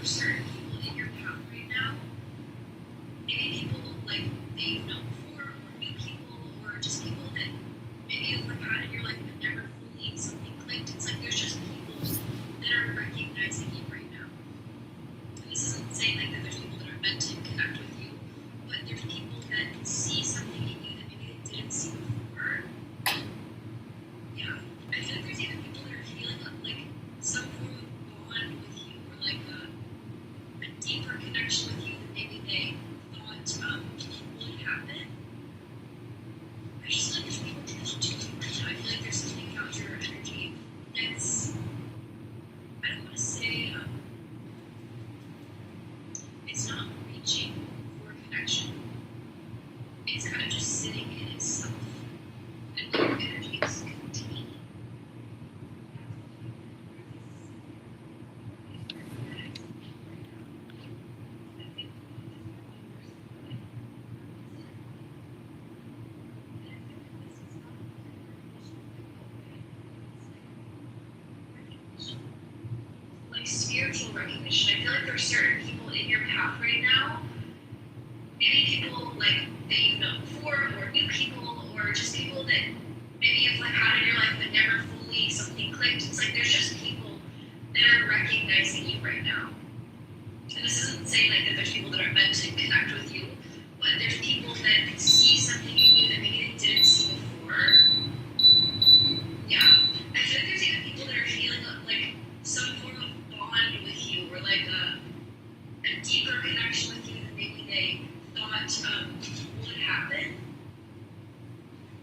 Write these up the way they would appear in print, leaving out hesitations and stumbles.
certain people in your path right now, maybe people like that you've known before, or new people, or just people that maybe you've like had in your life but never fully something clicked. It's like there's just people that are recognizing you right now. And this isn't saying like that there's people that are meant to connect with you, but there's people that see something in you that maybe they didn't see before. Yeah, I feel like there's even people that are feeling like some form of bond with you, or like a deeper connection with you than maybe they thought would happen. I just feel like there's people drawn to you right now. I feel like there's something about your energy that's, I don't want to say, it's not reaching for connection. It's kind of just sitting in itself. And your energy is contained. Like spiritual recognition. I feel like there are certain people in your path right now, maybe people like that you've known before, or new people, or just people that maybe you've like had in your life but never fully something clicked. It's like there's just people that are recognizing you right now. And this isn't saying like that there's people that are meant to connect with you, but there's people that see something in you that maybe they didn't see before. Yeah. I feel like there's even people that are feeling like some form of bond with you, or like a deeper connection with you than maybe they thought would happen.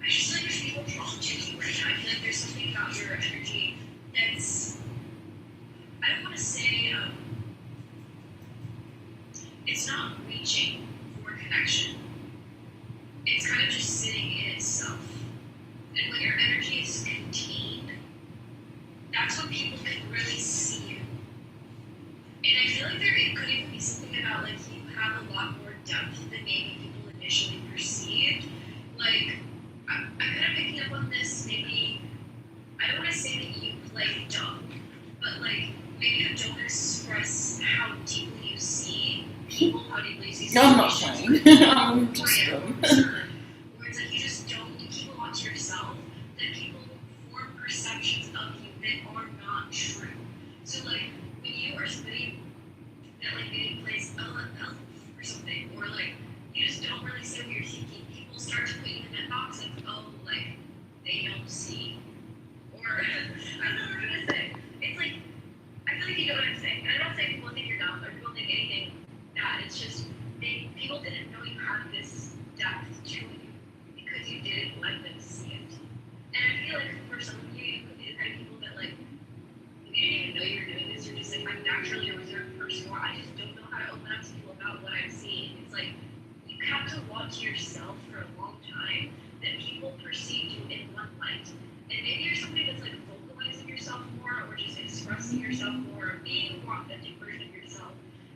I just feel like there's people drawn to you right now. I feel like there's something about your energy that's, I don't want to say, it's not reaching for connection. It's kind of just sitting in itself. And when your energy is contained, that's when people can really see you. And I feel like it could even be something about like you have a lot more depth than maybe people initially perceived. Like, I'm kind of picking up on this, maybe, I don't want to say that you play dumb, but like, maybe you don't express how deeply you see people, how deeply you see No, I'm not situations. playing. I'm just Yeah, dumb. where it's like you just don't, you keep a lot to yourself, that people form perceptions of you that are not true. So like, when you are somebody that like maybe plays elf or something, or like, you just don't really say what you're thinking, people start to put you in that box of, oh, like, they don't see. Or, I don't know what I'm trying to say. It's like, I feel like you know what I'm saying. And I don't say people think you're dumb, or people think anything bad. It's just, people didn't know you had this depth to you, because you didn't let them see it. And I feel like for some of you, you could be the kind of people that like, you didn't even know you were doing this. You're just like, I'm naturally a reserved person, or I just don't know how to open up to people about what I'm seeing. It's like, you have to watch yourself for a long time that people perceive you in one light. And maybe you're somebody that's like vocalizing yourself more, or just expressing yourself more, or being a more authentic version of yourself,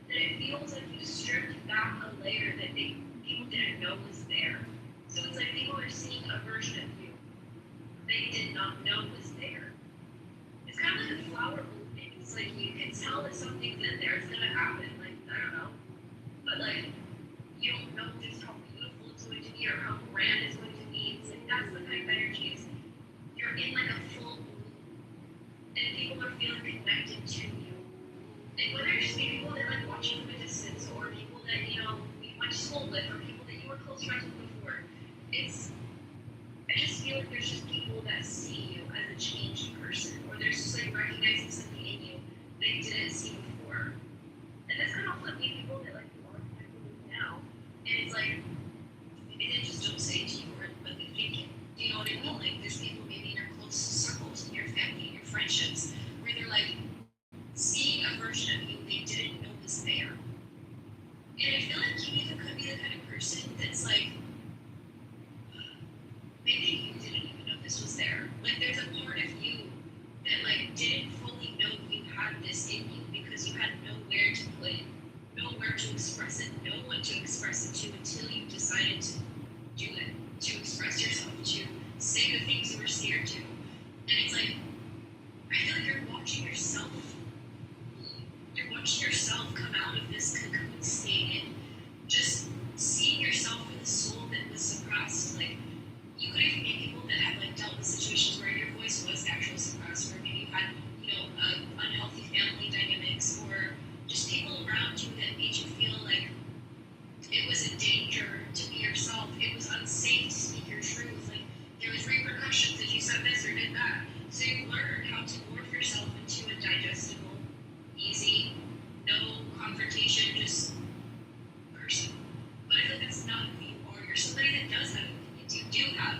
that it feels like you stripped back a layer that people didn't know was there. So it's like people are seeing a version of you they did not know was there. It's kind of like a flower blooming. It's like you can tell that something's in there. It's gonna happen. Like, I don't know, but like, you don't know just how beautiful it's going to be or how grand it's going to be. It's like that's the kind of energy. You're in like a full bloom, and people are feeling connected to you. And whether it's just people that like watch you from a distance, or people that you know you went to school with, or people that you were close friends with before, I just feel like there's just people that see you as a changed person, or there's just like recognizing something in you they didn't see before. And that's kind of flip me people that like you are connected with now. And it's like, maybe they just don't say it to you, or but they think it. Do you know what I mean? Like there's people maybe in your close circles, in your family, in your friendships, where they're like seeing a version of you they didn't know was there. And I feel like you even could be the kind of person that's like, maybe you didn't even know this was there. Like there's a part of you that like didn't fully know you had this in you, because you had nowhere to put it, nowhere to express it, no one to express it to, until you decided to do it, to express yourself, to say the things you were scared to. And it's like, I feel like you're watching yourself come around you that made you feel like it was a danger to be yourself. It was unsafe to speak your truth. Like there was repercussions if you said this or did that. So you learned how to morph yourself into a digestible, easy, no confrontation, just person. But I feel like that's not who you are. You're somebody that does have opinions. You do have,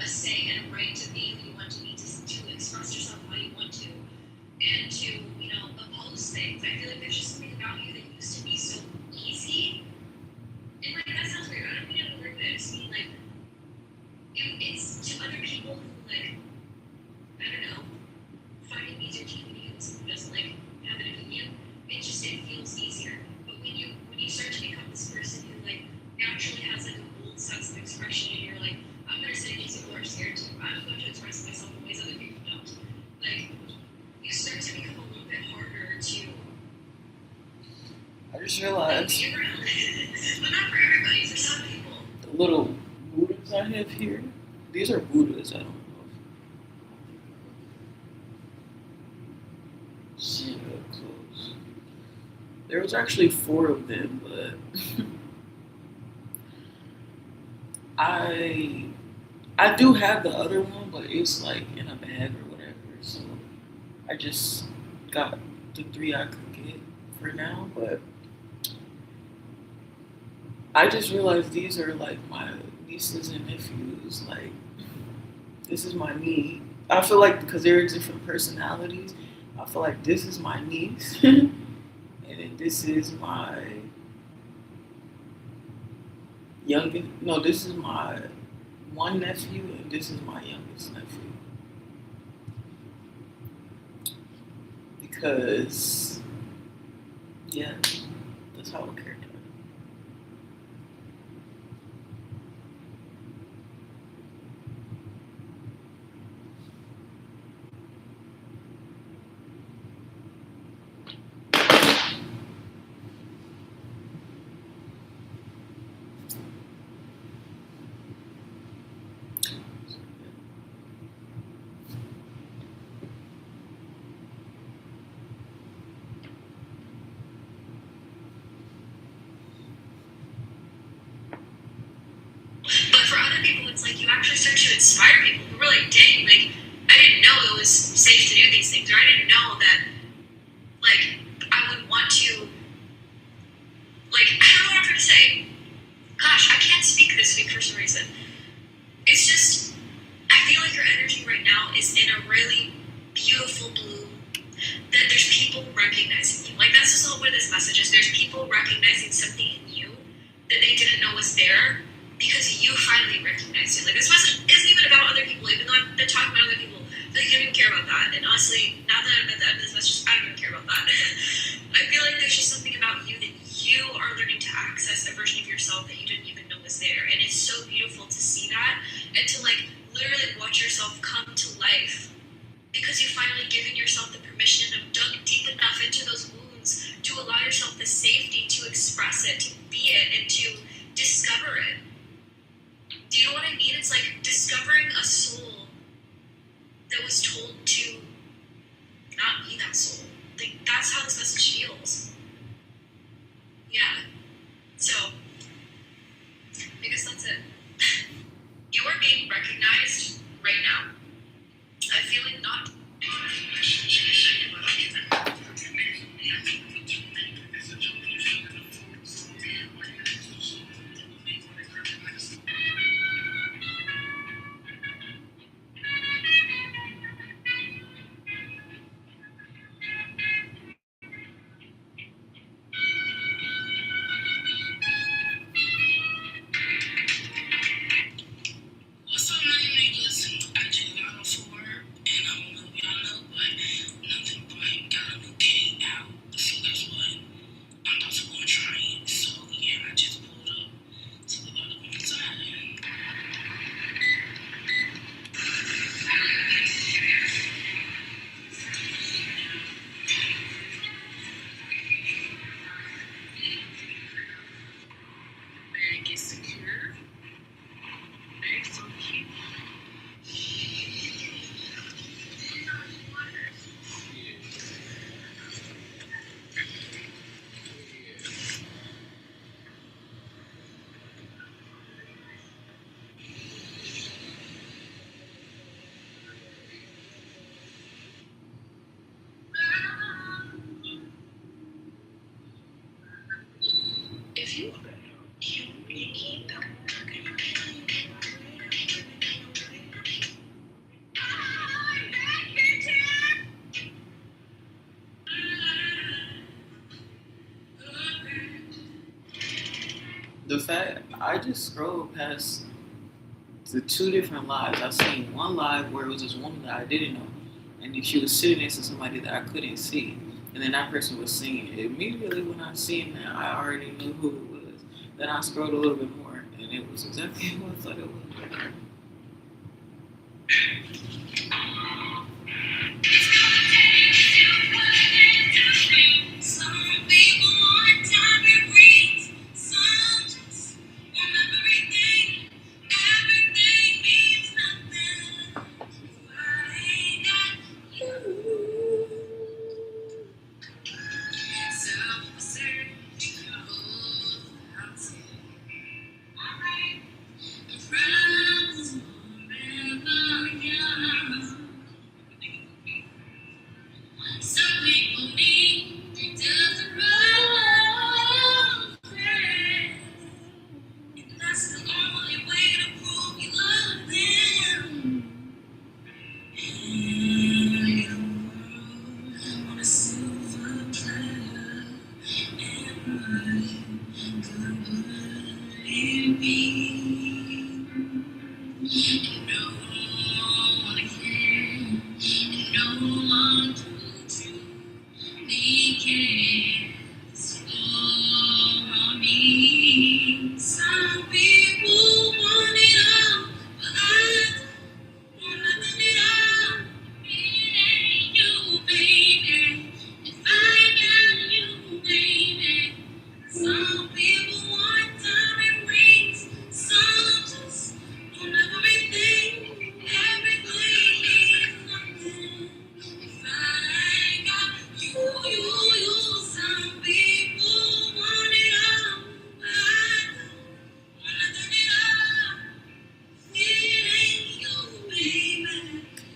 a say and a right to be who you want to be, to express yourself how you want to, and to, oppose things. I feel like there's just something about you that used to be so easy. And like that sounds weird. I don't mean it to word that. I just mean like it's to other people who like I don't know find it easier to communicate with someone who doesn't like have an opinion. It feels easier. But when you start to become this person who like naturally has like a bold sense of expression, and you're like, I'm gonna say things people are scared to. I'm going to express myself in ways other people don't. Like you start to become a little bit harder to. I just realized. Be around. But not for everybody. For some people. The little Buddhas I have here. These are Buddhas. I don't know. See up close. There was actually 4 of them, but I do have the other one, but it's like in a bag or whatever. So I just got the 3 I could get for now, but I just realized these are like my nieces and nephews. Like this is my niece. I feel like because they're different personalities, I feel like this is my niece, and then this is my youngest. No, this is my one nephew, and this is my youngest nephew. Because, yeah, that's how I care. But for other people, it's like you actually start to inspire people who are like, dang, like, I didn't know it was safe to do these things, or I didn't know that, like, I would want to, like, I don't know what I'm trying to say. Gosh, I can't speak this week for some reason. It's just, I feel like your energy right now is in a really beautiful blue, that there's people recognizing you. Like, that's just all where this message is. There's people recognizing something in you that they didn't know was there, because you finally recognized it. Like, this isn't even about other people, even though I've been talking about other people. Like, you don't even care about that. And honestly, now that I'm at the end of this message, I don't even care about that. I feel like there's just something about you that you are learning to access a version of yourself that you didn't even know was there. And it's so beautiful to see that and to, like, literally watch yourself come to life because you've finally given yourself the permission and have dug deep enough into those wounds to allow yourself the safety to express it, to be it, and to discover it. Do you know what I mean? It's like discovering a soul that was told to not be that soul. Like, that's how this message feels. Yeah. So, I guess that's it. You are being recognized right now. I feel like not. The fact I just scrolled past the two different lives. I seen one live where it was this woman that I didn't know, and then she was sitting next to somebody that I couldn't see, and then that person was singing. Immediately when I seen that, I already knew who it was. Then I scrolled a little bit more, and it was exactly who I thought it was.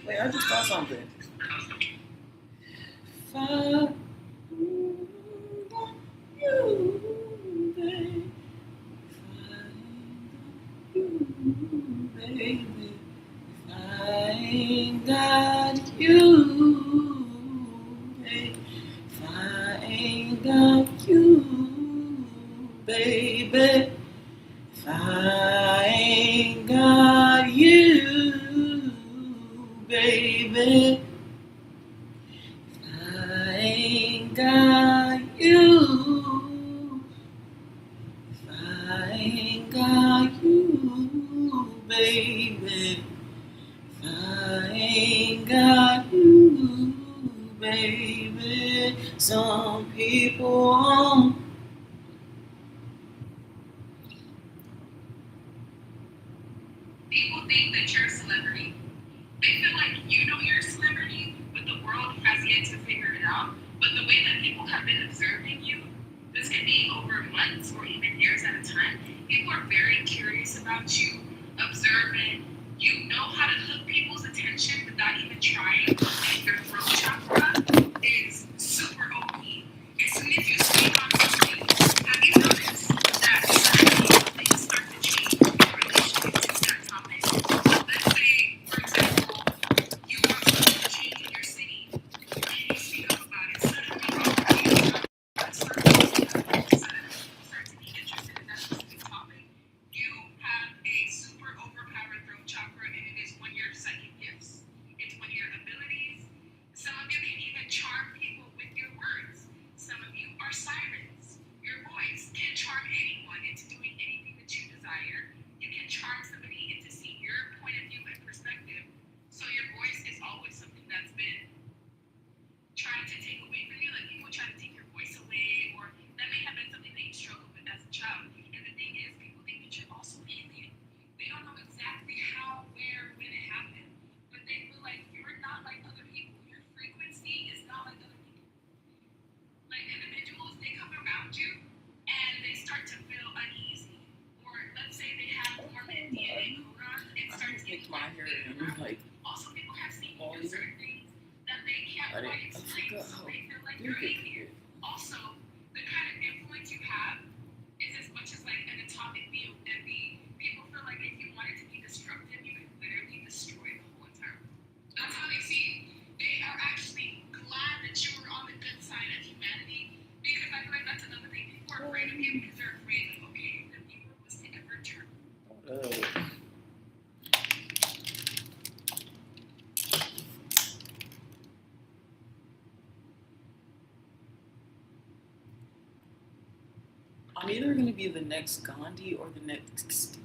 Wait, I just thought something. Find you, baby. Find you, baby. I ain't got you, baby. I ain't got you, baby. I ain't got you, baby. I ain't got you. I ain't got you, baby. I ain't got you, baby. Some people People think that you're a celebrity. They feel like you know you're a celebrity, but the world has yet to figure it out. But the way that people have been observing you, this could be over months or even years at a time, people are very curious about you, observing. You know how to hook people's attention without even trying. And your throat chakra is super OP. As soon as you speak on something, have you noticed that suddenly things start to change in relation to that topic? Let's say, for example, you want something to change in your city, and you speak up about it. Suddenly, all start to be interested in that specific topic. You have a super overpowered throat chakra, and it is one of your psychic gifts. It's one of your abilities. Some of you can even charm people with your words. Some of you are sirens. Your voice can charm anyone into doing anything that you desire. You can charm somebody into seeing your point of view and perspective. So your voice is always something that's been trying to take away from you. Like people try to take your voice away, or that may have been something that you struggled with as a child. And the thing is, people think that you're also alien. They don't know exactly how, where, when it happened, but they feel like you're not like other people. Your frequency is not like other people. Like individuals, they come around you and they start to feel uneasy. Or let's say they have dormant DNA are afraid of you because they're afraid of, okay, if you was to ever turn. I'm either going to be the next Gandhi or the next.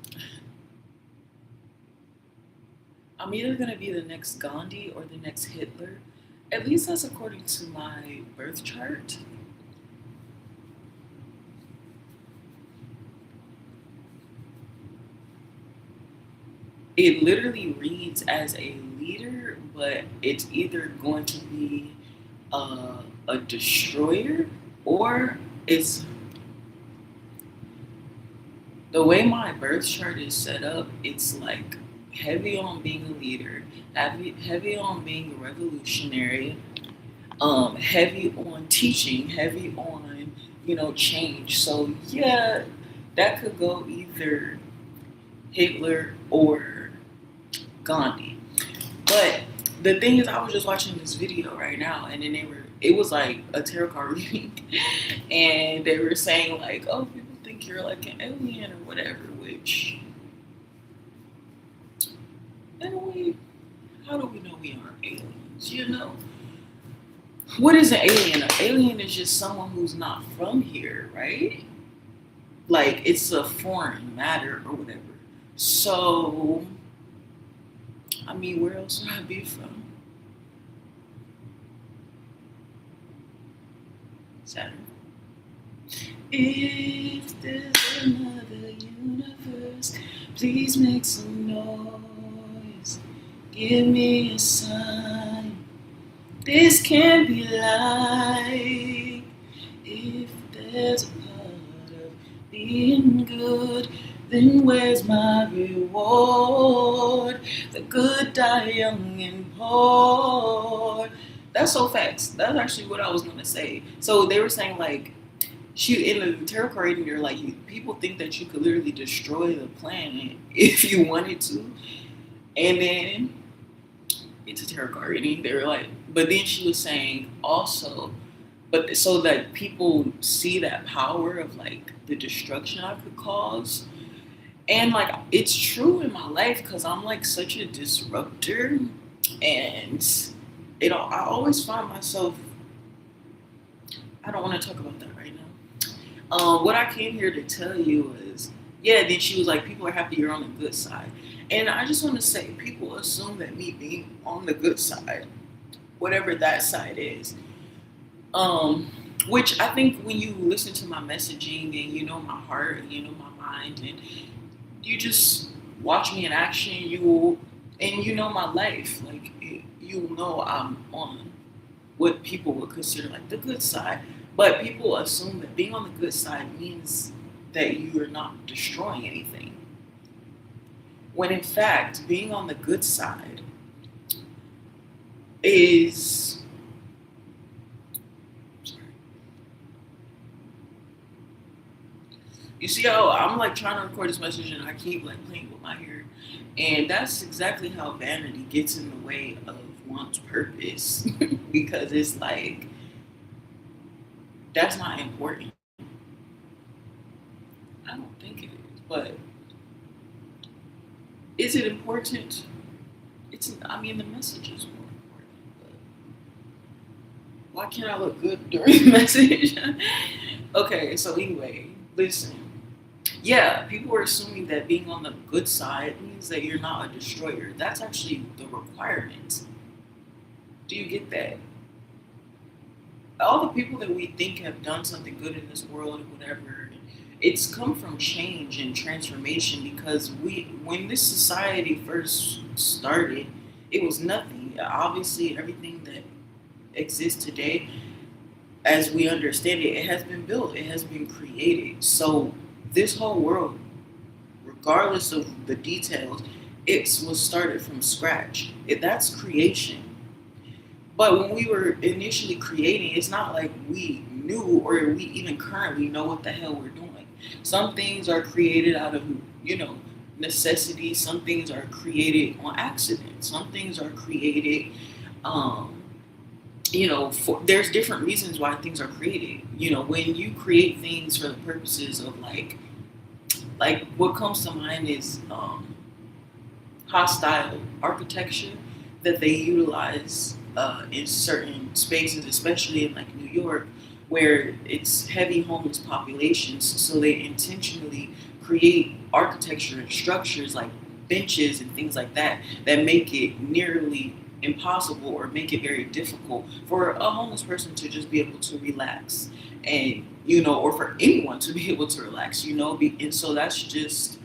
I'm either going to be the next Gandhi or the next Hitler. At least that's according to my birth chart. It literally reads as a leader, but it's either going to be a destroyer or it's the way my birth chart is set up. It's like heavy on being a leader, heavy on being a revolutionary, heavy on teaching, heavy on change. So yeah, that could go either Hitler or Gandhi. But the thing is, I was just watching this video right now, and then it was like a tarot card reading, and they were saying like, oh, people think you're like an alien or whatever, which, and how do we know we aren't aliens? What is an alien? An alien is just someone who's not from here, right? Like it's a foreign matter or whatever. So, I mean, where else would I be from? Saturn. If there's another universe, please make some noise. Give me a sign. This can't be like. If there's a part of being good, then where's my reward? The good die young and poor. That's so facts. That's actually what I was gonna say. So they were saying like, in the tarot card reading, they're like, people think that you could literally destroy the planet if you wanted to, and then it's a tarot card reading. They were like, but then she was saying also, but so that people see that power of like the destruction I could cause. And like it's true in my life because I'm like such a disruptor, and I always find myself. I don't want to talk about that right now. What I came here to tell you is, yeah. Then she was like, people are happy you're on the good side, and I just want to say, people assume that me being on the good side, whatever that side is, which I think when you listen to my messaging and you know my heart and you know my mind and you just watch me in action, and you know my life, like you know I'm on what people would consider like the good side. But people assume that being on the good side means that you are not destroying anything. When in fact, being on the good side is you see how I'm like trying to record this message and I keep like playing with my hair. And that's exactly how vanity gets in the way of one's purpose. Because it's like, that's not important. I don't think it is. But is it important? I mean, the message is more important. But why can't I look good during the message? Okay, so anyway, listen. Yeah, people are assuming that being on the good side means that you're not a destroyer. That's actually the requirement. Do you get that? All the people that we think have done something good in this world and whatever, it's come from change and transformation because when this society first started, it was nothing. Obviously, everything that exists today, as we understand it, it has been built, it has been created. So this whole world, regardless of the details, it was started from scratch. That's creation. But when we were initially creating, it's not like we knew or we even currently know what the hell we're doing. Some things are created out of, necessity. Some things are created on accident. Some things are created there's different reasons why things are created. When you create things for the purposes of like what comes to mind is hostile architecture that they utilize in certain spaces, especially in like New York, where it's heavy homeless populations. So they intentionally create architecture and structures like benches and things like that make it nearly impossible or make it very difficult for a homeless person to just be able to relax and or for anyone to be able to relax and so that's just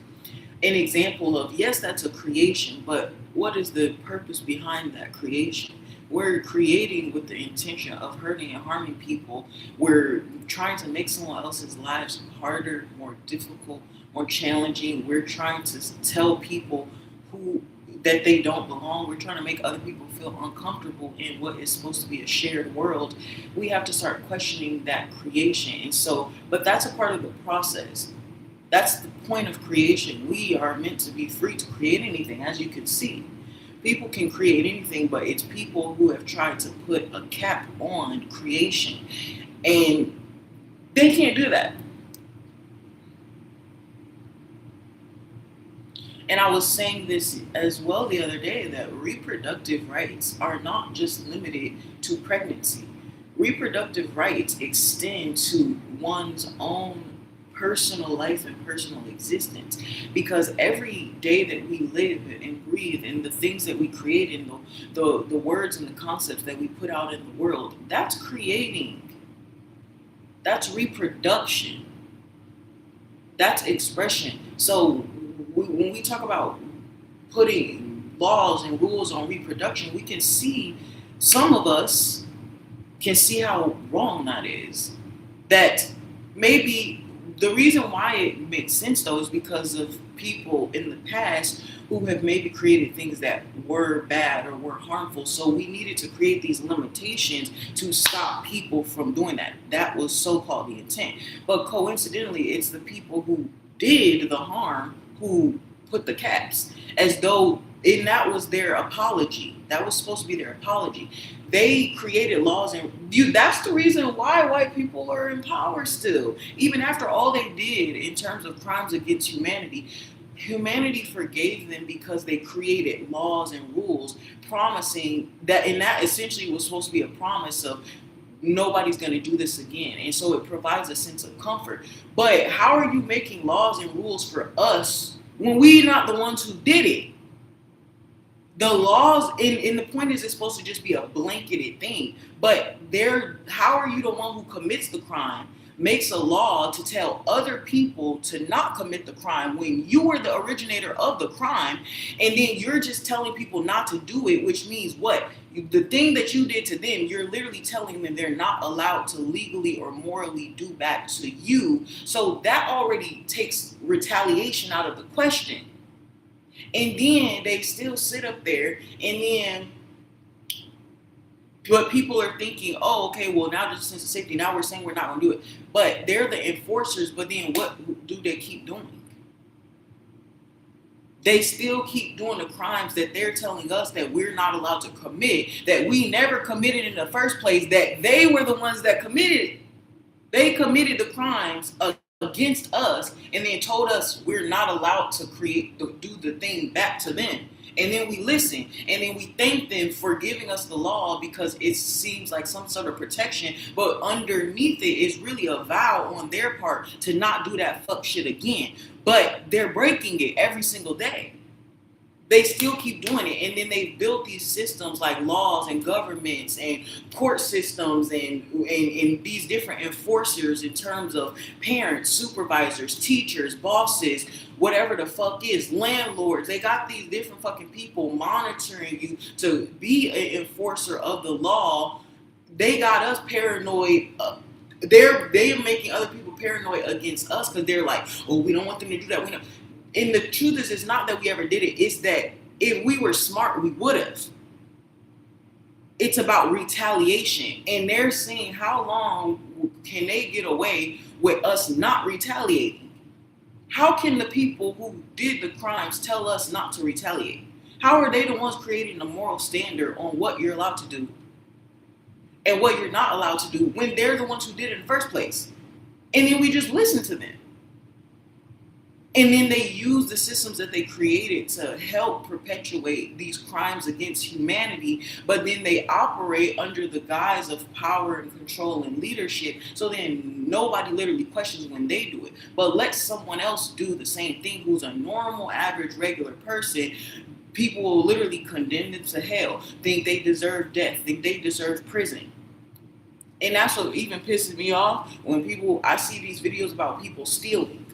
an example of, yes, that's a creation, but what is the purpose behind that creation? We're creating with the intention of hurting and harming people. We're trying to make someone else's lives harder, more difficult, more challenging. We're trying to tell people who that they don't belong. We're trying to make other people feel uncomfortable in what is supposed to be a shared world. We have to start questioning that creation. And so, but that's a part of the process. That's the point of creation. We are meant to be free to create anything, as you can see. People can create anything, but it's people who have tried to put a cap on creation. And they can't do that. And I was saying this as well the other day that reproductive rights are not just limited to pregnancy. Reproductive rights extend to one's own personal life and personal existence because every day that we live and breathe and the things that we create and the words and the concepts that we put out in the world, that's creating, that's reproduction, that's expression. So when we talk about putting laws and rules on reproduction, we can see, some of us can see how wrong that is. That maybe the reason why it makes sense though is because of people in the past who have maybe created things that were bad or were harmful. So we needed to create these limitations to stop people from doing that. That was so-called the intent. But coincidentally, it's the people who did the harm who put the caps, as though, and that was their apology. That was supposed to be their apology. They created laws, and that's the reason why white people are in power still. Even after all they did in terms of crimes against humanity, humanity forgave them because they created laws and rules promising that, and that essentially was supposed to be a promise of nobody's going to do this again. And so it provides a sense of comfort. But how are you making laws and rules for us when we're not the ones who did it? The laws, and the point is, it's supposed to just be a blanketed thing. But how are you the one who commits the crime, makes a law to tell other people to not commit the crime when you were the originator of the crime, and then you're just telling people not to do it, which means what? The thing that you did to them, you're literally telling them they're not allowed to legally or morally do back to you. So that already takes retaliation out of the question. And then they still sit up there, and then but people are thinking, oh, okay, well, now there's a sense of safety. Now we're saying we're not going to do it. But they're the enforcers, but then what do they keep doing? They still keep doing the crimes that they're telling us that we're not allowed to commit, that we never committed in the first place, that they were the ones that committed. They committed the crimes against us and then told us we're not allowed to do the thing back to them. And then we listen, and then we thank them for giving us the law because it seems like some sort of protection, but underneath it is really a vow on their part to not do that fuck shit again. But they're breaking it every single day. They still keep doing it, and then they've built these systems like laws and governments and court systems and these different enforcers in terms of parents, supervisors, teachers, bosses, whatever the fuck is, landlords. They got these different fucking people monitoring you to be an enforcer of the law. They got us paranoid. They're making other people paranoid against us because they're like, oh, we don't want them to do that. We don't. And the truth is, it's not that we ever did it. It's that if we were smart, we would have. It's about retaliation. And they're saying, how long can they get away with us not retaliating? How can the people who did the crimes tell us not to retaliate? How are they the ones creating the moral standard on what you're allowed to do? and what you're not allowed to do when they're the ones who did it in the first place. And then we just listen to them. And then they use the systems that they created to help perpetuate these crimes against humanity, but then they operate under the guise of power and control and leadership. So then nobody literally questions when they do it. But let someone else do the same thing who's a normal, average, regular person. People will literally condemn them to hell, think they deserve death, think they deserve prison. And that's what even pisses me off when I see these videos about people stealing.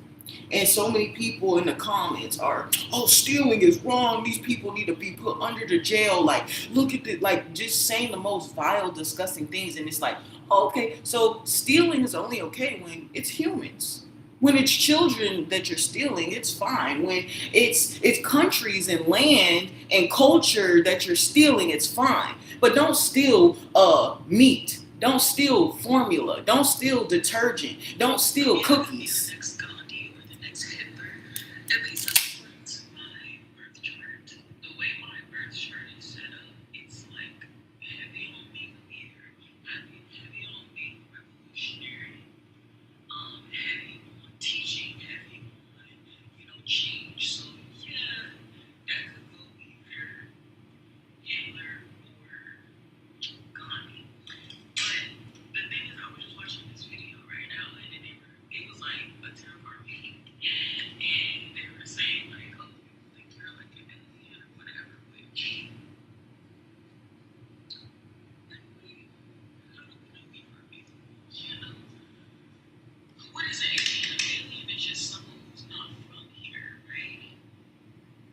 And so many people in the comments are, oh, stealing is wrong. These people need to be put under the jail. Like, look at it, like just saying the most vile, disgusting things. And it's like, oh, okay, so stealing is only okay when it's humans. When it's children that you're stealing, it's fine. When it's countries and land and culture that you're stealing, it's fine. But don't steal meat. Don't steal formula. Don't steal detergent. Don't steal cookies. At least according to my birth chart, the way my birth chart is set up, it's like heavy on being a leader, heavy on being revolutionary, heavy on teaching, heavy on, change. So yeah, that could go either Hitler or Gandhi. But the thing is, I was just watching this video right now, and then it was like a terrible meeting. And they were saying like, oh, people think you're like an alien or whatever, which like, how do we know we are people? What is an alien? An alien is just someone who's not from here, right?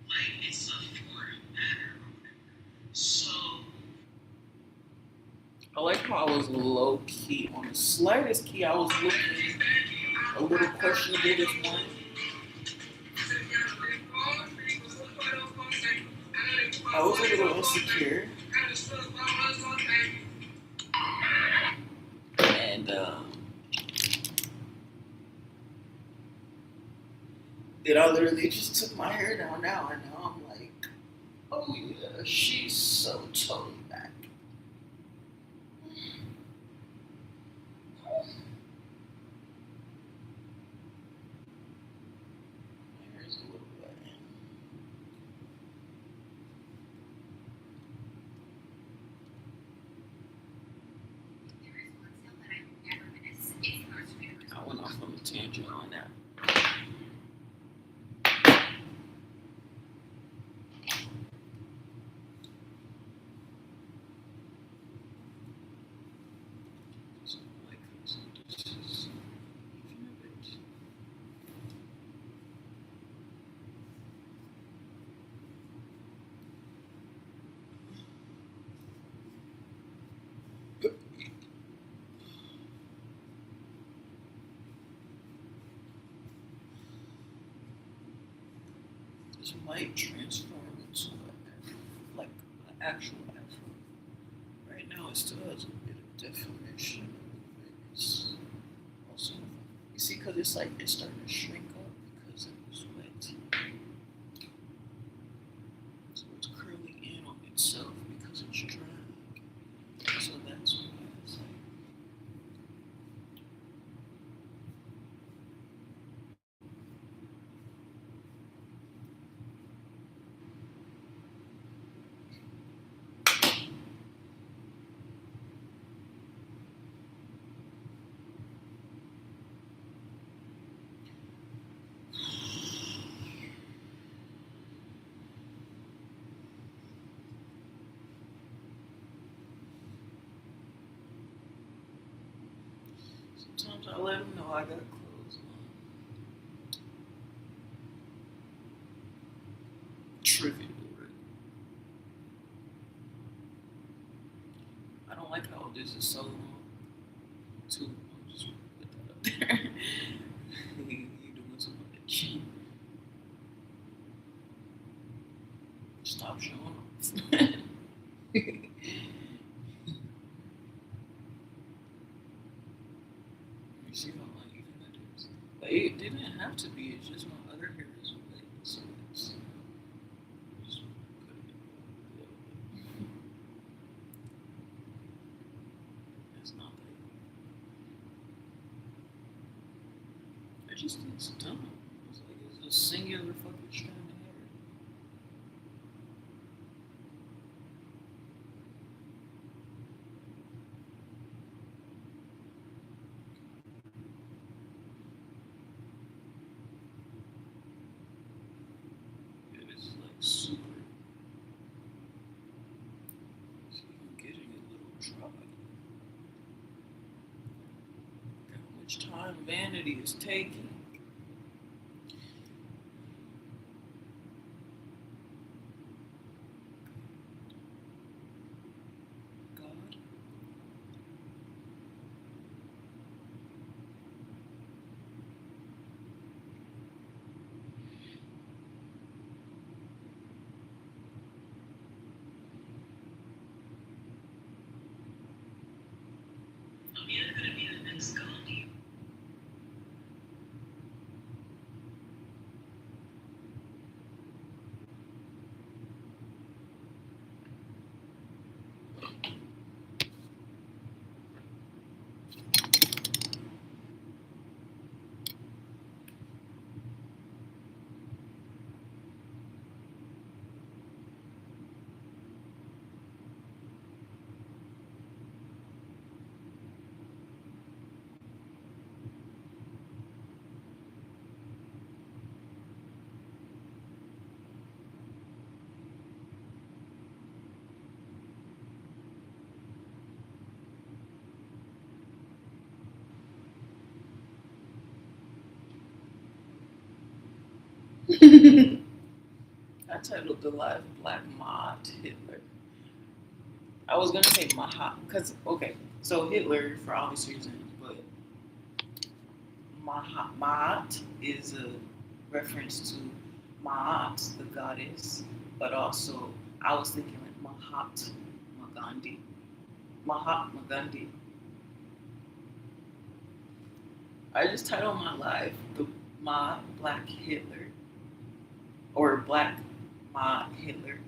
Like it's a foreign matter or whatever. So I like how I was low key, on the slightest key, I was looking a little questionable this morning. I was a little insecure. And then I literally just took my hair down now, and now I'm like, oh yeah, she's so totally back. Here's a little bit. I went off on a tangent on that. This might transform into like an actual afro. Right now, it still has a bit of definition. It's also, you see, because it's like it's starting to shrink up because it was wet. So it's curling in on itself because it's dry. So that's why it's like. Sometimes I let them know I got clothes on. Trivial, right? I don't like how this is so long. Too. I'll just put that up there. You doing too much. Stop showing off. You see how uneven that is? But it didn't have to be. It's just my other hair is wet, so it's just cut it a little bit. just it's dumb. It's like it's a singular fucking strand of hair. It is like super. So you're getting a little dry. How much time vanity is taking. God. I'm either gonna be the next Gandhi. I titled the live Black Mod Hitler. I was gonna say Mahat because okay, so Hitler for obvious reasons, but Mahat is a reference to Maat, the goddess, but also I was thinking like Mahatma Gandhi. Mahatma Gandhi. I just titled my life the Ma Black Hitler or Black Ma Hitler,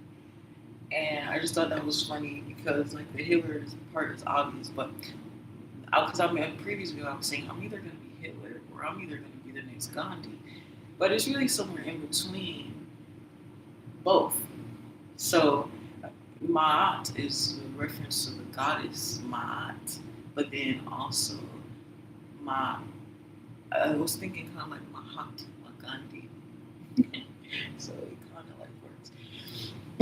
and I just thought that was funny because like the Hitler part is obvious, but because I mean previous video I was saying I'm either gonna be Hitler or I'm either gonna be the next Gandhi, but it's really somewhere in between both. So Maat is a reference to the goddess Maat, but then also Ma. I was thinking kind of like Mahatma Gandhi, so it kind of like works.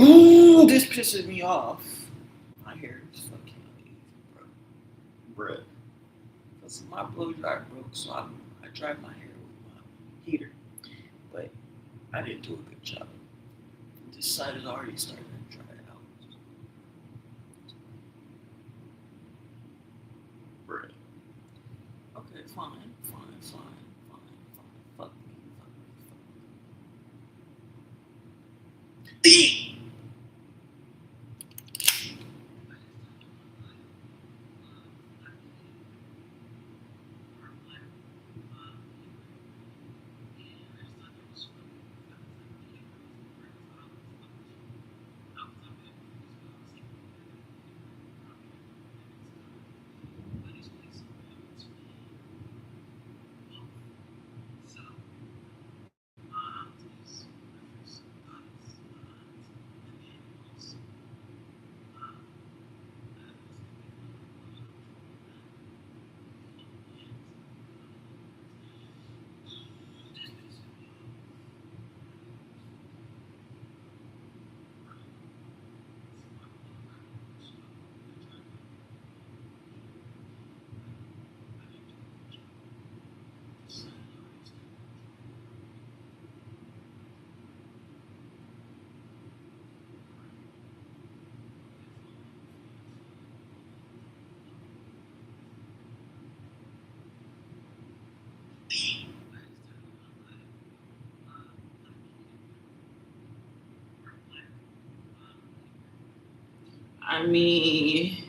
Ooh, this pisses me off. My hair is fucking amazing, bro. Bruh. Because my blow dryer broke, so I dried my hair with my heater, but I didn't do a good job. This side is already starting to dry out. Bruh. Okay, fine, fine, fine, fine, fine. Fuck me, fuck me, fuck me. I mean,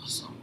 someone.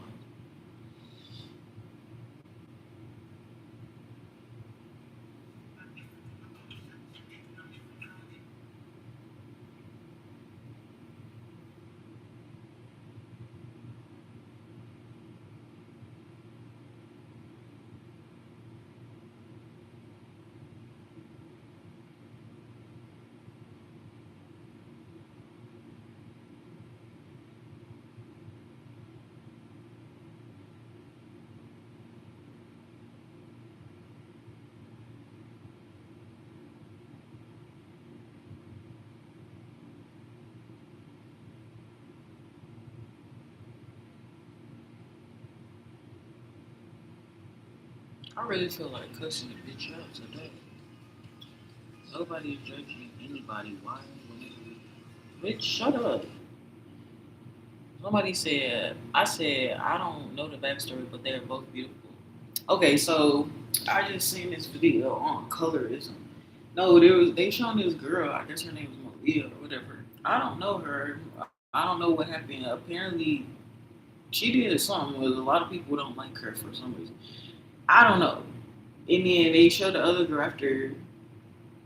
I really feel like cussing a bitch out today. Nobody is judging anybody. Why? Bitch, shut up. Somebody said, I said, I don't know the backstory, but they're both beautiful. Okay, so I just seen this video on colorism. No, they showing this girl, I guess her name is Malia or whatever. I don't know her. I don't know what happened. Apparently, she did something where a lot of people don't like her for some reason. I don't know. And then they showed the other girl after, and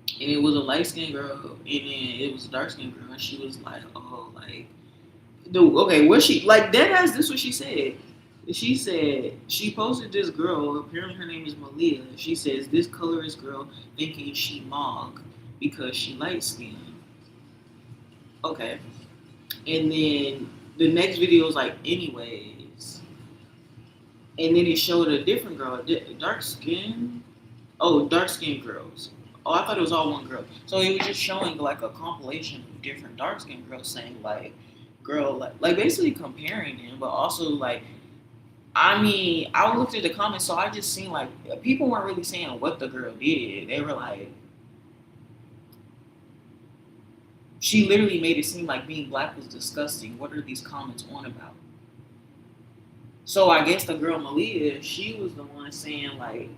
it was a light skinned girl, and then it was a dark skinned girl, and she was like, oh, like, dude, okay, what she, like, dead ass, this what she said. She said, she posted this girl, apparently her name is Malia. She says, this colorist girl thinking she Mog because she light skinned. Okay. And then the next video was like, anyways. And then it showed a different girl, dark skin. Oh, dark skinned girls. Oh, I thought it was all one girl. So it was just showing like a compilation of different dark skinned girls saying like, girl, like basically comparing them, but also like, I mean, I looked at the comments, so I just seen like people weren't really saying what the girl did. They were like, she literally made it seem like being black was disgusting. What are these comments on about? So I guess the girl Malia, she was the one saying like,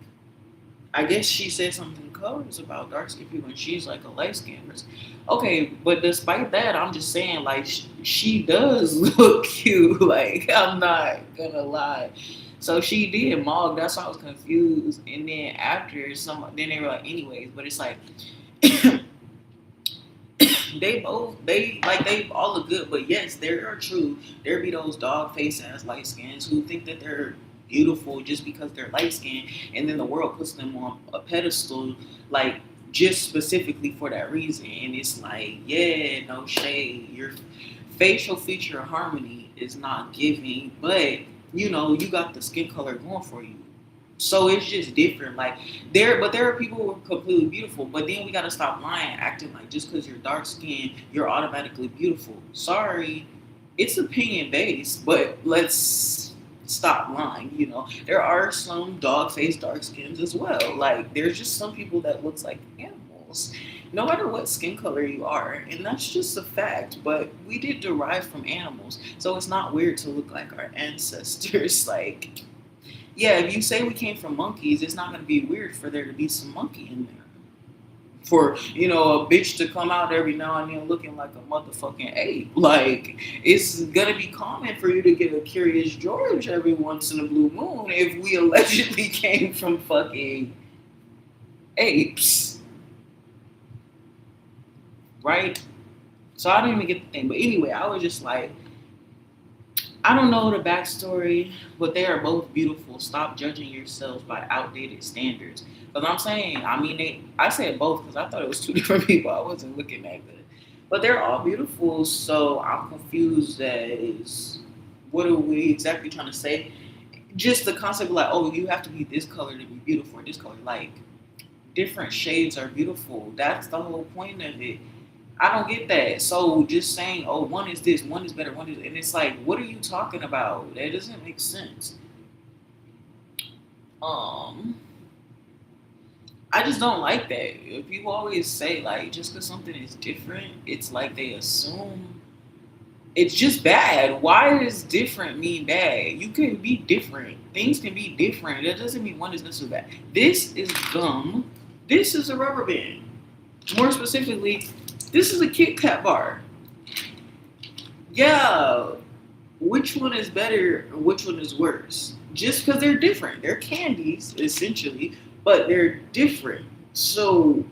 I guess she said something colors about dark skinned people, and she's like a light skinned person. Okay, but despite that, I'm just saying like she does look cute. Like I'm not gonna lie. So she did Mog. That's why I was confused. And then after then they were like, anyways. But it's like they all look good, but yes, there are true. There be those dog face ass light skins who think that they're beautiful just because they're light skinned, and then the world puts them on a pedestal, like just specifically for that reason. And it's like, yeah, no shade. Your facial feature harmony is not giving, but you know, you got the skin color going for you. So it's just different. Like there are people who are completely beautiful, but then we gotta stop lying, acting like just because you're dark skinned, you're automatically beautiful. Sorry, it's opinion based, but let's stop lying. You know, there are some dog faced dark skins as well. Like there's just some people that looks like animals, no matter what skin color you are, and that's just a fact. But we did derive from animals, so it's not weird to look like our ancestors. Like yeah, if you say we came from monkeys, it's not going to be weird for there to be some monkey in there. For, you know, a bitch to come out every now and then looking like a motherfucking ape. Like, it's going to be common for you to get a Curious George every once in a blue moon if we allegedly came from fucking apes. Right? So I didn't even get the thing. But anyway, I was just like, I don't know the backstory, but they are both beautiful. Stop judging yourselves by outdated standards. Because I'm saying, I mean, I said both because I thought it was two different people. I wasn't looking at it. But they're all beautiful, so I'm confused as what are we exactly trying to say? Just the concept of like, oh, you have to be this color to be beautiful, or this color. Like, different shades are beautiful. That's the whole point of it. I don't get that. So just saying, oh, one is this, one is better, one is, and it's like, what are you talking about? That doesn't make sense. Um, I just don't like that. People always say like, just because something is different, it's like they assume it's just bad. Why does different mean bad? You can be different. Things can be different. That doesn't mean one is necessarily bad. This is gum. This is a rubber band. More specifically, this is a Kit Kat bar. Yeah. which one is better and which one is worse? Just because they're different. They're candies, essentially, but they're different. So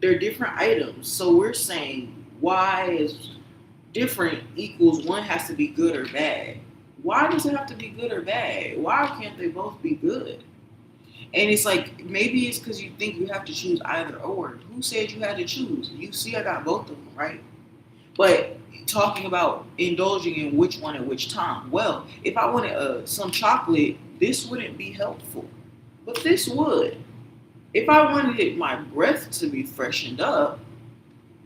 they're different items. So we're saying why is different equals one has to be good or bad. Why does it have to be good or bad? Why can't they both be good? And it's like maybe it's because you think you have to choose either or. Who said you had to choose? You see, I got both of them, right? But talking about indulging in which one at which time. Well, if I wanted some chocolate, this wouldn't be helpful, but this would. If I wanted my breath to be freshened up,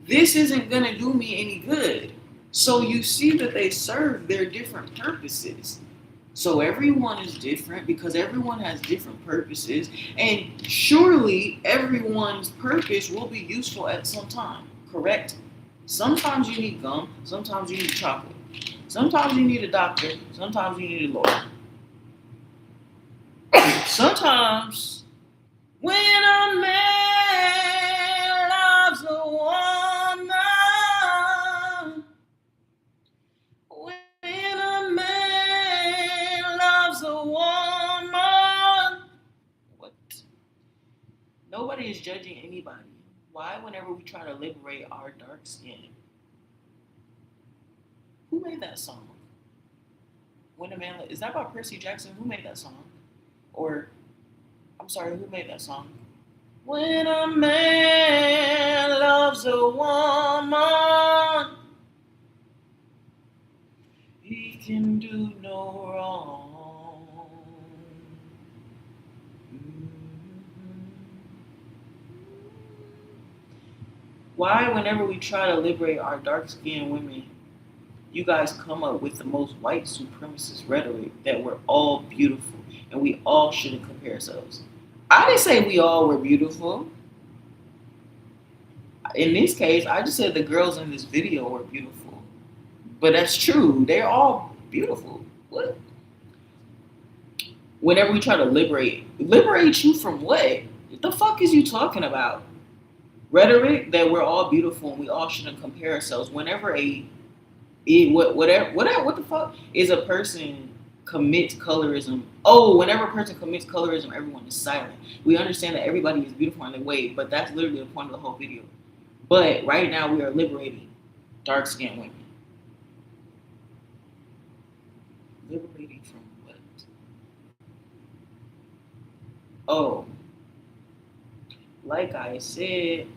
this isn't gonna do me any good. So you see that they serve their different purposes. So everyone is different because everyone has different purposes, and surely everyone's purpose will be useful at some time, correct? Sometimes you need gum, sometimes you need chocolate. Sometimes you need a doctor, sometimes you need a lawyer. Sometimes when a man loves a woman, when a man loves a woman, what? Nobody is judging anybody. Why, whenever we try to liberate our dark skin, who made that song? When a man is that by Percy Jackson? Who made that song? Or I'm sorry, who made that song? When a man loves a woman, he can do no wrong. Why, whenever we try to liberate our dark skinned women, you guys come up with the most white supremacist rhetoric that we're all beautiful and we all shouldn't compare ourselves? I didn't say we all were beautiful. In this case, I just said the girls in this video were beautiful. But that's true. They're all beautiful. What? Whenever we try to liberate you from what? What the fuck is you talking about? Rhetoric that we're all beautiful and we all shouldn't compare ourselves. Whenever what the fuck is a person commits colorism? Oh, whenever a person commits colorism, everyone is silent. We understand that everybody is beautiful in their way, but that's literally the point of the whole video. But right now we are liberating dark skinned women. Liberating from what? Oh, like I said,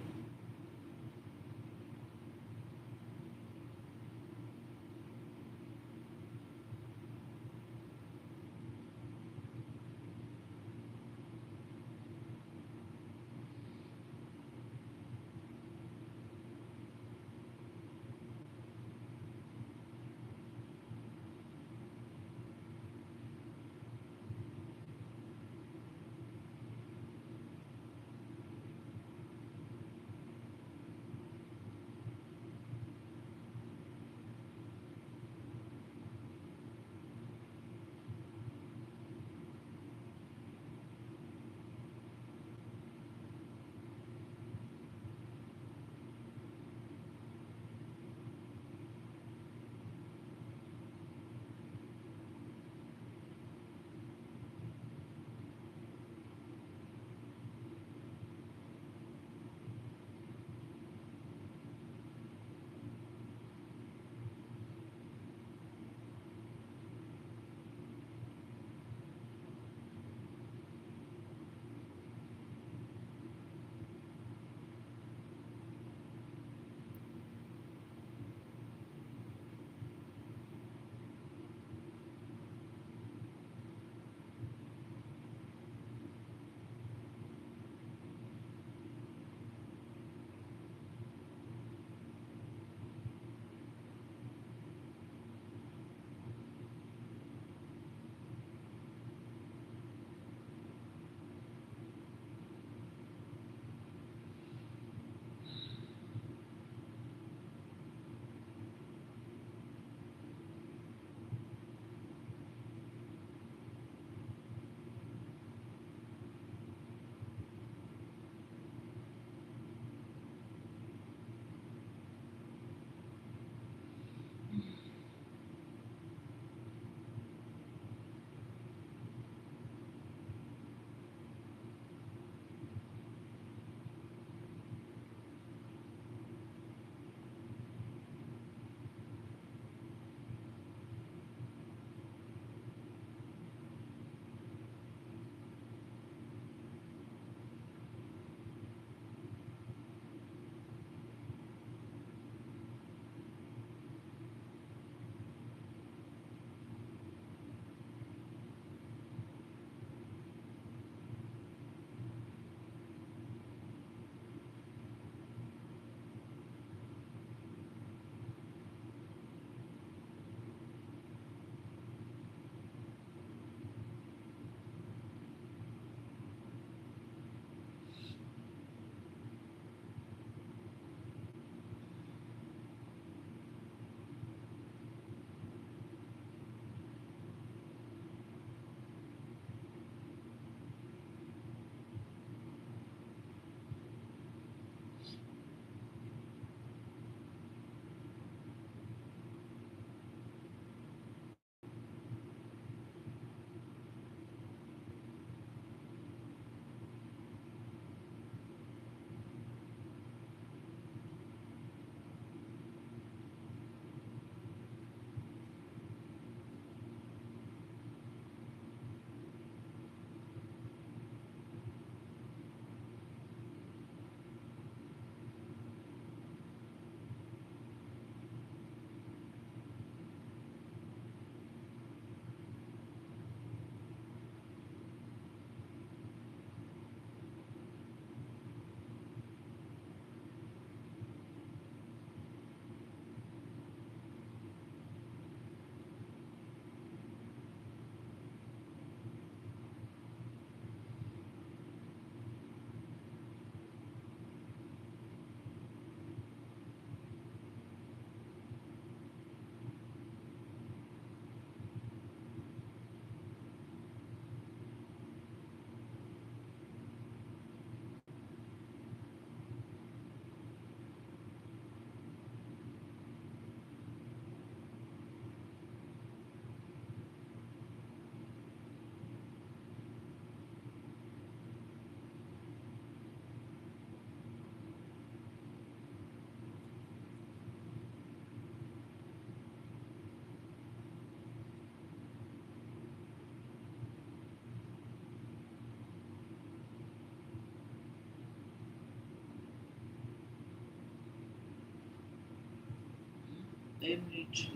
Ebony too.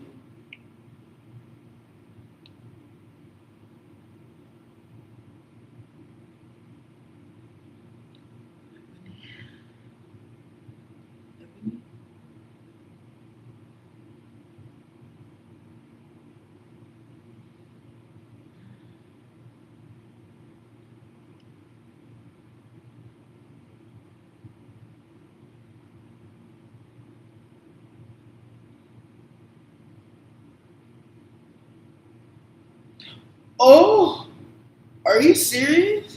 Ebony. Oh, are you serious?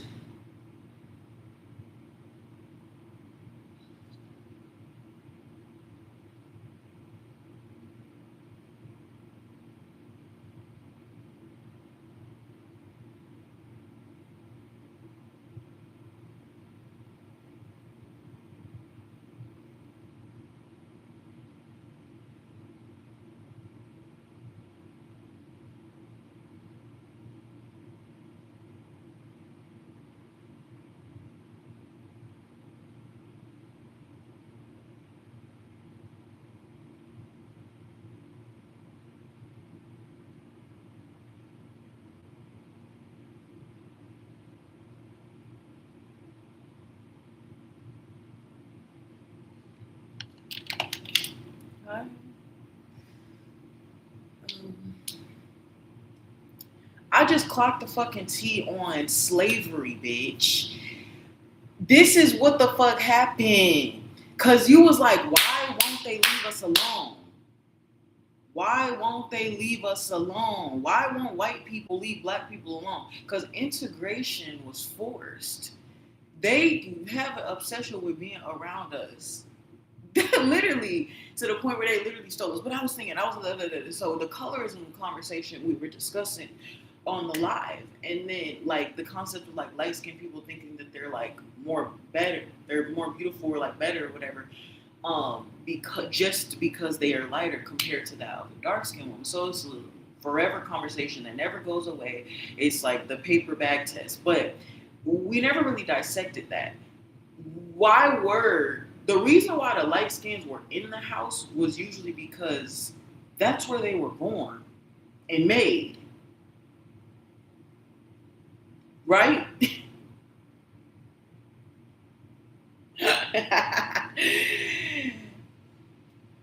Hi. Um, I just clocked the fucking T on slavery, bitch. This is what the fuck happened. Cause you was like, why won't they leave us alone? Why won't they leave us alone? Why won't white people leave black people alone? Because integration was forced. They have an obsession with being around us. Literally, to the point where they literally stole us. But I was thinking, so the colorism conversation we were discussing on the live, and then like the concept of like light skinned people thinking that they're like more better, they're more beautiful or like better or whatever, because just because they are lighter compared to the dark skinned woman. So it's a forever conversation that never goes away. It's like the paper bag test, but we never really dissected that. Why were the reason why the light skins were in the house was usually because that's where they were born and made, right?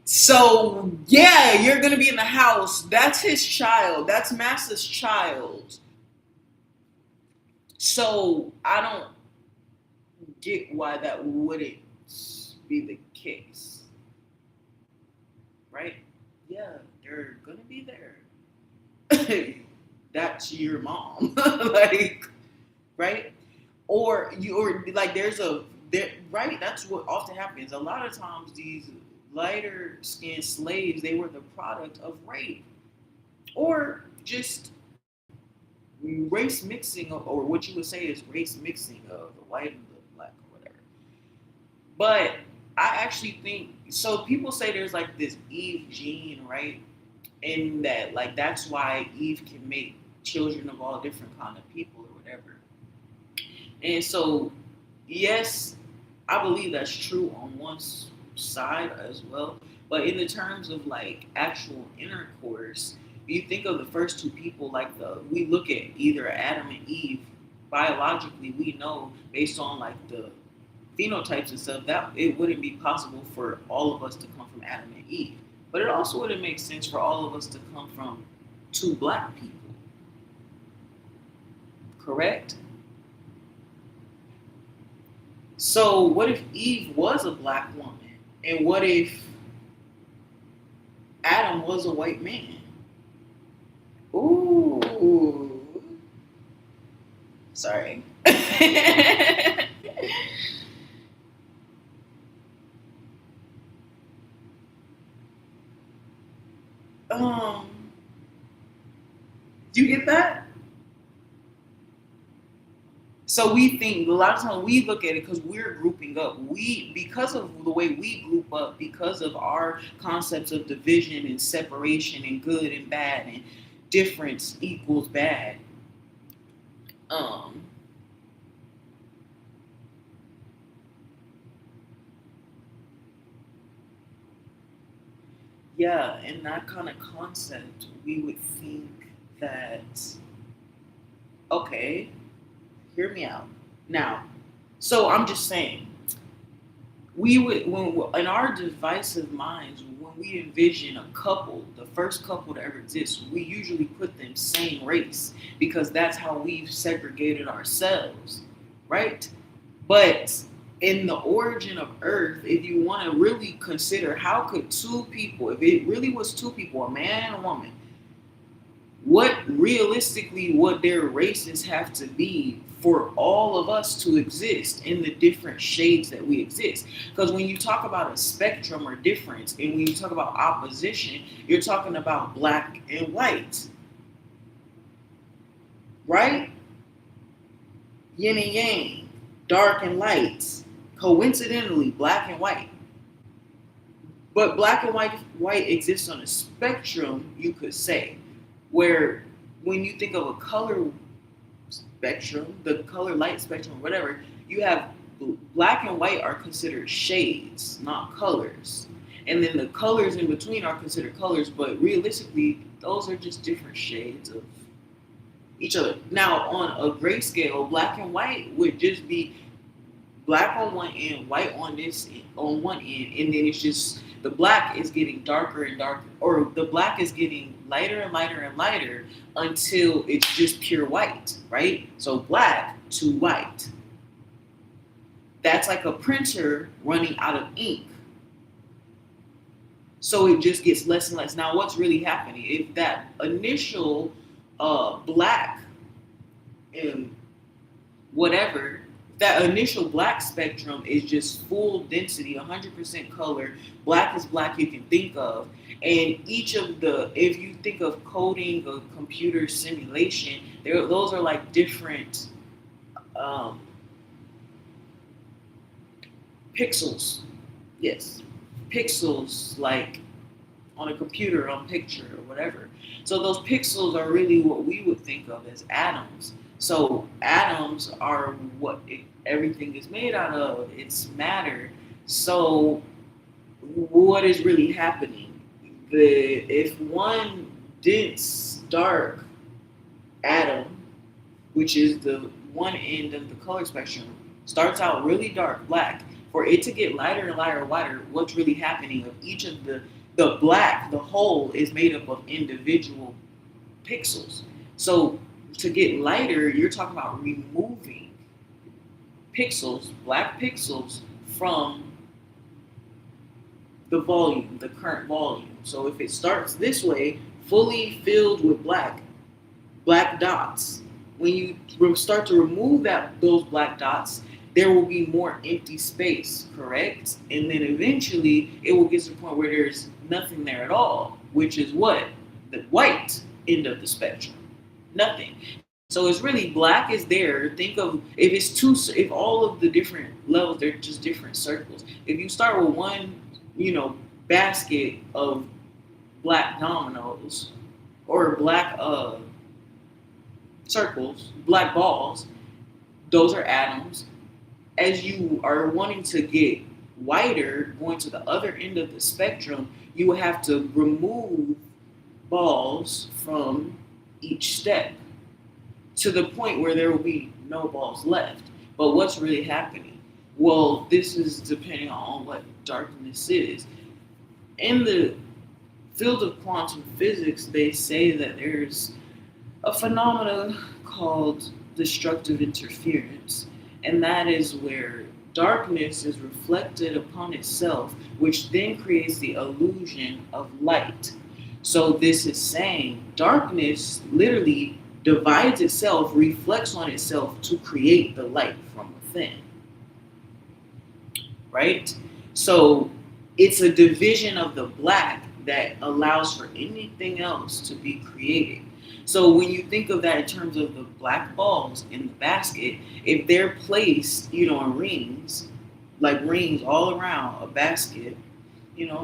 So yeah, you're gonna be in the house. That's his child. That's Master's child. So I don't get why that wouldn't be the case, right? Yeah, they're gonna be there. That's your mom, like, right? Or you, or like, there's a there, right? That's what often happens. A lot of times, these lighter skinned slaves, they were the product of rape or just race mixing, or what you would say is race mixing of the white and the black or whatever. But I actually think so. People say there's like this Eve gene, right? And that like that's why Eve can make children of all different kind of people or whatever. And so, yes, I believe that's true on one side as well. But in the terms of like actual intercourse, you think of the first two people, like we look at either Adam and Eve. Biologically, we know based on like the phenotypes and stuff that it wouldn't be possible for all of us to come from Adam and Eve. But it also wouldn't make sense for all of us to come from two black people. Correct? So what if Eve was a black woman? And what if Adam was a white man? Ooh. Sorry. um, do you get that? So we think a lot of times we look at it because we're grouping up. We because of the way we group up, because of our concepts of division and separation and good and bad and difference equals bad. Um, yeah, in that kind of concept, we would think that, okay, hear me out. Now, so I'm just saying, we would, in our divisive minds, when we envision a couple, the first couple to ever exist, we usually put them same race because that's how we've segregated ourselves, right? But in the origin of Earth, if you want to really consider how could two people, if it really was two people, a man and a woman, what realistically would their races have to be for all of us to exist in the different shades that we exist? Because when you talk about a spectrum or difference, and when you talk about opposition, you're talking about black and white, right? Yin and yang, dark and light, coincidentally, black and white. But black and white exists on a spectrum, you could say, where when you think of a color spectrum, the color light spectrum, or whatever, you have black and white are considered shades, not colors. And then the colors in between are considered colors, but realistically, those are just different shades of each other. Now, on a grayscale, black and white would just be black on one end, white on this on one end, and then it's just the black is getting darker and darker, or the black is getting lighter and lighter and lighter until it's just pure white, right? So black to white. That's like a printer running out of ink. So it just gets less and less. Now, what's really happening? If that initial black and whatever, that initial black spectrum is just full density, 100% color, black is black you can think of. And each of the, if you think of coding or computer simulation, those are like different um, pixels. Yes, pixels like on a computer, on picture or whatever. So those pixels are really what we would think of as atoms. So atoms are what everything is made out of. It's matter. So what is really happening? If one dense dark atom, which is the one end of the color spectrum, starts out really dark black, for it to get lighter and lighter and lighter, what's really happening of each of the black, the whole is made up of individual pixels. So to get lighter, you're talking about removing pixels, black pixels, from the volume, the current volume. So if it starts this way, fully filled with black dots, when you start to remove those black dots, there will be more empty space, correct? And then eventually it will get to the point where there's nothing there at all, which is what? The white end of the spectrum. Nothing. So it's really black is there. Think of if all of the different levels, they're just different circles. If you start with one, basket of black dominoes or black circles, black balls, those are atoms. As you are wanting to get whiter, going to the other end of the spectrum, you will have to remove balls from each step to the point where there will be no balls left. But what's really happening? Well, this is depending on what darkness is. In the field of quantum physics, they say that there's a phenomenon called destructive interference, and that is where darkness is reflected upon itself, which then creates the illusion of light. So this is saying darkness literally divides itself, reflects on itself to create the light from within, right? So it's a division of the black that allows for anything else to be created. So when you think of that in terms of the black balls in the basket, if they're placed, in rings, like rings all around a basket,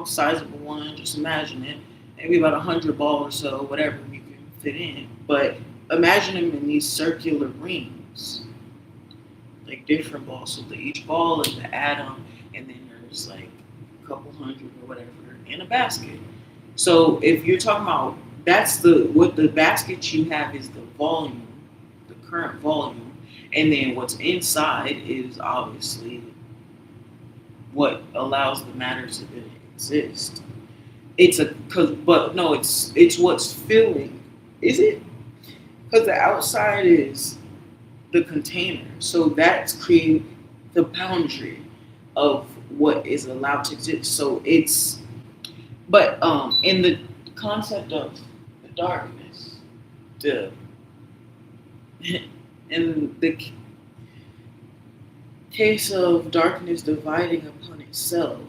sizable one, just imagine it, maybe about 100 balls or so, whatever you can fit in. But imagine them in these circular rings, like different balls. So each ball is an atom, and then there's like a couple hundred or whatever in a basket. So if you're talking about that's the what the basket you have is the volume, the current volume, and then what's inside is obviously what allows the matter to exist. It's a cause, but no, it's what's filling. Is it? Because the outside is the container, so that's creating the boundary of what is allowed to exist. So it's but in the concept of the darkness, the in the case of darkness dividing upon itself,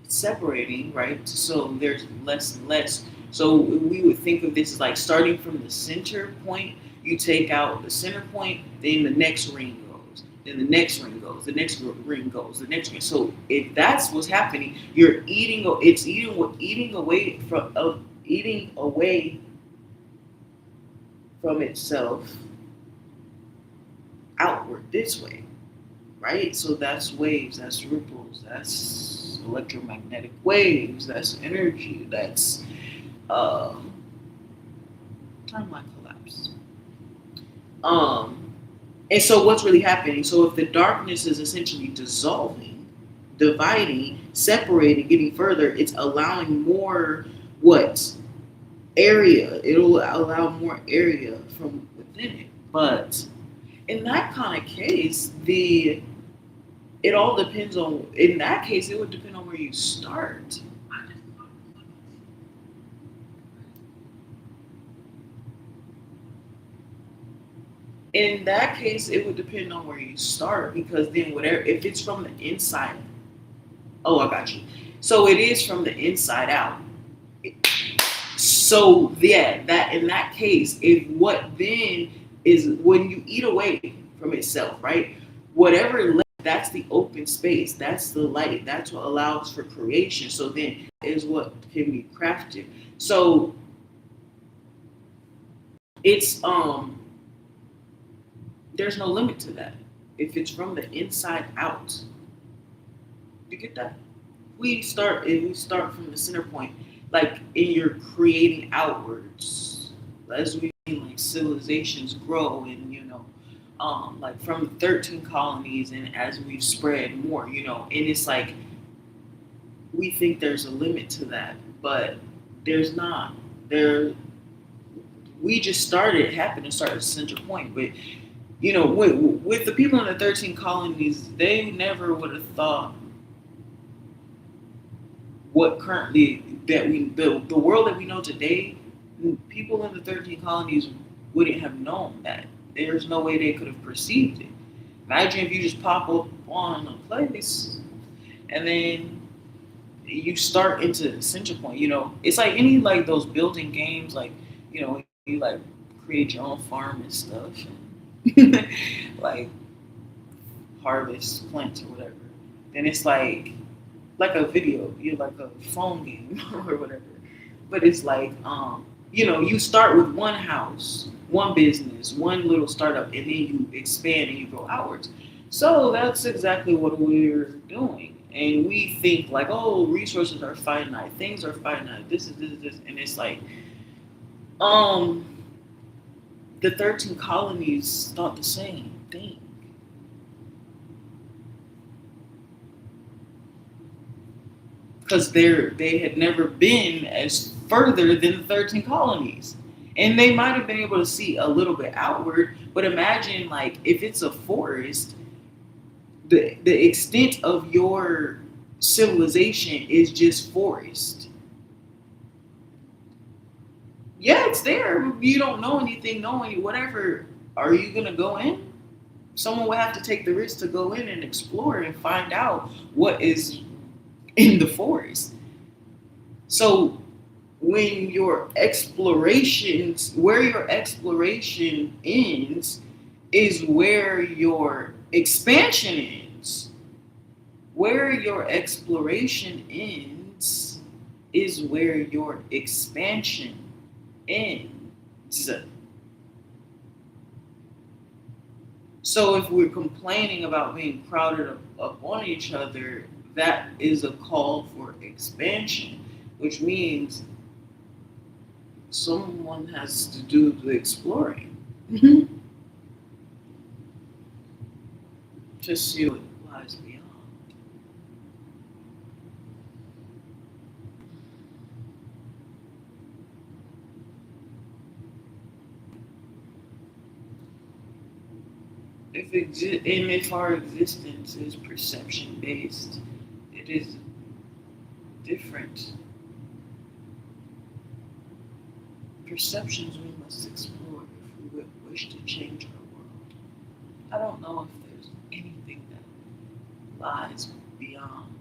separating, right? So there's less and less. So we would think of this as like starting from the center point. You take out the center point, then the next ring goes, then the next ring goes, the next ring goes, the next ring. So if that's what's happening, you're eating. It's eating away from itself outward this way, right? So that's waves, that's ripples, that's electromagnetic waves, that's energy, that's uh, timeline collapse. Um, and so what's really happening? So if the darkness is essentially dissolving, dividing, separating, getting further, it's allowing more what area? It'll allow more area from within it. But in that kind of case, the it all depends on. In that case, it would depend on where you start. In that case, it would depend on where you start because then whatever if it's from the inside. Oh, I got you. So it is from the inside out. So yeah, that in that case, if what then is when you eat away from itself, right? Whatever left, that's the open space, that's the light, that's what allows for creation. So then is what can be crafted. So it's there's no limit to that. If it's from the inside out, you get that? We start from the center point, like in your creating outwards, as we like civilizations grow and like from the 13 colonies and as we've spread more, and it's like we think there's a limit to that, but there's not. There we just started it happened to start at the center point, but with the people in the 13 colonies, they never would have thought what currently that the world that we know today, people in the 13 colonies wouldn't have known that. There's no way they could have perceived it. Imagine if you just pop up on a place and then you start into the center point. It's like any like those building games, like you like create your own farm and stuff, and like harvest plants or whatever. Then it's like a video, you like a phone game or whatever. But it's like, you start with one house, one business, one little startup, and then you expand and you go outwards. So that's exactly what we're doing. And we think like, oh, resources are finite, things are finite, this, and it's like, um, the 13 colonies thought the same thing. Because they had never been as further than the 13 colonies. And they might have been able to see a little bit outward, but imagine like if it's a forest, the extent of your civilization is just forest. Yeah, it's there. You don't know anything, whatever. Are you gonna go in? Someone will have to take the risk to go in and explore and find out what is in the forest. So when where your exploration ends is where your expansion ends. Where your exploration ends is where your expansion ends. So if we're complaining about being crowded up on each other, that is a call for expansion, which means someone has to do the exploring to see what lies beyond. If our existence is perception based, it is different perceptions we must explore if we wish to change our world. I don't know if there's anything that lies beyond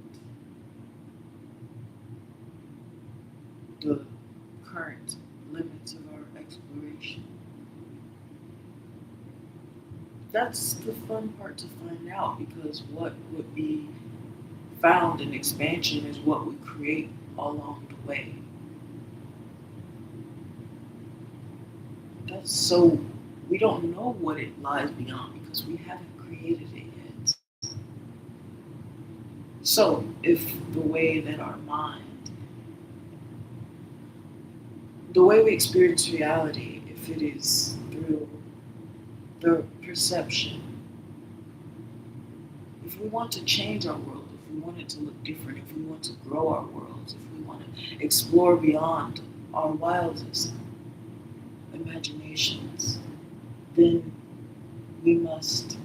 the current limits of our exploration. That's the fun part to find out, because what would be found in expansion is what we create along the way. That's so we don't know what it lies beyond because we haven't created it yet. So if the way that our mind, the way we experience reality, if it is through the perception, if we want to change our world, if we want it to look different, if we want to grow our worlds, if we want to explore beyond our wildest imaginations, then we must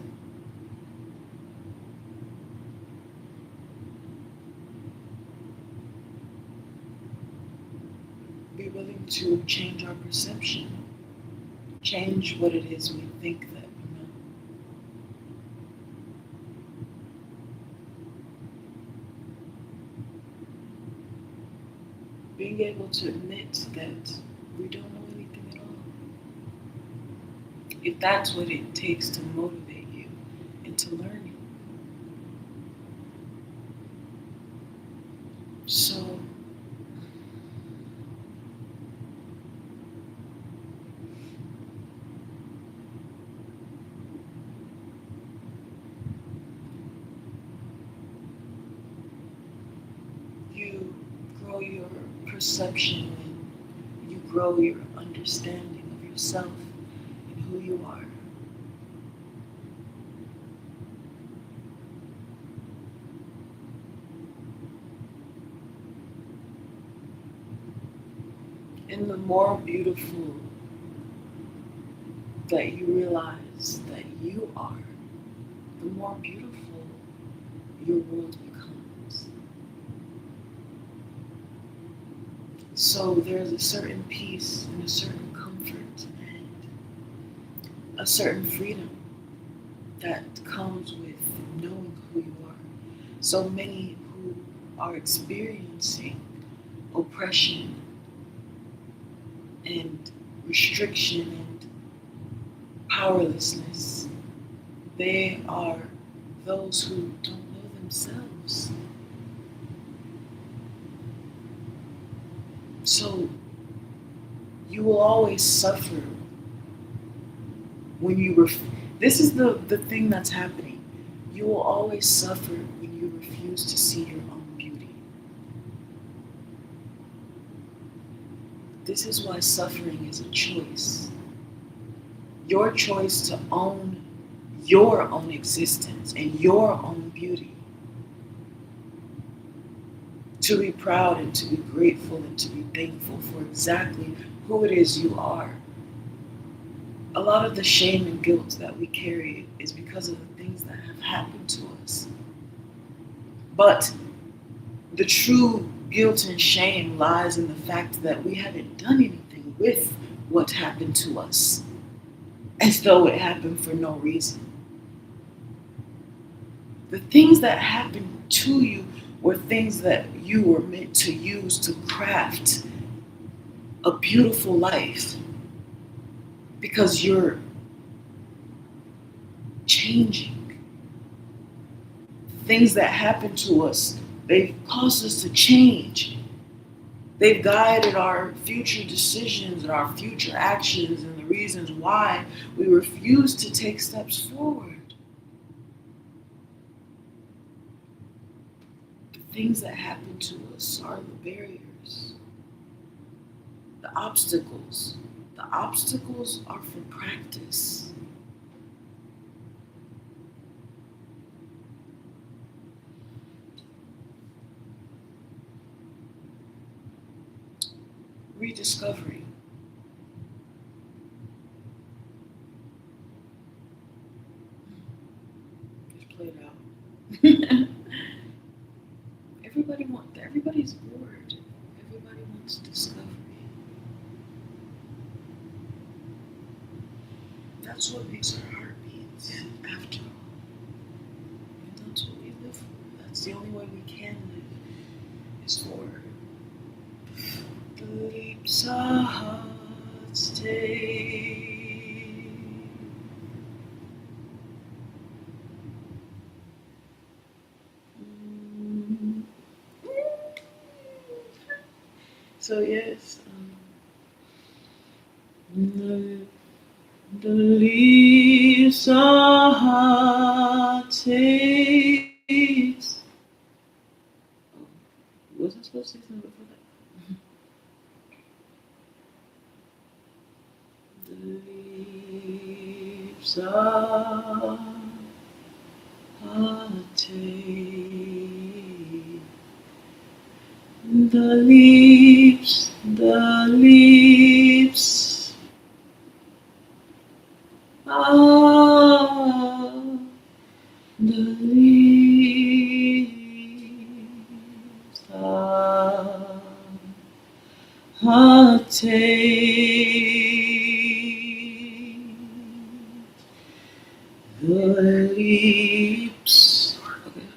be willing to change our perception, change what it is we think that we know. Being able to admit that we don't know anything at all. If that's what it takes to motivate you into learning. So, you grow your perception and you grow your understanding of yourself and who you are. And the more beautiful that you realize that you are, the more beautiful your world becomes. So there's a certain peace and a certain comfort and a certain freedom that comes with knowing who you are. So many who are experiencing oppression and restriction and powerlessness, they are those who don't know themselves. So you will always suffer when this is the thing that's happening. You will always suffer when you refuse to see your own beauty. This is why suffering is a choice. Your choice to own your own existence and your own beauty. To be proud and to be grateful and to be thankful for exactly who it is you are. A lot of the shame and guilt that we carry is because of the things that have happened to us. But the true guilt and shame lies in the fact that we haven't done anything with what happened to us, as though it happened for no reason. The things that happened to you were things that you were meant to use to craft a beautiful life, because you're changing. Things that happen to us, they've caused us to change. They've guided our future decisions and our future actions and the reasons why we refuse to take steps forward. things that happen to us are the barriers, the obstacles. The obstacles are for practice. Rediscovering. Just play it out. Everybody's bored. Everybody wants discovery. That's what makes our heart beat, after all. And that's what we live for. That's the only way we can live, is for the leaps our hearts take. So yes, the leaves our heart takes. Was I supposed to say something before that? The leaves our heart takes. The leaves, ah, the leaves are take. The leaves, okay.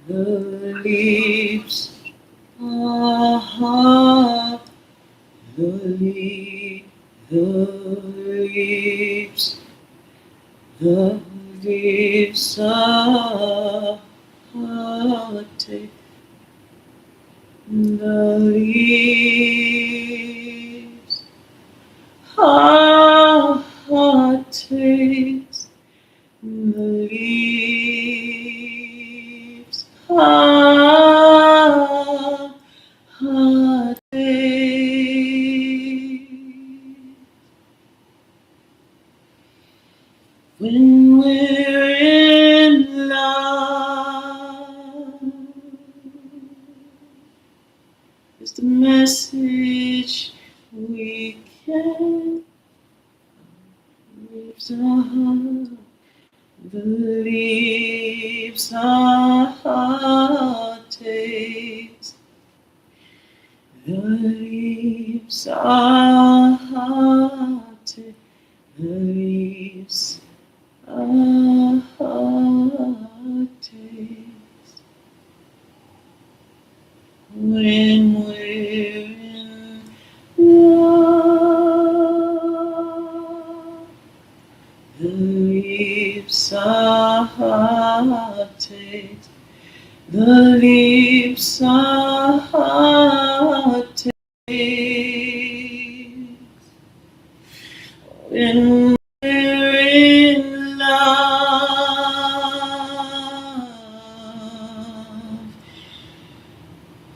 The leaves. The leaves, the leaves are take. The leaves are takes. The leaves are when we're in love, it's the message we can leaves the leaves our heart takes. The leaves our heart takes. The leaves our heart takes. When we're in love, the leaves our heart takes. The leaves our heart takes. When we're in love,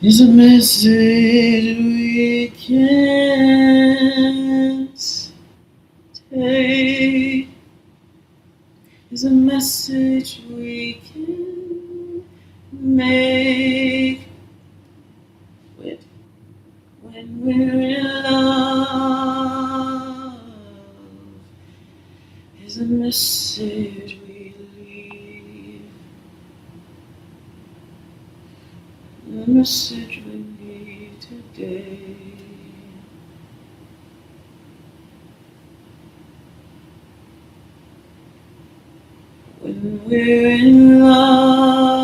is a message we can't take. Is a message we can make with when we're in love. Is a message we leave. The message we need today. When we're in love,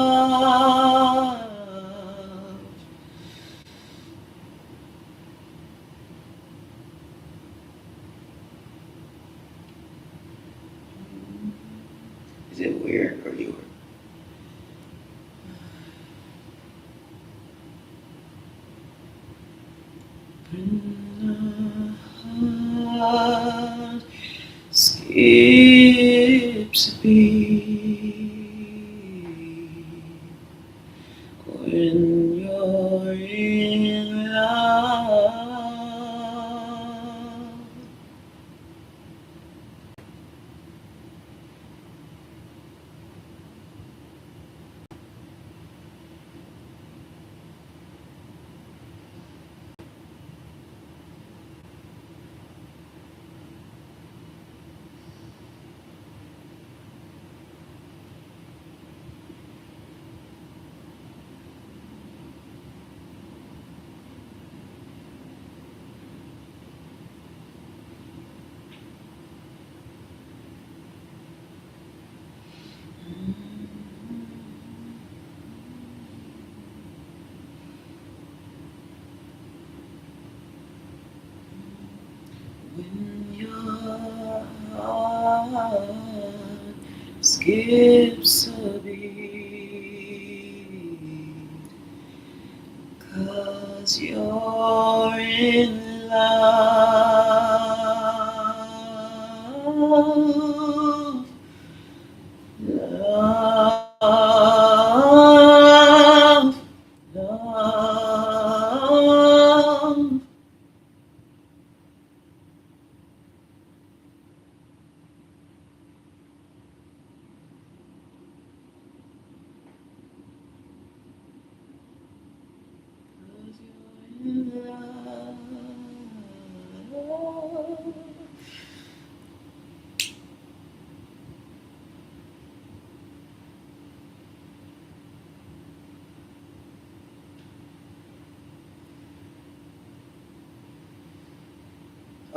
is it weird or you? When the heart skips a beat, in love. When your heart skips a beat, 'cause you're in love, love, love.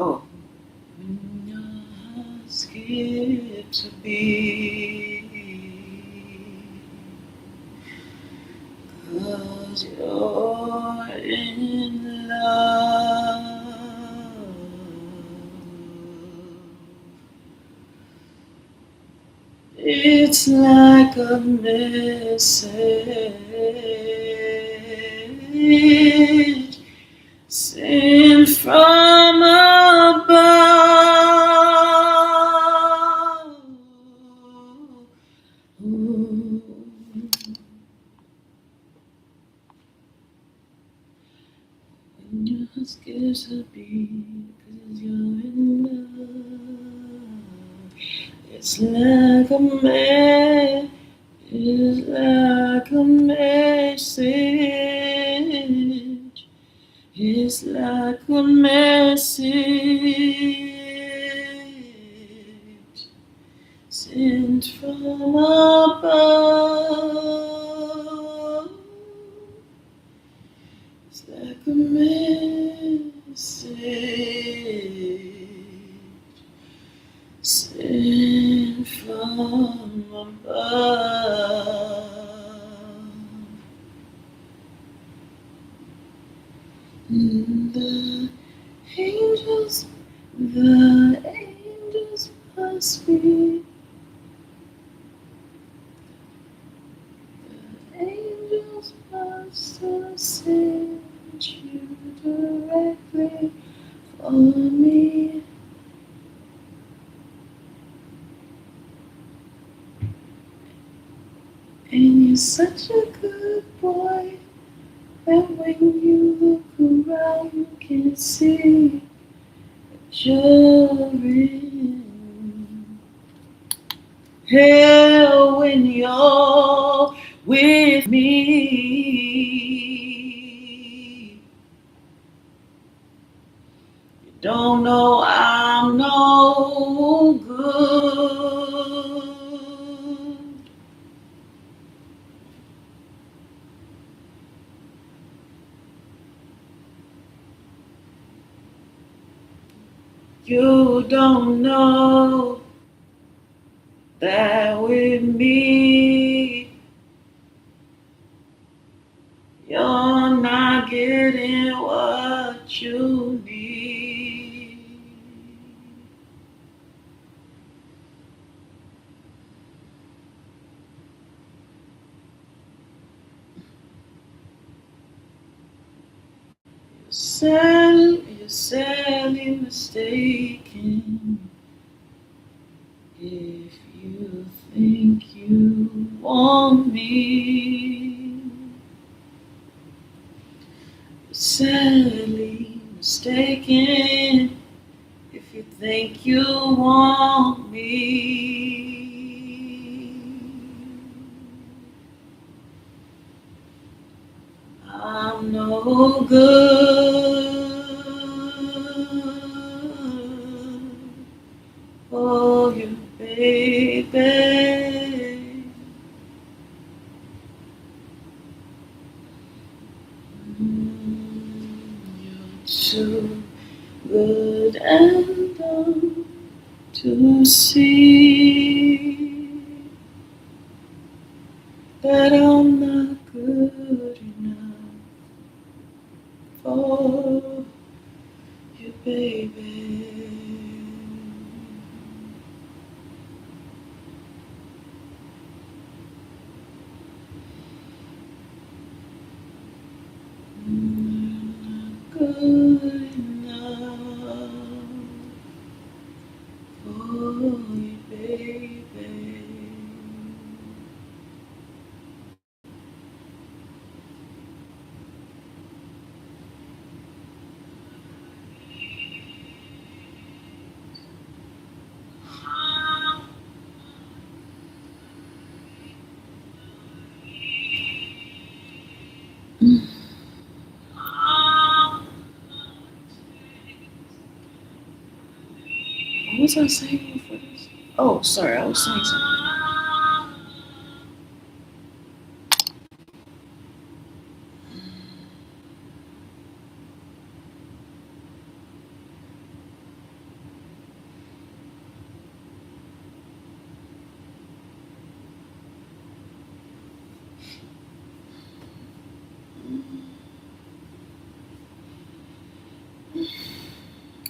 Oh, when your heart skips a beat, 'cause you're in love. It's like a message sent from above. When your heart skips a beat, 'cause you're in love. It's like a message. It's like a message sent from above. It's like a message sent from above. The angels, the angels must be. The angels must have sent you directly for me. And you're such a good boy that when you look around you can see that you're in hell when you're with me. You don't know I'm no good. You don't know that with me, you're not getting what you need. You're sadly mistaken if you think you want me. Sadly mistaken if you think you want me. I'm no good for you, baby. You're too good and dumb to see that I'm not good enough for you, baby. Not good enough for you, baby. What was I saying for this? Oh, sorry, I was saying something.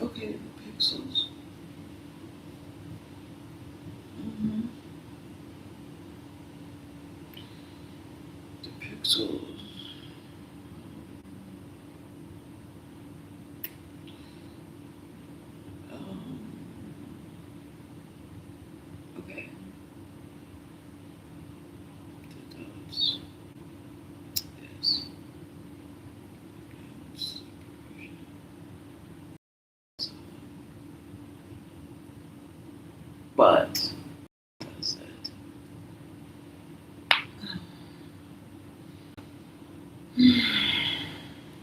Okay, the pixels. hmm The pixels. Um, okay. The dots. Yes. But that's it.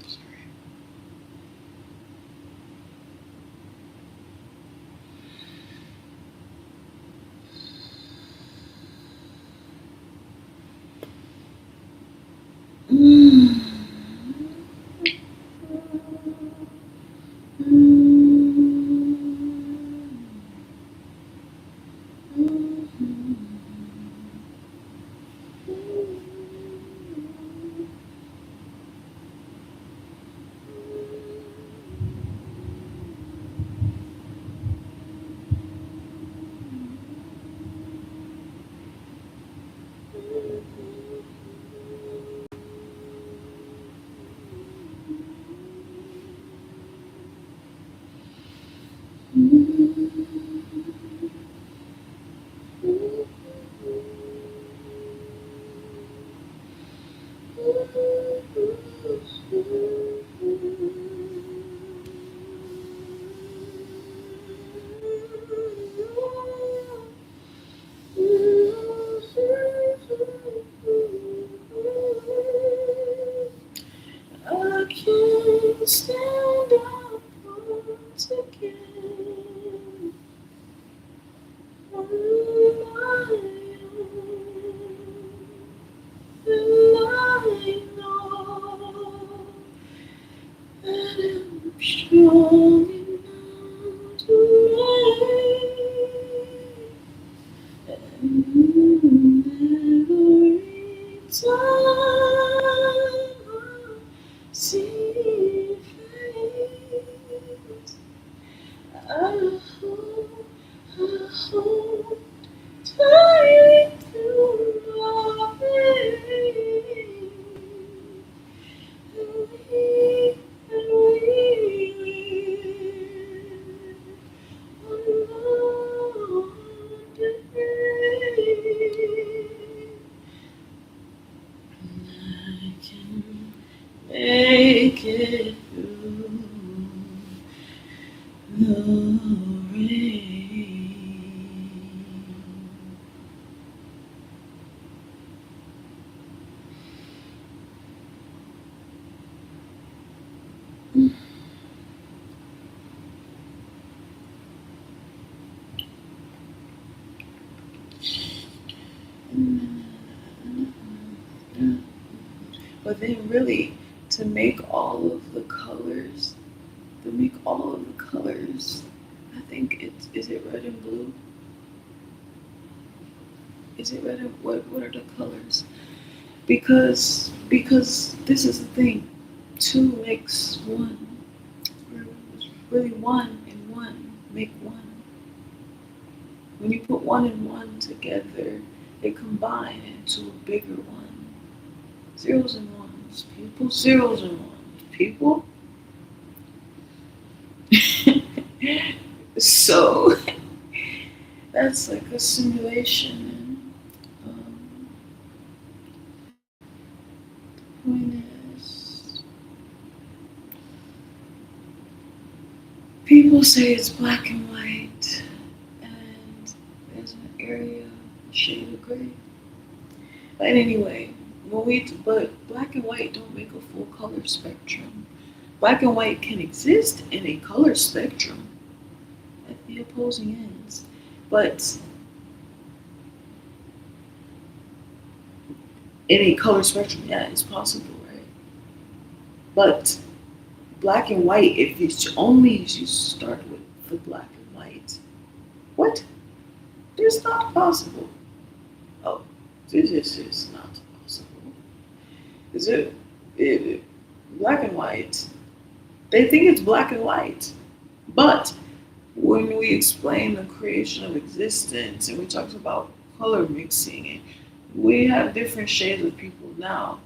Sorry. Mm. I can't stand up once again on my own. And I know that I'm strong enough to make and every time I see your face, I hold tightly to my veins, and we will one day. I can make make it through the rain. But then really to make all of the colors, I think it's, is it red and blue? Is it red and what are the colors? Because this is the thing. Two makes one. Or really one and one make one. When you put one and one together, they combine into a bigger one. Zeros and ones, people, zeros and ones, people. So that's like a simulation. And point is, people say it's black and white, and there's an area, a shade of gray. But anyway, but black and white don't make a full color spectrum. Black and white can exist in a color spectrum at the opposing ends, but in a color spectrum, yeah, it's possible, right? But black and white, if it's only you start with the black and white, what? It's not possible. Oh, this is not possible. Is it black and white? They think it's black and white. But when we explain the creation of existence and we talk about color mixing and we have different shades of people now,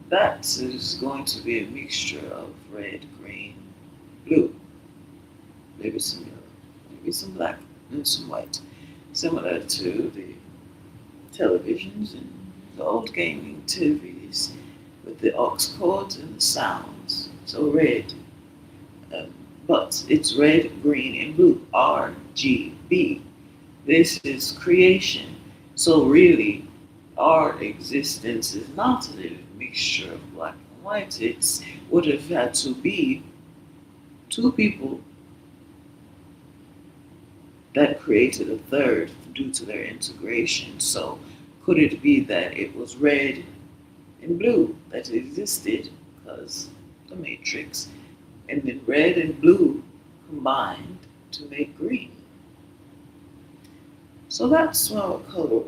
that is going to be a mixture of red, green, blue, maybe some yellow, maybe some black, and some white. Similar to the televisions and the old gaming TVs with the aux cords and the sounds. So red, but it's red, green, and blue. RGB. This is creation. So really, our existence is not a mixture of black and white. It would have had to be two people that created a third due to their integration. So could it be that it was red and blue that existed because the matrix, and then red and blue combined to make green? So that's how color.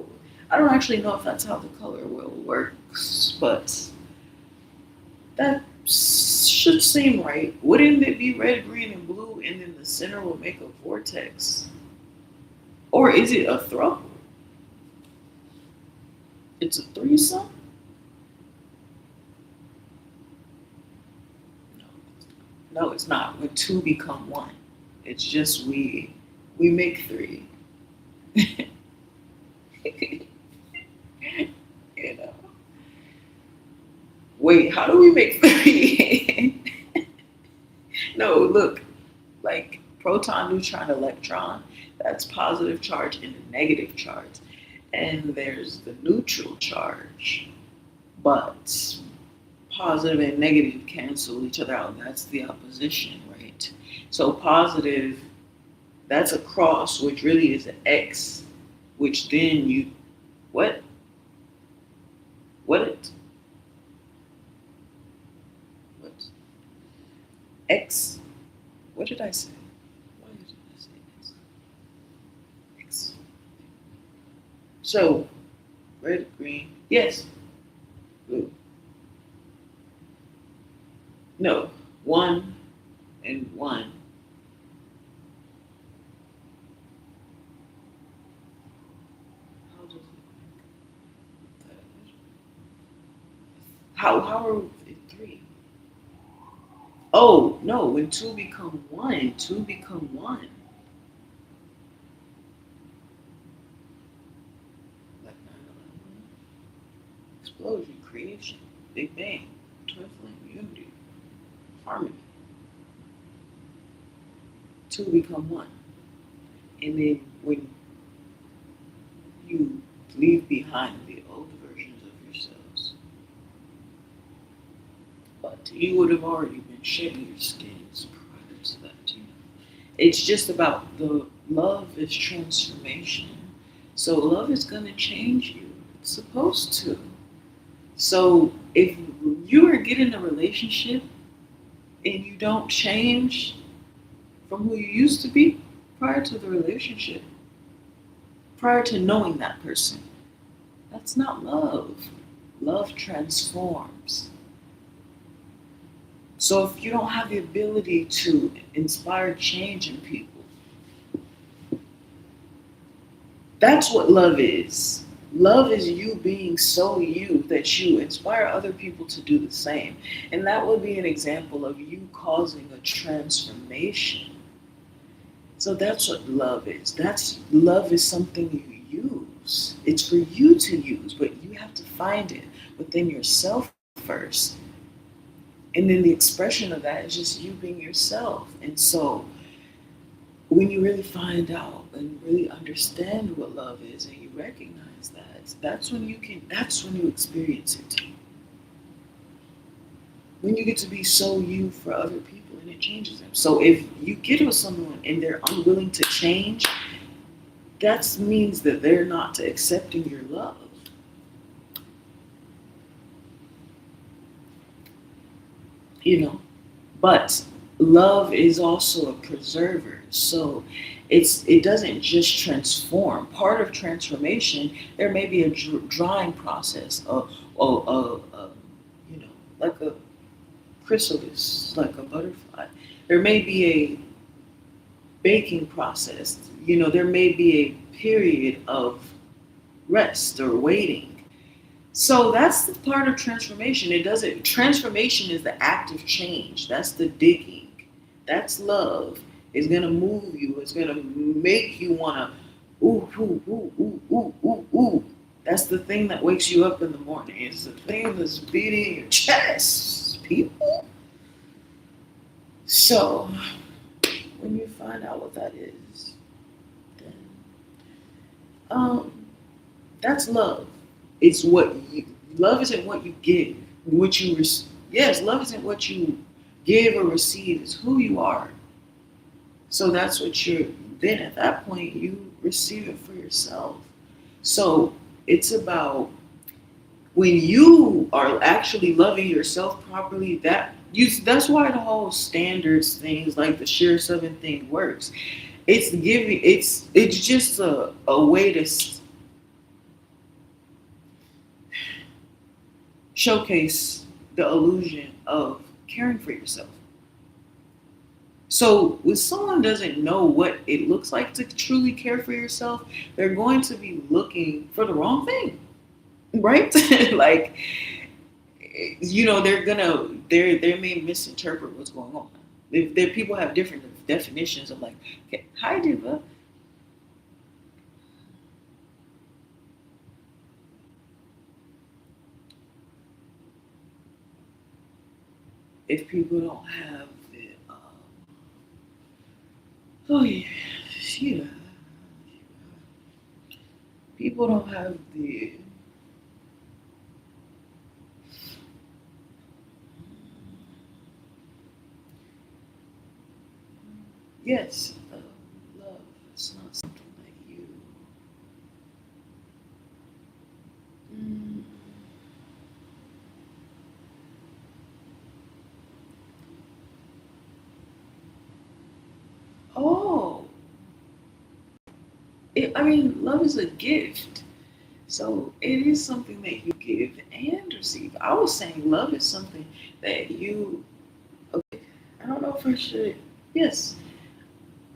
I don't actually know if that's how the color wheel works, but that should seem right. Wouldn't it be red, green, and blue, and then the center will make a vortex? Or is it a thruple? It's a threesome? No, it's not. When two become one, it's just we make three. You know. Wait, how do we make three? No, look, like proton, neutron, electron. That's positive charge and a negative charge. And there's the neutral charge, but positive and negative cancel each other out. That's the opposition, right? So positive, that's a cross, which really is an X, which then you, what? What? What? X? What did I say? Why did I say X? X. So, red, green, yes, blue. No, one and one. How does it how are it three? Oh no, when two become one, two become one. Like 9/11. Explosion, creation, Big Bang, twin flame, unity. two become one. And then when you leave behind the old versions of yourselves, but you would have already been shedding your skins prior to that too. It's just about the love is transformation. So love is gonna change you. It's supposed to. So if you are getting a relationship and you don't change from who you used to be prior to the relationship, prior to knowing that person, that's not love. Love transforms. So if you don't have the ability to inspire change in people, that's what love is. Love is you being so you that you inspire other people to do the same. And that would be an example of you causing a transformation. So that's what love is. That's love is something you use. It's for you to use, but you have to find it within yourself first. And then the expression of that is just you being yourself. And so when you really find out and really understand what love is and you recognize that, that's when you experience it. When you get to be so you for other people and it changes them. So if you get with someone and they're unwilling to change, that means that they're not accepting your love. You know, but love is also a preserver. So it doesn't just transform. Part of transformation, there may be a drying process, you know, like a chrysalis, like a butterfly. There may be a baking process. You know, there may be a period of rest or waiting. So that's the part of transformation. It doesn't transformation is the act of change. That's the digging. That's love. It's gonna move you. It's gonna make you wanna ooh ooh ooh ooh ooh ooh ooh. That's the thing that wakes you up in the morning. It's the thing that's beating your chest, people. So when you find out what that is, then that's love. It's what you love isn't what you give, what you yes, love isn't what you give or receive, it's who you are. So that's what you're then at that point you receive it for yourself. So it's about when you are actually loving yourself properly, that's why the whole standards things like the share seven thing works. It's just a way to showcase the illusion of caring for yourself. So when someone doesn't know what it looks like to truly care for yourself, they're going to be looking for the wrong thing, right? Like, you know, they may misinterpret what's going on. If people have different definitions of like, okay, hi diva. If people don't have the oh yeah, yeah, people don't have the yes, love. It's not something like you. Mm. Oh, I mean, love is a gift. So it is something that you give and receive. I was saying love is something that you, okay, I don't know if I should, yes,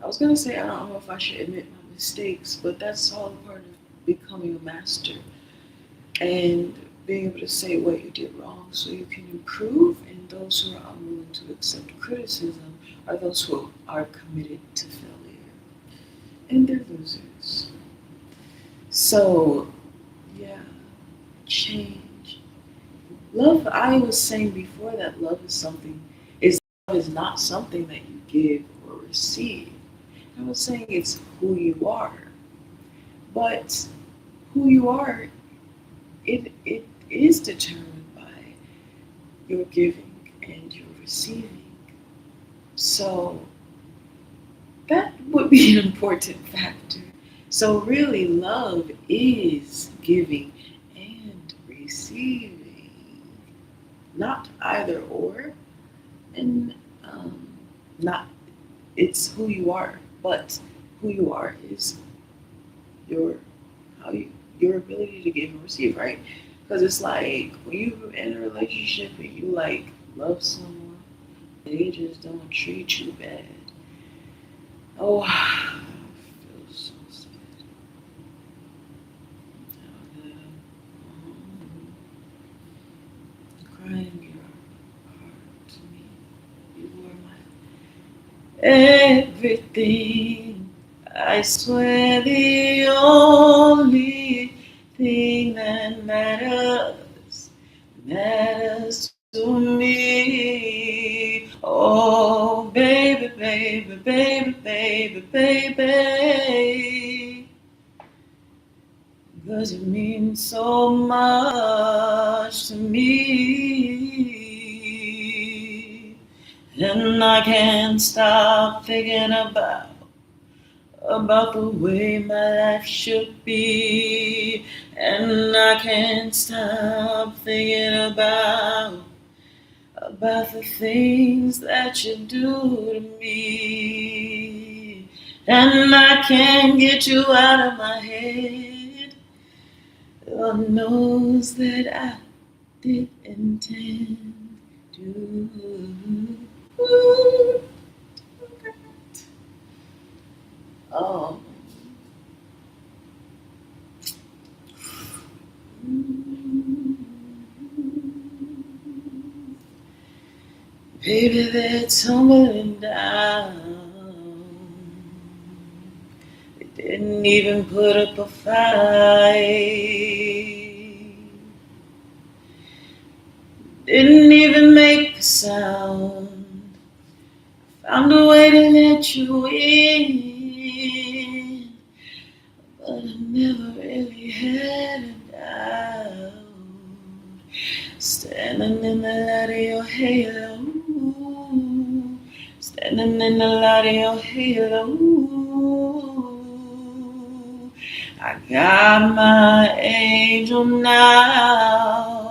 I was going to say I don't know if I should admit my mistakes, but that's all part of becoming a master and being able to say what you did wrong so you can improve. And those who are unwilling to accept criticism are those who are committed to failure. And they're losers. So, yeah, change. Love, I was saying before that love is not something that you give or receive. I was saying it's who you are, but who you are, it is determined by your giving and your receiving. So that would be an important factor. So really, love is giving and receiving, not either or, and not it's who you are, but who you are is your how you your ability to give and receive, right? Because it's like when you're in a relationship and you like love someone, they just don't treat you bad. Oh, I feel so sad. Crying your heart to me. You were my everything. I swear the only thing that matters to me. Oh, baby, baby, baby, baby, baby. Cause it means so much to me. And I can't stop thinking about the way my life should be. And I can't stop thinking about the things that you do to me. And I can't get you out of my head. Lord knows that I did intend to. Oh. Baby, they're tumbling down. They didn't even put up a fight. Didn't even make a sound. Found a way to let you in, but I never really had a doubt. Standing in the light of your halo, standing in the light of your halo, I got my angel now.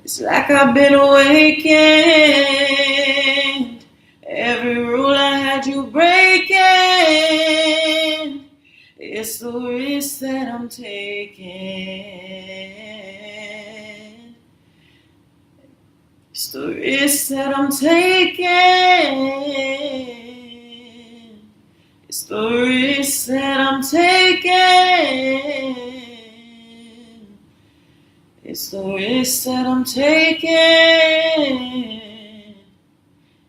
It's like I've been awakened. Every rule I had you breaking. It's the risk that I'm taking. It's the risk that I'm taking. It's the risk that I'm taking. It's the risk that I'm taking.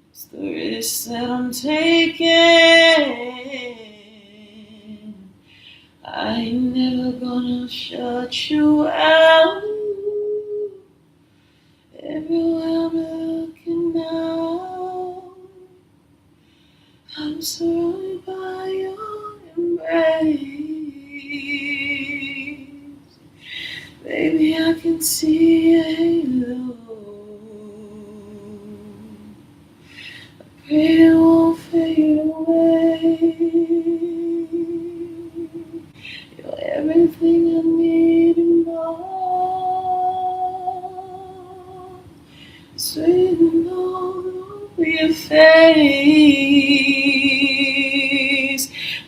It's the risk that I'm taking. I ain't never gonna shut you out. Everywhere I'm looking now, I'm surrounded by your embrace. Baby, I can see a halo. I pray it won't fade away. You're everything I need and more. It's written all over your face.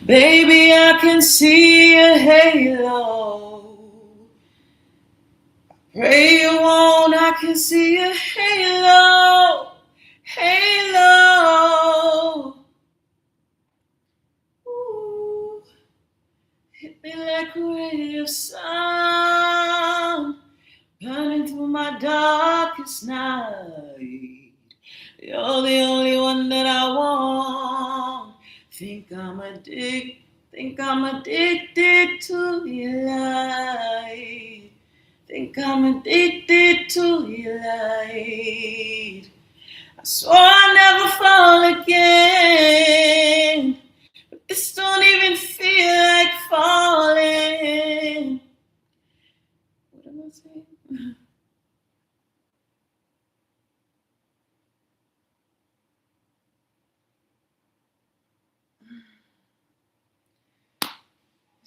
Baby, I can see a halo. Pray you won't, I can see a halo, halo. Ooh, hit me like a ray of sun, burning through my darkest night. You're the only one that I want. Think I'm addicted to your light. Think I'm addicted to your light. I swore I'd never fall again.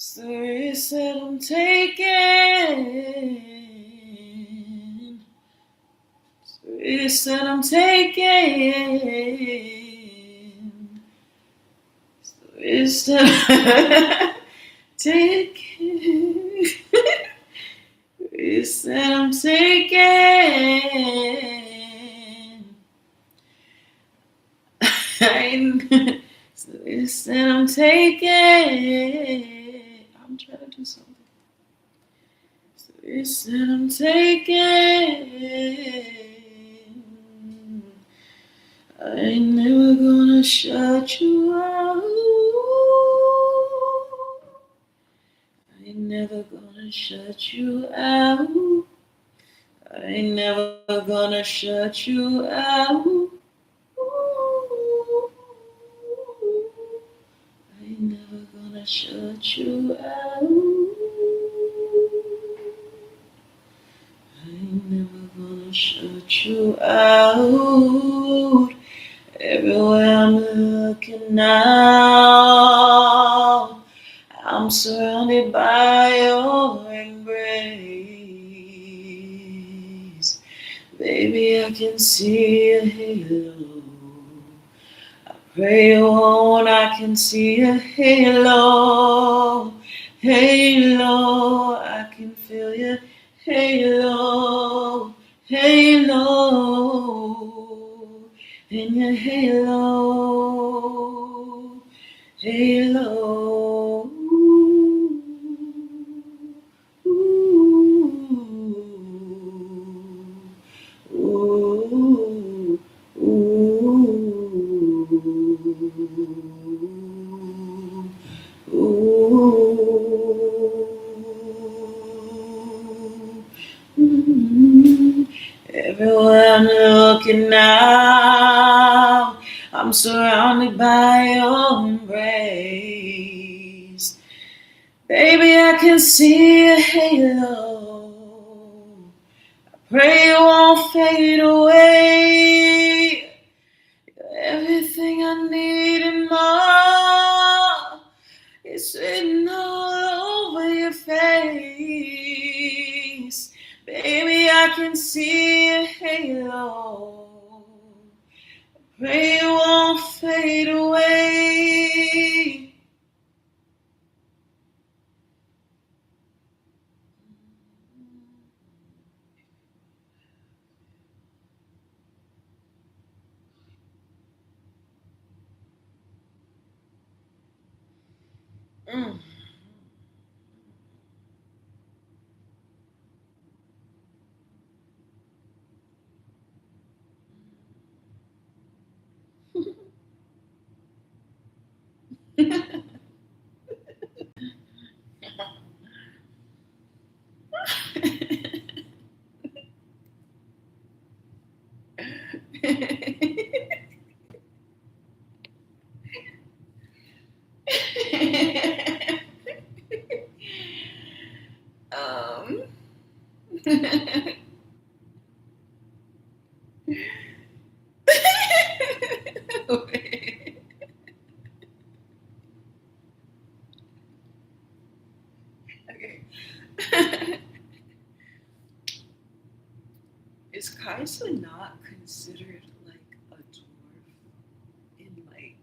So you said I'm taking. So you said I'm taking. So you said taking. You said I'm taking. So you said I'm taking. I'm trying to do something. So you said I'm taking. I ain't never gonna shut you out. I ain't never gonna shut you out. I ain't never gonna shut you out. I ain't never gonna shut you out. I ain't never gonna shut you out. Everywhere I'm looking now, I'm surrounded by your embrace. Baby, I can see a halo. I pray you won't, I can see a halo. Halo, I can feel your halo. Halo, in your halo. Halo. Ooh, ooh, ooh, ooh. Everywhere I'm looking now, I'm surrounded by your embrace. Baby, I can see a halo. Pray it won't fade away. Everything I need and more is written all over your face. Baby, I can see a halo. Pray it won't fade away. Mm. um. Okay. Is Kaisa not considered like a dwarf in like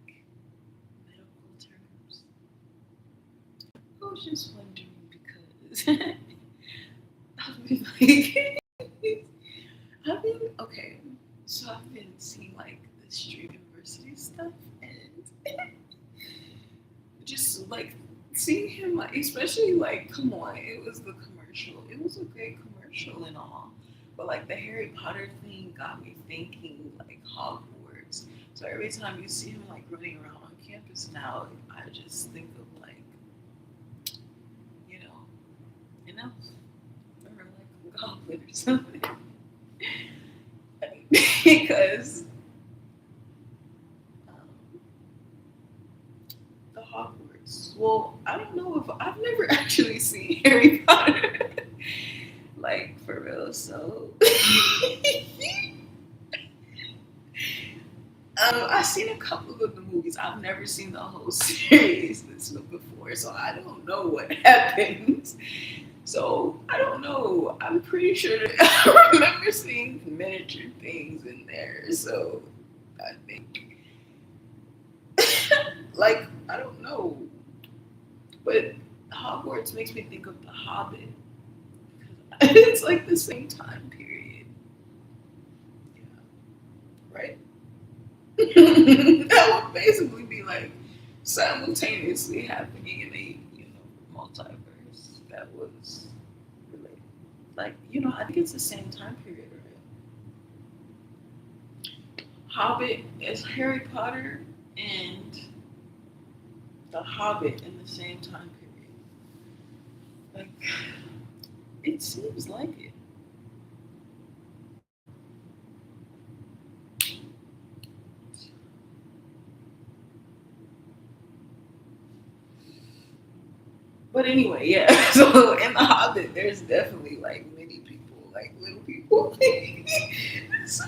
medical terms? I was just wondering because I've been like I've been okay. So I've been seeing like the street university stuff and just like seeing him like especially like come on, it was the commercial. It was a great commercial and all. But like the Harry Potter thing got me thinking like Hogwarts. So every time you see him like running around on campus now, I just think of like, you know, you know, or like a goblin or something. Because um, the Hogwarts. Well, I don't know if I've never actually seen Harry Potter, like for real. So, I've seen a couple of the movies. I've never seen the whole series before, so I don't know what happens. So I don't know. I'm pretty sure that I remember seeing miniature things in there. So I think, like, I don't know, but Hogwarts makes me think of The Hobbit. It's like the same time period, yeah, right? That would basically be like simultaneously happening in a multiverse that was related. Like I think it's the same time period, right? Hobbit is Harry Potter and the Hobbit in the same time period. Like it seems like it. But anyway, yeah. So in the Hobbit, there's definitely like many people, like little people. So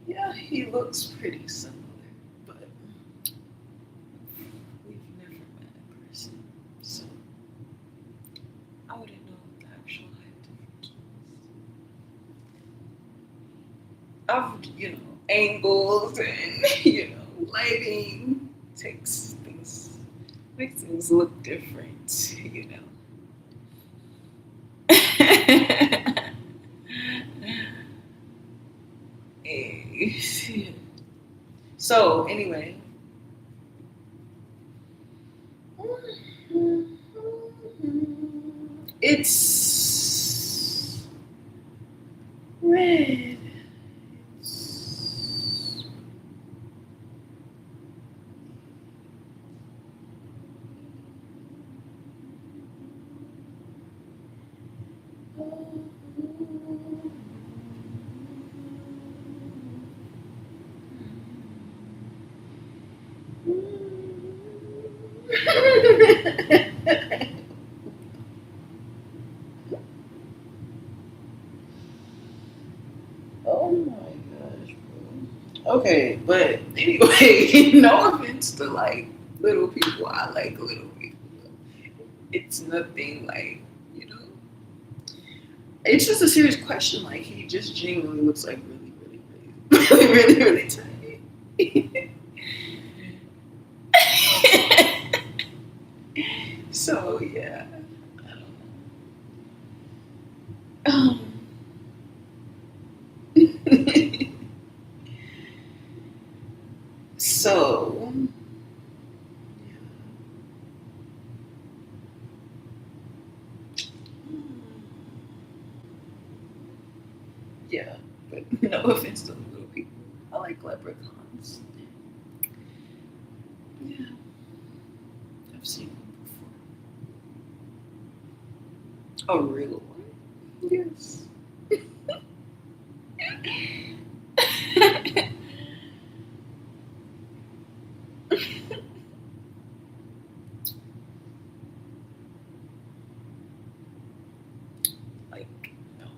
yeah, he looks pretty similar, but we've never met in person, so I wouldn't know what the actual height difference was. Of angles and lighting makes things look different, Eh, so anyway, it's red. Oh my gosh, bro. Okay, but anyway, no offense to like little people. I like little people. It's nothing like, you know. It's just a serious question. Like he just genuinely looks like really, really, really, really, really tiny. So yeah, I don't know. So yeah, but no offense to the little people. I like leprechauns. Yeah, I've seen one before. A real one? Yes. Like nose.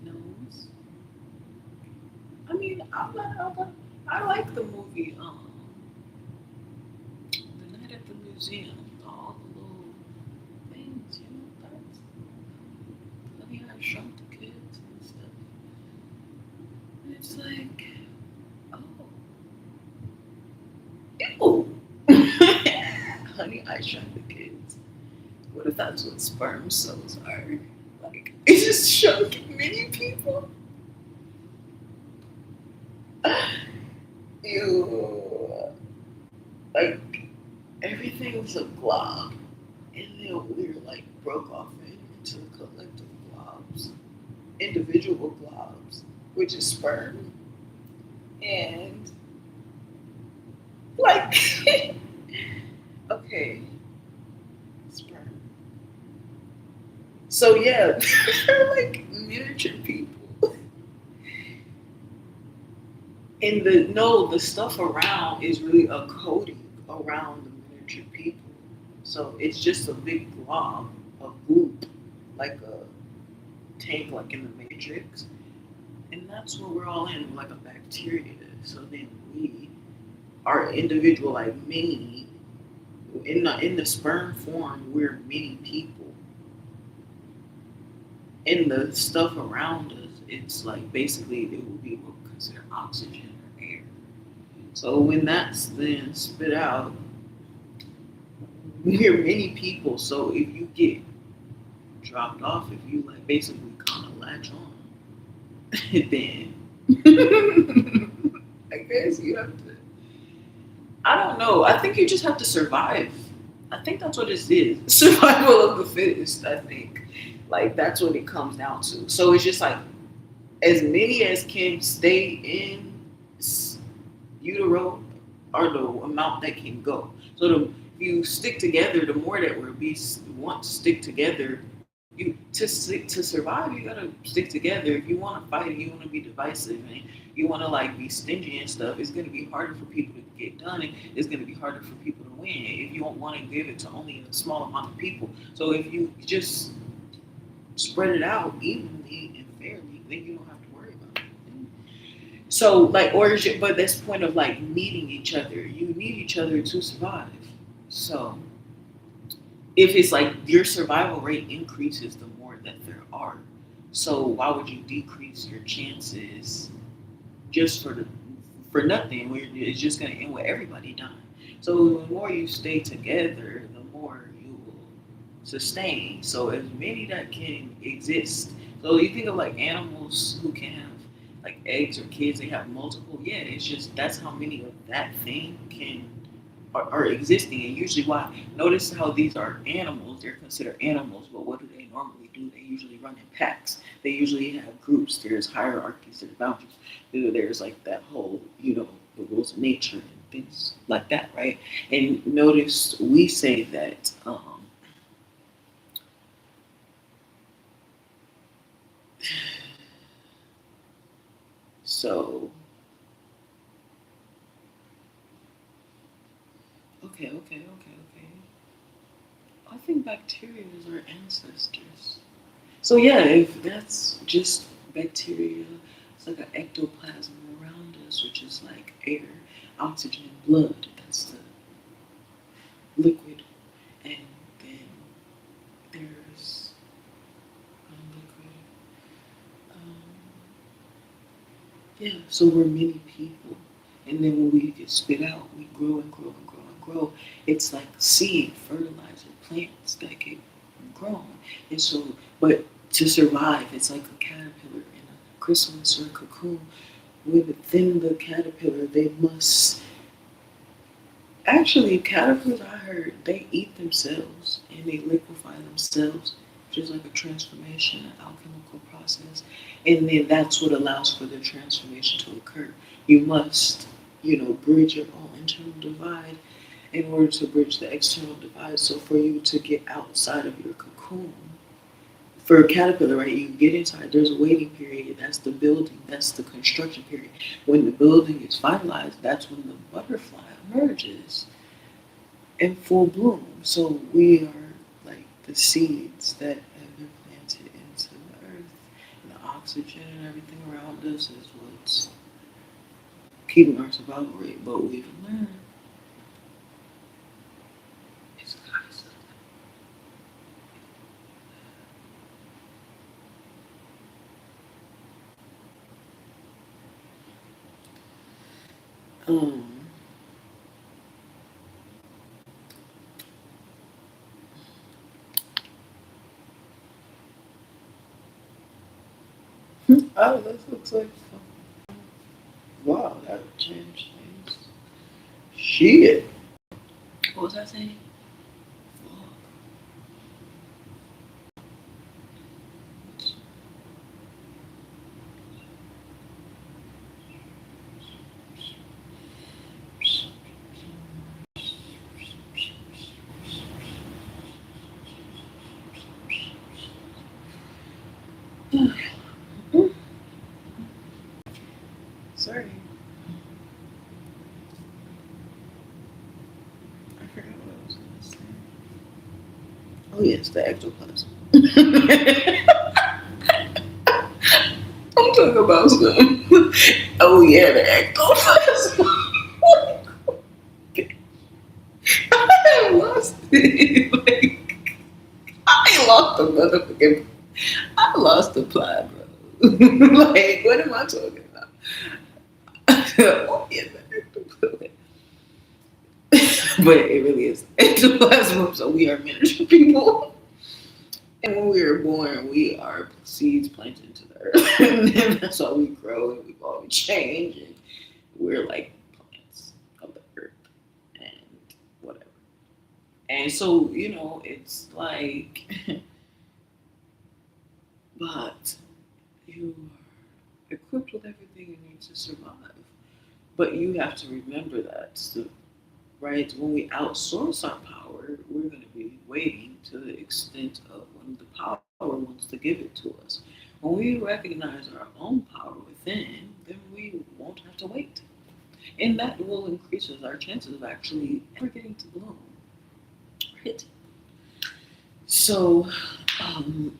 Nose. I mean, I like the movie. The Night at the Museum. All the little things, that's Honey, I Shrunk the Kids and stuff. And it's like, oh, ew. Honey, I Shrunk the Kids. What if that's what sperm cells are? Like, it's just shrunk many people. Ew. Like, everything's a glob. And then we're like broke off into collective globs, individual globs, which is sperm. And like, okay, sperm. So yeah, they're like miniature people. And the stuff around is really a coating around the miniature people. So it's just a big glob, a goop, like a tank like in the Matrix, and that's what we're all in, like a bacteria. So then we are individual, like many in the sperm form. We're many people. In the stuff around us, it's like basically it would be what we consider oxygen or air. So when that's then spit out, we're many people. So if you get dropped off, if you like basically kind of latch on, then I guess you have to. I don't know. I think you just have to survive. I think that's what it is. Survival of the fittest. I think, like that's what it comes down to. So it's just like as many as can stay in utero are the amount that can go. So if you stick together, the more that we want to stick together, to survive, you gotta stick together. If you want to fight, you want to be divisive, and you want to like be stingy and stuff, it's gonna be harder for people to get done, and it's gonna be harder for people to win if you don't want to give it to only a small amount of people. So if you just spread it out evenly and fairly, then you don't have to worry about it. So like, but this point of like needing each other, you need each other to survive. So if it's like your survival rate increases the more that there are, so why would you decrease your chances just for nothing? Where it's just going to end with everybody dying. So the more you stay together, the more you will sustain. So as many that can exist. So you think of like animals who can have like eggs or kids, they have multiple. Yeah, it's just that's how many of that thing are existing, and usually why. Notice how these are animals; they're considered animals, but what do they normally do? They usually run in packs. They usually have groups. There's hierarchies, there's boundaries. There's like that whole, the rules of nature and things like that, right? And notice we say that. So okay. I think bacteria is our ancestors. So yeah, if that's just bacteria, it's like an ectoplasm around us, which is like air, oxygen, and blood. That's the liquid, and then there's liquid. Um, yeah, so we're many people, and then when we get spit out, we grow and grow and grow and grow. It's like seed, fertilizer, plants that get grown, and so, but to survive, it's like a caterpillar in a chrysalis or a cocoon. Within the caterpillar, they must actually caterpillars. I heard they eat themselves and they liquefy themselves, which is like a transformation, an alchemical process, and then that's what allows for the transformation to occur. You must, bridge your own internal divide in order to bridge the external divide. So for you to get outside of your cocoon, for a caterpillar, right, you get inside, there's a waiting period. That's the building, that's the construction period. When the building is finalized, that's when the butterfly emerges in full bloom. So we are like the seeds that have been planted into the earth, and the oxygen and everything around us is what's keeping our survival rate. But we've learned it's um oh, this looks like wow, that changed things. Shit. What was I saying? Sorry. I forgot what I was going to say. Oh, yes, the ectoplasm. about some. Oh yeah, the ectoplasm. I lost it. Like, I lost the motherfucking. I lost the plot, bro. Like, what am I talking about? Oh yeah, the ectoplasm. But it really is ectoplasm. So we are miniature people. And when we are born, we are seeds planted into the earth. And then that's how we grow and we evolve and change. And we're like plants of the earth and whatever. And so, it's like, but you are equipped with everything you need to survive. But you have to remember that, so, right? When we outsource our power, we're going to be waiting to the extent of when the power wants to give it to us. When we recognize our own power within, then we won't have to wait. And that will increase our chances of actually ever getting to bloom. Right? So, um,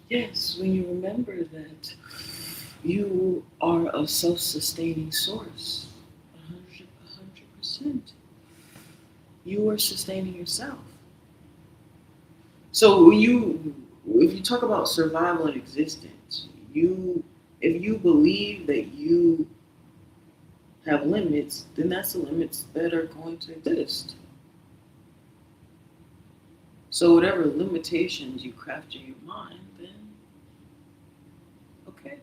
yes, when you remember that you are a self-sustaining source, 100%. You are sustaining yourself. So if you talk about survival and existence, if you believe that you have limits, then that's the limits that are going to exist. So whatever limitations you craft in your mind, then okay.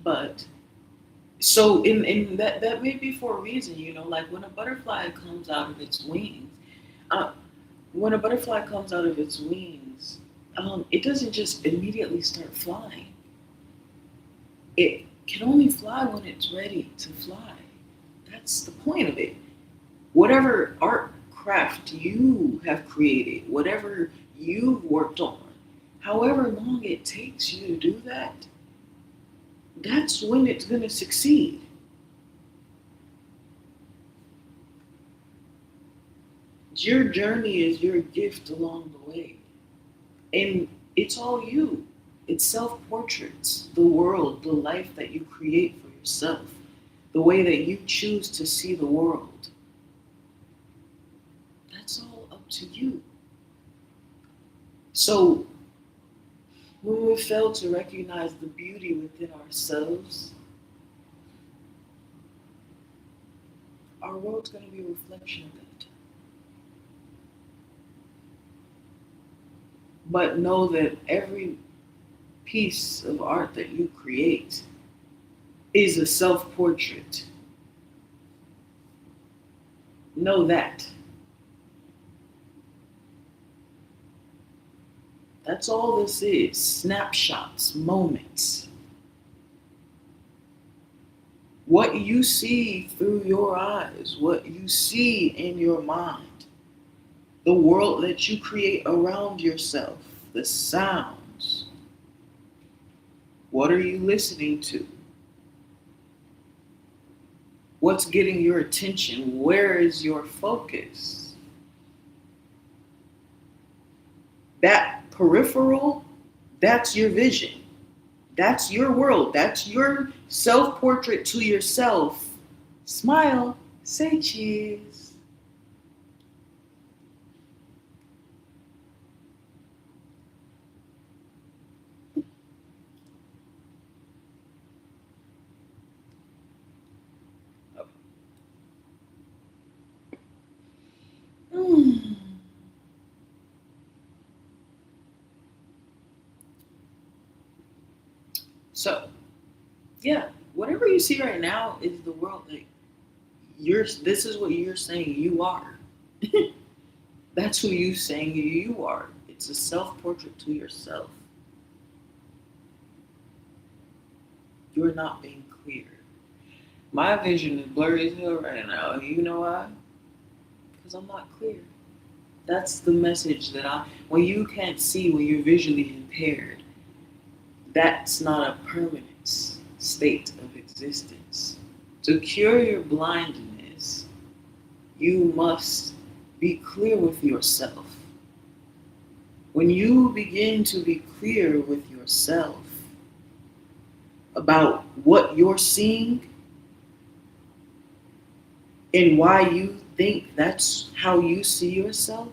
But so in that may be for a reason, like when a butterfly comes out of its wings, uh, when a butterfly comes out of its wings, it doesn't just immediately start flying. It can only fly when it's ready to fly. That's the point of it. Whatever art craft you have created, whatever you've worked on, however long it takes you to do that, that's when it's going to succeed. Your journey is your gift along the way. And it's all you. It's self portraits, the world, the life that you create for yourself, the way that you choose to see the world. That's all up to you. So when we fail to recognize the beauty within ourselves, our world's going to be a reflection of that. But know that every piece of art that you create is a self portrait. Know that. That's all this is, snapshots, moments. What you see through your eyes, what you see in your mind, the world that you create around yourself, the sounds. What are you listening to? What's getting your attention? Where is your focus? That peripheral, that's your vision. That's your world. That's your self-portrait to yourself. Smile. Say cheese. Mm. So, yeah, whatever you see right now is the world that this is what you're saying you are. That's who you saying you are. It's a self-portrait to yourself. You're not being clear. My vision is blurry as hell right now. You know why? Because I'm not clear. That's the message when you can't see, when you're visually impaired, that's not a permanent state of existence. To cure your blindness, you must be clear with yourself. When you begin to be clear with yourself about what you're seeing and why you think that's how you see yourself,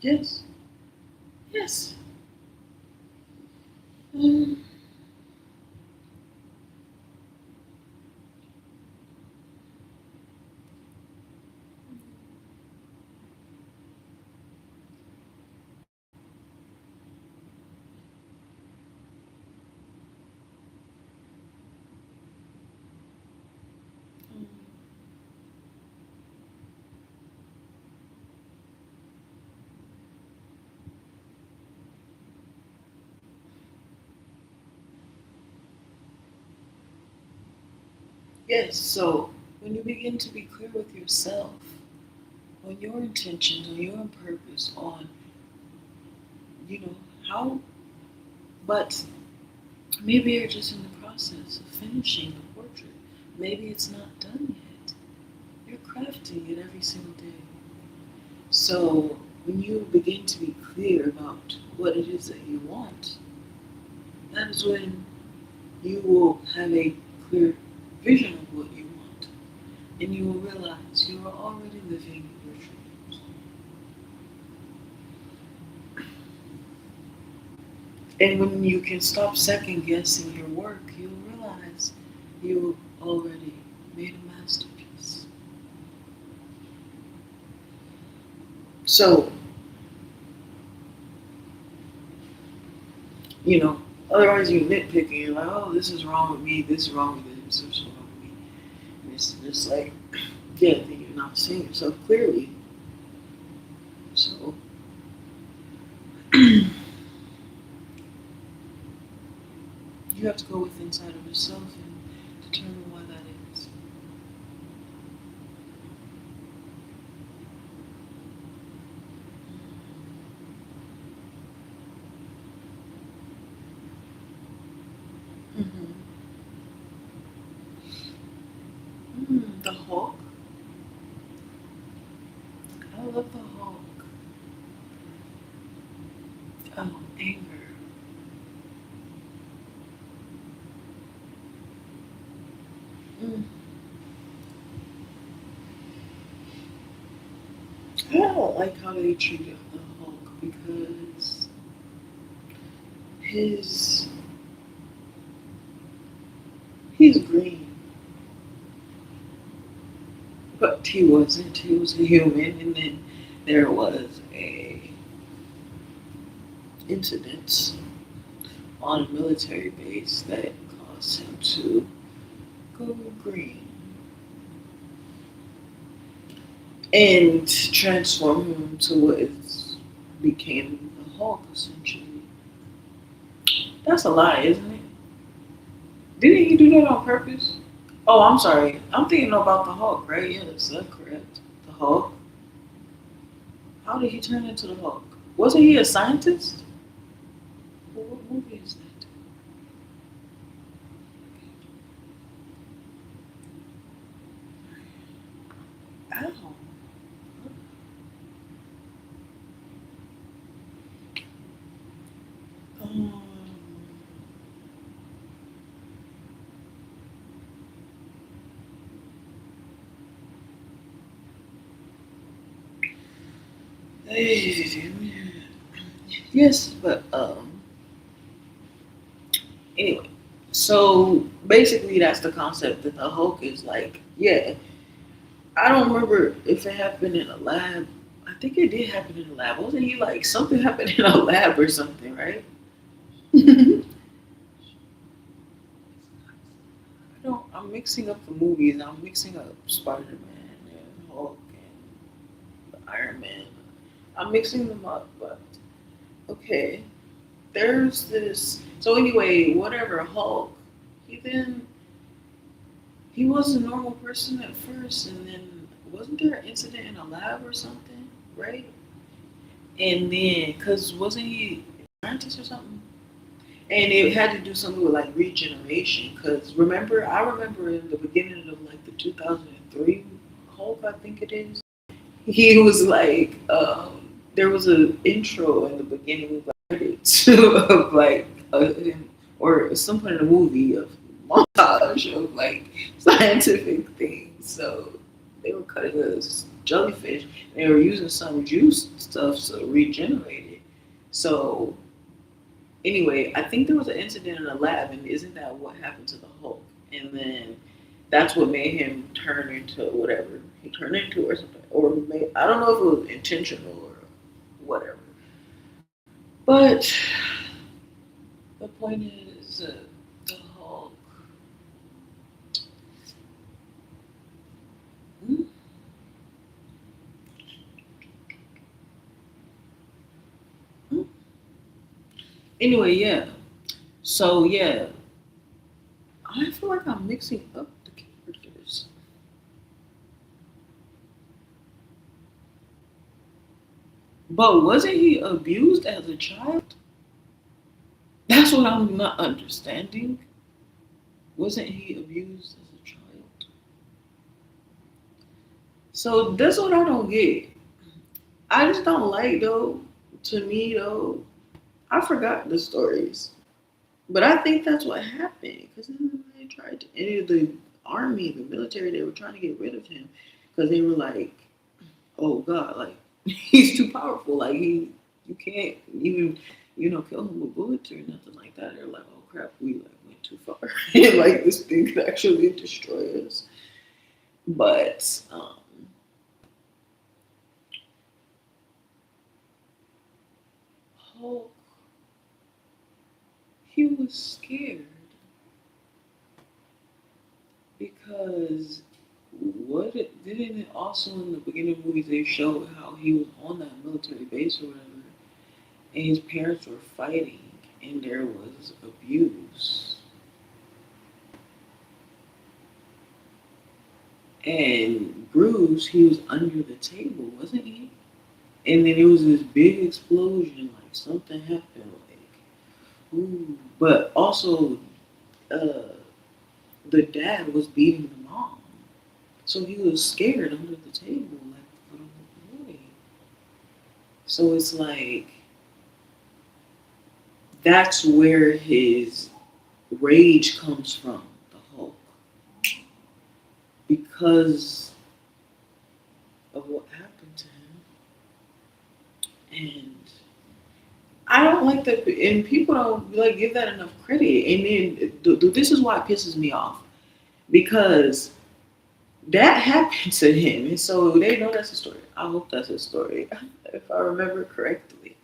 yes, yes. Mm. Yes, so when you begin to be clear with yourself on your intentions, on your purpose, on, you know, how, but maybe you're just in the process of finishing the portrait. Maybe it's not done yet. You're crafting it every single day. So when you begin to be clear about what it is that you want, that is when you will have a clear vision of what you want. And you will realize you are already living your dreams. And when you can stop second guessing your work, you'll realize you already made a masterpiece. So, you know, otherwise you nitpicking, you're like, oh, this is wrong with me, this is wrong with me, this is wrong with me. And it's just like, yeah, then you're not seeing yourself clearly. So, you have to go with inside of yourself and determine why that is. Mm-hmm. The Hulk. I love the Hulk. Oh, anger. Mm. I don't like how they treated the Hulk because his he's green, but he wasn't. He was a human, and then there was a incident on a military base that caused him to go green and transform him to what is became the Hulk essentially. That's a lie, isn't it? Didn't he do that on purpose? Oh, I'm sorry. I'm thinking about the Hulk, right? Yes, that's correct. The Hulk. How did he turn into the Hulk? Wasn't he a scientist? Well, what movie is that? Ow. Um, yes, but anyway. So basically, that's the concept that the Hulk is like. Yeah, I don't remember if it happened in a lab. I think it did happen in a lab. Wasn't he like something happened in a lab or something, right? I don't. I'm mixing up the movies. I'm mixing up Spider-Man and Hulk and Iron Man. I'm mixing them up, but okay. there's this. So anyway, whatever Hulk, he then he was a normal person at first, and then wasn't there an incident in a lab or something, right? And then, cause wasn't he a scientist or something? And it had to do something with like regeneration. Cause remember, I remember in the beginning of like the 2003 Hulk, I think it is. He was like, there was an intro in the beginning of credits of like, or some point in the movie of montage of like scientific things. So they were cutting a jellyfish and they were using some juice stuff to regenerate it. So anyway, I think there was an incident in a lab, and isn't that what happened to the Hulk? And then that's what made him turn into whatever he turned into, or something. Or I don't know if it was intentional or whatever. But the point is, the Hulk. Hmm? Hmm? Anyway, yeah. So yeah, I feel like I'm mixing up the characters. But wasn't he abused as a child? That's what I'm not understanding. Wasn't he abused as a child? So that's what I don't get. I just don't like though. To me though, I forgot the stories, but I think that's what happened because they tried to enter the army, the military. They were trying to get rid of him because they were like, "Oh God, like he's too powerful. Like you can't even, kill him with bullets or nothing like that." They're like, "Oh crap, we like went too far, and like this thing could actually destroy us." But Hulk, he was scared because didn't it also in the beginning of the movies they showed how he was on that military base or whatever, and his parents were fighting, and there was abuse, and Bruce he was under the table, wasn't he? And then it was this big explosion, like something happened, like ooh, but also uh, the dad was beating the mom. So he was scared under the table, like the little boy. So it's like that's where his rage comes from, the Hulk, because of what happened to him. And I don't like that, and people don't like give that enough credit. And then this is why it pisses me off because that happened to him, and so they know that's a story. I hope that's a story, if I remember correctly.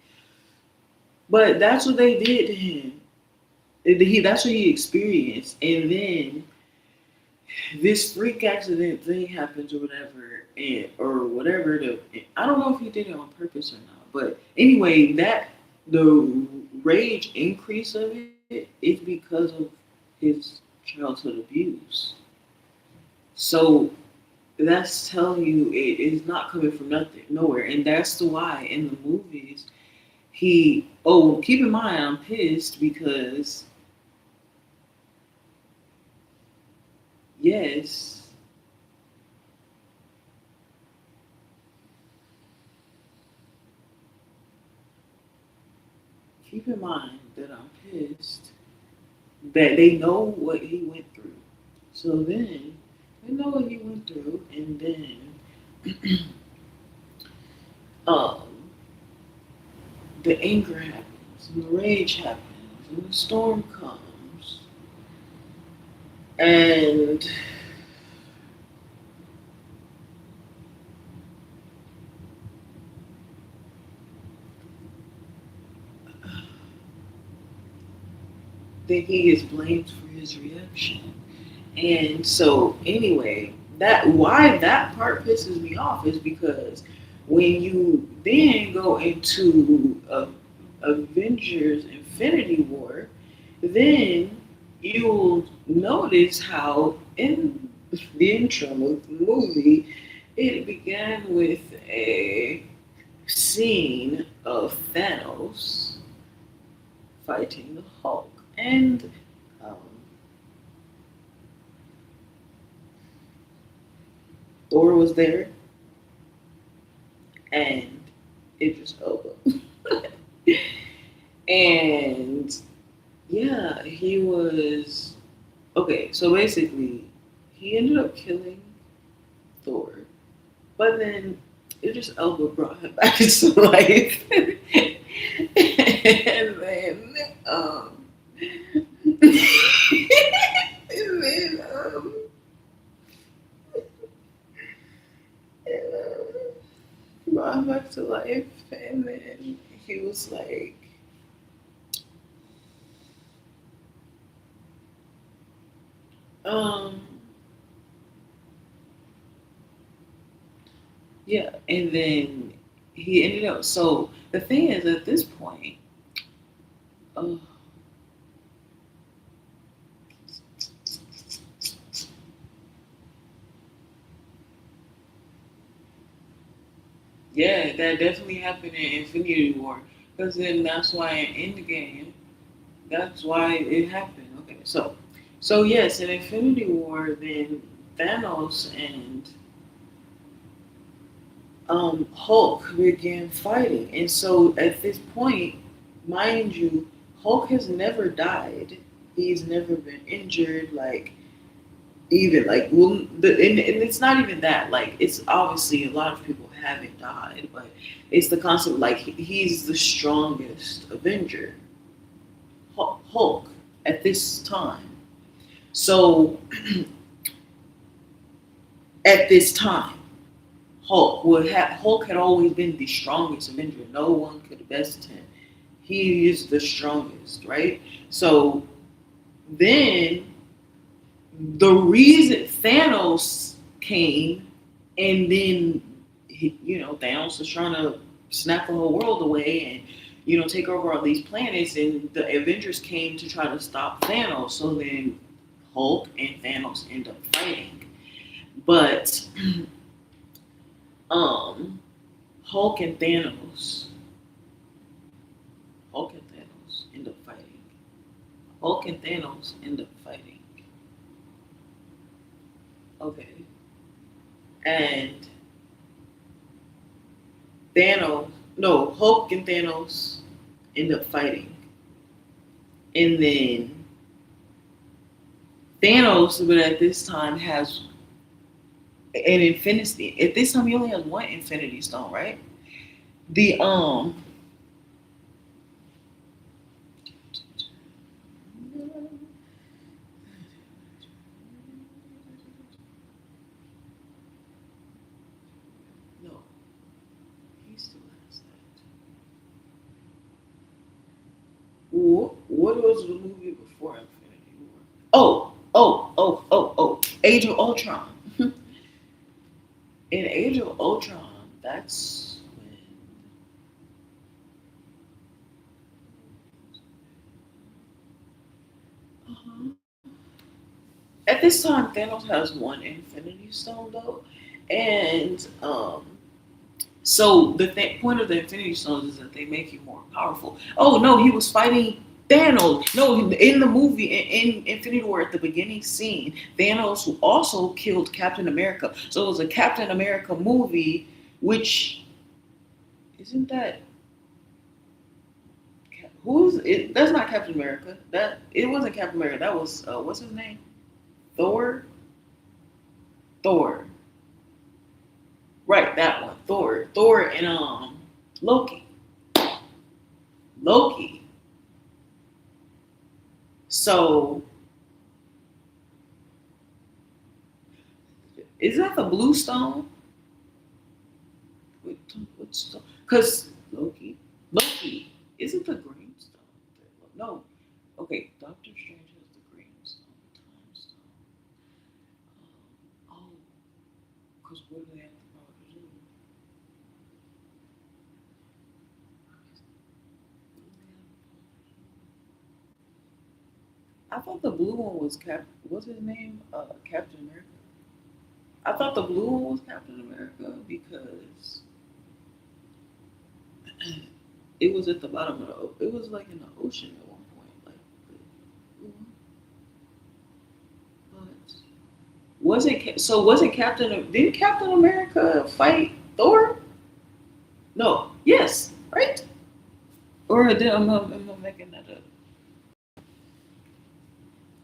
But that's what they did to him. That's what he experienced, and then this freak accident thing happens or whatever, and or whatever. I don't know if he did it on purpose or not, but anyway, that the rage increase of it is because of his childhood abuse. So that's telling you it is not coming from nothing, nowhere, and that's the why in the movies he. Oh, keep in mind, I'm pissed because yes, keep in mind that I'm pissed that they know what he went through. So then they know what he went through, and then um, the anger happens, and the rage happens, and the storm comes, and then he is blamed for his reaction. And so, anyway, that why that part pisses me off is because when you then go into Avengers Infinity War, then you'll notice how in the intro of the movie, it began with a scene of Thanos fighting the Hulk. And um, Thor was there, and Idris Elba. And yeah, he was okay. So basically, he ended up killing Thor, but then Idris Elba brought him back into life, and then and then brought him back to life, and then he was like, um, yeah, and then he ended up. So the thing is, at this point, uh, yeah, that definitely happened in Infinity War, because then that's why in Endgame, that's why it happened. Okay, so yes, in Infinity War, then Thanos and Hulk began fighting. And so at this point, mind you, Hulk has never died. He's never been injured. Like, even like, well, and it's not even that. Like, it's obviously a lot of people haven't died, but it's the concept like he's the strongest Avenger, Hulk, at this time. So at this time, Hulk had always been the strongest Avenger. No one could best him. He is the strongest, right? So then the reason Thanos came, and then Thanos was trying to snap the whole world away and take over all these planets, and the Avengers came to try to stop Thanos. So then Hulk and Thanos end up fighting, but um, Hulk and Thanos, Hulk and Thanos end up fighting. Hulk and Thanos end up fighting. Okay. And no, Hulk and Thanos end up fighting. And then Thanos, but at this time, has an infinity. At this time, he only has one Infinity Stone, right? The no, he still has that. What was the movie before Infinity War? Age of Ultron. In Age of Ultron, that's when. Uh-huh. At this time, Thanos has one Infinity Stone though, and so the point of the Infinity Stones is that they make you more powerful. Oh no, he was fighting Thanos. No, in the movie in Infinity War at the beginning scene, Thanos who also killed Captain America. So it was a Captain America movie, which isn't that who's it? That's not Captain America. That it wasn't Captain America. That was what's his name? Thor. Thor. Right, that one. Thor. Thor and Loki. Loki. So is that the blue stone? What stone? Because Loki. Loki. Is it the green stone? No. Okay, Doctor Strange has the green stone, the time stone. Oh, because what do they have the power to do? I thought the blue one was What's his name? Captain America. I thought the blue one was Captain America because it was at the bottom of it was like in the ocean at one point. Like, but was it so? Was it Captain? Did Captain America fight Thor? No. Yes. Right. Or am I making that up?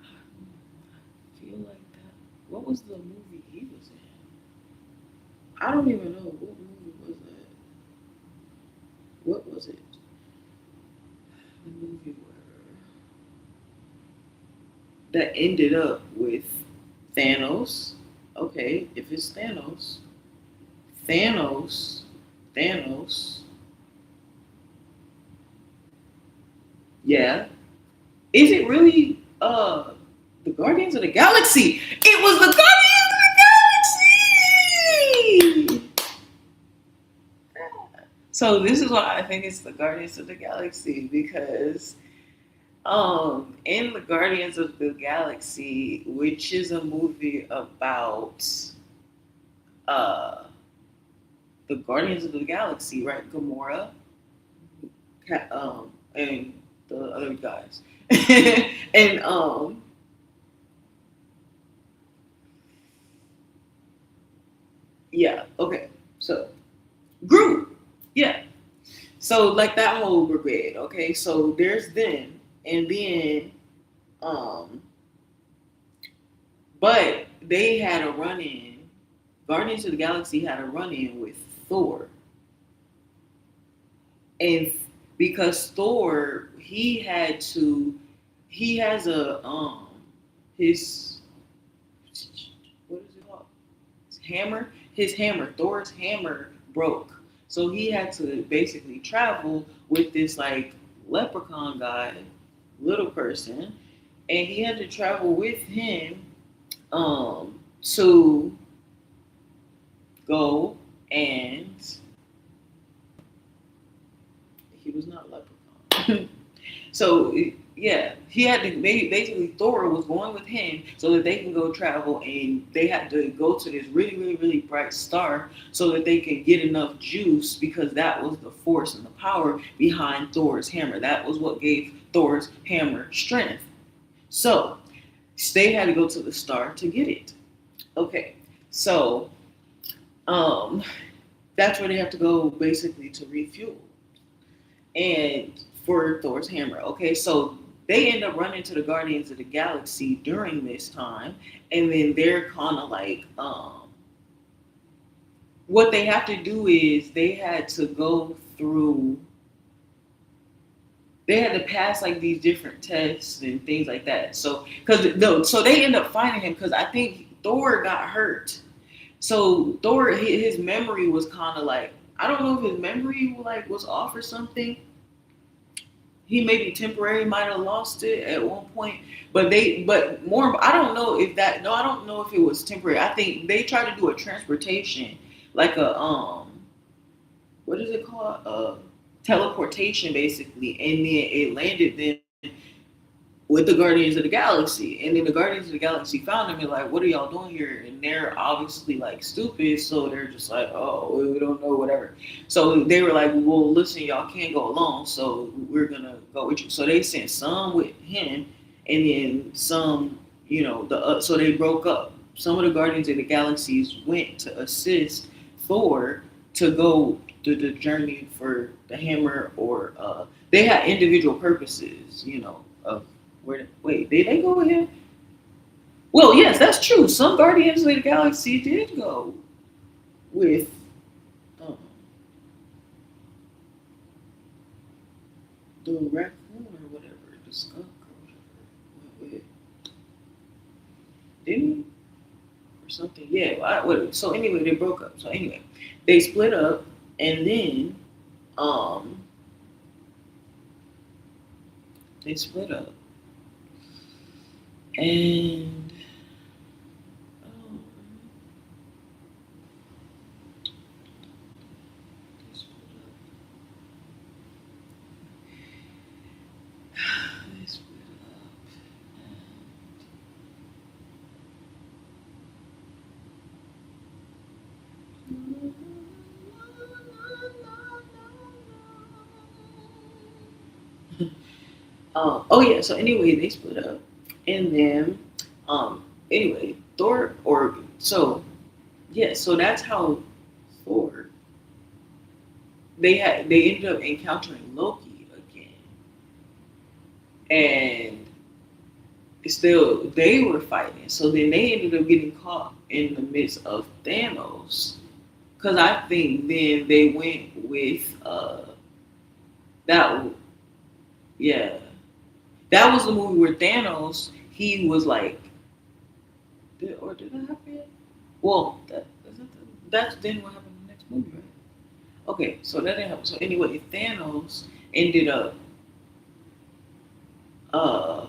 I feel like that. What was the movie he was in? I don't even know what movie was that. What was it? The movie that ended up with Thanos. Okay, if it's Thanos, Thanos. Yeah. Is it really the Guardians of the Galaxy? It was the Guardians of the Galaxy. So this is why I think it's the Guardians of the Galaxy because in the Guardians of the Galaxy, which is a movie about uh the Guardians of the Galaxy, right? Gamora, and the other guys, and yeah, okay, so Groot, yeah, so like that whole brigade, okay, so there's them, and then um, but they had a run in. Guardians of the Galaxy had a run in with Thor, and because Thor, he has a his what is it called? His hammer, Thor's hammer broke. So he had to basically travel with this like leprechaun guy, little person, and he had to travel with him to go and he was not leprechaun. So yeah, he had to basically Thor was going with him so that they can go travel, and they had to go to this really really really bright star so that they could get enough juice because that was the force and the power behind Thor's hammer. That was what gave Thor's hammer strength. So they had to go to the star to get it. Okay, so um, that's where they have to go basically to refuel and for Thor's hammer. Okay, so they end up running to the Guardians of the Galaxy during this time, and then they're kind of like, what they have to do is they had to go through, they had to pass like these different tests and things like that. So, because no, so they end up finding him because I think Thor got hurt. So Thor, his memory was kind of like, I don't know if his memory like was off or something. He maybe temporarily might have lost it at one point, but more, I don't know if that, no, I don't know if it was temporary. I think they tried to do a transportation, like a, what is it called? Teleportation basically. And then it landed them with the Guardians of the Galaxy. And then the Guardians of the Galaxy found them and like, what are y'all doing here? And they're obviously like stupid, so they're just like, oh, we don't know, whatever. So they were like, well, listen, y'all can't go alone, so we're gonna go with you. So they sent some with him, and then some, so they broke up. Some of the Guardians of the Galaxies went to assist Thor to go to the journey for the hammer, or they had individual purposes, of wait, did they go with him? Well, yes, that's true. Some Guardians of the Galaxy did go with um, the raccoon or whatever, the skunk or whatever. Went with, didn't he? Or something. Yeah. So anyway, they broke up. So anyway, they split up, and then um, they split up, and um, they split up. They split up. Oh yeah. So anyway, they split up, and then anyway, Thor or so yeah. So that's how Thor they ended up encountering Loki again, and still they were fighting. So then they ended up getting caught in the midst of Thanos. Cause I think then they went with that. Yeah, that was the movie where Thanos he was like, did that happen? Well, that's then what happened in the next movie, right? Okay, so that didn't happen. So anyway, Thanos ended up uh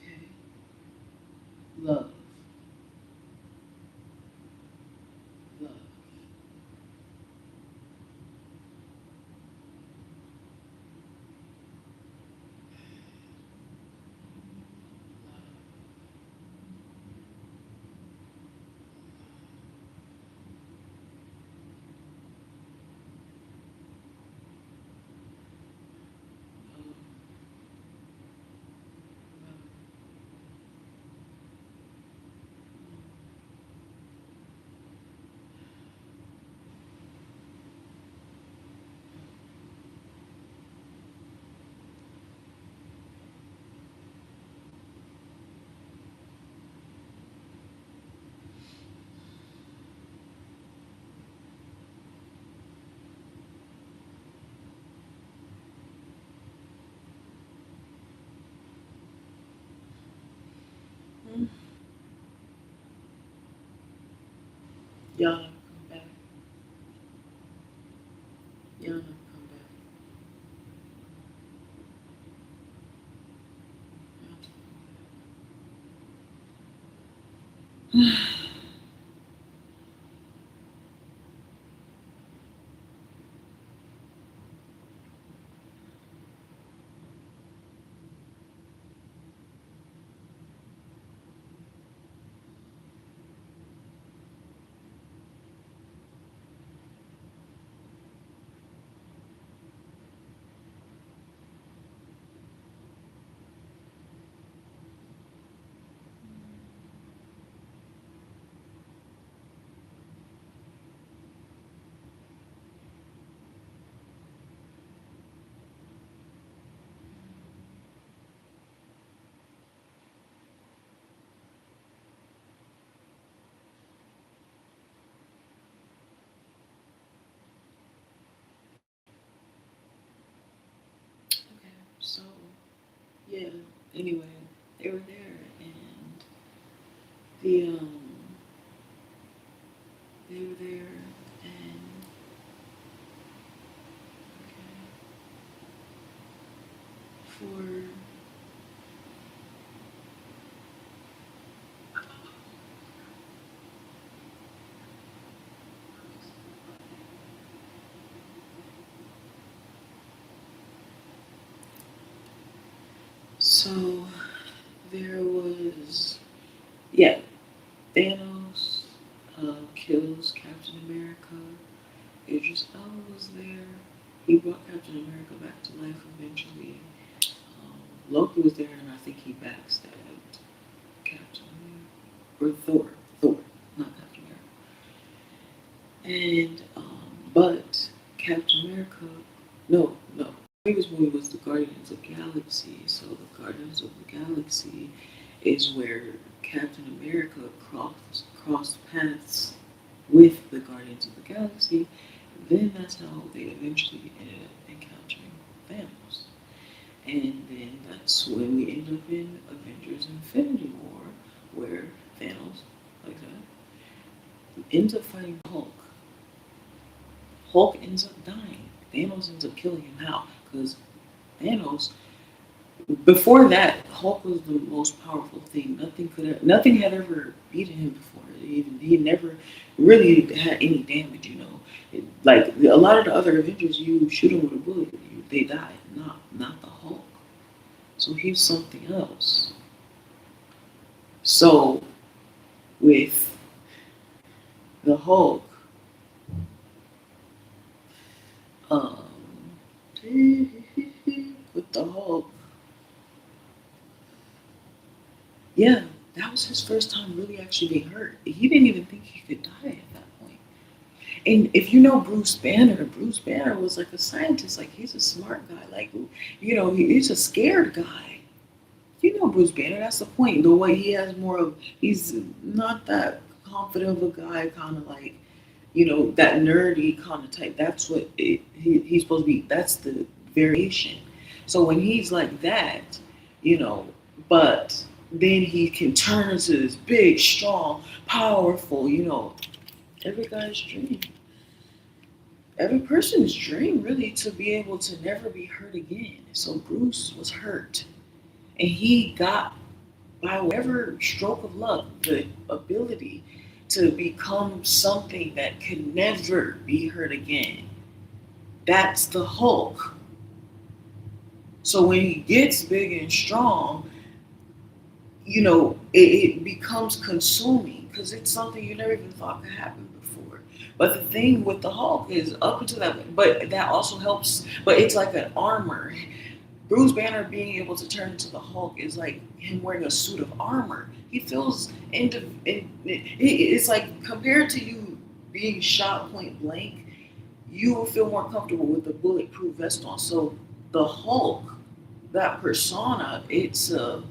okay, love, love. Y'all never come back. Y'all never come back. Okay, so yeah. Anyway, they were there, and the they were there, and for so there was yeah Thanos kills Captain America. Idris Elba was there. He brought Captain America back to life eventually. Loki was there, and I think he backstabbed Captain America or Thor, not Captain America. And but Captain America, no. The previous movie was the Guardians of the Galaxy. So the Guardians of the Galaxy is where Captain America crossed paths with the Guardians of the Galaxy. Then that's how they eventually ended up encountering Thanos. And then that's when we end up in Avengers Infinity War, where Thanos, like that, ends up fighting Hulk. Hulk ends up dying. Thanos ends up killing him. How? Because Thanos, before that, Hulk was the most powerful thing. Nothing had ever beaten him before. He never really had any damage. Like a lot of the other Avengers, you shoot them with a bullet, they die. Not the Hulk. So he's something else. So with the Hulk, um, with the Hulk, yeah, that was his first time really actually being hurt. He didn't even think he could die at that point. And if you know Bruce Banner was like a scientist. Like he's a smart guy. Like he's a scared guy. You know Bruce Banner. That's the point. The way he has more of, he's not that confident of a guy. Kind of like that nerdy kind of type. That's what he's supposed to be. That's the variation. So when he's like that, but then he can turn into this big, strong, powerful. Every guy's dream. Every person's dream, really, to be able to never be hurt again. So Bruce was hurt, and he got, by whatever stroke of luck, the ability to become something that could never be hurt again. That's the Hulk. So when he gets big and strong, it becomes consuming because it's something you never even thought could happen before. But the thing with the Hulk is up until that, but that also helps. But it's like an armor. Bruce Banner being able to turn into the Hulk is like him wearing a suit of armor. He feels it's like compared to you being shot point blank, you will feel more comfortable with a bulletproof vest on. So the Hulk, that persona, it's a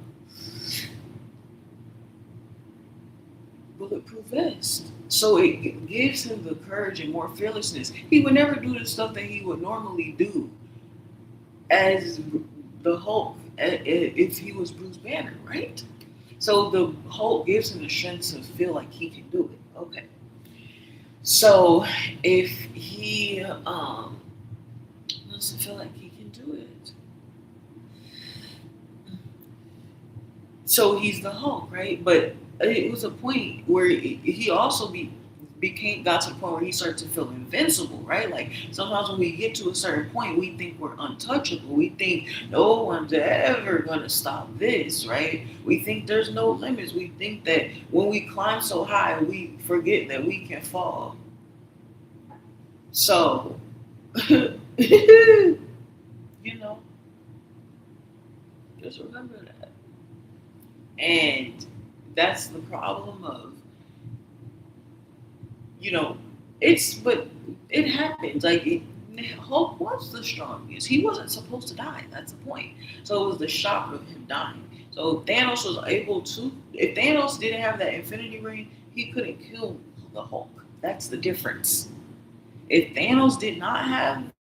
bulletproof vest. So it gives him the courage and more fearlessness. He would never do the stuff that he would normally do as the Hulk if he was Bruce Banner, right? So the Hulk gives him the strength to feel like he can do it. Okay. So if he doesn't feel like he can do it, so he's the Hulk, right? But it was a point where he also got to the point where he started to feel invincible, right? Like sometimes when we get to a certain point, we think we're untouchable. We think no one's ever gonna stop this, right? We think there's no limits. We think that when we climb so high, we forget that we can fall. So, just remember that. And that's the problem of, but it happens. Like, Hulk was the strongest. He wasn't supposed to die. That's the point. So it was the shock of him dying. So Thanos was able to, if Thanos didn't have that Infinity Ring, he couldn't kill the Hulk. That's the difference. If Thanos did not have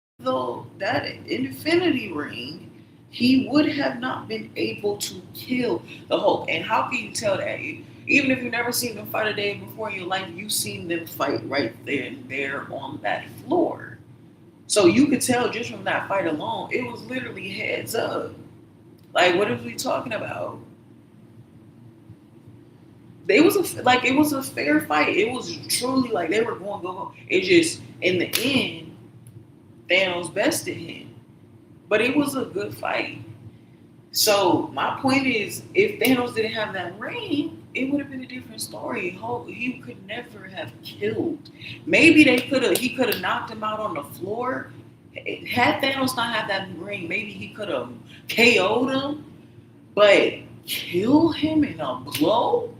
that Infinity Ring, he would have not been able to kill the Hulk. And how can you tell that? Even if you've never seen them fight a day before in your life, you've seen them fight right there and there on that floor. So you could tell just from that fight alone, it was literally heads up. Like, what are we talking about? It was a fair fight. It was truly like they were going go. It just in the end, Thanos bested him, but it was a good fight. So my point is, if Thanos didn't have that ring, it would have been a different story. He could never have killed. Maybe he could have knocked him out on the floor. Had Thanos not had that ring, maybe he could have KO'd him. But kill him in a blow?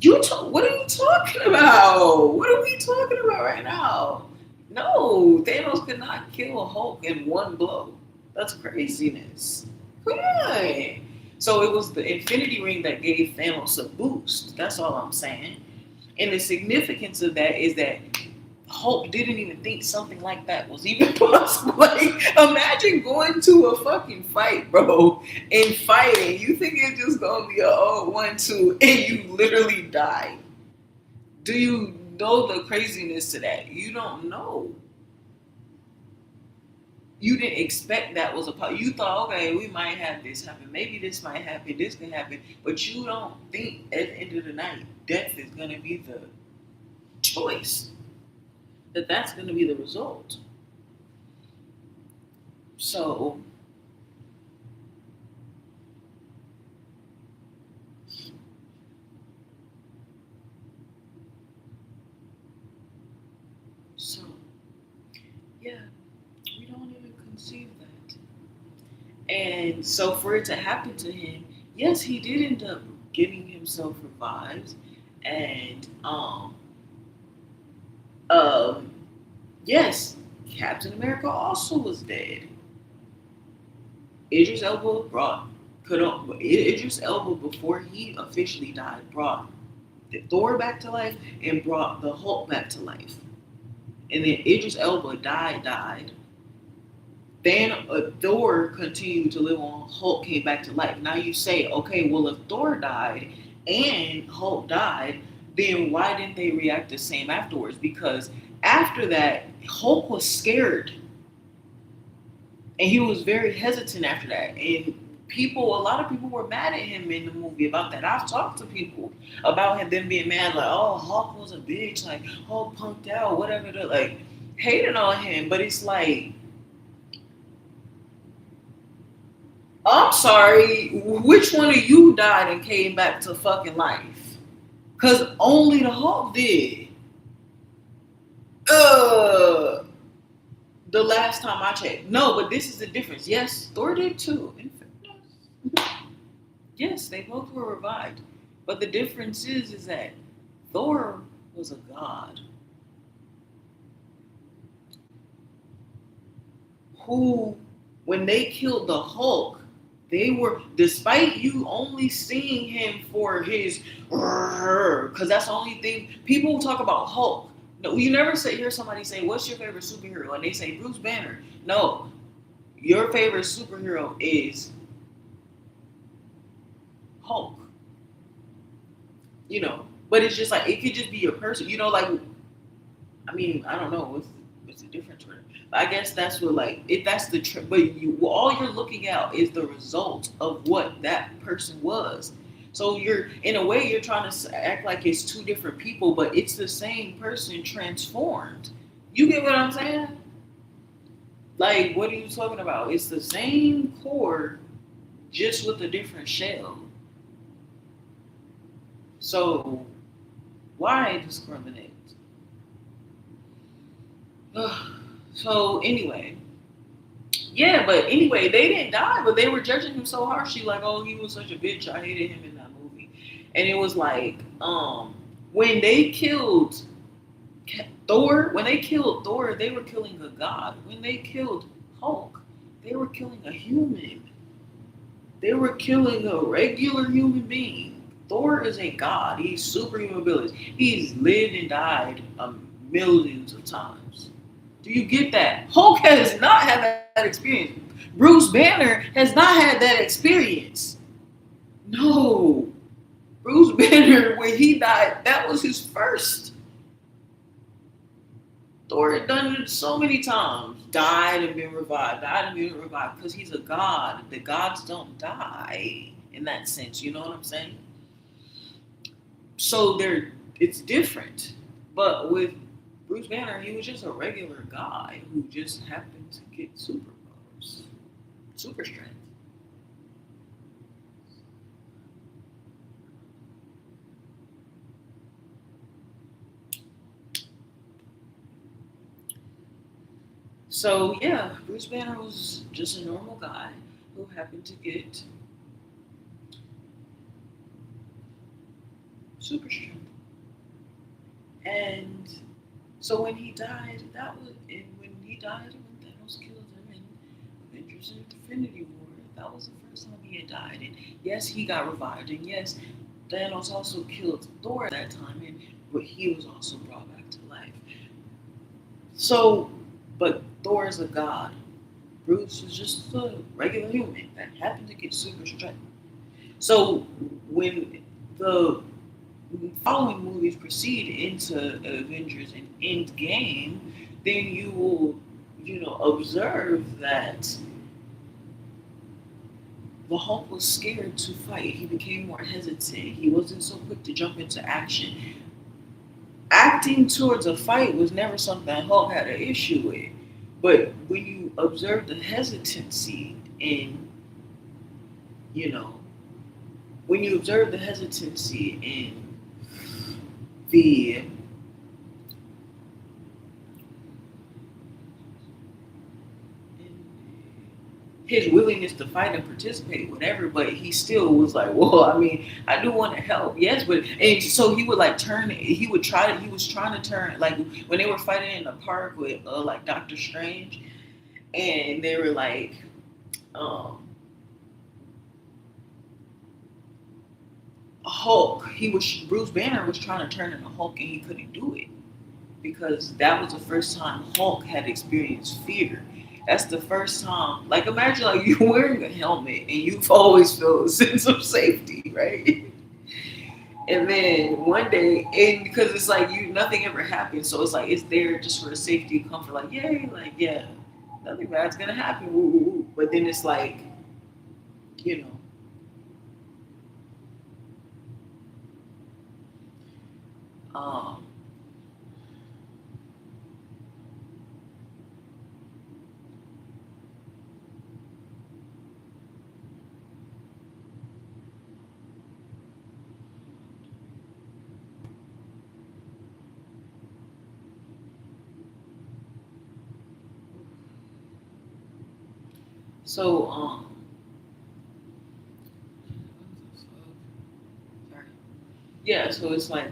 What are you talking about? What are we talking about right now? No, Thanos could not kill Hulk in one blow. That's craziness. Come on. So it was the Infinity Ring that gave Thanos a boost. That's all I'm saying. And the significance of that is that Hulk didn't even think something like that was even possible. Like, imagine going to a fucking fight, bro, and fighting. You think it's just gonna be a 1-2, and you literally die. Do you know the craziness to that? You don't know. You didn't expect that was a part. You thought, okay, we might have this happen. Maybe this might happen. This can happen. But you don't think at the end of the night, death is going to be the choice. That's going to be the result. So, so yeah, we don't even conceive that. And so for it to happen to him, yes, he did end up getting himself revived, and um, yes, Captain America also was dead. Idris Elba brought could Idris Elba before he officially died brought the Thor back to life and brought the Hulk back to life. And then Idris Elba died. Then Thor continued to live on. Hulk came back to life. Now you say, okay, well if Thor died and Hulk died, then why didn't they react the same afterwards? Because after that, Hulk was scared and he was very hesitant after that. And a lot of people were mad at him in the movie about that. I've talked to people about him, them being mad, like, oh, Hulk was a bitch, like, Hulk punked out, whatever, like, hating on him. But it's like, I'm sorry, which one of you died and came back to fucking life? Because only the Hulk did. Uh, the last time I checked. No, but this is the difference. Yes, Thor did too. Yes, they both were revived. But the difference is that Thor was a god who, when they killed the Hulk, they were, despite you only seeing him for his, because that's the only thing people talk about Hulk. No, you never hear somebody say, "What's your favorite superhero?" and they say Bruce Banner. No, your favorite superhero is Hulk. But it's just like it could just be a person. Like, I mean, I don't know what's the difference. I guess that's what, like, if that's the but all you're looking at is the result of what that person was. So you're, in a way, you're trying to act like it's two different people, but it's the same person transformed. You get what I'm saying? Like, what are you talking about? It's the same core, just with a different shell. So why discriminate? So anyway, yeah, but anyway, they didn't die, but they were judging him so harshly, like, oh, he was such a bitch. I hated him in that movie. And it was like, when they killed Thor, they were killing a god. When they killed Hulk, they were killing a human. They were killing a regular human being. Thor is a god. He's superhuman abilities. He's lived and died millions of times. Do you get that? Hulk has not had that experience. Bruce Banner has not had that experience. No. Bruce Banner, when he died, that was his first. Thor had done it so many times. Died and been revived. Died and been revived. Because he's a god. The gods don't die in that sense. You know what I'm saying? So it's different. But with Bruce Banner, he was just a regular guy who just happened to get superpowers. Super strength. So yeah, Bruce Banner was just a normal guy who happened to get super strength. And so when he died, when Thanos killed him in Avengers Infinity War, that was the first time he had died. And yes, he got revived. And yes, Thanos also killed Thor at that time, but he was also brought back to life. So, but Thor is a god. Bruce is just a regular human that happened to get super strength. So when the following movies proceed into Avengers and Endgame, then you will, observed that the Hulk was scared to fight. He became more hesitant. He wasn't so quick to jump into action. Acting towards a fight was never something Hulk had an issue with. But when you observe the hesitancy in, you know, when you observe the hesitancy in the his willingness to fight and participate, whatever, but he still was like, well, I mean, I do want to help, yes, but and so he would like turn, he was trying to turn, like when they were fighting in the park with like Doctor Strange, and they were like, um, Hulk, Bruce Banner was trying to turn into Hulk and he couldn't do it because that was the first time Hulk had experienced fear. That's the first time. Like imagine like you wearing a helmet and you've always felt a sense of safety, right? And then one day, and because it's like you nothing ever happens, so it's like it's there just for the safety and comfort, like yay, like yeah, nothing bad's gonna happen. Woo, woo, woo. But then it's like, you know, so sorry. Yeah, so it's like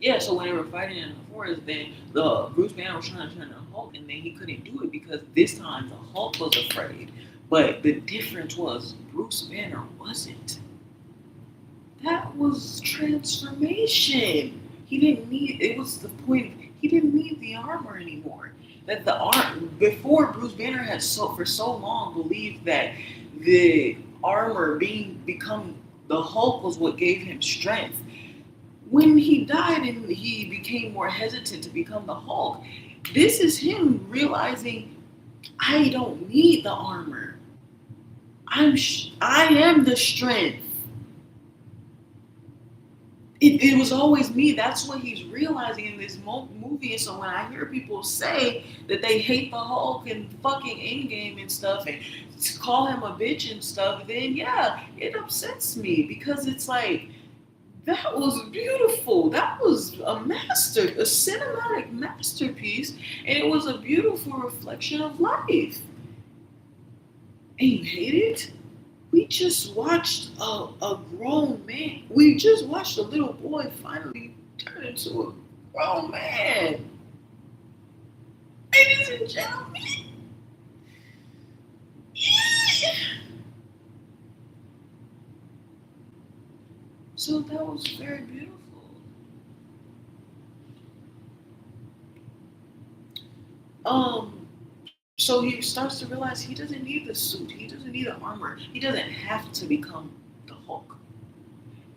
yeah, so when they were fighting in the forest, then the Bruce Banner was trying to turn the Hulk, and then he couldn't do it because this time the Hulk was afraid. But the difference was Bruce Banner wasn't. That was transformation. He didn't need. It was the point. He didn't need the armor anymore. That the arm before Bruce Banner had for so long believed that the armor being become the Hulk was what gave him strength. When he died and he became more hesitant to become the Hulk, this is him realizing I don't need the armor. I am the strength. It was always me. That's what he's realizing in this movie. And so when I hear people say that they hate the Hulk and fucking Endgame and stuff and call him a bitch and stuff, then yeah, it upsets me because it's like, that was beautiful. That was a cinematic masterpiece, and it was a beautiful reflection of life. And you hate it? We just watched a grown man. We just watched a little boy finally turn into a grown man. Ladies and gentlemen, yeah. So that was very beautiful. Um, so he starts to realize he doesn't need the suit. He doesn't need the armor. He doesn't have to become the Hulk.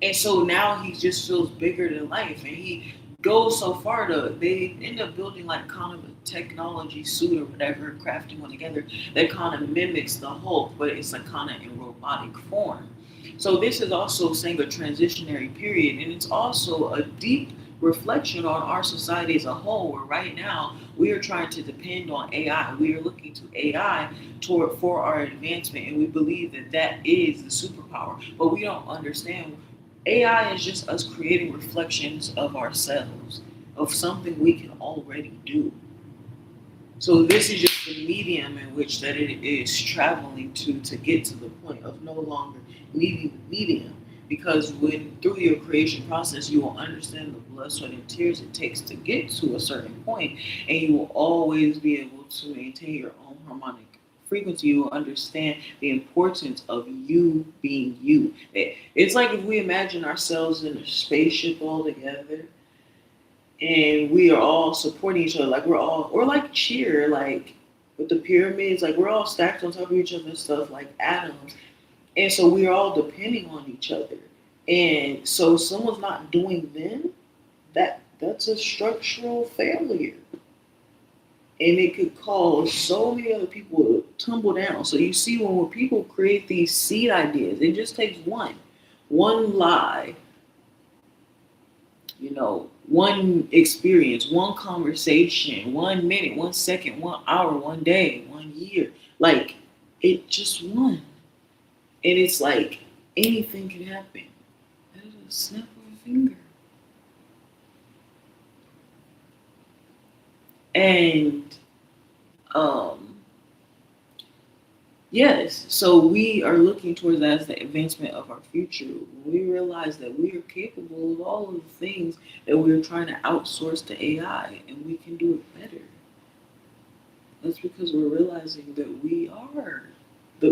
And so now he just feels bigger than life. And he goes so far to, they end up building like kind of a technology suit or whatever, crafting one together that kind of mimics the Hulk, but it's like kind of in robotic form. So this is also saying a transitionary period, and it's also a deep reflection on our society as a whole, where right now we are trying to depend on AI. We are looking to AI for our advancement, and we believe that that is the superpower. But we don't understand AI is just us creating reflections of ourselves, of something we can already do. So this is just the medium in which that it is traveling to get to the point of no longer needing the medium. Because when through your creation process you will understand the blood, sweat, and tears it takes to get to a certain point, and you will always be able to maintain your own harmonic frequency. You will understand the importance of you being you. It's like if we imagine ourselves in a spaceship all together and we are all supporting each other, like we're like cheer, like with the pyramids, like we're all stacked on top of each other and stuff, like atoms, and so we're all depending on each other. And so if someone's not doing them, that's a structural failure. and it could cause so many other people to tumble down. So you see, when people create these seed ideas, it just takes one lie, one experience, one conversation, 1 minute, 1 second, 1 hour, 1 day, 1 year. Like, it just one. And it's like anything can happen. At a snap of a finger. And um yes, so we are looking towards that as the advancement of our future. We realize that we are capable of all of the things that we're trying to outsource to AI, and we can do it better. That's because we're realizing that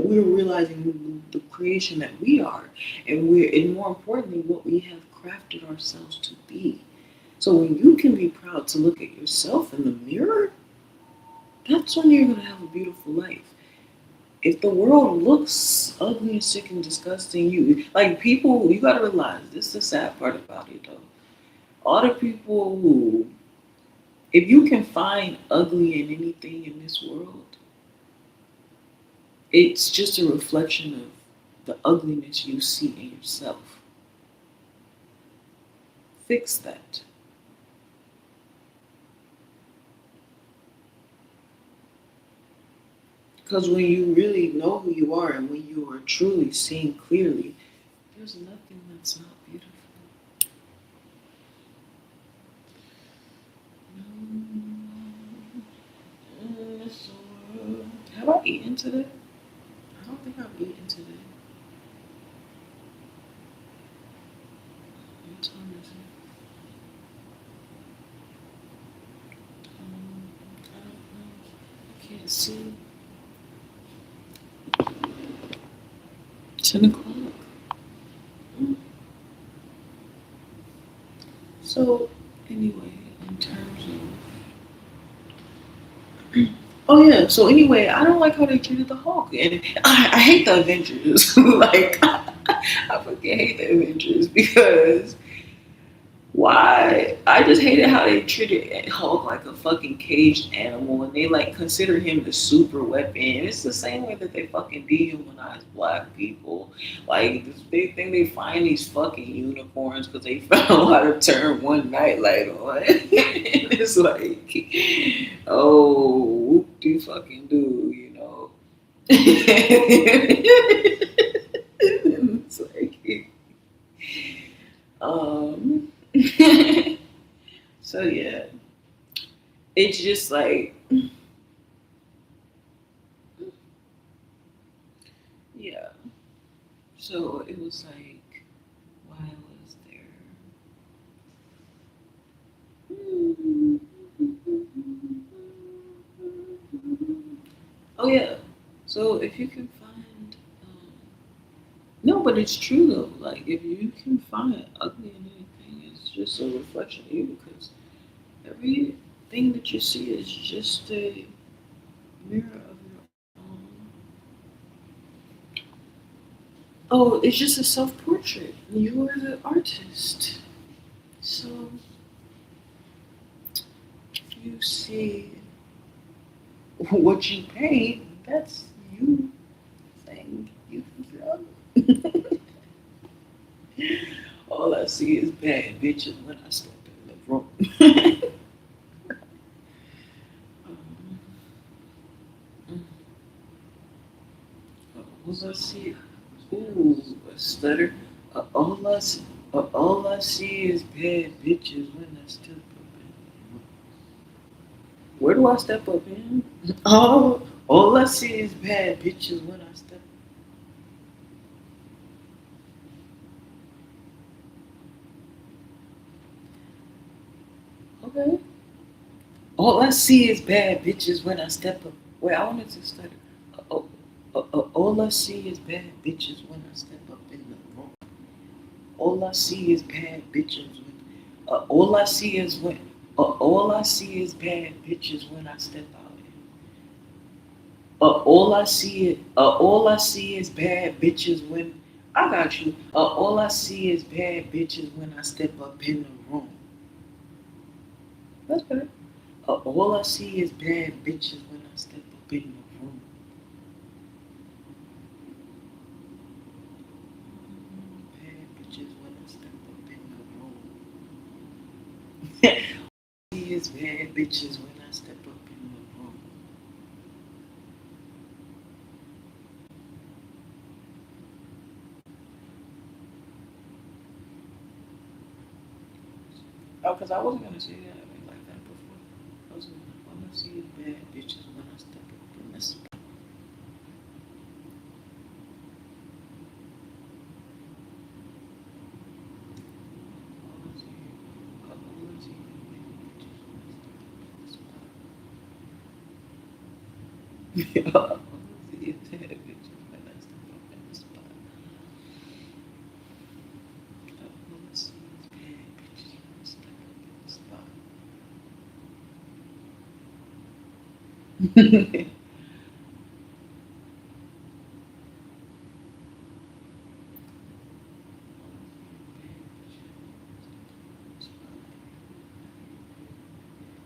we're realizing the creation that we are, and more importantly, what we have crafted ourselves to be. So when you can be proud to look at yourself in the mirror, that's when you're gonna have a beautiful life. If the world looks ugly and sick and disgusting, you gotta realize this is the sad part about it though. All the people who, if you can find ugly in anything in this world, it's just a reflection of the ugliness you see in yourself. Fix that. Because when you really know who you are and when you are truly seeing clearly, there's nothing that's not beautiful. Have I eaten today? I don't think I've eaten today. What time is it? I don't know. I can't see. 10 o'clock. Mm. So, anyway, in terms of. Oh, yeah. So, anyway, I don't like how they treated the Hulk. And I hate the Avengers. Like, I fucking hate the Avengers because why? I just hated how they treated Hulk like a fucking caged animal, and they like consider him the super weapon. It's the same way that they fucking dehumanize black people. Like this big thing, they find these fucking unicorns because they found out how to turn one nightlight on. It's like, oh, whoop de fucking do, you know? It's like, um. So yeah, it's just like, yeah. So it was like, while I was there. Oh yeah. So if you can find, no, but it's true though. Like if you can find ugly in anything, it's just a reflection of you because everything that you see is just a mirror of your own. Oh, it's just a self-portrait. You are the artist. So you see what you paint, that's you saying you think you're ugly. All I see is bad bitches when I step in the room. um, all I see, ooh, a stutter. All I see is bad bitches when I step up in. Where do I step up in? Oh, all I see is bad bitches when I step. Okay. All I see is bad bitches when I step up. Wait, I wanted to stutter. Oh, all I see is bad bitches when I step up in the room. All I see is bad bitches when. All I see is when. All I see is bad bitches when I step out. All I see is bad bitches when. I got you. All I see is bad bitches when I step up in the room. That's better. All I see is bad bitches when I step up in the room. Bad bitches when I step up in the room. See is bad bitches when I step up in the room. Oh, because I wasn't gonna say that like that before. I was gonna, all I see is bad bitches when I step up in the spot. All I see, all I see is bad bitches when I step up in the spot. All I see is bad bitches when I step up in the spot. All I see is bad bitches when I step up in the spot.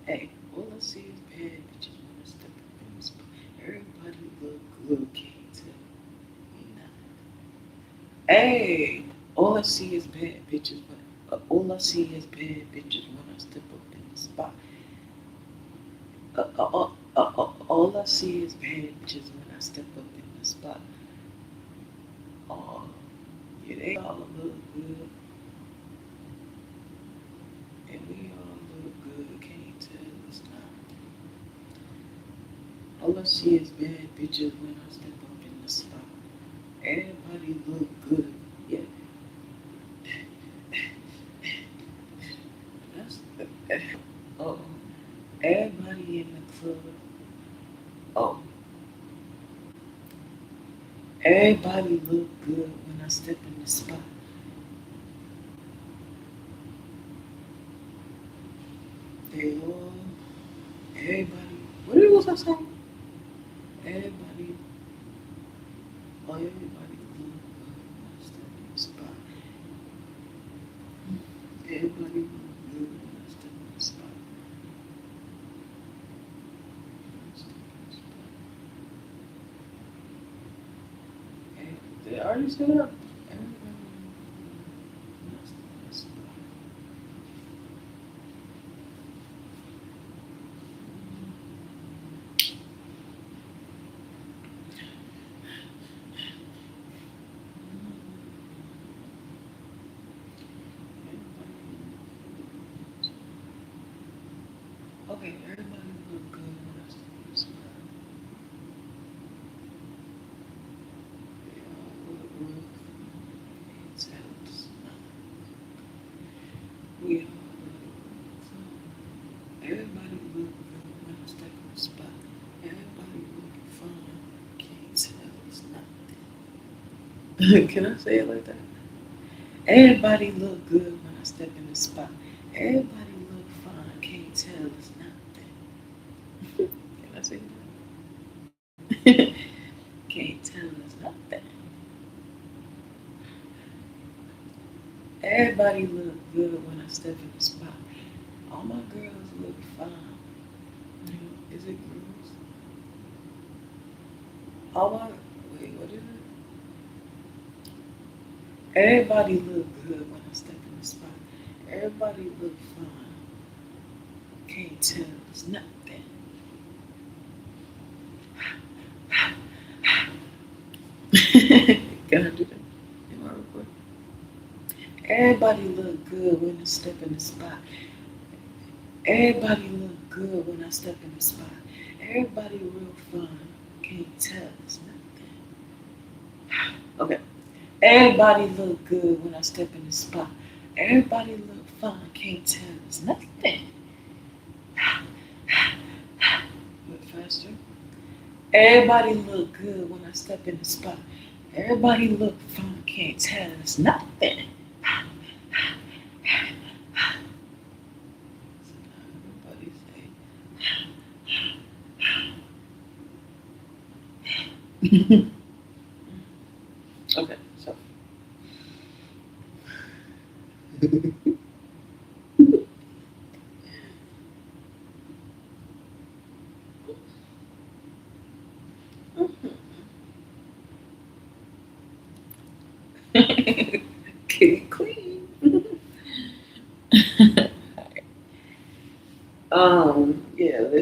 Hey, all I see is bad bitches when I step up in the spot. Everybody look good, can't tell me nothing. Hey, all I see is bad bitches when all I see is bad bitches when I step up in the spot. All I see is bad bitches when I step up in the spot. Oh, yeah, they all look good, and we all look good. Can't tell us not. All I see is bad bitches when I step up in the spot. Everybody look good. Yeah, that's oh. Everybody in the club. Oh, everybody look good when I step in the spot. They all, everybody. What it was I saying? Everybody, everybody look good when I step in the spot. Everybody look good when I step in the spot. Step in the spot. And the artist got up. Everybody look good when I step in the spot. Okay, everybody look good when I step in the spot. They all look real fine. It's out. We all look fine. Everybody look good when I step in the spot. Everybody looking fine. Can't tell it's nothing. Can I say it like that? Everybody look good when I step in the spot. Everybody look fine. Can't tell it's nothing. Can I say that? Can't tell it's nothing. Everybody look good when I step in the spot. All my girls look fine. You know, is it girls? All my wait, what is it? Everybody look good when I step in the spot. Everybody look fine. Can't tell it's nothing. Can I do that? Am I recording? Everybody look good when I step in the spot. Everybody look good when I step in the spot. Everybody real fun. Can't tell it's nothing. Okay. Everybody look good when I step in the spot. Everybody look fun. Can't tell it's nothing. Look faster. Everybody look good when I step in the spot. Everybody look fun. Can't tell it's nothing. Everybody say. Okay, so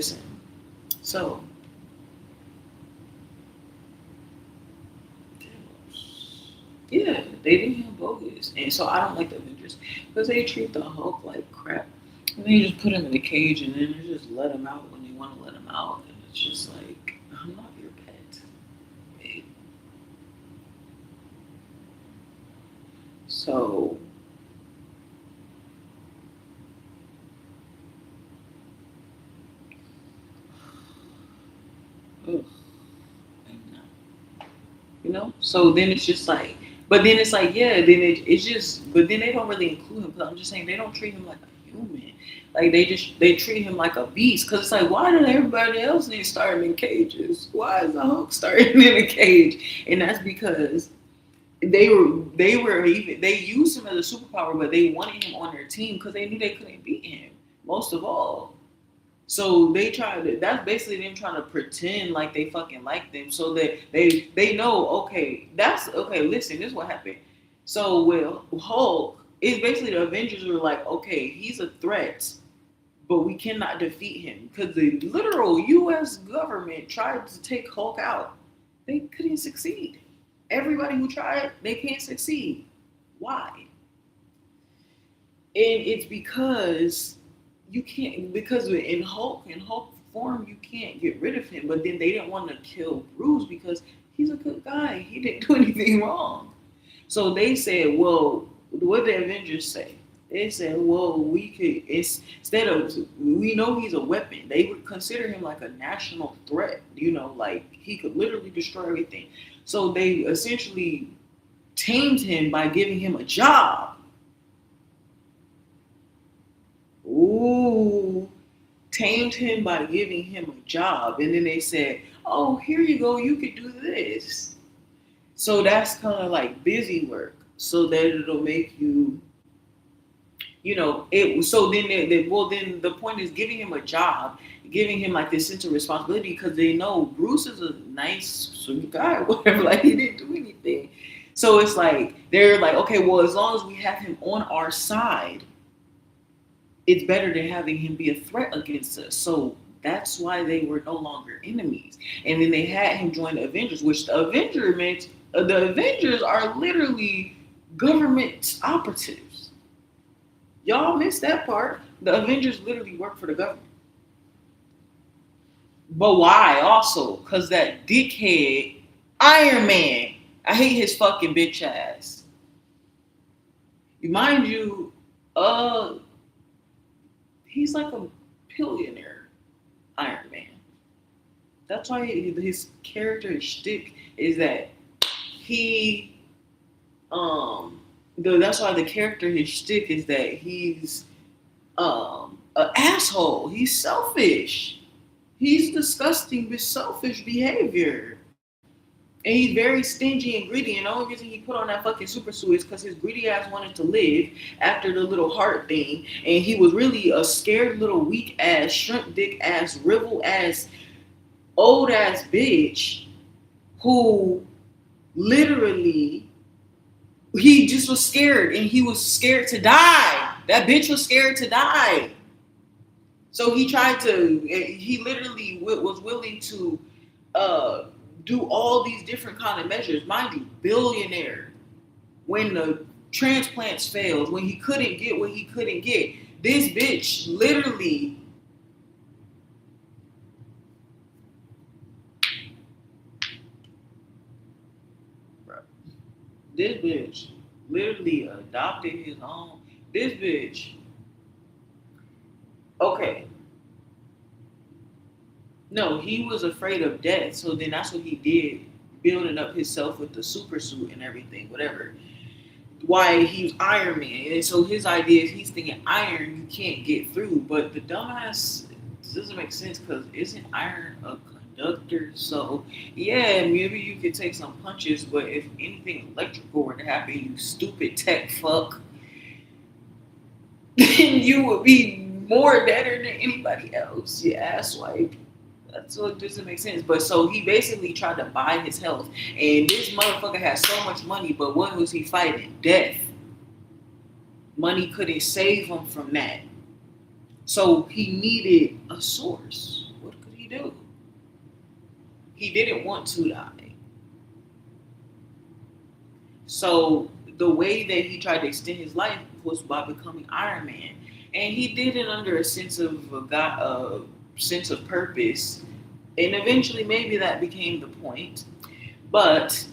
listen. So yeah, they did him bogus, and so I don't like the Avengers because they treat the Hulk like crap. And they just put him in a cage, and then they just let him out when they want to let him out, and it's just like I'm not your pet. Babe. So ugh, and, so then it's just like, but then it's like, yeah, then it's just, but then they don't really include him because I'm just saying they don't treat him like a human. Like they treat him like a beast because it's like, why did everybody else need starting in cages? Why is the Hulk starting in a cage? And that's because they used him as a superpower, but they wanted him on their team because they knew they couldn't beat him. Most of all. So they tried to, that's basically them trying to pretend like they fucking like them so that they know, okay, that's okay, listen, this is what happened. So with Hulk, it's basically the Avengers were like, okay, he's a threat, but we cannot defeat him. Because the literal US government tried to take Hulk out. They couldn't succeed. Everybody who tried, they can't succeed. Why? And it's because you can't, because in Hulk form you can't get rid of him. But then they didn't want to kill Bruce because he's a good guy. He didn't do anything wrong. So they said, well, what did the Avengers say? They said, well, we could, instead of, we know he's a weapon. They would consider him like a national threat. Like he could literally destroy everything. So they essentially tamed him by giving him a job. Ooh, tamed him by giving him a job. And then they said, oh, here you go, you could do this. So that's kind of like busy work so that it'll make you, so then then the point is giving him a job, giving him like this sense of responsibility because they know Bruce is a nice sweet guy, whatever, like he didn't do anything. So it's like, they're like, okay, well, as long as we have him on our side, it's better than having him be a threat against us. So that's why they were no longer enemies. And then they had him join the Avengers, which the Avengers are literally government operatives. Y'all missed that part. The Avengers literally work for the government. But why also? Because that dickhead Iron Man, I hate his fucking bitch ass. Mind you, he's like a billionaire Iron Man. That's why his character, his shtick is that he, that's why the character, his shtick is that he's, an asshole. He's selfish. He's disgusting with selfish behavior. And he's very stingy and greedy. And the only reason he put on that fucking super suit is because his greedy ass wanted to live after the little heart thing. And he was really a scared little weak ass, shrimp dick ass, rivel ass, old ass bitch who literally, he just was scared and he was scared to die. That bitch was scared to die. So he literally was willing to do all these different kind of measures. Mind you, billionaire. When the transplants failed, when he couldn't get what he couldn't get, this bitch literally adopted his own. This bitch, okay. No, he was afraid of death, so then that's what he did, building up himself with the super suit and everything, whatever. Why he was Iron Man, and so his idea is he's thinking iron you can't get through, but the dumbass doesn't make sense because isn't iron a conductor? So yeah, maybe you could take some punches, but if anything electrical were to happen, you stupid tech fuck, then you would be more deader than anybody else, you asswipe. That's what doesn't make sense. But so he basically tried to buy his health. And this motherfucker has so much money, but what was he fighting? Death. Money couldn't save him from that. So he needed a source. do. He didn't want to die. So the way that he tried to extend his life was by becoming Iron Man, and he did it under a sense of sense of purpose. And eventually, maybe that became the point. But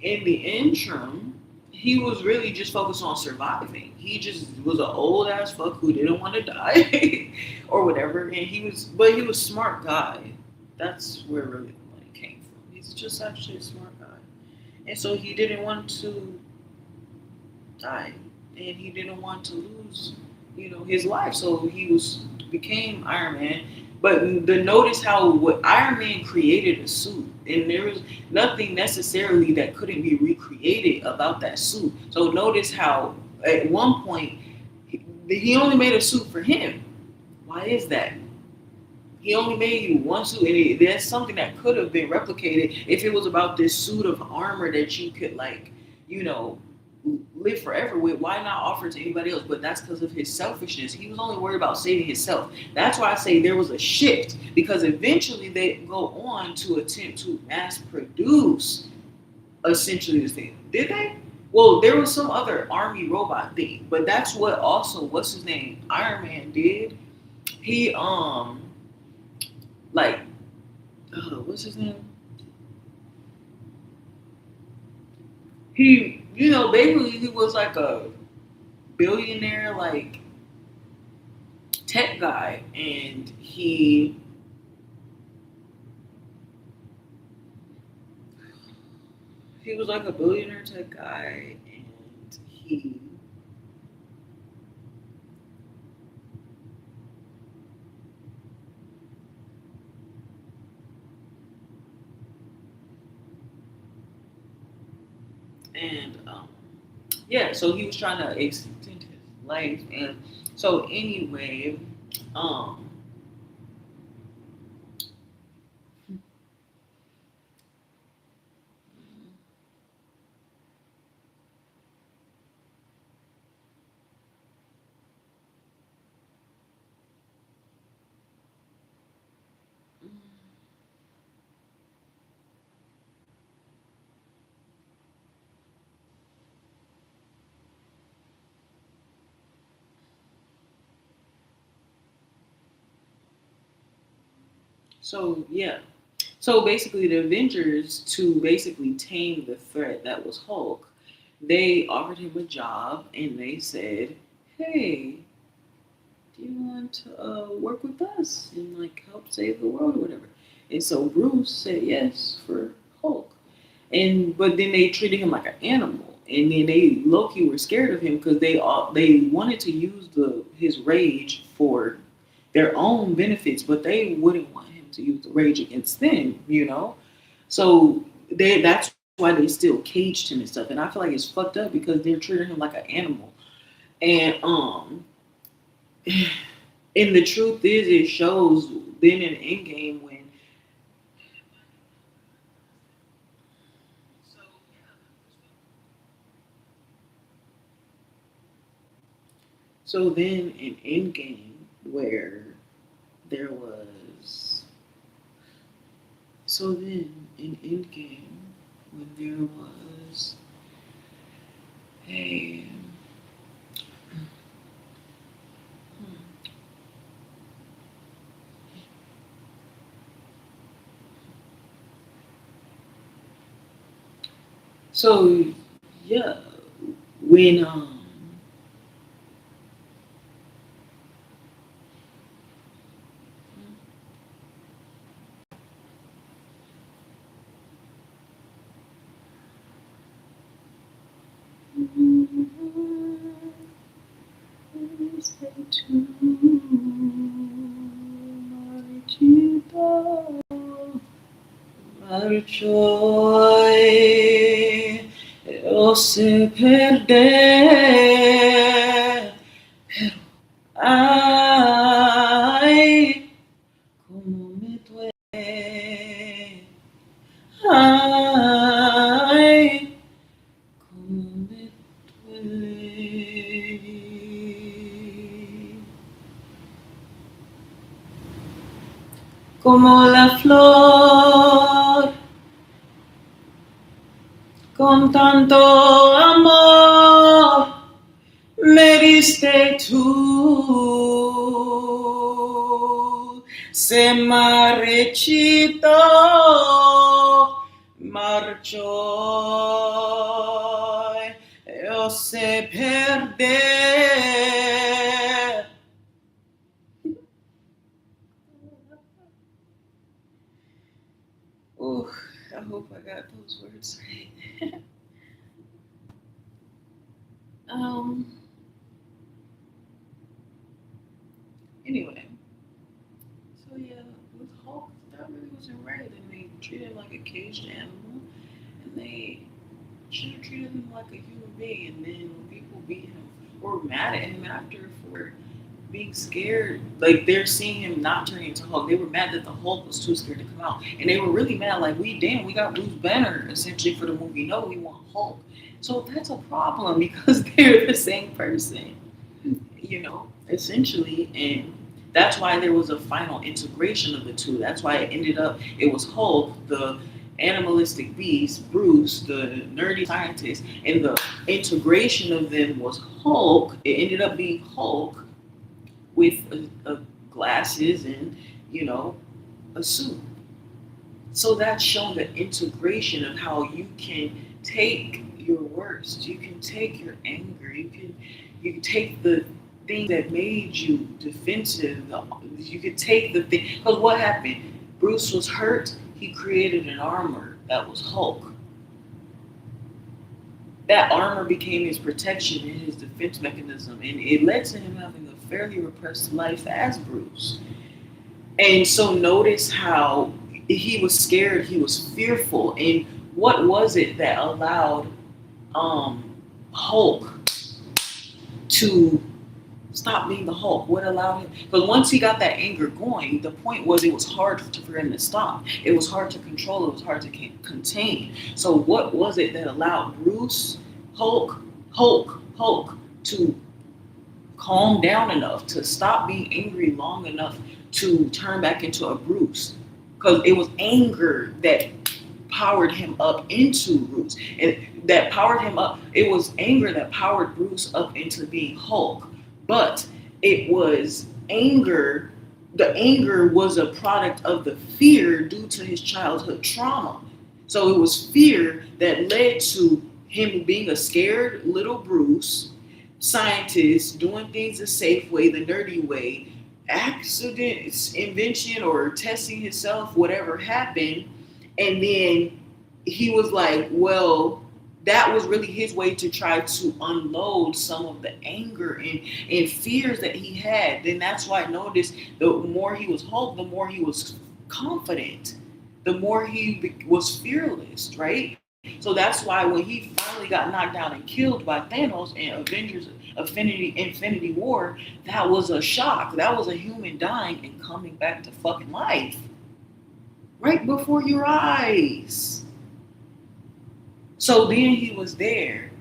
in the interim, he was really just focused on surviving. He just was an old ass fuck who didn't want to die or whatever. And but he was a smart guy. That's where really the money came from. He's just actually a smart guy. And so he didn't want to die. And he didn't want to lose, his life. So became Iron Man. But the notice how what Iron Man created a suit, and there was nothing necessarily that couldn't be recreated about that suit. So notice how at one point he only made a suit for him. Why is that? He only made one suit, and that's something that could have been replicated if it was about this suit of armor that you could you know, live forever with. Why not offer it to anybody else? But that's because of his selfishness. He was only worried about saving himself. That's why I say there was a shift, because eventually they go on to attempt to mass produce essentially this thing. Did they? Well, there was some other army robot thing, but that's what also what's his name Iron Man did. He like what's his name? He basically he was like a billionaire tech guy, and he was like a billionaire tech guy, and and yeah, so he was trying to extend his life, and so anyway, um, so yeah, so basically the Avengers, to basically tame the threat that was Hulk, they offered him a job, and they said, "Hey, do you want to work with us and help save the world or whatever?" And so Bruce said yes for Hulk. And but then they treated him like an animal, and then they low-key were scared of him because they wanted to use his rage for their own benefits, but they wouldn't want him to use the rage against them. So that's why they still caged him and stuff. And I feel like it's fucked up because they're treating him like an animal. And and the truth is, it shows then in Endgame when. So then in Endgame, where there was. So then in Endgame, when there was a. So yeah, when marchoi o se perder. Ay, como me duele. Ay, como me duele. como la flor, con tanto amor me diste tú, se marchito, marchó, yo sé perder. Ooh, I hope I got those words right. um. Anyway, so yeah, with Hulk, that really wasn't right, and they treated him like a caged animal, and they should have treated him like a human being. And then when people beat him or were mad at him after for being scared, like they're seeing him not turning into Hulk. They were mad that the Hulk was too scared to come out, and they were really mad. Like we got Bruce Banner essentially for the movie. No, we want Hulk. So that's a problem because they're the same person, essentially, and that's why there was a final integration of the two. That's why it was Hulk, the animalistic beast, Bruce, the nerdy scientist, and the integration of them was Hulk. It ended up being Hulk with glasses and you know a suit. So that's shown the integration of how you can take your worst, you can take your anger, you can take the things that made you defensive. You could take the thing because what happened? Bruce was hurt. He created an armor that was Hulk. That armor became his protection and his defense mechanism, and it led to him having a fairly repressed life as Bruce. And so notice how he was scared, he was fearful, and what was it that allowed Hulk to stop being the Hulk? What allowed him? Because once he got that anger going, the point was it was hard for him to stop. It was hard to control. It was hard to contain. So what was it that allowed Bruce, Hulk to calm down enough to stop being angry long enough to turn back into a Bruce? Because it was anger that powered him up into Bruce. And that powered him up. It was anger that powered Bruce up into being Hulk. But it was anger. The anger was a product of the fear due to his childhood trauma. So it was fear that led to him being a scared little Bruce, scientist, doing things the safe way, the nerdy way, accident, invention, or testing himself, whatever happened. And then he was like, well, that was really his way to try to unload some of the anger and fears that he had. Then that's why I noticed the more he was Hulk, the more he was confident, the more he was fearless, right? So that's why when he finally got knocked down and killed by Thanos in Avengers Infinity War, that was a shock. That was a human dying and coming back to fucking life right before your eyes. So then he was there.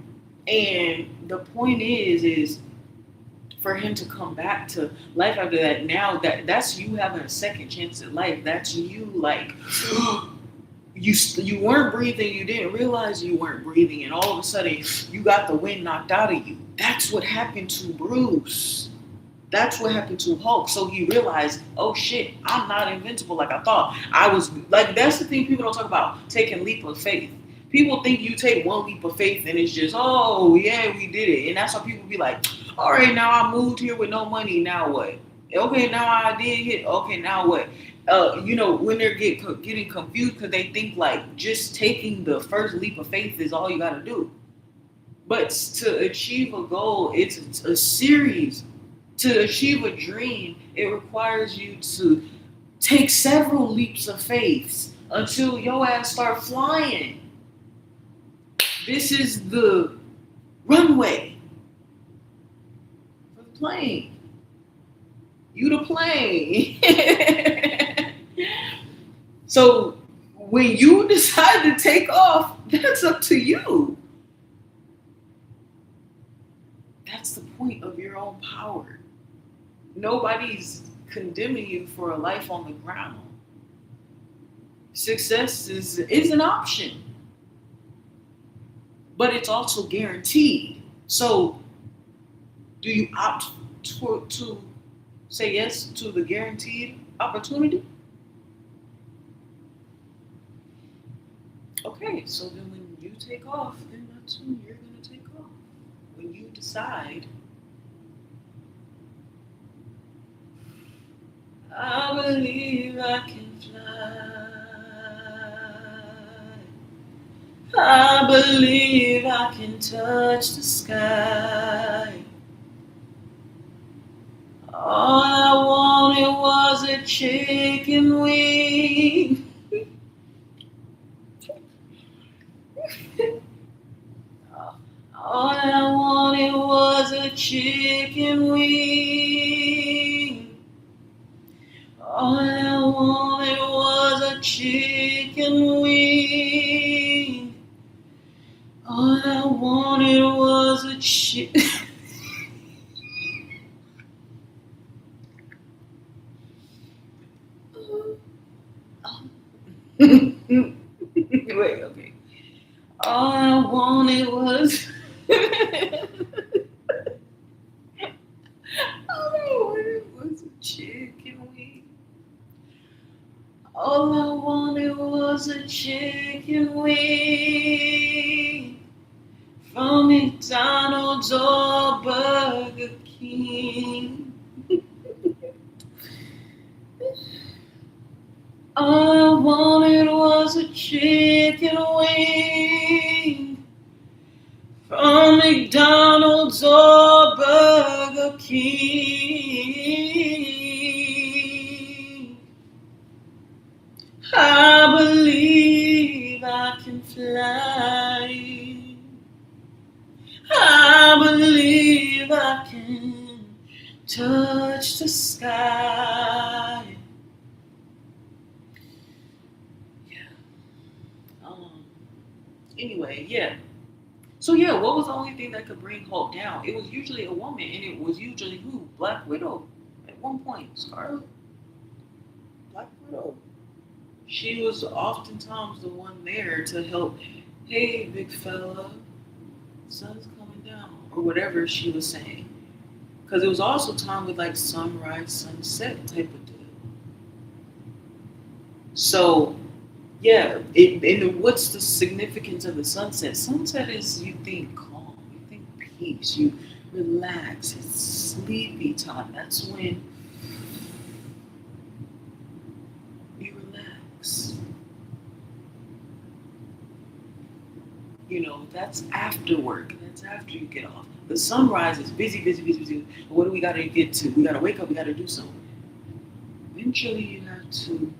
And the point is for him to come back to life after that. Now that's you having a second chance at life. That's you like you weren't breathing, you didn't realize you weren't breathing, and all of a sudden you got the wind knocked out of you. That's what happened to Bruce. That's what happened to Hulk. So he realized, oh shit, I'm not invincible like I thought. I was like, that's the thing people don't talk about, taking leap of faith. People think you take one leap of faith and it's just, oh yeah, we did it. And that's why people be like, all right, now I moved here with no money, now what? Okay, now I did hit, okay, now what? When they're getting confused because they think like just taking the first leap of faith is all you gotta do. But to achieve a goal, it's a series. To achieve a dream, it requires you to take several leaps of faith until your ass start flying. This is the runway for the plane. You the plane. So when you decide to take off, that's up to you. That's the point of your own power. Nobody's condemning you for a life on the ground. Success is an option, but it's also guaranteed. So, do you opt to say yes to the guaranteed opportunity? Okay, so then when you take off, then that's when you're going to take off. When you decide, I believe I can fly. I believe I can touch the sky. All I wanted was a chicken wing. All I wanted was a chicken wing. All I wanted was a chicken wing. All I wanted was a chicken. Wait, okay. All I wanted was. All I wanted was a chicken wing. All I wanted was a chicken wing from McDonald's or Burger King. All I wanted was a chicken wing from McDonald's or Burger King. I believe I can fly. I believe I can touch the sky. Yeah. Anyway, yeah. So yeah, what was the only thing that could bring Hulk down? It was usually a woman, and it was usually who? Black Widow. At one point, Scarlet Black Widow. She was oftentimes the one there to help. Hey, big fella, sun's coming down, or whatever she was saying. Because it was also time with like sunrise, sunset type of deal. So yeah, what's the significance of the sunset? Sunset is you think calm, you think peace, you relax. It's sleepy time. That's when you relax. That's after work. That's after you get off. The sunrise is busy, busy, busy, busy. What do we got to get to? We got to wake up. We got to do something. Eventually, you have to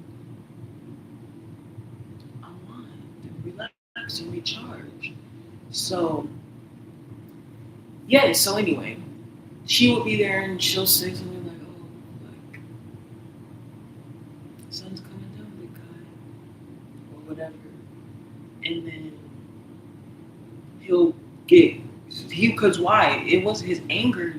unwind and relax and recharge. So, yeah. So anyway, she would be there and she'll say something like, "Oh, like sun's coming down, big guy," or whatever, and then he'll get he because why it was his anger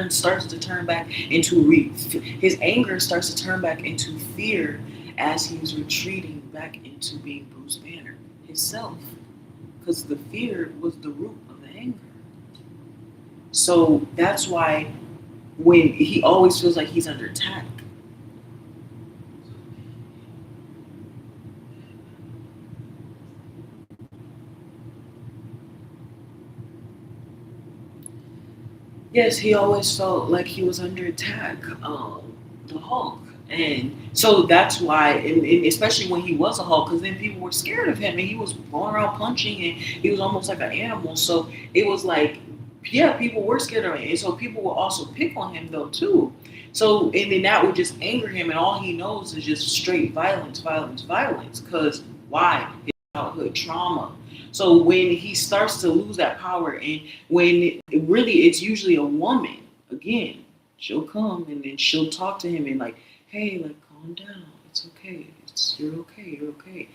starts to turn back into his anger starts to turn back into fear as he's retreating back into being Bruce Banner himself, because the fear was the root of the anger. So that's why when he always feels like he's under attack. Yes, he always felt like he was under attack, the Hulk. And so that's why, and especially when he was a Hulk, because then people were scared of him and he was going around punching and he was almost like an animal. So it was like, yeah, people were scared of him. And so people would also pick on him though, too. So, and then that would just anger him. And all he knows is just straight violence, violence, violence. Because why? His childhood trauma. So when he starts to lose that power, and when really it's usually a woman, again, she'll come and then she'll talk to him and like, hey, like calm down, it's okay, you're okay, you're okay.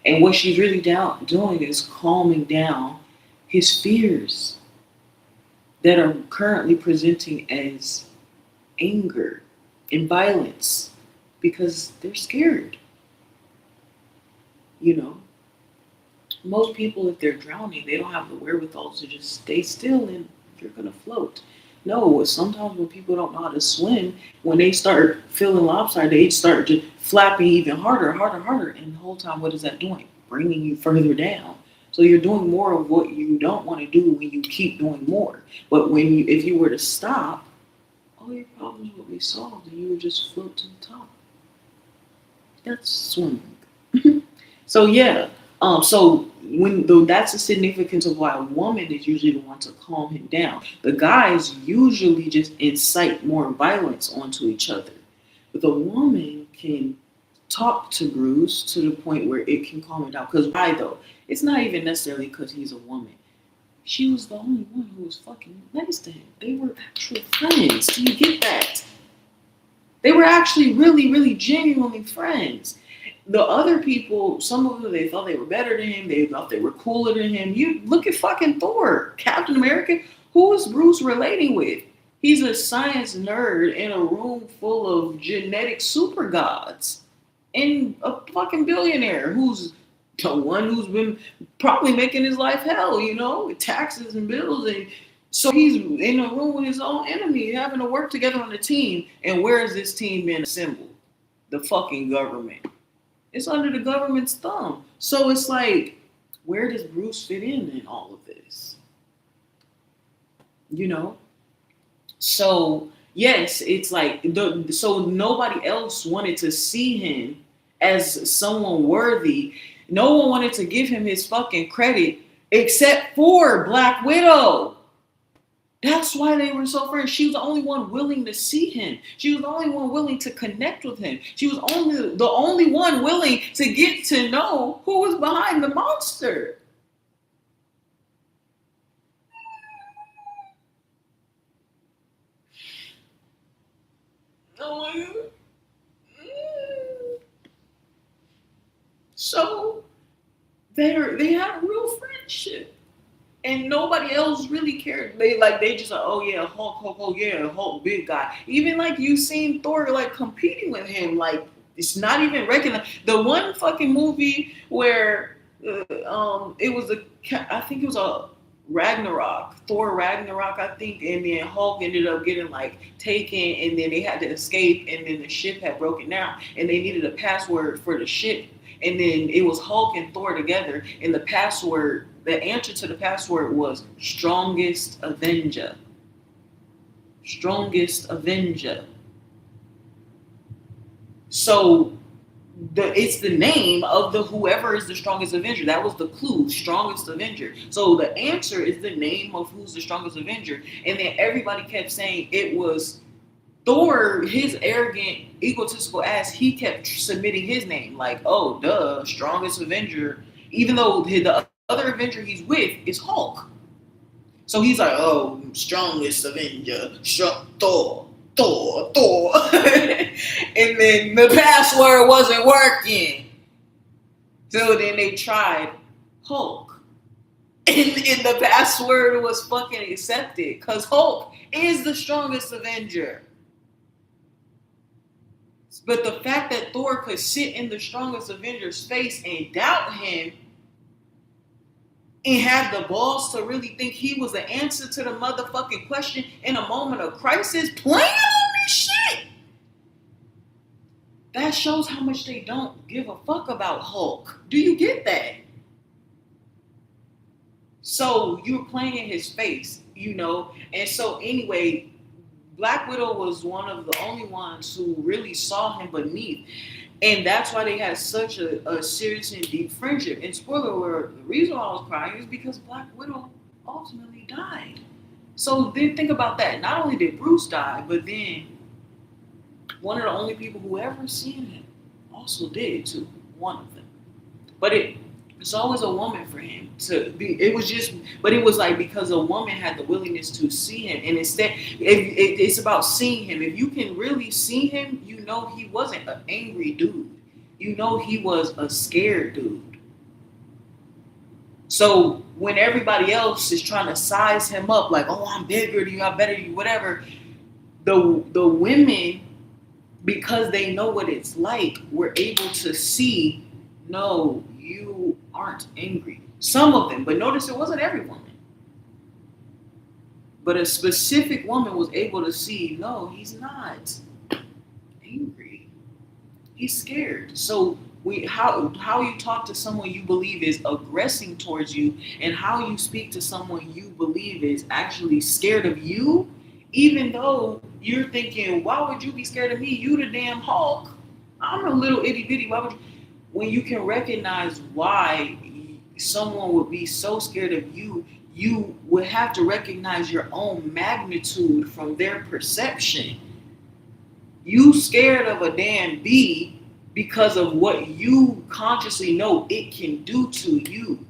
And what she's really doing is calming down his fears that are currently presenting as anger and violence because they're scared. You know, most people, if they're drowning, they don't have the wherewithal to just stay still and you're gonna float. No, sometimes when people don't know how to swim, when they start feeling lopsided, they start just flapping even harder, harder, harder. And the whole time, what is that doing? Bringing you further down. So you're doing more of what you don't want to do when you keep doing more. But if you were to stop, all your problems would be solved and you would just float to the top. That's swimming. So yeah, so when though that's the significance of why a woman is usually the one to calm him down. The guys usually just incite more violence onto each other, but the woman can talk to Bruce to the point where it can calm him down. Because why though? It's not even necessarily because he's a woman. She was the only one who was fucking nice to him. They were actual friends. Do you get that? They were actually really, really genuinely friends. The other people, some of them, they thought they were better than him. They thought they were cooler than him. You look at fucking Thor, Captain America. Who is Bruce relating with? He's a science nerd in a room full of genetic super gods and a fucking billionaire who's the one who's been probably making his life hell, with taxes and bills. And so he's in a room with his own enemy, having to work together on a team. And where is this team being assembled? The fucking government. It's under the government's thumb. So it's like, where does Bruce fit in all of this? So yes, it's like so nobody else wanted to see him as someone worthy. No one wanted to give him his fucking credit except for Black Widow. That's why they were so friends. She was the only one willing to see him. She was the only one willing to connect with him. She was the only one willing to get to know who was behind the monster. Oh my God. So they had a real friendship. And nobody else really cared. They just like, oh yeah, Hulk, oh yeah, Hulk, big guy. Even like you seen Thor like competing with him, like it's not even recognized. The one fucking movie where it was I think it was a Ragnarok, Thor Ragnarok, I think, and then Hulk ended up getting like taken, and then they had to escape, and then the ship had broken down, and they needed a password for the ship, and then it was Hulk and Thor together, and the answer to the password was Strongest Avenger. Strongest Avenger. So it's the name of the whoever is the strongest Avenger. That was the clue, Strongest Avenger. So the answer is the name of who's the strongest Avenger. And then everybody kept saying it was Thor, his arrogant, egotistical ass, he kept submitting his name. Like, oh, duh, Strongest Avenger. Even though the other Avenger he's with is Hulk. So he's like, oh, Strongest Avenger, Thor. And then the password wasn't working. So then they tried Hulk. And the password was fucking accepted. Because Hulk is the strongest Avenger. But the fact that Thor could sit in the strongest Avenger's face and doubt him and have the balls to really think he was the answer to the motherfucking question in a moment of crisis, playing on this shit. That shows how much they don't give a fuck about Hulk. Do you get that? So you're playing in his face, And so anyway, Black Widow was one of the only ones who really saw him beneath. And that's why they had such a serious and deep friendship. And spoiler alert, the reason why I was crying is because Black Widow ultimately died. So then think about that. Not only did Bruce die, but then one of the only people who ever seen him also did too. One of them. But it's always a woman for him to be. It was like because a woman had the willingness to see him. And instead, it's about seeing him. If you can really see him, he wasn't an angry dude. He was a scared dude. So when everybody else is trying to size him up, like, oh, I'm bigger than you, I'm better than you, whatever, the women, because they know what it's like, were able to see no, you aren't angry. Some of them, but notice it wasn't every woman. But a specific woman was able to see, no, he's not angry. He's scared. So how you talk to someone you believe is aggressing towards you, and how you speak to someone you believe is actually scared of you, even though you're thinking, why would you be scared of me? You the damn Hulk. I'm a little itty bitty. Why would you? When you can recognize why someone would be so scared of you, you would have to recognize your own magnitude from their perception. You scared of a damn bee because of what you consciously know it can do to you,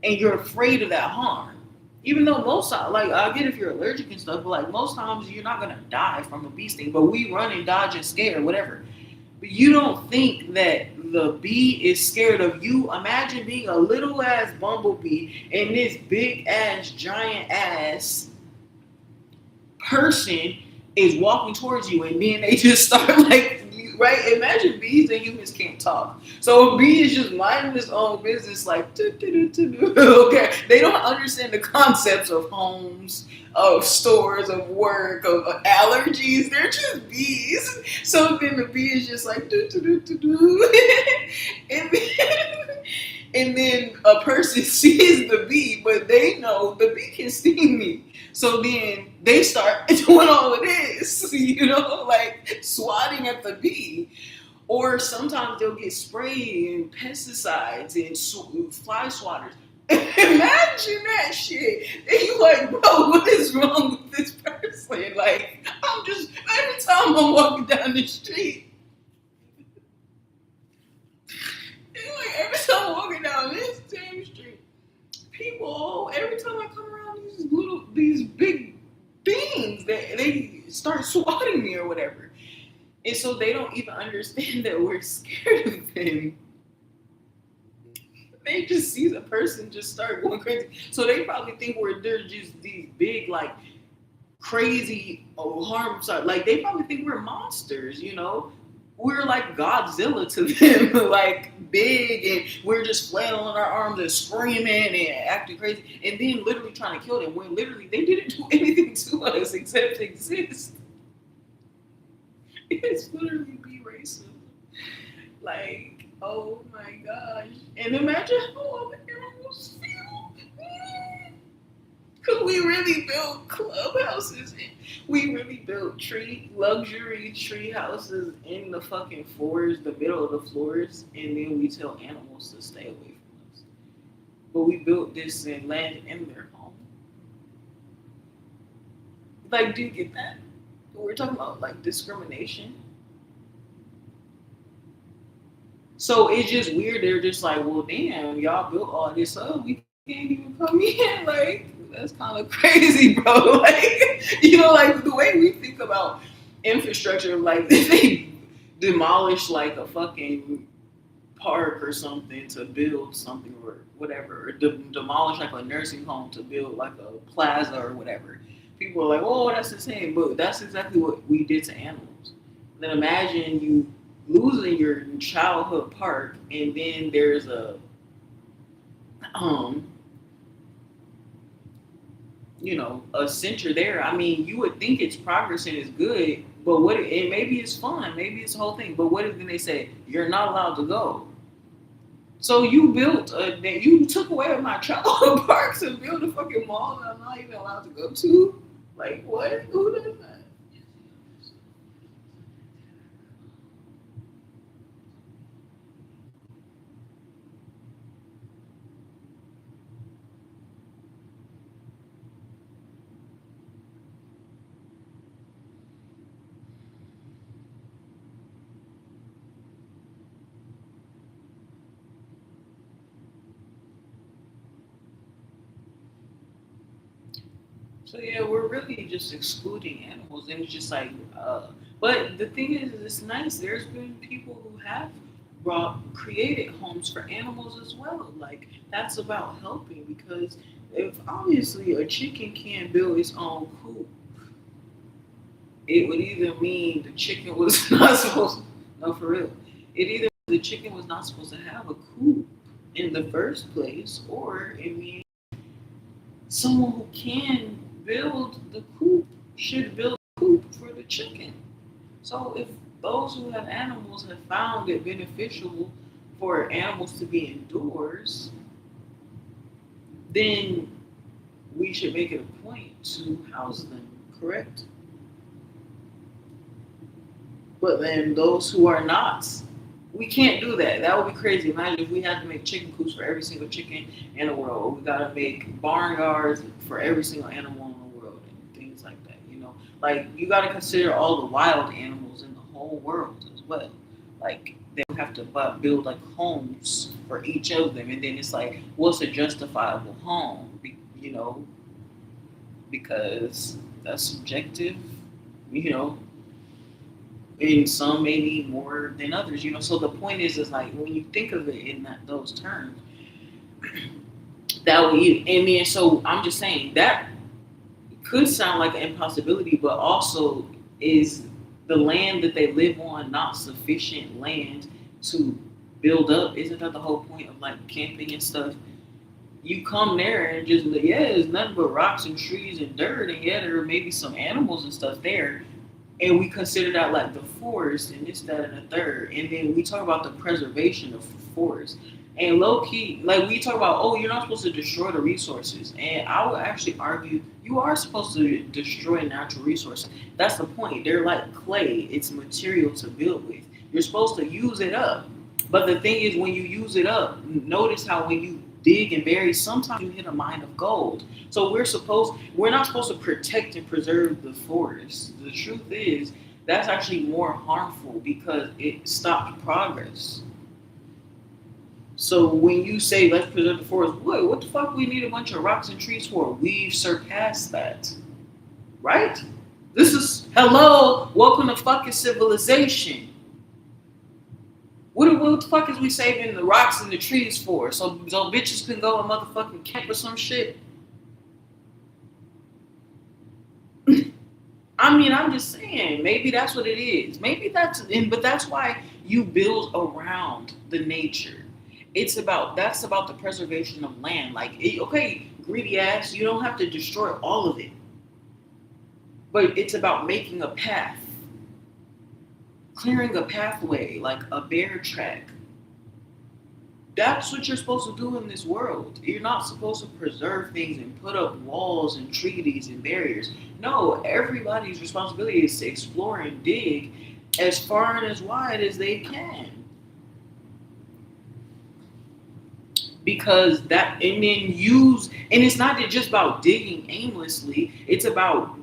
and you're afraid of that harm. Even though most times, like I get if you're allergic and stuff, but like most times you're not gonna die from a bee sting. But we run and dodge and scare, whatever. But you don't think that the bee is scared of you. Imagine being a little ass bumblebee and this big ass, giant ass person is walking towards you, and then they just start like, right? Imagine bees and humans can't talk. So a bee is just minding its own business, like, okay. They don't understand the concepts of homes, of stores, of work, of allergies. They're just bees. So then the bee is just like, and then, and then a person sees the bee, but they know the bee can sting me. So then they start doing all of this, like swatting at the bee. Or sometimes they'll get sprayed and pesticides and fly swatters. Imagine that shit. And you like, bro, what is wrong with this person? Like, every time I'm walking down the street, like every time I'm walking down this damn street, people, every time I come around these big beings, they start swatting me or whatever. And so they don't even understand that we're scared of them. They just see the person just start going crazy. So they probably think they're just these big, like, crazy, harm. Like, they probably think we're monsters, We're like Godzilla to them, like big, and we're just flailing on our arms and screaming and acting crazy, and then literally trying to kill them when literally they didn't do anything to us except exist. It's literally be racism. Like, oh my gosh. And imagine how other animals feel. Because we really built clubhouses. And we really built luxury tree houses in the fucking forest, the middle of the floors. And then we tell animals to stay away from us. But we built this and land in their home. Like, do you get that? We're talking about like discrimination. So it's just weird. They're just like, well, damn, y'all built all this up. We can't even come in. Like, that's kind of crazy, bro. Like, like the way we think about infrastructure, like they demolish like a fucking park or something to build something or whatever, or demolish like a nursing home to build like a plaza or whatever. People are like, oh, that's insane, but that's exactly what we did to animals. Then imagine you losing your childhood park, and then there's a a center there. I mean, you would think it's progress and it's good, but maybe it's fun, maybe it's the whole thing. But what if then they say you're not allowed to go? So you you took away my childhood parks and built a fucking mall that I'm not even allowed to go to. Like, what? Who does that? So yeah, we're really just excluding animals, and it's just like, but the thing is, it's nice. There's been people who have created homes for animals as well. Like that's about helping because if obviously a chicken can't build its own coop, it would either mean the chicken was not supposed. No, for real. It either the chicken was not supposed to have a coop in the first place, or I mean, someone who can build the coop should build a coop for the chicken. So if those who have animals have found it beneficial for animals to be indoors, then we should make it a point to house them, correct? But then those who are not, we can't do that. That would be crazy. Imagine if we had to make chicken coops for every single chicken in the world, or we gotta make barnyards for every single animal in the world, and things like that. Like you gotta consider all the wild animals in the whole world as well. Like they would have to build like homes for each of them, and then it's like, what's a justifiable home? Because that's subjective. You know, and some maybe more than others. So the point is like when you think of it in those terms, that would and then so I'm just saying that could sound like an impossibility, but also is the land that they live on not sufficient land to build up? Isn't that the whole point of like camping and stuff? You come there and just it's nothing but rocks and trees and dirt, and there are maybe some animals and stuff there, and we consider that like the forest and this, that, and the third. And then we talk about the preservation of forest. And low key, like we talk about, oh, you're not supposed to destroy the resources. And I would actually argue you are supposed to destroy natural resources. That's the point. They're like clay, it's material to build with. You're supposed to use it up. But the thing is, when you use it up, notice how when you dig and bury, sometimes you hit a mine of gold. So we're not supposed to protect and preserve the forest. The truth is that's actually more harmful because it stops progress. So when you say let's preserve the forest, what the fuck we need a bunch of rocks and trees for? We've surpassed that. Right? This is hello, welcome to fucking civilization. What the fuck is we saving the rocks and the trees for? So bitches can go and motherfucking camp or some shit? I mean, I'm just saying, maybe that's what it is. Maybe but that's why you build around the nature. That's about the preservation of land. Like, okay, greedy ass, you don't have to destroy all of it. But it's about making a path, clearing a pathway, like a bear track. That's what you're supposed to do in this world. You're not supposed to preserve things and put up walls and treaties and barriers. No, everybody's responsibility is to explore and dig as far and as wide as they can. Because and it's not just about digging aimlessly, it's about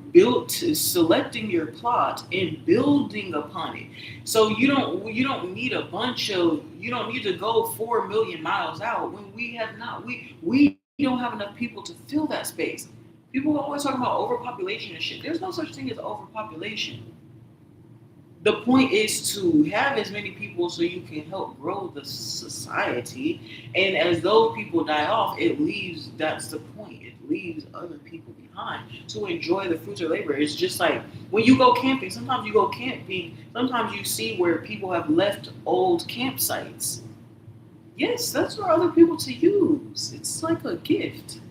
selecting your plot and building upon it. So you don't need you don't need to go 4 million miles out when we don't have enough people to fill that space. People are always talking about overpopulation and shit. There's no such thing as overpopulation. The point is to have as many people so you can help grow the society. And as those people die off, that's the point. It leaves other people behind to enjoy the fruits of labor. It's just like when you go camping, sometimes you see where people have left old campsites. Yes, that's for other people to use. It's like a gift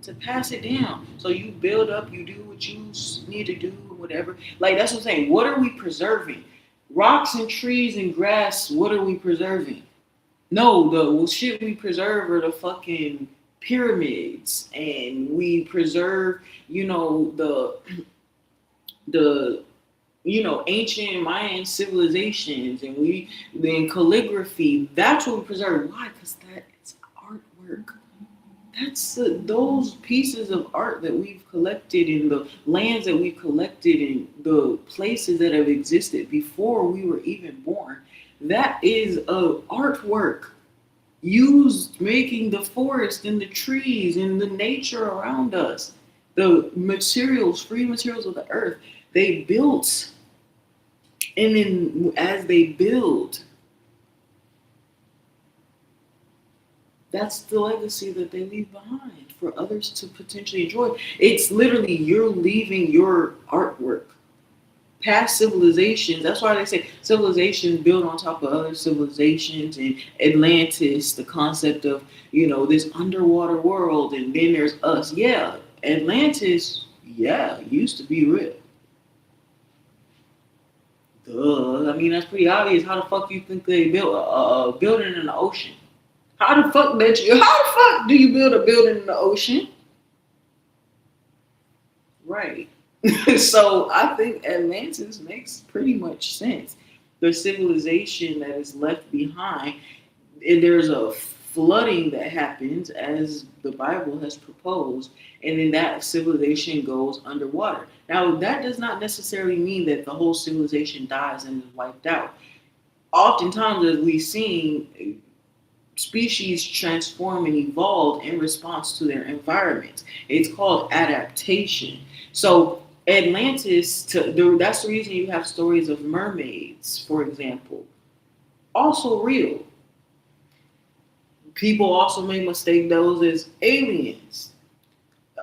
to pass it down. So you build up, you do what you need to do, whatever. Like that's what I'm saying. What are we preserving? Rocks and trees and grass, what are we preserving? No, the shit we preserve are the fucking pyramids, and we preserve, the ancient Mayan civilizations, and then calligraphy. That's what we preserve. Why? Because that is artwork. That's those pieces of art that we've collected in the lands that we've collected in the places that have existed before we were even born. That is artwork used making the forest and the trees and the nature around us, the free materials of the earth. They built, and then as they build, that's the legacy that they leave behind for others to potentially enjoy. It's literally you're leaving your artwork. past civilizations. That's why they say civilizations build on top of other civilizations. And Atlantis, the concept of this underwater world, and then there's us. Yeah, Atlantis. Yeah, used to be real. Duh. I mean, that's pretty obvious. How the fuck you think they built a building in the ocean? How the fuck that you? How the fuck do you build a building in the ocean? Right. So I think Atlantis makes pretty much sense. The civilization that is left behind, and there's a flooding that happens as the Bible has proposed, and then that civilization goes underwater. Now, that does not necessarily mean that the whole civilization dies and is wiped out. Oftentimes, as we've seen, species transform and evolve in response to their environment. It's called adaptation. So Atlantis, that's the reason you have stories of mermaids, for example. Also real. People also make mistake those as aliens,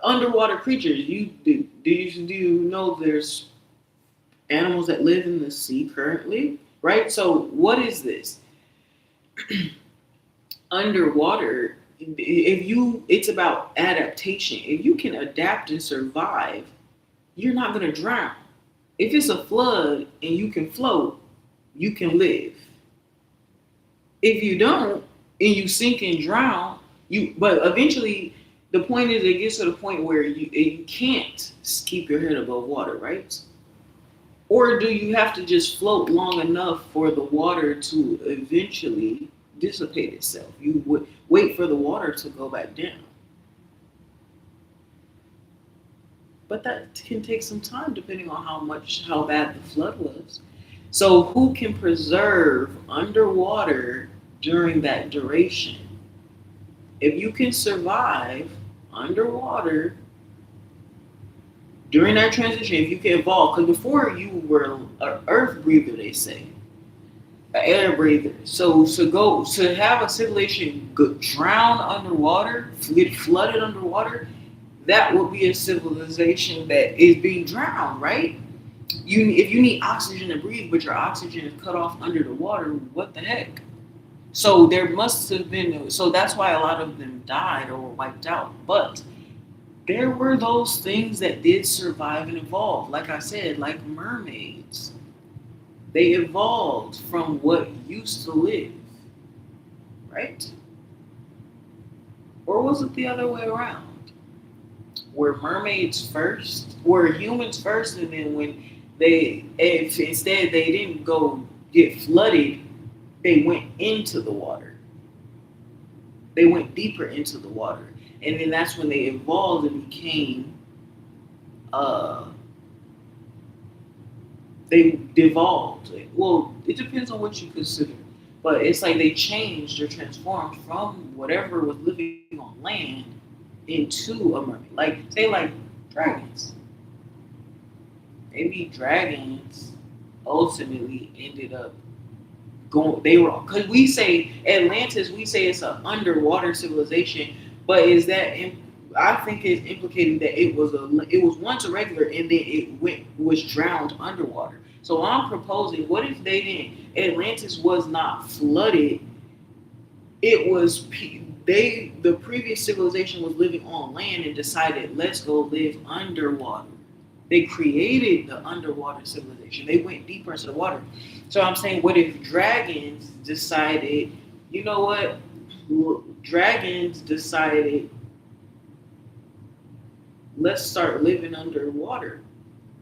underwater creatures. Do you know there's animals that live in the sea currently, right? So what is this? Underwater, it's about adaptation. If you can adapt and survive, you're not going to drown. If it's a flood and you can float, you can live. If you don't and you sink and drown, but eventually the point is it gets to the point where you can't keep your head above water, right? Or do you have to just float long enough for the water to eventually dissipate itself? You would wait for the water to go back down. But that can take some time depending on how bad the flood was. So who can preserve underwater during that duration? If you can survive underwater during that transition, if you can evolve, because before you were an earth breather, they say, an air breather. So to have a civilization drown underwater, get flooded underwater, that would be a civilization that is being drowned, right? If you need oxygen to breathe, but your oxygen is cut off under the water, what the heck? So there must have been. So that's why a lot of them died or were wiped out. But there were those things that did survive and evolve. Like I said, like mermaids, they evolved from what used to live, right? Or was it the other way around? Were mermaids first? Were humans first, and then when if instead they didn't go get flooded, they went into the water. They went deeper into the water, and then that's when they evolved and became. Uh, they devolved. Well, it depends on what you consider, but it's like they changed or transformed from whatever was living on land into a mermaid. Like say like dragons. Maybe dragons ultimately ended up going. They were because we say Atlantis. We say it's an underwater civilization, but is that? I think it's implicating that it was once a regular and then was drowned underwater. So I'm proposing, what if they didn't? Atlantis was not flooded. It was the previous civilization was living on land and decided let's go live underwater. They created the underwater civilization. They went deeper into the water. So I'm saying, what if dragons decided, you know what? Dragons decided, let's start living underwater.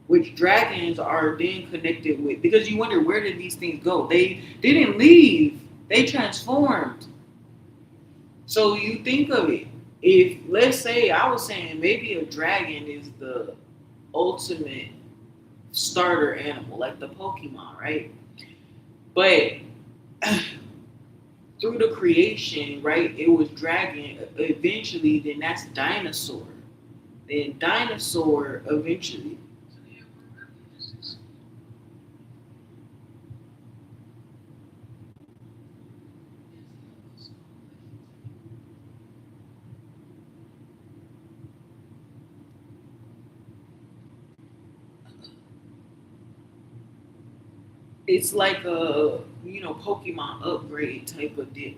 Which dragons are then connected with, because you wonder where did these things go? They didn't leave, they transformed. So you think of it. If let's say I was saying maybe a dragon is the ultimate starter animal, like the Pokemon, right? But through the creation, right, it was dragon. Eventually, then that's dinosaur. Then dinosaur eventually. It's like a Pokemon upgrade type of deal,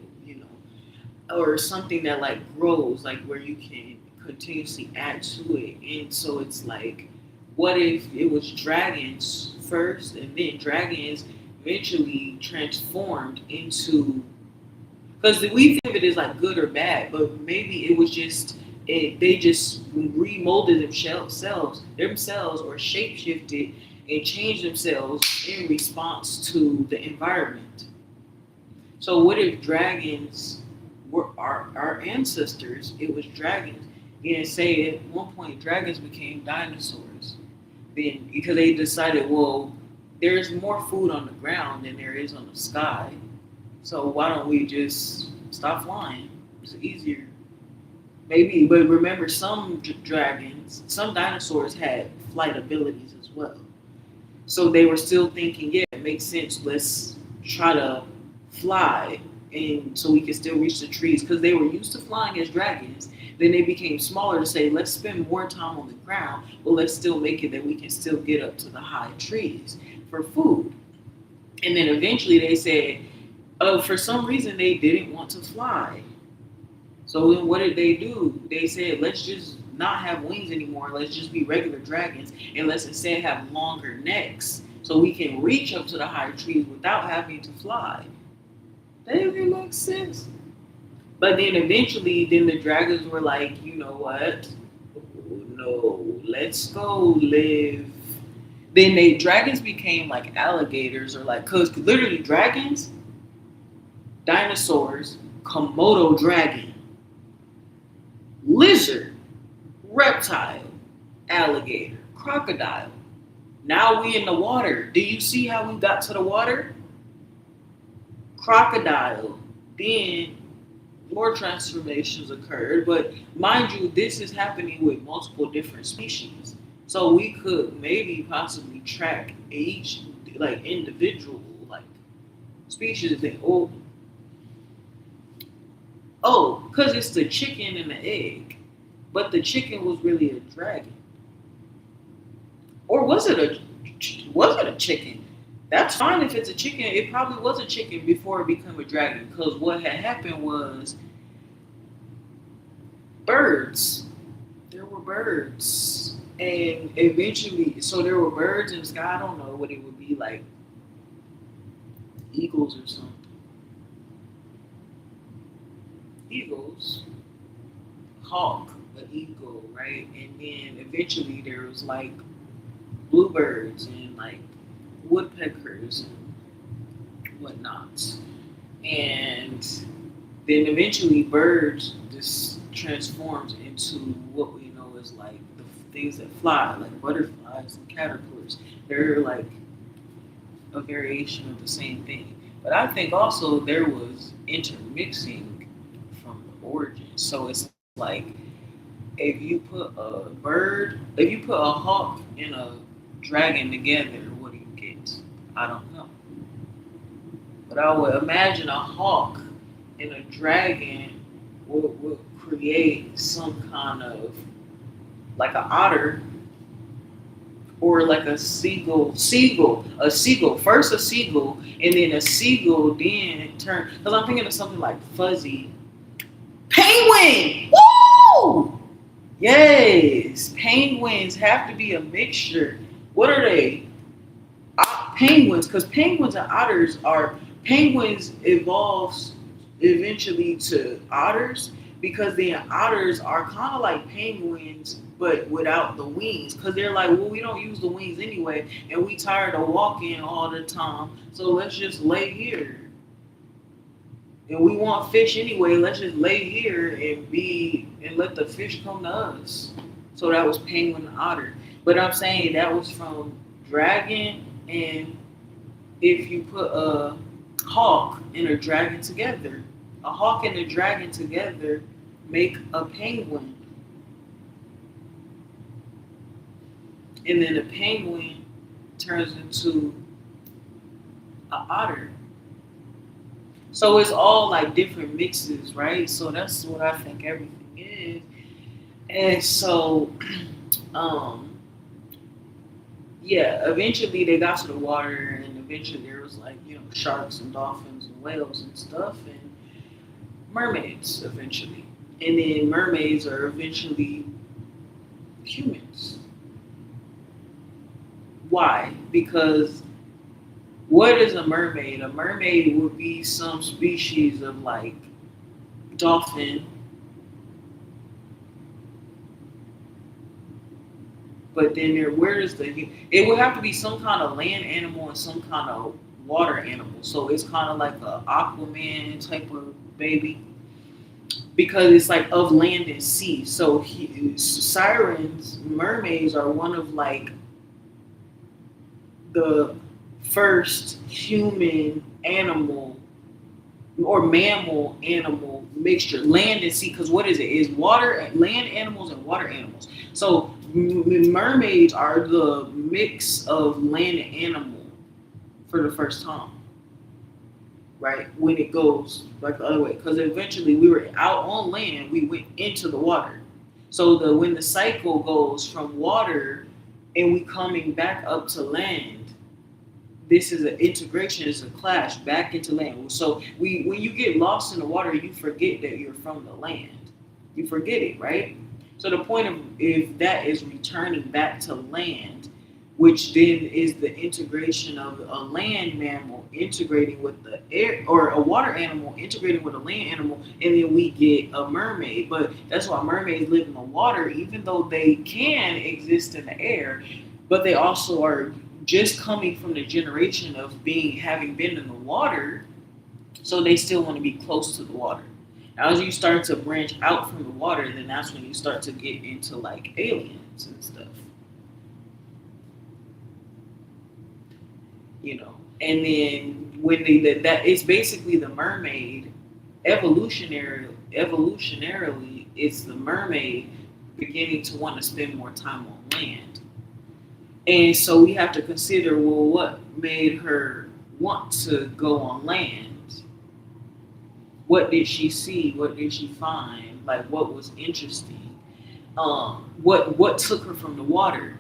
or something that like grows, like where you can continuously add to it. And so it's like, what if it was dragons first, and then dragons eventually transformed into, because we think of it as like good or bad, but maybe it was just they just remolded themselves or shapeshifted and changed themselves in response to the environment. So what if dragons were our ancestors? It was dragons. And say at one point dragons became dinosaurs. Then because they decided, well, there's more food on the ground than there is on the sky. So why don't we just stop flying? It's easier. Maybe, but remember, some dinosaurs had flight abilities as well. So they were still thinking, yeah, it makes sense. Let's try to fly, and so we can still reach the trees because they were used to flying as dragons. Then they became smaller to say, let's spend more time on the ground, but let's still make it that we can still get up to the high trees for food. And then eventually they said, oh, for some reason they didn't want to fly. So then what did they do? They said, let's just not have wings anymore. Let's just be regular dragons and let's instead have longer necks so we can reach up to the high trees without having to fly. That even makes sense. But then eventually, then the dragons were like, you know what? No, let's go live. Then they dragons became like alligators or like, cause literally dragons, dinosaurs, Komodo dragon, lizard, reptile, alligator, crocodile. Now we in the water. Do you see how we got to the water? Crocodile. Then more transformations occurred, but mind you, this is happening with multiple different species. So we could maybe possibly track each like individual like species and think, because it's the chicken and the egg. But the chicken was really a dragon. Or was it a chicken? That's fine if it's a chicken. It probably was a chicken before it became a dragon. Because what had happened was birds. There were birds. And eventually, so there were birds in the sky. I don't know what it would be like, eagles or something. Eagles, hawk, an eagle, right? And then eventually there was like bluebirds and like woodpeckers and whatnot. And then eventually birds just transformed into what we know as like the things that fly, like butterflies and caterpillars. They're like a variation of the same thing. But I think also there was intermixing from the origin. So it's like if you put a hawk and a dragon together, what do you get? I don't know. But I would imagine a hawk and a dragon would create some kind of like an otter or like a seagull. First a seagull, and then a seagull then turn. Because I'm thinking of something like fuzzy penguin. Woo! Yes, penguins have to be a mixture. What are they? Penguins, because penguins and otters are penguins evolves eventually to otters because then otters are kind of like penguins but without the wings because they're like, well, we don't use the wings anyway and we tired of walking all the time, so let's just lay here. And we want fish anyway, let's just lay here and let the fish come to us. So that was penguin and otter. But I'm saying that was from dragon, and if you put a hawk and a dragon together, a hawk and a dragon together make a penguin. And then a penguin turns into an otter. So it's all like different mixes, right? So that's what I think everything is. And so, um, yeah, eventually they got to the water, and eventually there was like sharks and dolphins and whales and stuff, and mermaids eventually, and then mermaids are eventually humans. Why? Because what is a mermaid? A mermaid would be some species of like dolphin, but then where does the it would have to be some kind of land animal and some kind of water animal. So it's kind of like a Aquaman type of baby because it's like of land and sea. So sirens, mermaids are one of like the first human animal or mammal animal mixture, land and sea. Because what is it? Is water, land animals and water animals. So mermaids are the mix of land and animal for the first time, right? When it goes like the other way, because eventually we were out on land, we went into the water. So when the cycle goes from water and we coming back up to land, this is an integration, it's a clash back into land. So when you get lost in the water, you forget that you're from the land. You forget it, right? So the point of if that is returning back to land, which then is the integration of a land mammal integrating with the air or a water animal integrating with a land animal, and then we get a mermaid. But that's why mermaids live in the water, even though they can exist in the air, but they also are just coming from the generation of having been in the water, so they still want to be close to the water. As you start to branch out from the water, then that's when you start to get into like aliens and stuff, you know. And then when that it's basically the mermaid evolutionarily, it's the mermaid beginning to want to spend more time on land. And so we have to consider, well, what made her want to go on land? What did she see? What did she find? Like, what was interesting? What took her from the water?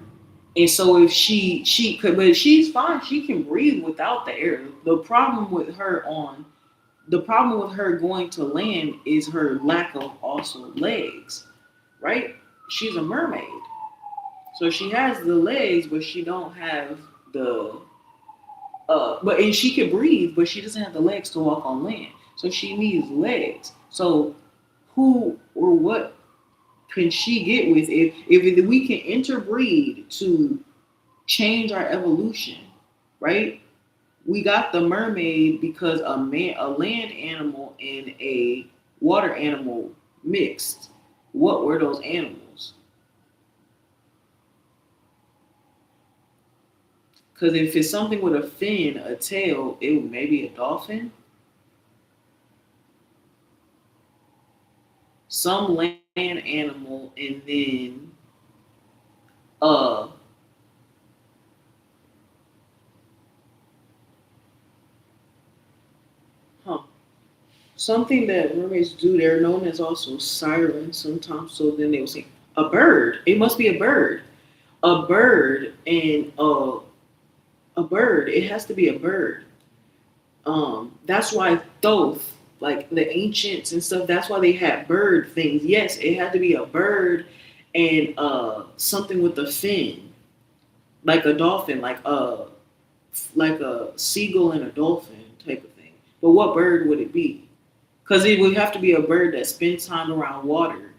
And so if she could, but she's fine. She can breathe without the air. The problem with her going to land is her lack of also legs, right? She's a mermaid. So she has the legs, but she don't have the but and she can breathe, but she doesn't have the legs to walk on land. So she needs legs. So who or what can she get with if we can interbreed to change our evolution, right? We got the mermaid because a land animal and a water animal mixed. What were those animals? Because if it's something with a fin, a tail, it may be a dolphin. Some land animal, and then uh huh. Something that mermaids do, they're known as also sirens sometimes. So then they will say a bird. It must be a bird. A bird and a bird. It has to be a bird. That's why Thoth, like the ancients and stuff, that's why they had bird things. Yes, it had to be a bird and something with a fin, like a dolphin, like a seagull and a dolphin type of thing. But what bird would it be? Because it would have to be a bird that spends time around water,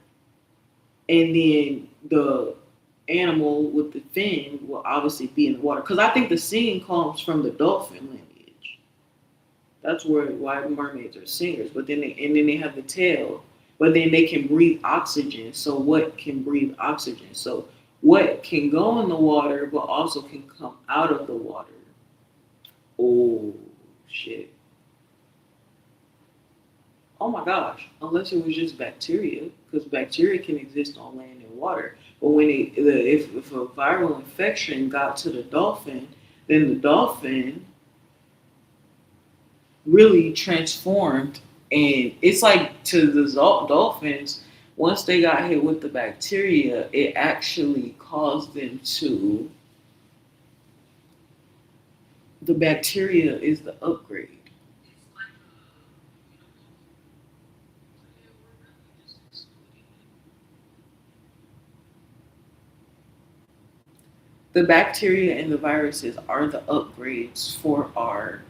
and then the animal with the fin will obviously be in the water. Because I think the singing comes from the dolphin lineage. That's why mermaids are singers. But then they have the tail. But then they can breathe oxygen. So what can breathe oxygen? So what can go in the water but also can come out of the water? Oh shit. Oh my gosh. Unless it was just bacteria, because bacteria can exist on land and water. But if a viral infection got to the dolphin, then the dolphin really transformed, and it's like to the dolphins, once they got hit with the bacteria, it actually caused them to The bacteria is the upgrade. It's like yeah, we're really just excluding The bacteria and the viruses are the upgrades for our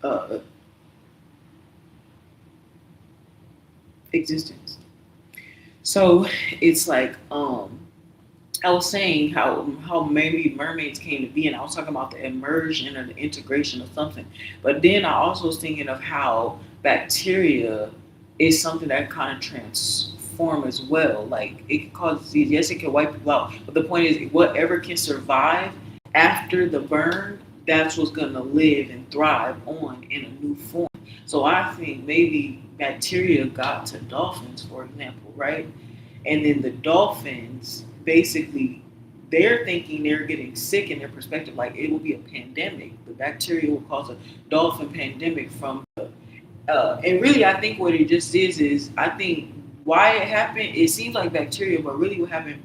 uh, existence. So it's like I was saying how maybe mermaids came to be, and I was talking about the immersion or the integration of something. But then I also was thinking of how bacteria is something that kind of transform as well. Like it can cause disease. Yes, it can wipe people out. But the point is, whatever can survive after the burn, that's what's going to live and thrive on in a new form. So I think maybe bacteria got to dolphins, for example, right? And then the dolphins basically they're thinking they're getting sick in their perspective, like it will be a pandemic. The bacteria will cause a dolphin pandemic from and really I think what it just is I think why it happened, it seems like bacteria, but really what happened,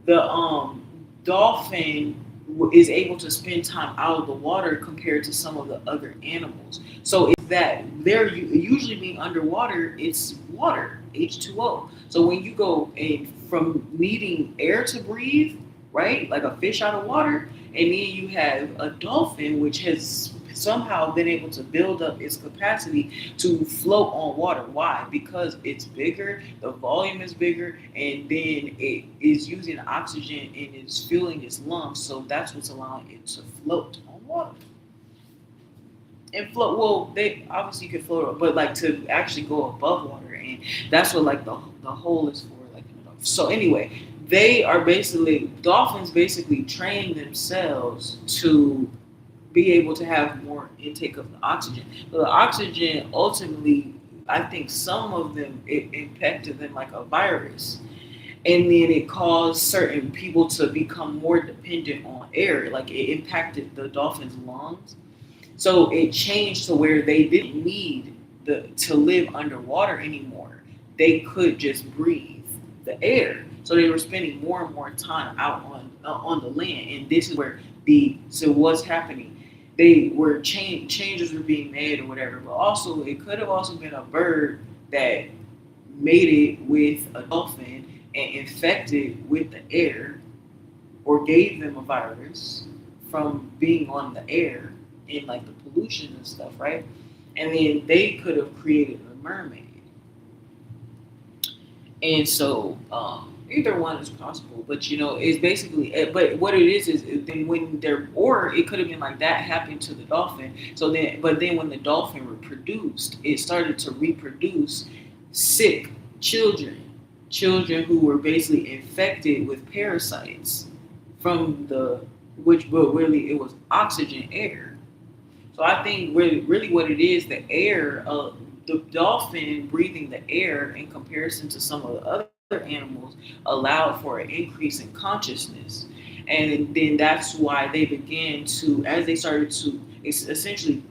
the dolphin is able to spend time out of the water compared to some of the other animals. So it's that they're usually being underwater, it's water, H2O. So when you go and from needing air to breathe, right, like a fish out of water, and then you have a dolphin which has somehow been able to build up its capacity to float on water. Why? Because it's bigger, the volume is bigger, and then it is using oxygen and it's fueling its lungs. So that's what's allowing it to float on water. And float, well, they obviously could float, but like to actually go above water, and that's what like the hole is for. Like, so anyway, they are basically dolphins basically train themselves to be able to have more intake of the oxygen. But the oxygen ultimately, I think some of them it impacted them like a virus, and then it caused certain people to become more dependent on air. Like it impacted the dolphins' lungs, so it changed to where they didn't need the to live underwater anymore. They could just breathe the air. So they were spending more and more time out on the land, and this is where the so what's happening. They were changes were being made or whatever, but also it could have also been a bird that made it with a dolphin and infected with the air or gave them a virus from being on the air and like the pollution and stuff, right? And then they could have created a mermaid. And so either one is possible, but it's basically. But what it is then when they're, or it could have been like that happened to the dolphin. So then, but then when the dolphin reproduced, it started to reproduce sick children, children who were basically infected with parasites from the which, but really it was oxygen air. So I think really what it is, the air, the dolphin breathing the air in comparison to some of the other animals allowed for an increase in consciousness. And then that's why they began to, as they started to essentially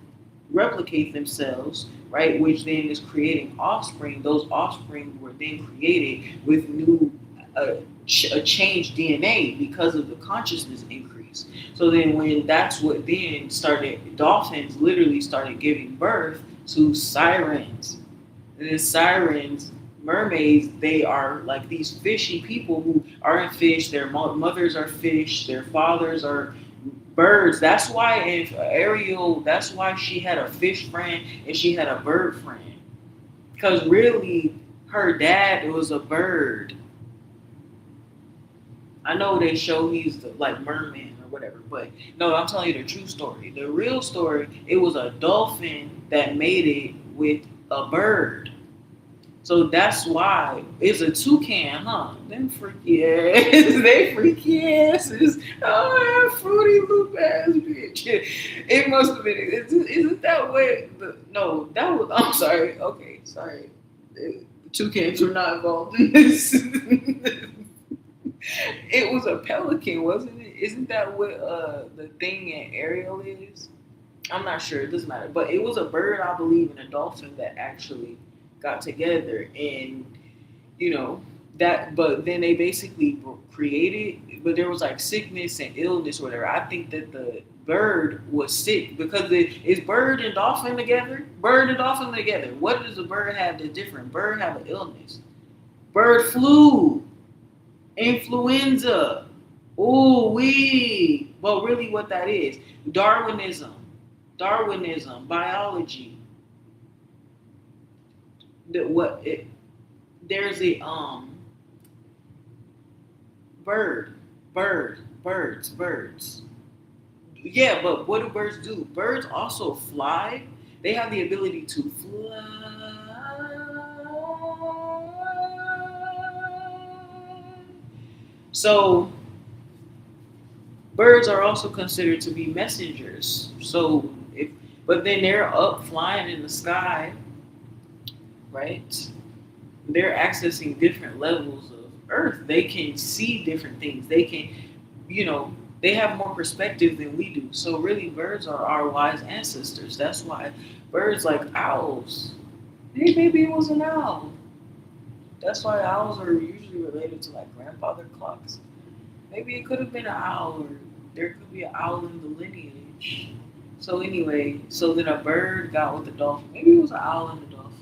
replicate themselves, right, which then is creating offspring. Those offspring were then created with new, a changed DNA because of the consciousness increase. So then, when that's what then started, dolphins literally started giving birth to sirens. And then sirens, mermaids, they are like these fishy people who aren't fish. Their mothers are fish. Their fathers are birds. That's why if Ariel, that's why she had a fish friend and she had a bird friend. Because really, her dad was a bird. I know they show he's the, like merman or whatever, but no, I'm telling you the true story. The real story, it was a dolphin that made it with a bird. So that's why it's a toucan, huh? Them freaky ass, they freaky asses. Oh, that fruity loop ass bitch. It must have been. Isn't that way? No, that was. I'm sorry. Okay, sorry. Toucans were not involved in this. It was a pelican, wasn't it? Isn't that what the thing in Ariel is? I'm not sure. It doesn't matter. But it was a bird, I believe, and a dolphin that actually got together, and you know, but then they basically created, but there was like sickness and illness or whatever. I think that the bird was sick because it's bird and dolphin together. Bird and dolphin together. What does a bird have that's different? Bird have an illness. Bird flu, influenza. Ooh wee. But really, what that is? Darwinism, biology. What it, there's a bird, birds. Yeah, but what do birds do? Birds also fly. They have the ability to fly. So birds are also considered to be messengers. So if but then they're up flying in the sky, right? They're accessing different levels of Earth. They can see different things. They can, they have more perspective than we do. So really, birds are our wise ancestors. That's why birds like owls. Hey, maybe it was an owl. That's why owls are usually related to like grandfather clocks. Maybe it could have been an owl, or there could be an owl in the lineage. So anyway, so then a bird got with the dolphin. Maybe it was an owl and the dolphin.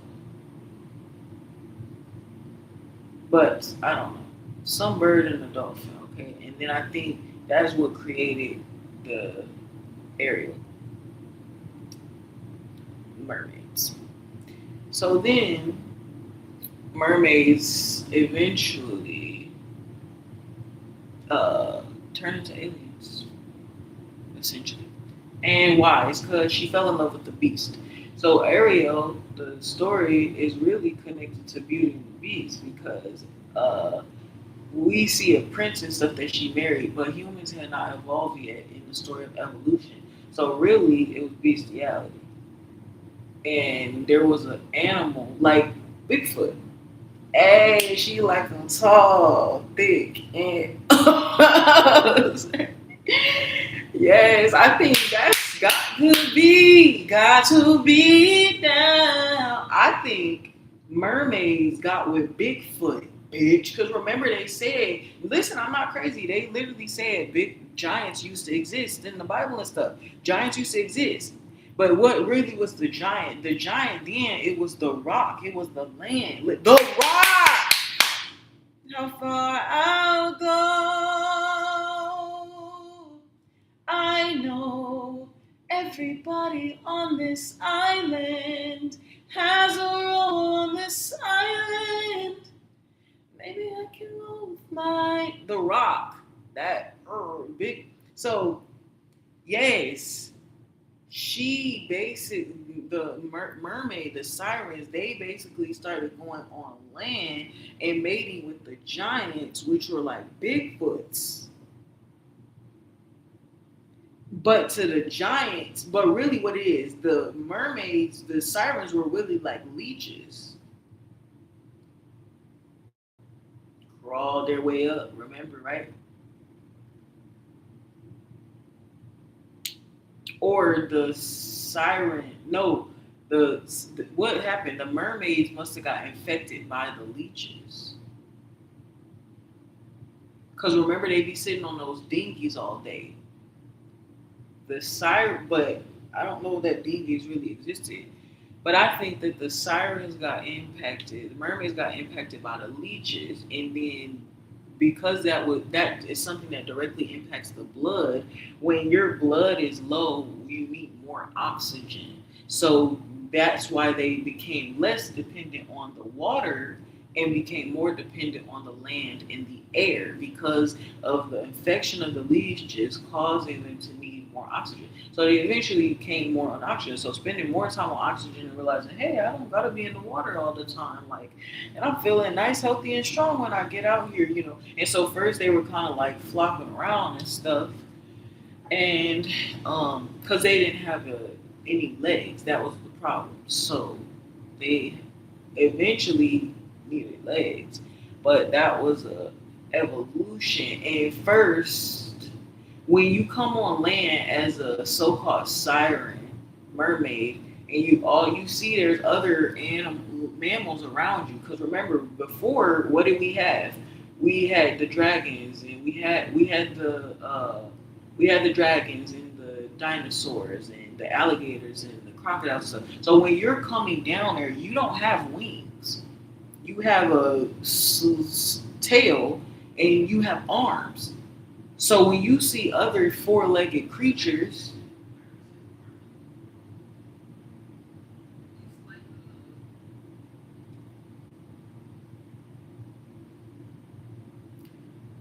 But I don't know. Some bird and a dolphin, okay? And then I think that is what created the Ariel mermaids. So then mermaids eventually turn into aliens, essentially. And why? It's because she fell in love with the beast. So Ariel, the story is really connected to Beauty and the Beast because we see a prince and stuff that she married, but humans had not evolved yet in the story of evolution. So really, it was bestiality, and there was an animal like Bigfoot. Hey, she like them tall, thick, and yes, I think that's got to be down. I think mermaids got with Bigfoot, bitch. Because remember, they said, listen, I'm not crazy. They literally said big giants used to exist in the Bible and stuff. Giants used to exist. But what really was the giant? The giant then, it was the rock. It was the land. The rock! How far I'll go, I know everybody on this island has a role on this island. Maybe I can roll with my The Rock. That big. So yes, she basically the mermaid, the sirens, they basically started going on land and mating with the giants, which were like Bigfoots. But to the giants, but really what it is, the mermaids, the sirens were really like leeches. Crawled their way up, remember, right? Or the siren, no, what happened? The mermaids must have got infected by the leeches. Because remember, they be sitting on those dinghies all day. The siren, but I don't know that dinghies really existed. But I think that the sirens got impacted, the mermaids got impacted by the leeches, and then because that is something that directly impacts the blood. When your blood is low, you need more oxygen. So that's why they became less dependent on the water and became more dependent on the land and the air because of the infection of the leeches causing them to need more oxygen. So they eventually came more on oxygen. So spending more time on oxygen and realizing, hey, I don't gotta be in the water all the time. Like, and I'm feeling nice, healthy, and strong when I get out here. And so first they were kind of like flopping around and stuff. And because they didn't have any legs, that was the problem. So they eventually needed legs. But that was a evolution. And first, when you come on land as a so-called siren, mermaid, and and you all you see there's other mammals around you. Because remember, before, what did we have? We had the dragons, and we had the dragons and the dinosaurs and the alligators and the crocodiles and stuff. So when you're coming down there, you don't have wings. You have a tail and you have arms. So when you see other four-legged creatures,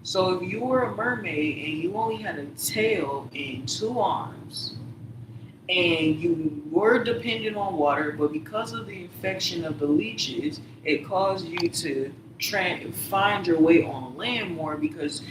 so if you were a mermaid and you only had a tail and two arms, and you were dependent on water, but because of the infection of the leeches, it caused you to find your way on land more because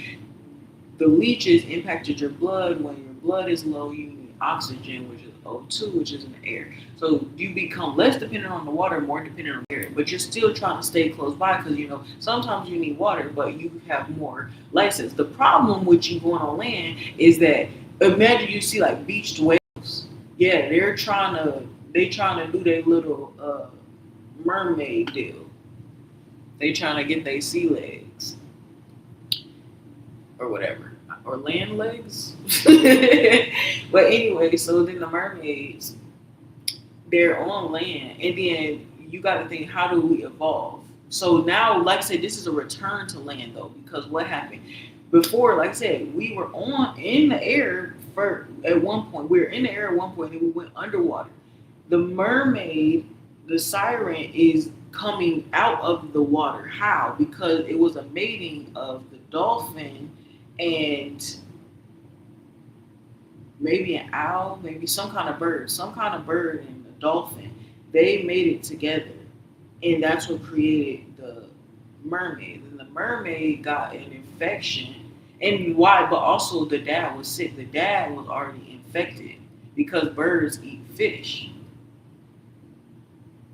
the leeches impacted your blood. When your blood is low, you need oxygen, which is O2, which is in the air. So you become less dependent on the water, more dependent on the air. But you're still trying to stay close by because sometimes you need water, but you have more license. The problem with you going on land is that imagine you see like beached whales. Yeah, they trying to do their little mermaid deal. They trying to get their sea legs or whatever, or land legs. But anyway, so then the mermaids, they're on land, and then you got to think, how do we evolve? So now, like I said, this is a return to land though, because what happened before? Like I said, we were on in the air for at one point. We were in the air at one point, and we went underwater. The mermaid, the siren, is coming out of the water. How? Because it was a mating of the dolphin and maybe an owl, maybe some kind of bird and a dolphin. They made it together, and that's what created the mermaid. And the mermaid got an infection, and why? But also the dad was sick. The dad was already infected because birds eat fish,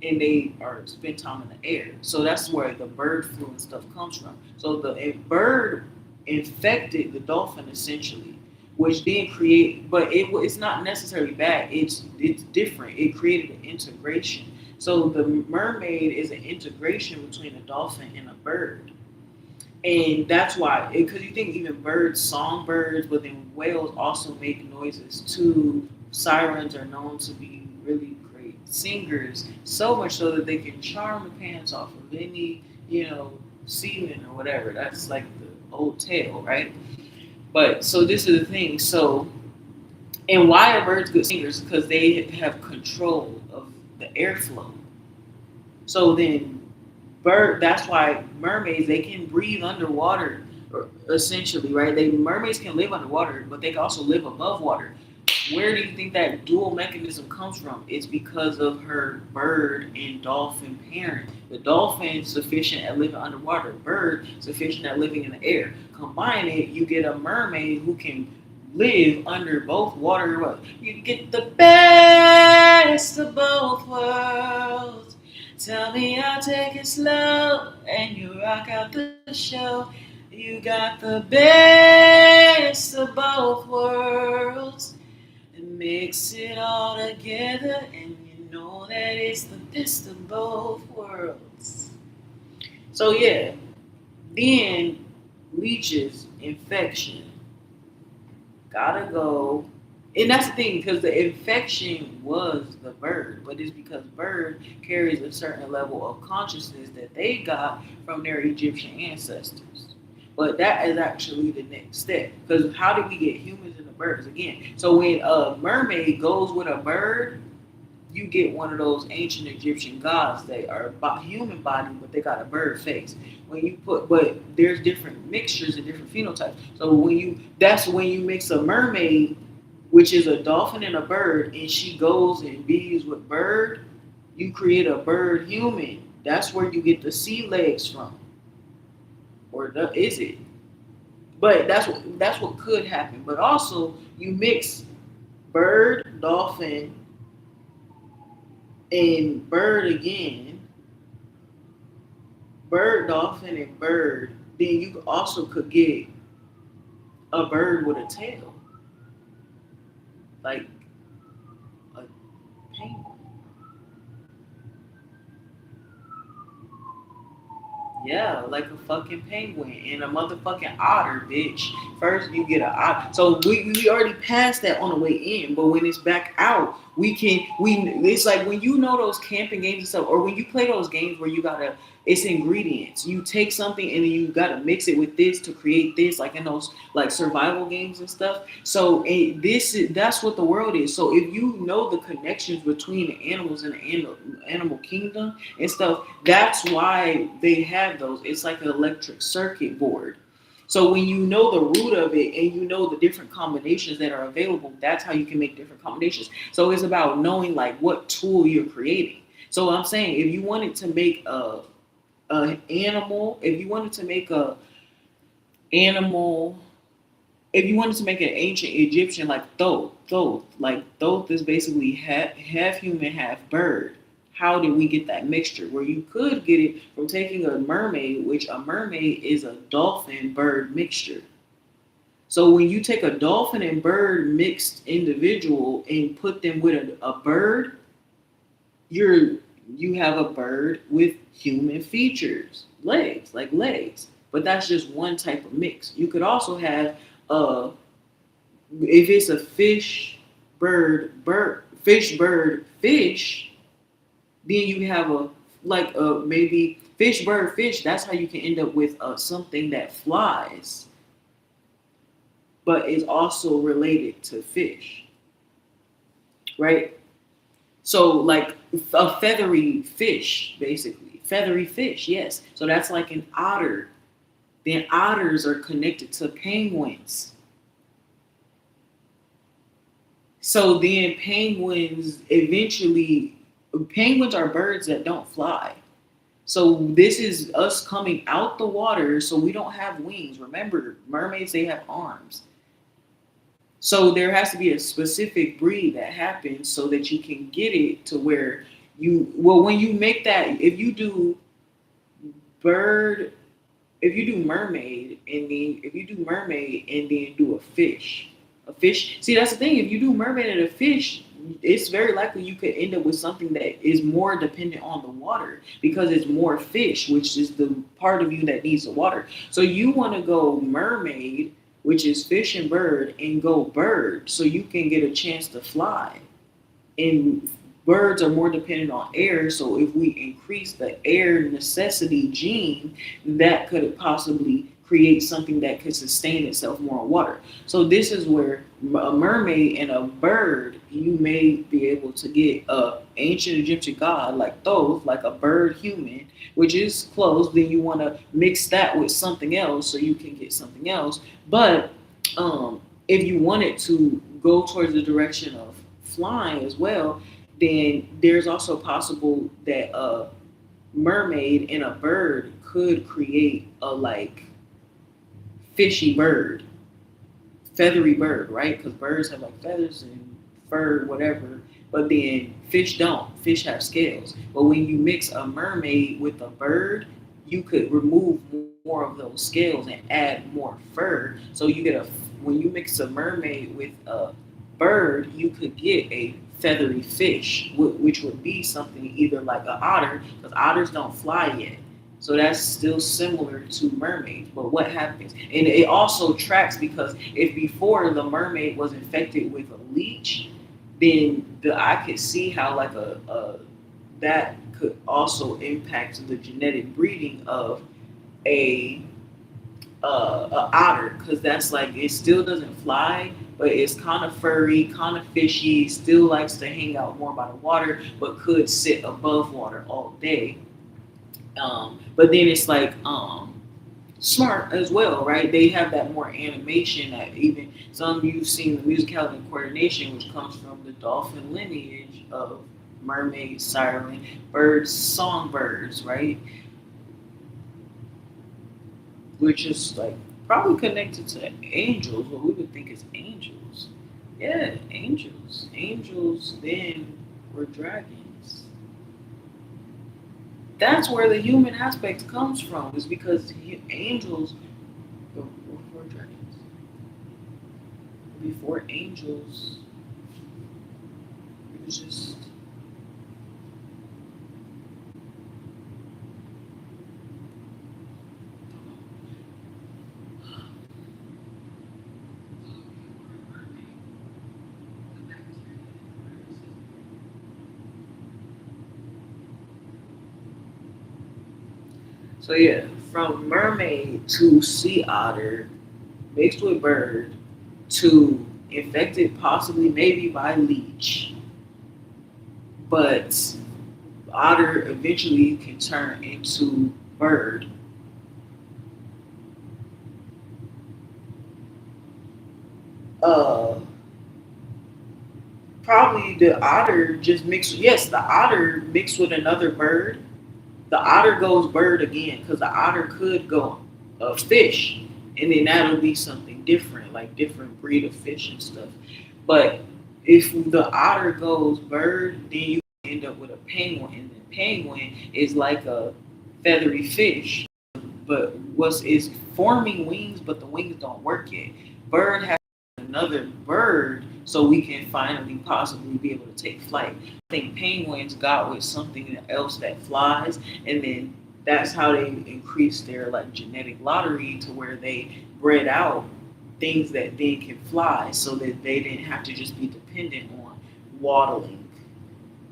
and they are spend time in the air. So that's where the bird flu and stuff comes from. So the bird infected the dolphin essentially, which then create, but it's not necessarily bad. It's different. It created an integration. So the mermaid is an integration between a dolphin and a bird, and that's why. Because you think even birds, songbirds, but then whales also make noises too. Sirens are known to be really great singers, so much so that they can charm the pants off of any seaman or whatever. That's like the old tale, right? But so this is the thing. So, and why are birds good singers? Because they have control of the airflow. So then, that's why mermaids, they can breathe underwater, essentially, right? Mermaids can live underwater, but they can also live above water. Where do you think that dual mechanism comes from? It's because of her bird and dolphin parent. The dolphin sufficient at living underwater, bird sufficient at living in the air. Combine it, you get a mermaid who can live under both water. You get the best of both worlds. Tell me I'll take it slow and you rock out the show. You got the best of both worlds. And mix it all together, and you know that it's the best of both worlds. So yeah, then leeches, infection, gotta go. And that's the thing, because the infection was the bird, but it's because bird carries a certain level of consciousness that they got from their Egyptian ancestors. But that is actually the next step. Because how did we get humans and the birds again? So when a mermaid goes with a bird, you get one of those ancient Egyptian gods. They are human body, but they got a bird face. But there's different mixtures and different phenotypes. So that's when you mix a mermaid, which is a dolphin and a bird, and she goes and bees with bird, you create a bird human. That's where you get the sea legs from. Is it? But that's what could happen. But also you mix bird, dolphin, and bird again, bird, dolphin, and bird. Then you also could get a bird with a tail, like a penguin. Yeah, like a fucking penguin and a motherfucking otter, bitch. First you get an otter. So we already passed that on the way in, but when it's back out, we it's like when you know those camping games and stuff, or when you play those games where you gotta it's ingredients. You take something and then you gotta mix it with this to create this, like in those like survival games and stuff. So that's what the world is. So if you know the connections between the animals and the animal kingdom and stuff, that's why they have those. It's like an electric circuit board. So when you know the root of it and you know the different combinations that are available, that's how you can make different combinations. So it's about knowing like what tool you're creating. So I'm saying if you wanted to make a animal, if you wanted to make a animal, if you wanted to make an ancient Egyptian like Thoth, like Thoth is basically half human, half bird. How did we get that mixture? Where you could get it from taking a mermaid, which a mermaid is a dolphin bird mixture. So when you take a dolphin and bird mixed individual and put them with a bird, you're you have a bird with human features, legs. But that's just one type of mix. You could also have a if it's a fish, then you have a like a maybe fish, bird, fish. That's how you can end up with something that flies, but is also related to fish, right? So like a feathery fish, basically. Feathery fish, yes. So that's like an otter. Then otters are connected to penguins. So then penguins are birds that don't fly. So this is us coming out the water. So we don't have wings. Remember, mermaids, they have arms. So there has to be a specific breed that happens so that you can get it to where when you make that, bird, if you do mermaid and then do a fish. See, that's the thing. If you do mermaid and a fish, it's very likely you could end up with something that is more dependent on the water because it's more fish, which is the part of you that needs the water. So you want to go mermaid, which is fish and bird, and go bird so you can get a chance to fly. And birds are more dependent on air. So if we increase the air necessity gene, that could possibly create something that could sustain itself more on water. So this is where a mermaid and a bird, you may be able to get a ancient Egyptian god like Thoth, like a bird human, which is close. Then you want to mix that with something else so you can get something else. But if you wanted to go towards the direction of flying as well, then there's also possible that a mermaid and a bird could create a like fishy bird, feathery bird, right? Because birds have like feathers and fur, whatever. But then fish don't. Fish have scales. But when you mix a mermaid with a bird, you could remove more of those scales and add more fur. So you get when you mix a mermaid with a bird, you could get a feathery fish, which would be something either like an otter, because otters don't fly yet. So that's still similar to mermaids. But what happens? And it also tracks because if before the mermaid was infected with a leech, then I could see how like a that could also impact the genetic breeding of a a otter because that's like it still doesn't fly, but it's kind of furry, kind of fishy. Still likes to hang out more by the water, but could sit above water all day. But then it's like smart as well, right? They have that more animation that even some you've seen the musicality and coordination, which comes from the dolphin lineage of mermaids, siren, birds, songbirds, right? Which is like probably connected to angels, what we would think is angels. Yeah, angels. Angels then were dragons. That's where the human aspect comes from, is because angels before dragons. Before angels, it was just So yeah, from mermaid to sea otter mixed with bird to infected possibly maybe by leech, but otter eventually can turn into bird. Uh, Probably the otter just mixed. Yes, the otter mixed with another bird. The otter goes bird again because the otter could go fish, and then that'll be something different, like different breed of fish and stuff. But if the otter goes bird, then you end up with a penguin, and the penguin is like a feathery fish, but what's is forming wings, but the wings don't work yet. Bird has another bird, so we can finally possibly be able to take flight. I think penguins got with something else that flies, and then that's how they increased their like genetic lottery to where they bred out things that then can fly, so that they didn't have to just be dependent on waddling,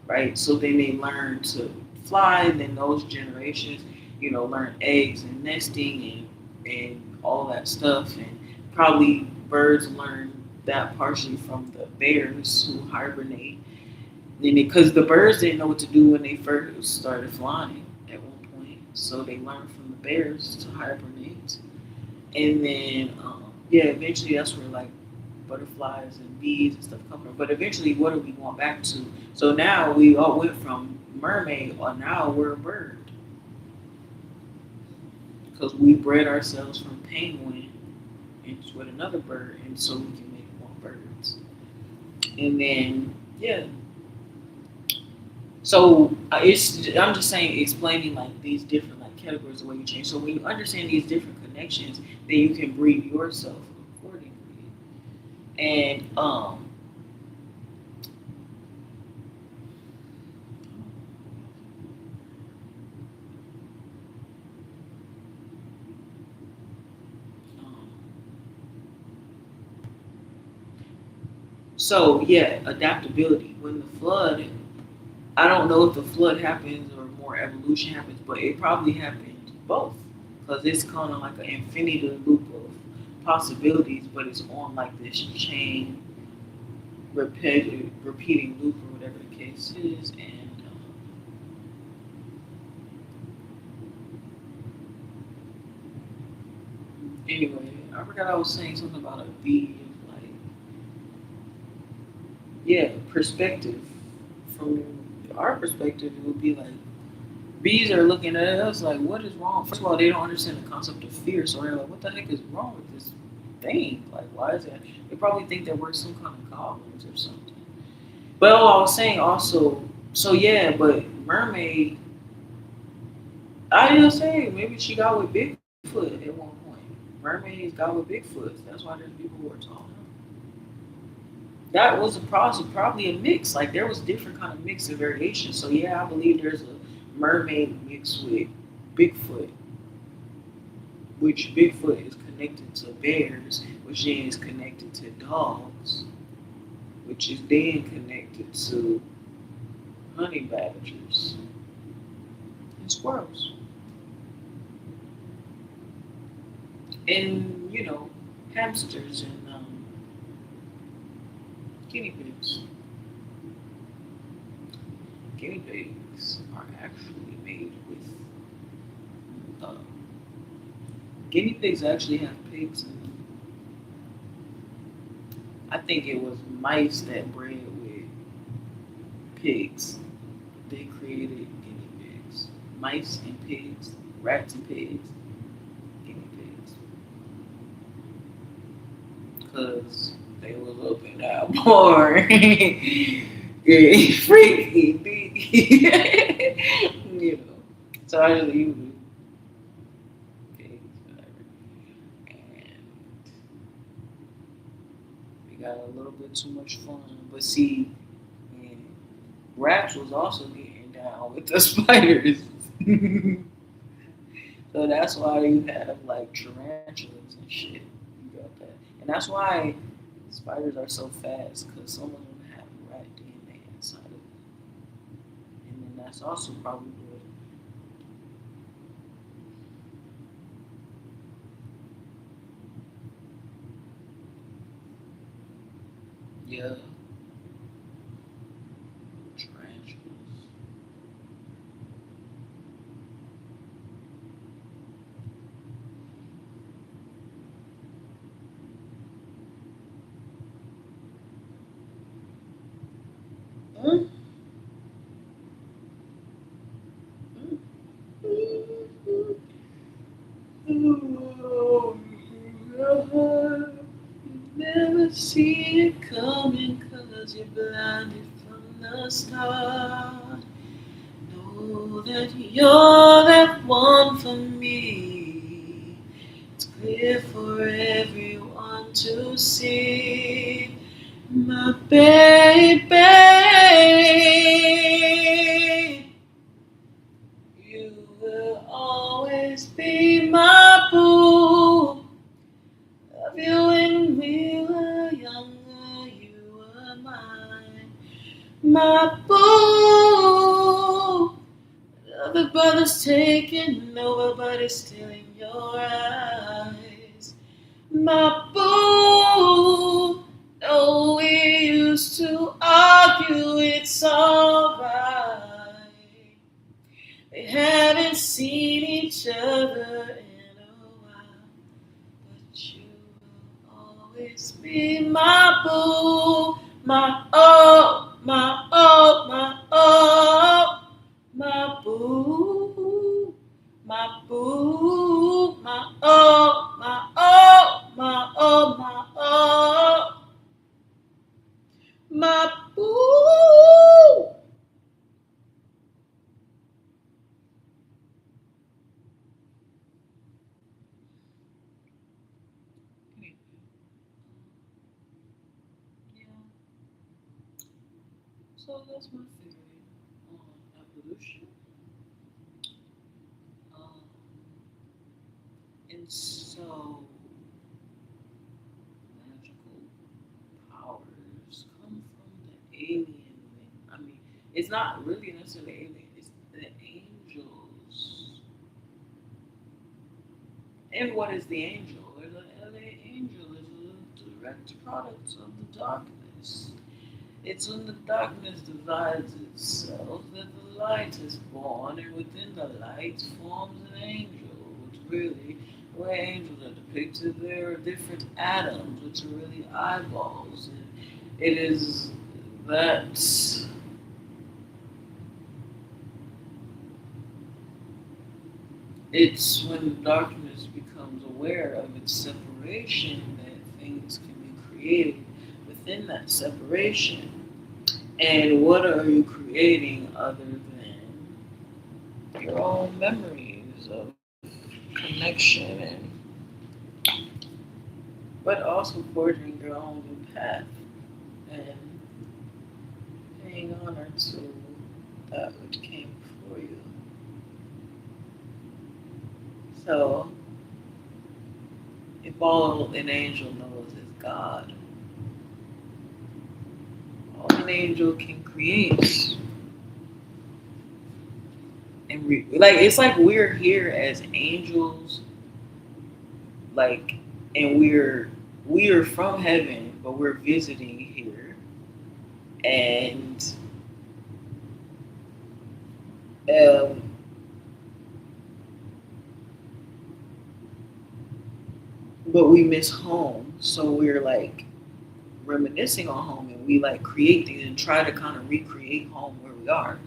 right? So then they learn to fly, and then those generations, learn eggs and nesting and all that stuff, and probably birds learn that partially from the bears who hibernate, and because the birds didn't know what to do when they first started flying at one point, so they learned from the bears to hibernate, and then yeah, eventually that's where like butterflies and bees and stuff come from. But eventually, what are we going back to? So now we all went from mermaid, or now we're a bird because we bred ourselves from penguin into with another bird, and so we can make more birds. And then yeah, so it's I'm just saying explaining like these different like categories the way you change. So when you understand these different connections, then you can breed yourself accordingly. And um so yeah, adaptability. When the flood, I don't know if the flood happens or more evolution happens, but it probably happens both because it's kind of like an infinity loop of possibilities, but it's on like this chain, repeating loop or whatever the case is. And anyway, I forgot I was saying something about a bee, like yeah, perspective. From our perspective, it would be like bees are looking at us like, what is wrong? First of all, they don't understand the concept of fear, so they're like, what the heck is wrong with this thing? Like, why is that? They probably think that we're some kind of goblins or something. But I was saying also, so yeah, but mermaid, I didn't say maybe she got with Bigfoot at one point. Mermaids got with Bigfoot. That's why there's people who are talking. That was a process, probably a mix. Like there was different kind of mix and variation. So yeah, I believe there's a mermaid mixed with Bigfoot, which Bigfoot is connected to bears, which then is connected to dogs, which is then connected to honey badgers and squirrels, and hamsters and guinea pigs. Guinea pigs are actually made with guinea pigs actually have pigs in them. I think it was mice that bred with pigs. They created guinea pigs. Mice and pigs, rats and pigs, guinea pigs. Because they were looking out more yeah, freaky big. So I just use pigs, whatever. And we got a little bit too much fun. But see, and Raps was also getting down with the spiders. So that's why you have like tarantulas and shit. You got that. And that's why spiders are so fast because some of them have rat DNA inside of them. And then that's also probably what Yeah, tarantulas. Mm, mm, oh, you never see it coming 'cause you're blinded from the start. Know that you're that one for me. It's clear for everyone to see. My baby, you will always be my boo. Love you when we were younger, you were mine. My boo. Other brothers taking over, but it's still in your eyes. My boo. No, we used to argue, it's alright. We haven't seen each other in a while, but you will always be my boo, my oh, my oh, my oh. My boo, my boo, my oh, my oh, my oh, my oh, my boo. Yeah, so that's my theory on evolution. Um, and so magical powers come from the alien. I mean, it's not really necessarily alien. It's the angels. And what is the angel? The angel is a direct product of the darkness. It's when the darkness divides itself that the light is born, and within the light forms an angel, which really, the way angels are depicted, there are different atoms, which are really eyeballs. And it is that it's when darkness becomes aware of its separation that things can be created within that separation. And what are you creating other than your own memories of connection and but also forging your own new path and paying honor to that which came before you. So if all an angel knows is God, all an angel can create and like it's like we're here as angels, like, and we're from heaven, but we're visiting here, and um, but we miss home, so we're like reminiscing on home, and we like create things and try to kind of recreate home where we are.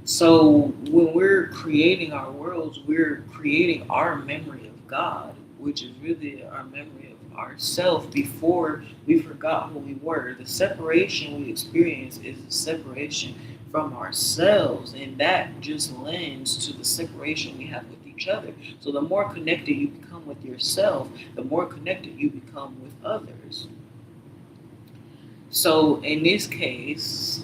So when we're creating our worlds, we're creating our memory of God, which is really our memory of ourself before we forgot who we were. The separation we experience is a separation from ourselves, and that just lends to the separation we have with each other. So the more connected you become with yourself, the more connected you become with others. So in this case,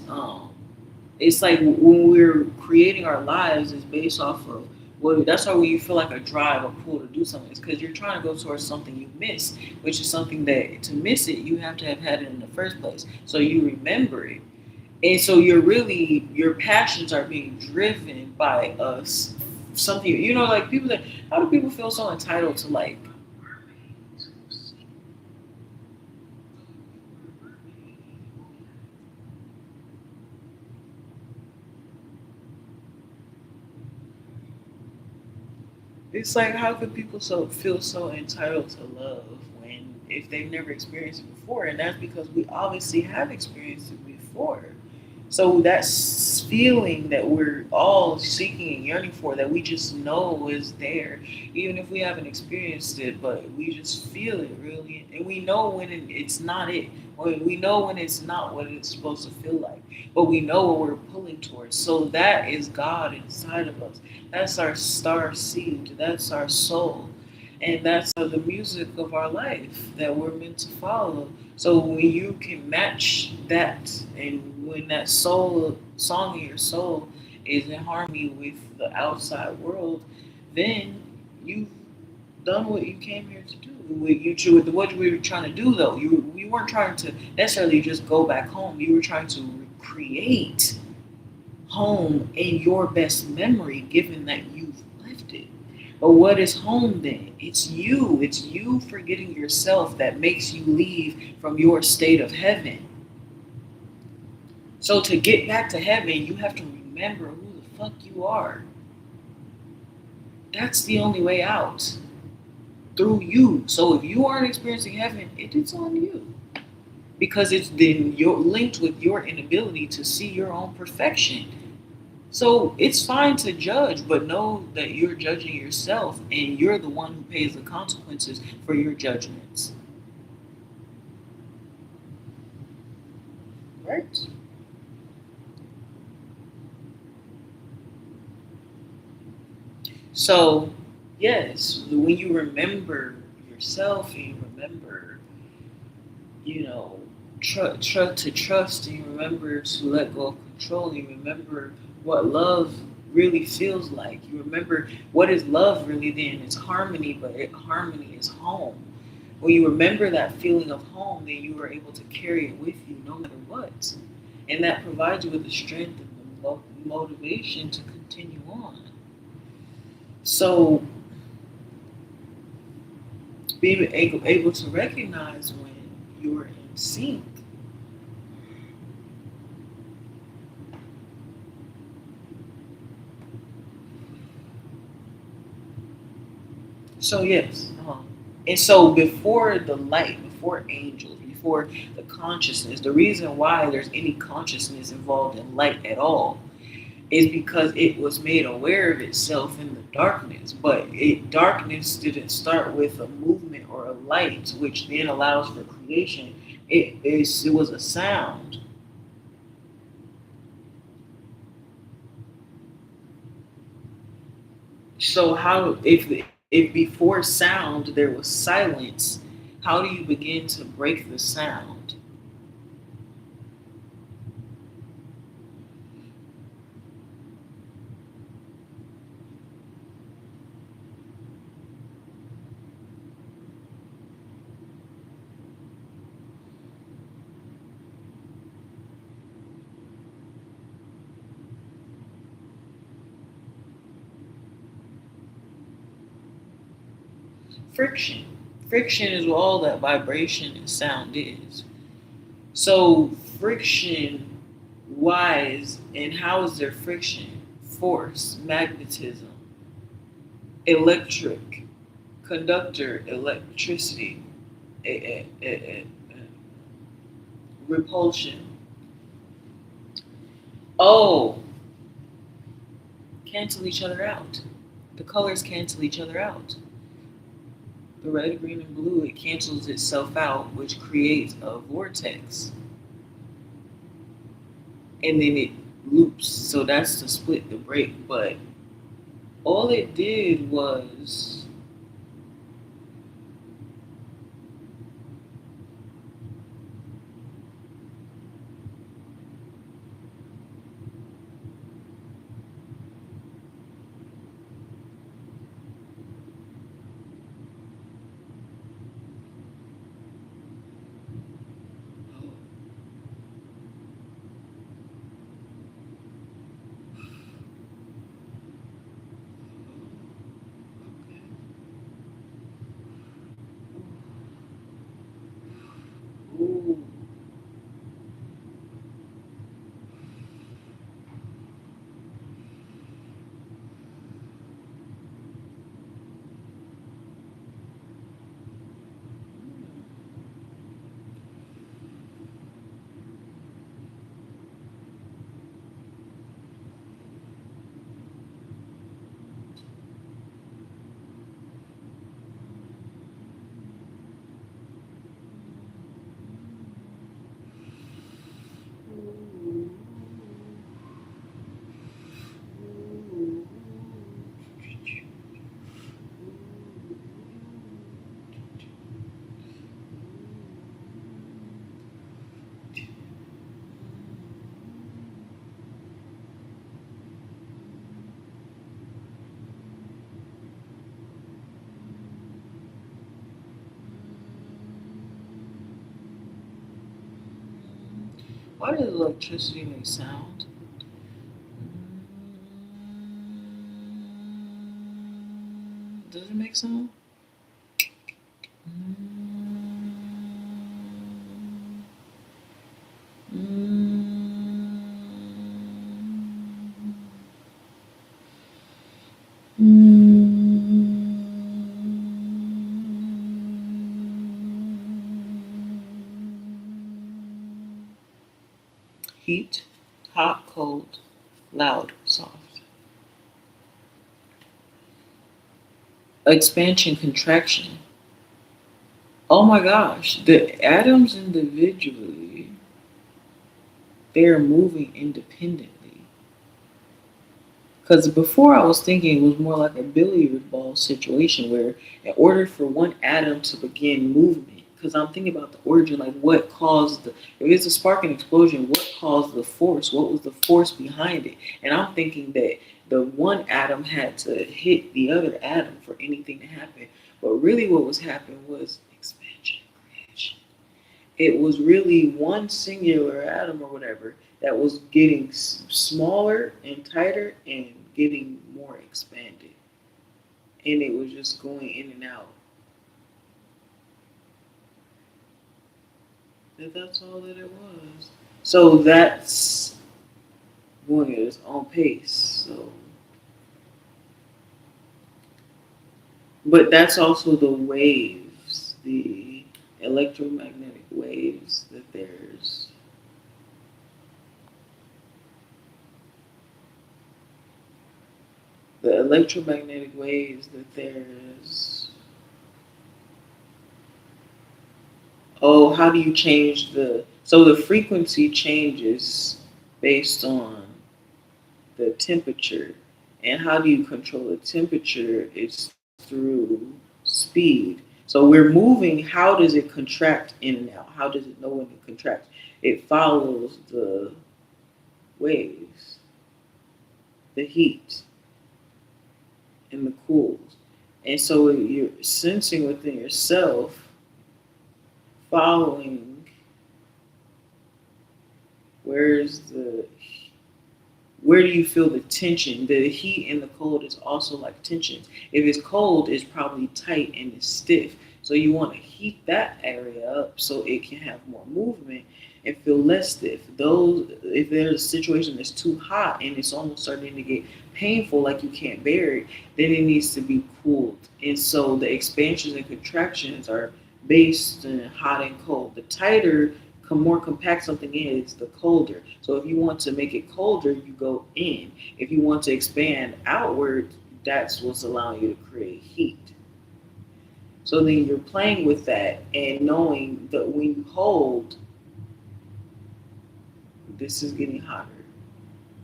it's like when we're creating our lives is based off of well, that's why when you feel like a drive or pull to do something, it's because you're trying to go towards something you miss, which is something that to miss it you have to have had it in the first place, so you remember it. And so you're really your passions are being driven by us something, like people that how do people feel so entitled to It's like how could people so feel so entitled to love when if they've never experienced it before? And that's because we obviously have experienced it before. So that feeling that we're all seeking and yearning for, that we just know is there, even if we haven't experienced it, but we just feel it really, and we know when it's not it. When we know when it's not what it's supposed to feel like, but we know what we're pulling towards. So that is God inside of us. That's our star seed. That's our soul. And that's the music of our life that we're meant to follow. So when you can match that, and when that soul song in your soul is in harmony with the outside world, then you've done what you came here to do. What we were trying to do, though, we weren't trying to necessarily just go back home. You were trying to create home in your best memory, given that you've left it. But what is home then? It's you. It's you forgetting yourself that makes you leave from your state of heaven. So to get back to heaven, you have to remember who the fuck you are. That's the only way out. Through you. So if you aren't experiencing heaven, it is on you. Because it's then you're linked with your inability to see your own perfection. So it's fine to judge, but know that you're judging yourself and you're the one who pays the consequences for your judgments. Right? So, yes, when you remember yourself and you remember, you know, to trust and you remember to let go of control and you remember what love really feels like. You remember what is love really then? It's harmony, but harmony is home. When you remember that feeling of home, then you are able to carry it with you no matter what. And that provides you with the strength and the motivation to continue on. So being able to recognize when you're in sync. So yes, and so before the light, before angels, before the consciousness, the reason why there's any consciousness involved in light at all is because it was made aware of itself in the darkness. But darkness didn't start with a movement or a light, which then allows for creation. It was a sound. So how if before sound there was silence, how do you begin to break the sound? Friction. Friction is all that vibration and sound is. So friction wise, and how is there friction? Force, magnetism, electric, conductor, electricity, repulsion. Oh, cancel each other out. The colors cancel each other out. The red, green, and blue, it cancels itself out, which creates a vortex. And then it loops. So that's to split the break. But all it did was ooh, Why does electricity make sound? Does it make sound? Heat, hot, cold, loud, soft. Expansion, contraction. Oh my gosh, the atoms individually, they're moving independently. Because before I was thinking it was more like a billiard ball situation where, in order for one atom to begin movement, because I'm thinking about the origin, like what caused the, if it's a spark and explosion, what caused the force? What was the force behind it? And I'm thinking that the one atom had to hit the other atom for anything to happen. But really, what was happening was expansion, creation. It was really one singular atom or whatever that was getting smaller and tighter and getting more expanded. And it was just going in and out. That's all that it was. So that's going at its own pace. So, but that's also the waves, the electromagnetic waves that there's. The electromagnetic waves that there's. Oh, how do you change the? So the frequency changes based on the temperature. And how do you control the temperature? It's through speed. So we're moving. How does it contract in and out? How does it know when it contracts? It follows the waves, the heat, and the cools. And so you're sensing within yourself, following where's the where do you feel the tension? The heat and the cold is also like tension. If it's cold, it's probably tight and it's stiff. So you want to heat that area up so it can have more movement and feel less stiff. Those, if there's a situation that's too hot and it's almost starting to get painful, like you can't bear it, then it needs to be cooled. And so the expansions and contractions are based on hot and cold. The tighter more compact something is, the colder. So if you want to make it colder, you go in. If you want to expand outward, that's what's allowing you to create heat. So then you're playing with that and knowing that when you hold, this is getting hotter.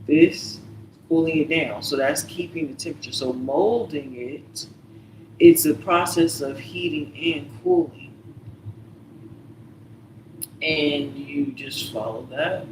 This is cooling it down. So that's keeping the temperature. So molding it, it's a process of heating and cooling. And you just follow that.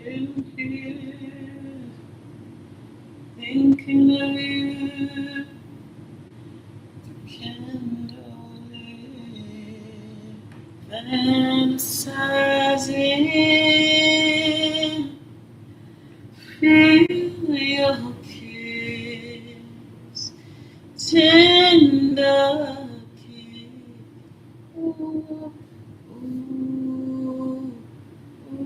in here, thinking of you, the candlelit, fantasizing, feel your kiss, tender kiss. Ooh, ooh, ooh.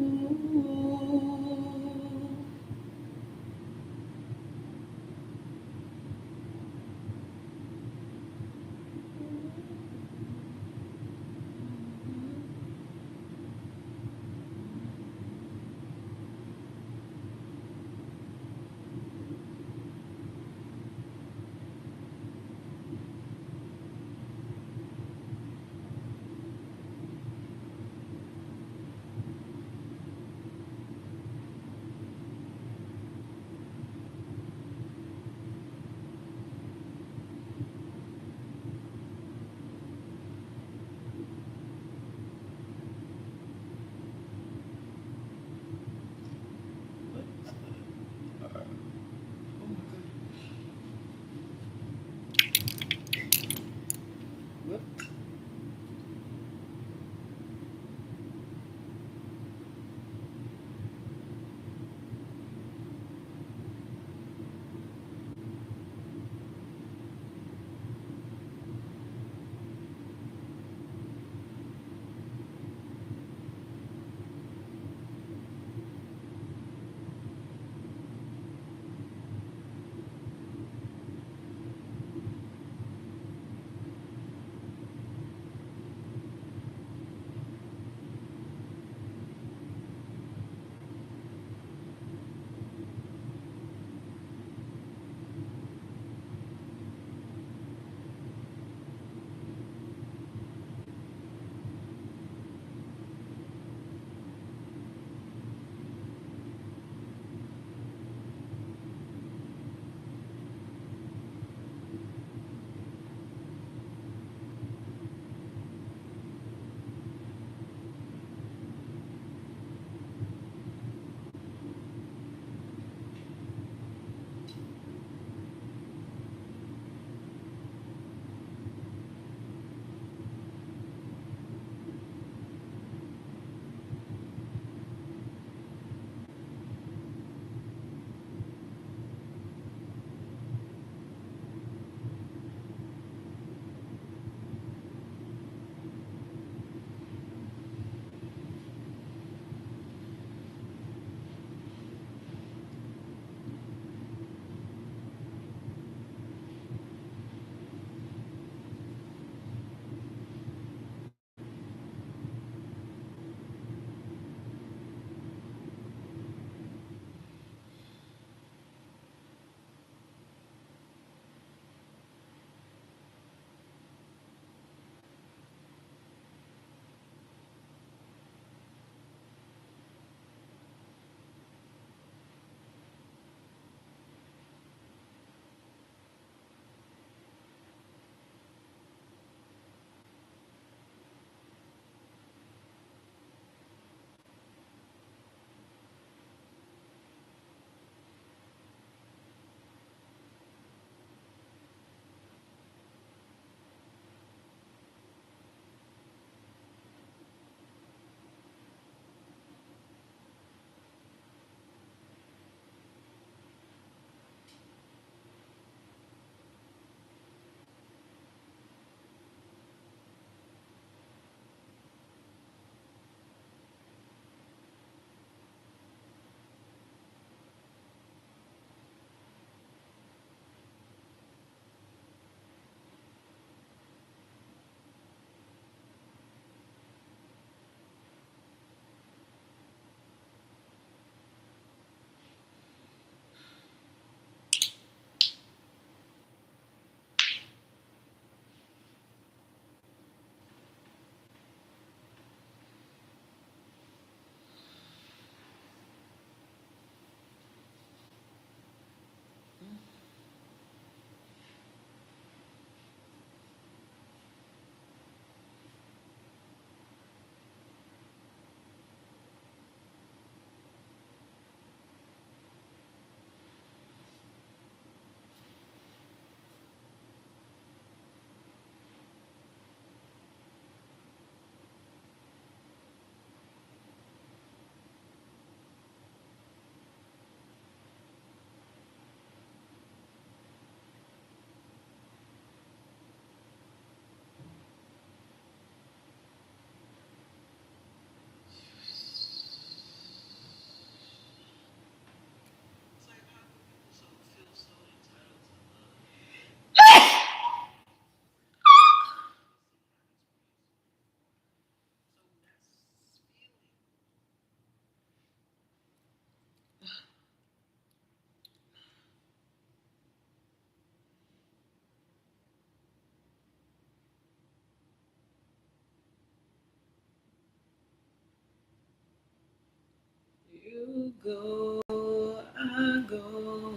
You go, I go,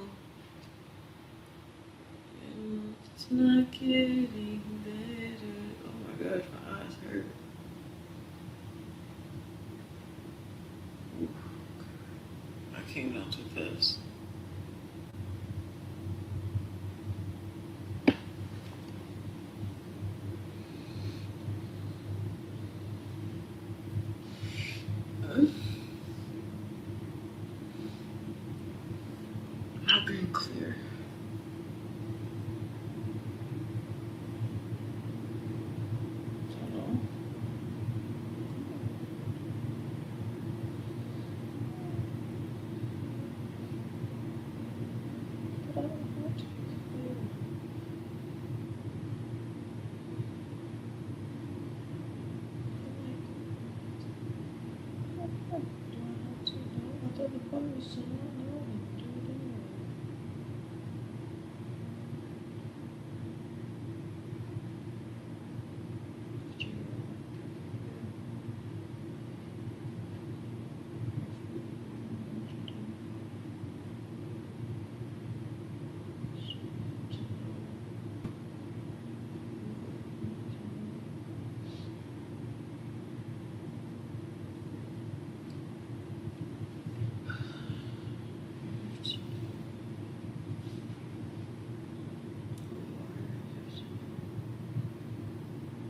and it's not getting better. Oh my gosh, my eyes hurt. I came down too fast. I've been clear. Hello?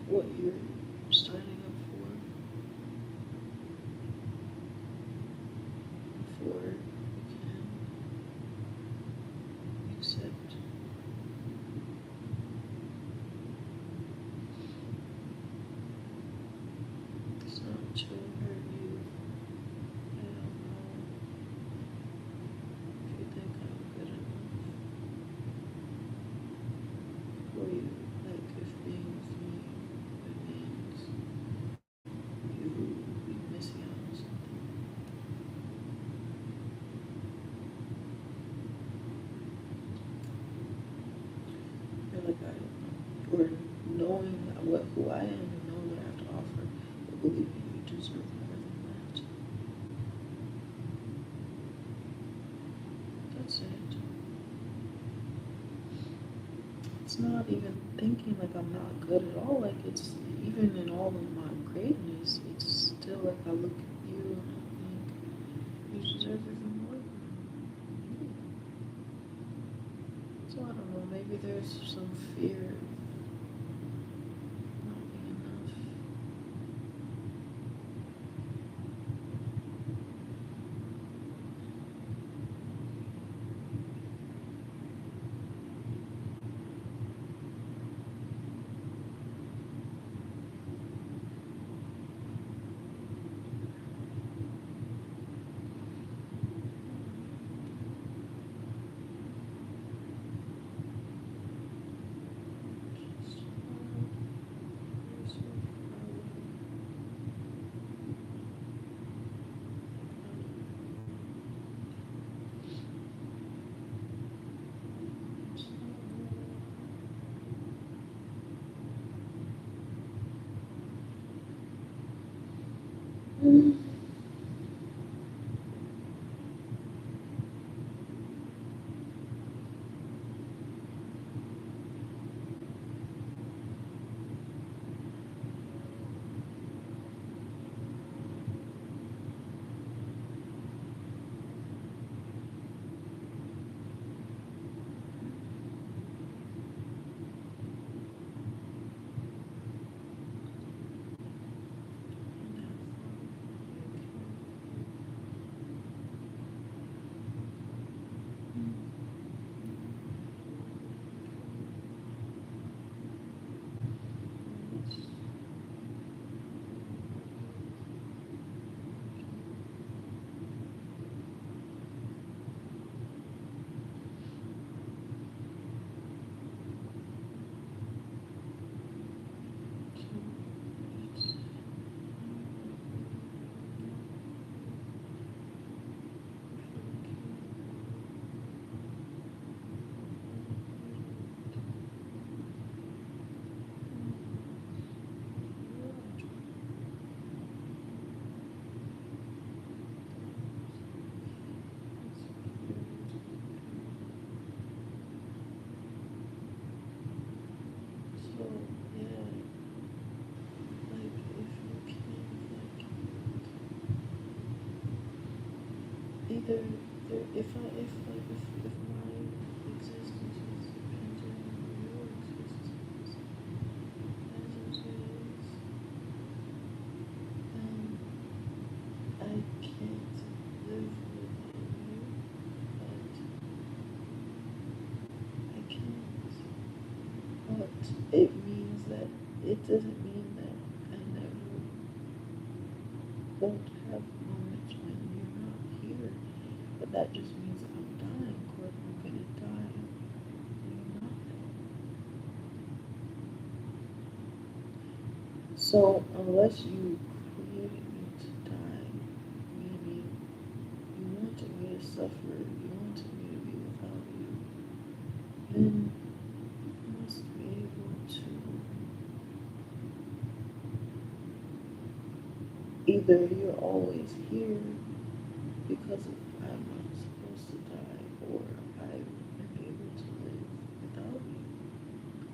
What you're signing up for you can accept. It's not to hurt you. I don't know if you think I'm good enough for you. Like if being with me, it means you be missing out on something. I feel like or knowing who I am and knowing what I have to offer, but believing you deserve more than that. That's it. It's not even thinking like I'm not good at all. Like it's even in all of my greatness, it's still like I look at you and I think you deserve even more than me. So I don't know. Maybe there's some fear of not being enough. either there, if my existence is dependent on your existence as it is, then I can't live without you, but I can't. But it means that it doesn't mean that I never won't have moments when you're not here. But that just means that I'm dying, or I'm gonna die when you're not there. So unless you created me to die, meaning you wanted me to suffer, you wanted me to be without you, then you must be able to either you're always here because I'm not supposed to die, or I am able to live without you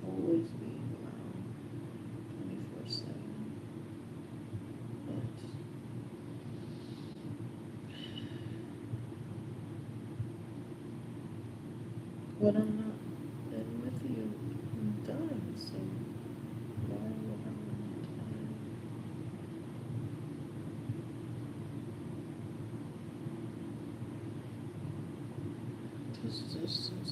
always being around 24/7. But when I'm not then with you, I'm done. So why would I want to die? This distance.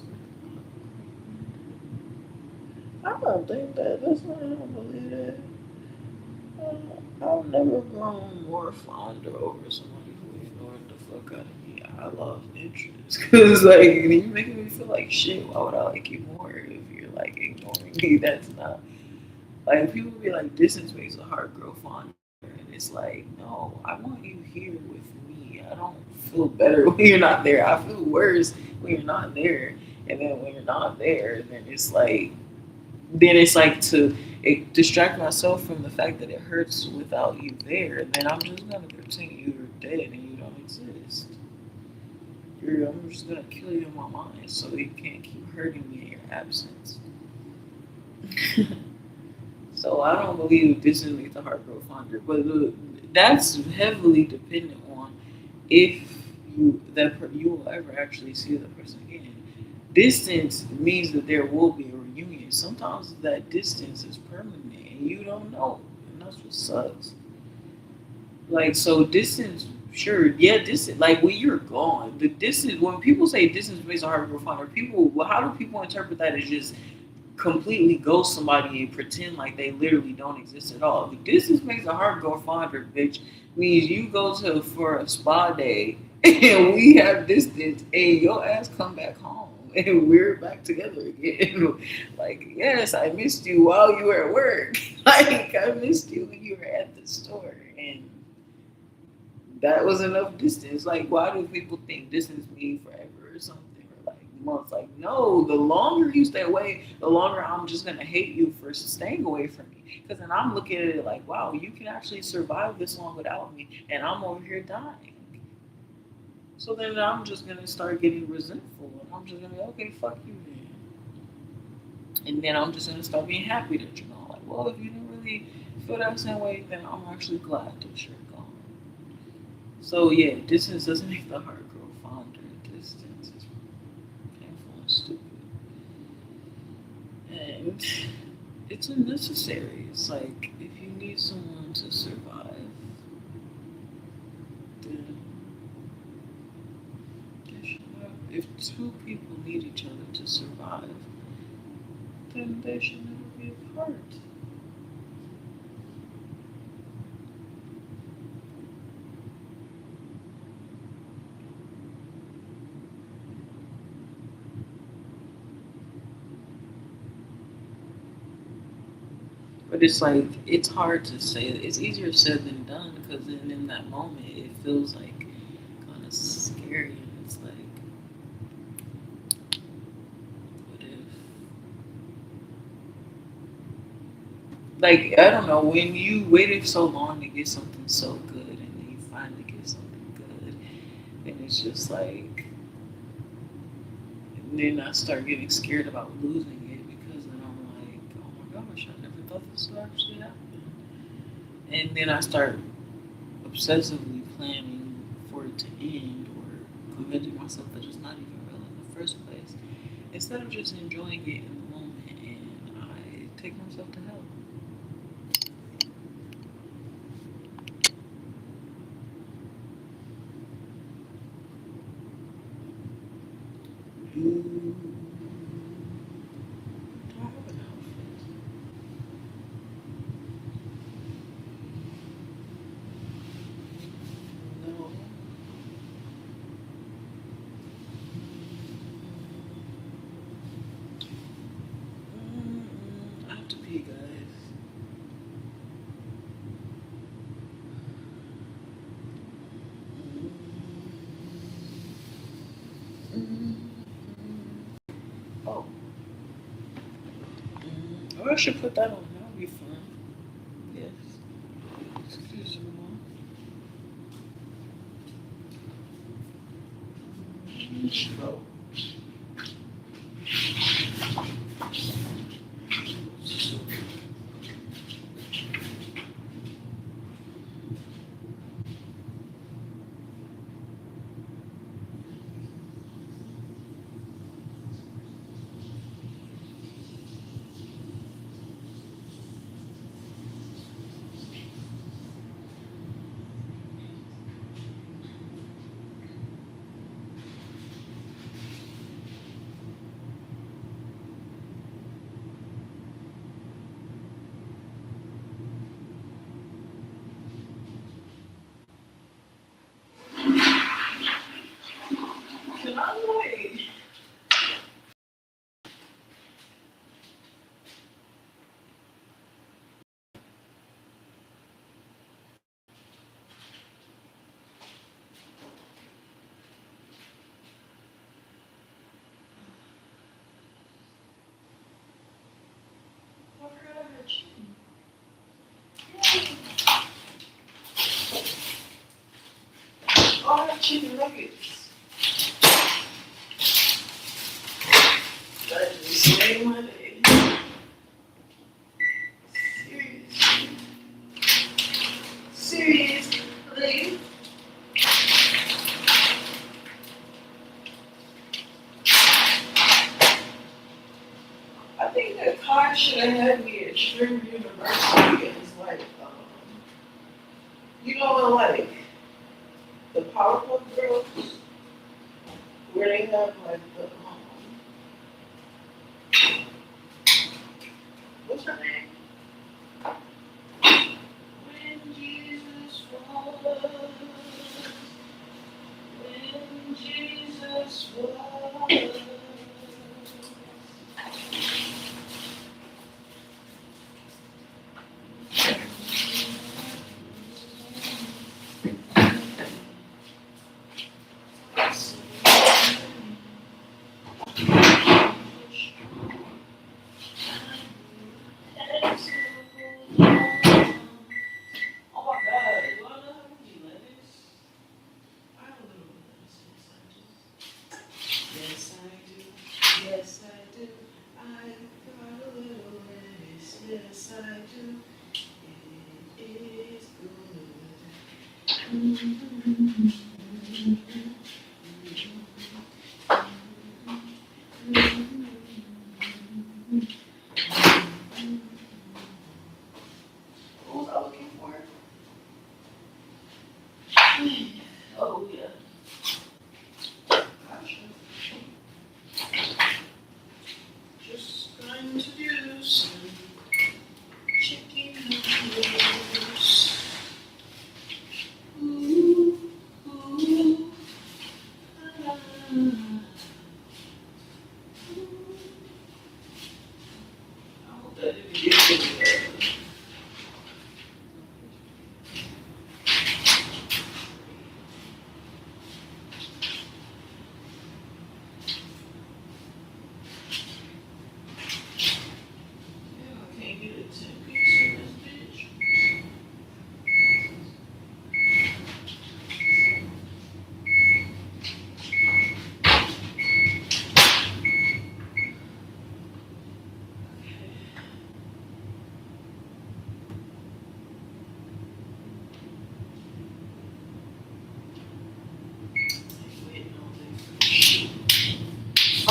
I don't think that. That's why I don't believe that. I've never grown more fonder over somebody who ignored the fuck out of me. I lost interest because like you're making me feel like shit. Why would I like you more if you're like ignoring me? That's not like people be like distance makes a heart grow fonder, and it's like no, I want you here with me. I don't feel better when you're not there. I feel worse when you're not there, and then when you're not there, then it's like to distract myself from the fact that it hurts without you there. Then I'm just gonna pretend you're dead and you don't exist. I'm just gonna kill you in my mind so you can't keep hurting me in your absence. So I don't believe this is make the heart grow fonder, but that's heavily dependent on if you will ever actually see the person again. Distance means that there will be a reunion. Sometimes that distance is permanent and you don't know, and that's what sucks. Like so, distance. Sure, yeah, distance. Like when you're gone, the distance. When people say distance makes a heart grow fonder, people. Well, how do people interpret that as just completely ghost somebody and pretend like they literally don't exist at all? The distance makes a heart go fonder, bitch. Means you go to for a spa day and we have distance and your ass come back home and we're back together again. Like, yes, I missed you while you were at work. Like I missed you when you were at the store and that was enough distance. Like, why do people think distance means forever or something, or like months? Like, no, the longer you stay away, the longer I'm just gonna hate you for staying away from me. Because then I'm looking at it like, wow, you can actually survive this long without me, and I'm over here dying. So then I'm just gonna start getting resentful, and I'm just gonna be okay, fuck you then. And then I'm just gonna start being happy that you're gone. Like, well, if you didn't really feel that same way, then I'm actually glad that you're gone. So yeah, distance doesn't make the heart grow fonder. Distance is painful and stupid, and it's unnecessary. It's like if you need someone to survive, then they should have. If two people need each other to survive, then they should never be apart. But it's like it's hard to say. It's easier said than done because then in that moment it feels like kind of scary. And it's like, what if? Like I don't know. When you waited so long to get something so good, and then you finally get something good, and it's just like, and then I start getting scared about losing it because then I'm like, oh my gosh, I never thought this would actually happen. And then I start obsessively planning for it to end, or convincing myself that it's not even real in the first place. Instead of just enjoying it in the moment, and I take myself to hell. Do I have an outfit? No. I have to pee, guys. Oh. Or I should put that on. That would be fun. Yes. Excuse me. Oh. Can I wait? I forgot I had chicken. Oh, I have chicken nuggets. That just made my day. Seriously. Seriously. I think that car should have had me at Sherman University as like, you know, like the Powerpuff Girls, where they have like the, what's her name? When Jesus was, when Jesus was.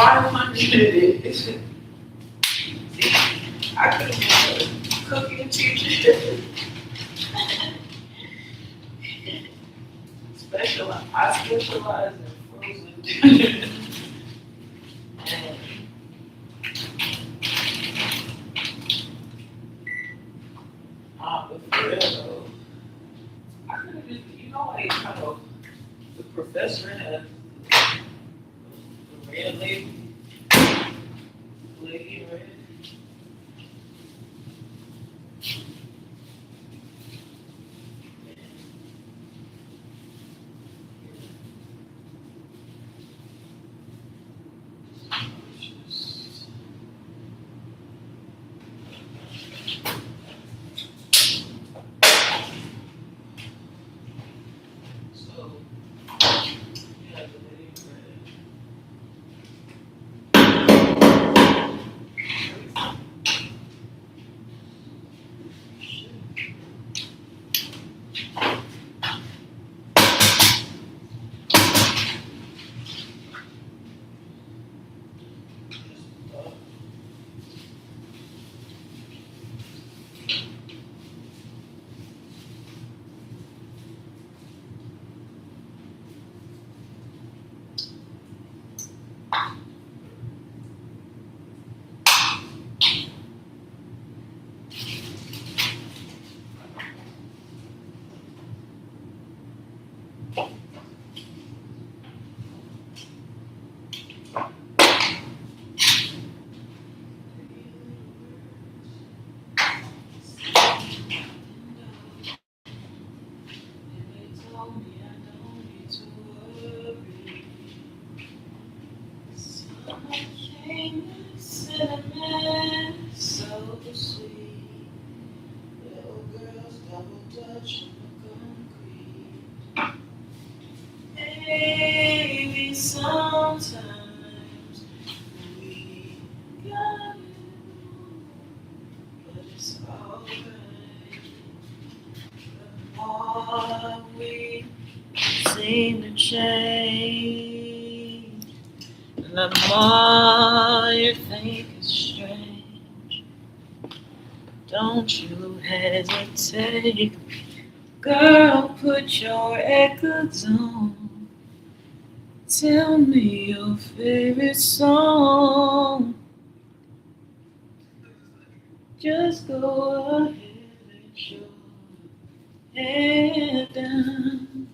500. I could have been a cooking teacher. I specialize in frozen. And but for real though, I could have just, like how the professor has the red lady in red. So, yeah, the lady in red. Cinnamon, so sweet. Little girls double dutch on the concrete. Maybe sometimes we got it, but it's alright. The more we seem to change, the more you think it's strange. Don't you hesitate, girl, put your records on. Tell me your favorite song. Just go ahead, let your head down.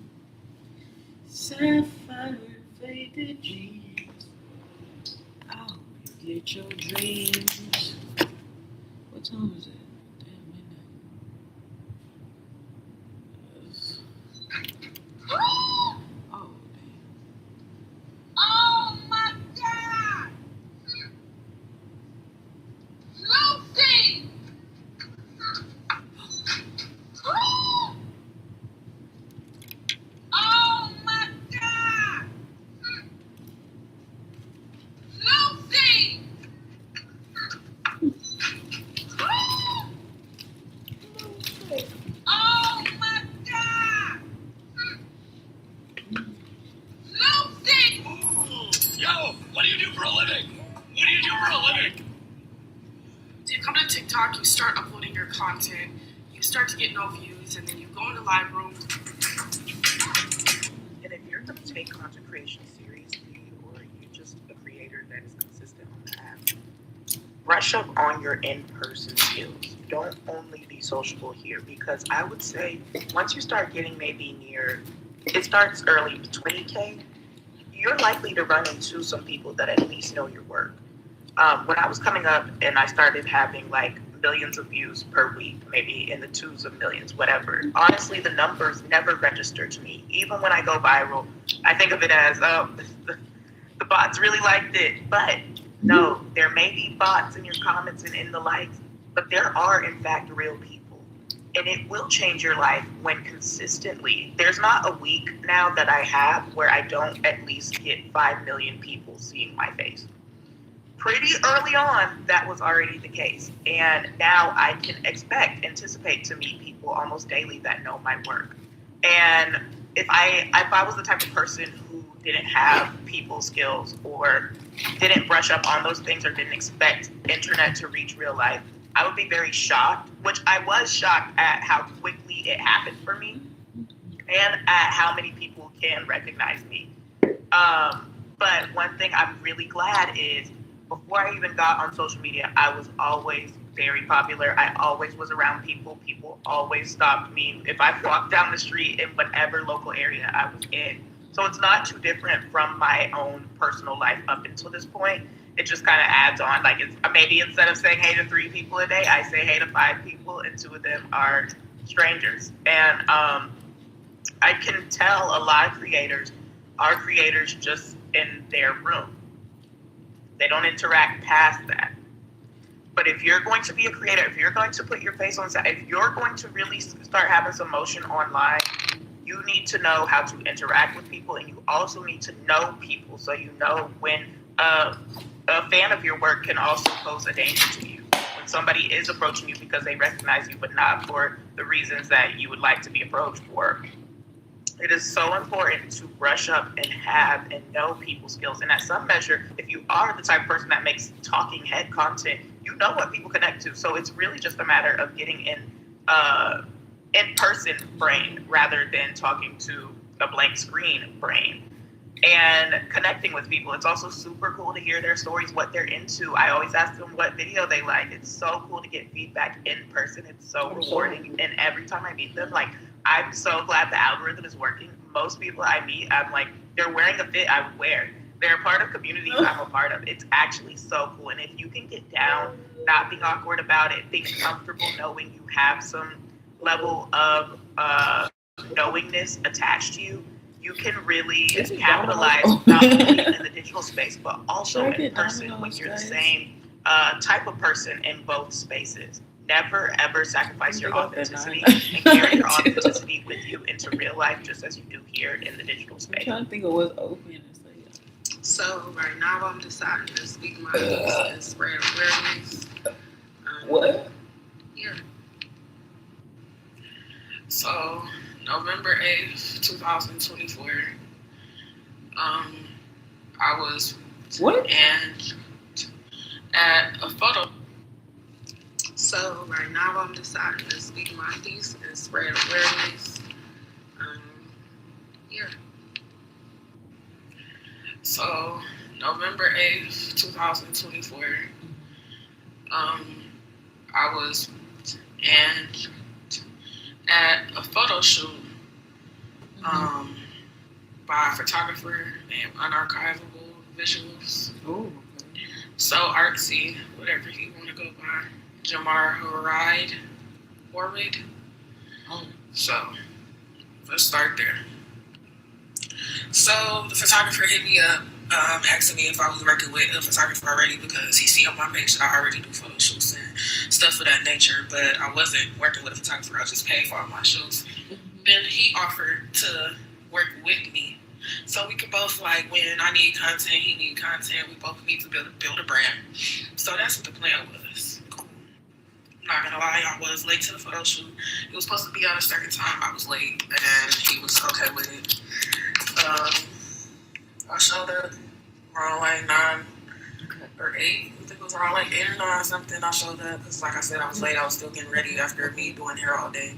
Sapphire faded jeans. I hope you get your dreams. What time is it? Damn, midnight. Oh, damn. Oh my God! Lucy! Oh my God! Lucy! Oh my God! Lucy! Yo, what do you do for a living? What do you do for a living? So you come to TikTok, you start uploading your content, you start to get no views, and then you go into Lightroom. And if you're going to take content creation seriously, or you're just a creator that is consistent on the app, brush up on your in-person skills. Don't only be sociable here, because I would say once you start getting maybe near, it starts early, 20K, you're likely to run into some people that at least know your work. When I was coming up and I started having like millions of views per week, maybe in the twos of millions, whatever, honestly, the numbers never register to me. Even when I go viral, I think of it as, the bots really liked it. But no, there may be bots in your comments and in the likes, but there are, in fact, real people. And it will change your life when consistently, there's not a week now that I have where I don't at least get 5 million people seeing my face. Pretty early on, that was already the case. And now I can anticipate to meet people almost daily that know my work. And if I was the type of person who didn't have people skills or didn't brush up on those things or didn't expect internet to reach real life, I would be very shocked, which I was shocked at how quickly it happened for me and at how many people can recognize me. But one thing I'm really glad is before I even got on social media, I was always very popular. I always was around people. People always stopped me if I walked down the street in whatever local area I was in. So it's not too different from my own personal life up until this point. It just kind of adds on. Like it's, maybe instead of saying hey to 3 people a day, I say hey to 5 people, and 2 of them are strangers. And I can tell a lot of creators are creators just in their room. They don't interact past that. But if you're going to be a creator, if you're going to put your face on set, if you're going to really start having some motion online, you need to know how to interact with people, and you also need to know people so you know when a fan of your work can also pose a danger to you. When somebody is approaching you because they recognize you, but not for the reasons that you would like to be approached for. It is so important to brush up and have and know people skills. And at some measure, if you are the type of person that makes talking head content, you know what people connect to. So it's really just a matter of getting in-person brain rather than talking to a blank screen brain and connecting with people. It's also super cool to hear their stories, what they're into. I always ask them what video they like. It's so cool to get feedback in person. It's so rewarding. And every time I meet them, like, I'm so glad the algorithm is working. Most people I meet, I'm like, they're wearing a fit I would wear. They're a part of communities I'm a part of. It's actually so cool. And if you can get down, not being awkward about it, being comfortable knowing you have some level of knowingness attached to you, you can really capitalize not only in the digital space, but also in person when you're the same type of person in both spaces. Never, ever sacrifice your authenticity and carry your authenticity with you into real life, just as you do here in the digital space. I'm trying to think of what's open. So right now I'm deciding to speak my piece and spread awareness. What? Yeah. So November 8th, 2024, I was and at a photo. So right now I'm deciding to speak my piece and spread awareness. Yeah. So November 8th, 2024, I was at a photo shoot by a photographer named Unarchivable Visuals. Ooh. So artsy, whatever you want to go by. Jamar Horrid. Oh. So let's start there. So the photographer hit me up, asking me if I was working with a photographer already because he see on my page that I already do photo shoots and stuff of that nature, but I wasn't working with a photographer. I just paid for all my shoots. Then he offered to work with me. So we could both, like, when I need content, he need content, we both need to build a brand. So that's what the plan was. Cool. I'm not gonna lie, I was late to the photo shoot. It was supposed to be at a certain time. I was late, and he was okay with it. I showed up around like 9 or 8. I think it was around like 8 or 9 or something. I showed up because, like I said, I was late. I was still getting ready after me doing hair all day.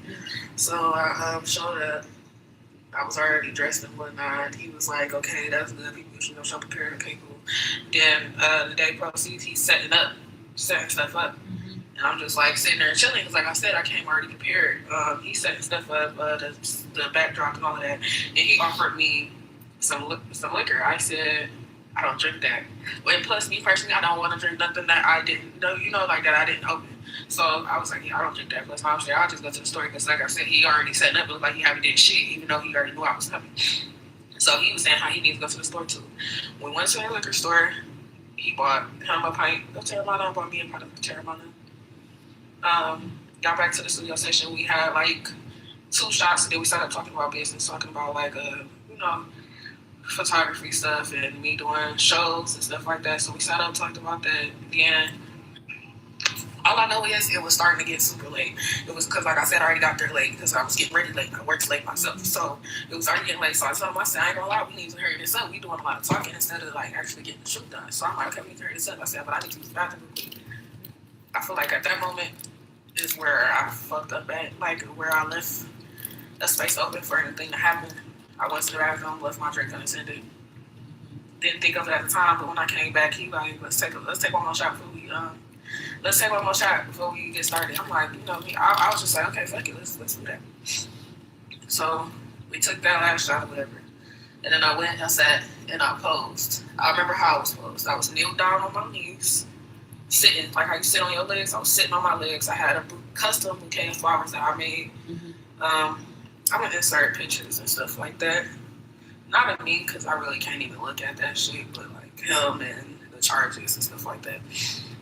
So I showed up. I was already dressed and whatnot. He was like, okay, that's good. People should know, show prepared. Okay, cool. Then the day proceeds, he's setting stuff up. And I'm just like sitting there chilling because, like I said, I came already prepared. He's setting stuff up, the backdrop and all of that. And he offered me some liquor. I said, I don't drink that. And plus, me personally, I don't want to drink nothing that I didn't know, like that I didn't open. So I was like, yeah, I don't drink that. Plus, obviously, I'll just go to the store because, like I said, he already set up. It was like he haven't did shit, even though he already knew I was coming. So he was saying how he needs to go to the store too. We went to the liquor store. He bought him a pint of Terramana, bought me a pint of Terramana. Got back to the studio session. We had like 2 shots, and then we started talking about business, talking about like photography stuff and me doing shows and stuff like that. So we sat up, talked about that. Then All I know is it was starting to get super late. It was because, like I said, I already got there late because I was getting ready late. I worked late myself. So it was already getting late. So I told him, I said, I ain't gonna lie, we need to hurry this up. We doing a lot of talking instead of like actually getting the shoot done. So I'm like, okay, we need to hurry this up. I said, but I need to use the bathroom. I feel like at that moment is where I fucked up at, like where I left a space open for anything to happen. I went to the bathroom, left my drink unattended. Didn't think of it at the time, but when I came back, he like, let's take one more shot before we get started. I'm like, you know, I was just like, okay, fuck it, let's do that. So we took that last shot or whatever, and then I went, I sat, and I posed. I remember how I was posed. I was kneeled down on my knees, sitting like how you sit on your legs. I was sitting on my legs. I had a custom bouquet of flowers that I made. I'm gonna insert pictures and stuff like that. Not of me, because I really can't even look at that shit, but like him and the charges and stuff like that.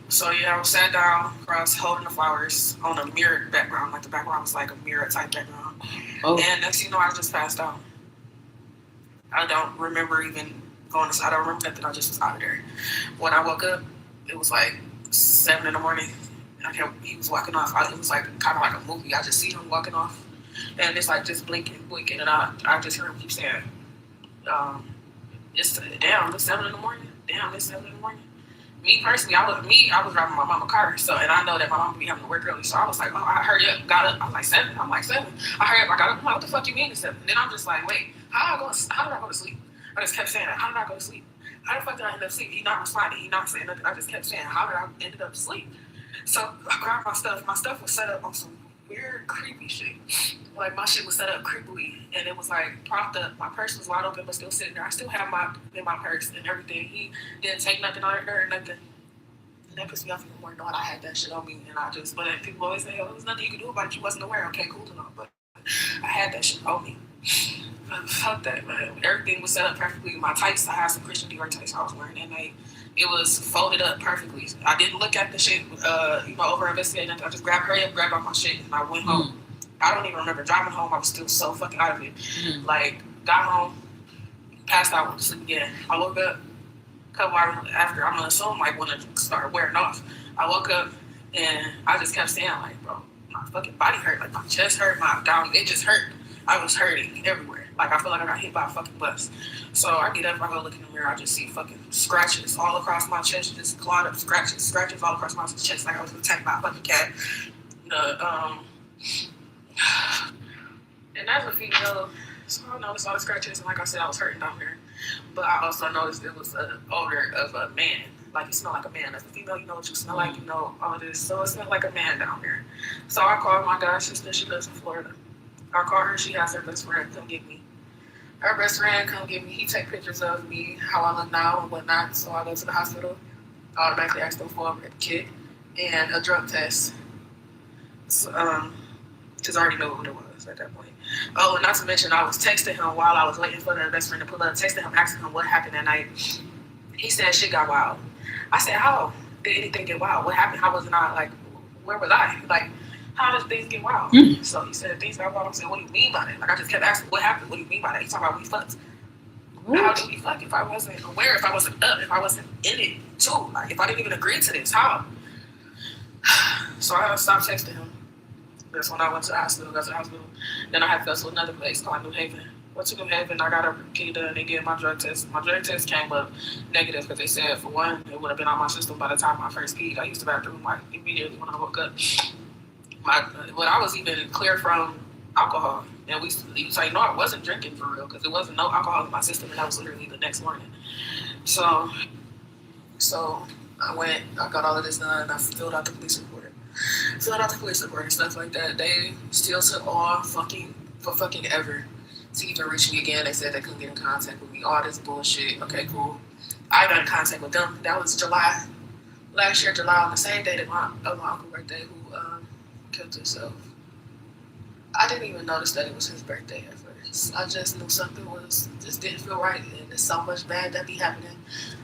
So yeah, I was sat down, across, holding the flowers on a mirrored background. Like the background was like a mirror type background. Oh. And next thing you know, I just passed out. I don't remember even going to, I don't remember nothing. I just was out of there. When I woke up, it was like 7 in the morning. He was walking off. It was like kind of like a movie. I just see him walking off, and it's like just blinking, and I just hear him keep saying, it's 7 in the morning. Damn, it's 7 in the morning. Me personally, I was driving my mama's car, so, and I know that my mom would be having to work early, so I was like, oh, I hurry up, got up. I was like 7. I'm like 7. I hurry up, I got up. I'm like, what the fuck you mean it's 7? Then I'm just like, wait, how did I go to sleep? I just kept saying that. How did I go to sleep? How the fuck did I end up sleep? He not responding. He not saying nothing. I just kept saying, how did I end up asleep? So I grabbed my stuff. My stuff was set up on some weird, creepy shit. Like my shit was set up creepily, and it was like propped up. My purse was wide open, but still sitting there. I still have my purse and everything. He didn't take nothing on there or nothing. And that pissed me off even more knowing I had that shit on me. And but people always say, oh, there's nothing you could do about it. You wasn't aware. Okay, cool and all. But I had that shit on me. Fuck that, man. Everything was set up perfectly. My tights, I had some Christian Dior tights I was wearing that night. It was folded up perfectly. I didn't look at the shit, over investigating. I just grabbed all my shit, and I went home. I don't even remember driving home. I was still so fucking out of it. Like, got home, passed out, went to sleep again. I woke up a couple hours after. I'm gonna assume like when it started wearing off. I woke up and I just kept saying like, bro, my fucking body hurt. Like my chest hurt, my abdomen, it just hurt. I was hurting everywhere. Like I feel like I got hit by a fucking bus. So I get up, I go look in the mirror, I just see fucking scratches all across my chest, just clawed up scratches all across my chest, like I was attacked by a fucking cat. And as a female, so I noticed all the scratches, and like I said, I was hurting down there. But I also noticed it was an odor of a man. Like it smelled like a man. As a female, you know what you smell like, you know all of this. So it smelled like a man down there. So I called my god sister, she lives in Florida. I called her, she has her best friend come get me. Her best friend come get me. He take pictures of me, how I look now and whatnot. So I go to the hospital. I automatically ask them for a kit and a drug test. So, because I already knew what it was at that point. Oh, and not to mention, I was texting him while I was waiting for the best friend to pull up. Texting him, asking him what happened that night. He said shit got wild. I said, how did anything get wild? What happened? How wasn't I, like, where was I? Like, how does things get wild? So he said, things got wild. I said, what do you mean by that? Like, I just kept asking, what happened? What do you mean by that? He talking about we fucked. How did we fuck if I wasn't aware, if I wasn't up, if I wasn't in it too? Like, if I didn't even agree to this, how? So I stopped texting him. That's when I went to the hospital, Then I had to go to another place called New Haven. Went to New Haven, I got a key done, they did my drug test. My drug test came up negative because they said, for one, it would have been on my system by the time I first peed. I used the bathroom like immediately when I woke up. When I was even clear from alcohol, and I wasn't drinking for real because there wasn't no alcohol in my system, and that was literally the next morning. So I went, I got all of this done, and I filled out the police report and stuff like that. They still took all fucking ever to even reach me again. They said they couldn't get in contact with me. All this bullshit. Okay, cool. I got in contact with them. That was last year, July, on the same day that my uncle's birthday, who killed himself. I didn't even notice that it was his birthday at first. I just knew something just didn't feel right, and there's so much bad that be happening.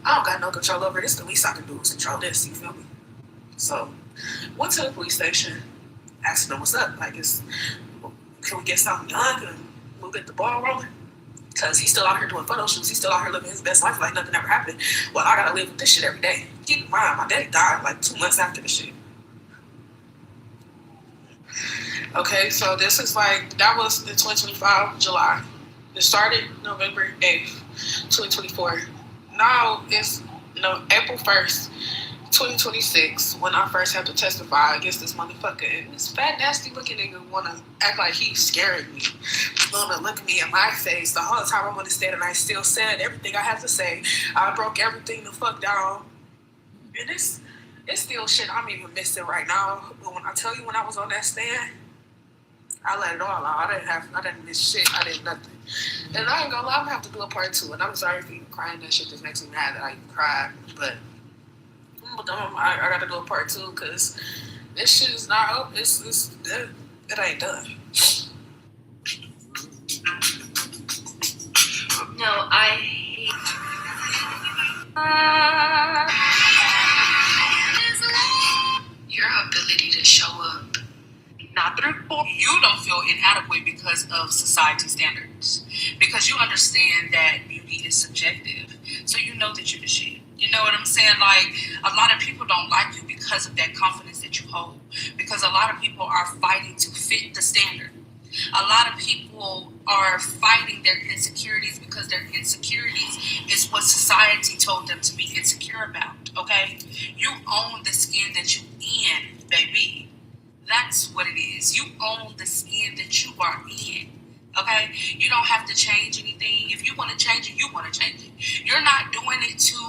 I don't got no control over this. The least I can do is control this. You feel me? So, went to the police station, asked them what's up. Like, can we get something done? Can we get the ball rolling? Because he's still out here doing photo shoots. He's still out here living his best life like nothing ever happened. Well, I gotta live with this shit every day. Keep in mind, my daddy died like 2 months after the shit. Okay, so this is like, that was in 2025, July. It started November 8th, 2024. Now it's April 1st, 2026, when I first had to testify against this motherfucker. And this fat, nasty looking nigga wanna act like he's scaring me. Wanna look me in my face the whole time I'm on the stand, and I still said everything I had to say. I broke everything the fuck down. And it's still shit I'm even missing right now. But when I tell you, when I was on that stand, I let it all out. I didn't miss shit. I did nothing. And I ain't gonna lie, I'm gonna have to do a part 2. And I'm sorry for even crying. That shit just makes me mad that I even cried. But I got to do a part 2 because this shit is not up. It ain't done. No, I hate. Your ability to show up, not through. You don't feel inadequate because of society standards. Because you understand that beauty is subjective. So you know that you're the shit. You know what I'm saying? Like, a lot of people don't like you because of that confidence that you hold. Because a lot of people are fighting to fit the standard. A lot of people are fighting their insecurities because their insecurities is what society told them to be insecure about, okay? You own the skin that you in, baby. That's what it is. You own the skin that you are in, okay? You don't have to change anything. If you want to change it, you want to change it. You're not doing it to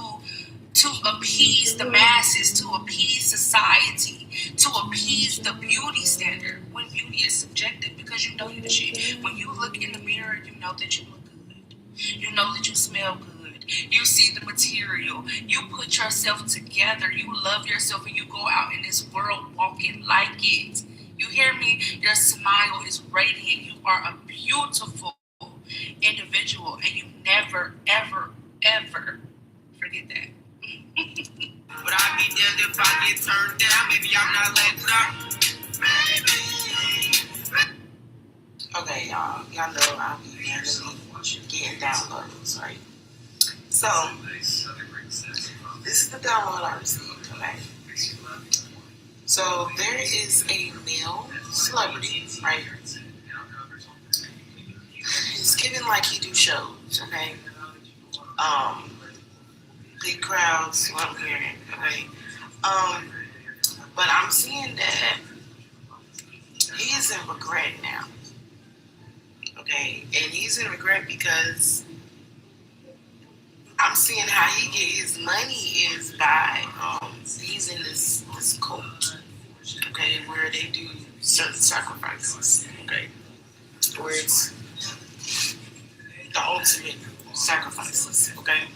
appease the masses, to appease society, to appease the beauty standard, when beauty is subjective, because you know you're the shit. When you look in the mirror, you know that you look good. You know that you smell good. You see the material. You put yourself together. You love yourself, and you go out in this world walking like it. You hear me? Your smile is radiant. You are a beautiful individual, and you never, ever, ever forget that. But I be damned if I get turned down. Maybe I'm not letting up. Okay, y'all. Y'all know I'll be randomly getting downloads, right? So, this is the download I received, okay? So, there is a male celebrity, right? He's giving like he do shows, okay? Big crowds, what I'm hearing, okay? But I'm seeing that he is in regret now, okay? And he's in regret because I'm seeing how he get his money is by, he's in this cult, okay, where they do certain sacrifices, okay? Where it's the ultimate sacrifices, okay?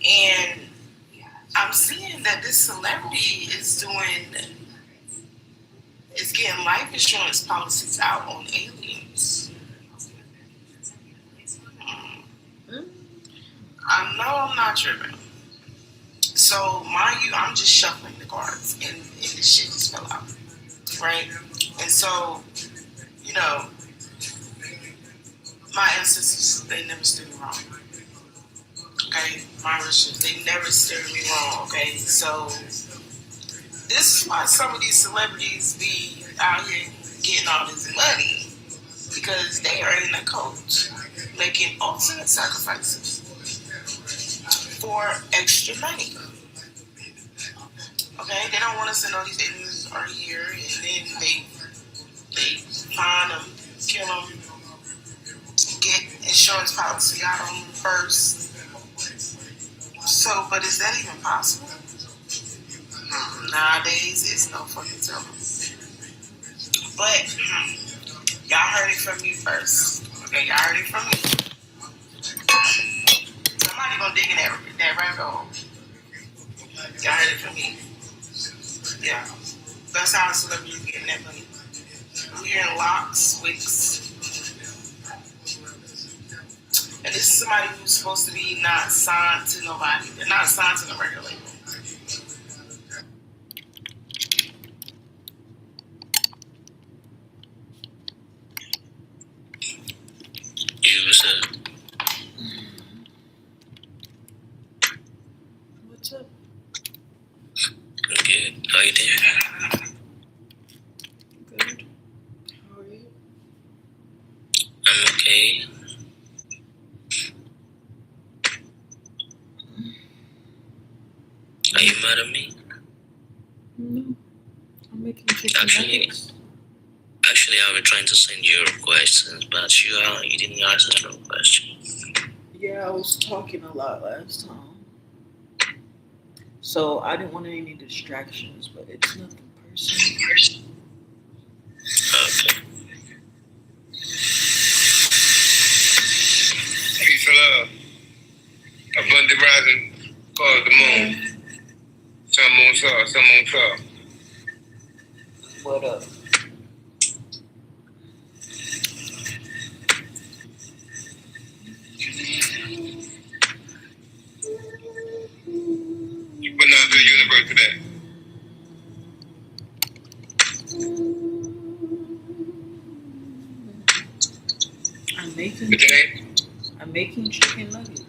And I'm seeing that this celebrity is getting life insurance policies out on aliens. I know I'm not tripping. So, mind you, I'm just shuffling the cards, and this shit just fell out, right? And so, you know, my ancestors, they never stood me wrong. Okay, my relationships, they never steered me wrong, okay? So, this is why some of these celebrities be out here getting all this money, because they are in a cult, making ultimate sacrifices for extra money. Okay, they don't want us to know these aliens are here, and then they find them, kill them, get insurance policy out on them first. So, but is that even possible? Nowadays, it's no fucking telling. But y'all heard it from me first. Okay, y'all heard it from me. Somebody gonna dig in that rabbit hole. Y'all heard it from me. Yeah, that's how celebrities getting that money. We're hearing locks, wigs. And this is somebody who's supposed to be not signed to nobody. They're not signed to the record label. You, what's up? What's up? I'm good. How you doing? Good. Are you mad at me? No, I'm making chicken Actually, nuggets. Actually, I've been trying to send you questions, but you didn't answer no question. Yeah, I was talking a lot last time. So I didn't want any distractions, but it's nothing personal. Okay. Peace and love. Abundant rising cause the moon. Sun, moon, star, sun, moon, star. What up? You putting out to the universe today. I'm making chicken nuggets.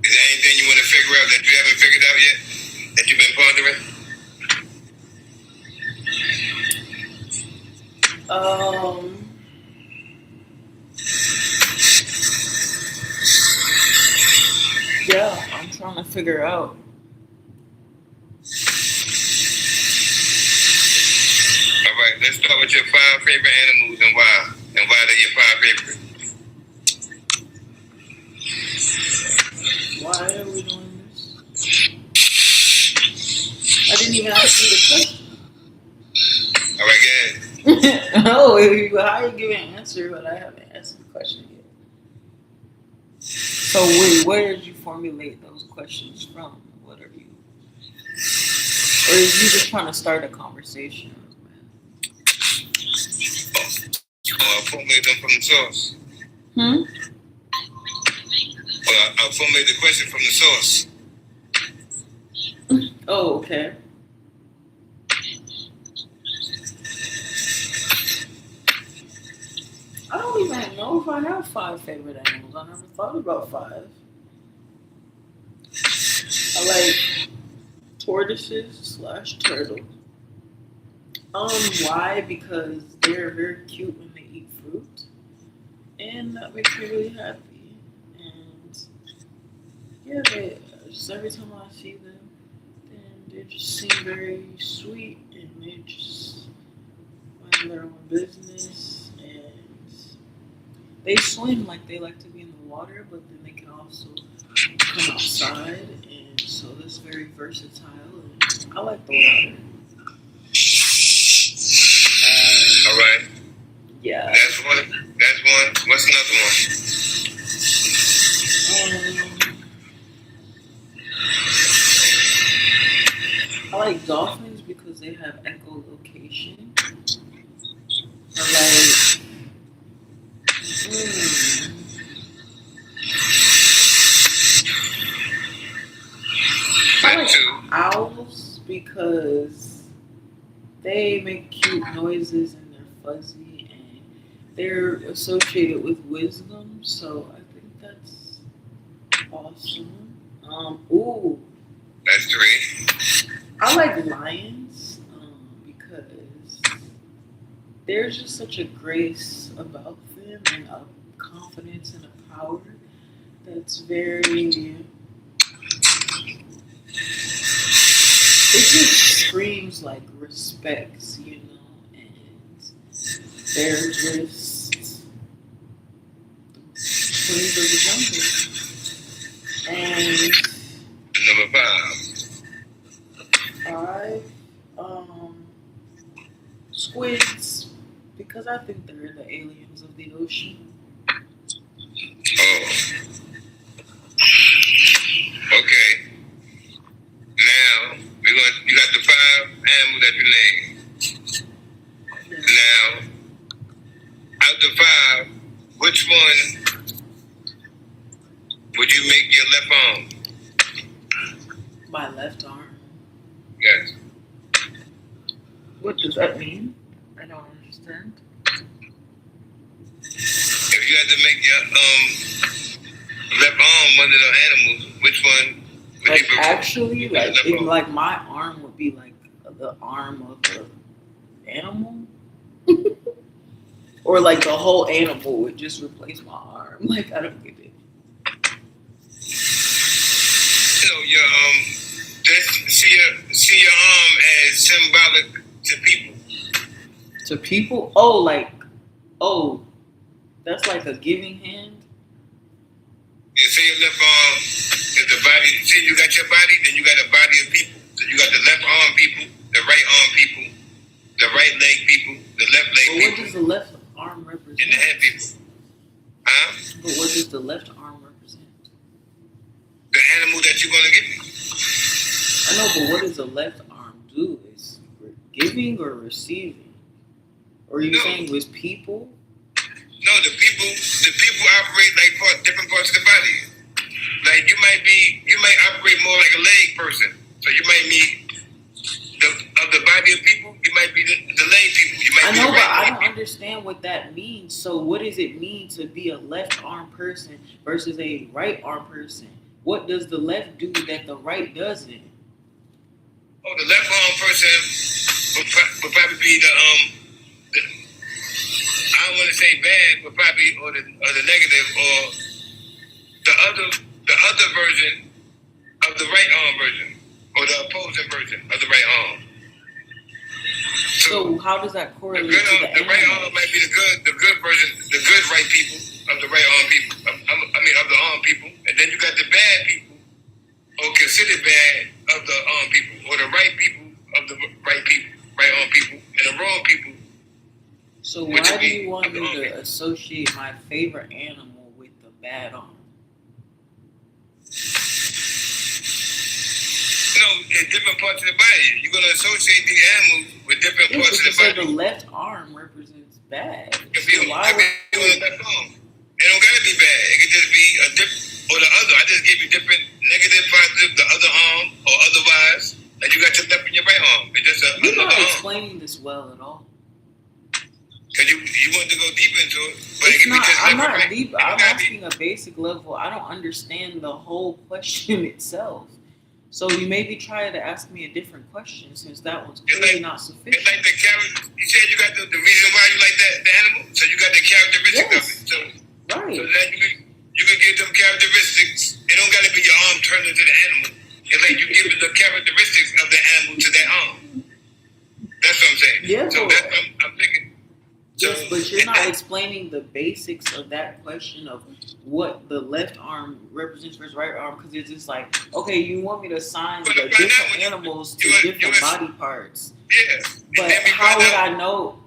Is there anything you want to figure out that you haven't figured out yet? That you've been pondering? Yeah, I'm trying to figure out. All right, let's start with your 5 favorite animals and why. And why they're your 5 favorite. Why are we doing this? I didn't even ask you the question. All right, good. Oh, how are you giving an answer, but I haven't answered the question yet? So wait, where did you formulate those questions from? What are you? Or is you just trying to start a conversation? I formulate them from the source. Well, I formulate the question from the source. Oh, okay. I don't even know if I have 5 favorite animals. I never thought about 5. I like tortoises / turtles. Why? Because they're very cute when they eat fruit, and that makes me really happy. And yeah, just every time I see them, and they just seem very sweet, and they just mind their own business, and they swim like they like to be in the water, but then they can also come outside, and so that's very versatile. And I like the water. All right. Yeah. That's one. What's another one? I like dolphins because they have echolocation. I like. I like owls because they make cute noises and they're fuzzy and they're associated with wisdom. So I think that's awesome. Ooh. That's 3. I like lions because there's just such a grace about them and a confidence and a power that's very. It just screams like respect, you know, and they're just queens of the jungle. And Number 5, squids, because I think they're the aliens of the ocean. Oh. Okay. Now you got the 5 animals that you named. Now, out the 5, which one would you make your left arm? My left arm. Yes. What does that mean? I don't understand. If you had to make your left arm one of the animals, which one would Like you prefer? actually, like my arm would be like the arm of the animal, or like the whole animal would just replace my arm. Like I don't get it. symbolic to people. To people? Oh, that's like a giving hand? You say your left arm is the body. See, you got your body, then you got a body of people. So you got the left arm people, the right arm people, the right leg people, the left leg But people. what does the left arm represent? And the head people. Huh? But what does the left arm represent? The animal that you're going to give me. I know, but what does the left arm do? Is giving or receiving? Or are you saying it was people? No, the people operate like different parts of the body. Like you might operate more like a leg person. So you might be of the body of people. You might be the leg people. You might I be know, the but right I leg don't people. understand what that means. So what does it mean to be a left arm person versus a right arm person? What does the left do that the right doesn't? Oh, the left arm person would probably be the I don't want to say bad, but probably or the negative or the other version of the right arm version or the opposing version of the right arm. So how does that correlate the to the right animal? arm might be the good version, the good right people of the right arm people. Of the arm people, and then you got the bad people or considered bad of the arm people or the right people of the right arm people, and the wrong people. So why do you want me to associate my favorite animal with the bad arm? No, in different parts of the body. You're going to associate these animals with different parts of the So body. the left arm represents bad. It could be So on the left arm. It don't got to be bad. It could just be a different, or the other. I just gave you different negative, positive, the other arm, or otherwise. And you got your left and your right arm. It's just You're another not arm. explaining this well at all. Because you wanted to go deep into it. But it It's could be not. just I'm left and not right. deep. It I'm gotta be- asking a basic level. I don't understand the whole question itself. So you maybe try to ask me a different question since that one's clearly not It's sufficient. like the character. You said you got the reason why you like the animal. So you got the characteristics Yes. of it. So Right. then you can give them characteristics. It don't got to be your arm turned into the animal. It's like you give the characteristics of the animal to that arm. That's what I'm saying. Yeah, So but- that's what I'm thinking. So, Yes, but you're not explaining the basics of that question of what the left arm represents versus right arm, because it's just like, okay, you want me to assign the different animals to different body parts, yeah. but how would I know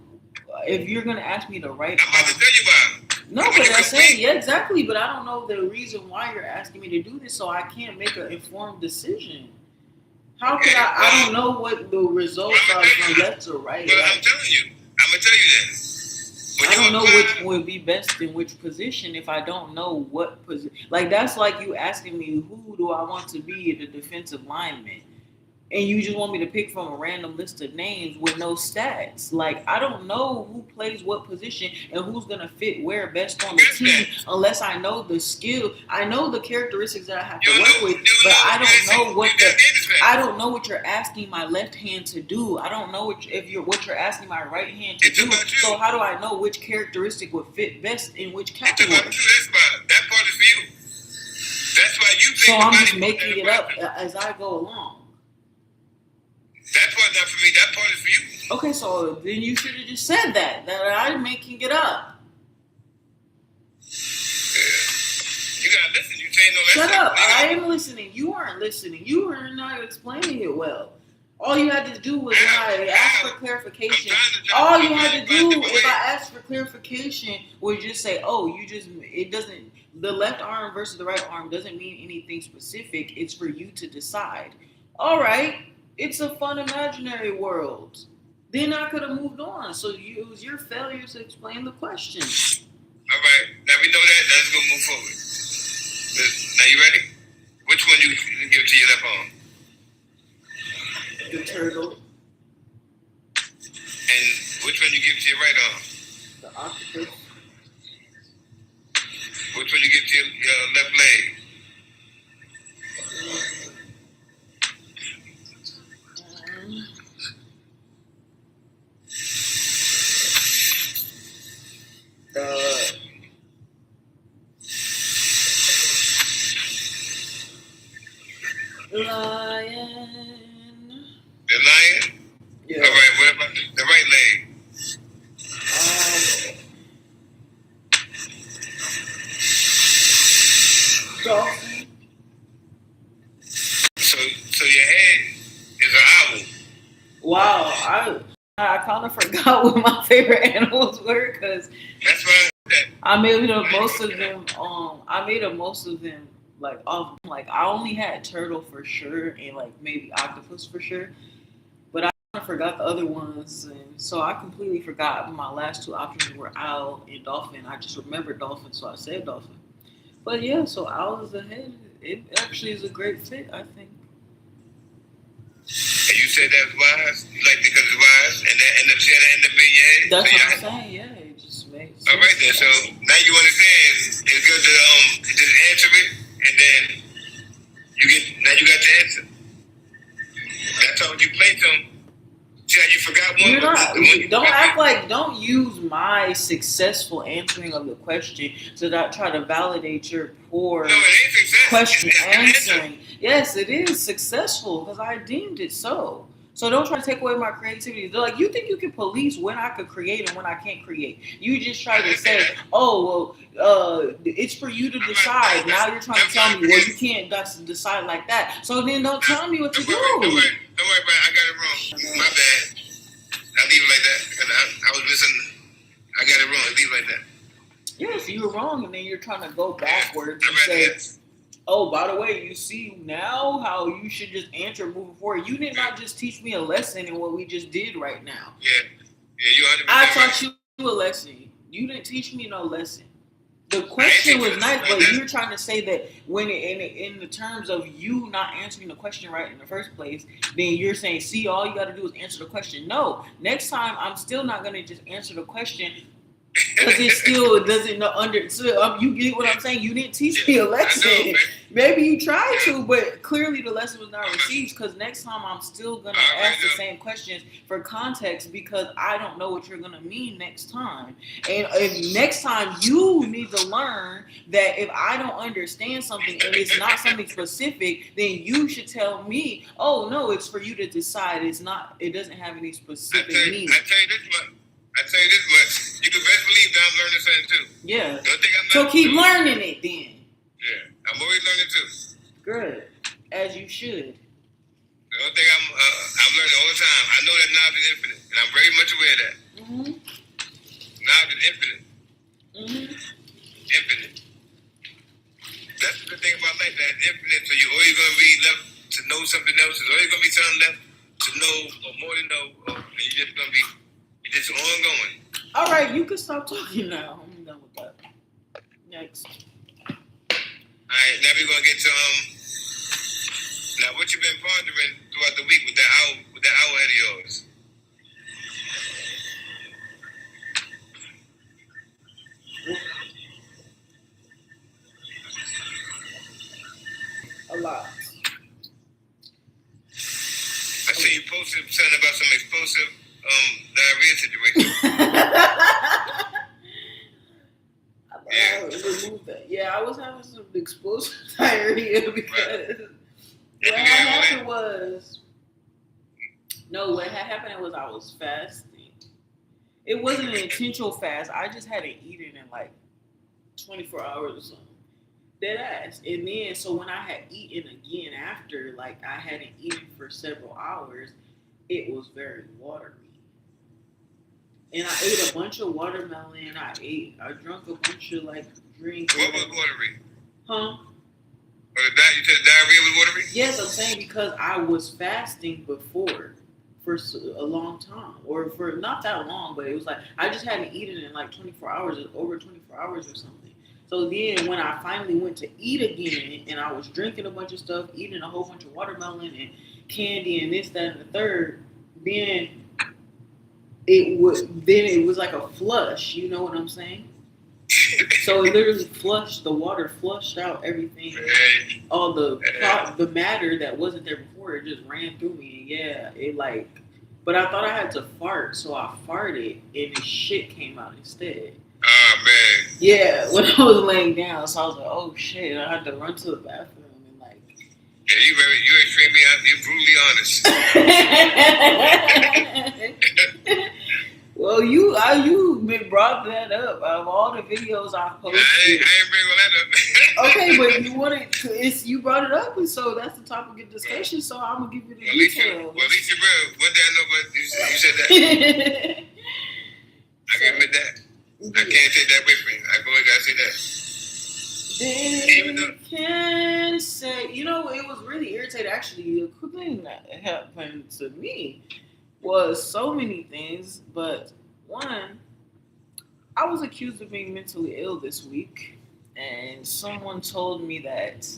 if you're gonna ask me the right I'm about to arm? tell you why. No, When but you I'm saying, complete- yeah, exactly. But I don't know the reason why you're asking me to do this, so I can't make an informed decision. How could I don't know what the results are from left to right. Well, I'm telling you. I'm gonna tell you this. When I don't know apply- which would be best in which position if I don't know what position. Like, that's like you asking me, who do I want to be the defensive lineman? And you just want me to pick from a random list of names with no stats. Like, I don't know who plays what position and who's going to fit where best on the team unless I know the skill. I know the characteristics that I have to work with, but I don't know what you're asking my left hand to do. I don't know what you're asking my right hand to do. So how do I know which characteristic would fit best in which It's category? about you. That's why. That part is for you. That's why you think So I'm the just body making part it up as I go along. That part's not for me. That part is for you. Okay, so then you should have just said that I'm making it up. You gotta listen. You saying no. Shut up! I am listening. You aren't listening. You are not explaining it well. All you had to do was when I asked for clarification. All you had to do if I asked for clarification was just say, "Oh, it doesn't. The left arm versus the right arm doesn't mean anything specific. It's for you to decide." All right. It's a fun imaginary world. Then I could have moved on. So it was your failure to explain the question. All right. Now we know that. Let's go move forward. Now you ready? Which one you give to your left arm? The turtle. And which one you give to your right arm? The octopus. Which one you give to your left leg? The lion. The lion? Yeah. All right. What about the right leg? Dolphin. So your head is an owl. Wow, I kind of forgot what my favorite animals were because That's why. I made up most of them. I made up most of them like off. Like I only had turtle for sure and like maybe octopus for sure, but I kind of forgot the other ones, and so I completely forgot. My last two options were owl and dolphin. I just remembered dolphin, so I said dolphin. But yeah, so owl is ahead. It actually is a great fit, I think. And you said that's wise. You like it because it's wise, and that end up being your head. That's so what I'm saying. Yeah, it just makes sense. All right then. So now you understand. It's good to just answer it, and then you got the answer. That's how you play some. See how you forgot one. You're not. The one you Don't forgot. act like. Don't use my successful answering of the question to not try to validate your poor No, it ain't success. question It's an answer. answering. Yes, it is successful because I deemed it so. So don't try to take away my creativity. They're like, you think you can police when I could create and when I can't create. You just try to say, oh, well, it's for you to decide. Now you're trying to tell me, well, you can't decide like that. So then don't tell me what to do. Don't worry, bro. I got it wrong. My bad. I leave it like that because I was missing. I got it wrong. Leave it like that. Yes, you were wrong, and then you're trying to go backwards I and read say, that. oh, by the way, you see now how you should just answer moving forward. You did not just teach me a lesson in what we just did right now. Yeah, you 100%. I right. taught you a lesson. You didn't teach me no lesson. The question was nice, but you're trying to say that when in the terms of you not answering the question right in the first place, then you're saying, see, all you got to do is answer the question. No, next time I'm still not going to just answer the question because it still doesn't know under. So, you get what I'm saying? You didn't teach me a lesson. I know, man. Maybe you tried to, but clearly the lesson was not received because next time I'm still going to ask the same questions for context because I don't know what you're going to mean next time. And if next time you need to learn that if I don't understand something and it's not something specific, then you should tell me, oh, no, it's for you to decide. It's not, it doesn't have any specific meaning. I tell you this much. You can best believe that I'm learning something too. Yeah. Don't think I'm So not keep too. learning it then. Yeah, I'm always learning too. Good. As you should. Don't think I'm learning all the time. I know that knowledge is infinite, and I'm very much aware of that. Mm-hmm. Knowledge is infinite. Mm-hmm. Infinite. That's the thing about life, that it's infinite, so you're always going to be left to know something else. There's always going to be something left to know, or more to know, and you're just going to be, it's just ongoing. All right, you can stop talking now. I'm done with that. Next. All right, now we're going to get to, now what you've been pondering throughout the week with that owl head of yours. A lot. I see you posted something about some explosive diarrhea situation. I removed that. Yeah, I was having some explosive diarrhea because what had happened was what had happened was I was fasting. It wasn't an intentional fast. I just hadn't eaten in like 24 hours or something. Dead ass. And then, so when I had eaten again after, like I hadn't eaten for several hours, it was very watery. And I ate a bunch of watermelon. I drank a bunch of like drinks. What was watery? Huh? You said diarrhea was watery? Yes, I'm saying because I was fasting before for a long time, or for not that long, but it was like I just hadn't eaten in like 24 hours, over 24 hours or something. So then when I finally went to eat again, and I was drinking a bunch of stuff, eating a whole bunch of watermelon and candy and this, that, and the third, then it was like a flush. You know what I'm saying? So it literally flushed, the water flushed out everything, all the matter that wasn't there before. It just ran through me. Yeah, it like, but I thought I had to fart, so I farted, and the shit came out instead. Ah, man. Yeah, when I was laying down, so I was like, oh shit, I had to run to the bathroom and like Yeah, you extremely you're brutally honest. Well, you been brought that up out of all the videos I I posted. ain't bring all that up. Okay, but you brought it up, and so that's the topic of discussion. So I'm gonna give you the details. Well, at least you're real. What did I know about you said that? I can admit that. I can't take that away from you. I always gotta say that. They can say, it was really irritating. Actually, the quick thing that happened to me was so many things, but one, I was accused of being mentally ill this week, and someone told me that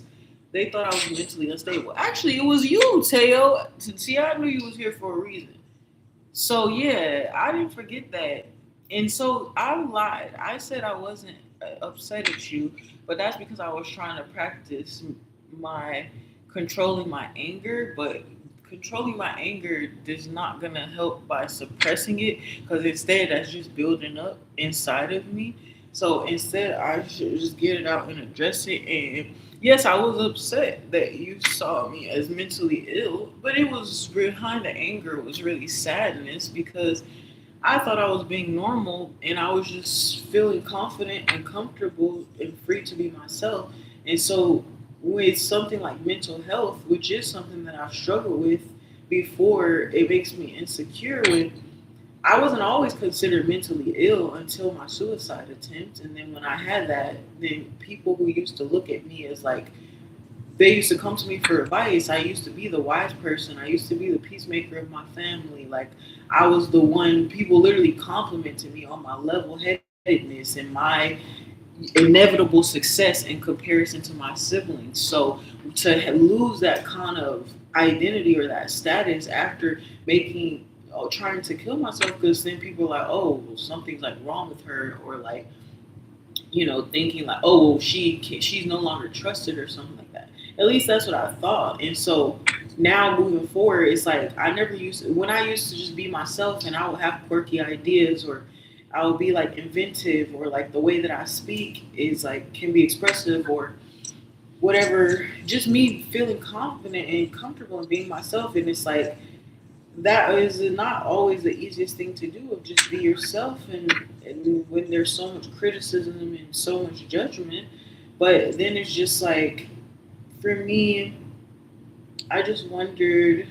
they thought I was mentally unstable. Actually, it was you, Teo. See, I knew you was here for a reason. So yeah, I didn't forget that. And so I lied. I said I wasn't upset at you, but that's because I was trying to practice my controlling my anger. But controlling my anger is not gonna help by suppressing it, because instead that's just building up inside of me. So instead, I should just get it out and address it. And yes, I was upset that you saw me as mentally ill, but it was behind the anger was really sadness, because I thought I was being normal and I was just feeling confident and comfortable and free to be myself. And so, with something like mental health, which is something that I've struggled with before, it makes me insecure when I wasn't always considered mentally ill until my suicide attempt. And then when I had that, then people who used to look at me as like, they used to come to me for advice. I used to be the wise person. I used to be the peacemaker of my family. Like, I was the one, people literally complimented me on my level headedness and my inevitable success in comparison to my siblings. So to lose that kind of identity or that status after trying to kill myself, because then people are like, oh, well, something's like wrong with her, or like, thinking like, oh, well, she's no longer trusted or something like that. At least that's what I thought. And so now moving forward, it's like when I used to just be myself, and I would have quirky ideas, or I would be like inventive, or like the way that I speak is like can be expressive, or whatever, just me feeling confident and comfortable in being myself. And it's like that is not always the easiest thing to do, of just be yourself, and when there's so much criticism and so much judgment. But then it's just like, for me, I just wondered,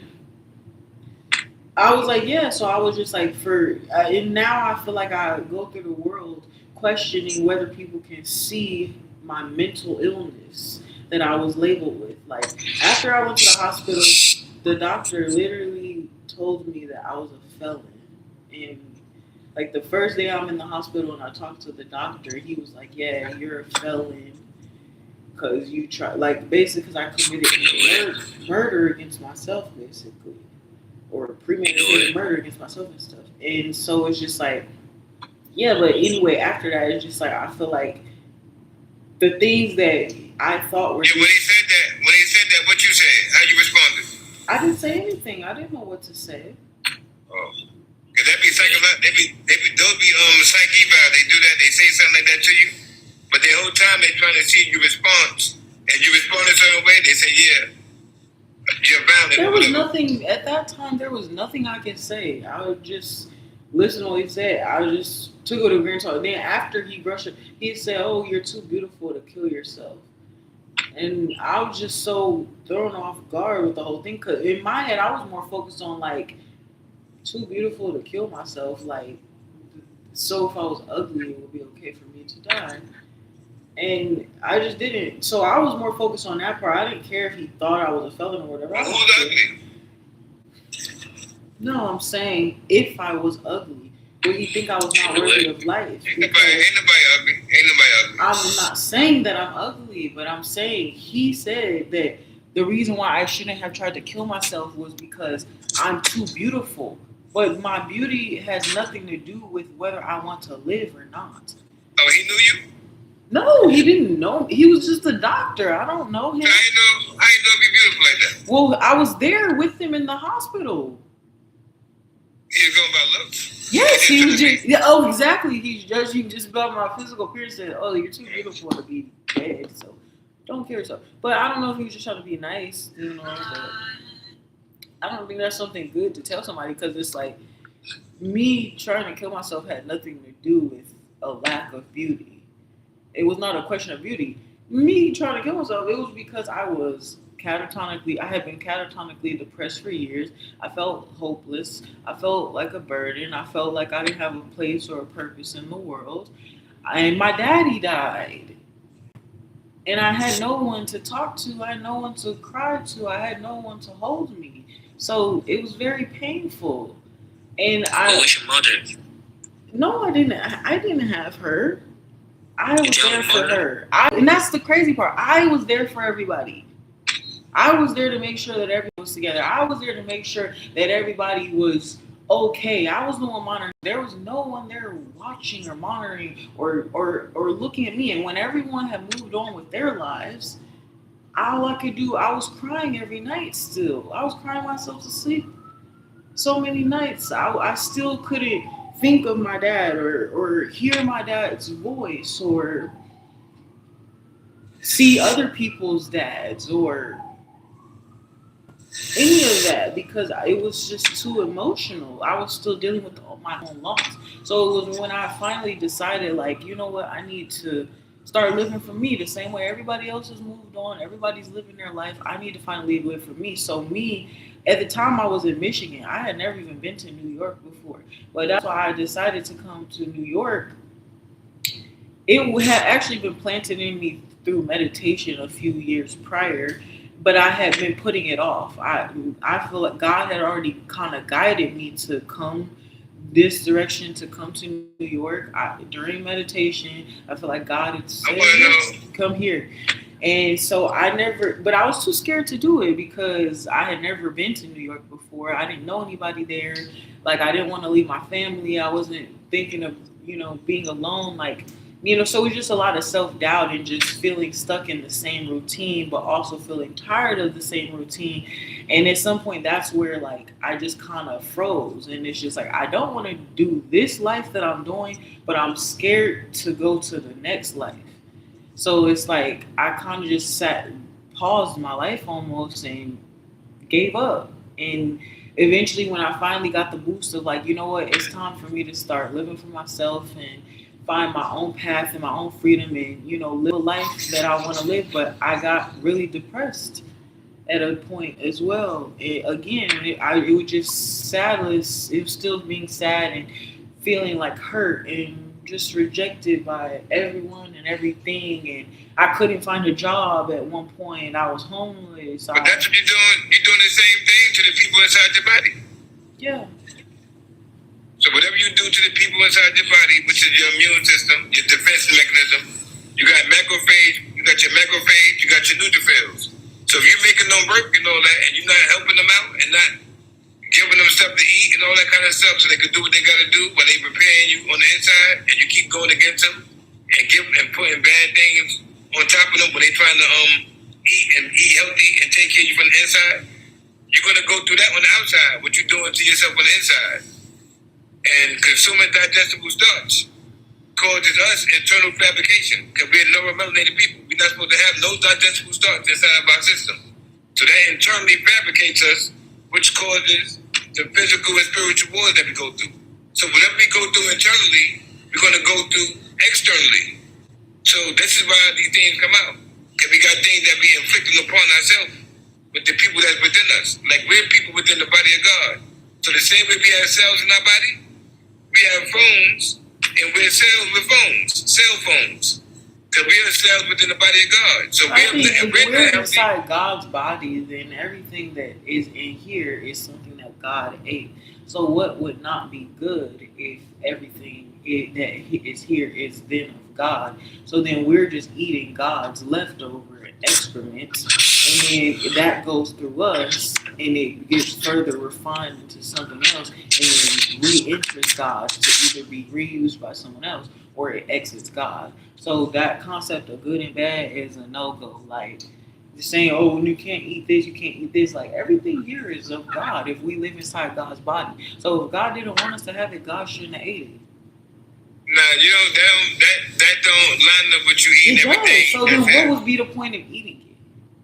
I was like, yeah, so I was just like, and now I feel like I go through the world questioning whether people can see my mental illness that I was labeled with. Like, after I went to the hospital, the doctor literally told me that I was a felon. And like the first day I'm in the hospital and I talked to the doctor, he was like, yeah, you're a felon because you try, like, basically because I committed murder against myself, basically, or premeditated murder against myself and stuff. And so it's just like, yeah, but anyway, after that, it's just like, I feel like the things that I thought were. Yeah, when he said that, what you said? How you responded? I didn't say anything. I didn't know what to say. Oh, cause that be psychological. Those be psyche eval. They do that. They say something like that to you, but the whole time they trying to see your response, and you respond a certain way. They say, yeah, you're valid. There was nothing at that time. There was nothing I could say. I would just listen to what he said. I just took it to grand talk. Then after he brushed it, he said, "Oh, you're too beautiful to kill yourself." And I was just so thrown off guard with the whole thing. Cause in my head, I was more focused on like, too beautiful to kill myself. Like, so if I was ugly, it would be okay for me to die. And I just didn't. So I was more focused on that part. I didn't care if he thought I was a felon or whatever. Well, who's ugly? No, I'm saying if I was ugly, would he think I was not worthy of life? Ain't nobody ugly. Ain't nobody ugly. I'm not saying that I'm ugly, but I'm saying he said that the reason why I shouldn't have tried to kill myself was because I'm too beautiful. But my beauty has nothing to do with whether I want to live or not. Oh, he knew you? No, he didn't know. He was just a doctor. I don't know him. How you know be beautiful like that? Well, I was there with him in the hospital. He was going by looks? Yes, he was just. Yeah, oh, exactly. He's judging just by my physical appearance. Saying, "Oh, you're too beautiful to be dead." So Don't kill yourself. But I don't know if he was just trying to be nice, you know. But I don't think that's something good to tell somebody because it's like me trying to kill myself had nothing to do with a lack of beauty. It was not a question of beauty. Me trying to kill myself, it was because I had been catatonically depressed for years. I felt hopeless. I felt like a burden. I felt like I didn't have a place or a purpose in the world. And my daddy died. And I had no one to talk to. I had no one to cry to. I had no one to hold me. So it was very painful. And What was your mother? no, I didn't. I didn't have her. I Did was you have there a for mother? her. And that's the crazy part. I was there for everybody. I was there to make sure that everyone was together. I was there to make sure that everybody was okay. I was the one monitoring. There was no one there watching or monitoring or looking at me. And when everyone had moved on with their lives, all I could do, I was crying every night still. I was crying myself to sleep so many nights. I still couldn't think of my dad or hear my dad's voice or see other people's dads or any of that because it was just too emotional. I was still dealing with my own loss. So it was when I finally decided, like, you know what, I need to start living for me the same way everybody else has moved on. Everybody's living their life. I need to finally live for me. So me, at the time I was in Michigan, I had never even been to New York before. But that's why I decided to come to New York. It had actually been planted in me through meditation a few years prior, but I had been putting it off. I feel like God had already kind of guided me to come this direction, to come to New York. During meditation, I feel like God had I said, want to know. "Come here." And so I never, but I was too scared to do it because I had never been to New York before. I didn't know anybody there. Like I didn't want to leave my family. I wasn't thinking of, being alone. Like, so it was just a lot of self doubt and just feeling stuck in the same routine, but also feeling tired of the same routine. And at some point, that's where like I just kind of froze. And it's just like, I don't want to do this life that I'm doing, but I'm scared to go to the next life. So it's like I kind of just paused my life almost and gave up. And eventually, when I finally got the boost of like, you know what, it's time for me to start living for myself and find my own path and my own freedom and, live a life that I want to live. But I got really depressed at a point as well. It was just sadness. It was still being sad and feeling like hurt and just rejected by everyone and everything. And I couldn't find a job at one point. I was homeless. But that's what you're doing. You're doing the same thing to the people inside your body. Yeah. So whatever you do to the people inside your body, which is your immune system, your defense mechanism, you got macrophage, you got your macrophage, you got your neutrophils. So if you're making them work and all that, and you're not helping them out and not giving them stuff to eat and all that kind of stuff so they can do what they got to do while they preparing you on the inside, and you keep going against them and putting bad things on top of them when they trying to eat healthy and take care of you from the inside, you're going to go through that on the outside, what you're doing to yourself on the inside. And consuming digestible starch causes us internal fabrication because we're lower melanated people. We're not supposed to have no digestible starch inside of our system. So that internally fabricates us, which causes the physical and spiritual wars that we go through. So whatever we go through internally, we're going to go through externally. So this is why these things come out. Because we got things that we inflicting upon ourselves with the people that's within us. Like we're people within the body of God. So the same way we have cells in our body, we have phones, and we're cells with phones, cell phones. Because we are cells within the body of God. So I think if we're we're not healthy. inside God's body, then everything that is in here is something that God ate. So what would not be good if everything that is here is then of God? So then we're just eating God's leftover excrement, and then that goes through us, and it gets further refined into something else, and then re-enters God to either be reused by someone else or it exits God. So that concept of good and bad is a no-go. Like just saying, oh, you can't eat this, you can't eat this. Like everything here is of God if we live inside God's body. So if God didn't want us to have it, God shouldn't have ate it. Nah, you know that don't line up with you eating It does. everything. So then, what would be the point of eating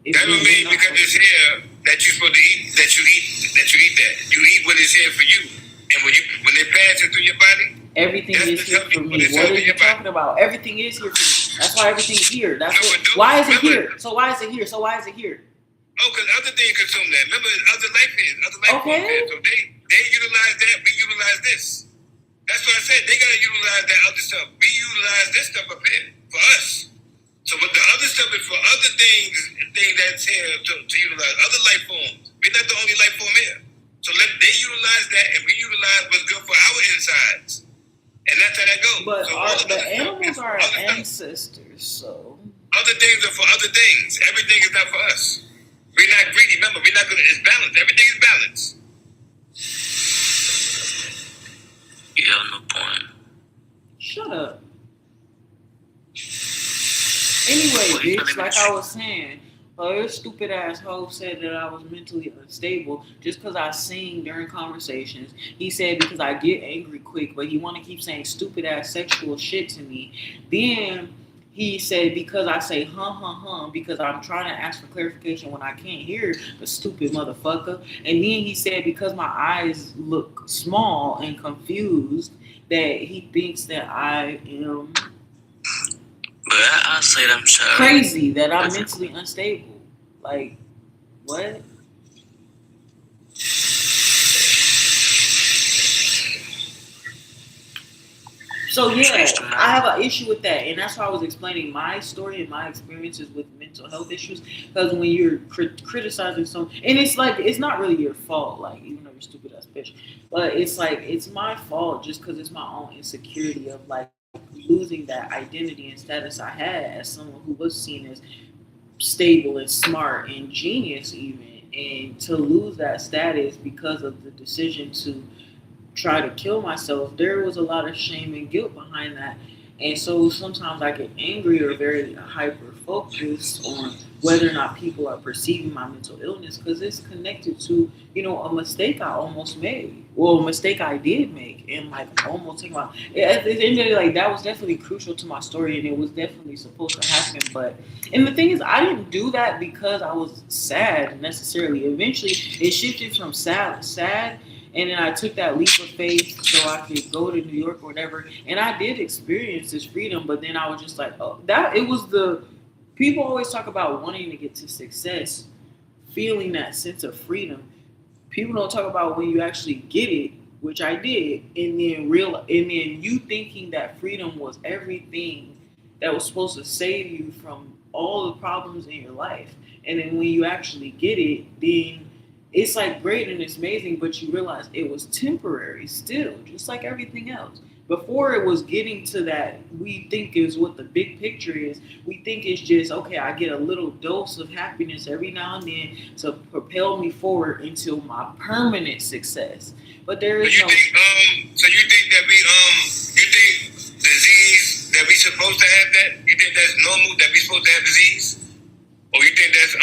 it? That would mean because it's here that you're supposed to eat. That you eat that. You eat what is here for you, and when it passes through your body, everything is here for me. What are you talking about? Everything is here for me. That's why everything's here. That's why is it here? So why is it here? So why is it here? Oh, because other things consume that. Remember, other life forms here. So they utilize that. We utilize this. That's what I said. They gotta utilize that other stuff. We utilize this stuff up here for us. So, but the other stuff is for other things that's here to utilize other life forms. We're not the only life form here. So they utilize that, and we utilize what's good for our insides, and that's how that goes. But so the animals are our ancestors, so other things are for other things. Everything is not for us. We're not greedy. Remember, we're not gonna. It's balanced. Everything is balanced. You have no point. Shut up. Anyway, bitch, like I was saying, your stupid ass hoe said that I was mentally unstable just because I sing during conversations. He said because I get angry quick, but he want to keep saying stupid ass sexual shit to me. Then he said because I say because I'm trying to ask for clarification when I can't hear the stupid motherfucker. And then he said because my eyes look small and confused that he thinks that I am But I said I'm sorry. crazy, that I'm mentally unstable. Like, what? So yeah, I have an issue with that, and that's why I was explaining my story and my experiences with mental health issues. Because when you're criticizing someone, and it's like it's not really your fault, like even though you're stupid ass bitch, but it's like it's my fault just because it's my own insecurity of like losing that identity and status I had as someone who was seen as stable and smart and genius even, and to lose that status because of the decision to try to kill myself, there was a lot of shame and guilt behind that. And so sometimes I get angry or very hyper focused on whether or not people are perceiving my mental illness because it's connected to, a mistake I almost made. Well, a mistake I did make and like almost take my at the end of the day, like that was definitely crucial to my story and it was definitely supposed to happen. And the thing is I didn't do that because I was sad necessarily. Eventually it shifted from sad. And then I took that leap of faith so I could go to New York or whatever. And I did experience this freedom, but then I was just like, people always talk about wanting to get to success, feeling that sense of freedom. People don't talk about when you actually get it, which I did, and then you thinking that freedom was everything that was supposed to save you from all the problems in your life. And then when you actually get it, then it's like great and it's amazing, but you realize it was temporary still, just like everything else. Before it was getting to that, we think is what the big picture is. We think it's just, okay, I get a little dose of happiness every now and then to propel me forward into my permanent success. But there is no... So you think that you think disease, that we supposed to have that? You think that's normal, that we supposed to have disease? Or you think that's,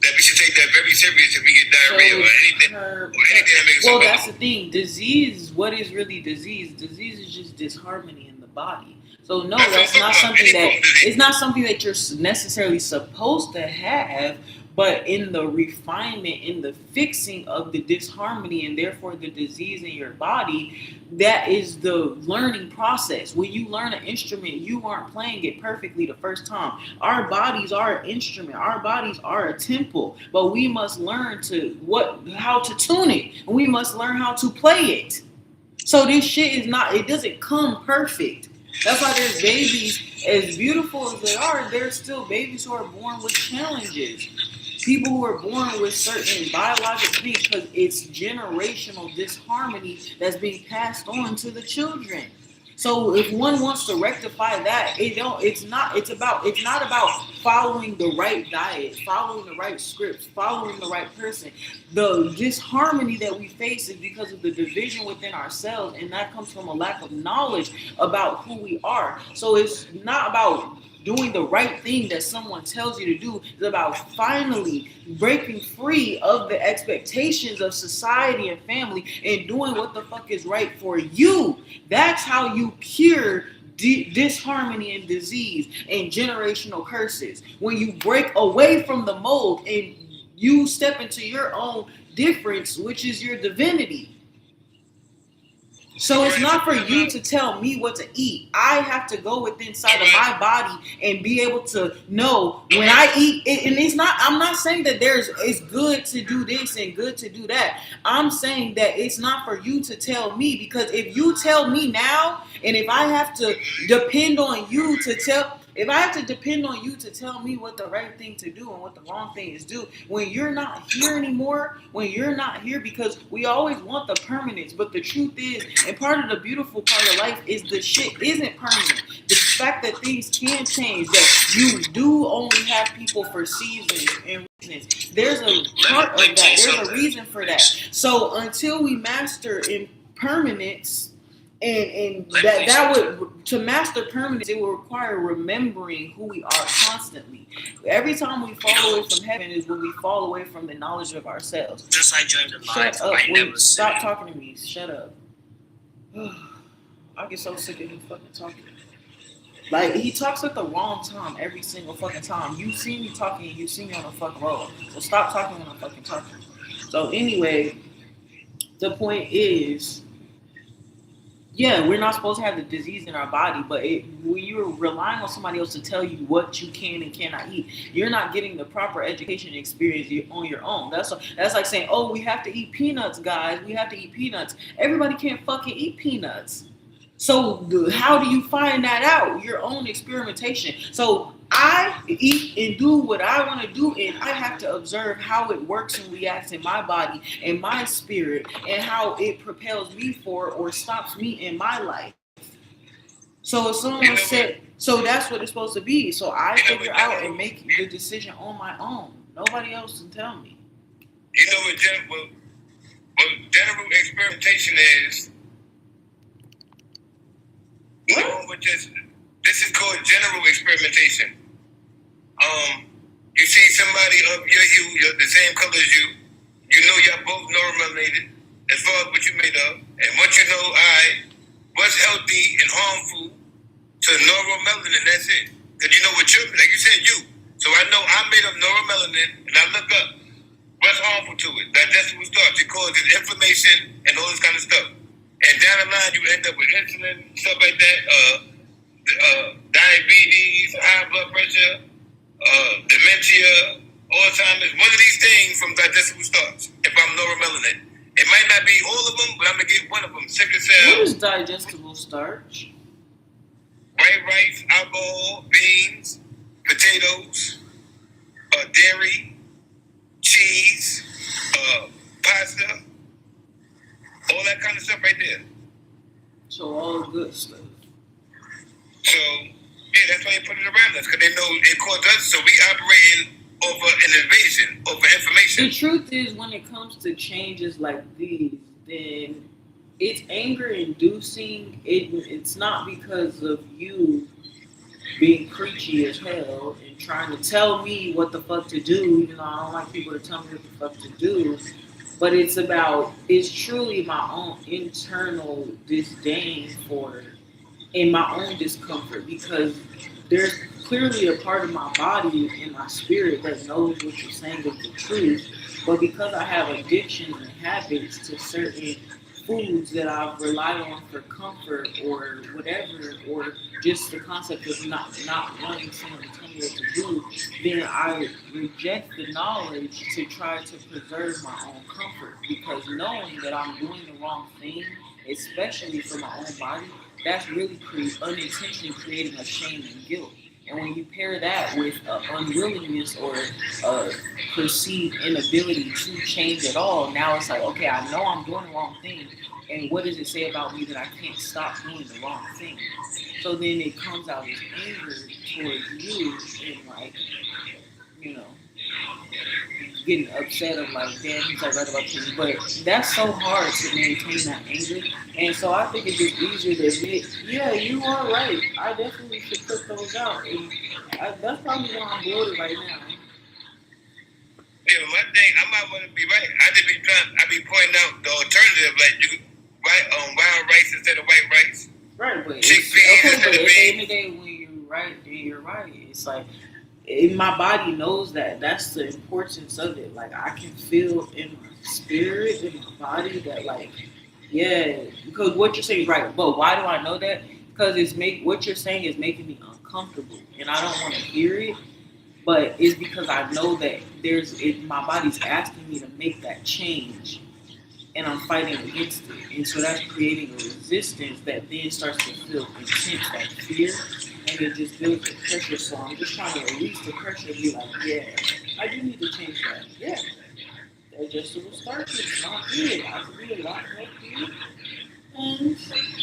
that we should take that very serious if we get diarrhea or anything that makes well, that's the thing. Disease, what is really disease? Disease is just disharmony in the body. So no, that's not something it's not something that you're necessarily supposed to have, but in the refinement, in the fixing of the disharmony and therefore the disease in your body, that is the learning process. When you learn an instrument, you aren't playing it perfectly the first time. Our bodies are an instrument. Our bodies are a temple, but we must learn how to tune it, and we must learn how to play it. So this shit it doesn't come perfect. That's why there's babies, as beautiful as they are, there's still babies who are born with challenges. People who are born with certain biological things because it's generational disharmony that's being passed on to the children. So if one wants to rectify that, it's not about following the right diet, following the right scripts, following the right person. The disharmony that we face is because of the division within ourselves, and that comes from a lack of knowledge about who we are. So it's not about doing the right thing that someone tells you to do. It's about finally breaking free of the expectations of society and family and doing what the fuck is right for you. That's how you cure disharmony and disease and generational curses. When you break away from the mold and you step into your own difference, which is your divinity. So it's not for you to tell me what to eat. I have to go within inside of my body and be able to know when I eat it. And it's not, I'm not saying that it's good to do this and good to do that. I'm saying that it's not for you to tell me, because if you tell me now, and if I have to depend on you to tell me what the right thing to do and what the wrong thing is do, when you're not here anymore, because we always want the permanence, but the truth is, and part of the beautiful part of life is the shit isn't permanent. The fact that things can change, that you do only have people for seasons and reasons. There's a part of that. There's a reason for that. So until we master impermanence, and that would, to master permanence, it will require remembering who we are constantly. Every time we fall away from heaven is when we fall away from the knowledge of ourselves. Since I joined the live, Shut up. I never Stop talking to me. Shut up. I get so sick of him fucking talking. Like, he talks at the wrong time every single fucking time. You see me talking, you see me on a fucking roll. So stop talking when I'm fucking talking. So anyway, the point is, yeah, we're not supposed to have the disease in our body, but when you're relying on somebody else to tell you what you can and cannot eat, you're not getting the proper education and experience on your own. That's like saying, oh, we have to eat peanuts, guys. We have to eat peanuts. Everybody can't fucking eat peanuts. So how do you find that out? Your own experimentation. So I eat and do what I want to do, and I have to observe how it works and reacts in my body and my spirit, and how it propels me forward or stops me in my life. So if someone said, so that's what it's supposed to be. So I figure out and make the decision on my own. Nobody else can tell me. You know what general experimentation is? You know what this is called general experimentation. You see somebody of your hue, the same color as you. You know y'all both neuromelanated as far as what you made of, and what you know, what's healthy and harmful to neuromelanin. That's it. Because you know what you're, like you said, you. So I know I'm made of neuromelanin, and I look up what's harmful to it. Digestible starch. It causes inflammation and all this kind of stuff. And down the line, you end up with insulin, stuff like that, diabetes, high blood pressure, dementia, Alzheimer's. One of these things from digestible starch, if I'm neuromelanin. It might not be all of them, but I'm going to get one of them. Sickle cell. What is digestible starch? White rice, alcohol, beans, potatoes, dairy, cheese, pasta. All that kind of stuff right there. So all good stuff. So, yeah, that's why they put it around us, because they know it caused us, so we operating over an invasion, over information. The truth is, when it comes to changes like these, then it's anger-inducing. It's not because of you being preachy as hell and trying to tell me what the fuck to do, even though I don't like people to tell me what the fuck to do. But it's truly my own internal disdain for, and my own discomfort, because there's clearly a part of my body and my spirit that knows what you're saying is the truth. But because I have addictions and habits to certain foods that I've relied on for comfort or whatever, or just the concept of not wanting someone to tell me what to do, then I reject the knowledge to try to preserve my own comfort, because knowing that I'm doing the wrong thing, especially for my own body, that's really unintentionally creating a shame and guilt. And when you pair that with unwillingness or perceived inability to change at all, now it's like, okay, I know I'm doing the wrong thing, and what does it say about me that I can't stop doing the wrong thing? So then it comes out as anger towards you, and like, you know, getting upset of like, damn, he's like right about this. But that's so hard to maintain that anger. And so I think it's just easier to admit, yeah, you are right. I definitely should put those out. And that's probably why I'm bloated right now. Yeah, my thing, I might want to be right. I be pointing out the alternative, like you could wild rice instead of white rice. Right, but Chickpeas okay, instead but of at the end beans. of the day, when you're right, then you're right. It's like my body knows that. That's the importance of it. Like I can feel in my spirit, in my body, that like, yeah, because what you're saying is right. But why do I know that? Because what you're saying is making me uncomfortable, and I don't want to hear it. But it's because I know that my body's asking me to make that change, and I'm fighting against it. And so that's creating a resistance that then starts to feel intense, like fear, and it just builds the pressure. So I'm just trying to release the pressure and be like, yeah, I do need to change that. Yeah, digestible starches is not good. I could be a lot healthier, and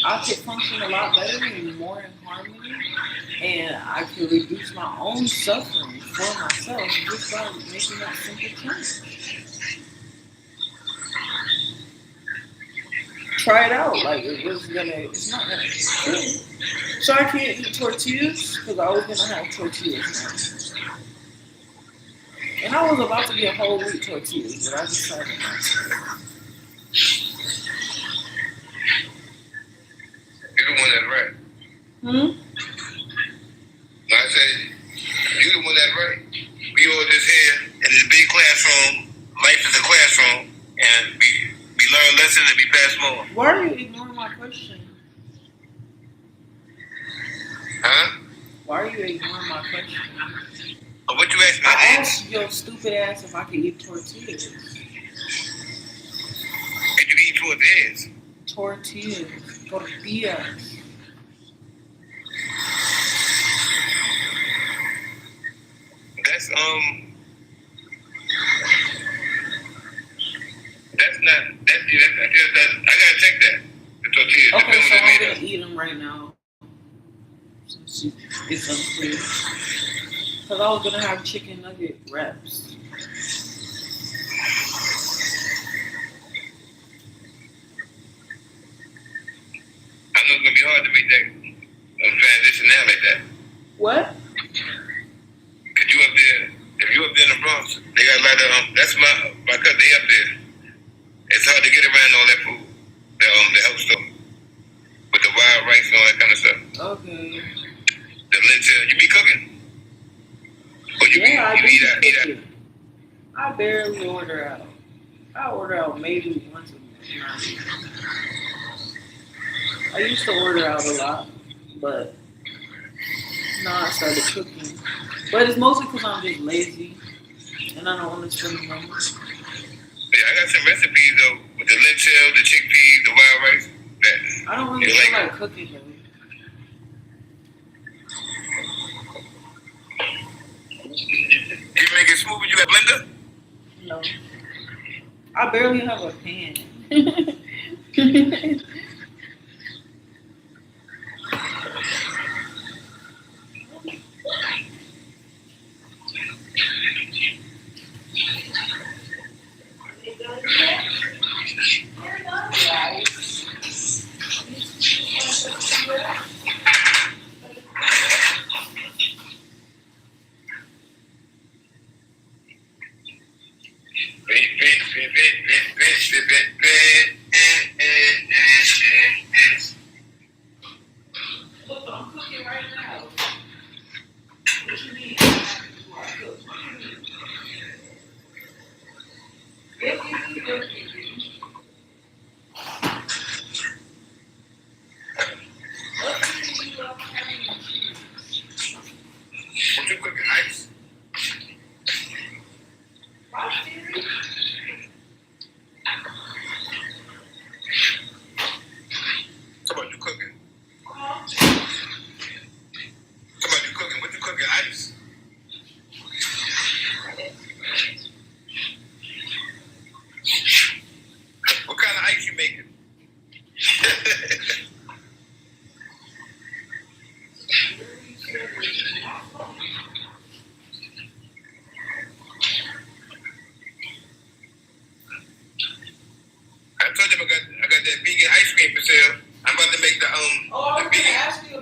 I could function a lot better and more in harmony, and I could reduce my own suffering for myself just by making that simple change. Try it out. Like it's not gonna kill me. So I can't eat tortillas because I was gonna have tortillas now. And I was about to get whole wheat tortillas, but I decided not to. You're the one that's right. Hmm? No, I said, you're the one that's right. We all just here in this big classroom. Life is a classroom, and we learn lessons and we pass them on. Why are you ignoring my question? Huh? Why are you ignoring my question? What you asked me? I asked your stupid ass if I could eat tortillas. Could you eat tortillas? Tortillas. Tortillas. That's that's not that I gotta check that. The tortillas. Okay, Depends so what I'm they gonna made eat them right now. Since it's unclear. Because I was gonna have chicken nugget wraps. I know it's gonna be hard to make that transition now like that. What? Cause you up there, if you up there in the Bronx, they got a lot of that's my cousin. They up there. It's hard to get around all that food, the health store with the wild rice and all that kind of stuff. Okay. The lentil, you be cooking, or you Yeah, I do eat be out. cooking. I barely order out. I order out maybe once a month. I used to order out a lot, but now I started cooking. But it's mostly because I'm just lazy and I don't want to spend money. Yeah, I got some recipes though with the lentil, the chickpeas, the wild rice. That I don't really you feel like. like cooking though. You make it smooth when you got blender. No. I barely have a pan.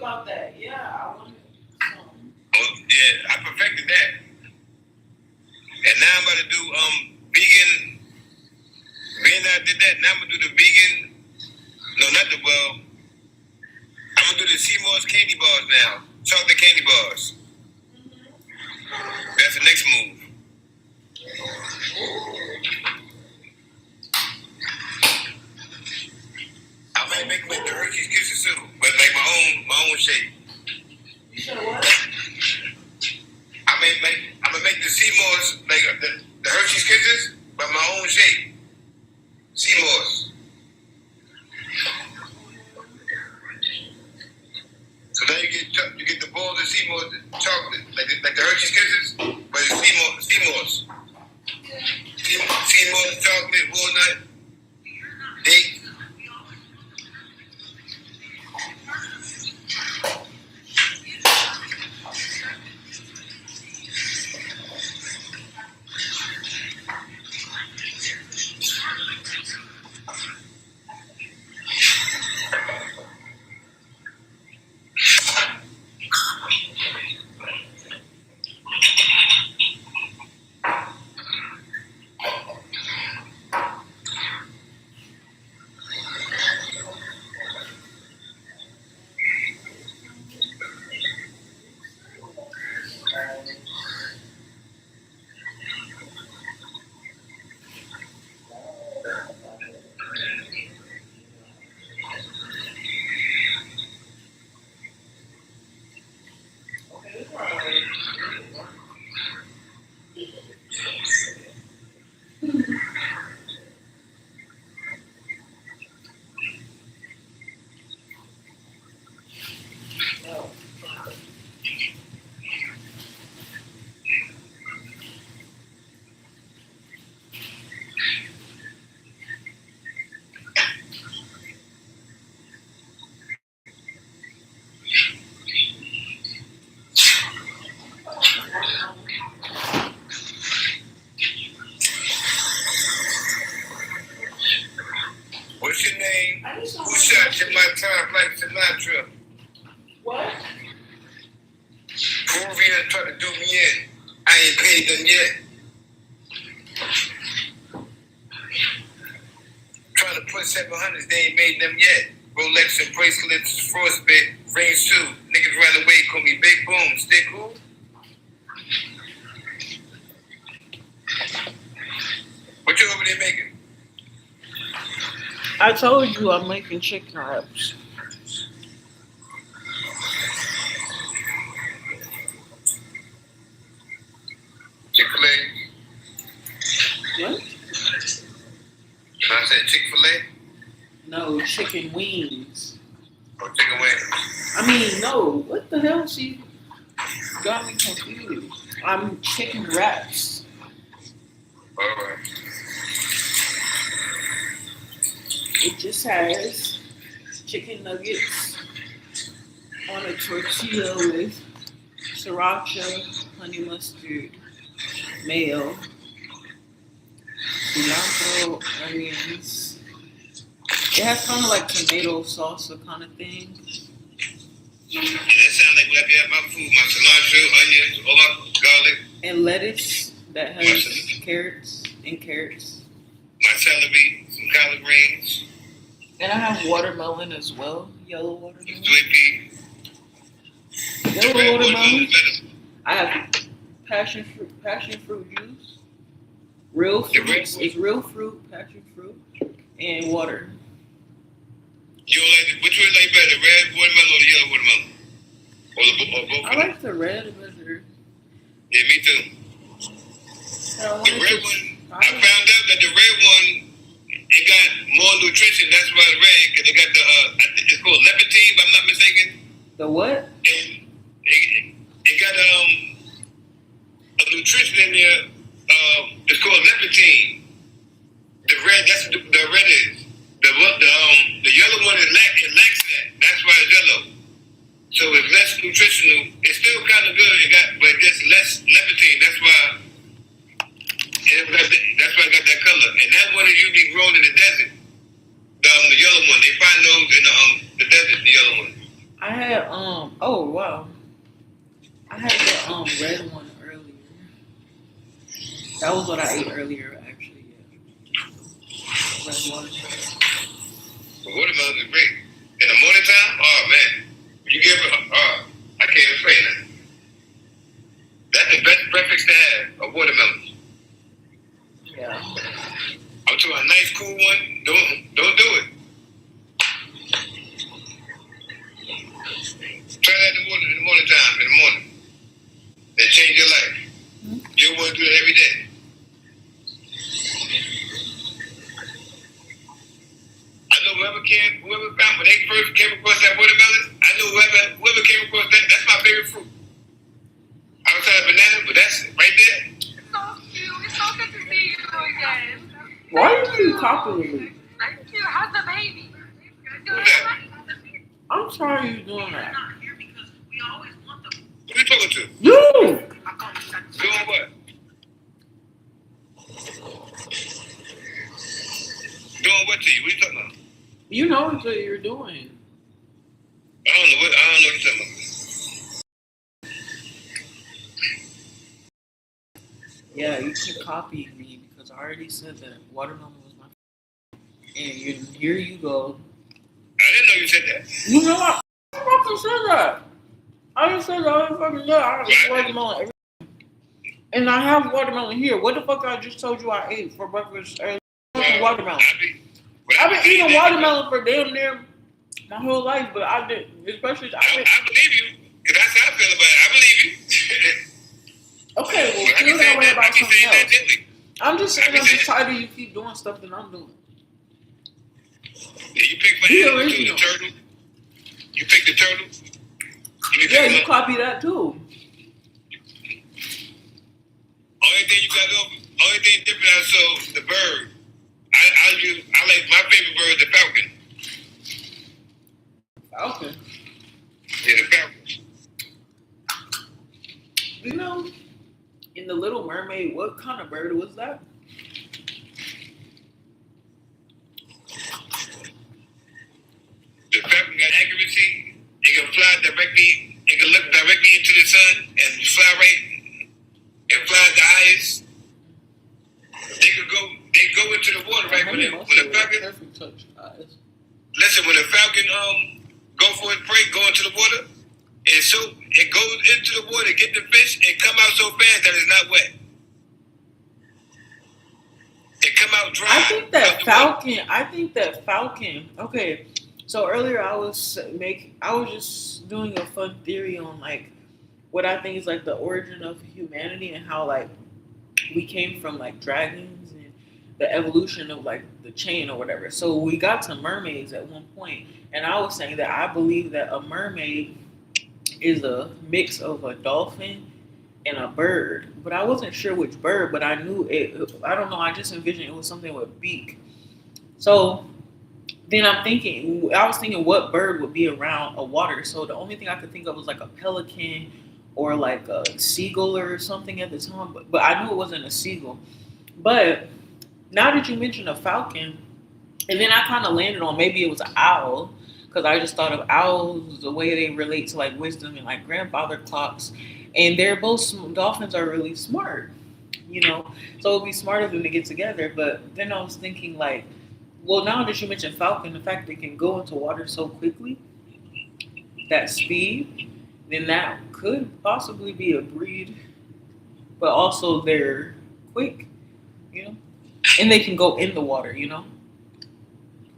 about that. Yeah, I wanted some. Oh, yeah, I perfected that. And now I'm about to do vegan. Being that I did that, now I'm gonna do the vegan. No, not the I'm gonna do the Seymour's candy bars now. Chocolate candy bars. That's the next move. I might make like the Hershey's Kisses too, but like my own shape. You said what? I'm gonna make the Seymour's like the Hershey's Kisses, but my own shape. Seymour's. So now you get the balls of Seymour's chocolate, like the Hershey's Kisses, but it's Seymour's. Seymour's chocolate, walnut, date. What's your name? Who shot you my time like Sinatra? What? Peruvian trying to do me in. I ain't paid them yet. Trying to put 700s, they ain't made them yet. Rolex and bracelets, frostbite, rings too. Niggas run away, call me Big Boom. Stick who? What you over there making? I told you I'm making chicken wraps. Chick-fil-A? What? I said Chick-fil-A? No, chicken wings. Or chicken wings? I mean, no. What the hell? She got me confused. I'm chicken wraps. Alright. It just has chicken nuggets on a tortilla with sriracha, honey mustard, mayo, cilantro, onions. It has kind of like tomato salsa kind of thing. Yeah, that sounds like whatever you have my food, my cilantro, onions, all my garlic. And lettuce that has carrots and carrots. My celery, some collard greens. And I have watermelon as well, yellow watermelon. Sweet pea. Yellow watermelon. I have passion fruit juice. Real fruit. It's real fruit, passion fruit, and water. You like which one like better, red watermelon or the yellow watermelon? Or both? I like the red better. Yeah, me too. The red one, I found out that the red one, it got more nutrition. That's why it's red, because it got the, I think it's called leptine, if I'm not mistaken. The what? And it got a nutrition in there. It's called leptine. The red, that's what the red is. The yellow one it lacks that. That's why it's yellow. So it's less nutritional. It's still kind of good. But just less leptine. That's why. That's why I got that color. And that one is usually grown in the desert. The yellow one. They find those in the desert. The yellow one. I had what I ate earlier, actually. Yeah. Red watermelon. The watermelon is great. In the morning time, oh man, you give it, I can't even say that. That's the best breakfast to have, a watermelon. Yeah. I'm talking a nice, cool one. Don't do it. Try that in the morning time, in the morning. That change your life. You want to do that every day. I know whoever found when they first came across that watermelon, I know whoever came across that, that's my favorite fruit. Outside of banana, but that's right there. So cute. It's so good to see you again. Why are you copying me? Thank you. How's the baby? Who's that? I'm sorry you're doing that. Who you talking to? You! Doing what? Doing what to you? What you talking about? You know what you're doing. I don't know what you're talking about. Yeah, you keep copying me because I already said that watermelon was my favorite. And here you go. I didn't know you said that. You know what? I fucking said that. I just said that I fucking said I have watermelon every and I have watermelon here. What the fuck I just told you I ate for breakfast earlier? Watermelon. I've been eating watermelon for damn near my whole life, but I did, especially. I believe you, because that's how I feel about it. I believe you. Okay, well, I feel be that saying way that, about I be something saying that else. gently. I'm just saying I be I'm just saying- tired of you keep doing stuff that I'm doing. Yeah, you pick my Be animal too, original. the turtle. You pick the turtle. You Yeah, pick you the copy that too. only thing different I saw the bird. I like my favorite bird is the falcon. Okay. Yeah, the falcon. You know, in The Little Mermaid, what kind of bird was that? The falcon got accuracy. It can fly directly. It can look directly into the sun and fly right and fly the highest. They go into the water right when the falcon. Perfect touch eyes. Listen, when the falcon go for its prey, go into the water, it goes into the water, get the fish, and come out so fast that it's not wet. It come out dry. I think that falcon. Okay, so earlier I was just doing a fun theory on like what I think is like the origin of humanity and how like we came from like dragons and the evolution of like the chain or whatever. So we got to mermaids at one point, and I was saying that I believe that a mermaid is a mix of a dolphin and a bird, but I wasn't sure which bird, but I knew it. I don't know. I just envisioned it was something with a beak. So then I was thinking what bird would be around a water. So the only thing I could think of was like a pelican or like a seagull or something at the time, but I knew it wasn't a seagull. But now that you mentioned a falcon, and then I kind of landed on maybe it was an owl, because I just thought of owls, the way they relate to like wisdom and like grandfather clocks. And they're both, dolphins are really smart, you know? So it'd be smart of them to get together. But then I was thinking like, well, now that you mentioned falcon, the fact they can go into water so quickly, that speed, then that could possibly be a breed. But also they're quick, you know? And they can go in the water, you know?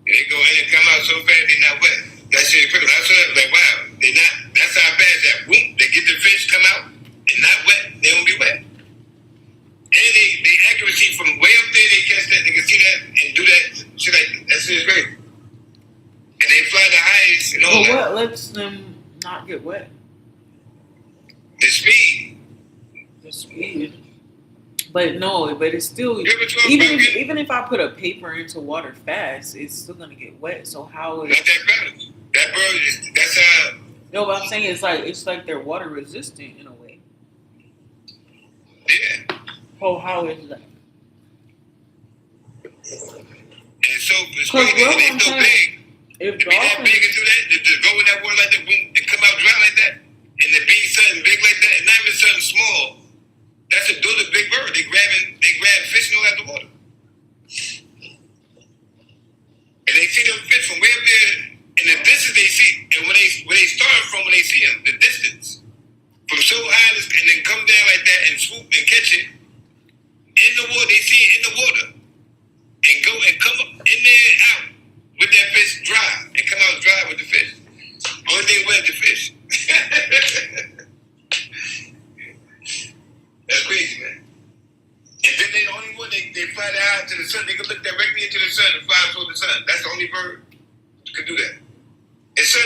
They go in and come out so fast they're not wet. That shit critical. I saw that like wow, they're not. That's how fast that whoop. They get the fish come out and not wet. They won't be wet. And they accuracy from way up there. They catch that. They can see that and do that shit like that. Shit is great. And they fly the highest and all But that. what lets them not get wet? The speed. The speed. But no, but it's still You ever saw a even falcon? even if I put a paper into water fast, it's still gonna get wet. So how is Not that fast. That bird is. That's how. no? But I'm saying it's like they're water resistant in a way. Yeah. Oh, how is that? And so it's Because crazy. And what they I'm so saying, big. if To be that dolphins, big and do that, to go in that water like that, boom, and come out dry like that, and to be something big like that, and not even something small. Those are big birds. They grab they see them, the distance. From so high and then come down like that and swoop and catch it in the water. They see it in the water and go and come up in there and out with that fish dry and come out dry with the fish. Only thing wet the fish. That's crazy, man. And then they the only one they fly their eyes to the sun. They can look directly into the sun and fly toward the sun. That's the only bird that can do that. And sun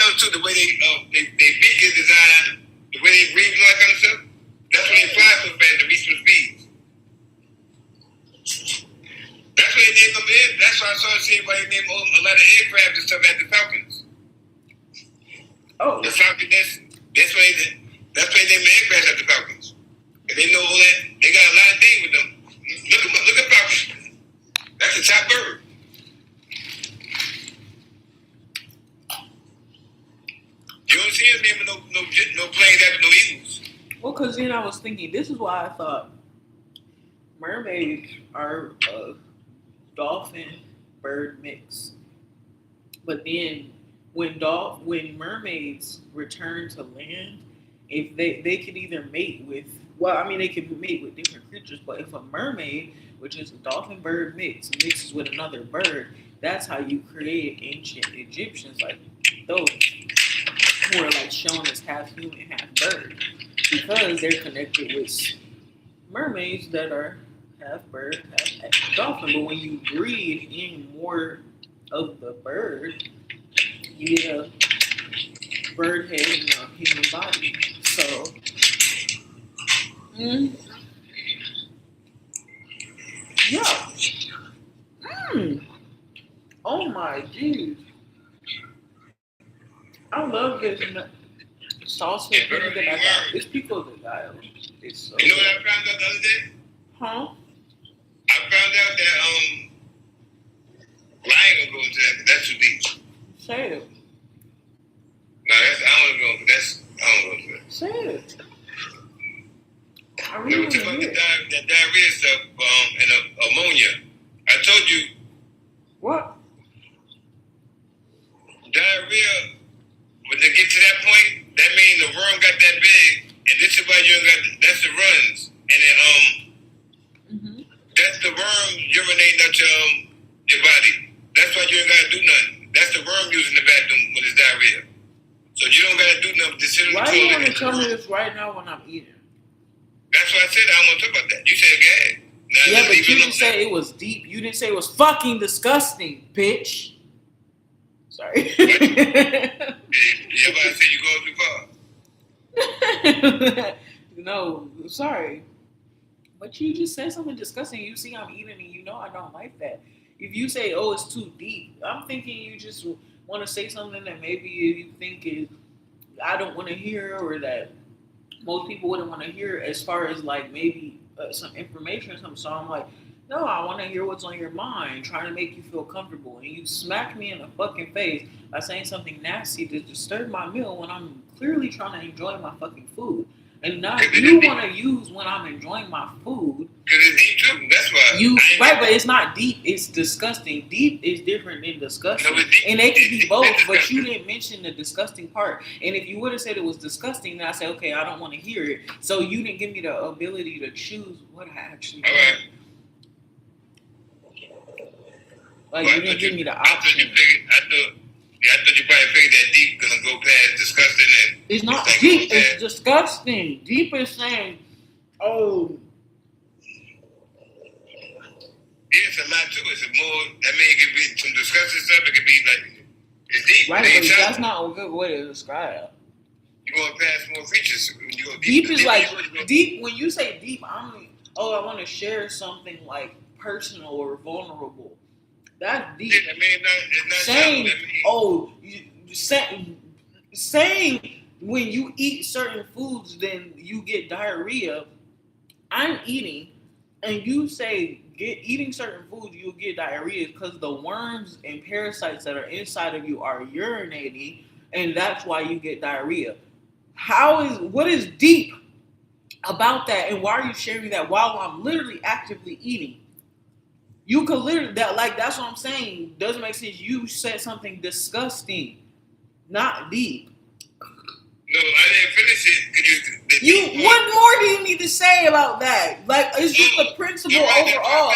knows too the way they beak is designed. The way they breathe and all that kind of stuff, that's when they fly so fast to reach those speeds. That's why they named them. That's why I saw why they named a lot of aircraft and stuff after Falcons. Oh, the Falcon. That's why they named the aircraft after Falcons. And they know all that. They got a lot of things with them. Look at Falcon. That's the top bird. You don't see us naming no planes after no eagles. well, because then I was thinking, this is why I thought mermaids are a dolphin bird mix. But then when mermaids return to land, if they could either mate with, well, I mean, they can mate with different creatures, but if a mermaid, which is a dolphin bird mixes with another bird, that's how you create ancient Egyptians like those who are like shown as half human, half bird, because they're connected with mermaids that are half bird, half dolphin. But when you breed in more of the bird, you get a bird head and a human body. So, yeah. Oh my jeez. I love this salsa vinegar that I got. It's pico de gallo. It's so You know what I found out the other day? Huh? I found out that well, I ain't gonna go into that 'cause that's too deep. Say it. No, I don't know that. Say it. I We really were want to talking about hear it. the diarrhea stuff and ammonia. I told you What? diarrhea, when they get to that point, that means the worm got that big, and this is why you ain't got that's the runs. And then that's the worm urinating out your body. That's why you ain't gotta do nothing. That's the worm using the bathroom when it's diarrhea. So you don't gotta do nothing. Just sit on the Why do you toilet. want to tell me this right now when I'm eating? That's why I said I don't want to talk about that. You said gag. Now, Yeah, let's but leave you it didn't alone. say it was deep. You didn't say it was fucking disgusting, bitch. Sorry. Yeah, but I said you going too far. No, sorry. But you just said something disgusting. You see I'm eating and you know I don't like that. If you say, oh, it's too deep, I'm thinking you just want to say something that maybe you think is I don't want to hear or that most people wouldn't want to hear as far as like maybe some information or something. So I'm like, no, I want to hear what's on your mind, trying to make you feel comfortable. And you smack me in the fucking face by saying something nasty to disturb my meal when I'm clearly trying to enjoy my fucking food. And now you want to use when I'm enjoying my food. Because it's deep too. That's why. Right, but it's not deep. It's disgusting. Deep is different than disgusting. No, it's deep. And they can be both, It's but you disgusting. didn't mention the disgusting part. And if you would have said it was disgusting, then I say, okay, I don't want to hear it. So you didn't give me the ability to choose what I actually All want. right. Like, Well, you didn't give me the I thought option. I thought you probably figured that deep gonna go past disgusting and It's not this thing deep. goes It's past. disgusting. Deep is saying, oh, It's a lot too. It's a more. That mean it could be some disgusting stuff. It could be like it's deep. right, It ain't but shallow. that's not a good way to describe it. You going past more creatures. When you go Deep is like you go- deep. When you say deep, I want to share something like personal or vulnerable. That's deep. Yeah, I mean, it's not Saying, shallow. That mean, oh, saying when you eat certain foods, then you get diarrhea. I'm eating, and you say eating certain foods, you'll get diarrhea because the worms and parasites that are inside of you are urinating, and that's why you get diarrhea. What is deep about that, and why are you sharing that while I'm literally actively eating? You could literally that's what I'm saying. Doesn't make sense. You said something disgusting, not deep. No, I didn't finish it. What more do you need to say about that? Like, it's just the principle overall.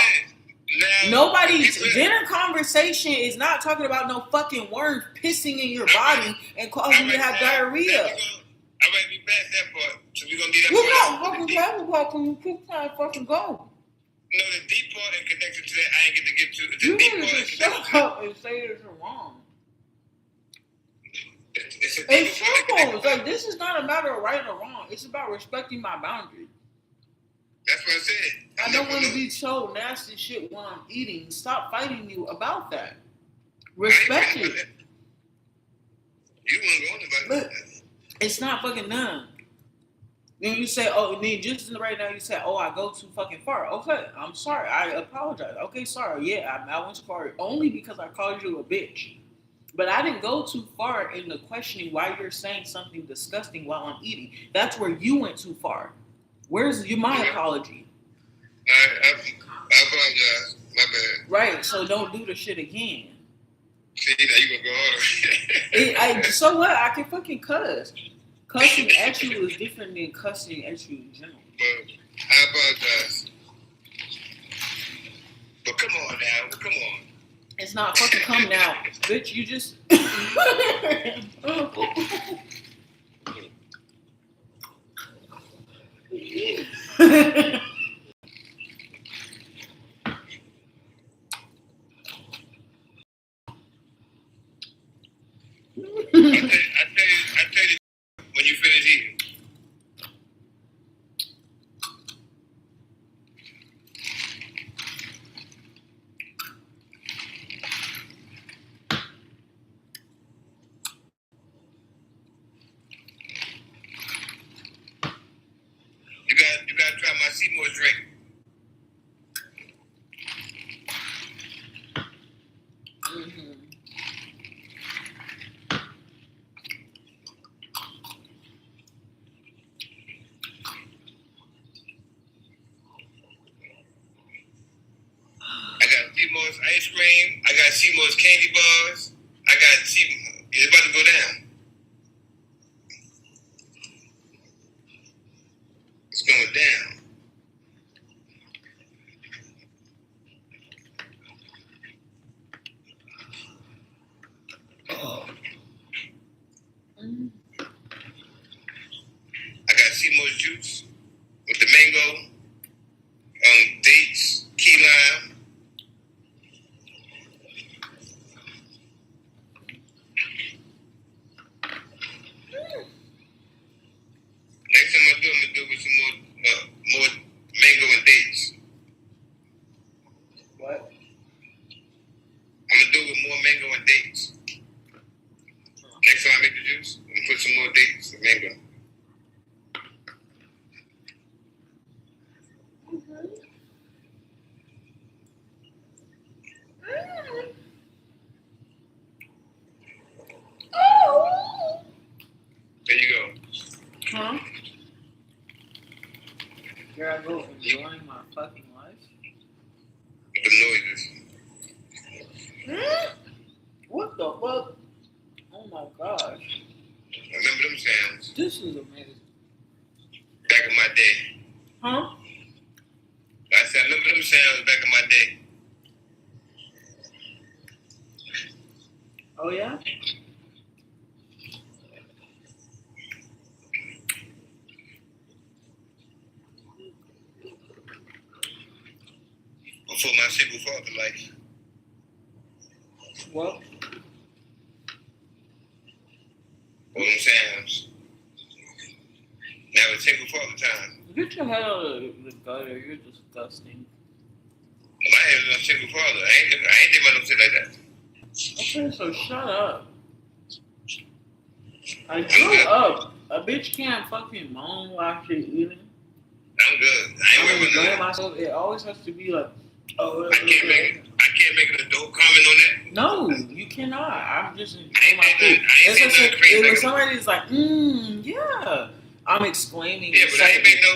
Nobody's dinner conversation is not talking about no fucking worms pissing in your body and causing you to have diarrhea. All right, we passed that part. So we're going to leave that We're part. not fucking talking about when you keep trying to fucking go. No, the deep part in connection to that, I ain't get to get to. The You deep need part to in shut connection up and say it's wrong. It's a It's deep part in simple. connection. It's like, this is not a matter of right or wrong. It's about respecting my boundaries. That's what I said. I don't want to be so nasty shit when I'm eating. Stop fighting you about that. Respect it. You weren't going about Look, that. it's not fucking done. Then you say, oh, and then just right now you say, oh, I go too fucking far. Okay, I'm sorry. I apologize. Okay, sorry. Yeah, I went too far only because I called you a bitch. But I didn't go too far in the questioning why you're saying something disgusting while I'm eating. That's where you went too far. Where's my apology? I apologize. My bad. Right, so don't do the shit again. See, now you gonna go harder. So what? I can fucking cuss. Cussing at you is different than cussing at you in general. But I apologize. But come on now. Come on. It's not fucking come now. Bitch, you just... I tell you when you finish eating. You gotta try my Seymour drink. Mm-hmm. I got Seymour's ice cream. I got Seymour's candy bars. I got Seymour. It's about to go down. It's going down. I got Seymour's juice with the mango, dates, key lime. Next time I do, I'm gonna do it with some more mango and dates. What? I'm gonna do it with more mango and dates. Next time I make the juice, I'm gonna put some more dates and mango. There you go. Huh? Here I go enjoying my fucking life. With the noises. What the fuck? Oh my gosh. Remember them sounds This is amazing. back in my day. Huh? I said, remember them sounds back in my day. Oh yeah? Before my single father life. Well, All them sounds. Now it's single father time. get your head out of the gutter. You're disgusting. My head is on single father. I ain't thinking about no shit like that. Okay, so shut up. I grew up. A bitch can't fucking moan while she's eating. I'm good. I ain't worried enjoying about myself. It always has to be like, oh, I can't make an adult comment on that. no, you cannot. I'm just I enjoying ain't my saying food. nothing- I ain't It's saying just nothing like, crazy. when somebody's like, yeah, I'm exclaiming. Yeah, but I didn't make no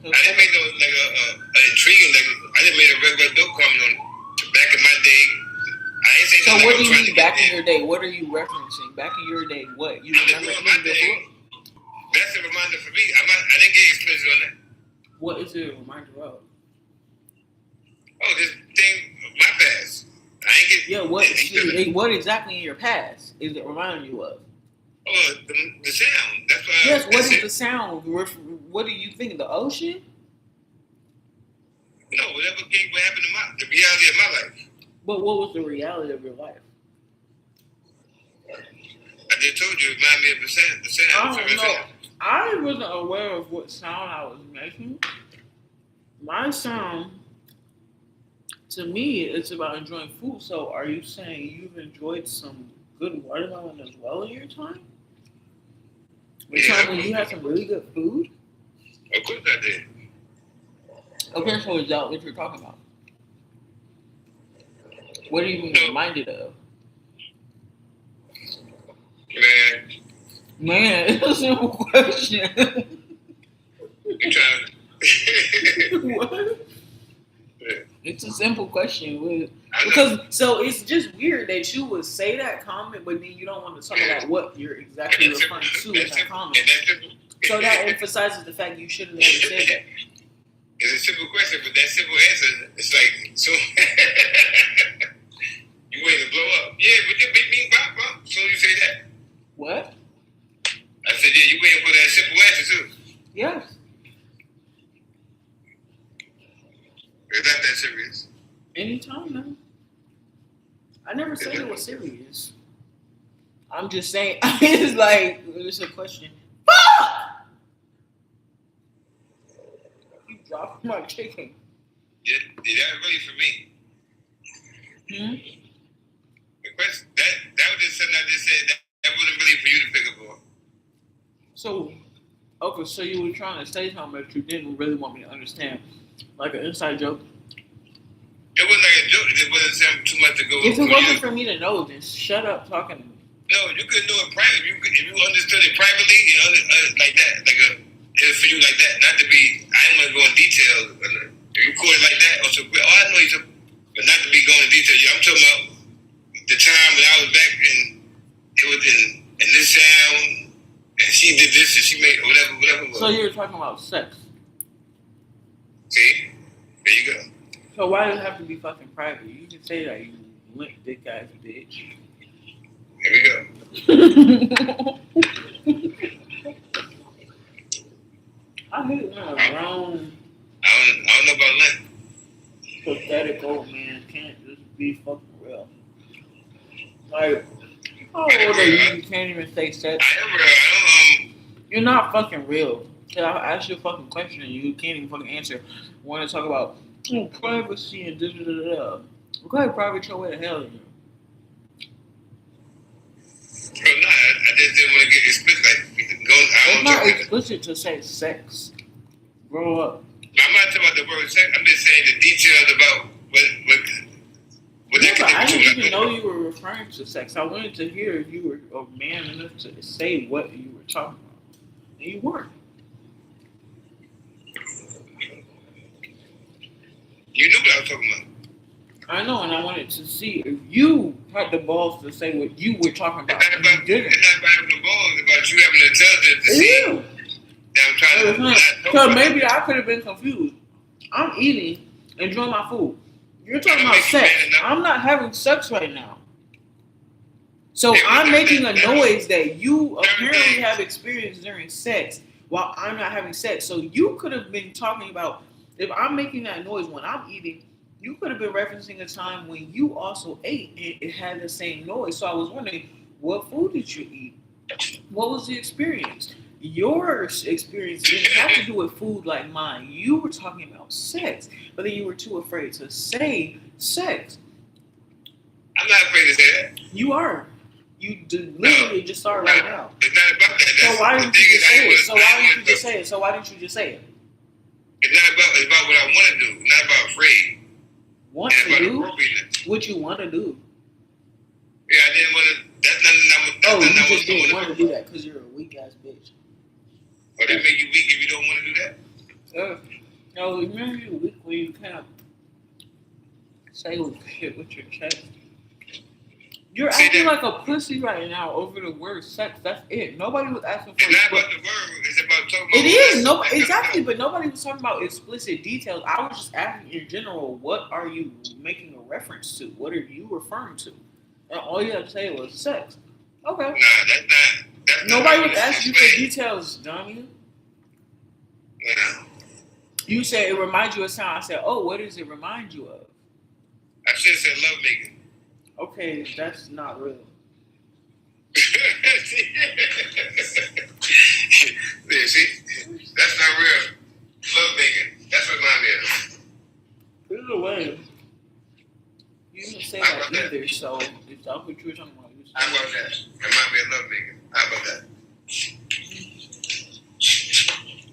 like a intriguing like I just made a regular adult comment on back in my day. I ain't saying So nothing what like do I'm you trying mean to back get in your day? What are you referencing? Back in your day, what? You I'm just remember doing my anything day. before? That's a reminder for me. I didn't get explicit on that. What is it a reminder of? Oh, this thing, my past. I ain't get. Yeah, what exactly in your past is it reminding you of? Oh, the sound. That's why. Yes, what is the sound? What do you think? The ocean? No, what happened to the reality of my life. But what was the reality of your life? I just told you, it reminded me of the sound. I don't know. I wasn't aware of what sound I was making. My sound, to me, it's about enjoying food. So are you saying you've enjoyed some good watermelon as well in your time? The time when you had some really good food? Of course I did. Okay, so is that what you're talking about? What do you mean reminded of? Man, it's a simple question. You trying to... What? Yeah. It's a simple question. Because so it's just weird that you would say that comment, but then you don't want to talk about what you're exactly referring to in that comment. So that emphasizes the fact you shouldn't have said that. It's a simple question, but that simple answer, it's like, so you waiting to blow up. Yeah, but you beat me, bop. So you say that. What? I said, yeah, you waiting for that simple answer too. Yes. It's not that serious. Anytime, man. I never said it was serious. I'm just saying, it's like, it's a question. Fuck! You dropped my chicken. Yeah, that really for me. The question, that was just something I just said, that wasn't really for you to pick up on. So, okay, so you were trying to say something that you didn't really want me to understand. Like an inside joke. It wasn't like a joke. It just wasn't too much to go. If it wasn't for me to know, then shut up talking to me. No, you couldn't know it privately. If you understood it privately, like that, it was for you like that. Not to be. I didn't want to go in detail. If you caught it like that, or so, I know you. But not to be going in detail. I'm talking about the time when I was back and it was in this sound, and she did this and she made whatever it was. So you were talking about sex. See, there you go. So why does it have to be fucking private? You can say that, you limp dick ass bitch. Here we go. I hate when a grown, I don't know about limp. pathetic old man can't just be fucking real. Like, how old are you? You can't even say sex. I am real. You're not fucking real. I'll ask you a fucking question and you can't even fucking answer. Want to talk about privacy and da-da-da-da-da. Okay, private your way to hell. Bro, no, I just didn't want to get explicit. It's not explicit to say sex. Grow up. I'm not talking about the word sex. I'm just saying the details about what Yeah, that but I can do. didn't even know you were referring to sex. I wanted to hear if you were a man enough to say what you were talking about. And you weren't. You knew what I was talking about. I know, and I wanted to see if you had the balls to say what you were talking about. It's not about having the balls. It's about you having the intelligence to It see is. that I'm trying to not know So about maybe it. I could have been confused. I'm eating, enjoying my food. You're talking about sex. I'm not having sex right now. So I'm making a noise that you apparently have experienced during sex while I'm not having sex. So you could have been talking about, if I'm making that noise when I'm eating, you could have been referencing a time when you also ate and it had the same noise. So I was wondering, what food did you eat? What was the experience? Your experience didn't have to do with food like mine. You were talking about sex, but then you were too afraid to say sex. I'm not afraid to say that. You are. You literally just are right now. It's not about that. So why didn't you just say it? So why didn't you just say it? So why didn't you just say it? It's about what I want to do, not about afraid. Want It's to about do appropriateness. what you want to do. Yeah, I didn't want to. That's nothing. Oh, you I just was didn't doing. want to do that because you're a weak ass bitch. Or that make you weak if you don't want to do that? No, it makes you weak when you can't say shit with your chest. You're Say acting that. like a pussy right now over the word sex. That's it. Nobody was asking for It's not explicit. about the word. It's about talking about It is sex. no exactly, but nobody was talking about explicit details. I was just asking in general, what are you making a reference to? What are you referring to? And all you had to say was sex. Okay. Nah, that's not. That's Nobody not was asking you for details, dummy. Yeah. You said it reminds you of something. I said, oh, what does it remind you of? I should have said love making. Okay, that's not real. Yeah, see? That's not real. Love making. That's what mine is. Either way, you didn't say How that about that? either, so if that's what you were talking about, you How about that? Remind me of love making. How about that?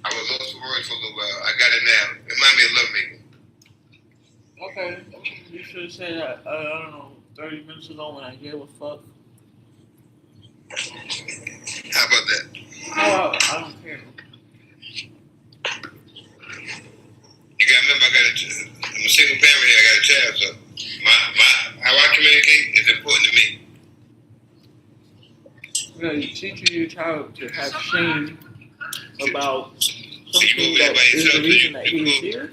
I was lost for words for a little while. I got it now. Remind me of love making. okay, you should have said that, I don't know, 30 minutes ago when I gave a fuck. How about that? Oh, I don't care. You gotta remember, I'm a single parent here. I got a child, so how I communicate is important to me. You know, you're teaching your child to have shame about So you something over there that by is the yourself, reason that he is here.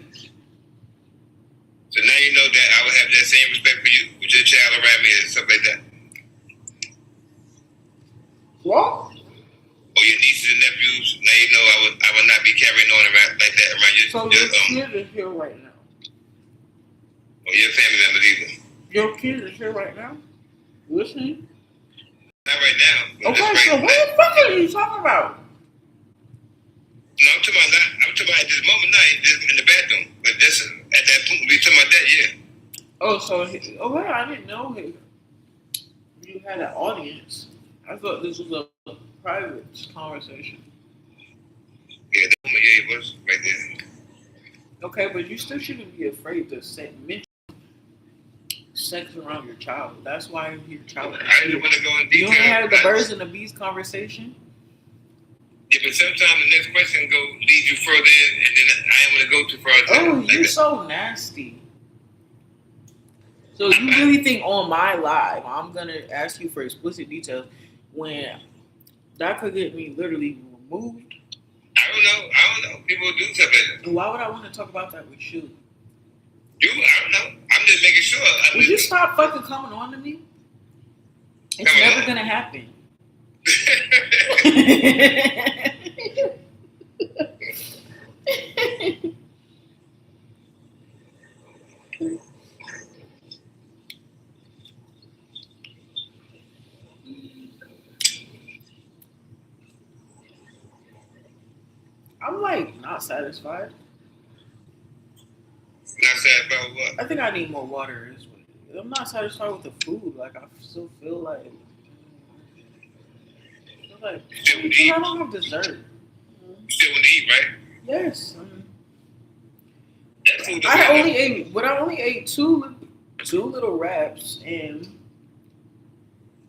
So now you know that I would have that same respect for you with your child around me and stuff like that. What? Or your nieces and nephews. Now you know I would not be carrying on around like that around your So your kid is here right now. or your family members either. Your kid is here right now? Listening? Not right now. But Okay, that's so right. what the fuck are you talking about? No, I'm talking about at this moment now, just in the bathroom. But just at that point, we talking about that, yeah. Oh, so, okay, I didn't know you had an audience. I thought this was a private conversation. Yeah, that moment, yeah, it was right there. Okay, but you still shouldn't be afraid to mention sex around your child. That's why your child is I here. just want to go in You detail. don't have the birds and the bees conversation? Yeah, but sometimes the next question lead you further in, and then I ain't want to go too far. Oh, like you're that. so nasty. So you really think on my live I'm gonna ask you for explicit details when that could get me literally removed? I don't know. People do stuff like that. And why would I want to talk about that with you? I don't know. I'm just making sure. Would you stop fucking coming on to me? It's Come never on. gonna happen. I'm like not satisfied. Not sad about what? I think I need more water. Is what it is. I'm not satisfied with the food. Like I still feel like I don't have dessert. You still want to eat, right? Yes. That food I only ate two little wraps and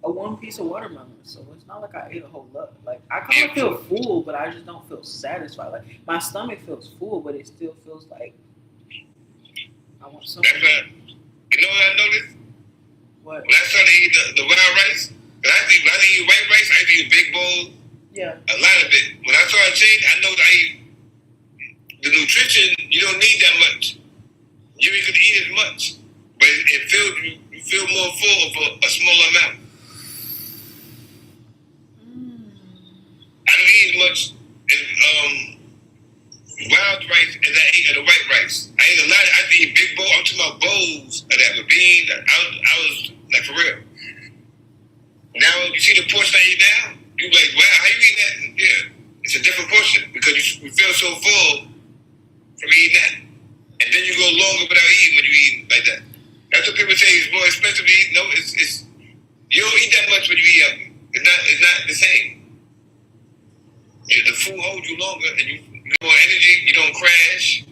a one piece of watermelon. So it's not like I ate a whole lot. Like I kind of feel full, but I just don't feel satisfied. Like my stomach feels full, but it still feels like I want something. That's right. You know what I noticed? What? When I started eating the wild rice, when I eat white rice, I eat a big bowl, Yeah. a lot of it. When I started changing, I know that I eat the nutrition. You don't need that much. You ain't gonna eat as much, but it feels you feel more full for a smaller amount. I don't eat as much wild rice as I ate of the white rice. I ate a lot. I eat big bowls. I'm talking about bowls of that with beans. I was like for real. Now you see the portion I eat now, you like, wow, how you eat that? Yeah, it's a different portion because you feel so full from eating that, and then you go longer without eating when you eat like that. That's what people say is more expensive to eat. No, it's you don't eat that much when you eat healthy. It's not the same. The food holds you longer, and you get more energy. You don't crash.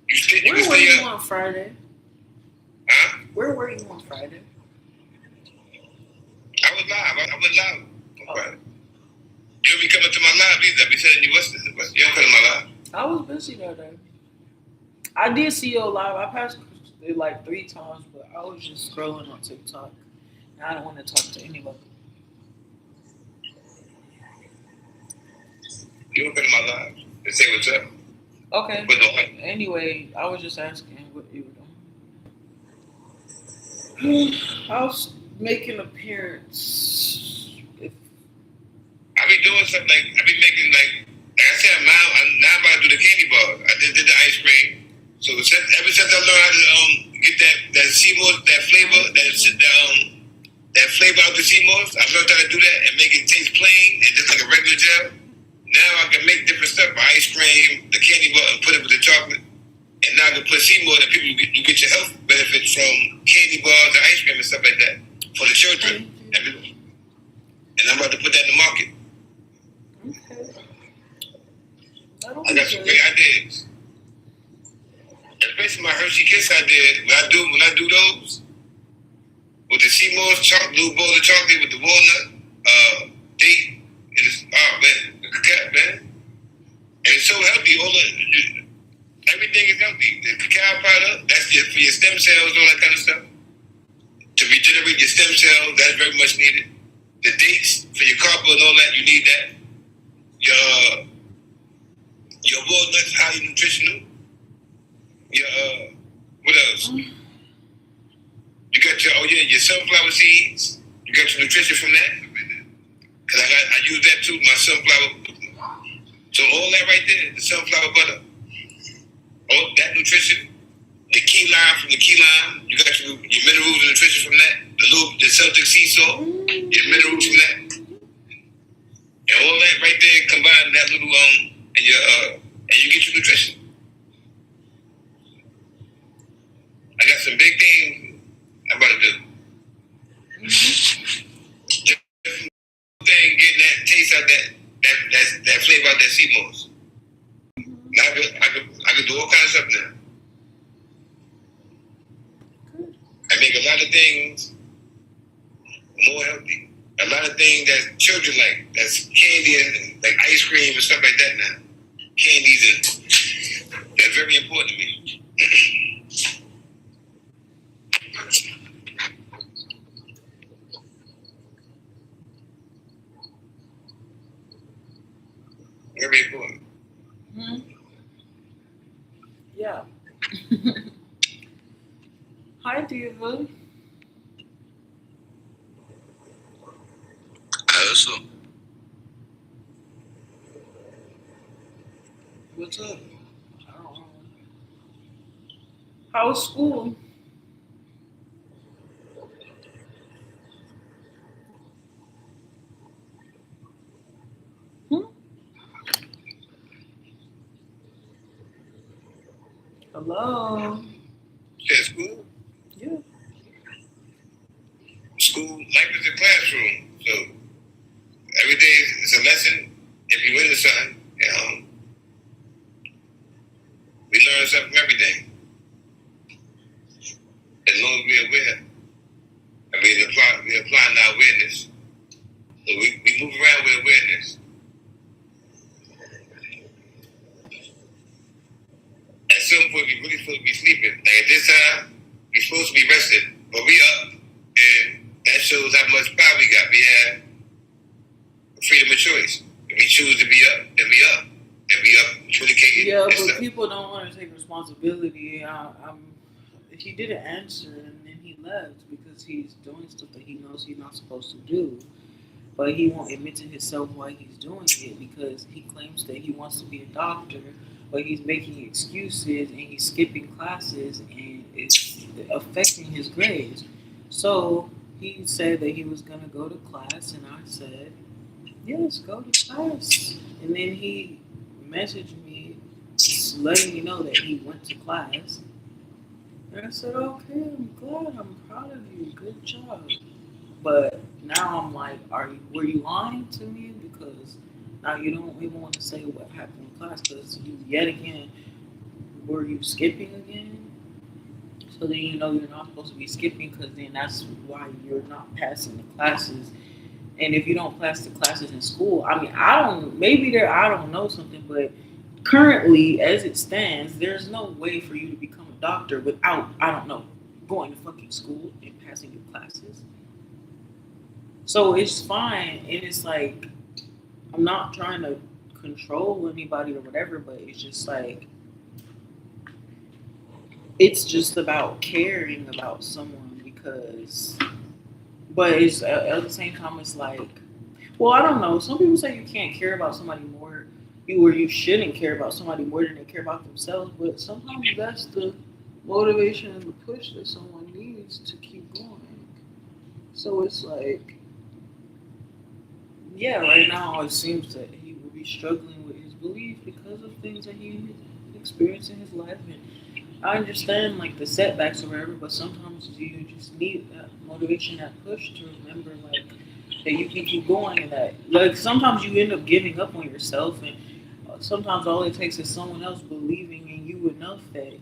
You Where can were stay you up. on Friday? Huh? Where were you on Friday? I was live. I went live on Friday. You don't be coming to my live either. I be telling you what's this. You don't come to my live. I was busy that day. I did see your live. I passed it like 3 times, but I was just scrolling on TikTok. I don't want to talk to anybody. You open my live and say what's up. Okay. But no, Anyway, I was just asking what you were doing. I'll make an appearance. If I be doing stuff like I be making like I said. Now I'm about to do the candy bar. I just did the ice cream. So ever since I learned how to get that CMOS, that flavor, that flavor out the CMOS, I've learned how to do that and make it taste plain and just like a regular gel. Now I can make different stuff, ice cream, the candy bar, and put it with the chocolate. And now I can put CMOS that people you get your health benefits from candy bars and ice cream and stuff like that for the children. And I'm about to put that in the market. I got some great ideas. Especially my Hershey Kiss idea. When I do those with the CMOS little bowl of chocolate with the walnut, date, man, the cacao, man. And it's so healthy. Everything is healthy. The cacao powder, that's for your stem cells, all that kind of stuff. To regenerate your stem cells, that's very much needed. The dates for your copper and all that, you need that. Your walnuts, highly nutritional. What else? You got your sunflower seeds. You got your nutrition from that. Cause I use that too, my sunflower. So all that right there, the sunflower butter, all that nutrition, the key lime from the key lime, you got your minerals and nutrition from that. The Celtic sea salt, your minerals from that, and all that right there combined in that little and you get your nutrition. I got some big things I'm about to do. Thing getting that taste out that flavor out that CMOS. Now I could do all kinds of stuff now. I make a lot of things more healthy. A lot of things that children like. That's candy and like ice cream and stuff like that now. Candies that's very important to me. Very important. Yeah. Hi, Diva. Also, What's up? I don't know. How's school? Hello. At school? Yeah. School, life is a classroom. So every day is a lesson. If you're into something, we learn something from everything. As long as we're aware. I mean, we're applying our awareness. So we move around with awareness. At some point, we really supposed to be sleeping. Like at this time, we're supposed to be rested. But we up, and that shows how much power we got. We have freedom of choice. If we choose to be up, then we up. And we up communicating. Yeah, but people don't want to take responsibility. He didn't answer, and then he left because he's doing stuff that he knows he's not supposed to do. But he won't admit to himself why he's doing it because he claims that he wants to be a doctor, but he's making excuses and he's skipping classes and it's affecting his grades. So he said that he was going to go to class, and I said, yes, go to class. And then he messaged me letting me know that he went to class. And I said, okay, I'm glad, I'm proud of you, good job. But now I'm like, were you lying to me? Because now you don't even want to say what happened in class because you, yet again, were you skipping again? So then you know you're not supposed to be skipping because then that's why you're not passing the classes. And if you don't pass the classes in school, I mean, I don't know something, but currently, as it stands, there's no way for you to become a doctor without, I don't know, going to fucking school and passing your classes. So it's fine, and it's like I'm not trying to control anybody or whatever, but it's just like it's just about caring about someone because, but it's at the same time it's like, well, I don't know. Some people say you can't care about somebody more, you shouldn't care about somebody more than they care about themselves, but sometimes that's the motivation and the push that someone needs to keep going. So it's like, yeah, right now it seems that he will be struggling with his belief because of things that he experienced in his life. And I understand like the setbacks or whatever, but sometimes you just need that motivation, that push to remember like that you can keep going and that like sometimes you end up giving up on yourself and sometimes all it takes is someone else believing in you enough that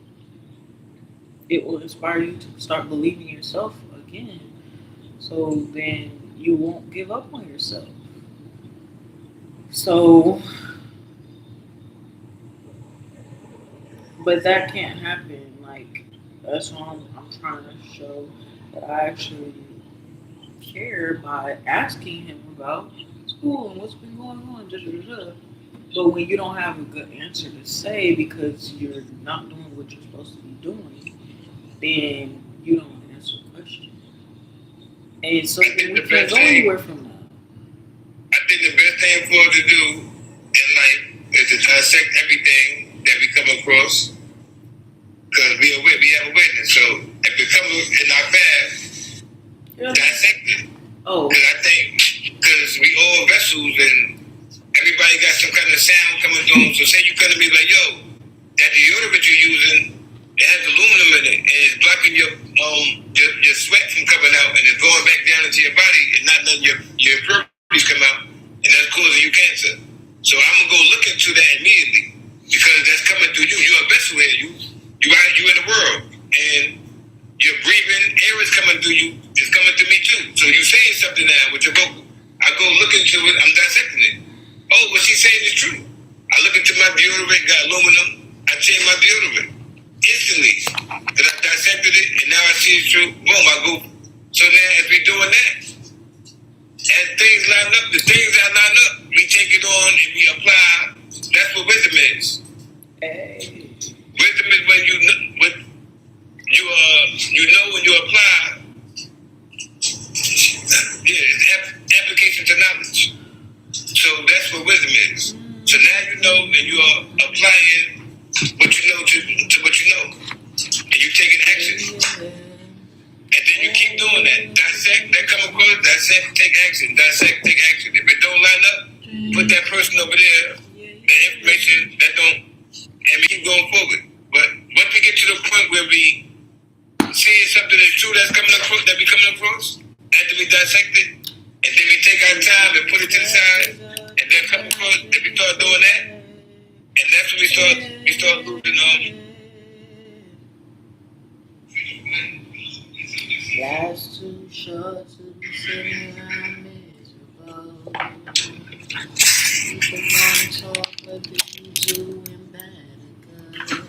it will inspire you to start believing in yourself again. So then you won't give up on yourself. So, but that can't happen. Like, that's why I'm trying to show that I actually care by asking him about school and what's been going on. Da, da, da, da. But when you don't have a good answer to say because you're not doing what you're supposed to be doing, then you don't answer the question. And so I think we the can't best go thing, anywhere from that. I think the best thing for us to do in life is to dissect everything that we come across, because we have a witness. So if it comes in our path, Yeah. dissect it. Oh, Because I think, because we all vessels and everybody got some kind of sound coming through. So say you come to me like, yo, that deodorant you're using, it has aluminum in it, and it's blocking your sweat from coming out, and it's going back down into your body, and not letting your impurities come out, and that's causing you cancer. So I'm gonna go look into that immediately because that's coming through you. You're a vessel here. You in the world, and your breathing air is coming through you. It's coming through me too. So you saying something now with your vocal. I go look into it. I'm dissecting it. Oh, what she's saying is true. I look into my deodorant, got aluminum. I change my deodorant instantly. Because I dissected it, and now I see it's true. Boom, I go. So now, as we doing that, as things line up, the things that line up, we take it on and we apply. That's what wisdom is. hey. Wisdom is when you know when you apply. Yeah, it's application to knowledge. So that's what wisdom is. So now you know and you are applying what you know to what you know. And you taking action. And then you keep doing that. Dissect, that come across, dissect, take action. Dissect, take action. If it don't line up, put that person over there, that information, that don't, and we keep going forward. But once we get to the point where we see something that's true that's coming across, that we coming across, after we dissect it, and then we take our time and put it to the side, and then come across, then we start doing that, and that's when we start losing Life's too short to be sitting around miserable. People want to talk, what do you do when bad and good?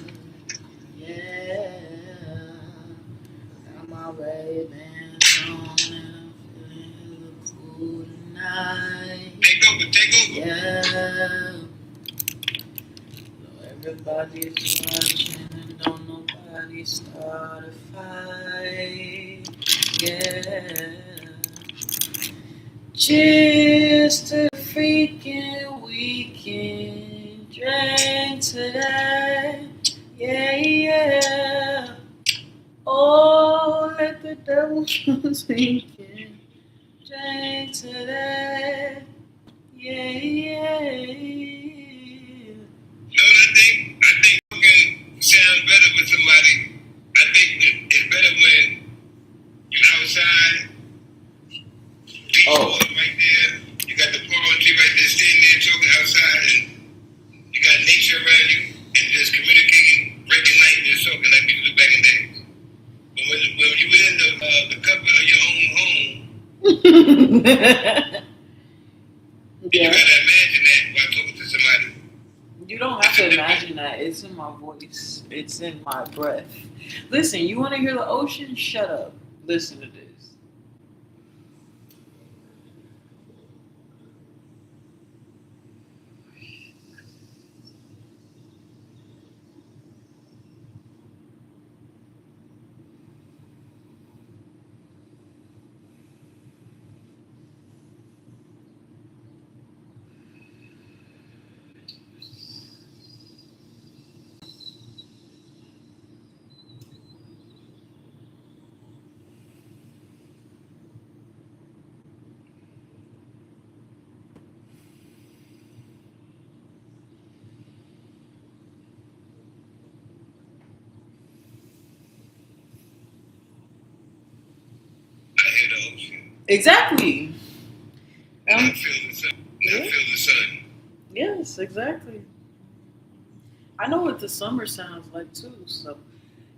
Yeah, got my Ray-Bans on and I'm feeling hella cool tonight. Take over. Yeah, so everybody's watching and don't nobody start a fight. Yeah, cheers to the freaking weekend. Drink to that. Yeah, yeah. Oh, let the devil sink in. Drink to that. Yeah, yeah. No, I think talking sounds better with somebody. I think that it's better when you're outside, people right there, you got the palm tree right there sitting there talking outside, and you got nature around you, and just communicating, breaking night and just talking like we used to do back in the day. But when you were in the comfort of your own home, you Yeah. gotta imagine that while talking to somebody. You don't have to imagine that. It's in my voice. It's in my breath. Listen, you want to hear the ocean? Shut up. Listen to this. Exactly. And I feel the sun. And I feel the sun. Yes, exactly. I know what the summer sounds like too, so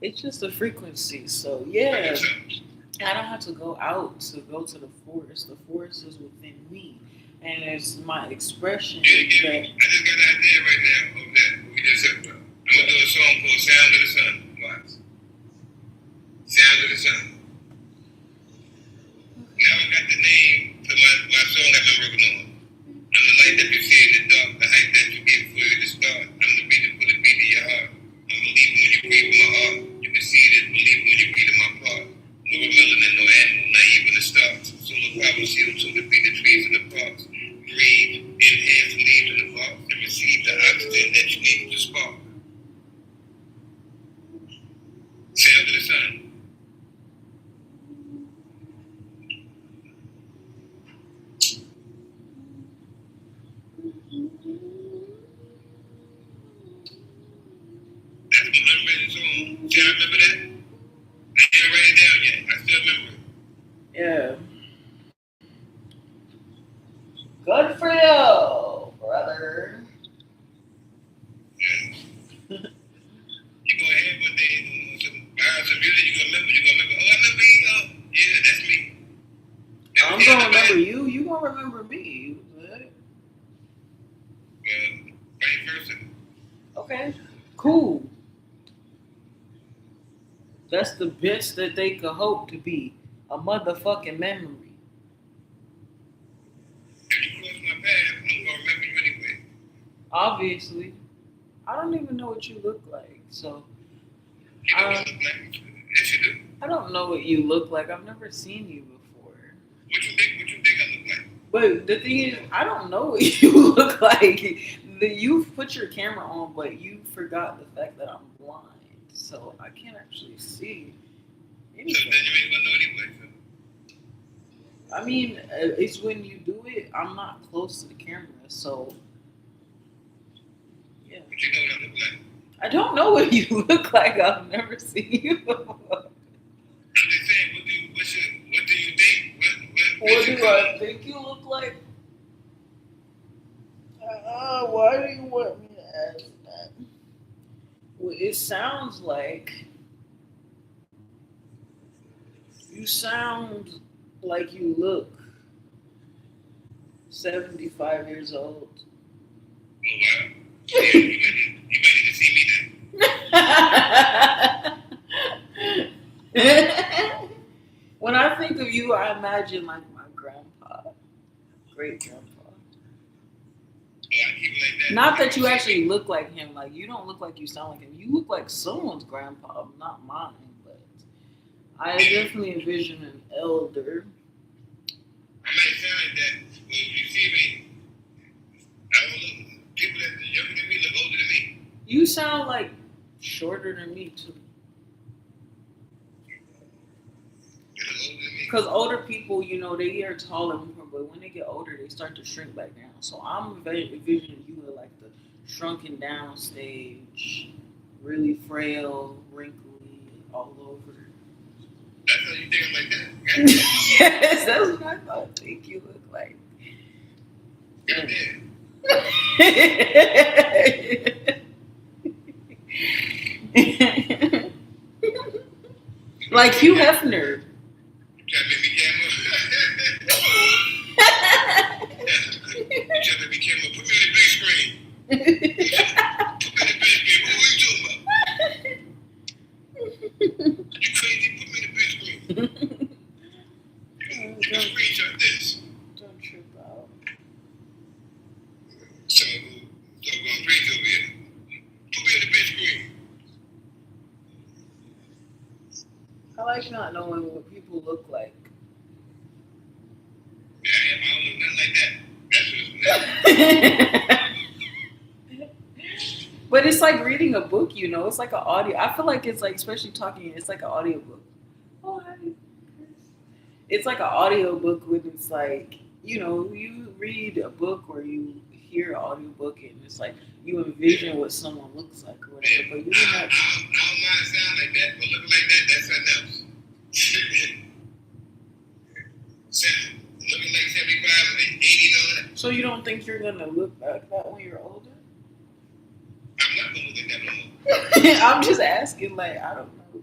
it's just a frequency. So yeah, I don't have to go out to go to the forest. The forest is within me, and it's my expression I just got that. an idea right now of that. What we just said about. I'm gonna do a song called "Sound of the Sun." Watch. Sound of the Sun. Now I got the name to my song I've been working on. I'm the light that you see in the dark, the height that you get for you to start. I'm the reason for the beat in your heart. I'm believing when you breathe in my heart. You can see it, believing when you breathe in my part. No melanin, no animal, not even the stars. Solar power, CO2 to feed the trees in the parks. Breathe, inhale the leaves in the parks, and receive the oxygen that you need to spark. Sound of the sun. That's my unwritten song. See, I remember that? I didn't write it down yet. I still remember it. Yeah. Good for you, brother. Yeah. You gonna have one day some music you gonna remember. Oh, I remember you. Yeah, that's me. I'm gonna remember you. You gonna remember me. Vice versa. Okay. Cool. That's the best that they could hope to be. A motherfucking memory. If you cross my path, I'm gonna remember you anyway. Obviously. I don't even know what you look like. So You know what I look like? Yes, you do. I don't know what you look like. I've never seen you before. What you think I look like? But the thing is, I don't know what you look like. You've put your camera on, but you forgot the fact that I'm blind. So I can't actually see anything. So then you ain't gonna know anyway. So. I mean, it's when you do it, I'm not close to the camera. So, yeah. But you know what I look like. I don't know what you look like. I've never seen you before. I'm just saying, what do you think? What do I think you look like? Why do you want me to ask that? Well, it sounds like you sound like you look 75 years old. Oh wow! Yeah, you might need to see me then. When I think of you, I imagine like my grandpa, great grandpa. Yeah, I keep it like that. Not that you actually look like him. Like you don't look like you sound like him. You look like someone's grandpa, not mine. But I definitely envision an elder. I might sound like that, but if you see me, I don't look. People that are younger than me look older than me. You sound like shorter than me too. Because older people, you know, they are taller, but when they get older, they start to shrink back down. So I'm envisioning you at like the shrunken down stage, really frail, wrinkly, all over. That's how you think I'm like that? Yes, that's what I thought. Think you look like. God damn. Like Hugh Hefner. You trying to make me camera? You trying to make me camera? Put me on the big screen. Put me on the big screen. What are you talking about? You crazy? Put me in the big screen. You can screenshot this. Don't trip out. So going crazy over here. Put me on the big screen. I like not knowing what people look like. Yeah, I don't look nothing like that. That's what But it's like reading a book, you know. It's like an audio. I feel like it's like, especially talking, it's like an audio book. Oh, hi. It's like an audio book when it's like, you know, you read a book or you hear an audio book and it's like you envision what someone looks like or whatever. But you I don't mind sound like that, but looking like that, that's something else. Sound. So you don't think you're gonna look like that when you're older? I'm not gonna look at that no more. I'm just asking, like, I don't know.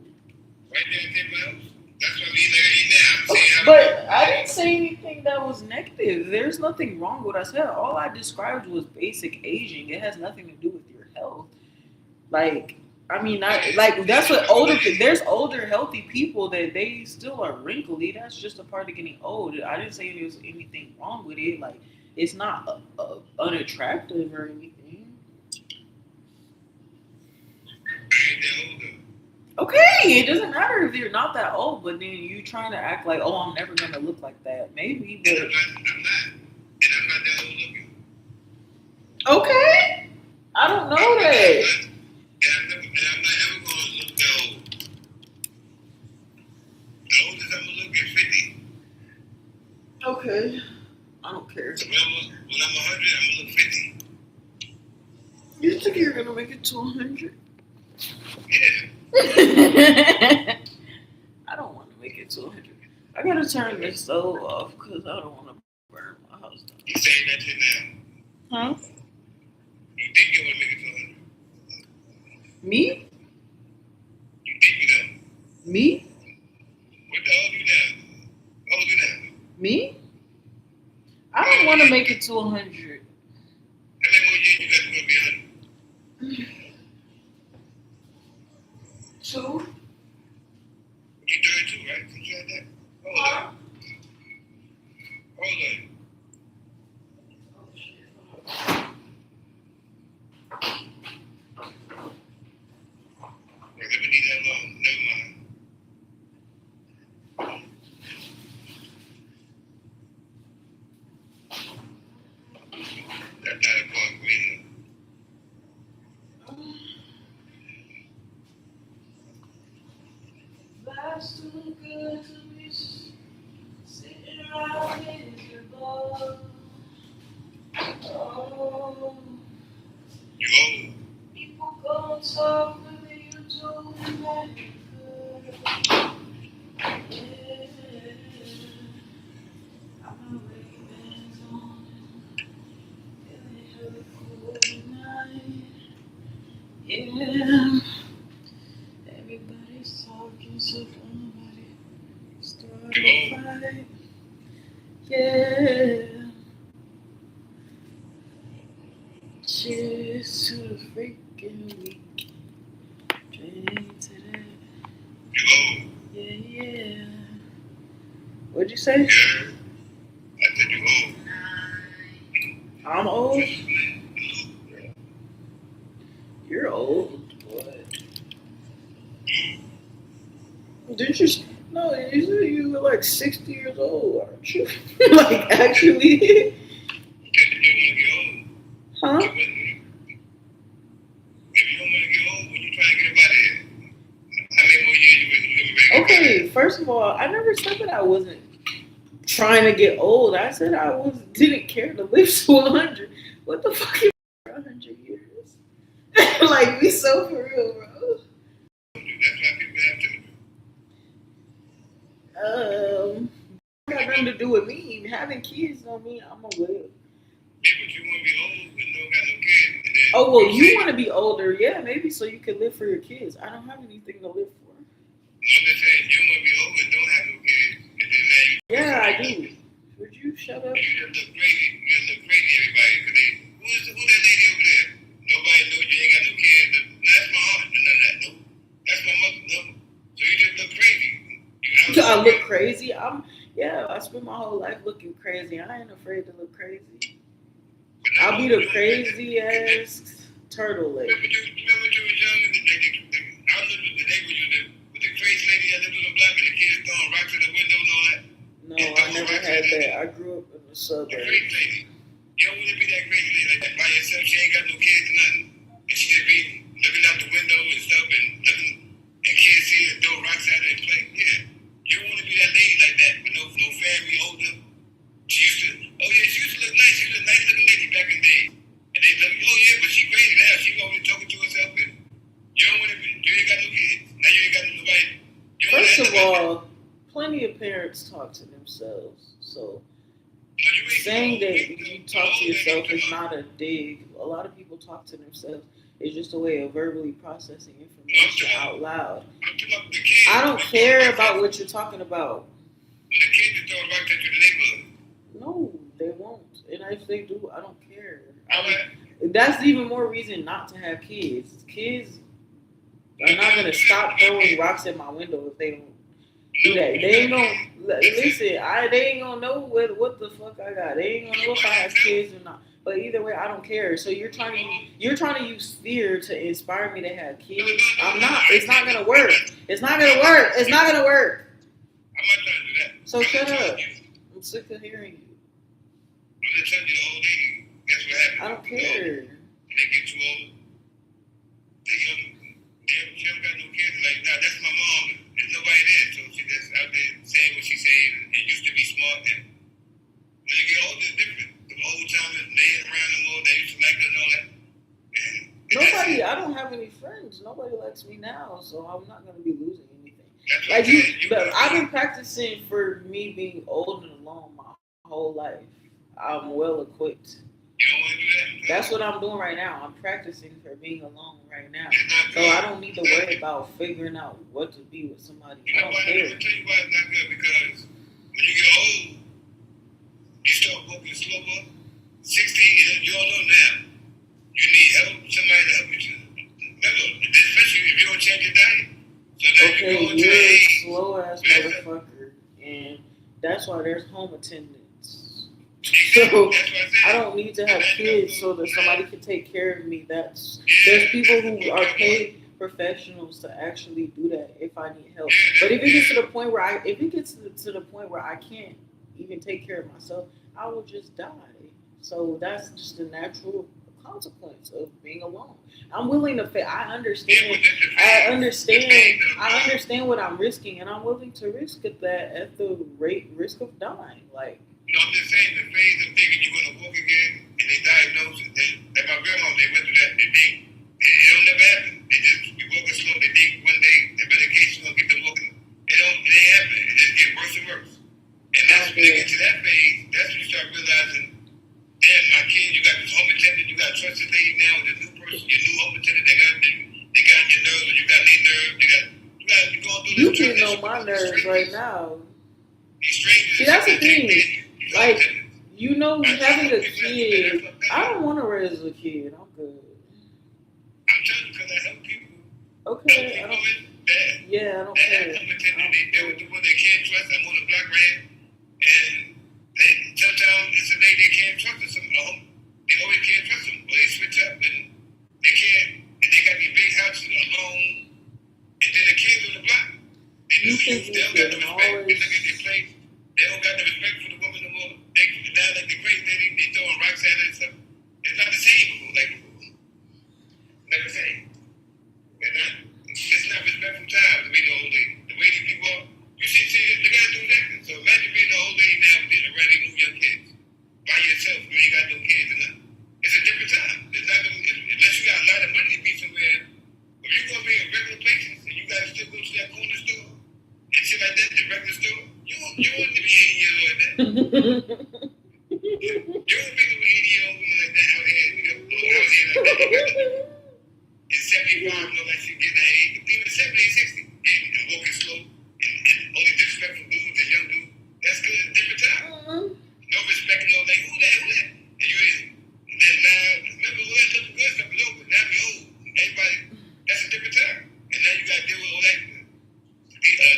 Right there in 10 miles. That's what we like to eat now. I'm saying how But I didn't say anything that was negative. There's nothing wrong with what I said. All I described was basic aging. It has nothing to do with your health. Like, I mean, that's what there's older healthy people that they still are wrinkly. That's just a part of getting old. I didn't say there was anything wrong with it. Like, it's not unattractive or anything. I ain't that older. Okay, it doesn't matter if you're not that old, but then you trying to act like, oh, I'm never gonna look like that. Maybe, but And I'm not. And I'm not that old looking. okay. I don't know that. And I'm not ever gonna look that old. The oldest I'm gonna look is 50. Okay. I don't care. So when I'm 100, I'm gonna look 50. You think you're gonna make it to 100? Yeah. I don't want to make it to 100. I gotta turn this stove off because I don't want to burn my house down. You saying that shit now? Huh? You think you wanna make it to 100? Me? You think you know? Me? What the hell you now? How old you now? Me? I don't want to make it to 100. How many more years you got to go be 100? 2? You 32, right? Something like that? Hold on. Hold on. If we need that long, never mind. That's not important for me. Life's too good to be sitting around miserable. Oh, You old. people go talk when you do that good. Yeah, I'm awake on, feeling really cool tonight. Yeah, everybody's talking, so nobody start a fight. Yeah. Cheers to the freaking week. Drink to that. You old. Yeah. What'd you say? Yeah. I said you old. I'm old. You're old. What? Did you? No, you said you were like 60 years old, aren't you? Like actually? You said you didn't want to get old. Huh? If you don't want to get old, when you trying to get up out of here? How many more years you gonna make it? Okay, first of all, I never said that I wasn't trying to get old. I said I didn't care to live to 100. What the fuck is 100 years? Like, be so for real, bro. That's why people have to. Got nothing to do with me. Having kids don't mean I'm gonna live. Yeah, but you want to be old and don't got no kids. And then Oh well, you want to be older, yeah, maybe so you can live for your kids. I don't have anything to live for. I'm just saying, you want to be old and don't have no kids. And then now you. Yeah, I do. Would you shut up? You just look crazy. You just look crazy, everybody. Because who that lady over there? Nobody knows you ain't got no kids. No, that's my aunt. None of that. No. That's my mother. No. So you just look crazy. I look crazy. I spend my whole life looking crazy. I ain't afraid to look crazy. I'll be the crazy ass turtle lady. Remember when you was young and I lived with the neighbor with the crazy lady that lived on the block and the kids throwing rocks in the window and all that? No, I never had that. I grew up in the The suburbs. crazy lady. You don't want to be that crazy lady like that by yourself. She ain't got no kids or nothing. And she just be looking out the window and stuff and kids see her throw rocks at her and play. Yeah. You don't want to be that lady like that with no family older. She used to look nice. She was a nice looking lady back in the day. And they look, oh yeah, but she crazy now. She always talking to herself and you don't want to be, you ain't got no kids. Now you ain't got nobody. First of all, plenty of parents talk to themselves. So saying that you talk to yourself is not a dig. A lot of people talk to themselves. It's just a way of verbally processing information out loud. I don't care about what you're talking about. When the kids just throw a rock at you in the neighborhood. No, they won't. And if they do, I don't care. That's even more reason not to have kids. Kids are not gonna stop throwing rocks at my window if they don't do that. They ain't gonna listen. They ain't gonna know what the fuck I got. They ain't gonna know if I have kids or not. But either way, I don't care. So you're trying to use fear to inspire me to have kids. I'm not. It's not gonna work. It's not gonna work. It's not gonna work. I'm not trying to do that. So shut up. I'm sick of hearing you. I'm just telling you the whole thing. Guess what happens? I don't care. When they get too old, they she don't got no kids. Like, nah, that's my mom. There's nobody there. So she just out there saying what she saying. It used to be smart. And when you get older, it's different. The old timers, they ain't around no more. They used to like her and all that. Nobody, I don't have any friends. Nobody likes me now, so I'm not gonna be losing anything. Like I've been practicing for me being old and alone my whole life. I'm well equipped. You don't want to do that? That's what I'm doing right now. I'm practicing for being alone right now. So I don't need to worry about figuring out what to be with somebody. I don't care. I'm gonna tell you why it's not good, because when you get old, you start walking slower. 60, you all know now. You need help, somebody to help you. Remember, especially if you don't change your diet. So Okay, you're a slow ass motherfucker, and that's why there's home attendants. So I don't need to have kids so that somebody can take care of me. There's people who are paid professionals to actually do that if I need help. But if it gets to the point where I can't even take care of myself, I will just die. So that's just the natural consequence of being alone. I'm willing to pay. I understand what I'm risking, and I'm willing to risk that at the risk of dying. Like, no, I'm just saying the phase of thinking you're gonna walk again, and they diagnose it. Like my grandma, they went through that. They think it'll never happen. They just be walking slow. They think one day the medication will get them walking. It ain't happen. It just get worse and worse. And that's when they get to that phase. That's when you start realizing, damn, my kid, you got this home attendant, you got a trusted lady now, the new person, your new home attendant. They got your nerves, you got their nerves. You going through. You getting on my nerves right now. These strangers. See, that's the thing. Like, you know, having a kid, I don't want to raise a kid. I'm good. I'm telling you because I help people. Okay. I don't care. They were the one they can't trust. I'm on the block right here. And sometimes it's a lady they can't trust. They always can't trust them. Or they switch up and they can't. And they got these big houses alone. And then the kids on the block. They do you. They don't got the respect. They look at their place. They don't got the respect for the woman no more. They now like the crazy lady, they throwing rocks at her and stuff. It's not the same like before. Not the same. It's not respectful time to be the old lady. The way these people are, you see, they gotta do that. So imagine being the old lady now with these already new young kids. By yourself, you ain't got no kids and nothing. It's a different time. It's not unless you got a lot of money to be somewhere. If you gonna be in regular places and you gotta still go to that corner store and shit like that, the regular store, you want to be 80 years old like that. You don't think of an 80-year-old woman like that out here, like that. It's 75, like she getting that age. Even 70 and 60, and walking slow, and only disrespectful dudes and young dudes. That's good. It's a different time. No respect, no like, who that? And you and then now, remember, all that little good stuff is over. Now we old. Everybody, that's a different time. And now you got to deal with all that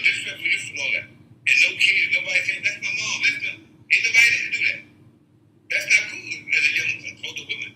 disrespectful youth and all that. And no kids, nobody saying, that's my mom. Ain't nobody there to do that. That's not cool as a young older woman.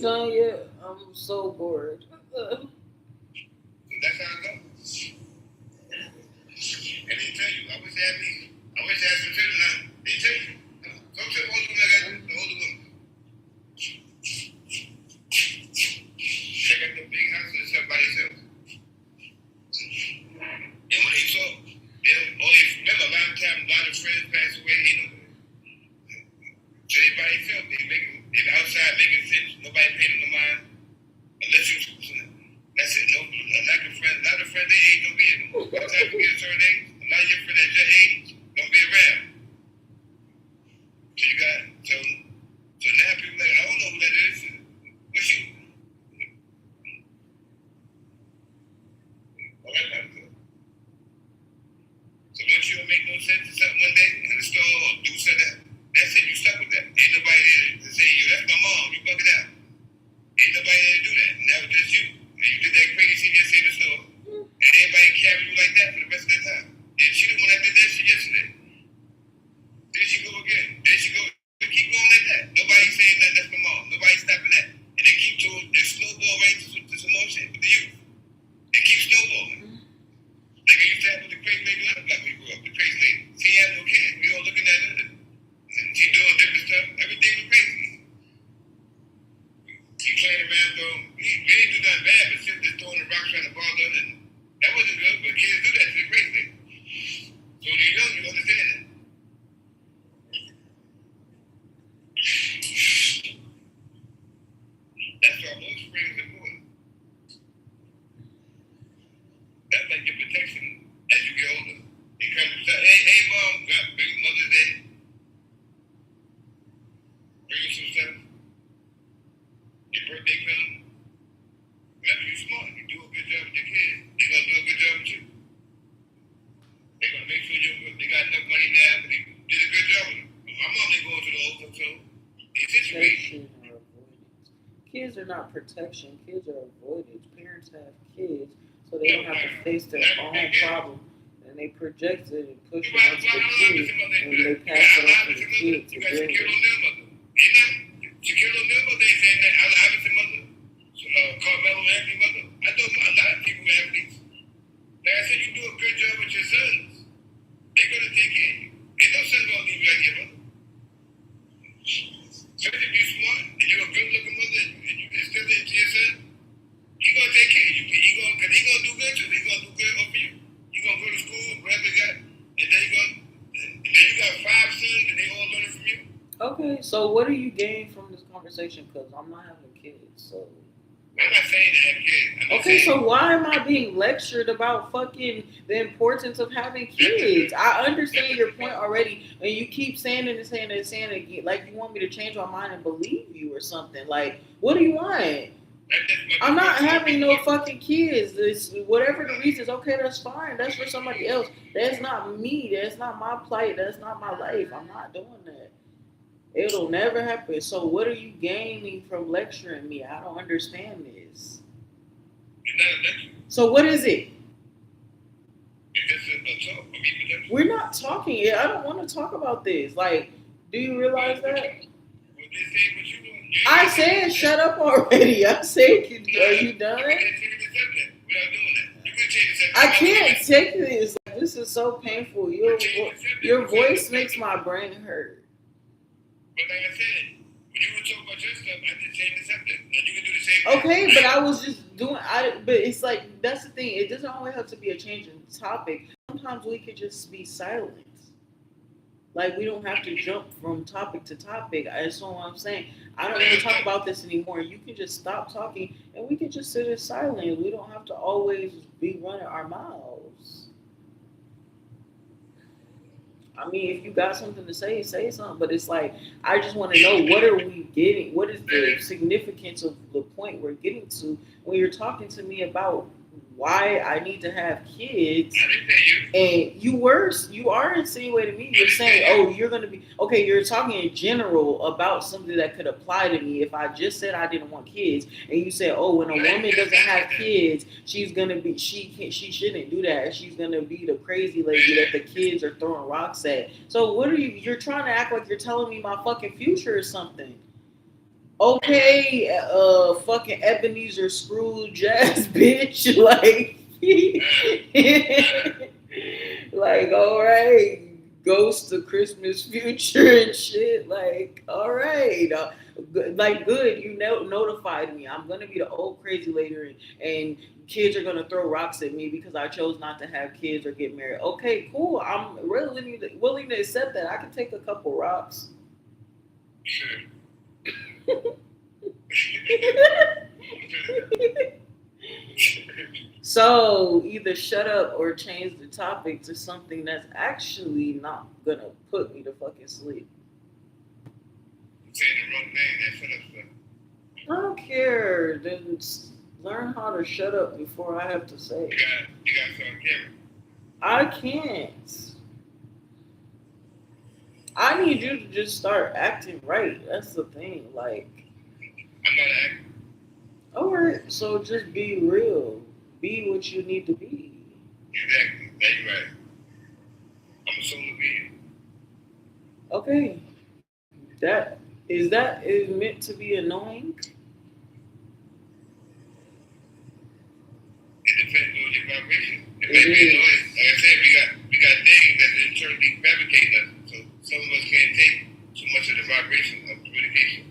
done yet? I'm so bored. So that's how it goes. And they tell you, I wish I had some children now. They tell you. Come to the older woman, I got the older woman. They got the big house and stuff by themselves. And when they talk, they don't always remember a lot of times, a lot of friends pass away, you know. So they by themselves, they're outside making sense, nobody paying them no mind. Unless you, that's it, no, a lot of friends, they ain't gonna be here no more. By the time you get a certain age, a lot of your friends at your age don't be around. So you got, so now people like, I don't know who that is. What's you? All that kind of stuff. So once you don't make no sense or something one day in the store or do something, that's it, you stuck with that. Ain't nobody there to say, yo, that's my mom, you bug it out. Ain't nobody there to do that. And that was just you. And you did that crazy shit yesterday in the store. And everybody carried you like that for the rest of the time. And she the one that did that shit yesterday. There she go again. There she go. They keep going like that. Nobody saying that that's my mom. Nobody stopping that. And they keep doing, they snowball right to some more shit with the youth. They keep snowballing. Like I used to have with the crazy lady when we grew up. The crazy lady. She had no kids. We all looking at her. And she doing different stuff. Everything was crazy. She playing around though. We didn't do nothing bad, but she was just throwing the rocks trying to bother her. And that wasn't good, but kids do that to the crazy lady. So when you're young, you understand that. That's why most spring is important. That's like your protection as you get older. It comes to, hey mom, got big Mother's Day. Bring you some stuff. Your birthday comes. Remember, you're smart. You do a good job with your kids. They're going to do a good job with you. They're going to make sure they got enough money now, but they did a good job with them. My mom didn't go into the old folks home. It's situation. Protection or avoidance. Kids are not protection. Kids are avoidance. Parents have kids so they don't have to face their own problem. And they project it and push it onto the kid. And they pass it on to the kid to You got deal Shaquille with. O'Neal mother. Ain't that? Shaquille O'Neal mother ain't saying that. Allen Iverson mother. Carmelo Anthony mother. I know a lot of people with athletes. Like I said, you do a good job with your sons. They're going to take care of you. Ain't no son going to leave you like your mother. Especially if you're smart and you're a good looking mother and you can still it to your son, he going to take care of you. Because he going to do good too. He going to do good for you. You going to go to school, whatever you got, and then you got 5 sons and they all learning from you. Okay, so what do you gain from this conversation? Because I'm not having kids, so. I'm not saying to have kids. Okay, so why am I being lectured about fucking the importance of having kids? I understand your point already, and you keep saying it and saying it and saying it again. Like you want me to change my mind and believe you or something. Like, what do you want? I'm not having no fucking kids. This, whatever the reason is, okay, that's fine. That's for somebody else. That's not me. That's not my plight. That's not my life. I'm not doing that. It'll never happen. So what are you gaining from lecturing me? I don't understand this. It's not a lecture. So what is it? It's just a talk. We're not talking. I don't want to talk about this. Like, do you realize that? Well, they say what you doing. I said shut up already. I said, are you done? I can't take this. Like, this is so painful. Your voice makes my brain hurt. But like I said, when you were talking about your stuff, I just changed the subject. And you can do the same thing. Okay, but I was just doing. But it's like that's the thing. It doesn't always have to be a change in topic. Sometimes we could just be silent. Like we don't have to jump from topic to topic. That's all I'm saying. I don't want to talk about this anymore. You can just stop talking, and we can just sit in silence. We don't have to always be running our mouths. I mean, if you got something to say something. But it's like, I just want to know, what are we getting? What is the significance of the point we're getting to when you're talking to me about why I need to have kids? And you are insinuating me. You're saying, oh, you're going to be, okay, you're talking in general about something that could apply to me. If I just said I didn't want kids, and you said, oh, when a woman doesn't have kids, she's going to be, she shouldn't do that. She's going to be the crazy lady that the kids are throwing rocks at. So what are you're trying to act like you're telling me my fucking future or something. Okay, fucking Ebenezer Scrooge ass bitch. Like, like, all right, Ghost of Christmas Future and shit. Like, all right, like, good. You notified me. I'm gonna be the old crazy lady, and kids are gonna throw rocks at me because I chose not to have kids or get married. Okay, cool. I'm really willing to accept that. I can take a couple rocks. Sure. So either shut up or change the topic to something that's actually not gonna put me to fucking sleep. You're saying the wrong thing. That shut up stuff. I don't care. Then learn how to shut up before I have to say. You got some camera. I can't. I need you to just start acting right. That's the thing. Like, I'm not acting. alright, so just be real. Be what you need to be. Exactly. That's right. I'm a solar being. Okay. That is meant to be annoying? It depends on your vibration. It may be annoying. Like I said, we got things that internally fabricate us. So some of us can't take too much of the vibration of communication.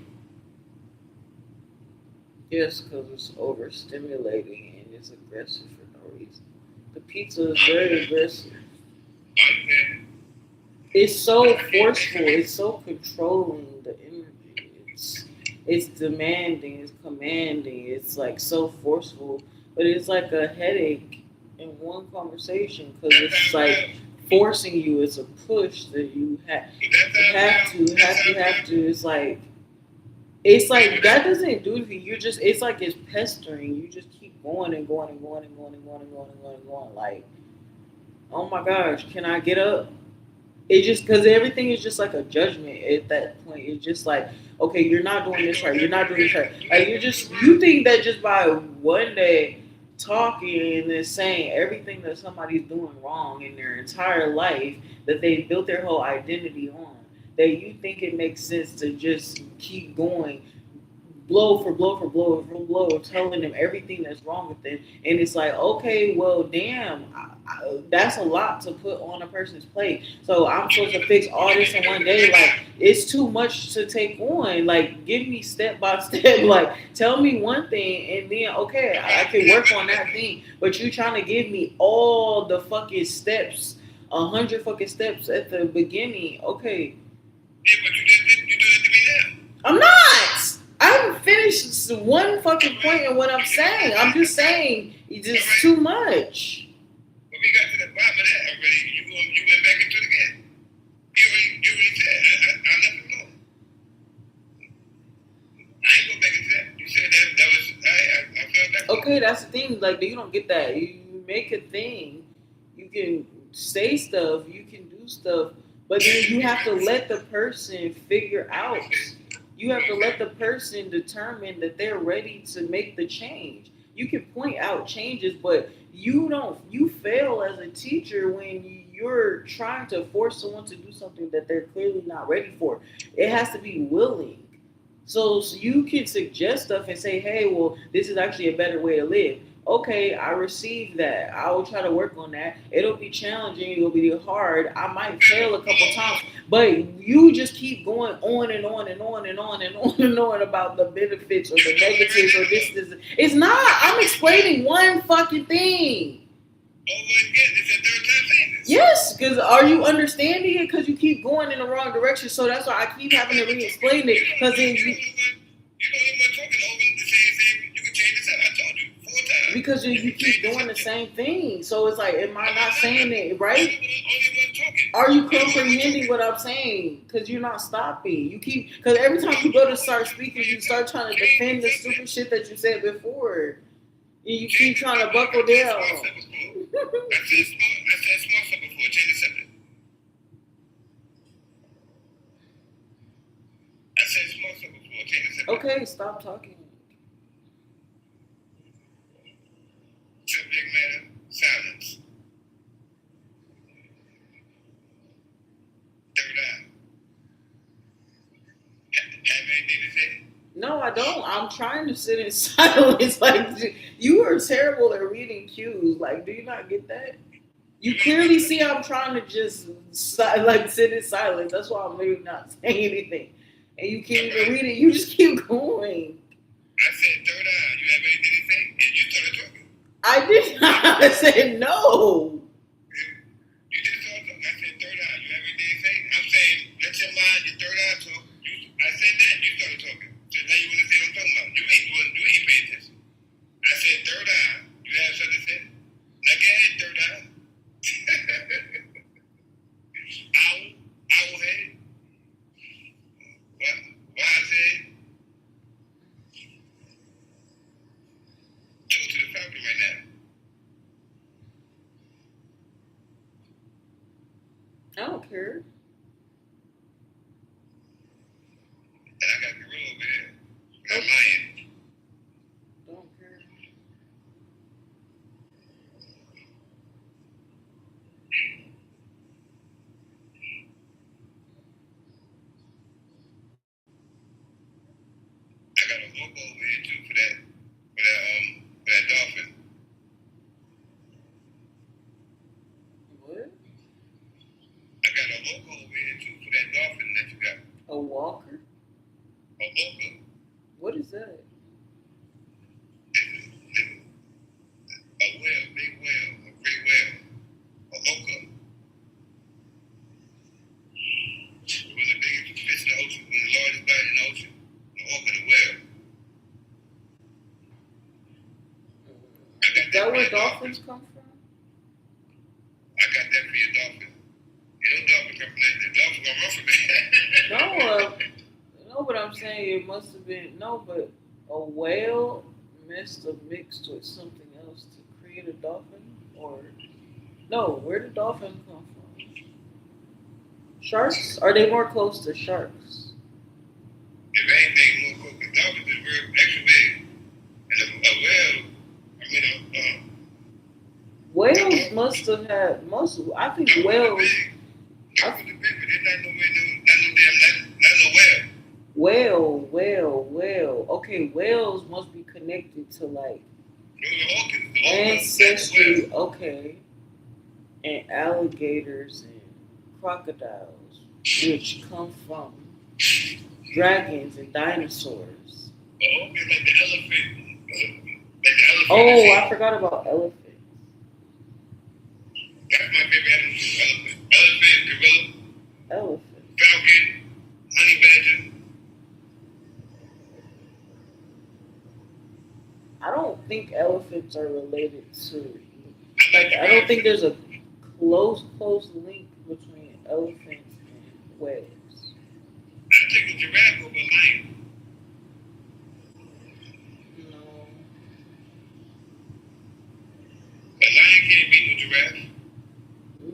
Yes, because it's overstimulating and it's aggressive for no reason. The pizza is very aggressive. I understand. It's so forceful. It's so controlling the energy. It's demanding. It's commanding. It's like so forceful, but it's like a headache in one conversation because it's like forcing you. It's a push that you have to. It's like that doesn't do anything. You're just it's like it's pestering. You just keep going and going and going and going and going and going and going and going. Like, oh my gosh, can I get up? It just because everything is just like a judgment at that point. It's just like, okay, you're not doing this right. You're not doing this right. Like you think that just by one day talking and then saying everything that somebody's doing wrong in their entire life that they built their whole identity on, that you think it makes sense to just keep going blow for blow for blow for blow, telling them everything that's wrong with them. And it's like, okay, well, damn, that's a lot to put on a person's plate. So I'm supposed to fix all this in one day. Like, it's too much to take on. Like, give me step by step. Like, tell me one thing, and then, okay, I can work on that thing. But you trying to give me all the fucking steps, 100 fucking steps at the beginning. Okay. Yeah, but you do that to me now. I'm not. I haven't finished one fucking point in what I'm saying. I'm just saying it's just too much. When we got to the bottom of that already, you went back into it again. You already said, I let it go. I ain't go back into that. You said that was, I felt that. Okay, that's the thing. Like, you don't get that. You make a thing. You can say stuff. You can do stuff. But then you have to let the person figure out. You have to let the person determine that they're ready to make the change. You can point out changes, but you fail as a teacher when you're trying to force someone to do something that they're clearly not ready for. It has to be willing. So you can suggest stuff and say, hey, well, this is actually a better way to live. Okay, I received that. I will try to work on that. It'll be challenging. It'll be hard. I might fail a couple times. But you just keep going on and on and on and on and on and on about the benefits or the negatives or this. It's not. I'm explaining one fucking thing. Over again, it's a third time saying this. Yes, because are you understanding it? Because you keep going in the wrong direction. So that's why I keep having to re-explain it. Because then you don't even talking over the same thing. You can change this up. I told you 4 times. Because you keep doing the same thing. So it's like, am I not saying it right? Are you comprehending what I'm saying? Because you're not stopping. You keep, because every time you go to start speaking, you start trying to defend the stupid shit that you said before. And you keep trying to buckle down. I said small stuff before. Change the subject. I said small stuff before. Change the subject. Okay, stop talking. Subject matter, silence. Third eye. Have anything to say? No, I don't. I'm trying to sit in silence. Like you are terrible at reading cues. Like, do you not get that? You clearly see I'm trying to just like sit in silence. That's why I'm maybe not saying anything. And you can't even read it. You just keep going. I said third eye. You have anything to say? And you started talking. I did not. I said no. You just started talking. I said third eye. You have anything to say? I'm saying let your mind, your third eye talk. I said that. You started talking. So now you want to say what I'm talking about. You ain't paying attention. I said third eye. You have something to say? Now go ahead, third eye. Owl head. Wise head. Go to the property right now. I don't care. And I got gorilla over there. I got lion. Don't care. I got a logo over here too for that dolphin. What? I got a logo over here too for that dolphin that you got. A walker? A logo. What is that? A whale, big whale, a great whale. A loco. One of the biggest fish in the ocean, one of the largest bite in the ocean. The orca, the whale. I got Is that for where your dolphins come from? I got that for your dolphin. You know dolphin come from that. The dolphin gonna run from that. No, but I'm saying it must have been but a whale must have mixed with something else to create a dolphin, or no? Where did dolphins come from? Sharks? Are they more close to sharks? If anything, more cool, because dolphins is real extra big. And a whale, I mean, Whales must have had muscle. I think dolphins are whales. big. Dolphins are big, but they're not no damn, not no whale. Whale. Okay, whales must be connected to like Those are orcas. The orcas, ancestry. Okay, and alligators and crocodiles, which come from dragons and dinosaurs. the orca is like the elephant. Like the elephant. Oh, I forgot about elephants. That's my favorite animal too. Elephant. Elephant, gorilla, Elephant. falcon, honey badger. I don't think elephants are related to. I Like, I don't think there's a close link between elephants and whales. I take a giraffe over a lion. No. A lion can't beat no giraffe.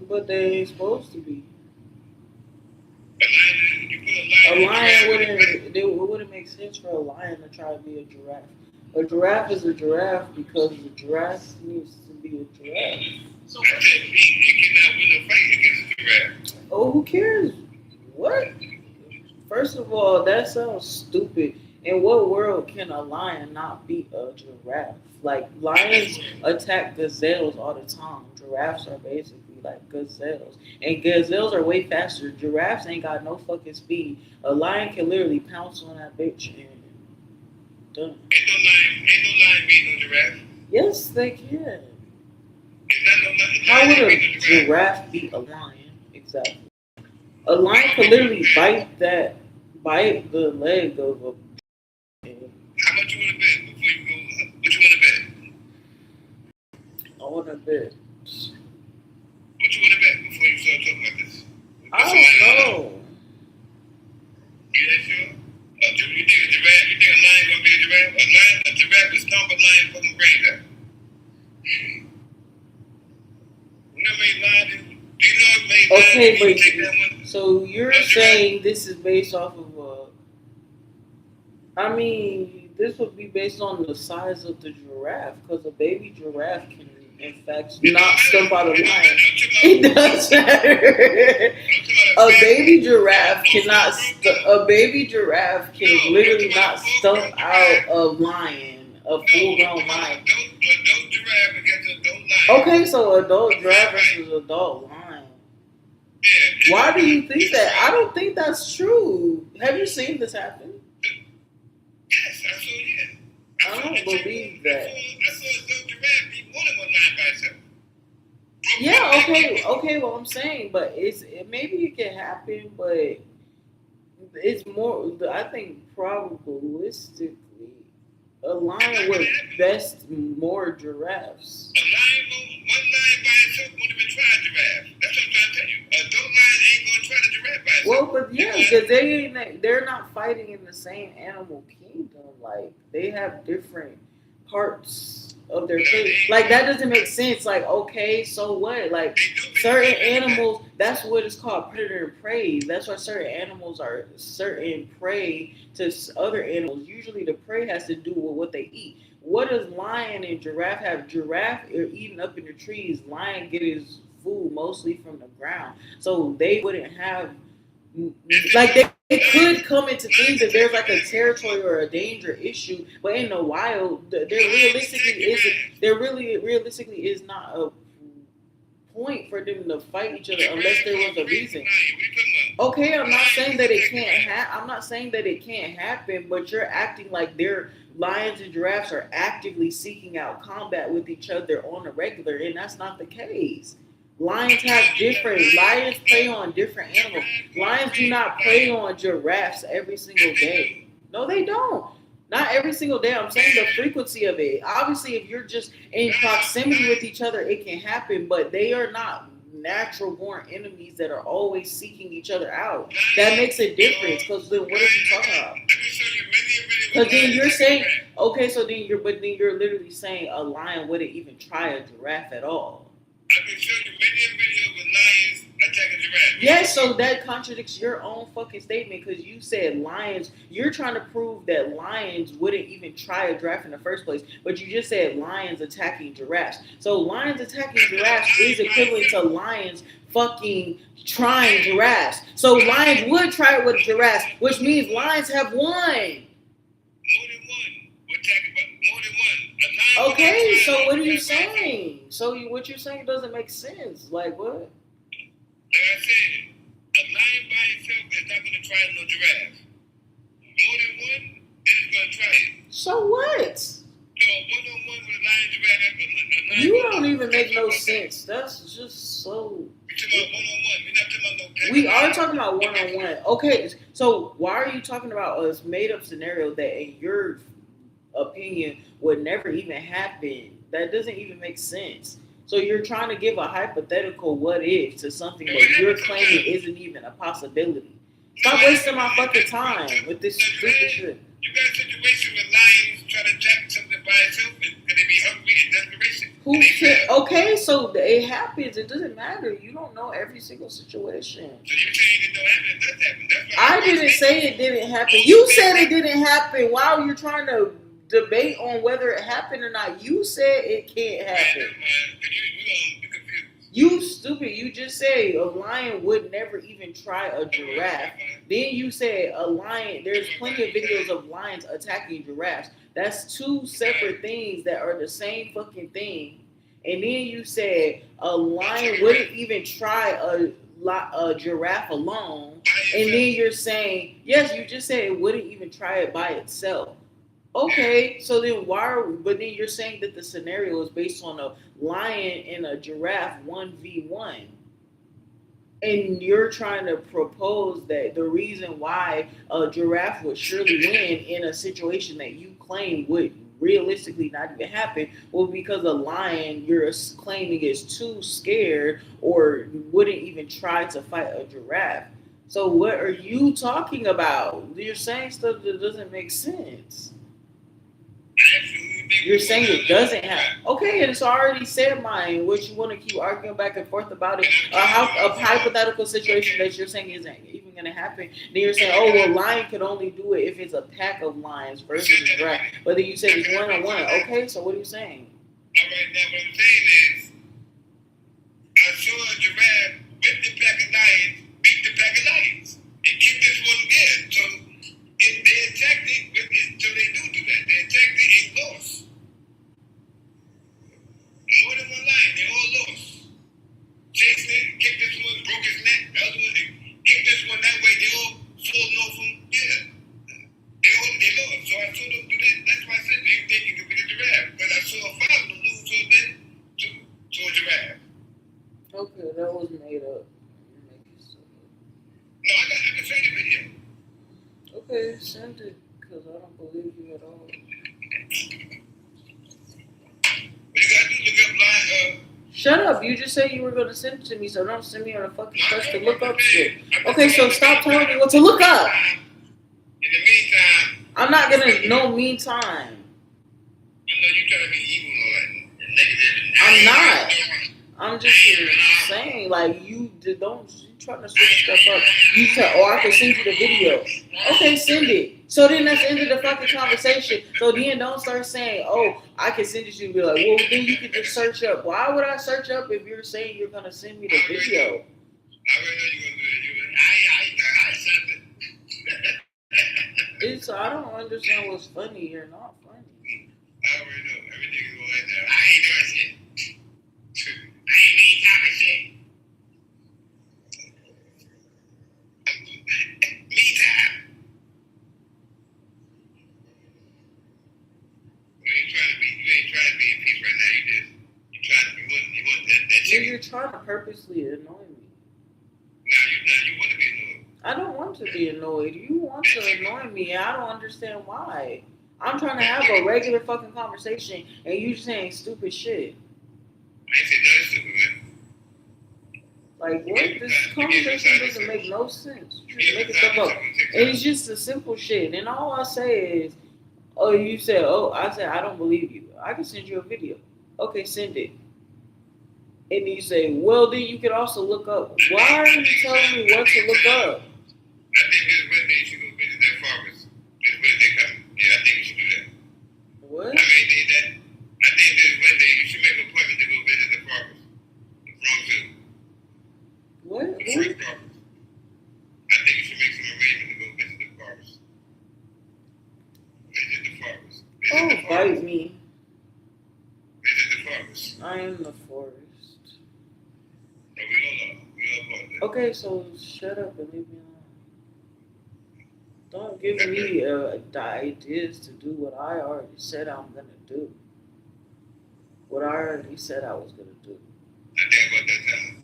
But they ain't supposed to be. A lion, you put a A lion lion in a giraffe. it wouldn't make sense for a lion to try to be a giraffe. A giraffe is a giraffe because the giraffe needs to be a giraffe. So I said it cannot win a fight against a giraffe. Oh, who cares? What? First of all, that sounds stupid. In what world can a lion not beat a giraffe? Like, lions attack gazelles all the time. Giraffes are basically like gazelles. And gazelles are way faster. Giraffes ain't got no fucking speed. A lion can literally pounce on that bitch and done. Ain't no lion beating no giraffe. Yes, they can. It's not no lion. How would Lion a ain't beating no giraffe. giraffe beat a lion? Exactly. A lion could literally bite the leg of a. How much you want to bet before you go? What you want to bet? I want to bet. What you want to bet before you start talking about this? I don't know. You that sure? You think a giraffe? You think a lion gonna be a giraffe? A giraffe is stomp a lion fucking brains out. You know how many lions? Do you know how many lions Okay, can take that one? so you're saying this is based off of I mean, this would be based on the size of the giraffe, because a baby giraffe can In fact, not stump out a lion. It does matter. A baby giraffe cannot. A baby giraffe can literally not stump out a lion, a full-grown lion. Adult giraffe against adult lion. Okay, so adult giraffe versus adult lion. Yeah. Why do you think that? I don't think that's true. Have you seen this happen? Yes, I saw it. I don't believe that. I saw adult giraffe be more than one lion by itself. Yeah, okay. Well, I'm saying, but maybe it can happen, but it's more. I think probabilistically, a lion would best more giraffes. A lion, one lion by itself won't even try a giraffe. That's what I'm trying to tell you. Adult lion ain't gonna try the giraffe by itself. Well, but yeah, because they're not fighting in the same animal kingdom. Like they have different parts of their face. Like that doesn't make sense. Like okay, so what? Like certain animals, that's what it's called, predator and prey. That's why certain animals are certain prey to other animals. Usually the prey has to do with what they eat. What does lion and giraffe have? Giraffe are eating up in the trees. Lion get his food mostly from the ground. So they wouldn't have, like they could come into things if there's like a territory or a danger issue, but in the wild, there realistically is not a point for them to fight each other unless there was a reason. Okay, I'm not saying that it can't I'm not saying that it can't happen, but you're acting like lions and giraffes are actively seeking out combat with each other on a regular, and that's not the case. Lions prey on different animals. Lions do not prey on giraffes every single day. No, they don't. Not every single day. I'm saying the frequency of it. Obviously, if you're just in proximity with each other, it can happen, but they are not natural born enemies that are always seeking each other out. That makes a difference, because then what are you talking about? Because then you're saying, okay, so then you're literally saying a lion wouldn't even try a giraffe at all. I can show you many videos with lions attacking giraffes. Yes, so that contradicts your own fucking statement, because you said lions. You're trying to prove that lions wouldn't even try a giraffe in the first place, but you just said lions attacking giraffes. So lions attacking giraffes is equivalent to lions fucking trying giraffes. So lions would try it with giraffes, which means lions have won. More than one. We're talking about more than one. Okay, so what are you saying? So what you're saying doesn't make sense. Like what? Like I said, a lion by itself is not going to try no giraffe. More than one, it is going to try it. So what? So a one-on-one with a lion giraffe. You don't even make no sense. That's just so. We're talking about one-on-one. We're not talking about no. We are talking about one-on-one. Okay, so why are you talking about a made-up scenario that, in your opinion, would never even happen? That doesn't even make sense. So you're trying to give a hypothetical what if to something that you're claiming isn't even a possibility. Stop wasting my fucking time with this stupid shit. You got a situation where lions try to attack something by itself and they be hungry in desperation. Okay, so it happens. It doesn't matter. You don't know every single situation. So you're saying it don't happen? It does happen. That's I didn't say it didn't happen. You said it didn't happen. While you're trying to debate on whether it happened or not, you said it can't happen. You stupid. You just said a lion would never even try a giraffe. Then you said a lion, there's plenty of videos of lions attacking giraffes. That's two separate things that are the same fucking thing. And then you said a lion wouldn't even try a giraffe alone. And then you're saying, yes, you just said it wouldn't even try it by itself. Okay, so then but then you're saying that the scenario is based on a lion and a giraffe 1v1. And you're trying to propose that the reason why a giraffe would surely win in a situation that you claim would realistically not even happen, well, because a lion you're claiming is too scared or wouldn't even try to fight a giraffe. So what are you talking about? You're saying stuff that doesn't make sense. You're saying it doesn't happen. Okay, and it's already said mine. What you want to keep arguing back and forth about it? A hypothetical situation that you're saying isn't even going to happen. Then you're saying, oh, well, lion could only do it if it's a pack of lions versus a giraffe. But then you said it's one-on-one. Okay, so what are you saying? All right, now what I'm saying is, I saw a giraffe whip the pack of lions, beat the pack of lions, and keep this one dead. So they attacked it, so they do that. They attacked it and lost. More than one lion, they all lost. Chased it, kicked this one, broke his neck. The other one, kicked this one that way. They all falling off him. Yeah. They lost. So I saw them do that. That's why I said they think it could be the giraffe. Because I saw 5 of them lose to a giraffe. Okay, that was made up. You make it so up. No, I can show you the video. Okay, send it, because I don't believe you at all. What you gotta do, look up line, Shut up, you just said you were going to send it to me, so don't send me on a fucking quest to look up shit. Okay, so stop telling me what to look up. In the meantime, I'm not going to, no meantime. I know you're trying to be evil and all that, and negative. I'm not. I'm just saying, like, you trying to switch stuff up. You said, oh, I can send you the video. Okay, send it. So then that's the end of the fucking conversation. So then don't start saying, oh, I can send it to you. Be like, well, then you can just search up. Why would I search up if you're saying you're going to send me the video? I already know you're going to do it. I said it. I don't understand what's funny or not funny. I already know. Everything is going like that. I ain't doing shit. I ain't mean talking shit. Meantime. You ain't trying to be in peace right now. You want that chicken. You're trying to purposely annoy me. No, you're not. You want to be annoyed. I don't want to be annoyed. You want to annoy me. I don't understand why. I'm trying to have a regular fucking conversation and you saying stupid shit. I ain't saying nothing stupid, man. Like, what? This conversation doesn't make no sense. You're just making stuff up. And it's just a simple shit. And all I say is, oh, you said, oh, I said, I don't believe you. I can send you a video. Okay, send it. And you say, well, then you can also look up. Why are you telling me what to look up? I think this Wednesday you should go visit that farmers. This Wednesday coming. Yeah, I think you should do that. What? I think this Wednesday you should make an appointment to go visit the farmers. The Bronx Zoo. What? The free farmers. I think you should make some arrangement to go visit the farmers. Visit the farmers. Oh, bite me. Visit the farmers. I am the forest. No, we all are. We all part of that. Okay, so shut up and leave me alone. Don't give me the ideas to do what I already said I'm going to do. What I already said I was going to do. I think about that time.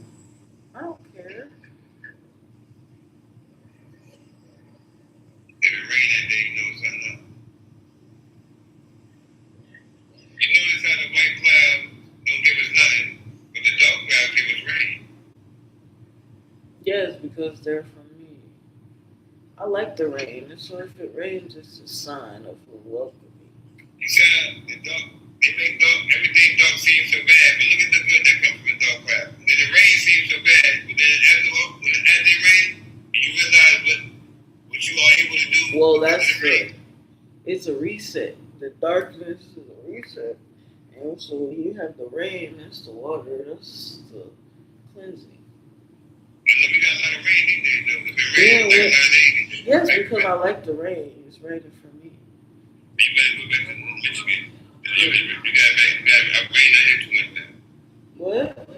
I don't care. If it rain that day, you know something up. You notice how the white clouds don't give us nothing, but the dark clouds give us rain. Yes, because they're from me. I like the rain, so if it rains, it's a sign of welcoming. You said the dark, they make everything dark seem so bad, but look at the good that comes from the dark cloud. Then the rain seems so bad, but then as it rains, you realize what you are able to do. Well, that's it. It's a reset. The darkness is a reset. And so when you have the rain, that's the water, that's the cleansing. I know we got a lot of rain these days, though. If it rains, like a lot of days. Yes, because I like the rain. It's raining for me. You better go back to Michigan. You got rain out here too much now. What? Bring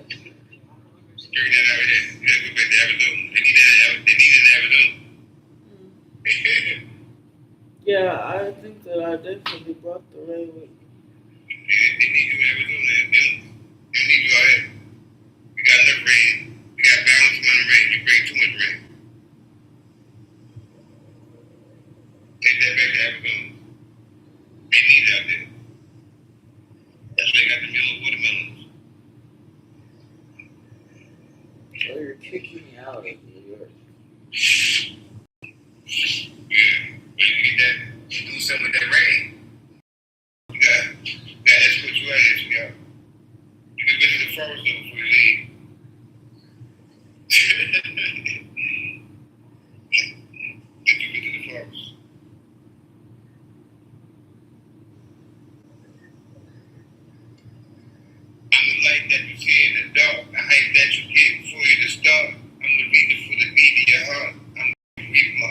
that out there. You gotta go back to Arizona. They need it in Arizona. Yeah, I think that I definitely brought the rain with me. They need you in Arizona. They don't need you out here. We got enough rain. We got balanced amount of rain. You bring too much rain. Take that back to Arizona. They need it out there. That's why they got the yellow watermelons. So you're kicking me out of New York. Yeah. But you can get that, do something with that rain. You got escort you out here, sweetheart. You can visit the forest though before you leave. Did you visit the forest?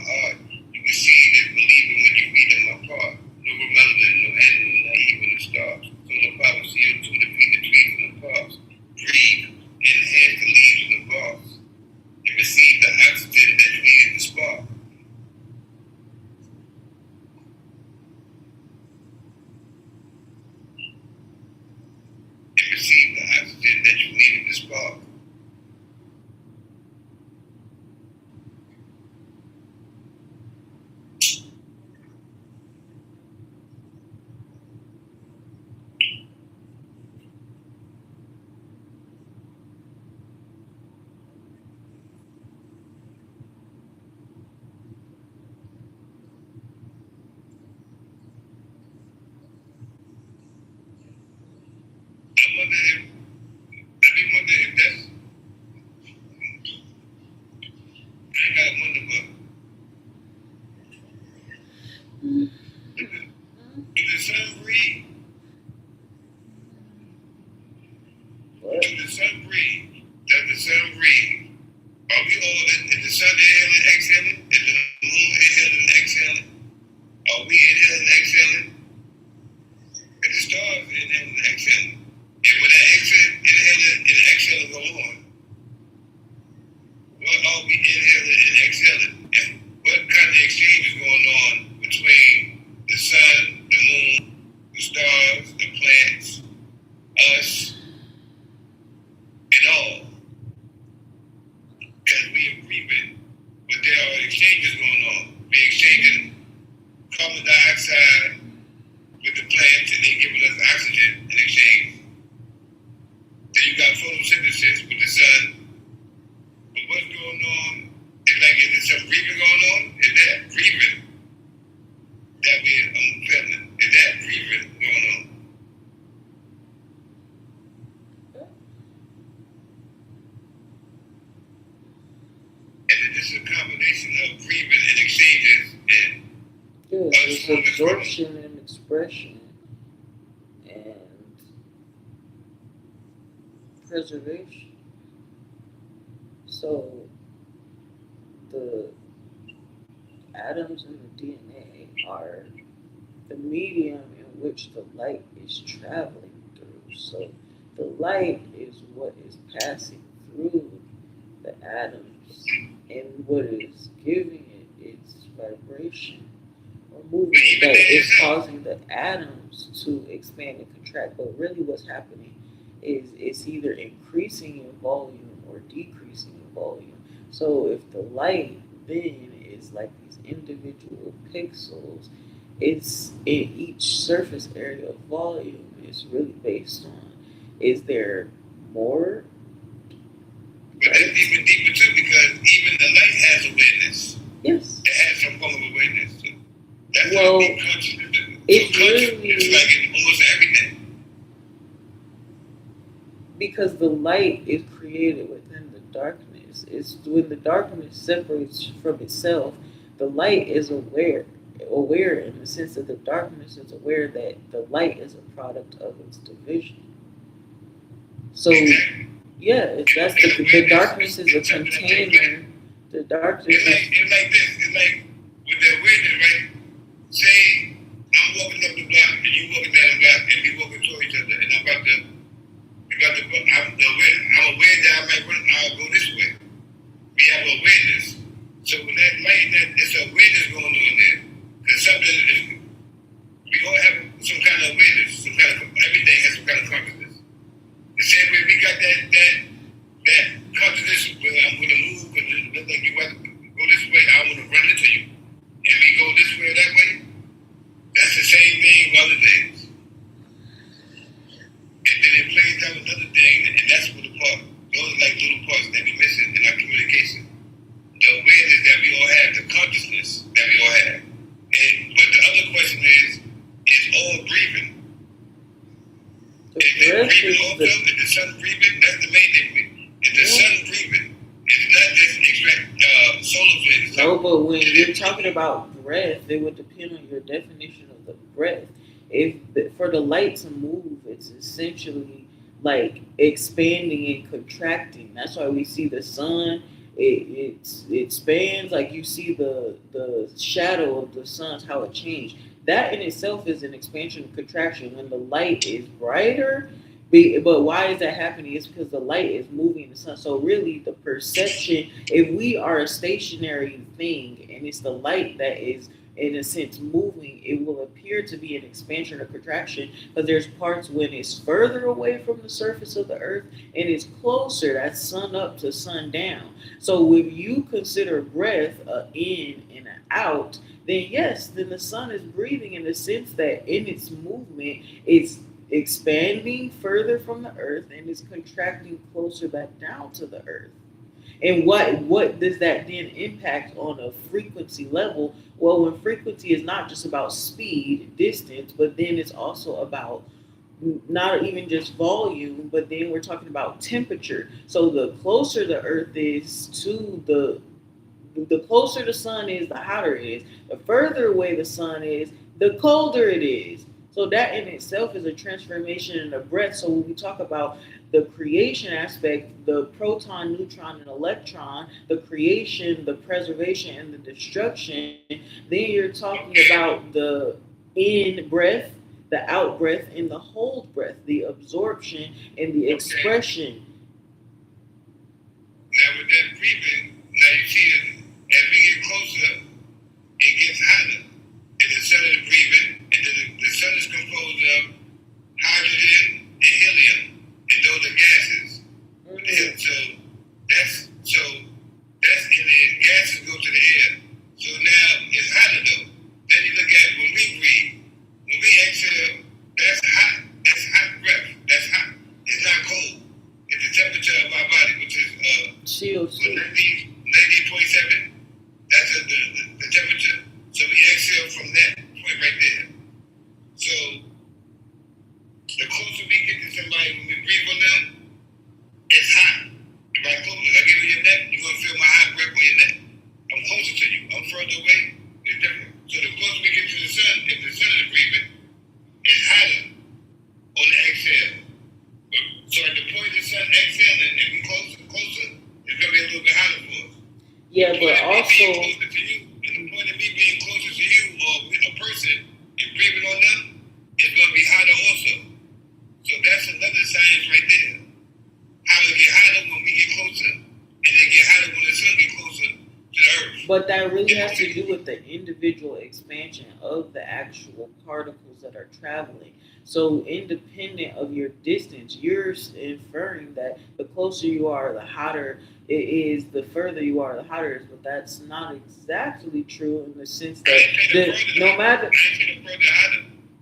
art. You can see it, believe it when you read in my part. No melanin, no animal, not even the stars. Solar power, CO2 to feed the trees and the crops. Breathe, enhance the leaves and the barks. And receive the oxygen that you need to spark. And receive the oxygen that you needed to spark. I wonder if, I be wonder if that's, I ain't gotta wonder, but do the sun breathe? What? Do the sun breathe? Does the sun breathe? Are we all, is the sun inhaling and exhaling? Is the moon inhaling and exhaling? Are we inhaling and exhaling? Is the stars inhaling and exhaling? And when that inhaling and exhaling go on, what are we inhaling and exhaling? And what kind of exchange is going on between the sun, the moon, the stars, the plants, us, and all? Because we are breathing, but there are exchanges going on. We're exchanging carbon dioxide with the plants, and they giving us oxygen in exchange. Then you got photosynthesis with the sun. But what's going on? It's like, is there some breathing going on? Is that breathing that I'm feeling? Is that breathing going on? And this is a combination of breathing and exchanges and Yes, it's absorption and expression and preservation. So the atoms in the DNA are the medium in which the light is traveling through. So the light is what is passing through the atoms, and what is giving it its vibration or movement that is causing the atoms to expand and contract. But really what's happening is it's either increasing in volume or decreasing in volume. So if the light then is like these individual pixels, it's in each surface area of volume is really based on, is there more? But that's even deeper too, because even the light has awareness. Yes. It has some form of awareness. So that's Well, like consciousness. it's So consciousness really is like in almost everything. because the light is created within the darkness. It's when the darkness separates from itself, the light is aware in the sense that the darkness is aware that the light is a product of its division. So Exactly. yeah, that's the darkness is a container. The darkness It's is like this. It's like with the awareness, right? Say I'm walking up the block and you walking down the block and we walking toward each other, and I'm aware that I might run. I'll go this way. We have awareness. So when that light, it's awareness going on there. Because something is, we all have some kind of awareness. Everything has some kind of consciousness. The same way we got that consciousness where I'm going to move because it looks like you want to go this way, I want to run into you. And we go this way or that way. That's the same thing with other things. And then it plays out another thing, and that's what the part. Those are like little parts that we missing in our communication. The awareness that we all have, the consciousness that we all have. But the other question is all breathing. Is the breathing also? Is the sun breathing? That's the main thing for me. Is the sun breathing? It's not just extract solar flares. no, but when you're talking about breath, it would depend on your definition of the breath. If for the light to move, it's essentially like expanding and contracting. That's why we see the sun it spans, like you see the shadow of the sun, how it changed. That in itself is an expansion and contraction. When the light is brighter, but why is that happening? It's because the light is moving the sun. So really, the perception, if we are a stationary thing and it's the light that is in a sense moving, it will appear to be an expansion or contraction because there's parts when it's further away from the surface of the earth and it's closer, that's sun up to sun down. So if you consider breath a in and an out, then yes, then the sun is breathing in the sense that in its movement it's expanding further from the earth and is contracting closer back down to the earth. And what does that then impact on a frequency level? Well, when frequency is not just about speed, distance, but then it's also about not even just volume, but then we're talking about temperature. So the closer the earth is to the closer the sun is, the hotter it is. The further away the sun is, the colder it is. So that in itself is a transformation in the breath. So when we talk about the creation aspect, the proton, neutron, and electron, the creation, the preservation, and the destruction, then you're talking about the in breath, the out breath, and the hold breath, the absorption and the expression. Now with that breathing, now you see it, as we get closer, it gets hotter. And the sun is breathing, and the sun is composed of hydrogen and helium, and those are gases. And so that's in the gases go to the air. So now it's hotter though. Then you look at when we breathe, when we exhale, that's hot. That's hot breath. That's hot. It's not cold. It's the temperature of our body, which is CO2. 90.7. That's the temperature. So we exhale from that point right there. So the closer we get to somebody when we breathe on them, it's hot. If I get on your neck, you're gonna feel my hot breath on your neck. I'm closer to you. I'm further away. It's different. So the closer we get to the sun, if the sun is breathing, it's hotter on the exhale. So at the point the sun exhaling, if we closer, it's gonna be a little bit hotter for us. Yeah, but also closer to you, and the point of me being closer to you or a person and breathing on them, it's gonna be hotter also. So that's another science right there. How it get hotter when we get closer, and they get hotter when the sun get closer to the earth. but that really has to do with the individual expansion of the actual particles that are traveling. So, independent of your distance, you're inferring that the closer you are, the hotter it is, the further you are, the hotter it is. But that's not exactly true in the sense that no matter.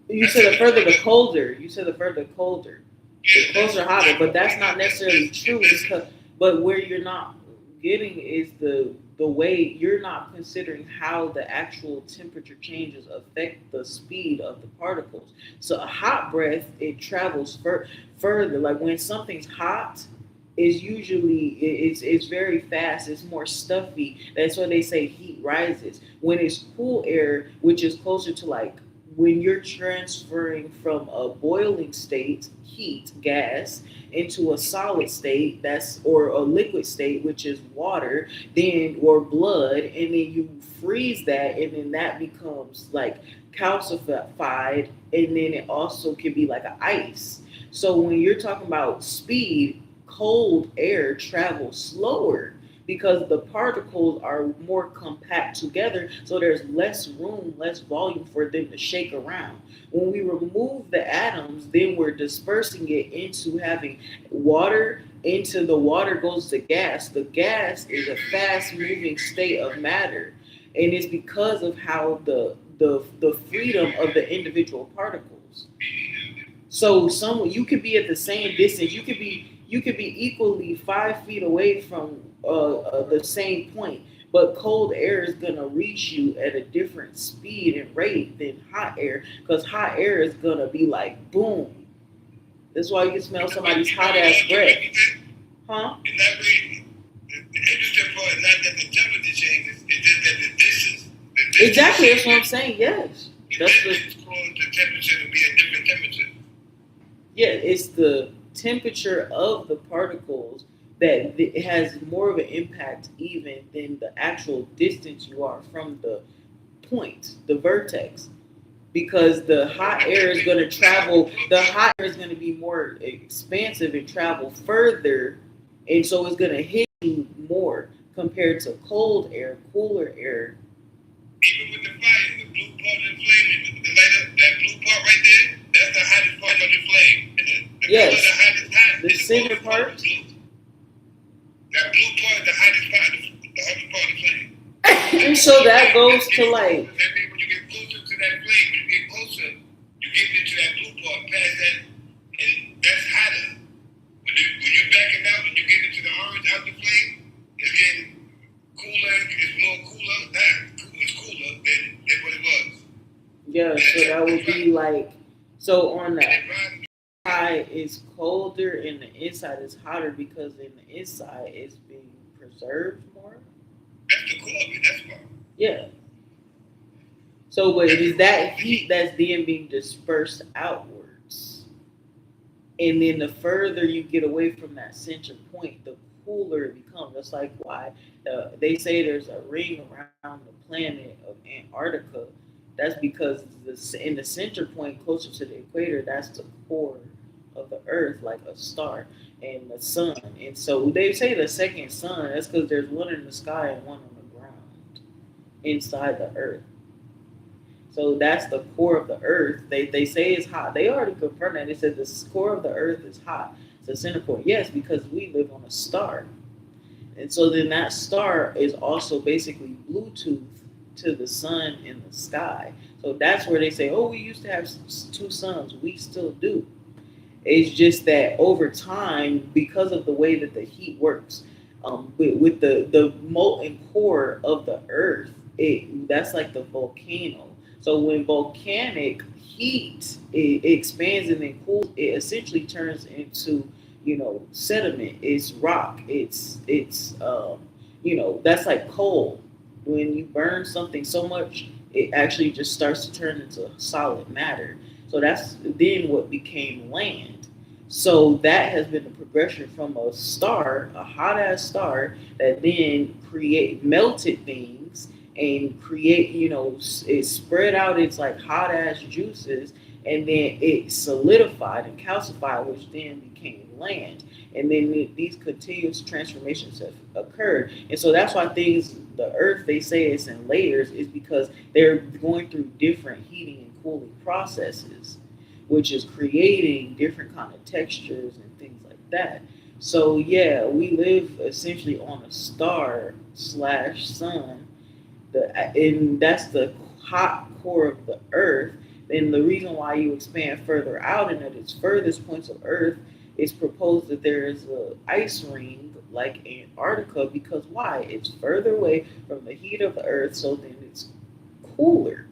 You said the further the colder. You said the further colder. The closer hotter, but that's not necessarily true because. But where you're not getting is the way you're not considering how the actual temperature changes affect the speed of the particles. So a hot breath, it travels further. Like when something's hot, is usually it's very fast. It's more stuffy. That's why they say heat rises. When it's cool air, which is closer to like when you're transferring from a boiling state, heat, gas, into a solid state, that's or a liquid state, which is water, then or blood, and then you freeze that, and then that becomes like calcified, and then it also can be like an ice. So when you're talking about speed, cold air travels slower because the particles are more compact together, so there's less room, less volume for them to shake around. When we remove the atoms, then we're dispersing it into having water. Into the water goes the gas. The gas is a fast moving state of matter, and it's because of how the freedom of the individual particles. So you could be at the same distance. You could be equally 5 feet away from the same point, but cold air is gonna reach you at a different speed and rate than hot air, because hot air is gonna be like boom. That's why you can smell somebody's hot ass breath, huh? And that way, the interesting part is not that the temperature changes; it's just that the distance. Exactly, that's what I'm saying. Yes, that's distance caused the temperature to be a different temperature. yeah. It's the temperature of the particles that it has more of an impact even than the actual distance you are from the point, the vertex, because the hot air is going to travel. The hot air is going to be more expansive and travel further, and so it's going to hit you more compared to cold air, cooler air. Even with the fire, the blue part of the flame, the light up, that blue part right there, that's the hottest part of the flame. And the Yes. color the hottest hot The is the center coldest part of part? the blue. That blue part is the hottest part, the hottest part of the flame. And so that goes to like, That means when you get closer to that flame, when you get closer, you get into that blue part, past that, and that's hotter. When you backing out and you get into the orange out the flame, it's getting cooler, it's more cooler, it's cooler than what it was. yeah, so that would be like, so on the And it rises. outside is colder and the inside is hotter because in the inside it's being preserved more. That's the core of it, that's why. Yeah. So, but it is that heat that's then being dispersed outwards. And then the further you get away from that center point, the cooler it becomes. That's like why they say there's a ring around the planet of Antarctica. That's because in the center point, closer to the equator, that's the core of the Earth, like a star, and the sun. And so they say the second sun. That's because there's one in the sky and one on the ground inside the Earth. So that's the core of the Earth. They say it's hot. They already confirmed that. They said the core of the Earth is hot. It's the center point. Yes, because we live on a star. And so then that star is also basically Bluetooth to the sun in the sky. So that's where they say, oh, we used to have two suns. We still do. It's just that over time, because of the way that the heat works, with the molten core of the Earth, that's like the volcano. So when volcanic heat it expands and then cools, it essentially turns into sediment. It's rock. It's that's like coal. When you burn something so much, it actually just starts to turn into solid matter. So that's then what became land. So that has been the progression from a star, a hot ass star, that then melted things and it spread out its like hot ass juices, and then it solidified and calcified, which then became land. And then these continuous transformations have occurred. And so that's why the earth, they say it's in layers, is because they're going through different heating and cooling processes, which is creating different kind of textures and things like that. So yeah, we live essentially on a star slash sun, and that's the hot core of the earth. And the reason why you expand further out and at its furthest points of earth, it's proposed that there is an ice ring like Antarctica, because why? It's further away from the heat of the earth, so then it's cooler.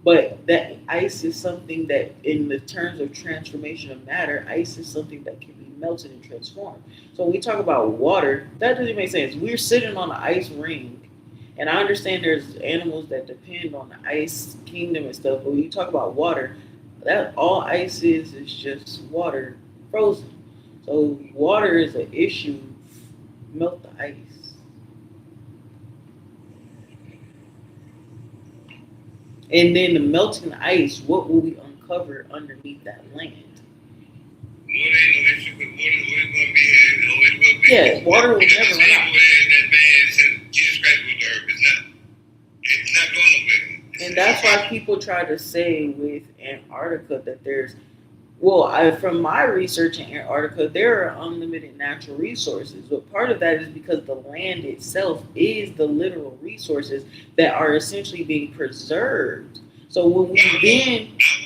But that ice is something that, in the terms of transformation of matter, ice is something that can be melted and transformed. So when we talk about water, that doesn't make sense. We're sitting on the ice ring, and I understand there's animals that depend on the ice kingdom and stuff, but when you talk about water, that all ice is just water frozen. So water is an issue. Melt the ice. And then the melting ice, what will we uncover underneath that land? Water ain't no issue, but water is always going to be here. It always will be. Yeah, water will never run out. That man said Jesus Christ was the earth. It's not going nowhere. And that's why people try to say with Antarctica that from my research in Antarctica, there are unlimited natural resources. But part of that is because the land itself is the literal resources that are essentially being preserved. So when we then... I don't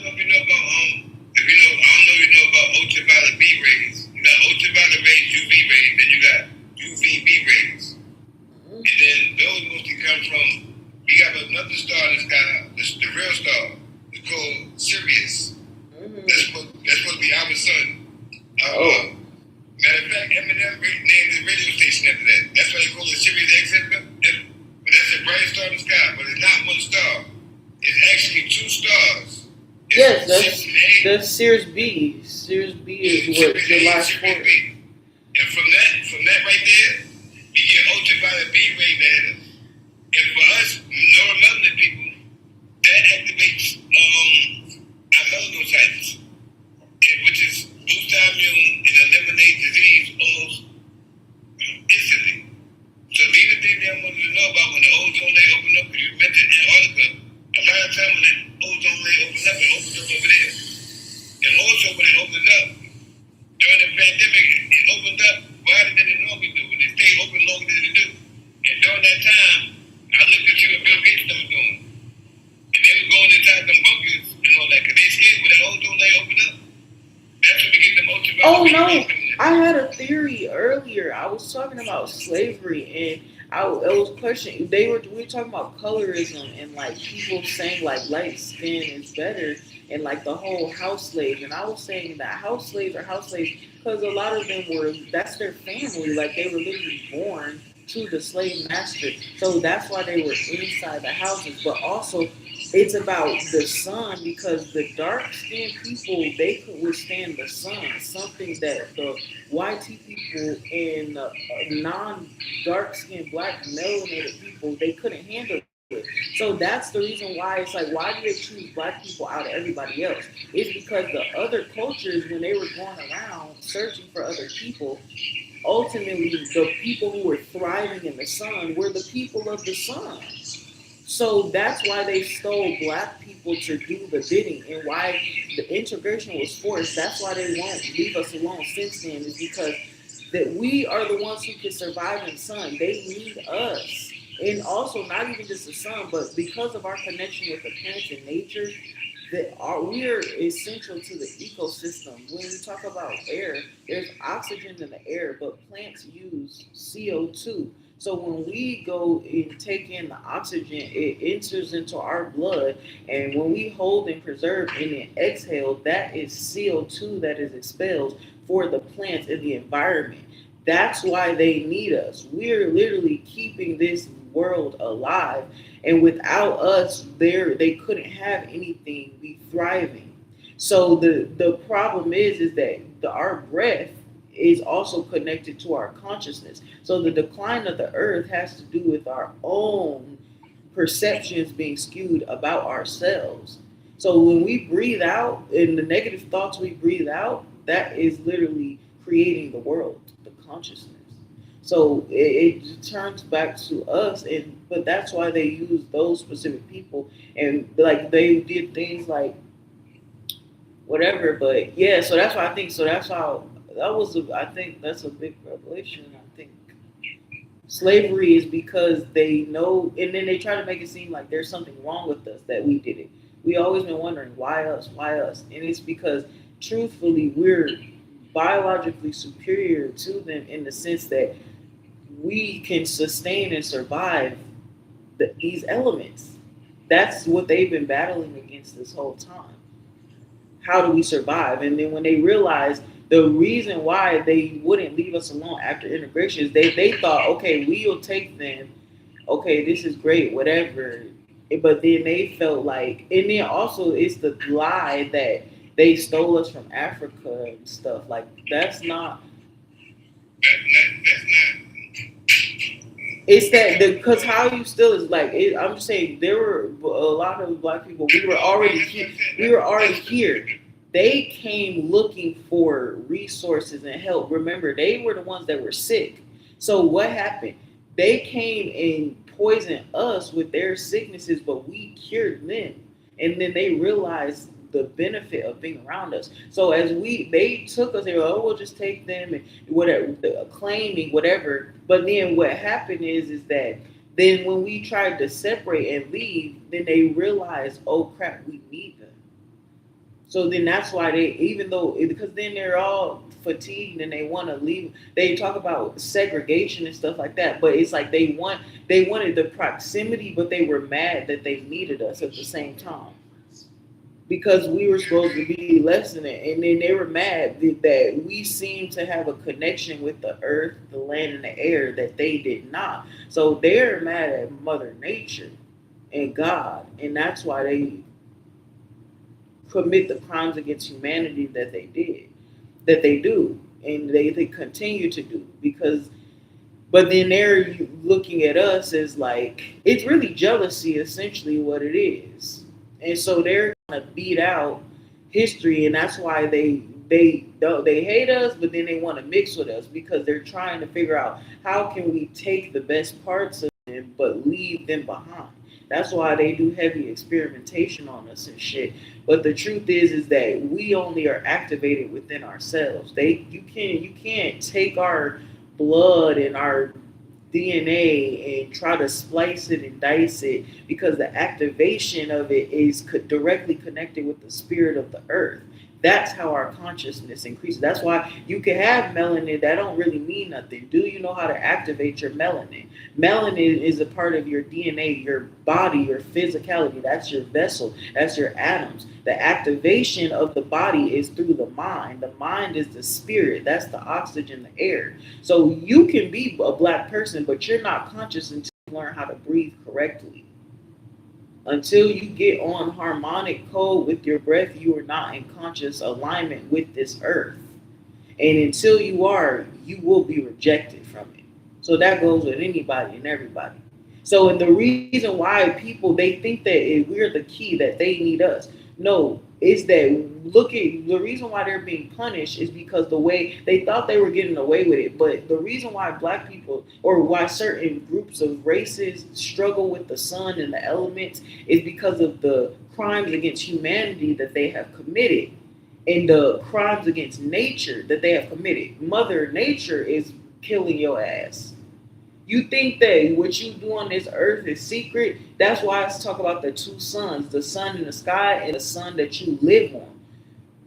know if you know about, I don't know if you know about ultraviolet B rays. You got ultraviolet rays, UV rays, then you got UVB rays. Mm-hmm. And then those mostly come from, we got another star in the sky, the real star. It's called Sirius. Mm-hmm. That's supposed to be our sun. Matter of fact, Eminem named the radio station after that. That's why they call it Sirius XM. But that's a bright star in the sky, but it's not one star. It's actually two stars. Yes, that's Sirius B. Sirius B is what the last quarter. And from that ahead of us. And for us, neuromelanin people, that activates our melanocytes, which is boost our immune and eliminate disease almost instantly. So these are things that I wanted to know about when the ozone layer opened up, because you mentioned Antarctica. A lot of time when the ozone layer opened up, it opened up over there. And also when it opened up, during the pandemic, it opened up wider than it normally do. It stayed open longer than it do. And during that time, I looked at you and Bill Gates was doing. And they were going inside them bunkers and all that, because they scared when that ozone layer opened up. That's when we get the most of our Oh no, coming in. I had a theory earlier. I was talking about slavery, and I was questioning. We were talking about colorism and like people saying like light skin is better, and like the whole house slave. And I was saying that house slaves are house slaves because a lot of them were that's their family. Like they were literally born to the slave master, so that's why they were inside the houses. But also, it's about the sun because the dark skinned people they could withstand the sun, something that the YT people and non dark skinned black melanated people they couldn't handle it. So that's the reason why it's like why do they choose black people out of everybody else? It's because the other cultures when they were going around searching for other people, ultimately the people who were thriving in the sun were the people of the sun. So that's why they stole black people to do the bidding and why the integration was forced. That's why they won't leave us alone since then, is because that we are the ones who can survive in the sun. They need us. And also not even just the sun, but because of our connection with the plants and nature, we are essential to the ecosystem. When we talk about air, there's oxygen in the air, but plants use CO2. So when we go and take in the oxygen, it enters into our blood, and when we hold and preserve and then exhale, that is CO2 that is expelled for the plants in the environment. That's why they need us. We're literally keeping this world alive, and without us, they couldn't have anything be thriving. So the problem is that our breath is also connected to our consciousness. So the decline of the earth has to do with our own perceptions being skewed about ourselves. So when we breathe out and the negative thoughts we breathe out, that is literally creating the world, the consciousness. So it turns back to us, and but that's why they use those specific people, and like they did things like whatever. But yeah, so that's why I think. So that's how that was. I think that's a big revelation. I think slavery is because they know, and then they try to make it seem like there's something wrong with us that we did it. We always been wondering why us, and it's because truthfully we're biologically superior to them in the sense that we can sustain and survive these elements. That's what they've been battling against this whole time. How do we survive? And then when they realized the reason why they wouldn't leave us alone after integration is they thought, okay, we'll take them. Okay, this is great, whatever. But then they felt like, and then also it's the lie that they stole us from Africa and stuff. Like that's not. That's not. It's that because how you still is like I'm just saying there were a lot of black people. We were already here. We were already here. They came looking for resources and help. Remember, they were the ones that were sick. So what happened? They came and poisoned us with their sicknesses, but we cured them. And then they realized the benefit of being around us. So as they took us, they were, oh, we'll just take them and whatever, claiming whatever. But then what happened is that then when we tried to separate and leave, then they realized, oh crap, we need them. So then that's why they, even though, because then they're all fatigued and they want to leave. They talk about segregation and stuff like that, but it's like they wanted the proximity, but they were mad that they needed us at the same time because we were supposed to be less than it. And then they were mad that we seemed to have a connection with the earth, the land, and the air that they did not. So they're mad at Mother Nature and God, and that's why they commit the crimes against humanity that they do, and they continue to do because But then they're looking at us as like it's really jealousy, essentially what it is. And so they're gonna beat out history, and that's why they hate us, but then they want to mix with us because they're trying to figure out how can we take the best parts of them but leave them behind. That's why they do heavy experimentation on us and shit. But the truth is that we only are activated within ourselves. You can't take our blood and our DNA and try to splice it and dice it because the activation of it is directly connected with the spirit of the earth. That's how our consciousness increases. That's why you can have melanin that don't really mean nothing. Do you know how to activate your melanin? Melanin is a part of your DNA, your body, your physicality. That's your vessel. That's your atoms. The activation of the body is through the mind. The mind is the spirit. That's the oxygen, the air. So you can be a black person, but you're not conscious until you learn how to breathe correctly. Until you get on harmonic code with your breath, you are not in conscious alignment with this earth. And until you are, you will be rejected from it. So that goes with anybody and everybody. So, and the reason why people they think that we're the key, that they need us. No, is that look at the reason why they're being punished is because the way they thought they were getting away with it. But the reason why black people or why certain groups of races struggle with the sun and the elements is because of the crimes against humanity that they have committed and the crimes against nature that they have committed. Mother Nature is killing your ass. You think that what you do on this earth is secret? That's why I talk about the two suns, the sun in the sky and the sun that you live on.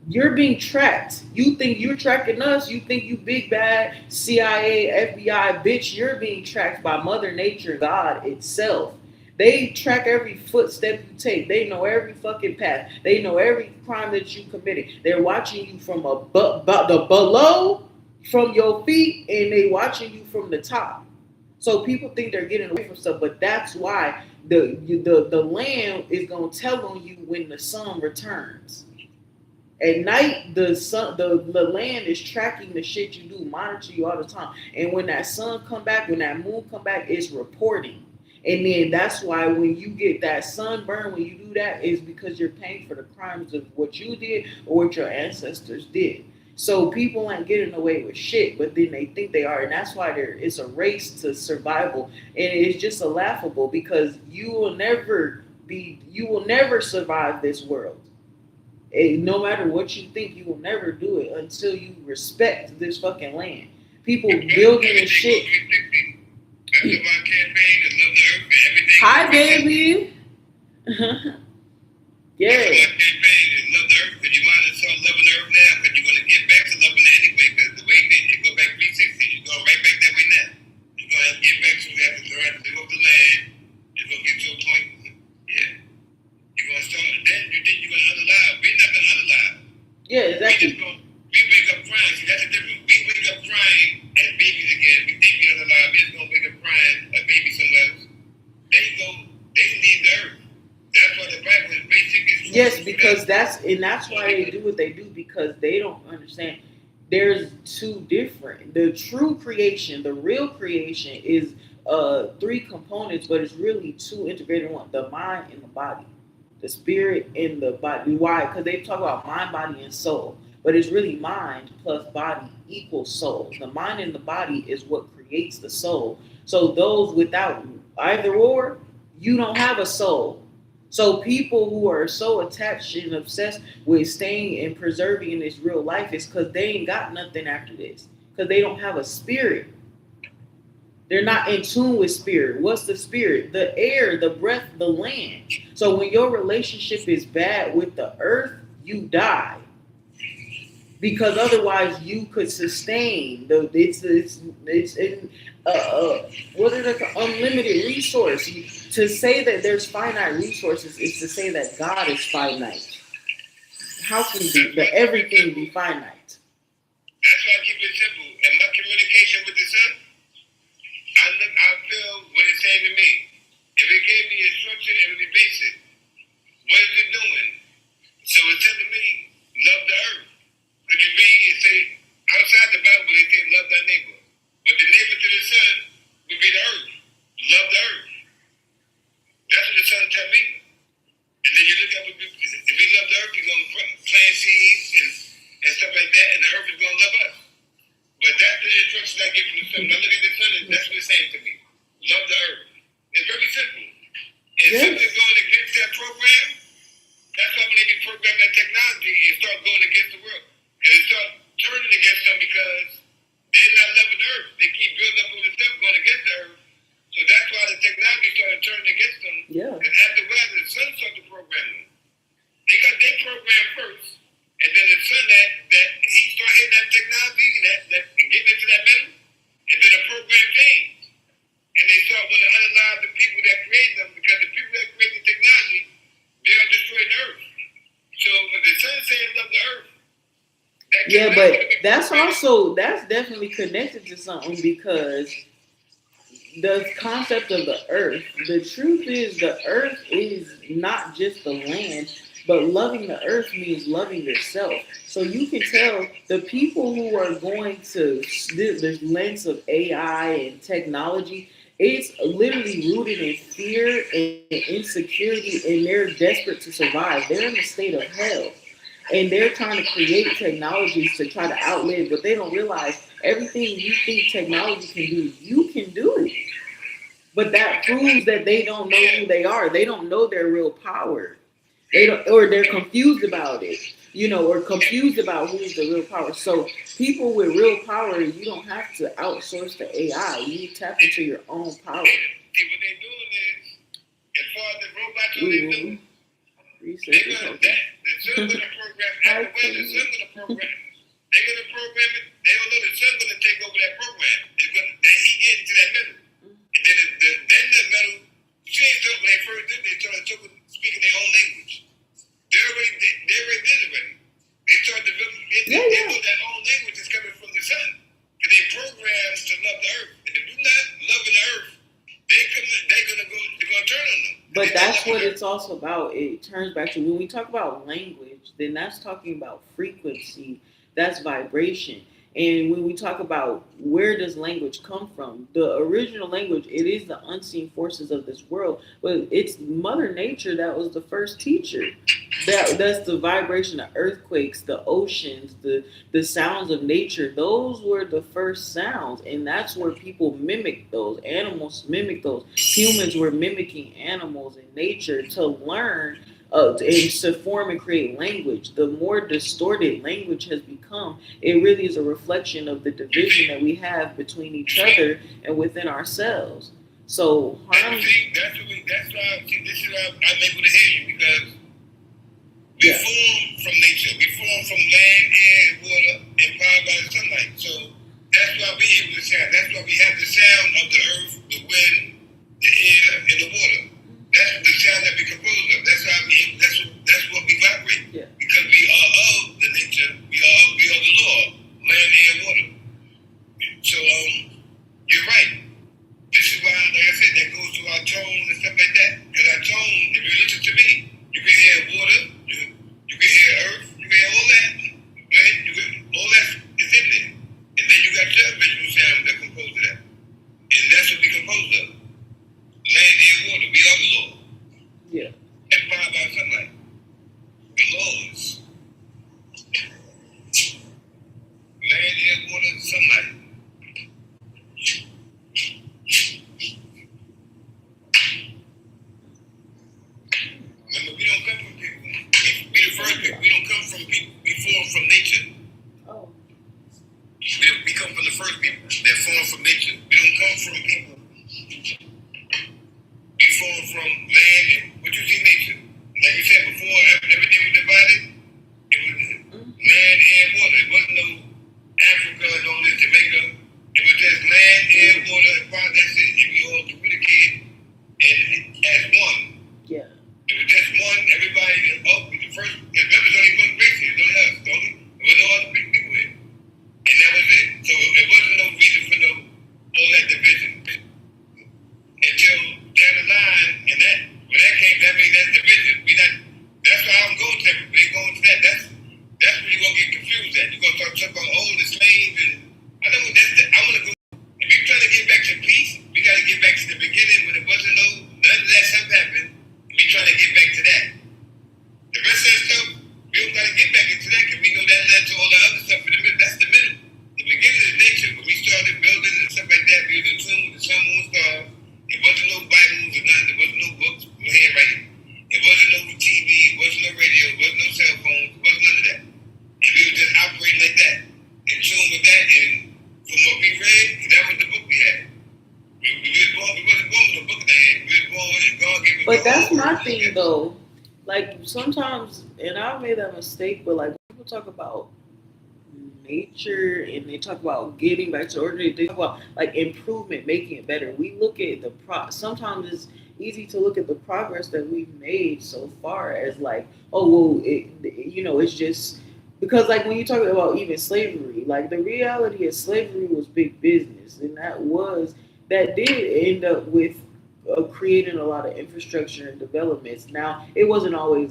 You're being tracked. You think you're tracking us? You think you big bad CIA, FBI, bitch? You're being tracked by Mother Nature, God itself. They track every footstep you take. They know every fucking path. They know every crime that you committed. They're watching you from the below, from your feet, and they watching you from the top. So people think they're getting away from stuff, but that's why the land is gonna tell on you when the sun returns. At night, the land is tracking the shit you do, monitor you all the time. And when that sun come back, when that moon come back, it's reporting. And then that's why when you get that sunburn, when you do that, is because you're paying for the crimes of what you did or what your ancestors did. So people ain't getting away with shit, but then they think they are, and that's why it's a race to survival, and it's just a laughable because you will never survive this world. And no matter what you think, you will never do it until you respect this fucking land. People building and shit. That's my campaign is love the earth and everything. Hi, baby. Yeah. That's my campaign is love the earth, because you might as well start loving the earth now, because you're going to get back to loving it anyway, because the way you go back 360, you're going right back that way now. You're going to have to get back, so you have to learn how to live up the land. You're going to get to a point, yeah. You're going to start, then you think you're going to unalive. We're not going to unalive. Yeah, exactly. We wake up crying. See, that's the difference. We wake up crying as babies again. We think we're unalive. We're just going to wake up crying as babies somewhere else. They leave the earth. That's why the Bible is basically. Yes, because that's why they do what they do, because they don't understand. There's two different. The true creation, the real creation, is three components, but it's really two integrated in one: the mind and the body, the spirit and the body. Why? Because they talk about mind, body, and soul, but it's really mind plus body equals soul. The mind and the body is what creates the soul. So those without either or, you don't have a soul. So people who are so attached and obsessed with staying and preserving in this real life is because they ain't got nothing after this. Because they don't have a spirit. They're not in tune with spirit. What's the spirit? The air, the breath, the land. So when your relationship is bad with the earth, you die. Because otherwise you could sustain what is it, unlimited resource. To say that there's finite resources is to say that God is finite. How can everything be finite? That's why I keep it simple. And my communication with the sun, I feel what it's saying to me. If it gave me instruction, it would be basic. What is it doing? So it's telling me, love the earth. Because you read, it say, outside the Bible, they say, love thy neighbor. But the neighbor to the sun And then you look at if we love the earth, we're going to plant seeds and stuff like that, and the earth is going to love us. But that's the instructions I get from the sun. When I look at the sun, that's what it's saying to me. Love the earth. It's very simple. And something's going against that program, that's why when they be programming that technology, it start going against the world. And it start turning against them because they're not loving the earth. They keep building up all this stuff going against the earth. So that's why the technology started turning against them. Yeah. And after that, the sun started programming them. They got their program first, and then the sun that he started hitting that technology and that getting into that metal, and then the program changed. And they start want to unalive the people that created them because the people that created the technology, they are destroying the earth. So when the sun says love the earth, yeah, but that's definitely connected to something because the concept of the earth, the truth is the earth is not just the land, but loving the earth means loving yourself. So you can tell the people who are going to the lens of AI and technology, it's literally rooted in fear and insecurity, and they're desperate to survive. They're in a state of hell. And they're trying to create technologies to try to outlive, but they don't realize everything you think technology can do, you can do. But that proves that they don't know who they are. They don't know their real power. They don't, or they're confused about it, or confused about who's the real power. So people with real power, you don't have to outsource the AI. You tap into your own power. See, what they're doing is, as far as the robots are they doing, they're going to the sun's going to program, after when the sun's going to program, they're going to program it, they don't know the sun's going to take over that program. It's going to, that heat into that metal. And then the metal changed up when they first did, they started speaking their own language. They already did already. They started developing, they know that own language is coming from the sun. Because they programmed to love the earth. And if you're not loving the earth, they're gonna turn on them. But that's what it's also about. It turns back to when we talk about language, then that's talking about frequency, that's vibration. And when we talk about where does language come from, the original language, it is the unseen forces of this world, but it's Mother Nature that was the first teacher. That's the vibration of earthquakes, the oceans, the sounds of nature. Those were the first sounds, and that's where people mimic those. Animals mimic those. Humans were mimicking animals in nature to learn and to form and create language. The more distorted language has become, it really is a reflection of the division that we have between each other and within ourselves. So that's why this is why I'm able to hear you, because we form from nature, we form from land, air, water, and powered by the sunlight. So that's why we're able to sound. That's why we have the sound of the earth, the wind, the air, and the water. That's the sound that we compose of. That's what we vibrate. Yeah. Because we are of the nature. We are the law, land, air, water. So you're right. This is why, like I said, that goes to our tone and stuff like that. Because our tone, if you listen to me, you can hear water, you can hear earth, you can hear all that. thing though, like sometimes, and I've made that mistake, but like when people talk about nature and they talk about getting back to order, they talk about like improvement, making it better. We look at the sometimes it's easy to look at the progress that we've made so far as like, oh well, it's just because like when you talk about even slavery, like the reality of slavery was big business, and that did end up with creating a lot of infrastructure and developments. Now it wasn't always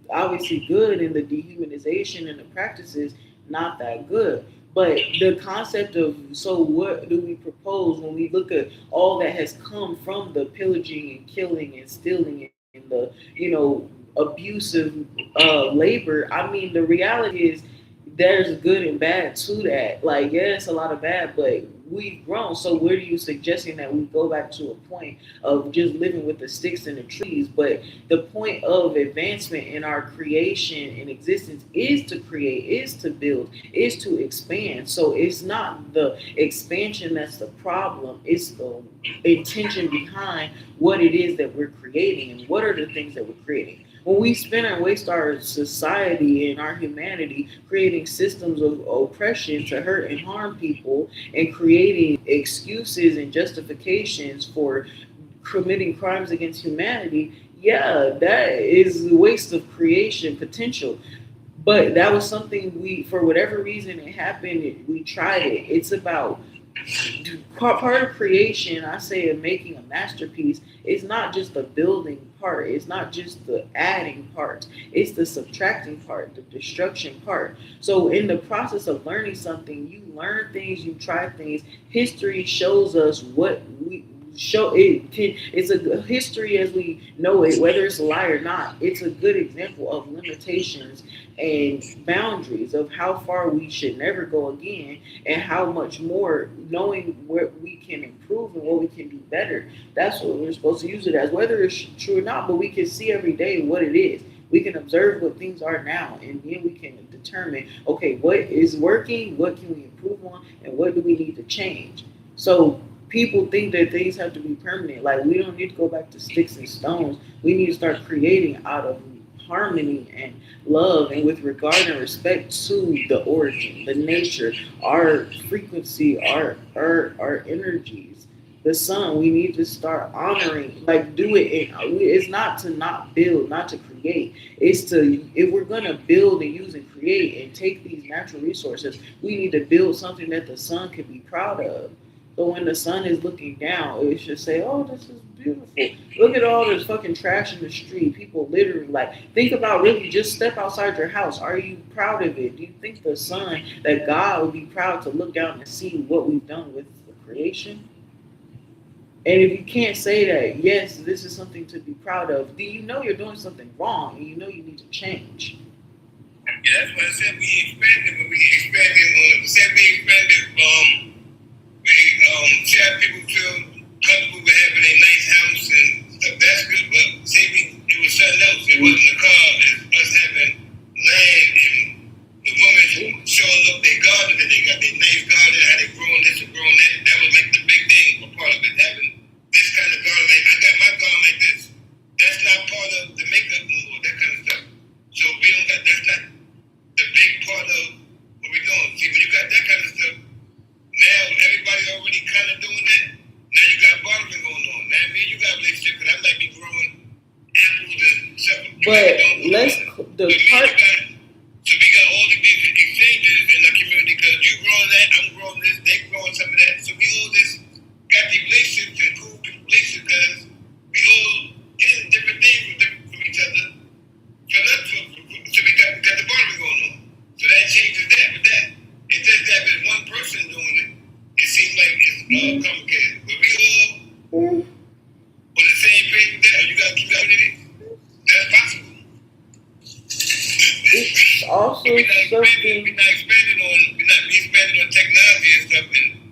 obviously good, in the dehumanization and the practices not that good. But the concept of, so what do we propose when we look at all that has come from the pillaging and killing and stealing and the abusive labor? I mean, the reality is there's good and bad to that. Like, yeah, it's a lot of bad, but we've grown. So where are you suggesting that we go back to a point of just living with the sticks and the trees? But the point of advancement in our creation and existence is to create, is to build, is to expand. So it's not the expansion that's the problem. It's the intention behind what it is that we're creating and what are the things that we're creating. When we spend and waste our society and our humanity creating systems of oppression to hurt and harm people and creating excuses and justifications for committing crimes against humanity, yeah, that is a waste of creation potential. But that was something we, for whatever reason it happened, we tried it. It's about part of creation. I say of making a masterpiece, it's not just the building part, it's not just the adding part, it's the subtracting part, the destruction part. So in the process of learning something, you learn things, you try things. History shows us what we show it can, it's a history as we know it, whether it's a lie or not. It's a good example of limitations and boundaries of how far we should never go again, and how much more knowing where we can improve and what we can do better. That's what we're supposed to use it as, whether it's true or not. But we can see every day what it is. We can observe what things are now, and then we can determine, okay, what is working, what can we improve on, and what do we need to change. So people think that things have to be permanent. Like, we don't need to go back to sticks and stones. We need to start creating out of harmony and love, and with regard and respect to the origin, the nature, our frequency, our energies, the sun. We need to start honoring, like do it. It's not to not build, not to create. It's to, if we're gonna build and use and create and take these natural resources, we need to build something that the sun can be proud of. So when the sun is looking down, it should say, "Oh, this is beautiful. Look at all this fucking trash in the street. People littering." Like, think about, really just step outside your house. Are you proud of it? Do you think the sun, that God would be proud to look down and see what we've done with the creation? And if you can't say that, yes, this is something to be proud of, then you know you're doing something wrong, and you know you need to change. Yeah, that's what I said. We expanded, but we expanded. Said we expanded. See how people feel comfortable with having a nice house and stuff. That's good, but say it was something else. It wasn't the car. It's us having land and the women showing up their garden, that they got their nice garden, how they growing this and growing that. That was like the big thing, a part of it, having this kind of garden. Like, I got my garden like this. That's not part of the makeup no more, that kind of stuff. So we don't got, that's not the big part of what we're doing. See, when you got that kind of stuff, now everybody already kind of doing that. Now you got bartering going on. Now me and you got a relationship, because I might be growing apples and stuff. But let's the part. So we got all of these exchanges in the community, because you growing that, I'm growing this, they growing some of that. So we all just got these relationships and cool relationships, because we all getting different things from each other. So we got the bartering going on. So that changes that with that. It's just that there's one person doing it. It seems like it's complicated. But we all on the same page with that. You got it. That's possible. It's also we're not something. We expanding on technology and stuff, and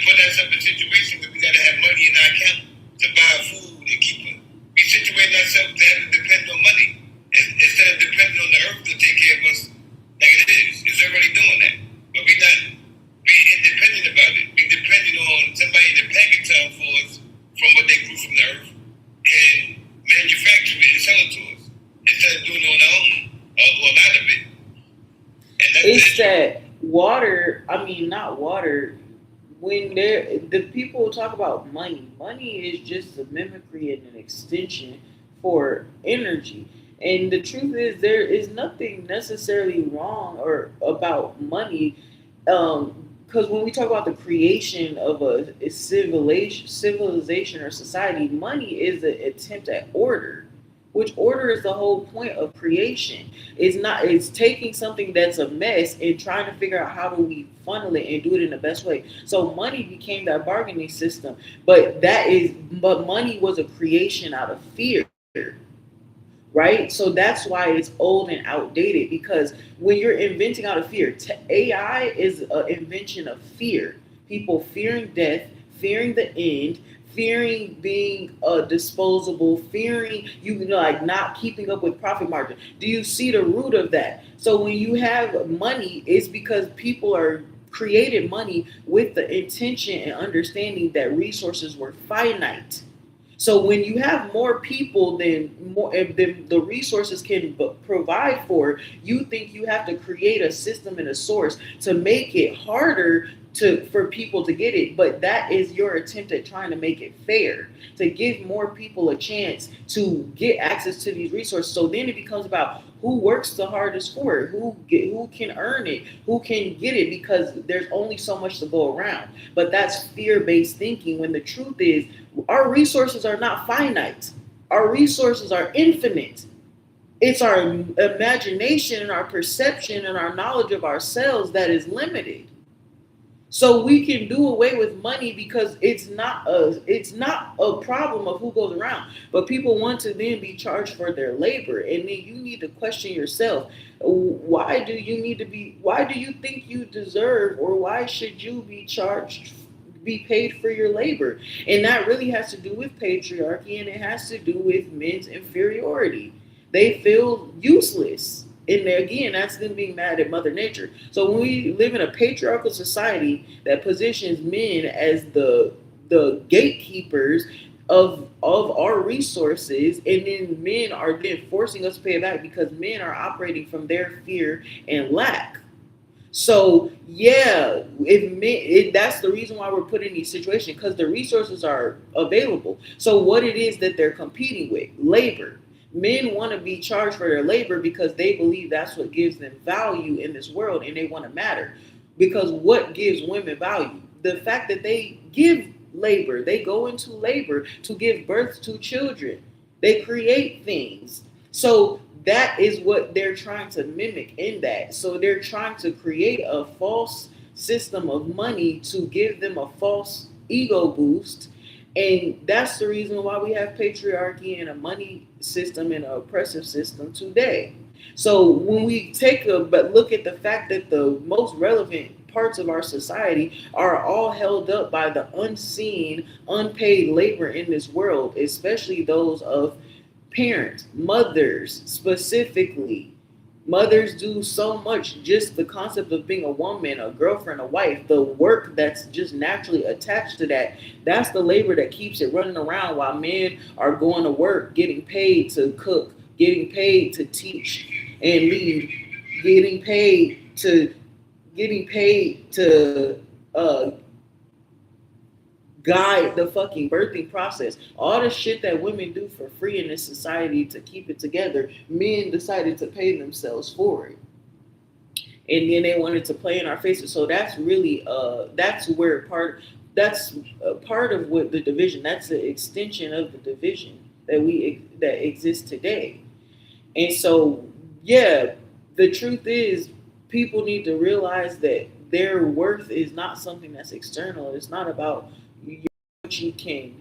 put ourselves in a situation where we gotta have money in our account to buy food and keep it. We situating ourselves to have to depend on money instead of depending on the earth to take care of us. Like it is. It's already doing that. But we independent about it. We dependent on somebody to package up for us from what they grew from the earth and manufacture It's that water. I mean, not water. When the people talk about money, money is just a mimicry and an extension for energy. And the truth is, there is nothing necessarily wrong or about money, because when we talk about the creation of a civilization or society, money is an attempt at order, which order is the whole point of creation. It's not. It's taking something that's a mess and trying to figure out how do we funnel it and do it in the best way. So money became that bargaining system, but money was a creation out of fear, right? So that's why it's old and outdated, because when you're inventing out of fear, AI is an invention of fear. People fearing death, fearing the end, fearing being disposable, fearing like not keeping up with profit margin. Do you see the root of that? So when you have money, it's because people are created money with the intention and understanding that resources were finite. So when you have more people than the resources can provide for, you think you have to create a system and a source to make it harder for people to get it. But that is your attempt at trying to make it fair, to give more people a chance to get access to these resources. So then it becomes about who works the hardest for it, who can earn it, who can get it, because there's only so much to go around. But that's fear-based thinking, when the truth is our resources are not finite. Our resources are infinite. It's our imagination and our perception and our knowledge of ourselves that is limited. So we can do away with money because it's not a problem of who goes around. But people want to then be charged for their labor. And then you need to question yourself. Why do you think you deserve, or why should you be paid for your labor? And that really has to do with patriarchy, and it has to do with men's inferiority. They feel useless. And again, that's them being mad at Mother Nature. So when we live in a patriarchal society that positions men as the gatekeepers of our resources, and then men are then forcing us to pay it back because men are operating from their fear and lack. So yeah, that's the reason why we're put in these situations, because the resources are available. So what it is that they're competing with, labor. Men want to be charged for their labor because they believe that's what gives them value in this world, and they want to matter. Because what gives women value? The fact that they give labor, they go into labor to give birth to children, they create things. So that is what they're trying to mimic in that. So they're trying to create a false system of money to give them a false ego boost. And that's the reason why we have patriarchy and a money system and an oppressive system today. So when we take a but look at the fact that the most relevant parts of our society are all held up by the unseen, unpaid labor in this world, especially those of parents, mothers specifically. Mothers do so much, just the concept of being a woman, a girlfriend, a wife, the work that's just naturally attached to that. That's the labor that keeps it running around while men are going to work, getting paid to cook, getting paid to teach and lead, getting paid to getting paid to guide the fucking birthing process. All the shit that women do for free in this society to keep it together, men decided to pay themselves for it. And then they wanted to play in our faces. So that's really that's part of what the division, that's the extension of the division that exists today. And so yeah, the truth is people need to realize that their worth is not something that's external. It's not about what you can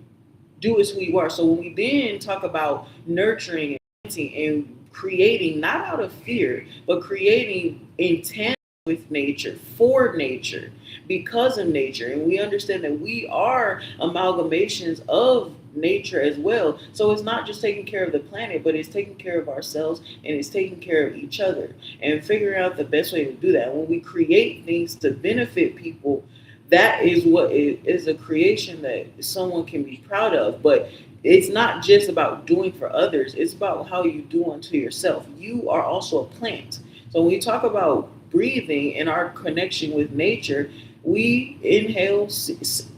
do, is who you are. So when we then talk about nurturing and creating, not out of fear, but creating intent with nature, for nature, because of nature, and we understand that we are amalgamations of nature as well. So it's not just taking care of the planet, but it's taking care of ourselves, and it's taking care of each other, and figuring out the best way to do that. When we create things to benefit people, that is what is a creation that someone can be proud of. But it's not just about doing for others, it's about how you do unto yourself. You are also a plant. So when we talk about breathing and our connection with nature, we inhale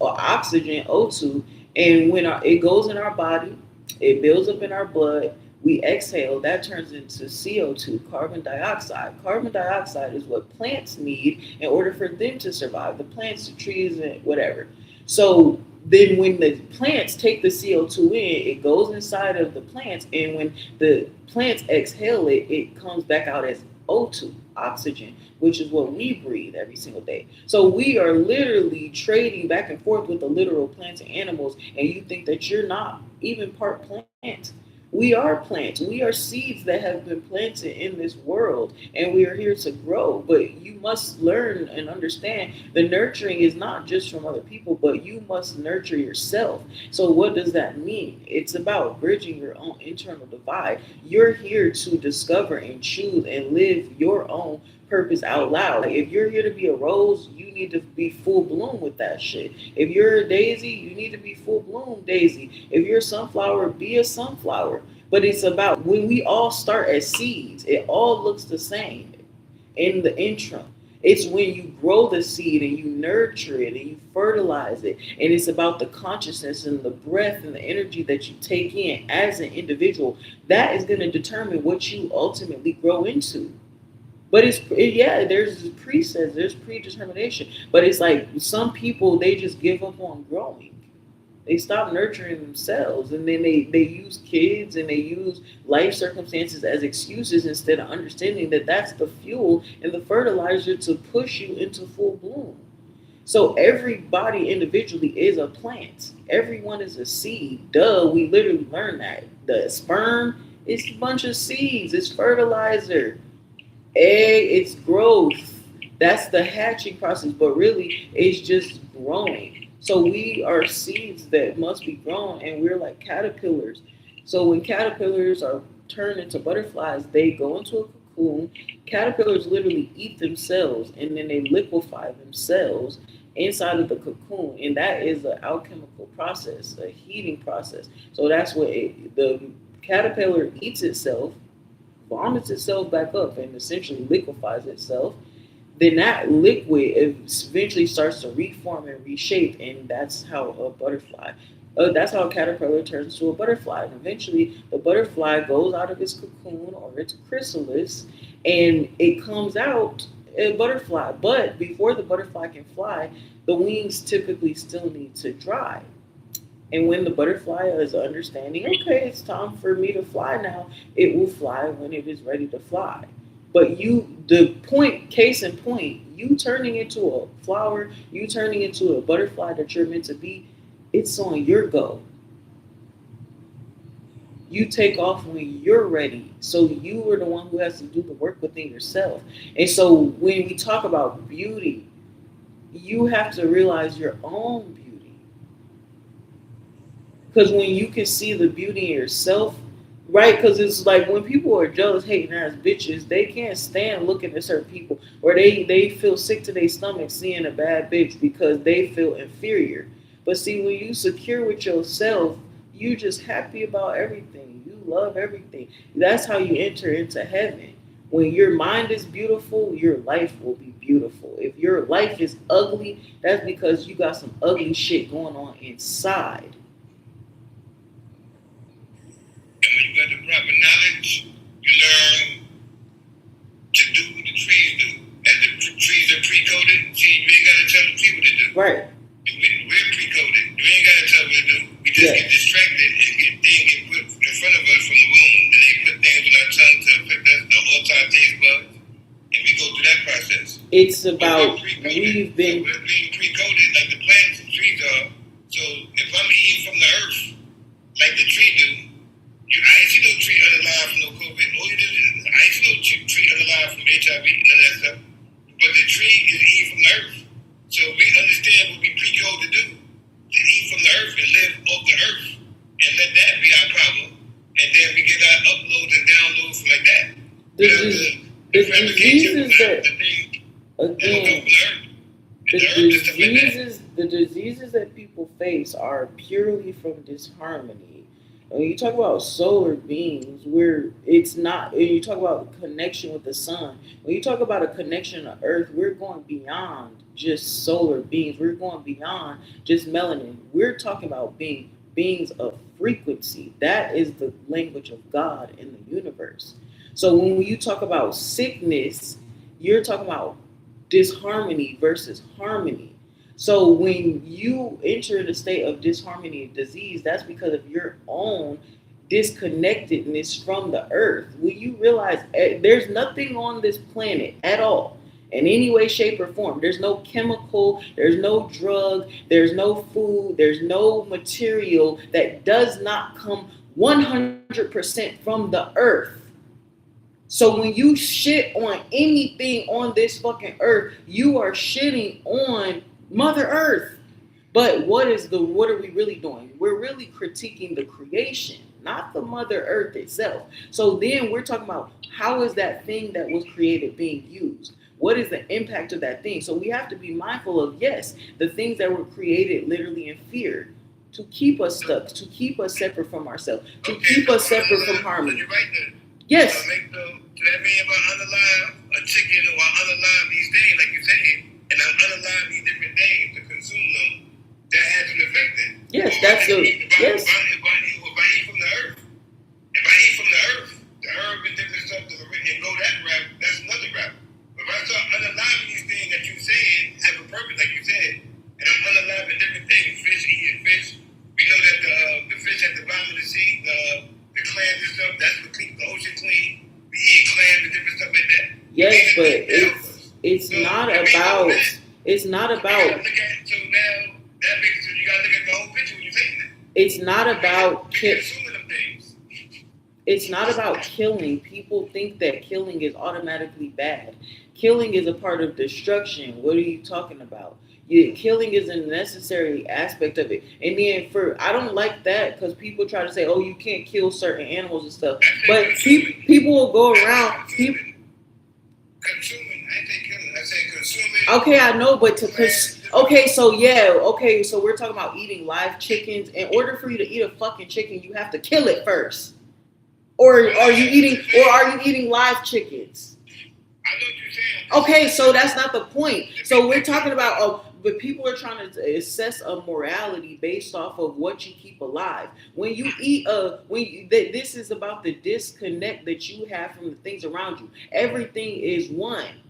oxygen, O2, and when it goes in our body, it builds up in our blood. We exhale, that turns into CO2, carbon dioxide. Carbon dioxide is what plants need in order for them to survive. The plants, the trees, and whatever. So then when the plants take the CO2 in, it goes inside of the plants, and when the plants exhale it, it comes back out as O2, oxygen, which is what we breathe every single day. So we are literally trading back and forth with the literal plants and animals, and you think that you're not even part plant. We are plants. We are seeds that have been planted in this world, and we are here to grow. But you must learn and understand the nurturing is not just from other people, but you must nurture yourself. So, what does that mean? It's about bridging your own internal divide. You're here to discover and choose and live your own purpose out loud. Like, if you're here to be a rose, you need to be full bloom with that shit. If you're a daisy, you need to be full bloom daisy. If you're a sunflower, be a sunflower. But it's about when we all start as seeds, it all looks the same in the interim. It's when you grow the seed and you nurture it and you fertilize it. And it's about the consciousness and the breath and the energy that you take in as an individual. That is going to determine what you ultimately grow into. But there's presets, there's predetermination. But it's like some people, they just give up on growing. They stop nurturing themselves, and then they use kids and they use life circumstances as excuses instead of understanding that that's the fuel and the fertilizer to push you into full bloom. So everybody individually is a plant. Everyone is a seed. Duh, we literally learned that. The sperm is a bunch of seeds. It's fertilizer. Egg, it's growth. That's the hatching process, but really it's just growing. So we are seeds that must be grown, and we're like caterpillars. So when caterpillars are turned into butterflies, they go into a cocoon. Caterpillars literally eat themselves, and then they liquefy themselves inside of the cocoon, and that is an alchemical process, a heating process. So that's what the caterpillar eats itself, vomits itself back up, and essentially liquefies itself. Then that liquid eventually starts to reform and reshape, and that's how a butterfly, that's how a caterpillar turns to a butterfly. And eventually, the butterfly goes out of its cocoon or its chrysalis, and it comes out a butterfly. But before the butterfly can fly, the wings typically still need to dry. And when the butterfly is understanding, okay, it's time for me to fly now, it will fly when it is ready to fly. But case in point, you turning into a flower, you turning into a butterfly that you're meant to be, it's on your go. You take off when you're ready. So you are the one who has to do the work within yourself. And so when we talk about beauty, you have to realize your own beauty. Because when you can see the beauty in yourself, right? Because it's like when people are jealous, hating ass bitches, they can't stand looking at certain people, or they feel sick to their stomach seeing a bad bitch because they feel inferior. But see, when you secure with yourself, you just happy about everything. You love everything. That's how you enter into heaven. When your mind is beautiful, your life will be beautiful. If your life is ugly, that's because you got some ugly shit going on inside. And when you got the proper knowledge, you learn to do what the trees do. As the trees are pre-coded, see, you ain't got to tell the tree what to do. Right. We're pre-coded. You ain't got to tell what to do. We just get distracted and things get put in front of us from the womb. And they put things with our tongue to affect us, the all-time taste buds. And we go through that process. It's about we've been... So we're being pre-coded like the plants and trees are. So if I'm eating from the earth, like the tree do, I ain't see no tree unalive from no COVID. All you did is, I ain't see no tree unalive from HIV, none of that stuff. But the tree is eating from the earth. So we understand what we pre-code to do. To eat from the earth and live off the earth. And let that be our problem. And then we get our uploads and downloads like that. The diseases that people face are purely from disharmony. When you talk about solar beings, where it's not, and you talk about connection with the sun, when you talk about a connection to Earth, we're going beyond just solar beings. We're going beyond just melanin. We're talking about beings of frequency. That is the language of God in the universe. So when you talk about sickness, you're talking about disharmony versus harmony. So when you enter the state of disharmony and disease, that's because of your own disconnectedness from the earth. When you realize there's nothing on this planet at all, in any way, shape, or form. There's no chemical, there's no drug, there's no food, there's no material that does not come 100% from the earth. So when you shit on anything on this fucking earth, you are shitting on Mother Earth. But what are we really doing? We're really critiquing the creation, not the Mother Earth itself. So then we're talking about how is that thing that was created being used? What is the impact of that thing? So we have to be mindful of, yes, the things that were created literally in fear to keep us stuck, to keep us separate from ourselves, to keep us separate from harmony. You're right there. Yes. So that mean if I underline a chicken or I underline these things, like you're saying, and I underline these different things to consume them, that has an effect then. Yes, that's the yes. If I eat from the earth, the herb and different stuff and go that route, that's another route. But if I start underlining these things that you're saying have a purpose, like you said, and I'm underlining different things, fish eating fish. We know that the fish at the bottom of the sea, the clams and stuff, that's what keeps the ocean clean. We eat clams and different stuff like that. Yes, but it's so not about. It's not about. So now that makes you gotta look at the whole picture when you're saying that. It's not about consuming them things. It's not about killing. People think that killing is automatically bad. Killing is a part of destruction. What are you talking about? Killing is a necessary aspect of it. And then I don't like that because people try to say, oh, you can't kill certain animals and stuff. But people will go around. Consuming. I ain't say killing. I say consuming. Okay, I know, but so we're talking about eating live chickens. In order for you to eat a fucking chicken, you have to kill it first. Or are you eating live chickens? I know what you're saying. Okay, so that's not the point. So we're talking about but people are trying to assess a morality based off of what you keep alive. When you eat this is about the disconnect that you have from the things around you. Everything is one.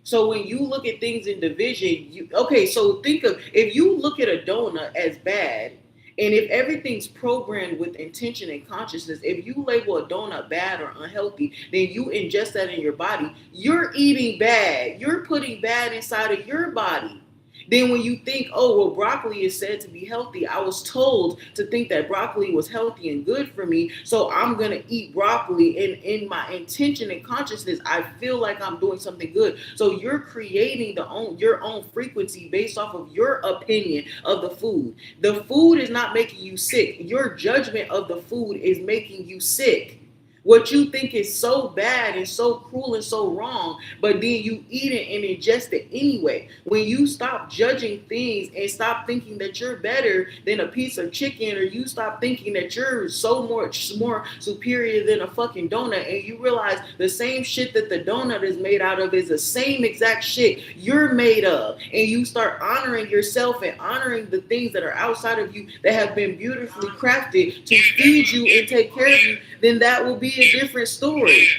So when you look at things in division, so think of if you look at a donut as bad, and if everything's programmed with intention and consciousness, if you label a donut bad or unhealthy, then you ingest that in your body. You're eating bad. You're putting bad inside of your body. Then when you think, oh, well, broccoli is said to be healthy. I was told to think that broccoli was healthy and good for me. So I'm going to eat broccoli. And in my intention and consciousness, I feel like I'm doing something good. So you're creating your own frequency based off of your opinion of the food. The food is not making you sick. Your judgment of the food is making you sick. What you think is so bad and so cruel and so wrong, but then you eat it and ingest it anyway. When you stop judging things and stop thinking that you're better than a piece of chicken, or you stop thinking that you're so much more superior than a fucking donut, and you realize the same shit that the donut is made out of is the same exact shit you're made of, and you start honoring yourself and honoring the things that are outside of you that have been beautifully crafted to feed you and take care of you, then that will be a different story.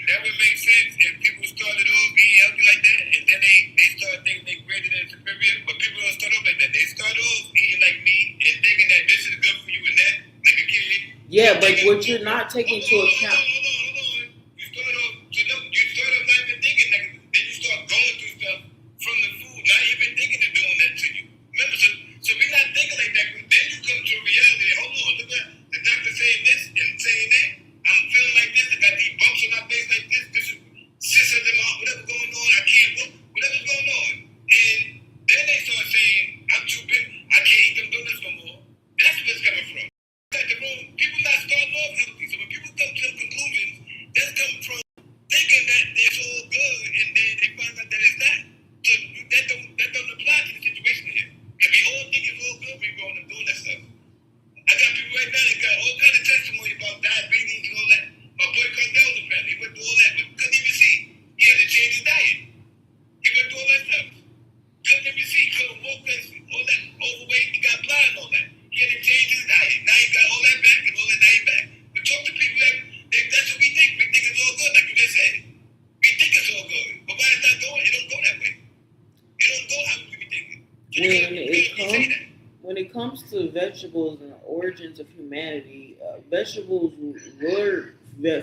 That would make sense if people started off being healthy like that, and then they start thinking they're greater than superior. But people don't start off like that. They start off eating like me and thinking that this is good for you and that, like a kid. Yeah, but what you're not taking into account. Hold on. You start off not even thinking that. Then you start going through stuff from the food, not even thinking of doing that to you. Remember, so we're not thinking like that. Then you come to a reality. Hold on, look at the doctor saying this and saying that. I'm feeling like this. I got these bumps on my face like this. This is cysts in my whatever's going on. I can't walk. Whatever's going on. And then they start saying, I'm too big. I can't eat them donuts no more. That's where it's coming from. People not starting off healthy. So when people come to the conclusion it comes to vegetables and the origins of humanity, vegetables were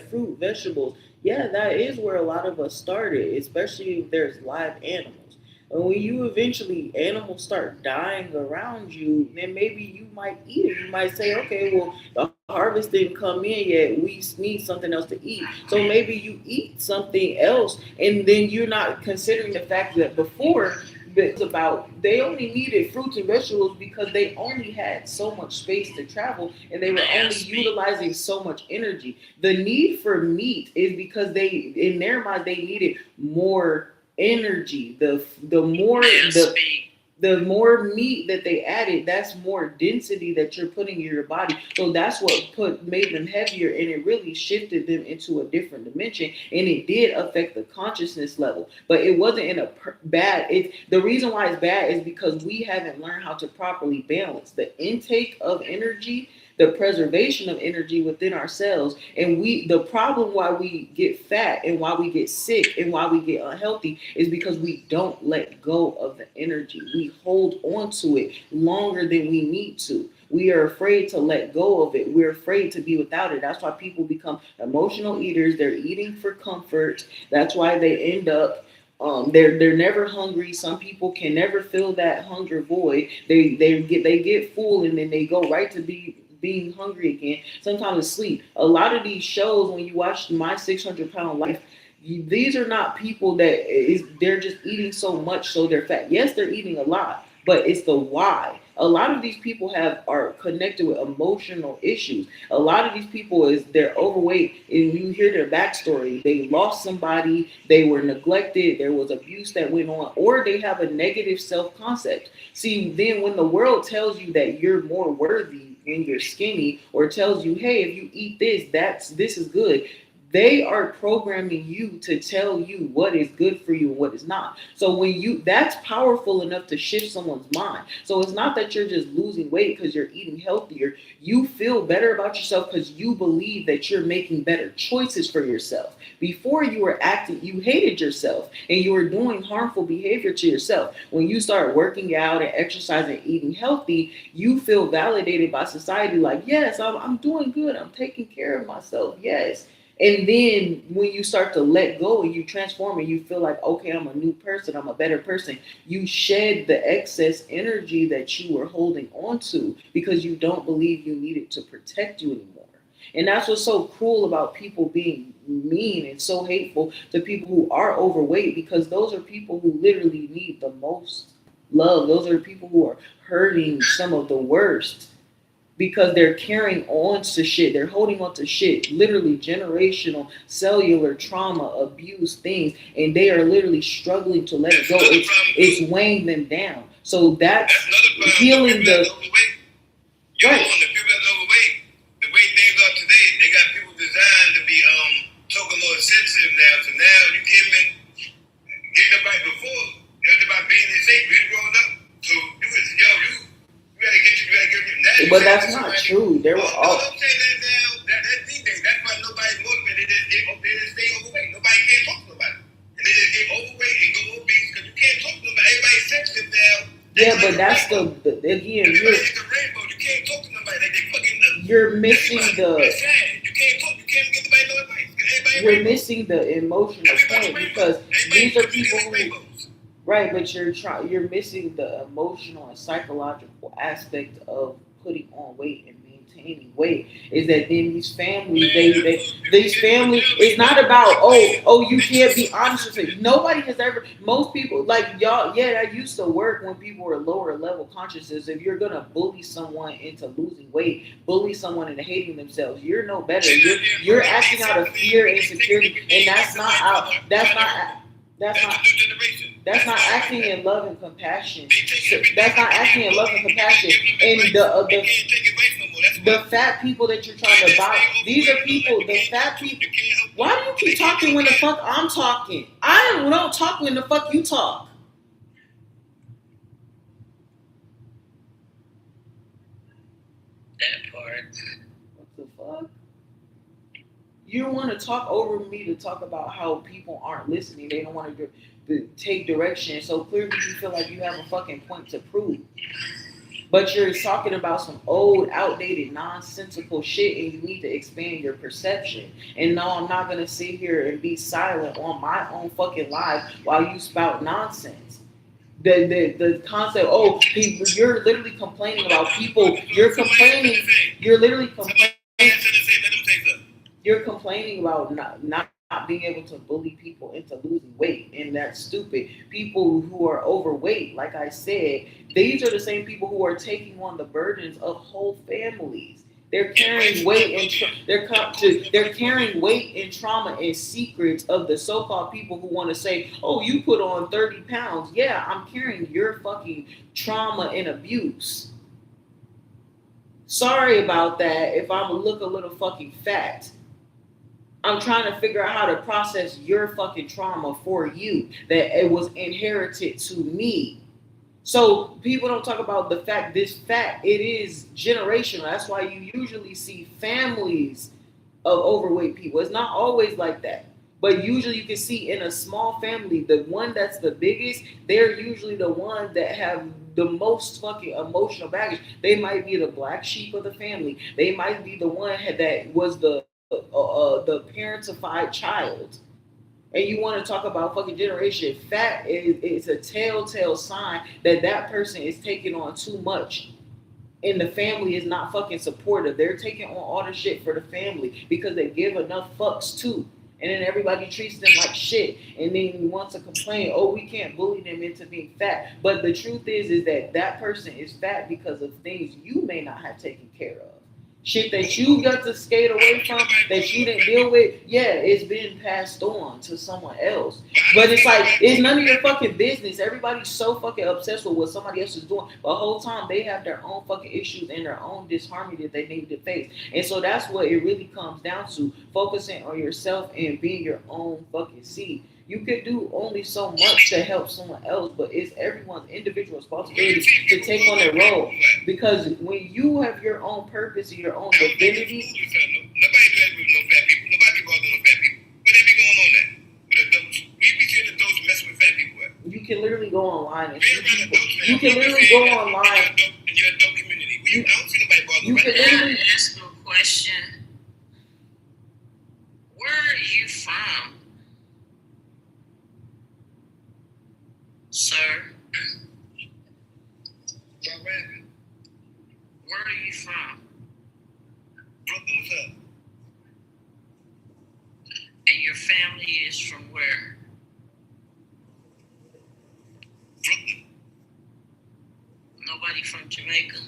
fruit, vegetables. Yeah, that is where a lot of us started, especially if there's live animals. And when you eventually animals start dying around you, then maybe you might eat it. You might say, okay, well, the harvest didn't come in yet. We need something else to eat. So maybe you eat something else, and then you're not considering the fact that before it's about they only needed fruits and vegetables because they only had so much space to travel and they were only utilizing so much energy. The need for meat is because they in their mind they needed more energy. The more meat that they added, that's more density that you're putting in your body. So that's what made them heavier, and it really shifted them into a different dimension. And it did affect the consciousness level, but it wasn't in a bad. The reason why it's bad is because we haven't learned how to properly balance the intake of energy, the preservation of energy within ourselves. And the problem why we get fat and why we get sick and why we get unhealthy is because we don't let go of the energy. We hold on to it longer than we need to. We are afraid to let go of it. We're afraid to be without it. That's why people become emotional eaters. They're eating for comfort. That's why they end up they're never hungry. Some people can never fill that hunger void. They get full and then they go right to being hungry again. Sometimes it's sleep. A lot of these shows, when you watch My 600-Pound Life, these are not people they're just eating so much so they're fat. Yes, they're eating a lot, but it's the why. A lot of these people are connected with emotional issues. A lot of these people they're overweight, and you hear their backstory. They lost somebody, they were neglected, there was abuse that went on, or they have a negative self-concept. See, then when the world tells you that you're more worthy and you're skinny, or tells you, hey, if you eat this is good, they are programming you to tell you what is good for you and what is not. So that's powerful enough to shift someone's mind. So it's not that you're just losing weight because you're eating healthier. You feel better about yourself because you believe that you're making better choices for yourself. Before you were acting, you hated yourself and you were doing harmful behavior to yourself. When you start working out and exercising and eating healthy, you feel validated by society like, yes, I'm doing good. I'm taking care of myself. Yes. And then when you start to let go and you transform and you feel like, okay, I'm a new person, I'm a better person, you shed the excess energy that you were holding on to because you don't believe you need it to protect you anymore. And that's what's so cruel about people being mean and so hateful to people who are overweight, because those are people who literally need the most love. Those are people who are hurting some of the worst, because they're carrying on to shit. They're holding on to shit, literally generational, cellular trauma, abuse, things, and they are literally struggling to let it go. It's weighing them down. So that's healing the... Yo, on the people that's overweight, the way things are today, they got people designed to be talking more sensitive now. So now you can't even get them right before. It was about being in shape, really growing up. So you gotta get now. But that's not true. There were all. I'm saying that now. That thing, that's why nobody's motivated. They just stay overweight. Nobody can't talk to nobody. And they just get overweight and go obese because you can't talk to nobody. Everybody's sensitive now. Yeah, but that's again. You can't talk to nobody. Like they fucking. You're missing the. You can't talk. You can't get nobody no advice. You're missing the emotional point, because these are people who. Right, but you're missing the emotional and psychological aspect of putting on weight and maintaining weight. Is that then these families, these families, it's not about you can't be honest with it. Nobody has ever. Most people like y'all. Yeah, that used to work when people were lower level consciousness. If you're gonna bully someone into losing weight, bully someone into hating themselves, you're no better. You're acting out of fear and insecurity, and that's not acting in love and compassion. That's not acting in love and compassion. And the fat people that you're trying to buy, these are people, the fat people. Why do you keep talking when the fuck I'm talking? I don't talk when the fuck you talk. That part. What the fuck? You don't want to talk over me to talk about how people aren't listening. They don't want to take direction. So clearly you feel like you have a fucking point to prove. But you're talking about some old, outdated, nonsensical shit, and you need to expand your perception. And no, I'm not gonna sit here and be silent on my own fucking live while you spout nonsense. The concept, oh, people, you're literally complaining about people. You're literally complaining. You're complaining about not being able to bully people into losing weight, and that's stupid. People who are overweight, like I said, these are the same people who are taking on the burdens of whole families. They're carrying weight and they're carrying weight and trauma and secrets of the so-called people who want to say, "Oh, you put on 30 pounds." Yeah, I'm carrying your fucking trauma and abuse. Sorry about that if I'm look a little fucking fat. I'm trying to figure out how to process your fucking trauma for you that it was inherited to me. So people don't talk about the fact this fact it is generational. That's why you usually see families of overweight people. It's not always like that. But usually you can see in a small family, the one that's the biggest, they're usually the one that have the most fucking emotional baggage. They might be the black sheep of the family. They might be the one that was the parentified child. And you want to talk about fucking generation fat is a telltale sign that that person is taking on too much and the family is not fucking supportive. They're taking on all the shit for the family because they give enough fucks too. And then everybody treats them like shit. And then you want to complain, oh, we can't bully them into being fat. But the truth is that that person is fat because of things you may not have taken care of. Shit that you got to skate away from, that you didn't deal with, yeah, it's been passed on to someone else. But it's like, it's none of your fucking business. Everybody's so fucking obsessed with what somebody else is doing. But the whole time, they have their own fucking issues and their own disharmony that they need to face. And so that's what it really comes down to, focusing on yourself and being your own fucking seed. You could do only so much to help someone else, but it's everyone's individual responsibility to take on their role. Because when you have your own purpose and your own divinity, nobody do that with no fat people. Nobody be bothered with no fat people. What they be going on there? With adults. We be seeing adults messing with fat people. You can literally go online and see people. You can literally go online in your adult community. I don't see nobody bothered with that. Can I ask you a question? Where are you from? Sir, where are you from? Brooklyn, what's up? And your family is from where? Brooklyn. Nobody from Jamaica?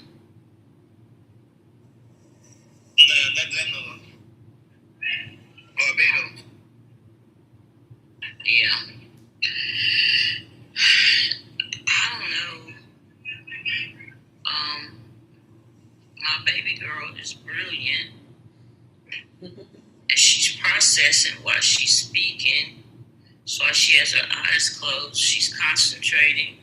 Nah, not that no. Barbados. Yeah. I don't know. My baby girl is brilliant. And she's processing while she's speaking. So while she has her eyes closed, she's concentrating.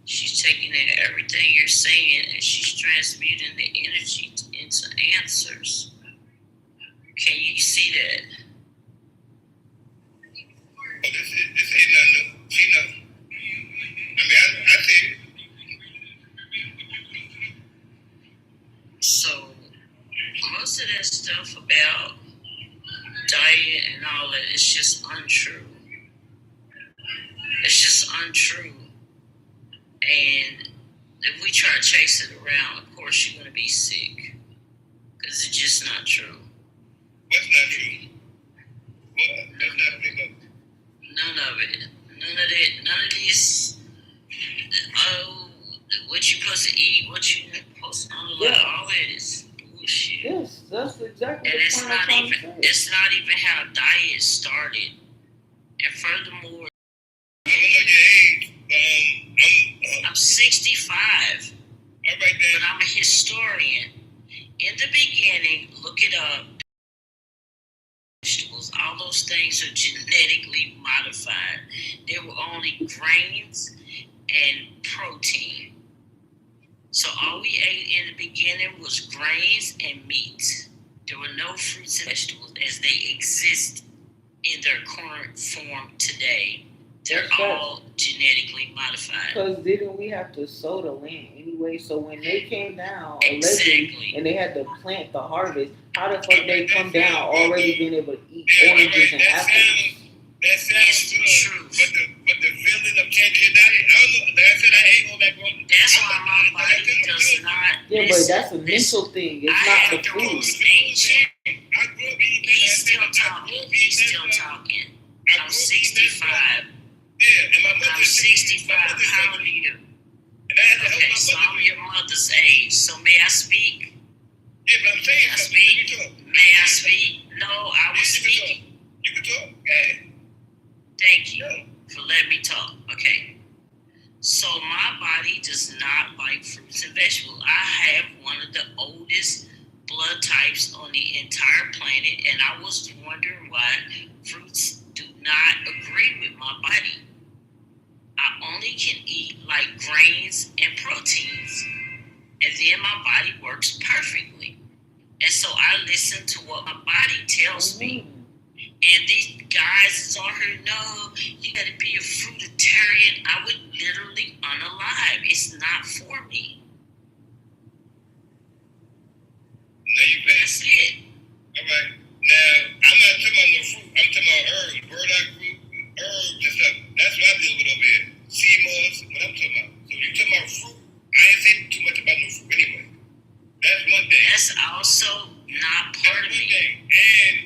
She's taking in everything you're saying and she's transmuting the energy into answers. Can you see that? Oh, this ain't nothing new. She knows. I mean, I see it. So, most of that stuff about diet and all that is just untrue. It's just untrue. And if we try to chase it around, of course you're going to be sick. Because it's just not true. What's not true? What? That's not true. None of it. None of that. None of this. Oh, what you supposed to eat, what you supposed to all that is bullshit. Yes, that's exactly. And it's not even how diet started. And furthermore, I don't know your age. I'm 65. All right then. But I'm a historian. In the beginning, look it up. Vegetables, all those things are genetically modified. There were only grains and protein. So all we ate in the beginning was grains and meat. There were no fruits and vegetables as they exist in their current form today. They're That's all genetically modified. Because didn't we have to sow the land anyway? So when they came down, allegedly, Exactly. and they had to plant the harvest, how the fuck they come down already being able to eat oranges and apples? That sounds good, but the feeling of changing your diet, I don't know. Like I said, I ain't on that growth. That's why my body does not. Yeah, but that's a mental thing. It's I not have the the food. rules ancient. I grew up eating that. He's still talking. He's still talking. I'm 65. Yeah, and my mother I'm 65. How old are you? And I had to Okay, help so my I'm mother. your mother's age. So may I speak? Yeah, but I'm saying May I something. You speak? can talk. May I speak? No, I was You can talk. speaking. You can talk. Yeah. Thank you for letting me talk. Okay. So my body does not like fruits and vegetables. I have one of the oldest blood types on the entire planet, and I was wondering why fruits do not agree with my body. I only can eat like grains and proteins, and then my body works perfectly. And so I listen to what my body tells me. And these guys is on here, no, you gotta be a fruitarian. I would literally unalive. It's not for me. Now you That's finish. it. All right. Now, I'm not talking about no fruit. I'm talking about herbs, burdock root, herbs and stuff. That's what I deal with over here. Sea moss, what I'm talking about. So you talking about fruit, I ain't saying too much about no fruit anyway. That's one thing. That's also not part of That's one me. thing. And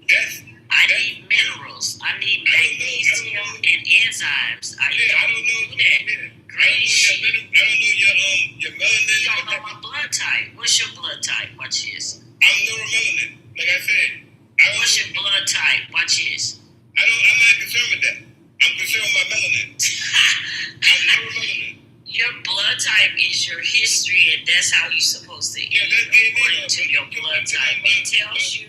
that's I need minerals. I need magnesium and enzymes. I don't do that. Green shit. I don't know your melanin. You don't know my blood type. What's your blood type? Watch this. I'm neuromelanin. Like I said. What's your blood type? Watch this. I'm not concerned with that. I'm concerned with my melanin. I'm neuromelanin. Your blood type is your history, and that's how you're supposed to eat according to your blood type. It tells you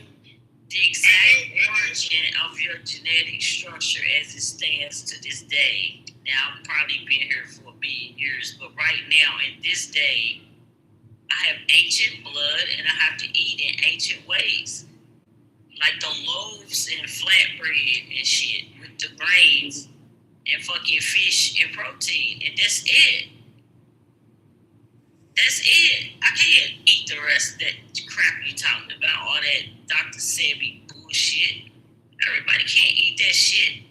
the exact origin of your genetic structure as it stands to this day. Now, I've probably been here for a billion years, but right now, in this day, I have ancient blood, and I have to eat in ancient ways. Like the loaves and flatbread and shit with the grains and fucking fish and protein, and that's it. That's it. I can't eat the rest of that crap you talking about, all that Dr. Sebi bullshit. Everybody can't eat that shit.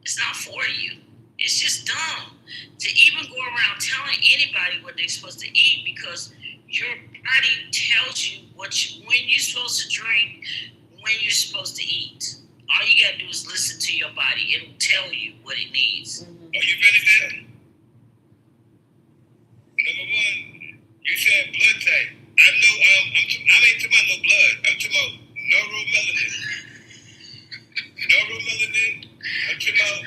It's not for you. It's just dumb to even go around telling anybody what they're supposed to eat, because your body tells you when you're supposed to drink, when you're supposed to eat. All you gotta do is listen to your body. It'll tell you what it needs. Are you finished there? Number one, you said blood type. I know. I ain't talking about no blood. I'm talking about neuromelanin. Neuromelanin. I'm talking about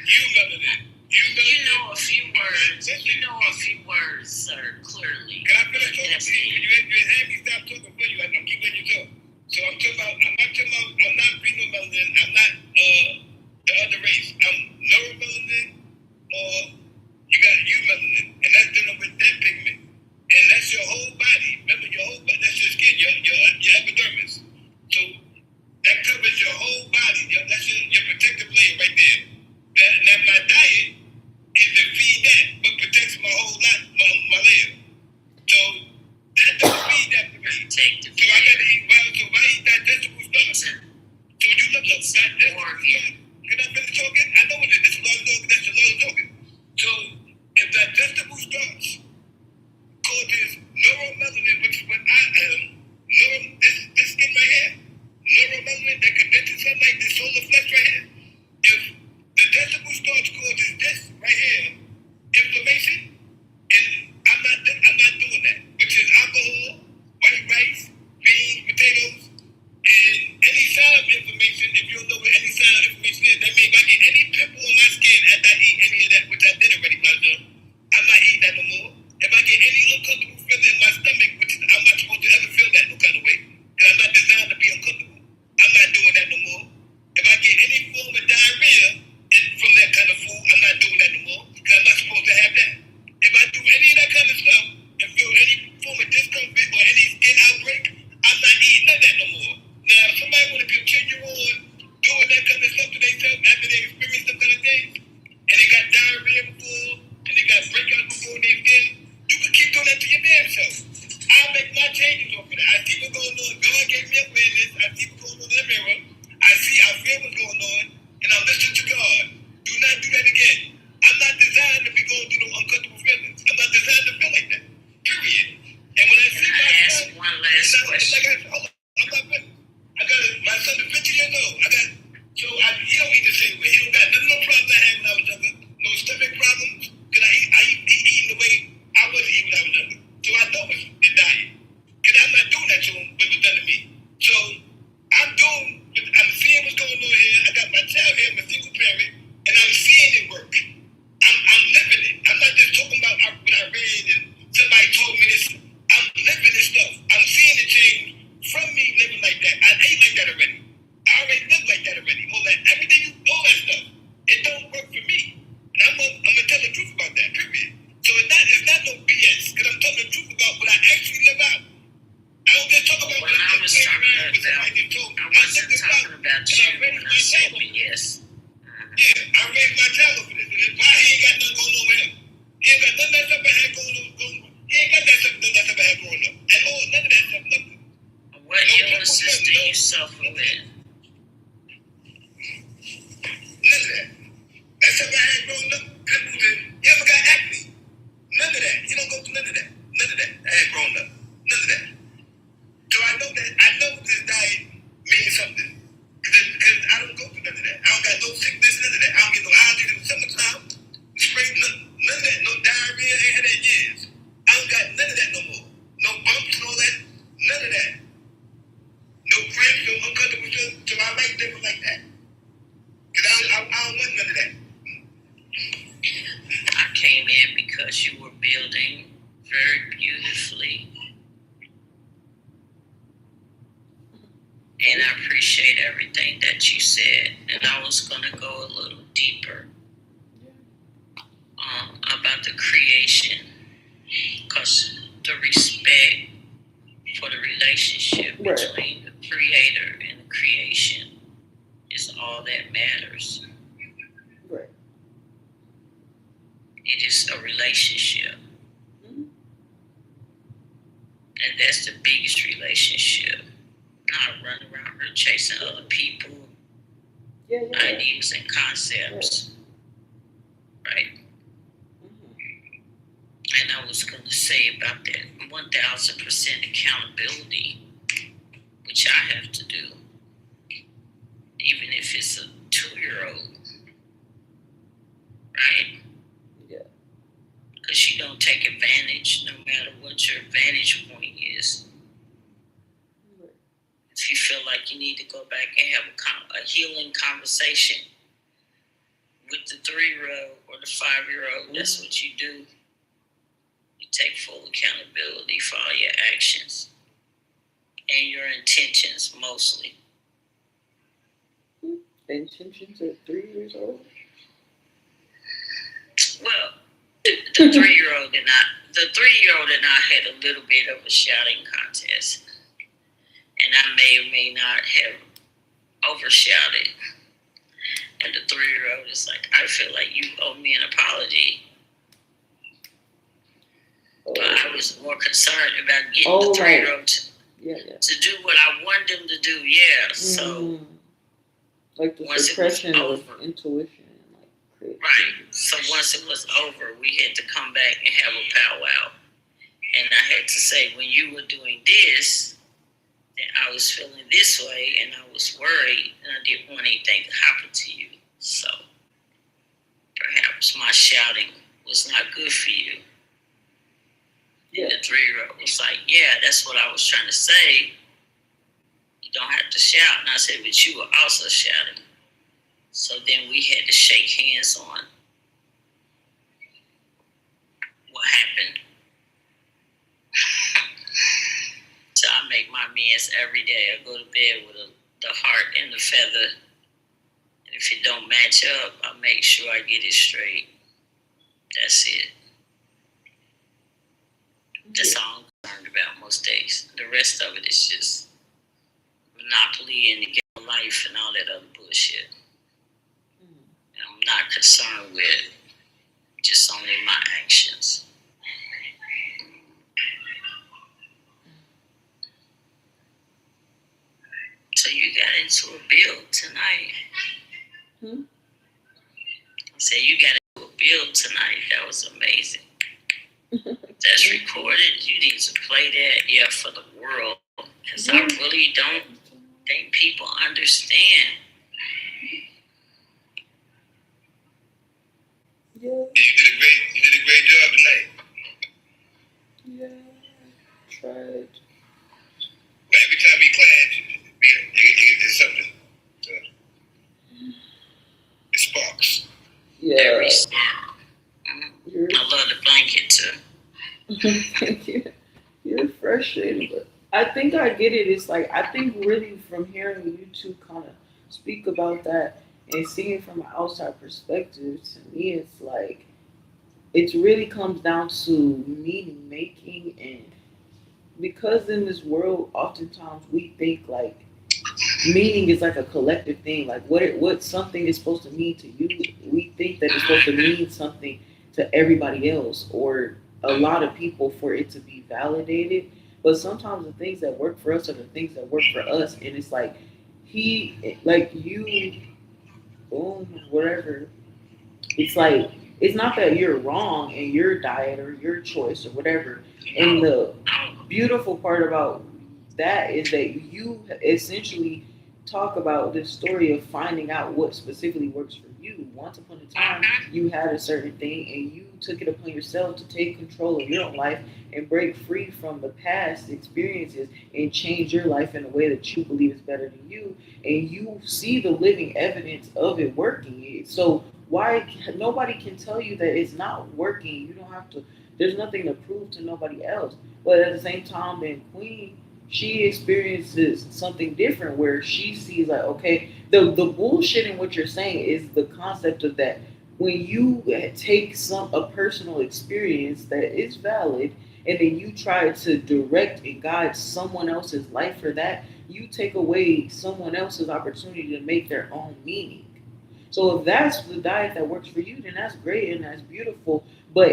eumelanin. You know a few words. You know a few words, sir. Clearly. Can I finish talking? That's You it. had me stop talking for you. I'm keep letting you talk. So I'm not phenomelanin. I'm not the other race. I'm neuromelanin, or you got eumelanin, and that's dealing with that pigment. And that's your whole body. Remember, your whole body, that's your skin, your epidermis. So that covers your whole body. That's your protective layer right there. Now my diet is to feed that, but protects my whole lot, my layer. So that doesn't feed that for me. Protective So I gotta eat well. So if I eat digestible stuff, It's so when you look up digestible organ. stuff, can I finish talking? I know what it is. It's a lot of talking. That's a lot of talking. So if digestible stuff causes neuromelanin, which is what I am, this skin right here, neuromelanin that condenses sunlight, this solar flesh right here. If the digestible starch causes this right here, inflammation, and I'm not doing that, which is alcohol, white rice, beans, potatoes, and any sign of inflammation. If you don't know what any sign of inflammation is, that means if I get any pimple on my skin after I eat any of that, which I did already myself, I'm not eating that no more. If I get any uncomfortable feeling in my stomach, which is I'm not supposed to ever feel that no kind of way, because I'm not designed to be uncomfortable, I'm not doing that no more. If I get any form of diarrhea from that kind of food, I'm not doing that no more, because I'm not supposed to have that. If I do any of that kind of stuff and feel any form of discomfort or any skin outbreak, I'm not eating none of that no more. Now, if somebody want to continue on doing that kind of stuff to themselves after they experience assuming, yes. Yeah, I raised my child for this. And why he ain't got nothing going on with him? He ain't got none of that stuff I had going on. He ain't got none of that stuff I had growing up. At all, none of that stuff, nothing. What illnesses do you suffer with? None of that. That stuff I had growing up, pimples and he ever got acne. None of that. He don't go through none of that. None of that I had growing up. None of that. So I know this diet means something. Because I don't go through none of that. I don't got no sickness, none of that. I don't get no allergies in the summertime. Spray, none of that. No diarrhea, ain't had that years. I don't got none of that no more. No bumps, no that. None of that. No cramps, no uncomfortable stuff. So I like living like that. Because I don't want none of that. I came in because you were building very beautifully. And I appreciate everything that you said. And I was going to go a little deeper about the creation. Because the respect for the relationship between the creator and the creation is all that matters. Right. It is a relationship. And that's the biggest relationship. Not running around here chasing other people, ideas and concepts. Right. And I was going to say about that 1,000% accountability, which I have to do, even if it's a 2-year-old. Right? Yeah. Because you don't take advantage no matter what your vantage point is. If you feel like you need to go back and have a healing conversation with the 3-year-old or the 5-year-old, that's what you do. You take full accountability for all your actions and your intentions mostly. Intentions at 3 years old? Well, the 3-year-old and I had a little bit of a shouting contest. And I may or may not have overshouted. And the 3-year-old is like, I feel like you owe me an apology. But I was more concerned about getting the 3-year-old to do what I wanted them to do. Yeah, so like the suppression of intuition, like creativity. Right. So once it was over, we had to come back and have a powwow. And I had to say, when you were doing this, then I was feeling this way, and I was worried, and I didn't want anything to happen to you. So perhaps my shouting was not good for you. And the 3-year-old was like, yeah, that's what I was trying to say. You don't have to shout. And I said, but you were also shouting. So then we had to shake hands on what happened. So I make my amends every day. I go to bed with the heart and the feather. And if it don't match up, I make sure I get it straight. That's it. That's all I'm concerned about most days. The rest of it is just monopoly and the game of life and all that other bullshit. And I'm not concerned with just only my actions. So you got into a build tonight. I said you got into a build tonight. That was amazing. That's recorded. You need to play that, for the world. Because I really don't think people understand. Yeah. You did a great job tonight. Yeah. Tried. But every time we clash, it's something. It sparks. Yeah. I love the blanket too. Thank you. You're frustrated, but I think I get it. It's like, I think really from hearing you two kind of speak about that and seeing it from an outside perspective, to me, it's like, it really comes down to meaning making. And because in this world, oftentimes we think like meaning is like a collective thing. Like what something is supposed to mean to you, we think that it's supposed to mean something to everybody else or a lot of people for it to be validated. But sometimes the things that work for us are the things that work for us, and it's like like you, boom, whatever. It's like it's not that you're wrong in your diet or your choice or whatever. And the beautiful part about that is that you essentially talk about this story of finding out what specifically works for you. Once upon a time, you had a certain thing and you took it upon yourself to take control of your own life and break free from the past experiences and change your life in a way that you believe is better than you. And you see the living evidence of it working. So why nobody can tell you that it's not working? You don't have to. There's nothing to prove to nobody else. But at the same time, then Queen, she experiences something different where she sees like, okay, the bullshit in what you're saying is the concept of that when you take a personal experience that is valid and then you try to direct and guide someone else's life for that, you take away someone else's opportunity to make their own meaning. So if that's the diet that works for you, then that's great and that's beautiful. But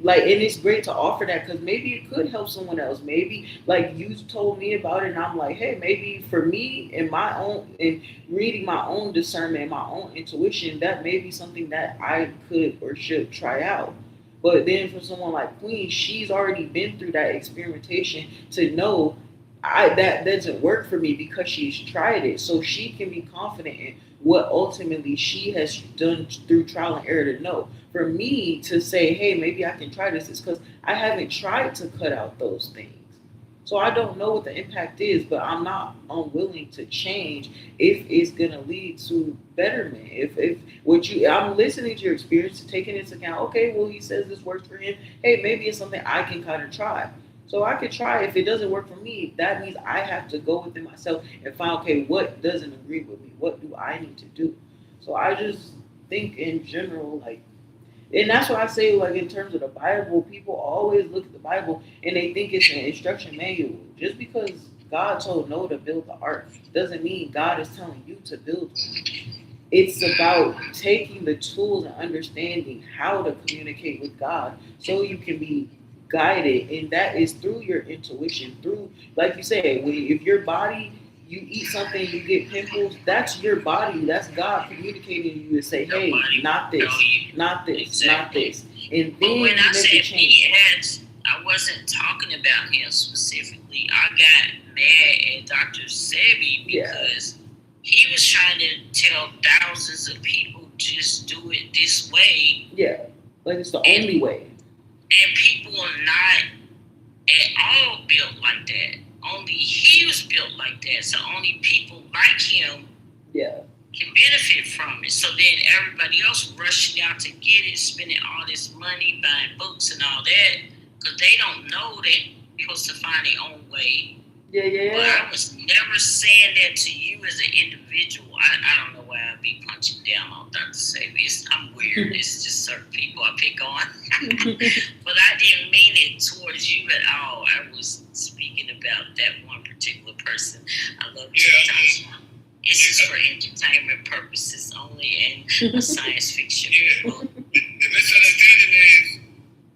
like, and it's great to offer that because maybe it could help someone else. Maybe like you told me about it, and I'm like, hey, maybe for me and my own and reading my own discernment, my own intuition, that may be something that I could or should try out. But then for someone like Queen, she's already been through that experimentation to know that doesn't work for me because she's tried it. So she can be confident in what ultimately she has done through trial and error to know. For me to say, hey, maybe I can try this is because I haven't tried to cut out those things. So I don't know what the impact is, but I'm not unwilling to change if it's gonna lead to betterment. If what you I'm listening to your experience, taking into account, okay, well he says this works for him. Hey, maybe it's something I can kind of try. So I could try. If it doesn't work for me, that means I have to go within myself and find, okay, what doesn't agree with me? What do I need to do? So I just think in general, like, and that's why I say, like, in terms of the Bible, people always look at the Bible and they think it's an instruction manual. Just because God told Noah to build the ark doesn't mean God is telling you to build one. It's about taking the tools and understanding how to communicate with God so you can be guided, and that is through your intuition. Through, like you said, if your body, you eat something, you get pimples. That's your body. That's God communicating to you to say, "Hey, not this, not this, exactly. Not this." And then but when I said change. I wasn't talking about him specifically. I got mad at Dr. Sebi because he was trying to tell thousands of people just do it this way. Yeah, like it's the only way. And people are not at all built like that. Only he was built like that. So only people like him can benefit from it. So then everybody else rushing out to get it, spending all this money buying books and all that, because they don't know that you're supposed to find their own way. Yeah. But I was never saying that to you as an individual. I don't know why I be punching down on Dr. Sabi. I'm weird. It's just certain people I pick on. But I didn't mean it towards you at all. I was speaking about that one particular person. I love you sometimes. It's just for entertainment purposes only and a science fiction book. The misunderstanding is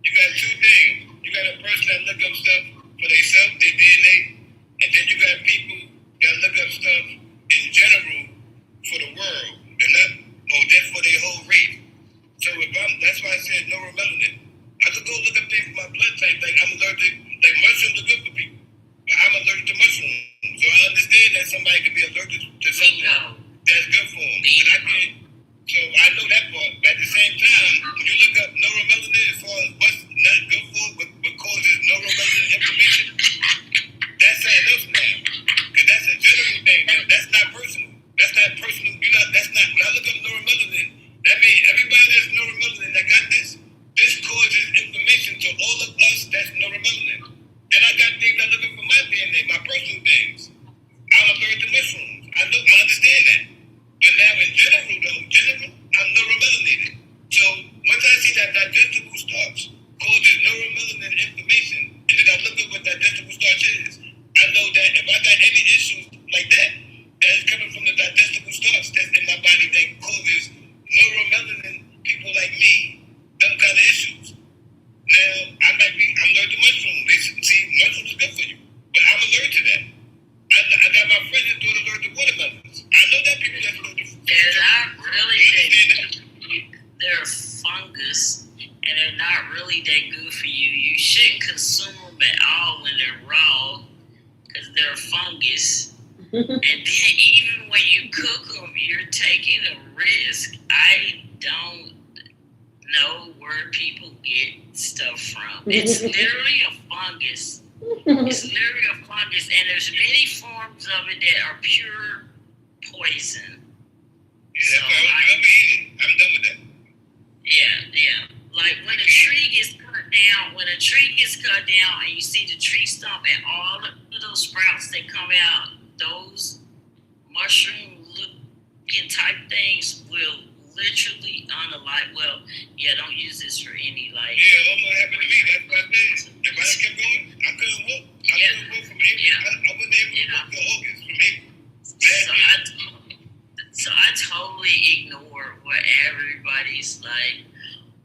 you got two things. You got a person that look up stuff for themselves, their DNA. And then you got people that look up stuff in general for the world, and not or just for their whole race. So that's why I said neuromelanin. I could go look up things for my blood type. Like I'm allergic, like mushrooms are good for people, but I'm allergic to mushrooms. So I understand that somebody could be allergic to something that's good for them. So I know that part. But at the same time, when you look up neuromelanin as far as what's not good for, what causes neuromelanin inflammation. That's something else now. Because that's a general thing. That's not personal. That's not personal. That's not, when I look up neuromelanin, that means everybody that's neuromelanin that got this causes inflammation to all of us that's neuromelanin. Then I got things I look up for my DNA, my personal things. I'm allergic to mushrooms. I understand that. But now in general, I'm neuromelanated. So once I see that digestible starch causes neuromelanin inflammation, and then I look up what digestible starch is, I know that if I got any issues like that, that's really that good for you. You shouldn't consume them at all when they're raw because they're fungus. And then even when you cook them, you're taking a risk. I don't know where people get stuff from. It's literally a fungus. It's literally a fungus, and there's many forms of it that are pure poison. Yeah, I'm done with that. Yeah. Like when a tree gets cut down, and you see the tree stump and all of those sprouts that come out, those mushroom looking type things will literally unalive. Well, yeah, don't use this for any like. Yeah, almost happened to me. That's what I said. If I kept going, I couldn't walk. I couldn't walk from April. Yeah. I wasn't able to walk till August from April. So I totally ignore what everybody's like.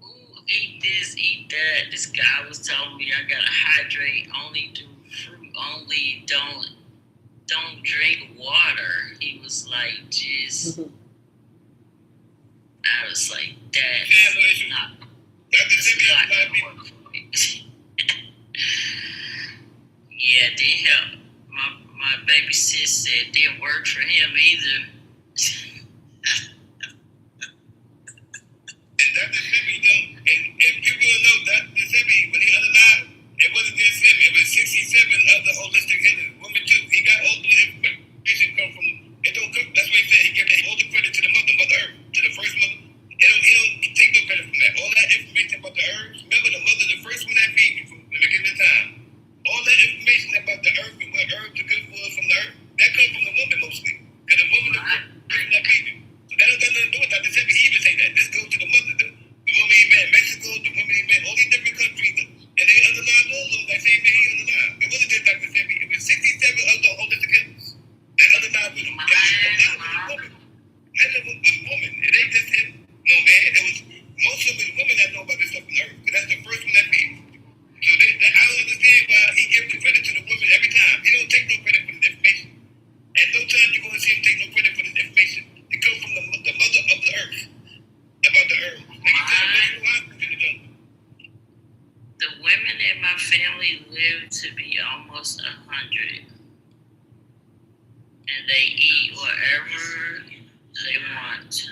Ooh, eat this, eat that. This guy was telling me I gotta hydrate, only do fruit, only don't drink water. He was like, just. I was like, that's not gonna work for me. Yeah, it didn't help. My baby sis said it didn't work for him either. And Dr. Sebi don't, and people don't know Dr. Sebi, when he unalive, it wasn't just him, it was 67 other holistic healers, women too. He got all the information come from, it don't come, that's what he said, he gave all the credit to the Mother Earth, to the first mother. He don't take no credit from that. All that information about the herbs, remember the mother, the first one that feed you from the beginning of time. All that information about the earth and what herbs are good for us from the earth, that comes from the woman mostly. Because the woman is the person that feed you. So that don't got nothing to do with Dr. Sebi. He even say that. This goes to the mother. The woman he met in Mexico, the woman he met all these different countries, and they underlined all of them that same day he underlined. It wasn't just Dr. Sebi. It was 67 other holistic healers that underlined with him. That was woman. It ain't just him. No, man. It was most of the women that know about this stuff on earth. Because that's the first one that feed you. So I don't understand why he gives the credit to the woman every time. He don't take no credit for this information. And no time you're going to see him take no credit for this information. It comes from the mother of the earth. About the earth. The women in my family live to be almost 100. And they eat whatever they want.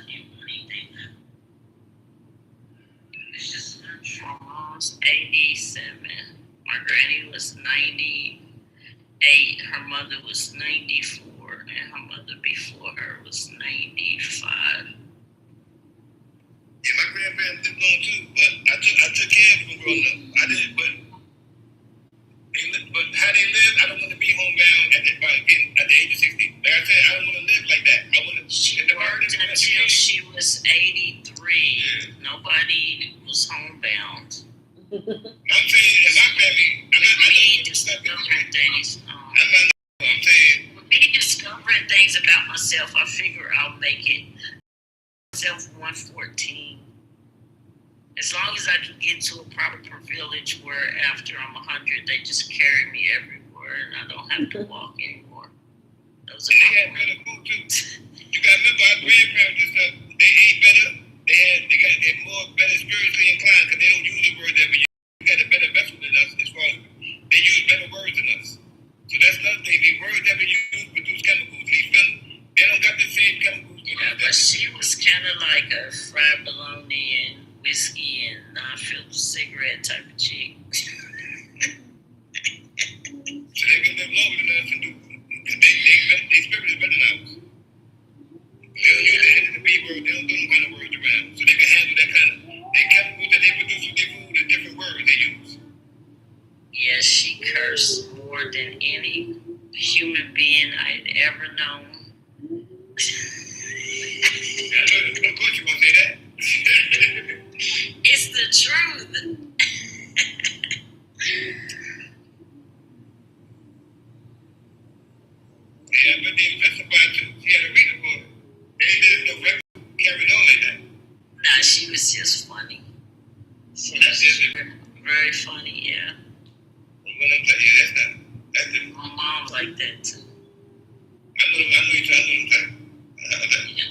My mom's 87. My granny was 98. Her mother was 94. And her mother before her was 95. Yeah, my grandparents lived long too, but I took care of them growing up. I didn't, but how they live, I don't want to be homebound at the age of 60. Like I said, I don't want to live like that. I want to. She worked until she was 83. Yeah. Nobody was homebound. I'm saying in my family, me discovering things. I'm saying. With me discovering things about myself, I figure I'll make it. Myself 114. As long as I can get to a proper village where after I'm 100, they just carry me everywhere and I don't have to walk anymore. Those are they had better food too. You gotta remember our grandparents and stuff, they ate better. They're more better spiritually inclined because they don't use the word that we use. We got a better vessel than us as far as they use better words than us. So that's another thing. The words that we use produce chemicals. They don't got the same chemicals. Yeah, but she was kind of like a fried bologna and whiskey and non-filtered cigarette type of chick. So they can live longer than us and do. They spirit is better than ours. They don't use the end of the B word. They don't do them kind of words around. So they can handle that kind of. They chemicals that they produce with their food and different words they use. Yeah, she cursed more than any human being I'd ever known. Of course you gonna say that. It's the truth. Yeah, but they justified too. She had a reason for it. They didn't no record carried on like that. Nah, she was just funny. She was very funny, yeah. When I'm telling you, that's the. My mom's like that too. I know you try to know them. Yeah.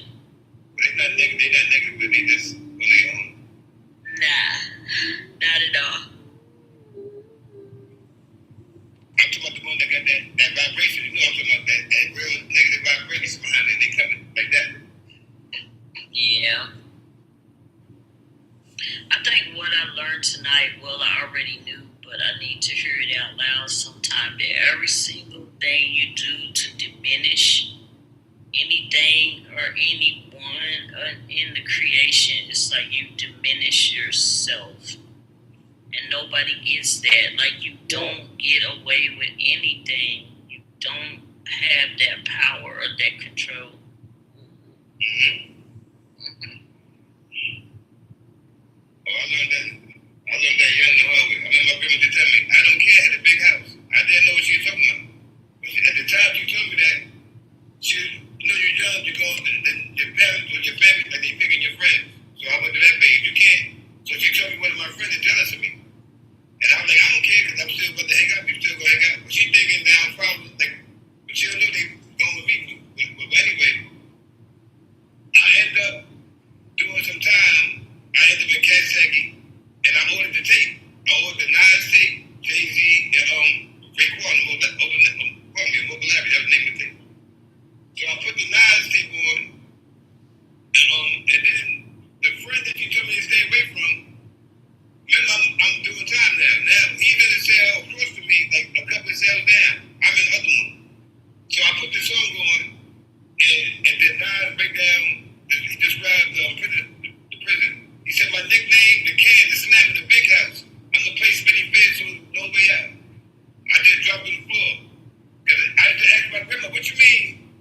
They're not negative, but they just on their own. Nah, not at all. I think what I learned tonight, well, I already knew, but I need to hear it out loud sometime, that every single thing you do to diminish anything or anyone in the creation, it's like you diminish yourself. And nobody gets that. Like, you don't get away with anything. You don't have that power or that control. Mm-hmm. Oh, I learned that young the hard way. I remember my grandma did tell me, I don't care, I had a big house. I didn't know what she was talking about. But at the time she told me that, you're young, you go, your parents or your family, like they picking your friends. So I went to that page, you can't. So she told me one of my friends is jealous of me. And I was like, I don't care because I'm still going to hang out, we still going to hang out. But she thinking down problems, like, but she don't know they going with me. But anyway, I end up doing some time. I ended up in Kansas and I ordered the tape. I ordered the Nas tape, Jay-Z, and Raekwon, Mobile Larry, that was the name of the tape. So I put the Nas tape on, and then the friend that you told me to stay away from, remember I'm doing time now. Now he's in a cell across from me, like a couple of cells down. I'm in the other one. So I put the song on, and then Nas break down, he described the prison. He said, my nickname, the can, the slam in the big house. I'm the place spinning fish, so no way out. I just dropped to the floor. Cause I had to ask my grandma, what you mean,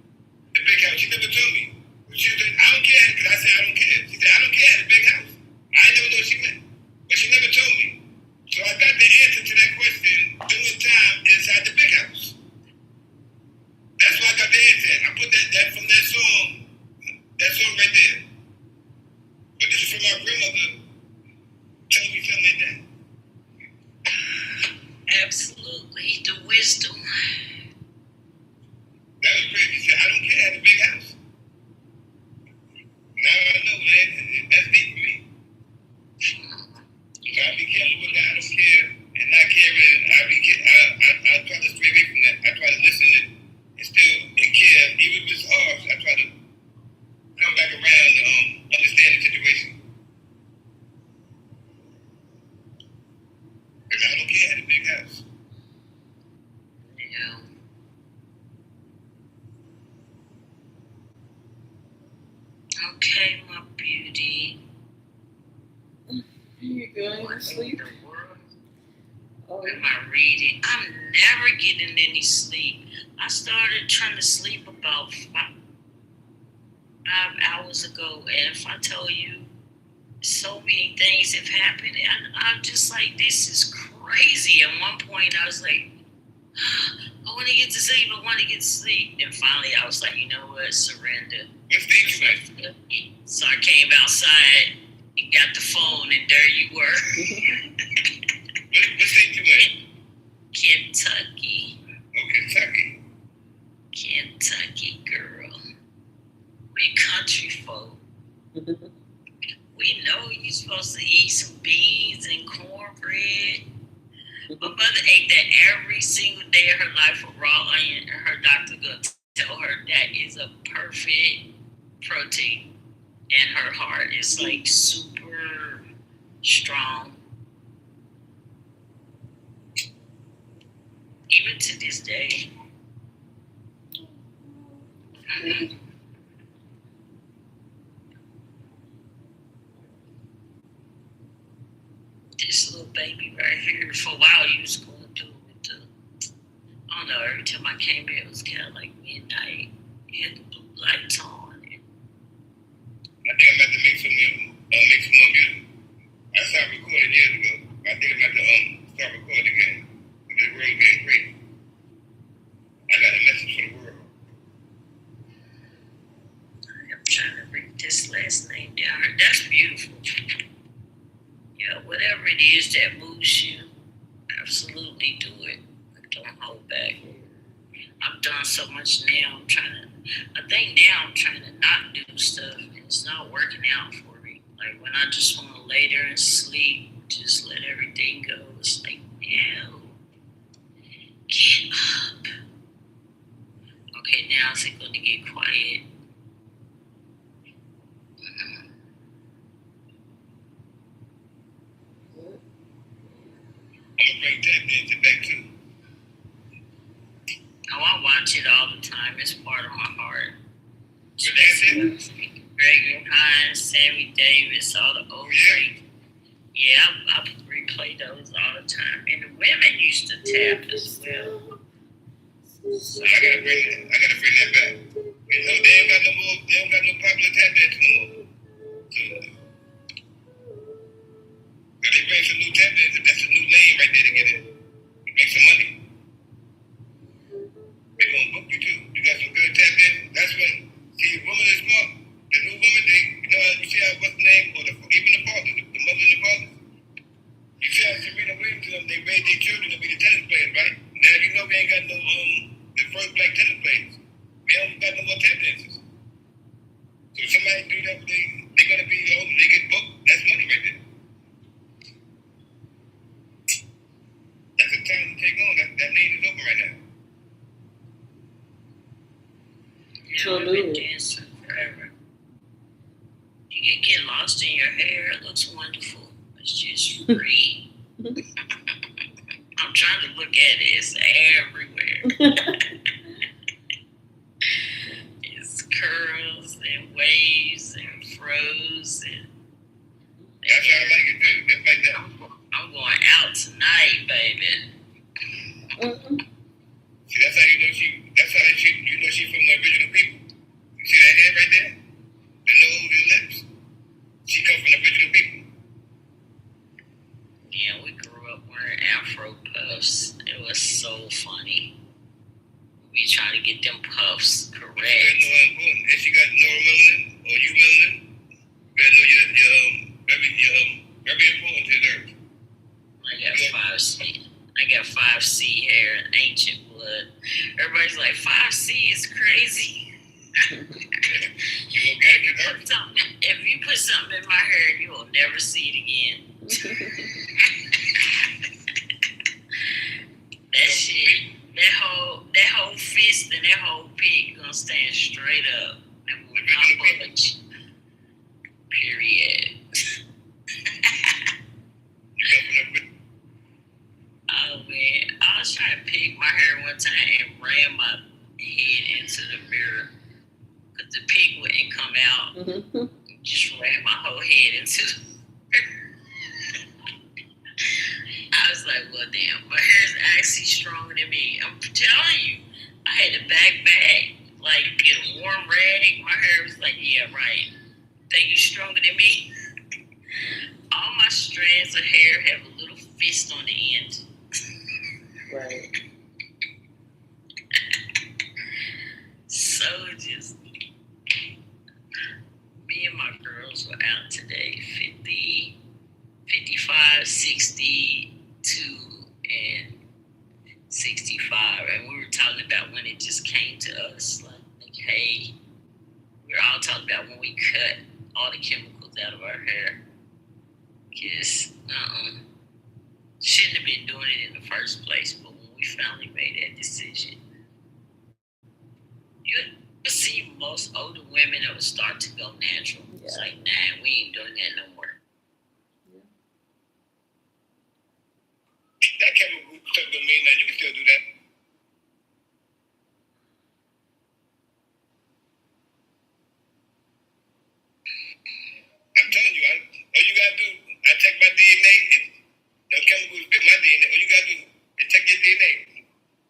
the big house? She never told me. She was like, I don't care, because I said, I don't care. She said, I don't care, the big house. I never know what she meant. But she never told me. So I got the answer to that question doing time inside the big house. That's why I got the answer. I put that from that song right there. But this is from my grandmother telling me something like that. Absolutely, the wisdom. That was crazy. She said, I don't care, I had a big house. Now I know, man. That's deep for me. So I be careful with that. I don't care and not caring. I try to stray away from that. I try to listen and still care, even if it's hard. I try to come back around to understand the situation. Because I don't care, I had a big house. Yeah. Okay, my beauty. Here you go. What Sleep. in the world Oh, am I reading? I'm never getting any sleep. I started trying to sleep about 5 hours ago, and if I tell you, so many things have happened, and I'm just like, this is crazy. At one point, I was like, I want to get to sleep. I want to get to sleep. And finally, I was like, you know what? Surrender. What state you in? So I came outside and got the phone, and there you were. What state you in? Kentucky. Oh, Kentucky. Kentucky, girl. We country folk. We know you're supposed to eat some beans and cornbread. My mother ate that every single day of her life with raw onion, and her doctor gonna tell her that is a perfect protein, and her heart is like super strong. Even to this day. This little baby right here, for a while you was going through with the, I don't know, every time I came here it was kind of like midnight. It had the blue lights on. And I think I'm about to make some more music. I stopped recording years ago. I think I'm about to start recording again. The world's getting crazy. I got a message for the world. I'm trying to read this last name down here. That's beautiful. Yeah, whatever it is that moves you, absolutely do it. Don't hold back. I've done so much now. I think now I'm trying to not do stuff, and it's not working out for me. Like when I just want to lay there and sleep, just let everything go. It's like, no, get up. Okay, now is it going to get quiet? bring tap dancing back too. Oh, I watch it all the time. It's part of my heart. But that's it. Gregory Hines, Sammy Davis, all the old great. Yeah, I replay those all the time. And the women used to tap as well. So I gotta bring that back. You know, they don't got no popular tap dancing no more. So, they bring some new tap dancers. That's a new lane right there to get in. Make some money. They gonna book you too. You got some good tap dancers. That's when, see, women is smart. The new women, they, you know, you see how, what's the name, or even the fathers, the mothers and the fathers. You see how Serena Williams and them, they raised their children to be the tennis players, right? Now you know we ain't got no, the first black tennis players. We haven't got no more tap dancers. So if somebody do that, they gonna be, they get booked. That's money right there. That's the time to take on. That lane is open right now. Yeah, we've been dancing forever. You can get lost in your hair. It looks wonderful. It's just free. I'm trying to look at it. It's everywhere. It's curls and waves and froze and. That's how I like it too. Just like that. I'm going out tonight, baby. See, that's how you know she from the original people. You see that head right there? The nose and lips. She come from the original people. Yeah, we grew up wearing Afro puffs. It was so funny. We trying to get them puffs correct. You better know how important. And she got neuromelanin, or you melanin. You better know your very important to the earth. I got 5C hair and ancient blood. Everybody's like, 5C is crazy. If you put something in my hair, you will never see it again. That shit, that whole fist and that whole pig gonna stand straight up and will not budge. Period. Oh man, I was trying to pick my hair one time and ran my head into the mirror because the pig wouldn't come out. Just ran my whole head into the mirror. I was like, well, damn, my hair is actually stronger than me. I'm telling you, I had to back, like get a warm rag. My hair was like, yeah, right. Think you stronger than me? All my strands of hair have a little fist on the end. Right. So just me and my girls were out today, 50, 55, 62, and 65, and we were talking about when it just came to us, like hey, we were all talking about when we cut all the chemicals out of our hair. Because shouldn't have been doing it in the first place, but when we finally made that decision, you see most older women that would start to go natural. Yeah. It's like, nah, we ain't doing that no more. Yeah. That chemical stuff don't mean that you can still do that. I'm telling you, all you gotta do, I check my DNA, those chemicals fit my DNA. All you gotta do is check your DNA.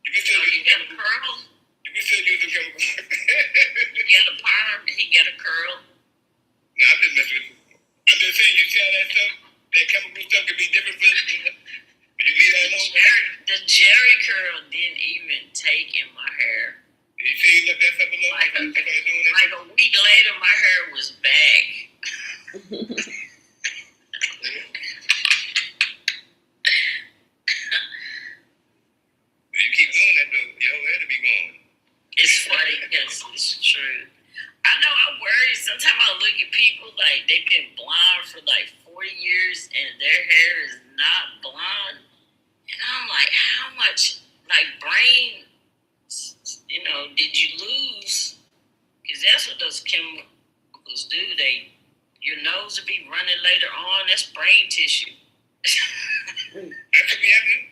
You can still use the chemicals. Curl? You can still use the chemicals. You got a perm, he got a curl. No, I'm just messing with you. I'm just saying, you see how that stuff, that chemical stuff can be different for you. You leave that alone. The Jerry curl didn't even take in my hair. You see, you left that stuff alone. Like a week later, my hair was back. You keep doing that though, your hair to be going. It's funny because it's true. I know I worry. Sometimes I look at people like they've been blonde for like 40 years and their hair is not blonde. And I'm like, how much like brain, did you lose? Because that's what those chemicals do. Your nose will be running later on. That's brain tissue. That could be happening.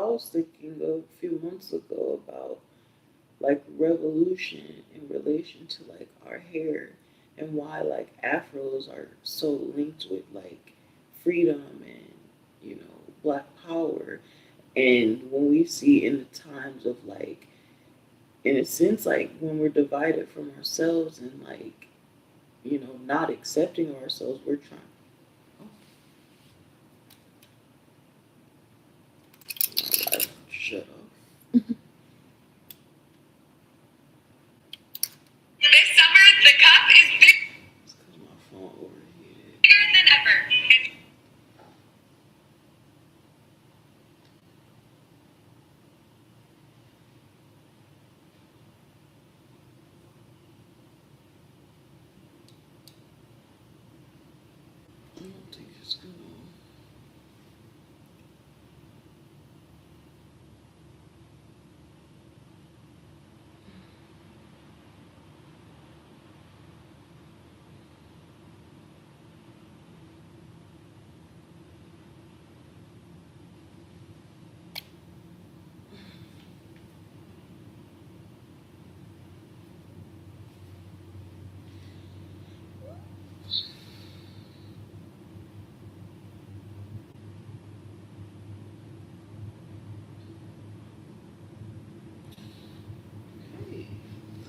was thinking a few months ago about like revolution in relation to like our hair and why like afros are so linked with like freedom and black power. And when we see in the times of like, in a sense, like when we're divided from ourselves and like not accepting ourselves, we're trying. Oh, my life, shut up. This summer, the cup is It's because my phone overheated. bigger than ever. I don't think it's gonna.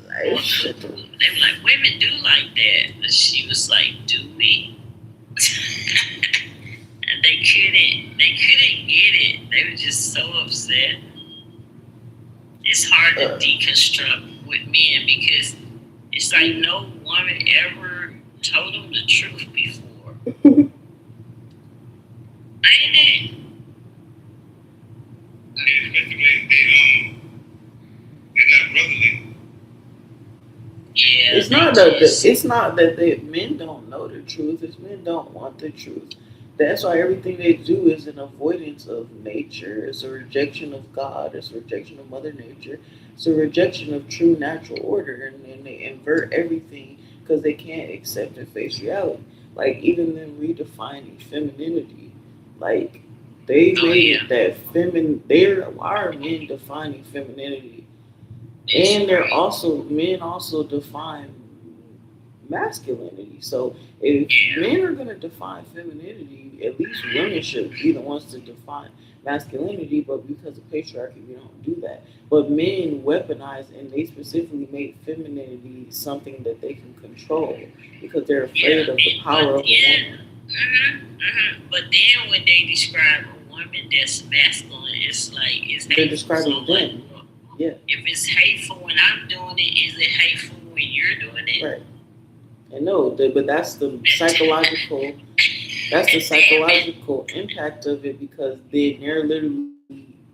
Like, shut the. They were like, women do like that. But she was like, do we? And they couldn't get it. They were just so upset. It's hard to deconstruct with men because it's like no woman ever told them the truth before. Ain't it? Yeah, especially when they're not brotherly. Yeah. It's not that men don't know the truth. It's men don't want the truth. That's why everything they do is an avoidance of nature. It's a rejection of God. It's a rejection of Mother Nature. It's a rejection of true natural order, and they invert everything because they can't accept and face reality. Like even them redefining femininity, like they made it that feminine. There are men defining femininity, and they're also men also define masculinity. So if men are going to define femininity, at least women should be the ones to define masculinity. But because of patriarchy, we don't do that. But men weaponize and they specifically make femininity something that they can control because they're afraid of the power of a woman. But then when they describe a woman that's masculine, it's like it's They're describing them. Yeah. If it's hateful when I'm doing it, is it hateful when you're doing it? Right. And no, but that's the psychological. That's the psychological impact of it because they're literally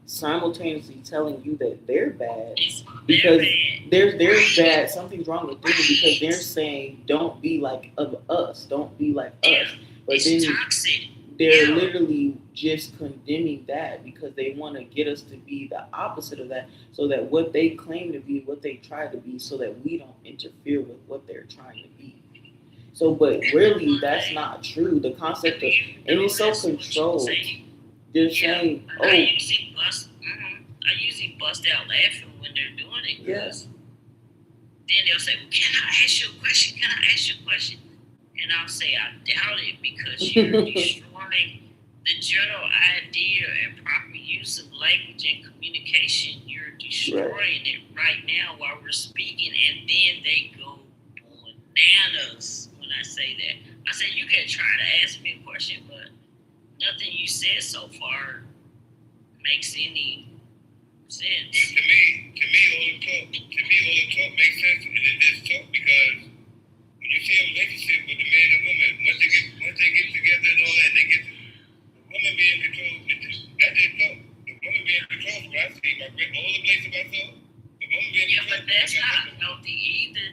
simultaneously telling you that they're bad because there's bad. Something's wrong with them because they're saying don't be like of us, don't be like us. But it's then toxic. They're literally just condemning that because they want to get us to be the opposite of that, so that what they claim to be, what they try to be, so that we don't interfere with what they're trying to be. So, but really, that's not true. The concept of, and it's so controlled. They're saying, "Oh, I usually bust out laughing when they're doing it. Yes. Then they'll say, well, "Can I ask you a question? Can I ask you a question?" And I'll say, "I doubt it because you're destroying the general idea and proper use of language and communication. You're destroying it right now while we're speaking." And then they go bananas when I say that. I say, "You can try to ask me a question, but nothing you said so far makes any sense." But to me, all the talk makes sense, and it just talk because when you see a relationship with the man and woman, once they get together and all that, they get the woman being controlled. That just talk. The woman being controlled. What I see, all the places I saw, the woman being controlled. But that's not healthy either.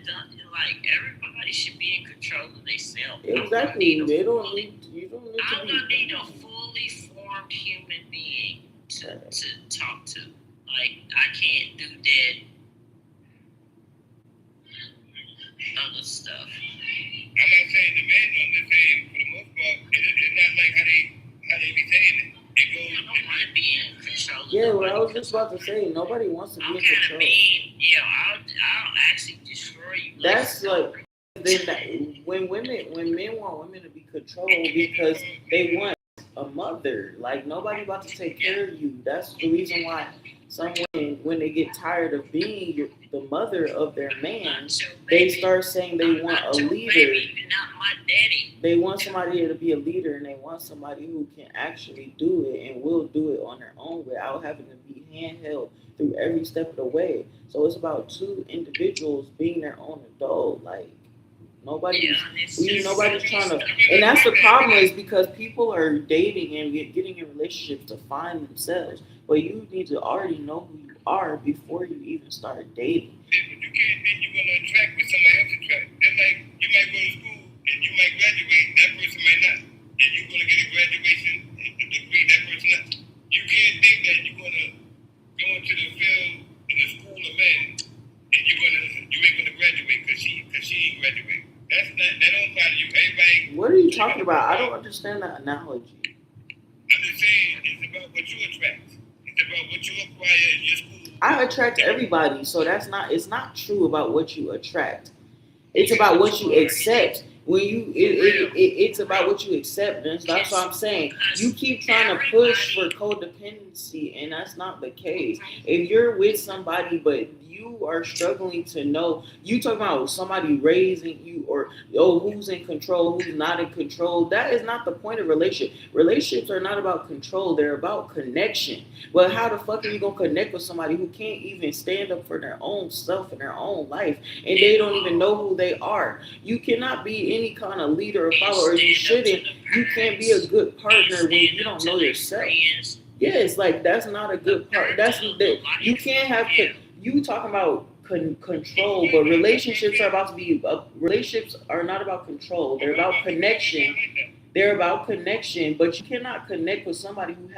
Like everybody should be in control of themselves. Exactly. They don't need. You don't need to I'm gonna need a fully formed human being to talk to. Like I can't do that other stuff. I'm not saying the man don't. I'm just saying for the most part, it's not like how they be saying it. It goes. I don't want to be in control of Yeah, what I was just about to say, nobody wants to I'm be in kind of control. mean. Yeah, I'll actually destroy you. That's like then that, when men want women to be controlled because they want a mother. Like nobody about to take care of you. That's the reason why some women, when they get tired of being the mother of their man, they start saying they want a leader. Baby, not my daddy. They want somebody to be a leader, and they want somebody who can actually do it and will do it on their own without having to be handheld through every step of the way. So it's about two individuals being their own adult. Like nobody's nobody's trying to, and that's the problem is because people are dating and getting in relationships to find themselves, but you need to already know who you are before you even start dating. Yeah, but you can't think you're gonna attract what somebody else attract. That's like you might go to school and you might graduate, that person might not. And you're gonna get a graduation degree, that person not. You can't think that you're gonna go into the field in the school of men and you ain't gonna graduate because she ain't graduate. That's not that don't apply to you. Everybody. What are you talking about? I don't understand that analogy. I'm just saying it's about what you attract. It's about what you acquire in your school. I attract everybody, so it's not true about what you attract. It's about what you accept. When it's about what you accept, and that's what I'm saying. You keep trying to push for codependency, and that's not the case. If you're with somebody, but you are struggling to know, you talking about somebody raising you, or who's in control, who's not in control. That is not the point of relationship. Relationships are not about control; they're about connection. But how the fuck are you gonna connect with somebody who can't even stand up for their own self and their own life, and they don't even know who they are? You cannot be any kind of leader or follower. You shouldn't. You can't be a good partner when you don't know yourself. Yes, like that's not a good part. That's that you can't have. You talking about control, but relationships are about to be. Relationships are not about control. They're about connection. They're about connection, but you cannot connect with somebody who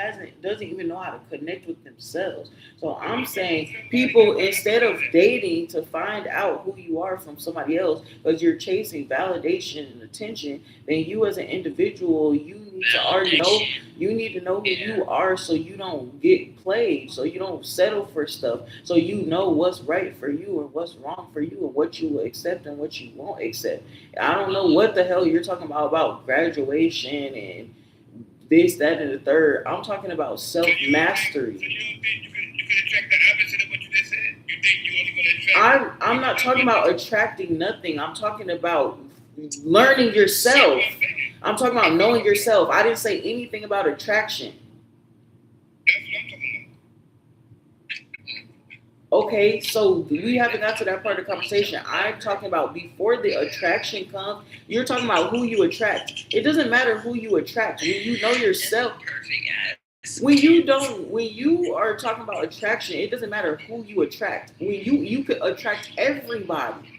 doesn't even know how to connect with themselves. So I'm saying people, instead of dating to find out who you are from somebody else, because you're chasing validation and attention, then you as an individual, you need to already know. You need to know who you are, so you don't get played, so you don't settle for stuff, so you know what's right for you and what's wrong for you and what you will accept and what you won't accept. I don't know what the hell you're talking about graduation and this, that, and the third. I'm talking about self mastery. So you don't think you could attract the opposite of what you just said? You think you're only going to attract? I'm not talking about attracting nothing. I'm talking about learning yourself. I'm talking about knowing yourself. I didn't say anything about attraction. That's what I'm talking Okay, so we haven't got to that part of the conversation. I'm talking about before the attraction comes, you're talking about who you attract. It doesn't matter who you attract. When you know yourself, when you are talking about attraction, it doesn't matter who you attract. When you could attract everybody.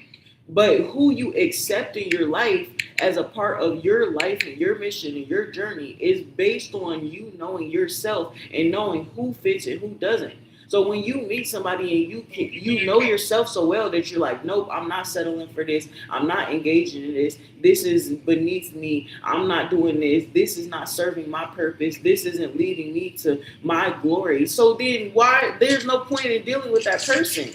But who you accept in your life as a part of your life and your mission and your journey is based on you knowing yourself and knowing who fits and who doesn't. So when you meet somebody and you know yourself so well that you're like, nope, I'm not settling for this. I'm not engaging in this. This is beneath me. I'm not doing this. This is not serving my purpose. This isn't leading me to my glory. So then why? There's no point in dealing with that person.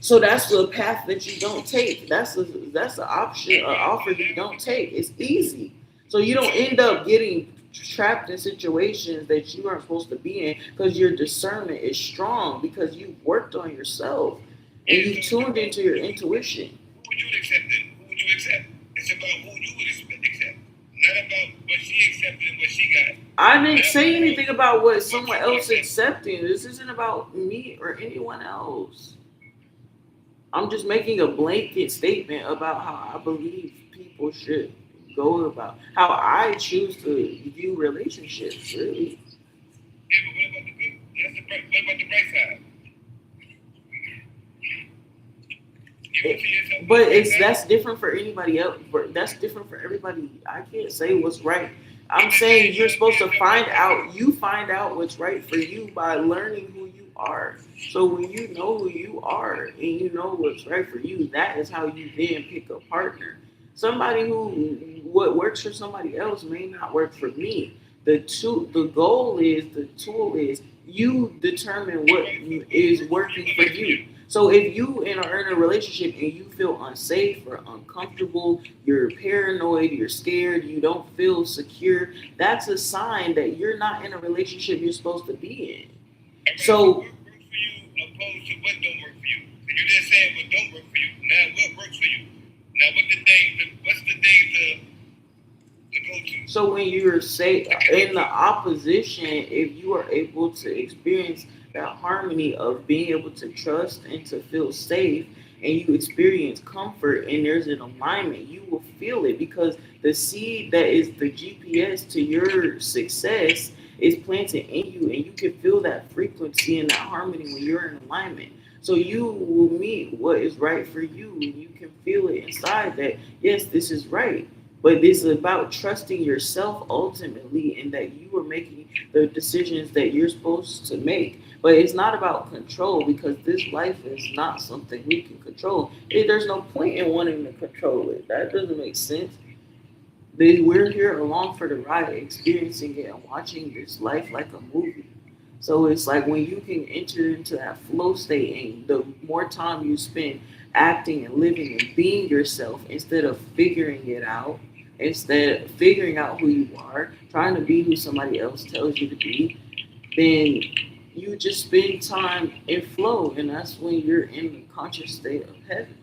So that's the path that you don't take. That's an option, an offer you don't take. It's easy. So you don't end up getting trapped in situations that you aren't supposed to be in because your discernment is strong because you've worked on yourself and you've tuned into your intuition. Who would you accept then? Who would you accept? It's about who you would accept. Not about what she accepted and what she got. I didn't say anything about what someone else accepting. This isn't about me or anyone else. I'm just making a blanket statement about how I believe people should go about how I choose to view relationships, really. Yeah, but what about the good? What about the bright side? But that's different for anybody else. That's different for everybody. I can't say what's right. I'm saying you're supposed to find out. You find out what's right for you by learning who you are. So when you know who you are and you know what's right for you, that is how you then pick a partner. Somebody who what works for somebody else may not work for me. The goal is, the tool is, you determine what is working for you. So if you are in a relationship and you feel unsafe or uncomfortable, you're paranoid, you're scared, you don't feel secure, that's a sign that you're not in a relationship you're supposed to be in. So What works for you opposed to what don't work for you? So you just saying what don't work for you. Now what works for you? Now what's the thing to go to? So when you're say in the opposition, if you are able to experience that harmony of being able to trust and to feel safe, and you experience comfort and there's an alignment, you will feel it because the seed that is the GPS to your success is planted in you, and you can feel that frequency and that harmony when you're in alignment. So you will meet what is right for you, and you can feel it inside that yes, this is right, but this is about trusting yourself ultimately, and that you are making the decisions that you're supposed to make. But it's not about control because this life is not something we can control. There's no point in wanting to control it. That doesn't make sense. We're here along for the ride, experiencing it and watching this life like a movie. So it's like when you can enter into that flow state, and the more time you spend acting and living and being yourself instead of figuring it out, instead of figuring out who you are, trying to be who somebody else tells you to be, then you just spend time in flow, and that's when you're in the conscious state of heaven.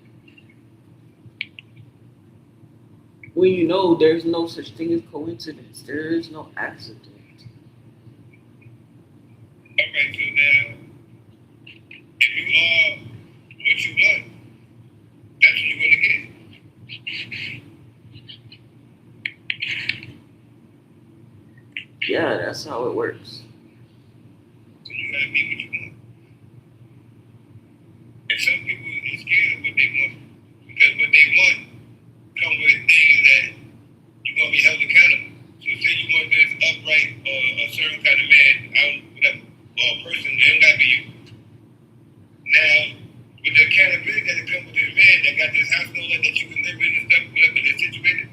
When you know there's no such thing as coincidence, there is no accident. Alright, so now if you are what you want, that's what you're gonna get. Yeah, that's how it works. So you gotta be what you want. And some people are scared of what they want because what they want come with things that you're gonna be held accountable. So say you want this upright or a certain kind of man, whatever, or a person, it don't gotta be you. Now, with the accountability that comes with this man that got this house note that you can live in and stuff, whatever they're situated,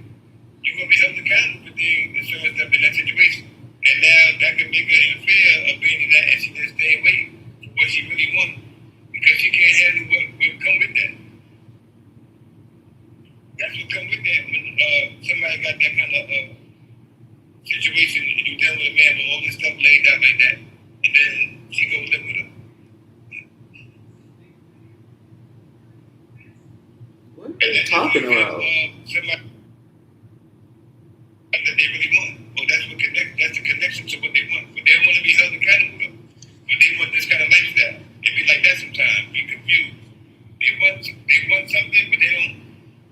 you're gonna be held accountable for things and certain stuff in that situation. And now that can make her in fear of being in that, and she just stay away from what she really wants because she can't handle what will come with that. That's what come with that when somebody got that kind of situation and you dealing with a man with all this stuff laid out like that, and then she goes live with him. What are you talking about? Somebody that they really want. Or that's the connection to what they want. But they don't want to be held accountable though. But they want this kind of lifestyle. It be like that sometimes, be confused. They want something, but they don't,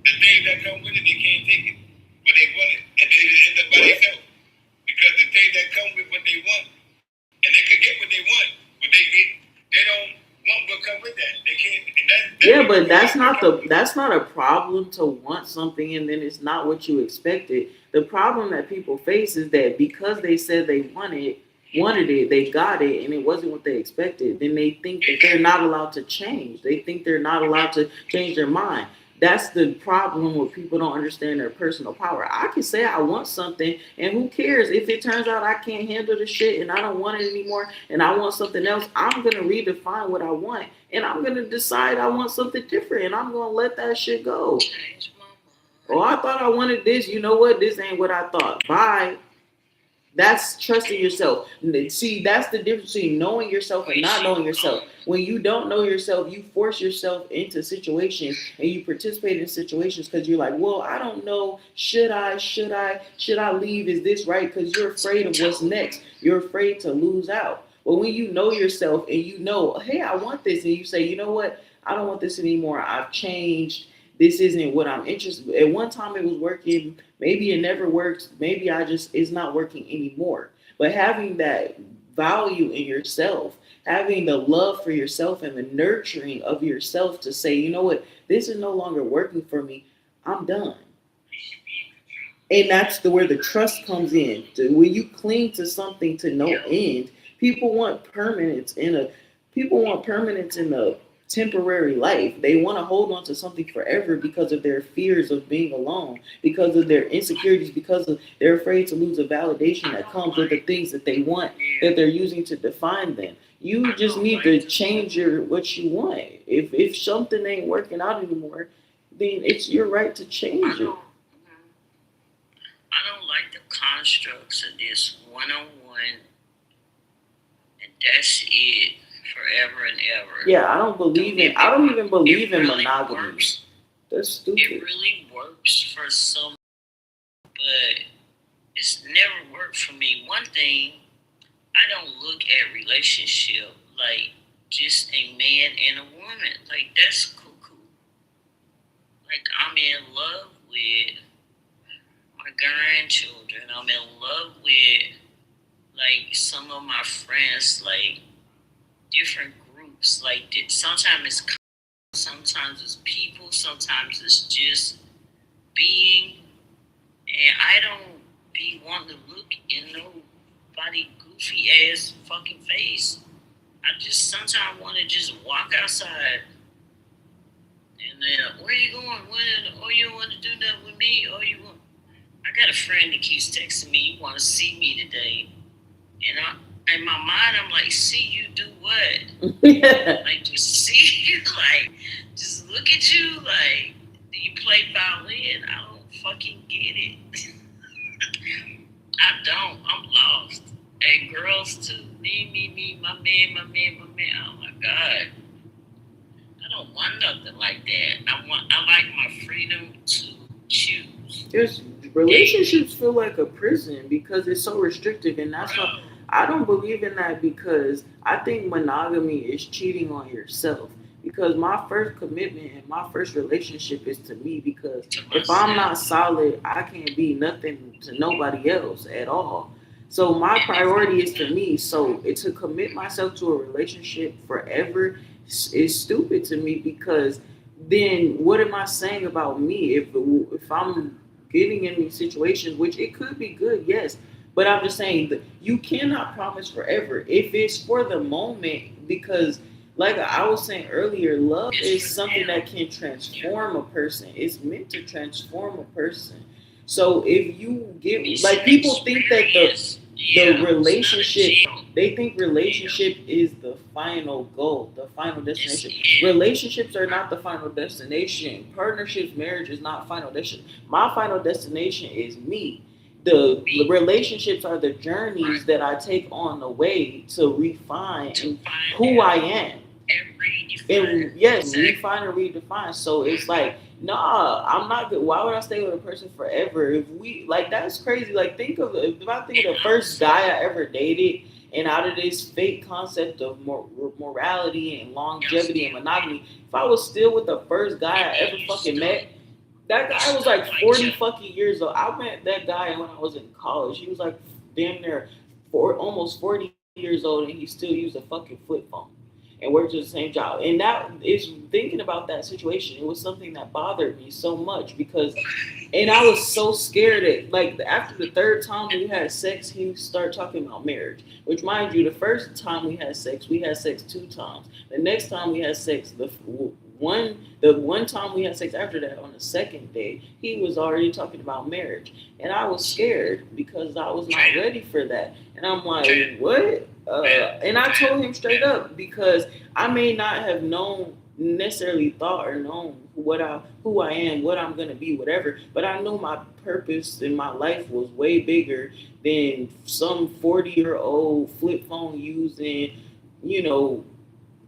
the things that come with it, they can't take it. But they want it, and they end up by themselves. Because the things that come with what they want, and they could get what they want, but they don't want what come with that. They can't, and Yeah, but that's not a problem to want something and then it's not what you expected. The problem that people face is that because they said they wanted it, they got it, and it wasn't what they expected, then they think that they're not allowed to change. They think they're not allowed to change their mind. That's the problem where people don't understand their personal power. I can say I want something, and who cares if it turns out I can't handle the shit and I don't want it anymore and I want something else. I'm going to redefine what I want, and I'm going to decide I want something different, and I'm going to let that shit go. Oh, I thought I wanted this. You know what? This ain't what I thought. Bye. That's trusting yourself. See, that's the difference between knowing yourself and not knowing yourself. When you don't know yourself, you force yourself into situations and you participate in situations because you're like, well, I don't know. Should I leave? Is this right? Because you're afraid of what's next. You're afraid to lose out. But when you know yourself and you know, hey, I want this, and you say, you know what? I don't want this anymore. I've changed. This isn't what I'm interested in. At one time it was working. Maybe it never worked. Maybe it's not working anymore. But having that value in yourself, having the love for yourself and the nurturing of yourself to say, you know what, this is no longer working for me. I'm done. And that's where the trust comes in. When you cling to something to no end, people want permanence in a temporary life. They want to hold on to something forever because of their fears of being alone, because of their insecurities, because of they're afraid to lose the validation that comes with the things that they want that they're using to define them. You just need to change what you want. If something ain't working out anymore, then it's your right to change it. I don't like the constructs of this one-on-one, and that's it forever and ever. Yeah, I don't even believe in really monogamy. Works. That's stupid. It really works for some, but it's never worked for me. One thing, I don't look at relationship like just a man and a woman. Like, that's cuckoo. Like, I'm in love with my grandchildren. I'm in love with, like, some of my friends, like, different groups. Like, sometimes it's people, sometimes it's just being. And I don't be wanting to look in nobody goofy ass fucking face. I just sometimes want to just walk outside. And then, where you going? Oh, you don't want to do nothing with me? Oh, you want? I got a friend that keeps texting me, you want to see me today. And in my mind, I'm like, see you do what? Like, just see you, like, just look at you, like, do you play violin? I don't fucking get it. I don't. I'm lost. And girls too. Me, my man. Oh my God. I don't want nothing like that. I like my freedom to choose. Relationships feel like a prison because it's so restrictive, and that's why I don't believe in that, because I think monogamy is cheating on yourself. Because my first commitment and my first relationship is to me, because if I'm not solid, I can't be nothing to nobody else at all. So my priority is to me. So to commit myself to a relationship forever is stupid to me, because then what am I saying about me if I'm getting in these situations, which it could be good, yes, but I'm just saying that you cannot promise forever if it's for the moment, because like I was saying earlier, love is something that can transform a person. It's meant to transform a person. So if you get, like, people think that the relationship, they think relationship is the final goal, the final destination. Relationships are not the final destination. Partnerships, marriage is not final destination. My final destination is me. The relationships are the journeys that I take on the way to refine who I am. And yes, refine and redefine. So it's like, nah, I'm not good. Why would I stay with a person forever? If we, like, that's crazy. Like, if I think of the first guy I ever dated, and out of this fake concept of morality and longevity and monogamy, if I was still with the first guy I ever fucking met, that guy was like 40 fucking years old. I met that guy when I was in college. He was like damn near almost 40 years old, and he still used a fucking flip phone and worked at the same job. And that is, thinking about that situation, it was something that bothered me so much, because, and I was so scared that, like, after the third time we had sex, he started talking about marriage. Which, mind you, the first time we had sex 2 times. The next time we had sex, the one time we had sex after that, on the second day, he was already talking about marriage. And I was scared because I was not ready for that. And I'm like, what? And I told him straight up, because I may not have necessarily thought or known who I am, what I'm gonna be, whatever. But I know my purpose in my life was way bigger than some 40-year-old flip phone using,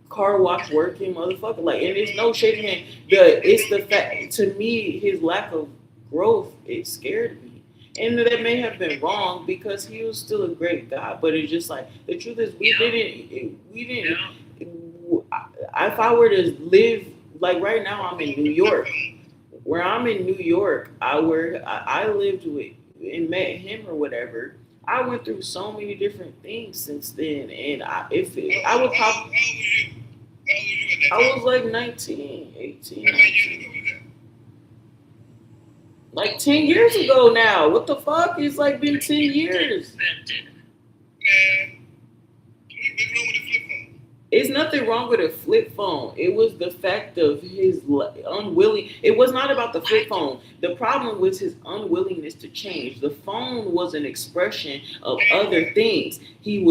car wash working motherfucker. Like, and it's no shading him. It's the fact, to me, his lack of growth, it scared me. And that may have been wrong, because he was still a great guy. But it's just like, the truth is, we didn't. If I were to live, like right now, I'm in New York. Where I'm in New York, I lived with and met him or whatever. I went through so many different things since then, and I was like 19, 18, 19. Like 10 years ago now. What the fuck? It's like been 10 years. It's nothing wrong with a flip phone. It was the fact of his unwilling. It was not about the flip phone. The problem was his unwillingness to change. The phone was an expression of other things. He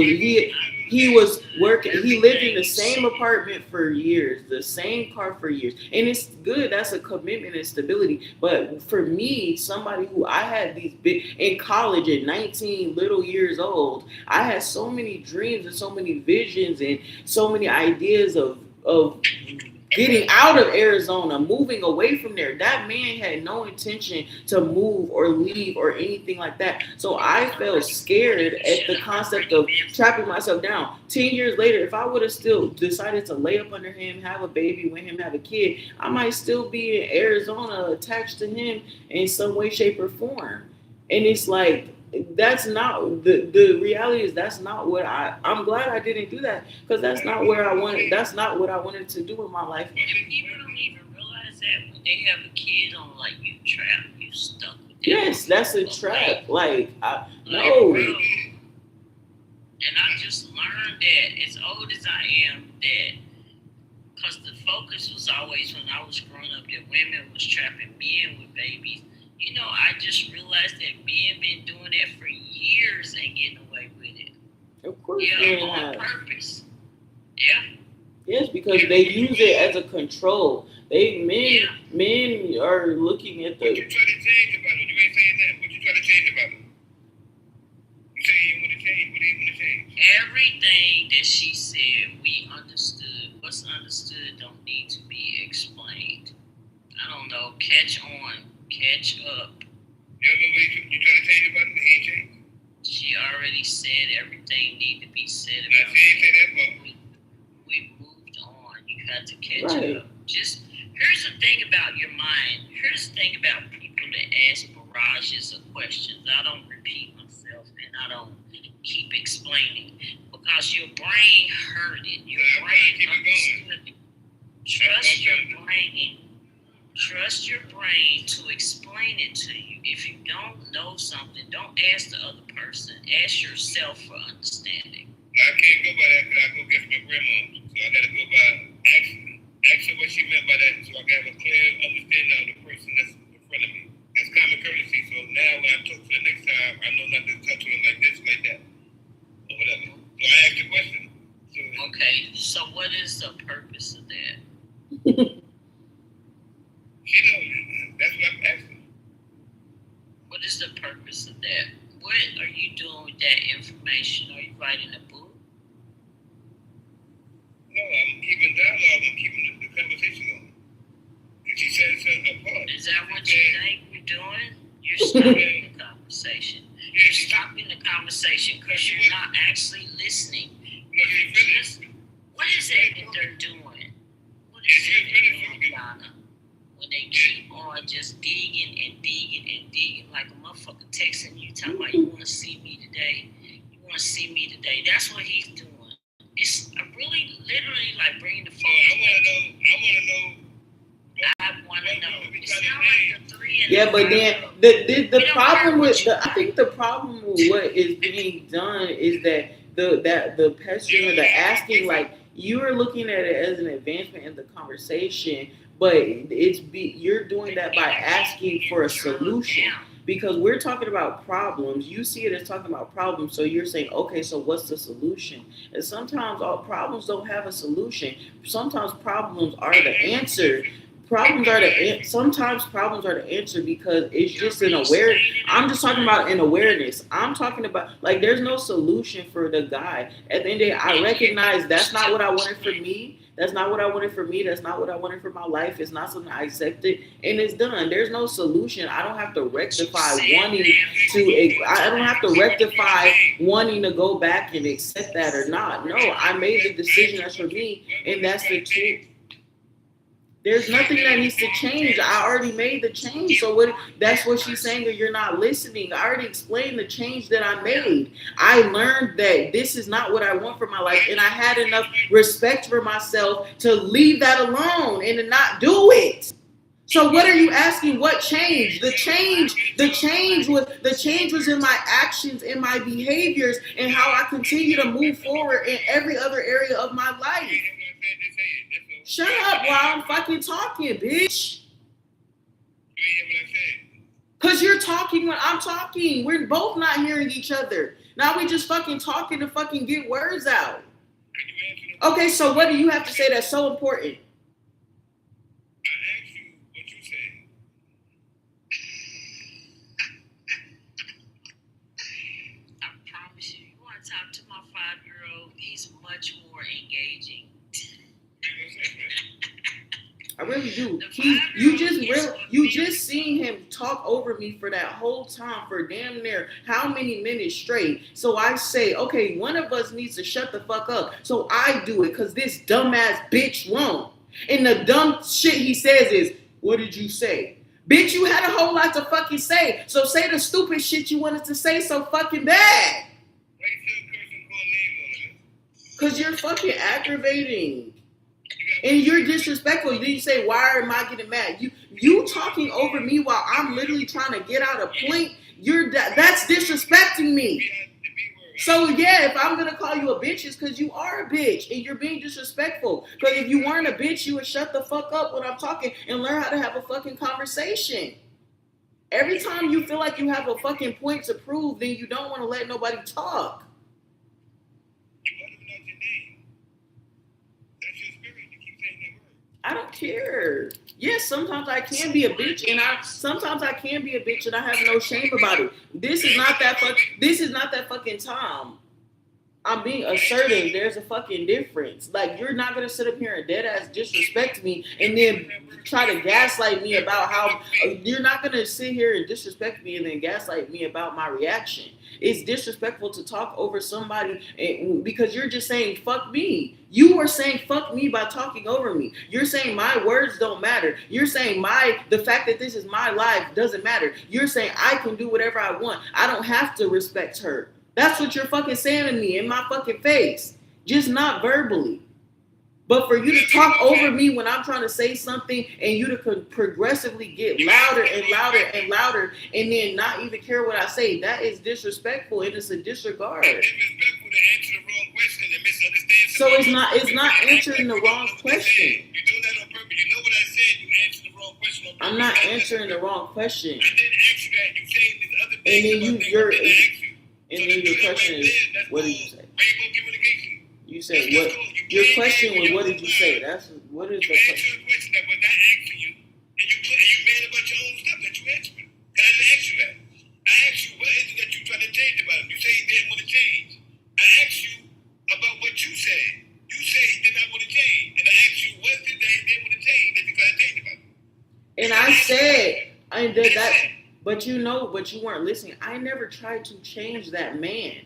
was working. He lived in the same apartment for years, the same car for years, and it's good. That's a commitment and stability. But for me, somebody who I had these big in college at 19 little years old, I had so many dreams and so many visions and so many ideas of getting out of Arizona, moving away from there. That man had no intention to move or leave or anything like that. So I felt scared at the concept of trapping myself down. 10 years later, if I would have still decided to lay up under him, have a baby with him, have a kid, I might still be in Arizona attached to him in some way, shape, or form. And it's like, that's not the reality is that's not what I'm glad I didn't do that because that's not where I wanted. That's not what I wanted to do in my life. And people don't even realize that when they have a kid on, like, you trapped, you stuck with them. Yes, that's a trap. No. And I just learned that as old as I am, that because the focus was always when I was growing up that women was trapping men with babies. You know, I just realized that men been doing that for years and getting away with it. Of course, yeah, on purpose. Yeah. Yes, because they use it as a control. Men are looking at the. What you try to change about it? You ain't saying that. What you try to change about it? You say you want to change. What do you want to change? Everything that she said, we understood. What's understood don't need to be explained. I don't know. Catch on. Catch up. You remember you trying to change about it? He ain't changed. She already said everything need to be said Now, about she ain't say that part. We moved on. You had to catch up. Just here's the thing about your mind. Here's the thing about people that ask barrages of questions. I don't repeat myself and I don't keep explaining because your brain heard it. Your brain understood it. Trust your brain to explain it to you. If you don't know something, don't ask the other person. Ask yourself for understanding. Now, I can't go by that because I go against my grandma. So I got to go by ask her what she meant by that so I can have a clear understanding of the person that's in front of me. That's common courtesy. So now when I talk to her next time, I know not to talk to her like this, like that, or whatever. So I asked the question. Okay, so what is the purpose of that? She knows. That's what I'm asking. What is the purpose of that? What are you doing with that information? Are you writing a book? No, I'm keeping dialogue. I'm keeping the conversation on. If she says something apart. Is that what you think you're doing? You're stopping the conversation. You're stopping the conversation because you're not actually listening. You're just, what is it that they're doing? What is it they're doing, Donna? When they keep on just digging and digging and digging like a motherfucker texting you, talking about you want to see me today. You want to see me today. That's what he's doing. It's really, literally like bringing the phone. I want to know. It sounds like the 3 and Yeah, but then the problem with I think the problem with what is being done is that the pestering or the asking, like you are looking at it as an advancement in the conversation, but you're doing that by asking for a solution. Because we're talking about problems. You see it as talking about problems, so you're saying, okay, so what's the solution? And sometimes all problems don't have a solution. Sometimes problems are the answer. Sometimes problems are the answer because it's just an awareness. I'm just talking about an awareness. I'm talking about, like, there's no solution for the guy. At the end of the day, I recognize that's not what I wanted for me. That's not what I wanted for me. That's not what I wanted for my life. It's not something I accepted, and it's done. There's no solution. I don't have to rectify wanting to go back and accept that or not. No, I made the decision that's for me, and that's the truth. There's nothing that needs to change. I already made the change. So that's what she's saying, or you're not listening. I already explained the change that I made. I learned that this is not what I want for my life. And I had enough respect for myself to leave that alone and to not do it. So what are you asking? What changed? The change was in my actions, in my behaviors, and how I continue to move forward in every other area of my life. Shut up while I'm fucking talking, bitch. Cause you're talking when I'm talking. We're both not hearing each other. Now we just fucking talking to fucking get words out. Okay, so what do you have to say that's so important? He's much more engaging. I really do. You just seen him talk over me for that whole time for damn near how many minutes straight. So I say, okay, one of us needs to shut the fuck up. So I do it because this dumbass bitch won't. And the dumb shit he says is, what did you say? Bitch, you had a whole lot to fucking say. So say the stupid shit you wanted to say so fucking bad. Because you're fucking aggravating. And you're disrespectful. Then you say, why am I getting mad? You talking over me while I'm literally trying to get out a point, that's disrespecting me. So yeah, if I'm going to call you a bitch, it's because you are a bitch and you're being disrespectful. Because if you weren't a bitch, you would shut the fuck up when I'm talking and learn how to have a fucking conversation. Every time you feel like you have a fucking point to prove, then you don't want to let nobody talk. I don't care. Yes, sometimes I can be a bitch, and sometimes I can be a bitch, and I have no shame about it. This is not that fucking time. I'm being assertive. There's a fucking difference. Like, you're not gonna sit up here and dead ass disrespect me, and then try to gaslight me about how. You're not gonna sit here and disrespect me, and then gaslight me about my reaction. It's disrespectful to talk over somebody because you're just saying fuck me. You are saying fuck me by talking over me. You're saying my words don't matter. You're saying the fact that this is my life doesn't matter. You're saying I can do whatever I want. I don't have to respect her. That's what you're fucking saying to me in my fucking face. Just not verbally. But for you to talk over me when I'm trying to say something and you to progressively get louder and louder and louder and then not even care what I say, that is disrespectful and it's a disregard. It's disrespectful to answer the wrong question and misunderstand. So it's not answering the wrong question. You're doing that on purpose. You know what I said, you answered the wrong question on purpose. I'm not answering the wrong question. I didn't ask you that. You saying this other thing. And then your so question is, what did you say? Rainbow communication. You said what? Your question was, what did you say? What is the question? You answered a question that was not asked for you, and you mad about your own stuff that you answered. And I didn't ask you that. I asked you, what is it that you trying to change about him? You say he didn't want to change. I asked you about what you said. You said he did not want to change, and I asked you, what is it that he didn't want to change that you trying to change about him? And I said, I did that, but you weren't listening. I never tried to change that man.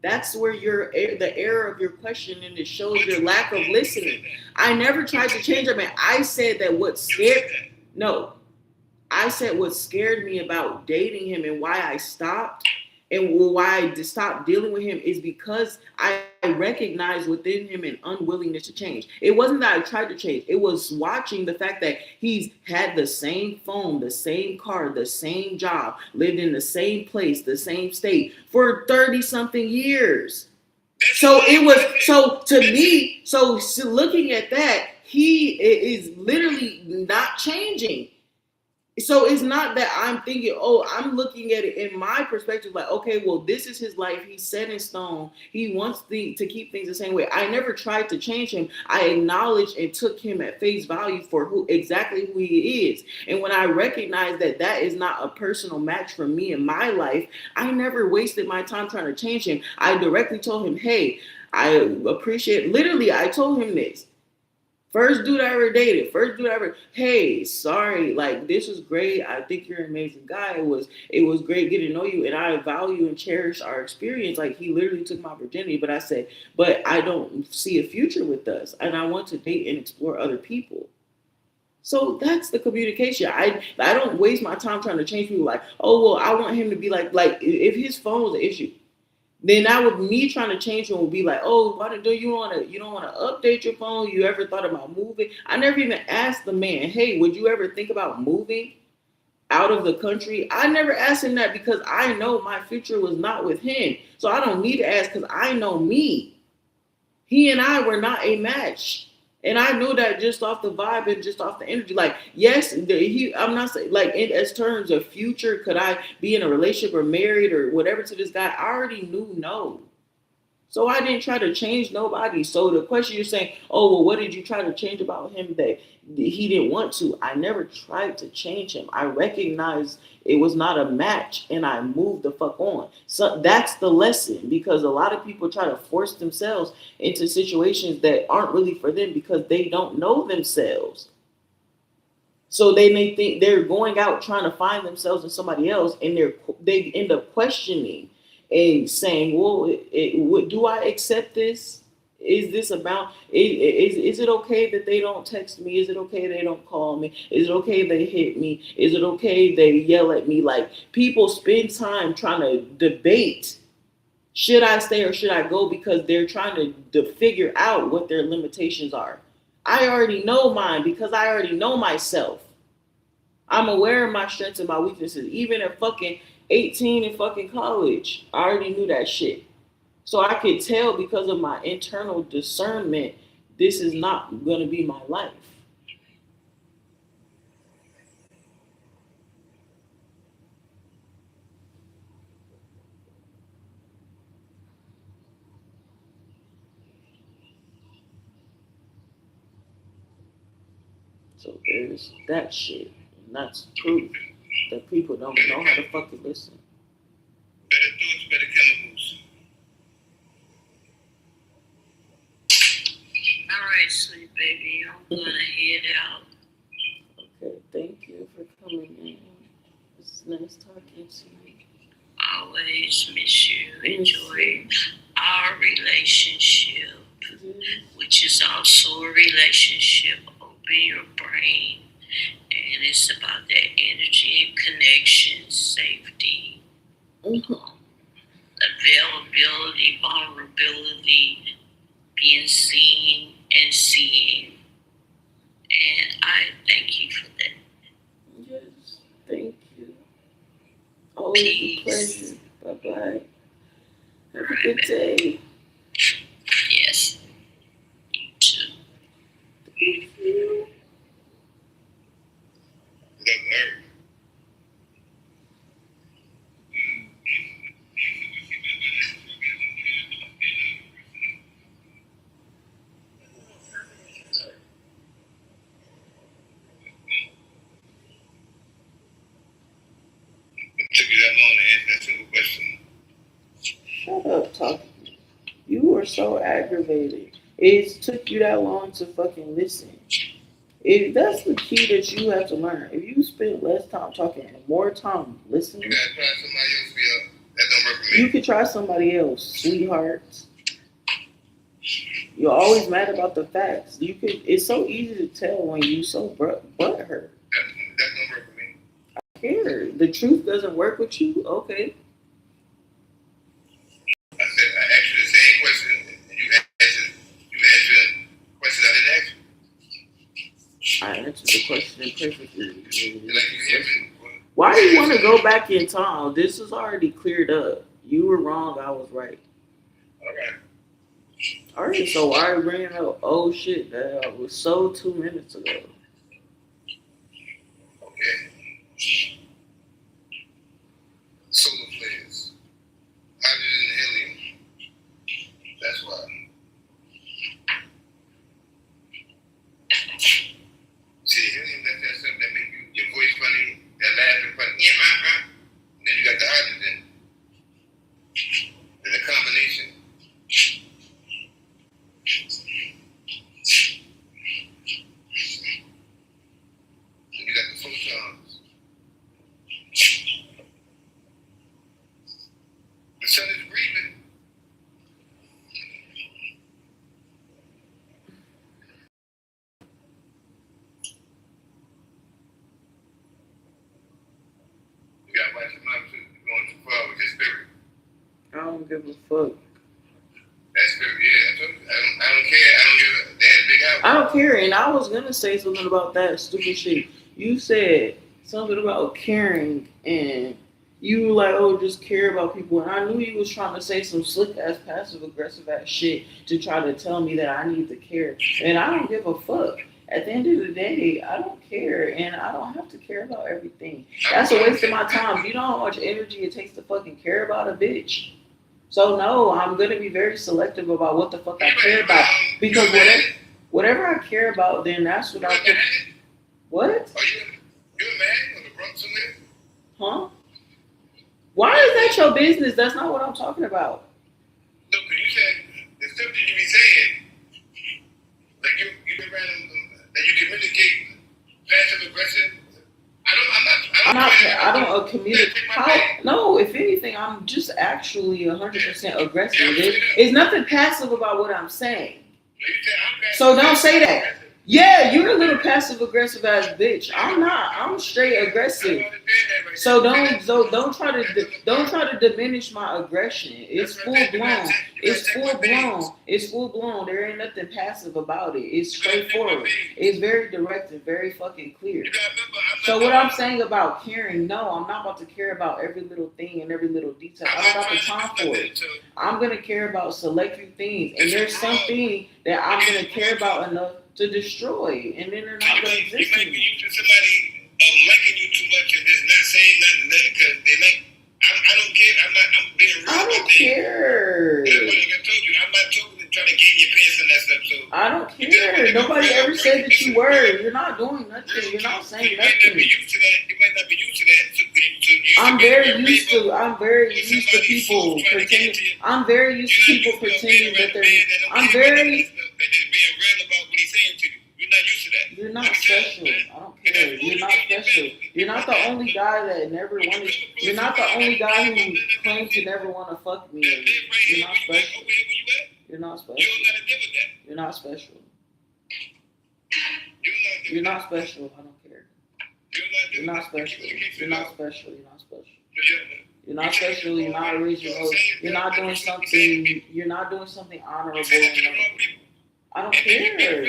That's where the error of your question, and it shows your lack of listening. I never tried to change that man. I said that what scared me about dating him and why I stopped and why I stopped dealing with him is because I recognized within him an unwillingness to change. It wasn't that I tried to change. It was watching the fact that he's had the same phone, the same car, the same job, lived in the same place, the same state for 30-something years. So looking at that, he is literally not changing. So it's not that I'm thinking, I'm looking at it in my perspective, like, okay, well, this is his life. He's set in stone. He wants to keep things the same way. I never tried to change him. I acknowledged and took him at face value for exactly who he is. And when I recognized that is not a personal match for me in my life, I never wasted my time trying to change him. I directly told him, hey, I appreciate, literally, I told him this. First dude I ever dated. Hey, sorry, like, this was great. I think you're an amazing guy. It was great getting to know you, and I value and cherish our experience. Like, he literally took my virginity, but I said, but I don't see a future with us, and I want to date and explore other people. So that's the communication. I don't waste my time trying to change people like, oh, well, I want him to be like if his phone is an issue, Then that would me trying to change him would be like, oh, why do you don't want to update your phone? You ever thought about moving? I never even asked the man, hey, would you ever think about moving out of the country? I never asked him that because I know my future was not with him. So I don't need to ask because I know me. He and I were not a match. And I knew that just off the vibe and just off the energy. Like, yes, I'm not saying, like, in as terms of future, could I be in a relationship or married or whatever to this guy? I already knew no. So I didn't try to change nobody. So the question you're saying, oh, well, what did you try to change about him that he didn't want to? I never tried to change him. I recognized it was not a match and I moved the fuck on. So that's the lesson because a lot of people try to force themselves into situations that aren't really for them because they don't know themselves. So they may think they're going out trying to find themselves in somebody else, and they end up questioning and saying, "Well, do I accept this? Is this about? Is it okay that they don't text me? Is it okay they don't call me? Is it okay they hit me? Is it okay they yell at me? Like people spend time trying to debate." Should I stay or should I go? Because they're trying to figure out what their limitations are. I already know mine because I already know myself. I'm aware of my strengths and my weaknesses. Even at fucking 18 in fucking college, I already knew that shit. So I could tell because of my internal discernment, this is not going to be my life. So there's that shit. And that's proof that people don't know how to fucking listen. Better thoughts, better chemicals. All right, sweet baby, I'm gonna head out. Okay, thank you for coming in. It's nice talking to you. Always miss you. Enjoy our relationship, which is also a relationship. Open your brain, and it's about that energy and connection, safety, availability, vulnerability, being seen and seeing. And I thank you for that. Yes, thank you. Always a pleasure. Bye bye. Have a good day. Yes. You too. Thank you. Look, her. It took you that long to answer that simple question. Shut up, talking. You were so aggravated. It took you that long to fucking listen. That's the key that you have to learn. If you spend less time talking and more time You listening, gotta try somebody else for you. That don't work for me. you could try somebody else, sweetheart. You're always mad about the facts. You could. It's so easy to tell when you so butthurt. That don't work for me. Here, the truth doesn't work with you. Okay. I said I asked you the same question, and you answered questions I didn't ask you. I answered the question perfectly. Like you hear me. Why do you want to go back in time? This is already cleared up. You were wrong. I was right. All right. All right. So why are you bringing up old shit that was so 2 minutes ago? Okay. Solar flares. Hydrogen and helium. That's why. See, helium, that's something that make your voice funny, that laughing funny. Yeah, And then you got the hydrogen. And the combination. And you got the photons. The sun is breathing. You gotta watch your mouth too. You're going too far with your spirit. I don't don't give a fuck. That's good. Yeah, I don't care. I don't give a. They had a big house. I don't care. And I was gonna say something about that stupid shit. You said something about caring, and you were like, "Oh, just care about people." And I knew you was trying to say some slick ass, passive aggressive ass shit to try to tell me that I need to care, and I don't give a fuck. At the end of the day, I don't care, and I don't have to care about everything. That's a waste of my time. You know how much energy it takes to fucking care about a bitch. So no, I'm gonna be very selective about what the fuck I care about, because whatever I care about, then that's what I put. What? Are you a man on the Bronx somewhere? Huh? Why is that your business? That's not what I'm talking about. No, because you said the stuff that you be saying, like you been around that you communicate passive aggressive. I don't communicate. No, if anything, I'm just actually 100% aggressive. There's nothing passive about what I'm saying. So don't say that. Yeah, you're a little passive aggressive ass bitch. I'm not. I'm straight aggressive. So don't try to diminish my aggression. It's full blown. It's full blown. It's full blown. There ain't nothing passive about it. It's straightforward. It's very direct and very fucking clear. So what I'm saying about caring, no, I'm not about to care about every little thing and every little detail. I don't got the time for it. I'm gonna care about select few things, and there's something that I'm gonna care about enough to destroy, and then they're not gonna exist anymore. Somebody liking you too much and just not saying nothing because they like. I don't care. I'm being real. I don't care. Like I told you, I'm not talking to trying to get in your pants and that stuff. So I don't care. Nobody ever said that you were. You're not doing nothing. You're not saying nothing. You might not be used to that. You might not be used to that. I'm very used to people pretending. I'm very used to people pretending that they're. I'm very. Being real about what he's saying to you. You're not used to that. You're not special. I don't care. You're not special. You're not the only guy that never wanted. You're not the only guy who claims to never want to fuck me. You're not special. You're not special. You're not special. You're not special. I don't care. You're not special. You're not special. You're not special. You're not special. You're not original. You're not doing something. You're not doing something honorable. I don't care. Rainbow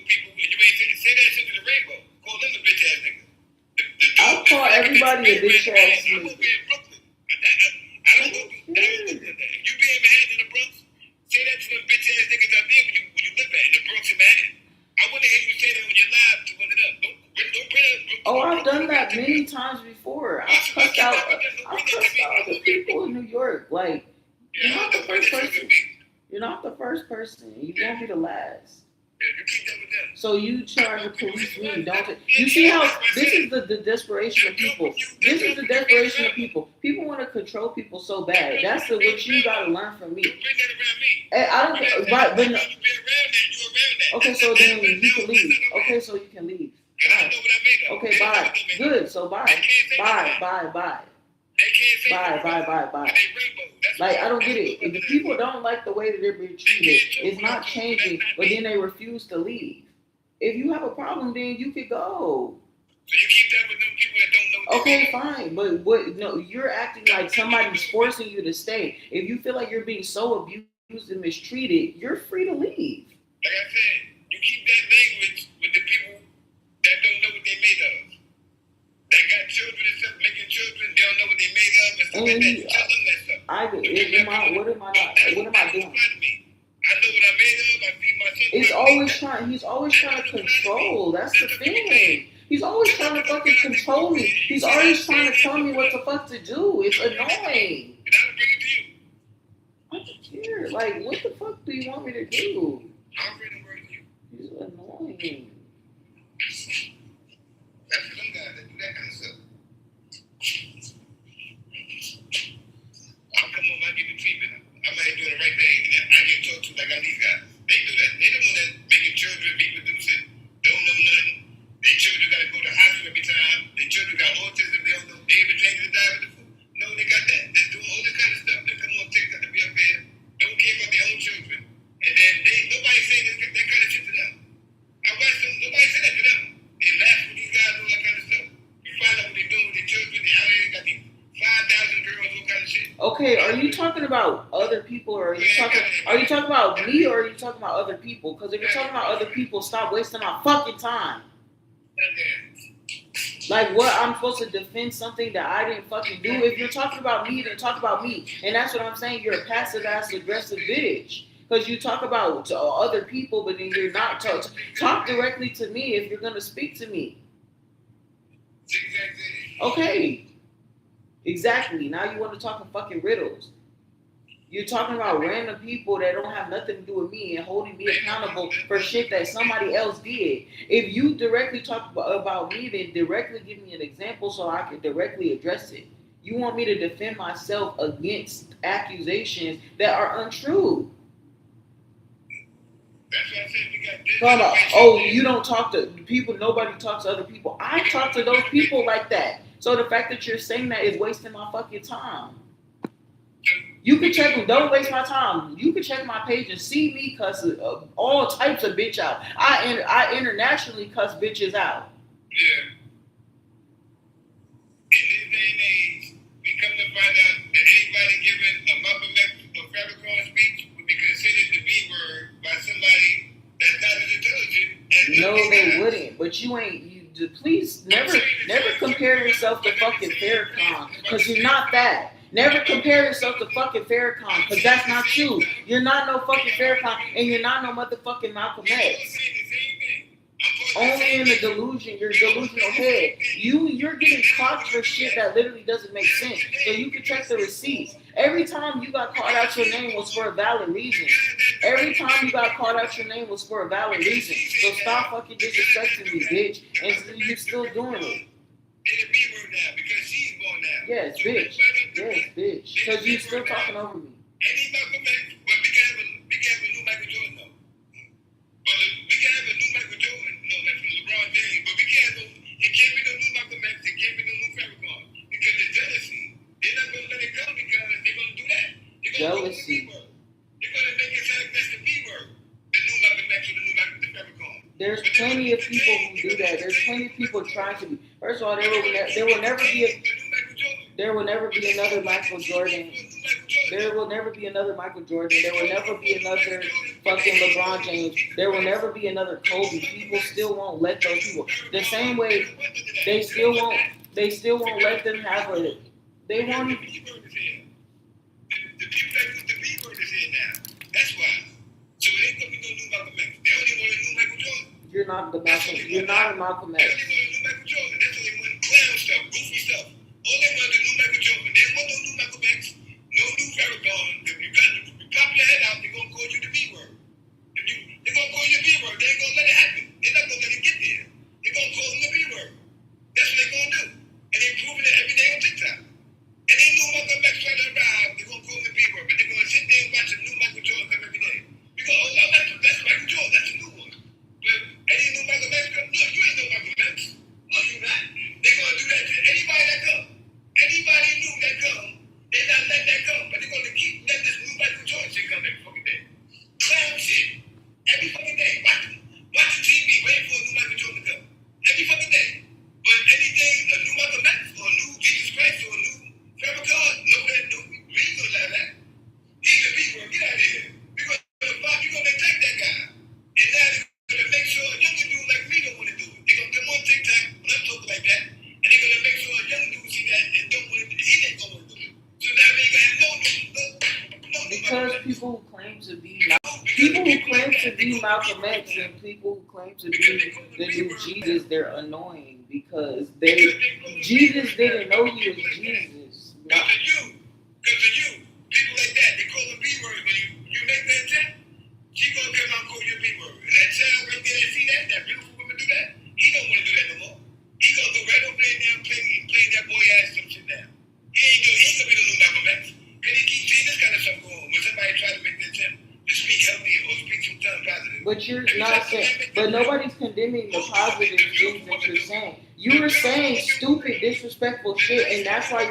people, and you ain't say that shit to the rainbow. Call them the bitch ass niggas. I'll call everybody a bitch ass nigga. I'm over in Brooklyn. I don't go. If you be in Manhattan in the Bronx, say that to them bitch ass niggas out there when you live at in the Bronx in Manhattan. I want to hear you say that when you're live to one of them. Don't bring that. Oh, I've done that many times before. I've cussed out the people in New York. Like, you're not the first person. You're not the first person. You won't be the last. So you trying to police me, don't you? You see how this is the desperation of people. This is the desperation of people. People want to control people so bad. That's what you got to learn from me. I don't. But no. Okay, so then you can leave. Okay, so you can leave. Bye. Okay, bye. Good. So bye. Bye. Bye. Like, I don't get it. If the people don't like the way that they're being treated, it's not changing, but then they refuse to leave. If you have a problem, then you could go. So you keep that with them people that don't know. Okay, fine. But what? No, you're acting like somebody's forcing you to stay. If you feel like you're being so abused and mistreated, you're free to leave. Like I said, you keep that language with the people that don't know what they're made of. That got children and stuff, making children, they don't know what they made of and stuff like that. You tell them that stuff. What am I doing? I know what I'm made of. I feed my children. He's always trying to control. That's the thing. He's always trying to fucking control me. He's always trying to tell me what the fuck to do. It's annoying. And I'll bring it to you. I don't care. Like, what the fuck do you want me to do? I'll bring the word to you. He's annoying. That's for them guys that do that kind of stuff. I'll come home, I give you treatment. I'm out here doing the right thing, and I get talked to like I'm these guys. They do that. They the one that making children, reproducing, don't know nothing. Their children got to go to hospital every time. Their children got autism, they don't know. They even change the diet with the food. No, they got that. They're doing all this kind of stuff. They come on TikTok to be up there. Don't care about their own children. And then nobody saying that kind of shit to them. I watch them Okay, are you talking about other people, or are you talking about me, or are you talking about other people? Because if you're talking about other people, stop wasting my fucking time. Like, what, I'm supposed to defend something that I didn't fucking do? If you're talking about me, then talk about me. And that's what I'm saying. You're a passive ass aggressive bitch. Because you talk about other people, but then you're not talk directly to me if you're gonna speak to me. Okay. Exactly. Now you want to talk in fucking riddles. You're talking about random people that don't have nothing to do with me and holding me accountable for shit that somebody else did. If you directly talk about me, then directly give me an example so I can directly address it. You want me to defend myself against accusations that are untrue. That's what I said. We got this. Oh, you don't talk to people. Nobody talks to other people. I talk to those people like that. So the fact that you're saying that is wasting my fucking time. You can check. Don't waste my time. You can check my page and see me cuss all types of bitch out. I internationally cuss bitches out. Yeah. In this day and age, we come to find out that anybody giving a Malcolm X or Farrakhan speech would be considered the B word by somebody that's not as intelligent. No, they wouldn't. But you ain't. Please never compare yourself to fucking Farrakhan, because you're not that. Never compare yourself to fucking Farrakhan, because that's not you. You're not no fucking Farrakhan, and you're not no motherfucking Malcolm X. Only in the delusion, your delusional head. You're getting caught for shit that literally doesn't make sense. So you can check the receipts. Every time you got caught out, your name was for a valid reason. Every time you got caught out, your name was for a valid reason. So stop fucking disrespecting me, bitch. And you're still doing it. Yes, bitch. Yes, bitch. Because you're still talking over me. Jealousy. There's plenty of people who do that. There's plenty of people trying to be. First of all, there will never be another Michael Jordan. There will never be another Michael Jordan. There will never be another fucking LeBron James. There will never be another Kobe. People still won't let those people. The same way they still won't let them have a. They won't. The people that use the B word is here now. That's why. So it ain't gonna be no new Malcolm X. They only want a new Michael Jordan. You're not the Malcolm. You're not a Malcolm X. They only want a new Michael Jordan. That's why they want clown stuff, goofy stuff. All they want is a new Michael Jordan. They want no new Malcolm X, no new Farrakhan. If you pop your head out, they're gonna call you the B word. They're gonna call you the B word. They ain't gonna let it happen. They're not gonna let it get there. They're gonna call them the B word. That's what they're gonna do. And they're proving it every day on TikTok. And they knew Malcolm X trying to arrive, they're going to call him the B word, but they're going to sit there and watch a new Michael Jordan come every day. Because, oh, no, that's Michael Jordan, that's a new one. But any new Michael X come? No, you ain't no Michael X. No, you're not. They're going to do that to anybody that come. Anybody new that come, they're not letting that come, but they're going to keep letting this new Michael Jordan shit come every fucking day. Clown shit. Every fucking day. Watching TV, waiting for a new Michael Jordan to come. Every fucking day. But anything, a new Michael X or a new Jesus Christ or a new Farrakhan, no, we ain't gonna allow that. He's a B word, get out of here. You're gonna attack that guy. And now they're gonna make sure a younger dude like me don't wanna do it. They're gonna come on TikTok when I'm talking like that, and they're gonna make sure a young dude see that and don't wanna do it. He ain't gonna wanna do it. So now they ain't gonna have no because people who claim to be Malcolm X and people who claim to be the new Jesus, they're annoying because Jesus didn't know he was Jesus. Because of you. People like that, they call them B words. When you make that attempt, she gonna come out and call you a B word. And that child right there that see that beautiful woman do that, he don't wanna do that no more. He gonna go right over there now and play that boy ass some shit now. He ain't gonna be the new Malcolm X. Cause he keep seeing this kind of stuff going on when somebody try to make that attempt to speak healthy or speak some positive. But you're not saying, but nobody's condemning the positive things that you're saying. You were saying stupid, disrespectful shit, and that's why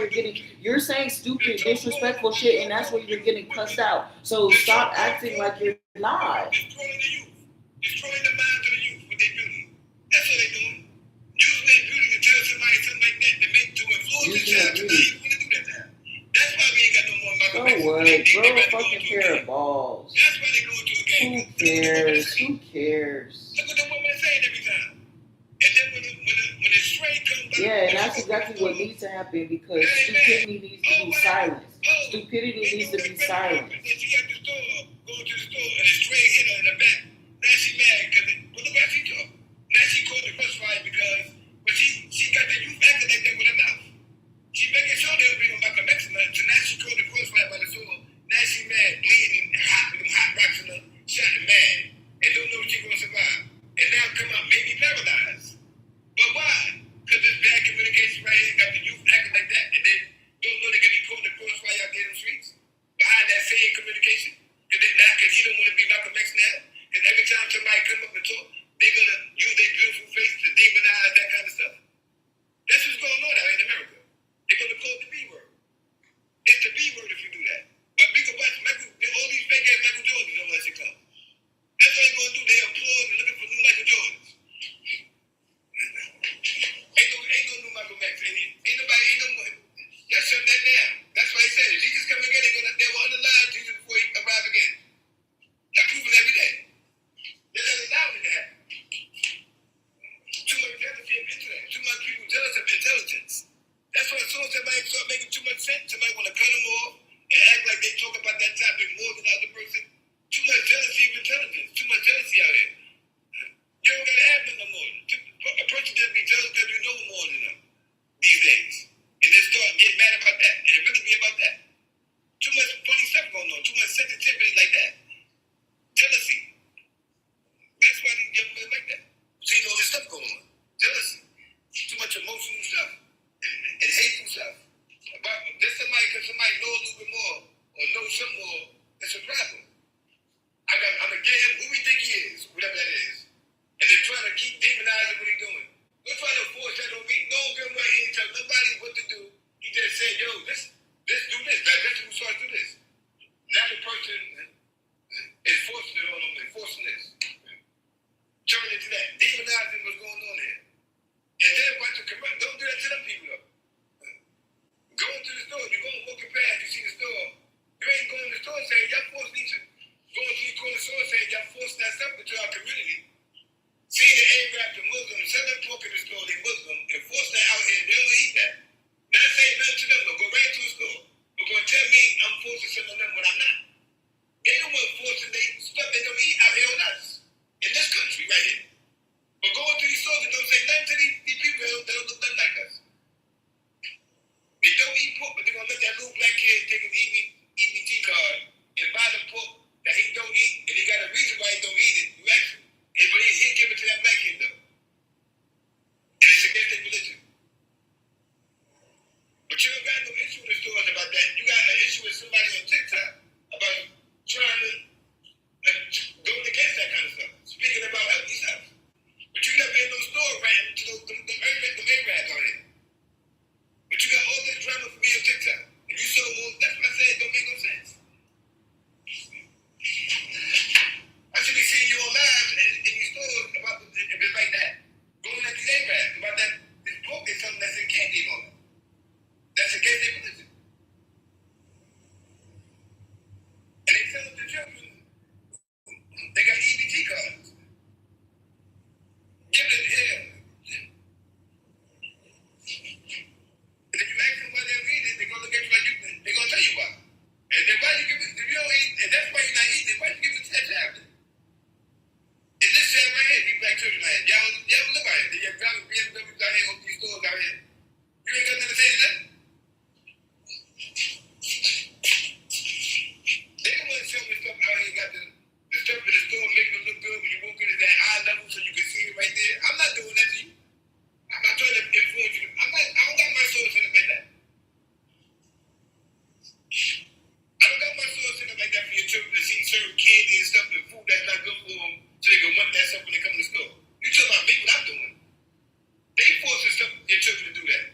you're saying stupid, disrespectful shit, and that's why you're getting cussed out. So stop acting like you're not. Destroying the youth. Destroying the minds of the youth with their beauty. That's what they're doing. Using their beauty to tell somebody something like that to influence the child to not even want to do that now. That's why we ain't got no more Grow a fucking pair of balls. That's why they go into a game. Who cares? Who cares? Look what the woman is saying every time. And then when the stray comes back. Yeah, and that's exactly what needs to happen because stupidity needs to be silenced. Stupidity needs to be silenced. And she at the store, going to the store, and the stray hit her in the back. Now she mad because, well, look how she talk. Now she called the crossfire because, but she got the youth acting like that with her mouth. She making sure they'll bring them back a Mexican. So now she called the crossfire by the store. Now she mad, bleeding, hot with them hot rocks in her, shot and mad, and don't know if she gonna survive. And now come out, maybe paralyzed. But why? Because this bad communication right here got the youth acting like that, and then don't know they're gonna be pulling the crossfire out there in the streets behind that same communication. Because he don't want to be Malcolm X now. Because every time somebody come up and talk, they're gonna use their beautiful face to demonize that kind of stuff. That's what's going on out in America. They're gonna call it the B word. It's the B word if you do that. But we can watch all these fake ass Michael Jordans on that shit come. That's what they're gonna do. They applaud and looking for new Michael Jordans. Ain't no new Michael X. Ain't no more. Y'all shut that down. That's why he said if Jesus come again, they will unalive Jesus before he arrive again. Y'all prove it every day. They're not allowing it to happen. Too much jealousy of intellect. Too much people jealous of intelligence. That's why as soon as somebody start making too much sense, somebody want to cut them off and act like they talk about that topic more than the other person. Too much jealousy of intelligence. Too much jealousy out here. You don't gotta have none no more. A person just be jealous because you know more than them these days. And then start getting mad about that. And it really be about that. Too much funny stuff going on. Too much sensitivity like that. Jealousy. That's why these young men like that. Seeing all this stuff going on. Jealousy. Too much emotional stuff. And hateful stuff. About just because somebody know a little bit more or know some more, it's a problem. I'm gonna get him who we think he is, whatever that is. And they're trying to keep demonizing what he's doing. Don't try to force that on me. No good right here tell nobody what to do. He just said, yo, let's do this. Like, let's who starts to do this. Now the person is forcing it on them and forcing this. Turn into that. Demonizing what's going on here. And then watch the commercial. Don't do that to them people though. Go into the store. You're going walking past, you see the store. You ain't going to the store saying, y'all forced these. Going to the corner store saying, y'all forced that stuff into our community. Seeing the Arab, the Muslims, selling pork in the store, they Muslim, and force that out here, they don't eat that. Not saying nothing to them, but go right to the store. But going to tell me I'm forced to sell on them when I'm not. They don't want forcing they stuff they don't eat out here on us. In this country right here. But going to these stores and don't say nothing to these people that don't look nothing like us. They don't eat pork, but they're going to let that little black kid take his EBT card and buy the pork that he don't eat, and he got a reason why he don't eat it. You ask him. But he'll give it to that black kid though. And it's against their religion. But you don't got no issue with the stores about that. You got an issue with somebody on TikTok about trying to go against that kind of stuff. Speaking about healthy stuff. But you never in no store ranting to them Arabs on it. But you got all this drama for being on TikTok. And you so that's why I said it don't make no sense. I should be seeing you on live in these stores about if it's like that. Going at these Arabs about that this pork is something that's in candy on it. That's against their religion. And they sell it to children. They got EBT cards. Give it here. And if you ask them why they don't eat it, they're gonna look at you like they're gonna tell you why. And then why you give it if you don't eat, and that's why you're not eating it, why you give it to that child? And this child right here, these black children right here, y'all look out here. They got driving BMWs out here on these stores out here. You ain't got nothing to say to them. They don't want to show me stuff out here, got the stuff in the store making them look good when you walk in at that eye level so you can see it right there. I'm not doing that to you. I'm not trying to influence you. I don't got my soul set up like that. I don't got my soul set up like that for your children to see certain candy and stuff and food that's not good for them so they can want that stuff when they come to the store. You talking about me, what I'm doing. They forcing stuff your children to do that.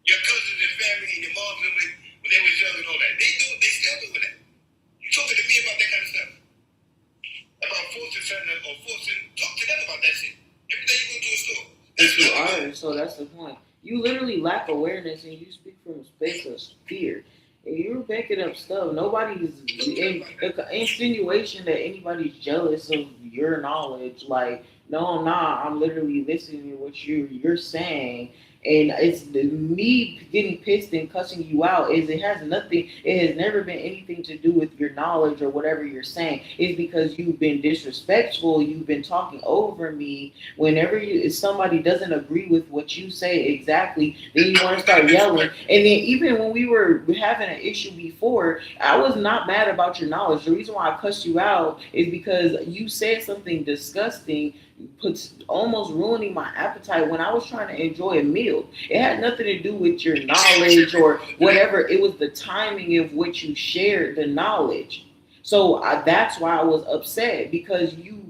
Your cousins and family and your moms and when they was young and all that. They still doing that. You talking to me about that kind of stuff. About forcing something or talk to them about that shit. Every day you go to a store. If you are, so that's the point. You literally lack awareness and you speak from a space of fear. You're making up stuff. Nobody's the insinuation that anybody's jealous of your knowledge. Like, no, I'm not. I'm literally listening to what you're saying, and it's me getting pissed and cussing you out. Is it has nothing. It has never been anything to do with your knowledge or whatever you're saying. It's because you've been disrespectful. You've been talking over me. Whenever if somebody doesn't agree with what you say exactly, then you want to start yelling. And then even when we were having an issue before, I was not mad about your knowledge. The reason why I cussed you out is because you said something disgusting, puts almost ruining my appetite when I was trying to enjoy a meal. It had nothing to do with your knowledge or whatever. It was the timing of which you shared the knowledge. So that's why I was upset, because you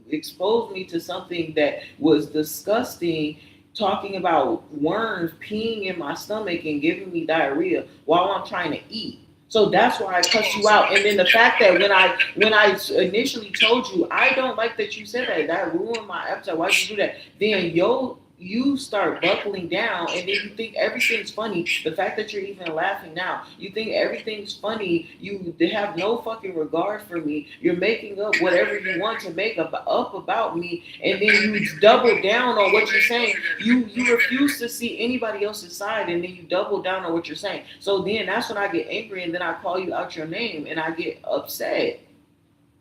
exposed me to something that was disgusting, talking about worms peeing in my stomach and giving me diarrhea while I'm trying to eat. So that's why I cussed you out. And then the fact that when I initially told you I don't like that you said that ruined my appetite. Why'd you do that? Then you start buckling down, and then you think everything's funny. The fact that you're even laughing now, you think everything's funny. You have no fucking regard for me. You're making up whatever you want to make up about me, and then you double down on what you're saying. You refuse to see anybody else's side, and then you double down on what you're saying. So then that's when I get angry, and then I call you out your name, and I get upset.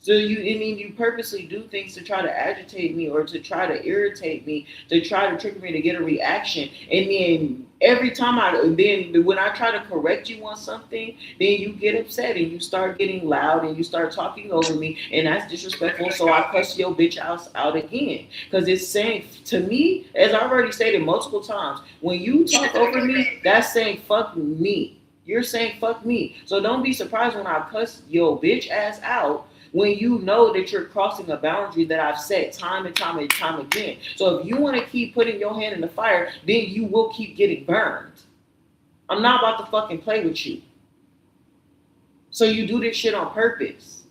So you purposely do things to try to agitate me or to try to irritate me, to try to trigger me to get a reaction. And then every time when I try to correct you on something, then you get upset and you start getting loud and you start talking over me, and that's disrespectful. So I cuss your bitch out again, because it's saying to me, as I've already stated multiple times, when you talk over me, that's saying fuck me. You're saying fuck me. So don't be surprised when I cuss your bitch ass out, when you know that you're crossing a boundary that I've set time and time and time again. So if you want to keep putting your hand in the fire, then you will keep getting burned. I'm not about to fucking play with you. So you do this shit on purpose.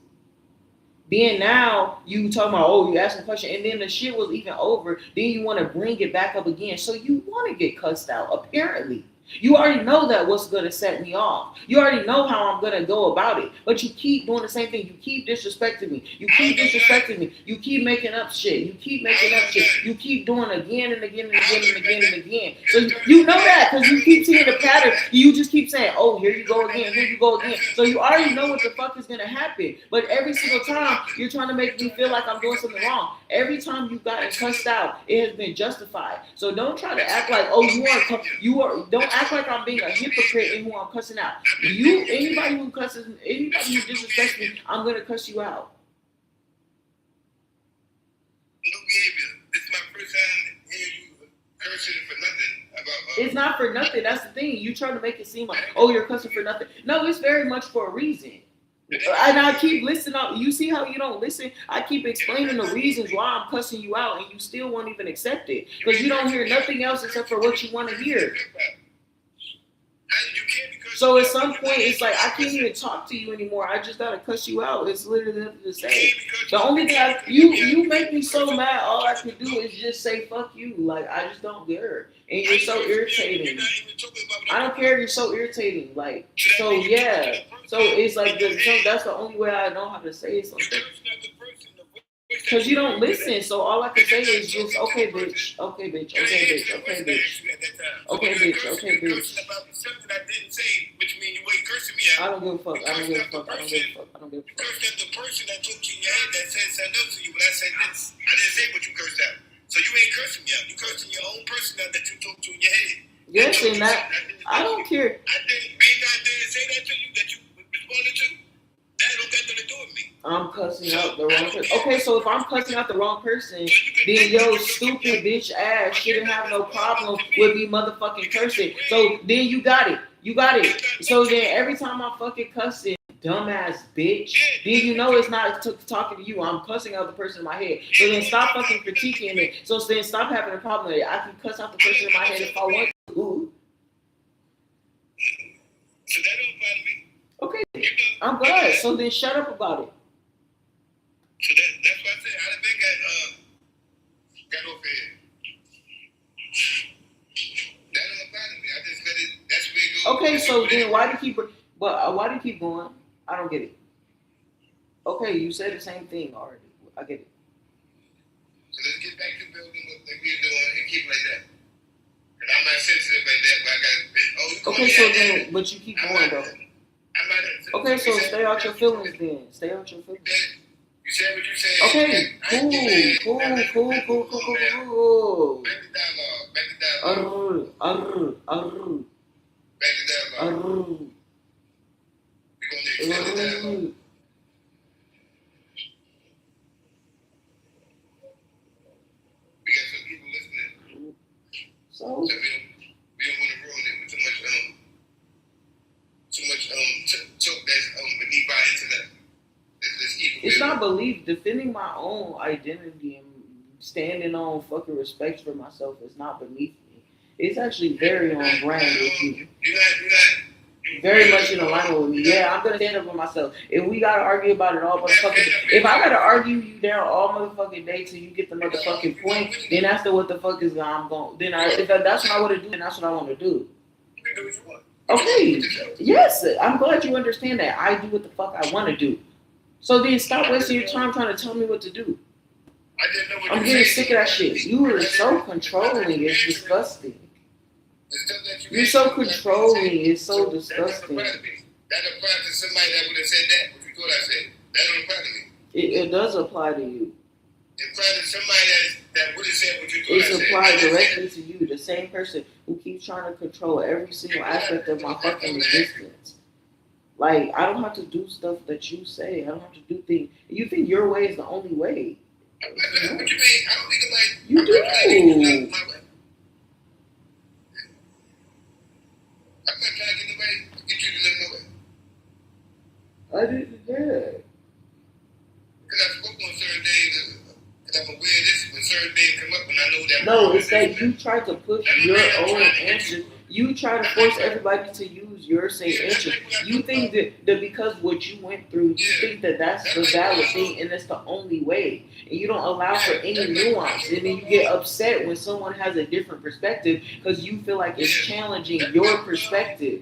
Then now you talking about, oh, you asking a question, and then the shit was even over. Then you want to bring it back up again. So you want to get cussed out, apparently. You already know that what's going to set me off. You already know how I'm going to go about it. But you keep doing the same thing. You keep disrespecting me. You keep disrespecting me. You keep making up shit. You keep making up shit. You keep doing again and again and again and again and again. So you know that because you keep seeing the pattern. You just keep saying, oh, here you go again. Here you go again. So you already know what the fuck is going to happen. But every single time you're trying to make me feel like I'm doing something wrong. Every time you've gotten cussed out, it has been justified. So don't try to act like, oh, don't act like I'm being a hypocrite in who I'm cussing out. Anybody who disrespects me, I'm gonna cuss you out. No behavior. This is my first time hearing you cursing for nothing about. It's not for nothing. That's the thing. You try to make it seem like, oh, you're cussing for nothing. No, it's very much for a reason. And I keep listening. You see how you don't listen? I keep explaining the reasons why I'm cussing you out, and you still won't even accept it because you don't hear nothing else except for what you want to hear. So at some point, it's like I can't even talk to you anymore. I just gotta cuss you out. It's literally nothing to say. The only thing you make me so mad. All I can do is just say fuck you. Like I just don't care, and you're so irritating. I don't care. You're so irritating. Like so, yeah. So it's like that's the only way I know how to say something. Because you don't listen, so all I can say is just, okay, bitch, okay, bitch, okay, bitch, okay, bitch, okay, bitch, okay, bitch. I don't give a fuck, I don't give a fuck, I don't give a fuck, I don't give a fuck. You cursed at the person that took you in your head that said something else to you when I said this. I didn't say what you cursed at. So you ain't cursing me out. You cursing your own person out that you talked to in your head. Yes, and that, I don't care. I didn't say that to you, that you responded to. That don't got nothing to do with me. I'm cussing out the wrong person. Okay, so if I'm cussing out the wrong person, then your stupid bitch ass shouldn't have no problem with me motherfucking cursing. So then you got it. You got it. So then every time I'm fucking cussing, dumbass bitch, then you know it's not talking to you. I'm cussing out the person in my head. So then stop fucking critiquing it. So then stop having a problem with it. I can cuss out the person in my head if I want to. Ooh. So that don't bother me. Okay, I'm glad. So then shut up about it. So that's what I said. I done got off here. That don't bother me. I just let it. That's where it goes. Okay, so then why do you keep? But why do you keep going? I don't get it. Okay, you said the same thing already. I get it. So let's get back to building what like we're doing and keep like that. And I'm not sensitive like that, but I got. Oh, you Okay, so then, but you keep going though. I'm not. Okay, so stay out your feelings then. Stay out your feelings. You said what you said. Okay, cool. Back to dialogue. Back to dialogue. Back to dialogue. We're going to extend the dialogue. We got some people listening. So So we don't want to ruin it with too much talk that's beneath our intellect. Let's keep it it's real. not belief. Defending my own identity and standing on fucking respect for myself is not beneath me. It's actually very on brand with you. You're not. Very much in alignment with me. Yeah, I'm gonna stand up for myself. If we gotta argue about it all motherfucking, if I gotta argue you down all motherfucking day till you get the motherfucking point, then that's what the fuck is I'm going. Then if that's what I want to do, then that's what I want to do. You can do what you want. Okay, yes, I'm glad you understand that. I do what the fuck I want to do. So then stop wasting your time trying to tell me what to do. I didn't know what I'm you getting said. sick of that shit. You are so controlling. It's disgusting. You're so controlling. It's so disgusting. That applies to somebody that would have said that. What you thought I said? That don't apply to me. It does apply to you. It applies to somebody that would have said what you thought I It's said. applied directly to you, the same person who keeps trying to control every single aspect of my fucking existence. Like, I don't have to do stuff that you say. I don't have to do things. You think your way is the only way. What you mean? I don't think about You do. I'm not trying to get nobody to get you to live my way. I didn't hear that. Because I spoke on certain days, because I'm aware of this, when certain things come up and I know that. No, it's that you try to push your own answer. You try to force everybody to use your same answer. You think that because what you went through, you think that that's the valid thing and that's the only way. And you don't allow for any nuance. And then you get upset when someone has a different perspective because you feel like it's challenging your perspective.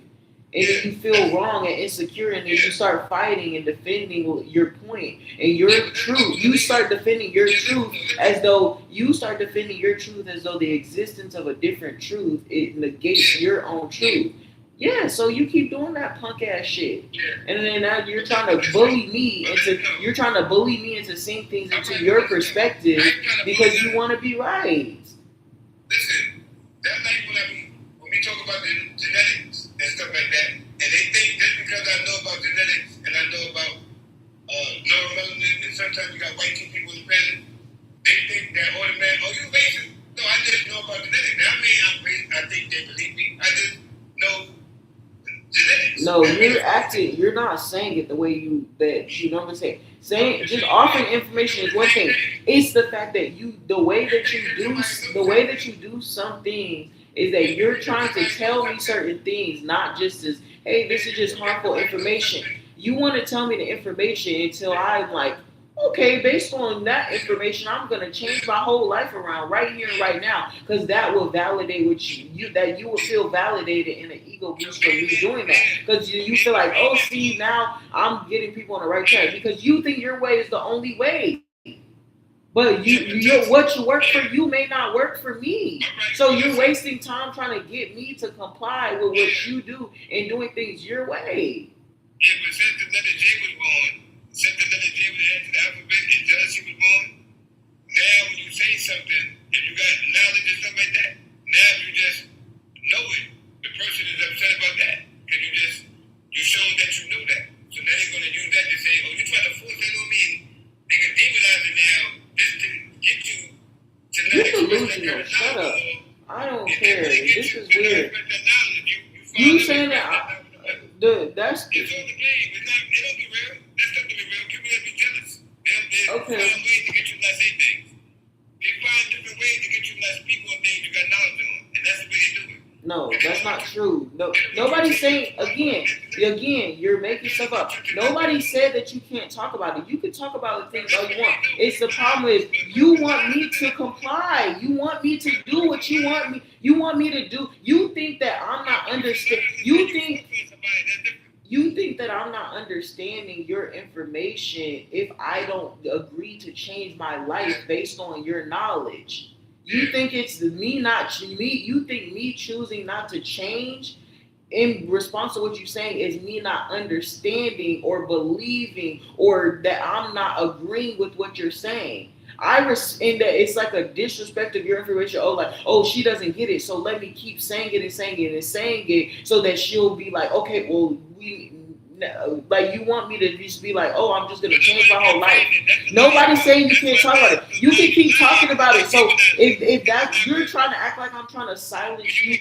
And then you feel wrong and insecure, and then you start fighting and defending your point and your truth. You start defending your truth as though the existence of a different truth it negates your own truth. Yeah, so you keep doing that punk ass shit, and then now you're trying to bully me into seeing things into your perspective because you want to be right. Listen, that night when we talk about the genetics and stuff like that, and they think just because I know about genetics and I know about neuromelanin, and sometimes you got white people in the planet, they think that automatic, you racist? No, I just know about genetics. That mean I'm racist. I think they believe me. I just know genetics. No, you're not saying it the way you normally say it. Saying just offering information is one thing. It's the fact that the way that you do some things is that you're trying to tell me certain things, not just as, hey, this is just harmful information. You want to tell me the information until I'm like, okay, based on that information, I'm going to change my whole life around right here and right now, because that will validate what that you will feel validated in an ego boost from me doing that. Because you feel like, oh, see, now I'm getting people on the right track because you think your way is the only way. But what works for you may not work for me. So you're wasting time trying to get me to comply with what you do and doing things your way. Yeah, but since the letter J was born, since the letter J was added to the alphabet and Jealousy was born, now when you say something and you got knowledge and stuff like that, now you just know it. The person is upset about that because you showed that you know that. So now they're going to use that to say, oh, you trying to force that on me, and they can demonize it now just to get you to not You're express that delusional. kind of Shut up. knowledge. I don't And care. then This is weird. You saying that that's it's all the game. It don't be real. That stuff to be real. People that be jealous. They Okay. find ways to get you to not say things. They find different ways to get you to not speak on things you got knowledge on. And that's the way they do it. No, that's not true. No, nobody's saying again, you're making stuff up. Nobody said that you can't talk about it. You can talk about the things all you want. It's the problem is you want me to comply. You want me to do what you want me. You want me to do. You think that I'm not understand. You think I'm not understanding your information if I don't agree to change my life based on your knowledge. You think it's me not me? You think me choosing not to change in response to what you're saying is me not understanding or believing or that I'm not agreeing with what you're saying. And that it's like a disrespect of your information. Oh, like, oh, she doesn't get it, so let me keep saying it and saying it and saying it so that she'll be like, okay, well, like you want me to just be like, oh, I'm just gonna change my whole life. Nobody's saying you can't talk about it. You can keep talking about it. So if that you're trying to act like I'm trying to silence you.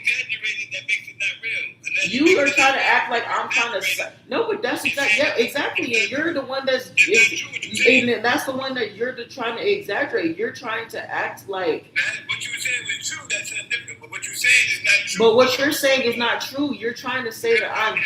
You are trying to act like I'm trying to. No, but that's exactly. Yeah, exactly. And you're the one and that's the one that you're trying to exaggerate. You're trying to act like. What you were saying was true. That's not different. But what you're saying is not true. But what you're saying is not true. You're trying to say that I'm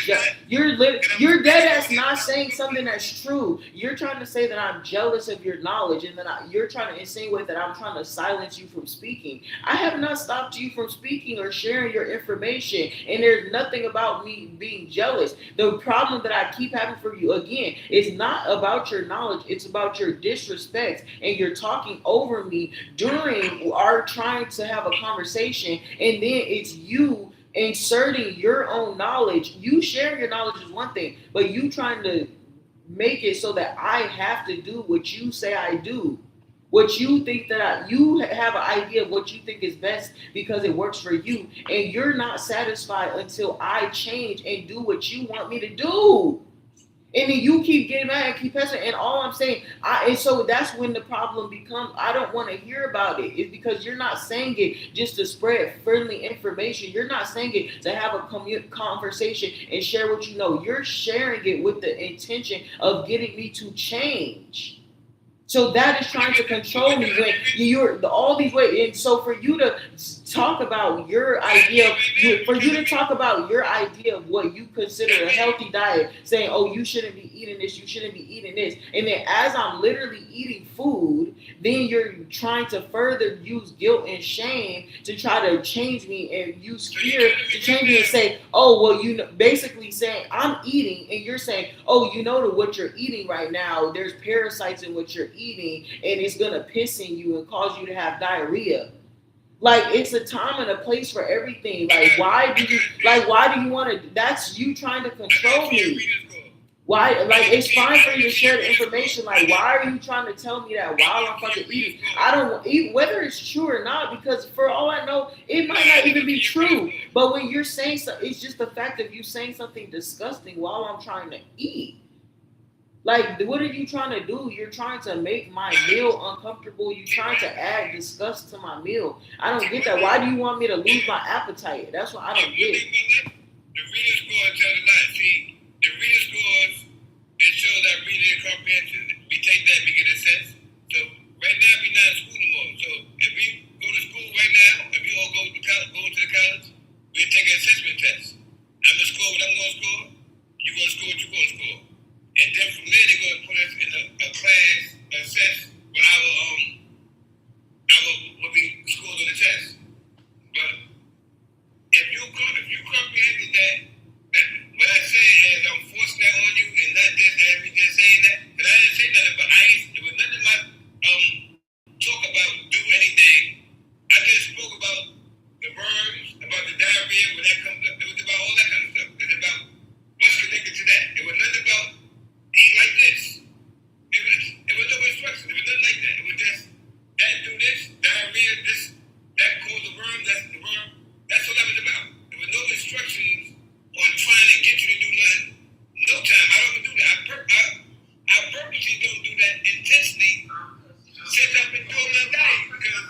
you're dead ass not saying something that's true. You're trying to say that I'm jealous of your knowledge, and that you're trying to insinuate that I'm trying to silence you from speaking. I have not stopped you from speaking or sharing your information, and there's nothing about me being jealous. The problem that I keep having for you again is not about your knowledge, it's about your disrespect, and you're talking over me during our trying to have a conversation, and then it's you inserting your own knowledge. You sharing your knowledge is one thing, but you trying to make it so that I have to do what you say I do. What you think that you have an idea of what you think is best because it works for you, and you're not satisfied until I change and do what you want me to do. And then you keep getting mad and keep pestering. And all I'm saying, and so that's when the problem becomes, I don't want to hear about it. It's because you're not saying it just to spread friendly information. You're not saying it to have a conversation and share what you know. You're sharing it with the intention of getting me to change. So that is trying to control me when you're all these ways. And so for you to talk about your idea of what you consider a healthy diet, saying, oh, you shouldn't be eating this, you shouldn't be eating this. And then as I'm literally eating food, then you're trying to further use guilt and shame to try to change me and use fear to change me and say, oh, well, basically saying I'm eating and you're saying, oh, what you're eating right now, there's parasites in what you're eating and it's going to piss in you and cause you to have diarrhea. Like, it's a time and a place for everything. Like, why do you want to, that's you trying to control me. Why, like, it's fine for you to share the information. Like, why are you trying to tell me that while I'm fucking eating? I don't eat, whether it's true or not, because for all I know, it might not even be true. But when you're saying something, it's just the fact of you saying something disgusting while I'm trying to eat. Like, what are you trying to do? You're trying to make my meal uncomfortable. You're trying to add disgust to my meal. I don't get that. Why do you want me to lose my appetite? That's what I don't get. The reader score tells a lot. See, the reader scores, it shows that reading comprehension. We take that, we get a sense. So right now, we're not in school anymore. So if we go to school right now, if we all go to the college, we'll take an assessment test. I'm going to score what I'm going to score. You're going to score what you're going to score. And then from there, they're going to put us in a class, assess what we scored on the test. But if you comprehended that what I say is I'm forcing that on you and not just as we just saying that, because I didn't say nothing, but it was nothing like talk about do anything. I just spoke about the worms, about the diarrhea when that comes up. It was about all that kind of stuff. It's about what's connected to that. It was nothing about eat like this. It was no instructions. It was nothing like that. It was just that do this, diarrhea, this, that cause the worm, that's the worm. That's what that was about. There was no instructions on trying to get you to do nothing. No time. I don't do that. I purposely don't do that intentionally. Sit up and do my diet because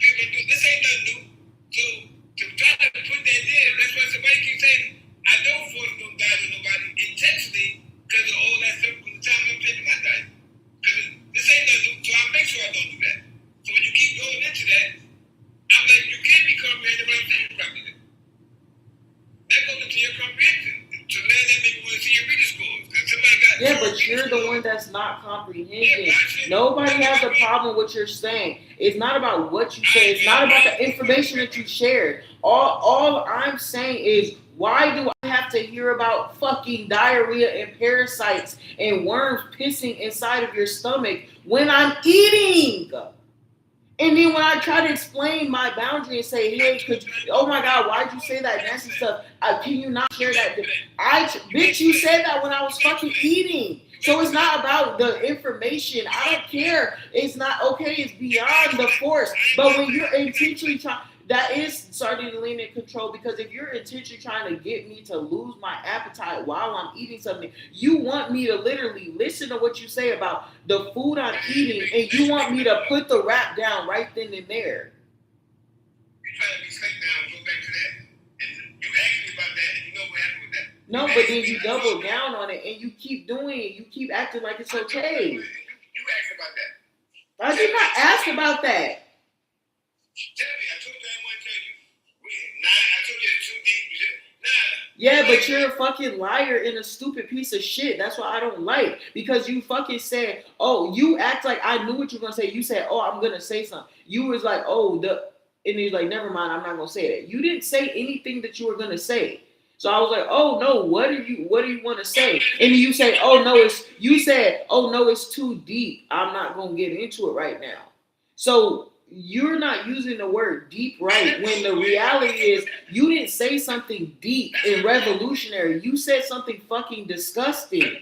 people do this ain't nothing new. So to try to put that there, that's why somebody keeps saying I don't force no diet on nobody intentionally because of all that stuff from the time I'm taking my diet. Because this ain't nothing new, so I make sure I don't do that. So when you keep going into that, I'm like, you can't be comprehending what I'm saying properly. That goes into your comprehension. So now that makes me want to see your reader scores. Yeah, but you're the one that's not comprehending. Nobody has a problem with what you're saying. It's not about what you say. It's not about the information that you shared. All I'm saying is Why do I have to hear about fucking diarrhea and parasites and worms pissing inside of your stomach when I'm eating? And then when I try to explain my boundary and say, hey, oh my God, why'd you say that nasty stuff? Can you not share that? Bitch, you said that when I was fucking eating. So it's not about the information. I don't care. It's not okay. It's beyond the force. But when you're intentionally trying, that is starting to lean in control, because if you're intentionally trying to get me to lose my appetite while I'm eating something, you want me to literally listen to what you say about the food I'm eating, and you want me to put the rap down right then and there. You're trying to be slick now and go back to that. And you asked me about that, and you know what happened with that. No, but then you double down on it, and you keep doing it. You keep acting like it's okay. You asked about that. I did not ask about that. Tell me, I told you I want to tell you. I told you it's too deep. You said, nah. Yeah, but you're a fucking liar and a stupid piece of shit. That's what I don't like. Because you fucking said, oh, you act like I knew what you were going to say. You said, oh, I'm going to say something. You was like, oh, and he's like, never mind, I'm not going to say that. You didn't say anything that you were going to say. So I was like, oh no, what do you want to say? And you say, oh no, it's too deep. I'm not going to get into it right now. So you're not using the word deep right, when the reality is you didn't say something deep and revolutionary. You said something fucking disgusting.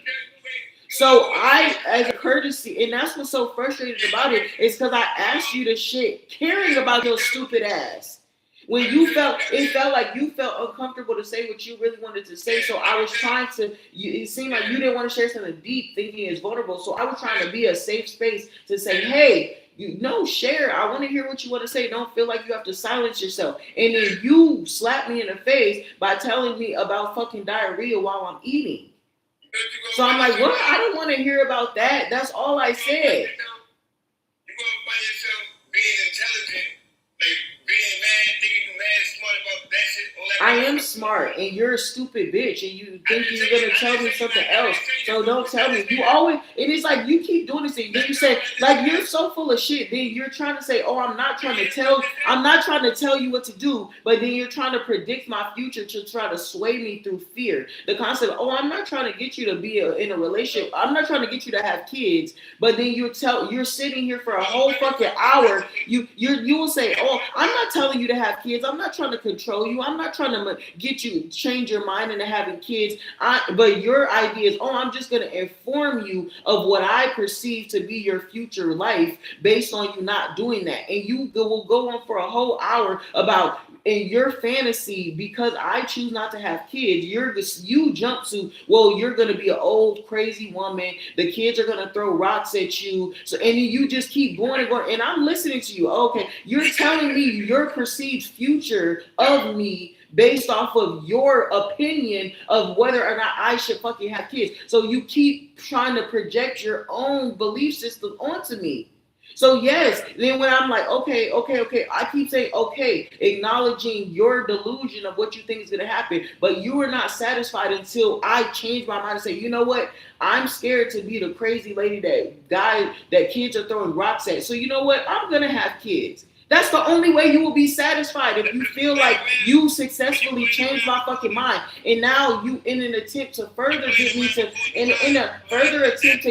So I, as a courtesy, and that's what's so frustrating about it, is because I asked you to shit caring about your stupid ass. When it felt like you felt uncomfortable to say what you really wanted to say. So I was trying to, it seemed like you didn't want to share something deep, thinking it's vulnerable. So I was trying to be a safe space to say, hey, share. I want to hear what you want to say. Don't feel like you have to silence yourself. And then you slap me in the face by telling me about fucking diarrhea while I'm eating. So I'm like, what? I don't want to hear about that. That's all I said. You're going to find yourself being intelligent, like being mad, thinking you're mad, smart about that shit. I am smart, and you're a stupid bitch, and you think you're gonna tell me something else. So don't tell me. You always, and it's like you keep doing this thing. Then you say, like, you're so full of shit. Then you're trying to say, oh, I'm not trying to tell you what to do. But then you're trying to predict my future to try to sway me through fear. The concept, oh, I'm not trying to get you to be in a relationship. I'm not trying to get you to have kids. But then you're sitting here for a whole fucking hour. You will say, oh, I'm not telling you to have kids. I'm not trying to control you. I'm not trying to get you change your mind into having kids. But your idea is, oh, I'm just going to inform you of what I perceive to be your future life based on you not doing that. And you will go on for a whole hour about in your fantasy, because I choose not to have kids, you jump to, well, you're going to be an old crazy woman. The kids are going to throw rocks at you. So, and you just keep going and going. And I'm listening to you. Okay, you're telling me your perceived future of me based off of your opinion of whether or not I should fucking have kids. So you keep trying to project your own belief system onto me. So yes, then when I'm like, okay, I keep saying, okay, acknowledging your delusion of what you think is going to happen, but you are not satisfied until I change my mind and say, you know what? I'm scared to be the crazy lady that kids are throwing rocks at. So you know what? I'm going to have kids. That's the only way you will be satisfied, if you feel like you successfully changed my fucking mind. And now you, in an attempt to further get me to, in a further attempt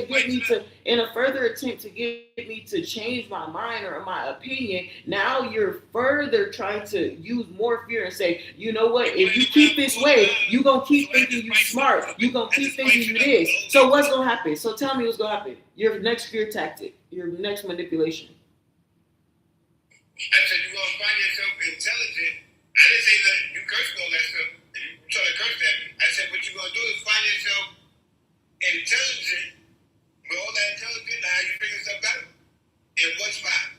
to get me to change my mind or my opinion, now you're further trying to use more fear and say, you know what, if you keep this way, you're going to keep thinking you smart. You're going to keep thinking you this. So what's going to happen? So tell me what's going to happen. Your next fear tactic, your next manipulation. I said you're going to find yourself intelligent. I didn't say that you cursed all that stuff. You trying to curse at me. I said what you're going to do is find yourself intelligent. With all that intelligence, how you figure stuff out in one spot.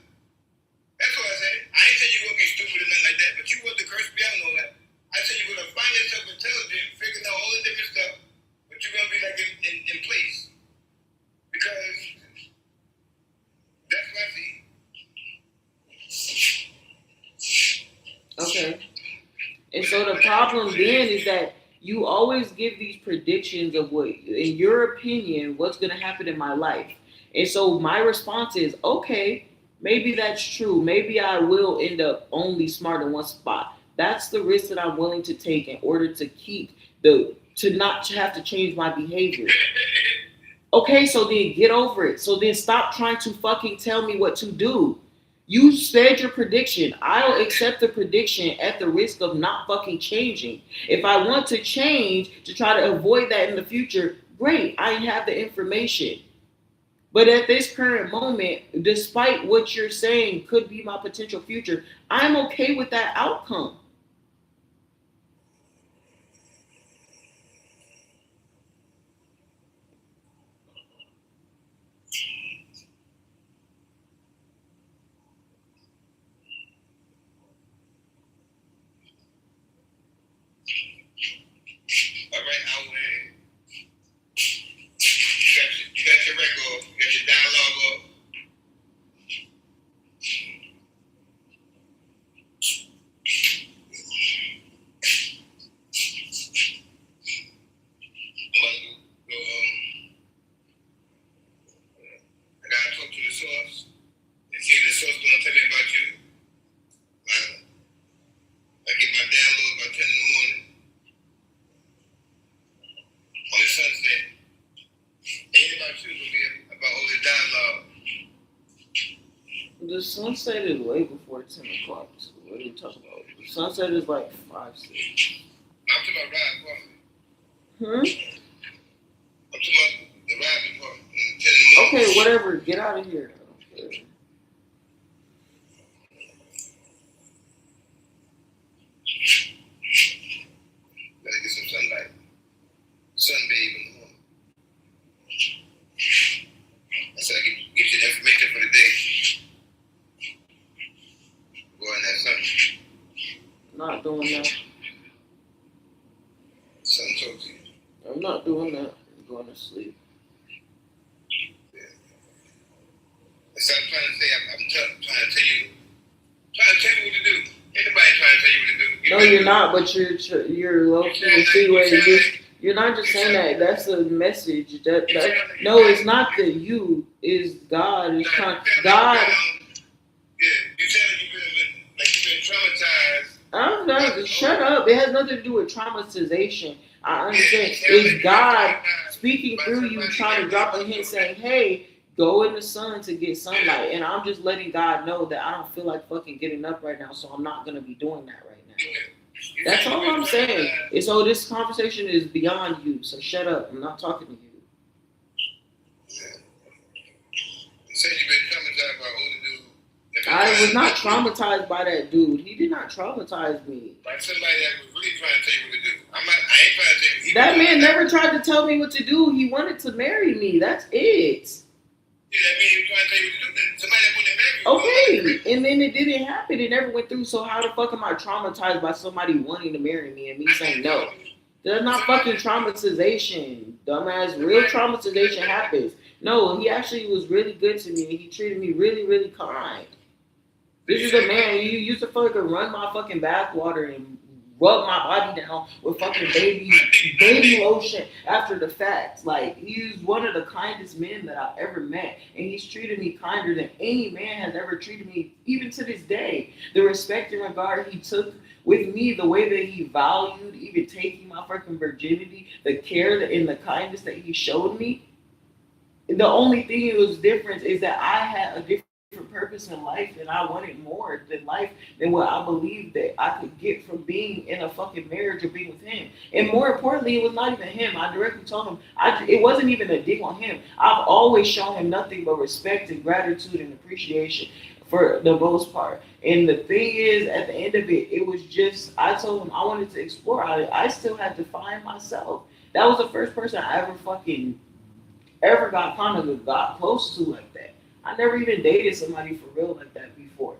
That's what I said. I ain't saying you're going to be stupid or nothing like that, but you want to curse me out and all that. I said you're going to find yourself intelligent, figuring out all the different stuff, but you're going to be like in place. Because that's what I see. Okay. And so the problem then is that you always give these predictions of what, in your opinion, what's going to happen in my life. And so my response is, okay, maybe that's true. Maybe I will end up only smart in one spot. That's the risk that I'm willing to take in order to keep to not have to change my behavior. Okay, so then get over it. So then stop trying to fucking tell me what to do. You said your prediction. I'll accept the prediction at the risk of not fucking changing. If I want to change to try to avoid that in the future, great. I have the information. But at this current moment, despite what you're saying could be my potential future, I'm okay with that outcome. All right, I win. You got your record, you got your dialogue up. I'm about to go, I gotta talk to the source and see if the source gonna tell me about you. I get my download about 10 in the morning on the sunset. Ain't about you, gonna be about all the dialogue. The sunset is way before 10 o'clock. So what are you talking about? The sunset is like 5, 6. I'm talking about ride part. Hmm? I'm talking about the riding part. 10 in the morning. Okay, whatever. Get out of here. I don't care. Gotta get some sunlight. Sunbathe in the morning. That's how I get you the information for the day. Go in that sun. Not doing that. Sun talk to you. I'm not doing that. I'm going to sleep. That's what I'm trying to say. I'm trying to tell you what to do. Anybody trying to tell you what to do. No, you're not. But you're low key insinuating this. You're not just saying that. That's a message. That no, it's not that you. Is God is trying. God. Yeah, you telling you've been traumatized. I'm not. Shut up. It has nothing to do with traumatization. I understand. It's God speaking through you, trying to drop a hint, saying, "Hey, go in the sun to get sunlight." And I'm just letting God know that I don't feel like fucking getting up right now, so I'm not gonna be doing that right now. That's all I'm saying. And so this conversation is beyond you. So shut up. I'm not talking to you. You said you've been traumatized by older dude. I was not traumatized by that dude. He did not traumatize me. By somebody that was really trying to tell you what to do. I ain't trying to tell you. That man never tried to tell me what to do. He wanted to marry me. That's it. Yeah, that man was trying to tell you what to do. Somebody that wanted to marry you. Okay, and then it didn't happen. It never went through. So how the fuck am I traumatized by somebody wanting to marry me and me saying no? That's not fucking traumatization, dumbass. Real traumatization happens. No, he actually was really good to me. He treated me really, really kind. This is a man. You used to fucking run my fucking bathwater and rub my body down with fucking baby lotion after the fact. Like, he's one of the kindest men that I've ever met, and he's treated me kinder than any man has ever treated me, even to this day. The respect and regard he took with me, the way that he valued even taking my fucking virginity, the care and the kindness that he showed me. The only thing that was different is that I had a different purpose in life, and I wanted more than life than what I believed that I could get from being in a fucking marriage or being with him. And more importantly, it was not even him. I directly told him it wasn't even a dig on him. I've always shown him nothing but respect and gratitude and appreciation for the most part. And the thing is, at the end of it, it was just, I told him I wanted to explore. I still had to find myself. That was the first person I ever got close to like that. I never even dated somebody for real like that before.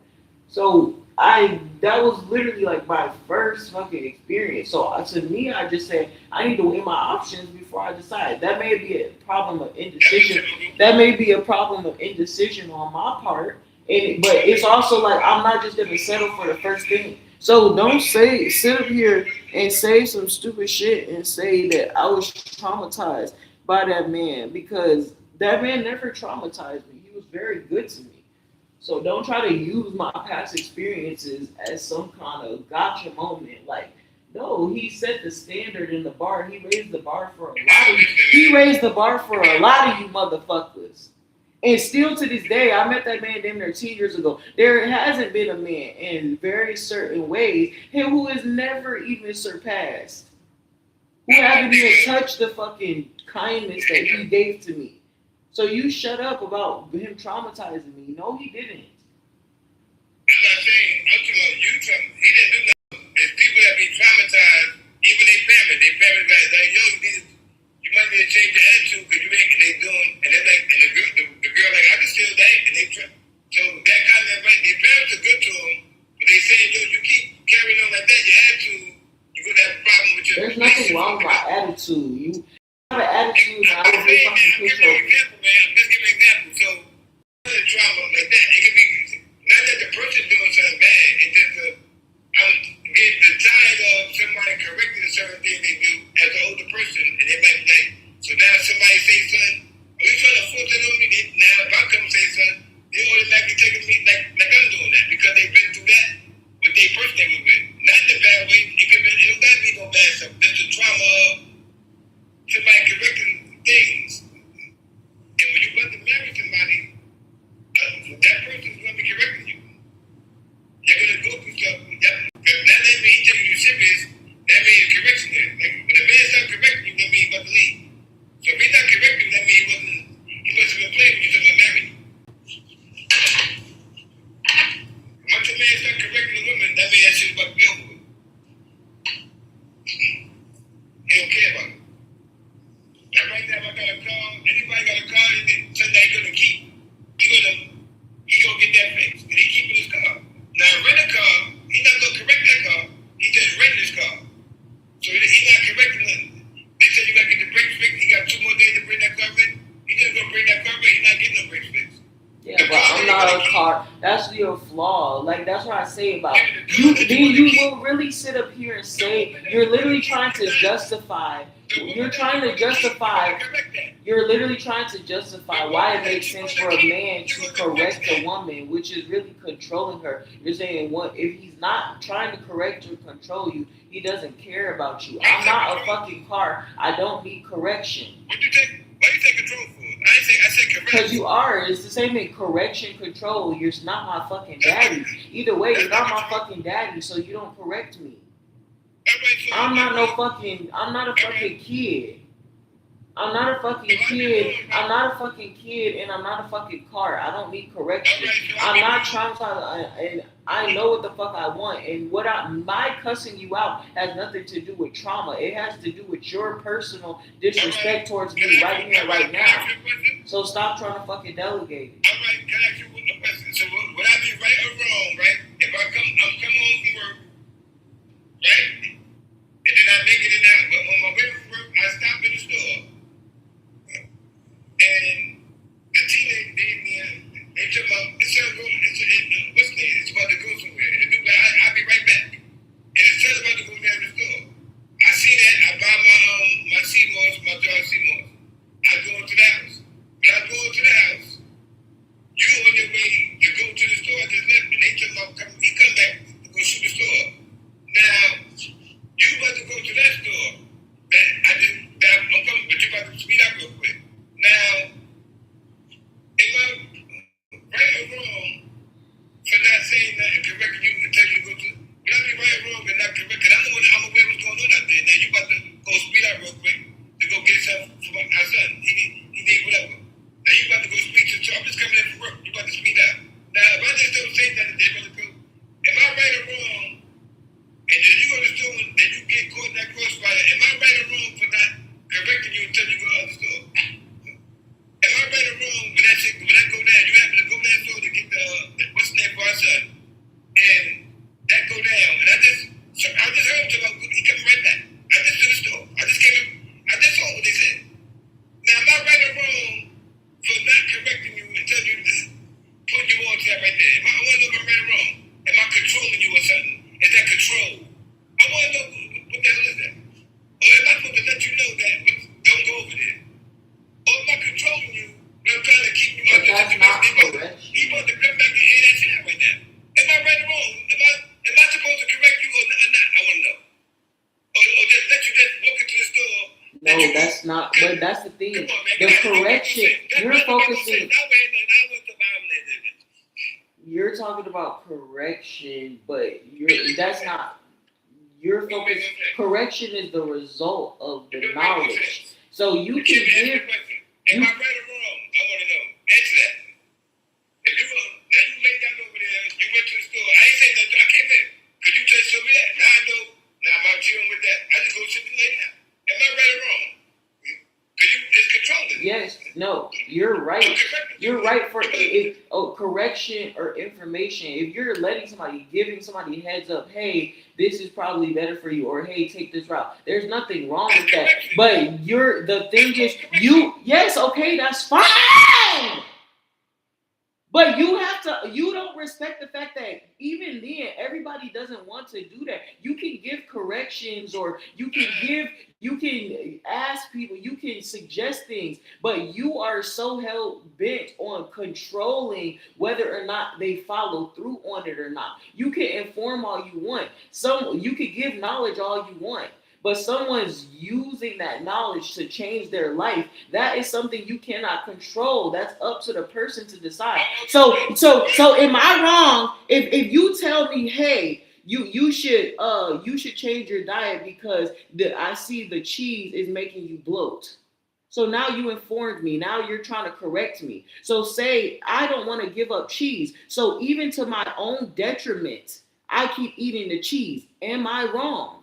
So that was literally like my first fucking experience. So to me, I just said, I need to weigh my options before I decide. That may be a problem of indecision. That may be a problem of indecision on my part. But it's also like, I'm not just going to settle for the first thing. So don't sit up here and say some stupid shit and say that I was traumatized by that man, because that man never traumatized me. He was very good to me. So don't try to use my past experiences as some kind of gotcha moment. Like, no, he set the standard in the bar. He raised the bar for a lot of you. He raised the bar for a lot of you motherfuckers. And still to this day, I met that man damn near 10 years ago. There hasn't been a man in very certain ways him who is never even surpassed. Who haven't even touched the fucking kindness that he gave to me. So you shut up about him traumatizing me. No, he didn't. I'm not saying, I'm talking about you. He didn't do nothing. There's people that be traumatized, even their parents like, yo, you might need to change your attitude because you ain't, and they doing, and they're like, and the girl like, I can still date, and they try. So that kind of advice, their parents are good to them, but they say, yo, you keep carrying on like that, your attitude, you're going to have a problem with your There's nothing wrong with my attitude. You have an attitude, and I will be fucking I'm giving you an example, man. I'm just giving an example. So, trauma like that, it could be, not that the person doing something bad, it's just I'm getting tired of somebody correcting a certain thing they do as an older person, and they might be like, so now somebody say something, are you trying to force it on me? Now if I come say something, they automatically taking me like I'm doing that because they've been through that with their person they were with. Not in a bad way, it don't gotta be no bad stuff. Just the trauma of somebody correcting things. And when you about to marry somebody, that person's gonna be correcting you. You're gonna go through stuff. That means he's taking you serious. That means correction there. Like when a man starts correcting you, that means he's about to leave. So if he's not correcting you, that means he must have been playing when you talking about marriage. Once a man starts correcting a woman, that means that shit's about to be over with. He don't care about it. Now right now, if I got a car, anybody got a car that Sunday he gonna keep, he gonna get that fixed. And he keeping his car. Now rent a car, he's not gonna correct that car. He just renting his car. So he's not correcting nothing. They say you gotta get the brakes fixed. He got 2 more days to bring that car in. He just gonna bring that car in. He's not getting no brakes fixed. Yeah, but I'm not a car. That's your flaw. Like that's what I say about you. Then you will really sit up here and say you're literally trying to justify. You're trying to justify. You're literally trying to justify why it makes sense for a man to correct a woman, which is really controlling her. You're saying what if he's not trying to correct or control you, he doesn't care about you. I'm not a fucking car. I don't need correction. What you take? Why you take control for? I said correction. Because you are. It's the same thing. Correction, control. You're not my fucking daddy. Either way, you're not my fucking daddy, so you don't correct me. I'm not a fucking kid. I'm not a fucking kid. I'm not a fucking kid, and I'm not a fucking car. I don't need correction. I'm not trying to, and I know what the fuck I want. And my cussing you out has nothing to do with trauma. It has to do with your personal disrespect towards me right here, right now. So stop trying to fucking delegate. All right, can I ask you a question? So would I be right or wrong, right? If I'm come home from work, right? And then I make it in that, but on my way from work, I stop in the store. And the teenage they took my, what's the name? It's about to go somewhere. And the dude like, I'll be right back. And it's just about to go down the store. I see that, I buy my CMOS, my John CMOS. I go into the house. When I go into the house, you on your way to go to the store, I just left, and they took he come back to go shoot the store. Now, you about to go to that store. That that's not. But that's the thing. Come on, man. The That's correction. that's You're what I'm focusing. saying. Now, man, I went to Powerless. You're talking about correction, but that's not. Your focus. Correction is the result of the knowledge. So you can Answer the give. question. Am I right or wrong? I want to know. Answer that. If you now you laid down over there, you went to the store. I ain't saying nothing. I came in. Cause you just showed me that. Now I know. Now I'm out chilling with that. I just go sit and lay down. Am I right or wrong? Cause it's controlling. Yes. No. You're right. You're right for correction or information. If you're giving somebody a heads up, hey, this is probably better for you, or hey, take this route. There's nothing wrong with that. But the thing is, yes, okay, that's fine. But you don't respect the fact that even then, everybody doesn't want to do that. You can give corrections, or you can ask people, you can suggest things, but you are so hell bent on controlling whether or not they follow through on it or not. You can inform all you want. You can give knowledge all you want. But someone's using that knowledge to change their life. That is something you cannot control. That's up to the person to decide. So am I wrong if you tell me, hey, you should change your diet because I see the cheese is making you bloat. So now you informed me. Now you're trying to correct me. So say I don't want to give up cheese. So even to my own detriment, I keep eating the cheese. Am I wrong?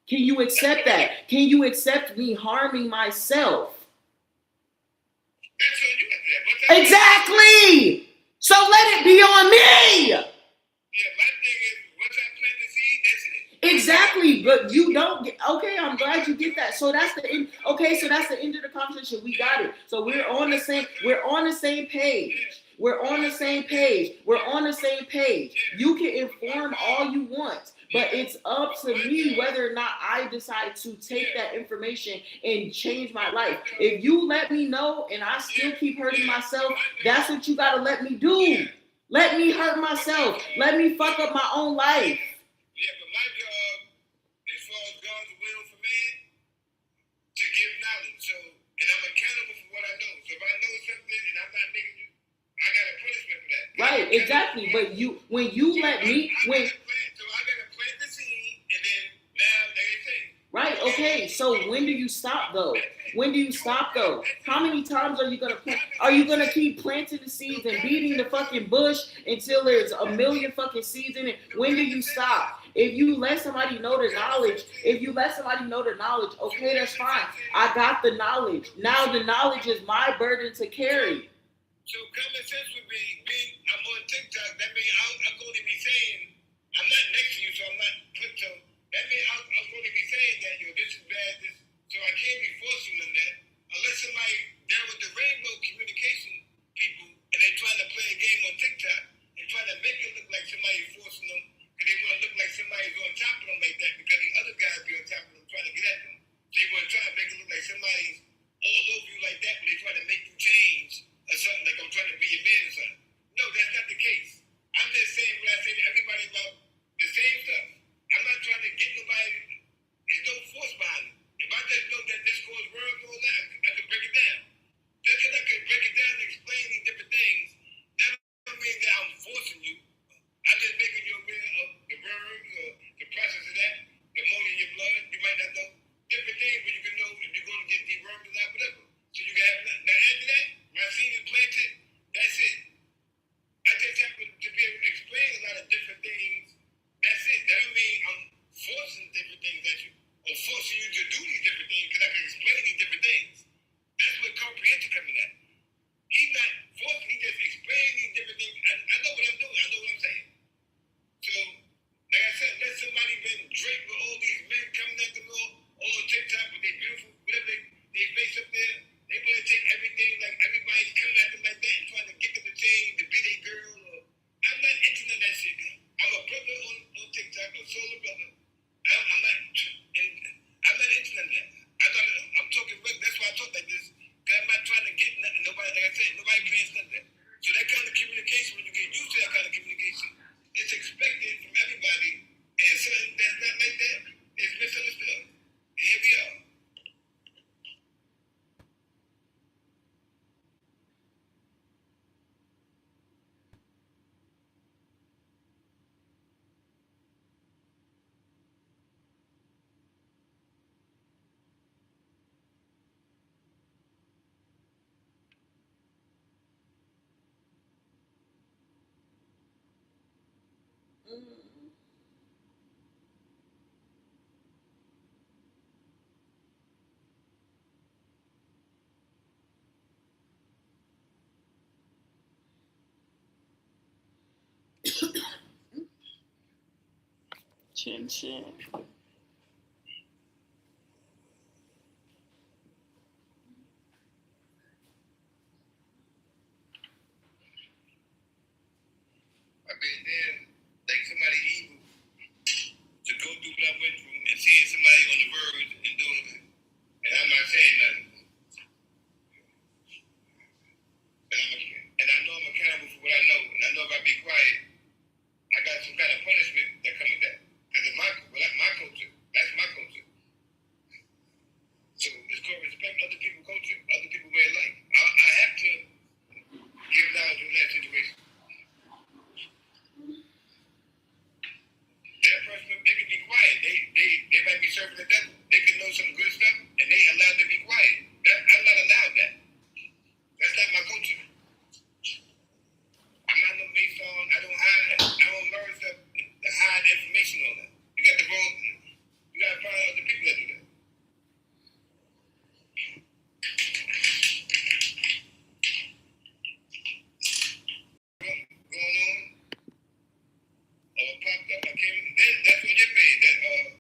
Can you accept that? Can you accept me harming myself? Exactly. So let it be on me. Yeah, my thing is, once I plant the seed, that's it. Exactly, but you don't get. Okay, I'm glad you get that. So that's the end. Okay, so that's the end of the conversation. We got it. So we're on the same. We're on the same page. We're on the same page. We're on the same page. You can inform all you want. But it's up to me whether or not I decide to take that information and change my life. If you let me know and I still keep hurting myself, that's what you gotta let me do. Let me hurt myself. Let me fuck up my own life. Yeah, but my job, as far as God's will for man, to give knowledge. So, and I'm accountable for what I know. So if I know something and I'm not making you, I got a punishment for that. Right, exactly. But when you let me, right, okay, so when do you stop though? When do you stop though? How many times are you gonna plant? Are you gonna keep planting the seeds and beating the fucking bush until there's a million fucking seeds in it? When do you stop? If you let somebody know the knowledge, okay, that's fine. I got the knowledge. Now the knowledge is my burden to carry. So common sense would be, I'm on TikTok, that means I'm going to be saying, I'm not next to you, so I'm not put so. That means I'm going to be saying that, this is bad, so I can't be forcing them that. Unless somebody down with the rainbow communication people, and they're trying to play a game on TikTok, and trying to make it look like somebody's forcing them, because they want to look like somebody's on top of them like that, because the other guys be on top of them trying to get at them. So you want to try to make it look like somebody's all over you like that, but they try to make you change. Or something like I'm trying to be your man or something. No, that's not the case. I'm just saying what I say to everybody about the same stuff. I'm not trying to get nobody. There's no force behind it. If I just know that this goes wrong or that, I can break it down. Just because I can break it down and explain these different things, that doesn't mean that I'm forcing you. I'm just making you aware of the worms or the process of that, the ammonia in your blood. You might not know different things, but you can know if you're going to get dewormed or not, whatever. So you can have nothing. Now after that, my seed is planted, that's it. I just happen to be able to explain a lot of different things. That's it. That don't mean I'm forcing different things at you or forcing you to do these different things because I can explain these different things. That's what comprehension coming at. He's not forcing, he's just explaining these different things. I know what I'm doing. I know what I'm saying. So, like I said, let somebody been draped with all these men coming at them all on TikTok with their beautiful, whatever they face up there. They want to take everything, like everybody's coming at them like that and trying to get them to change, to be their girl. I'm not interested in that shit, man. I'm a brother on TikTok, a solo brother. I'm not interested in that. I'm Chin chin. I mean, then, like somebody evil to go through what I went through and seeing somebody on the verge and doing it. And I'm not saying nothing. And I know I'm accountable for what I know. And I know if I be quiet, I got some kind of punishment that comes with that. Because it's my culture. That's my culture. So it's called respect other people's culture, other people's way of life. I have to give knowledge on that situation. That person, they can be quiet. They might be serving the devil. They could know some good stuff.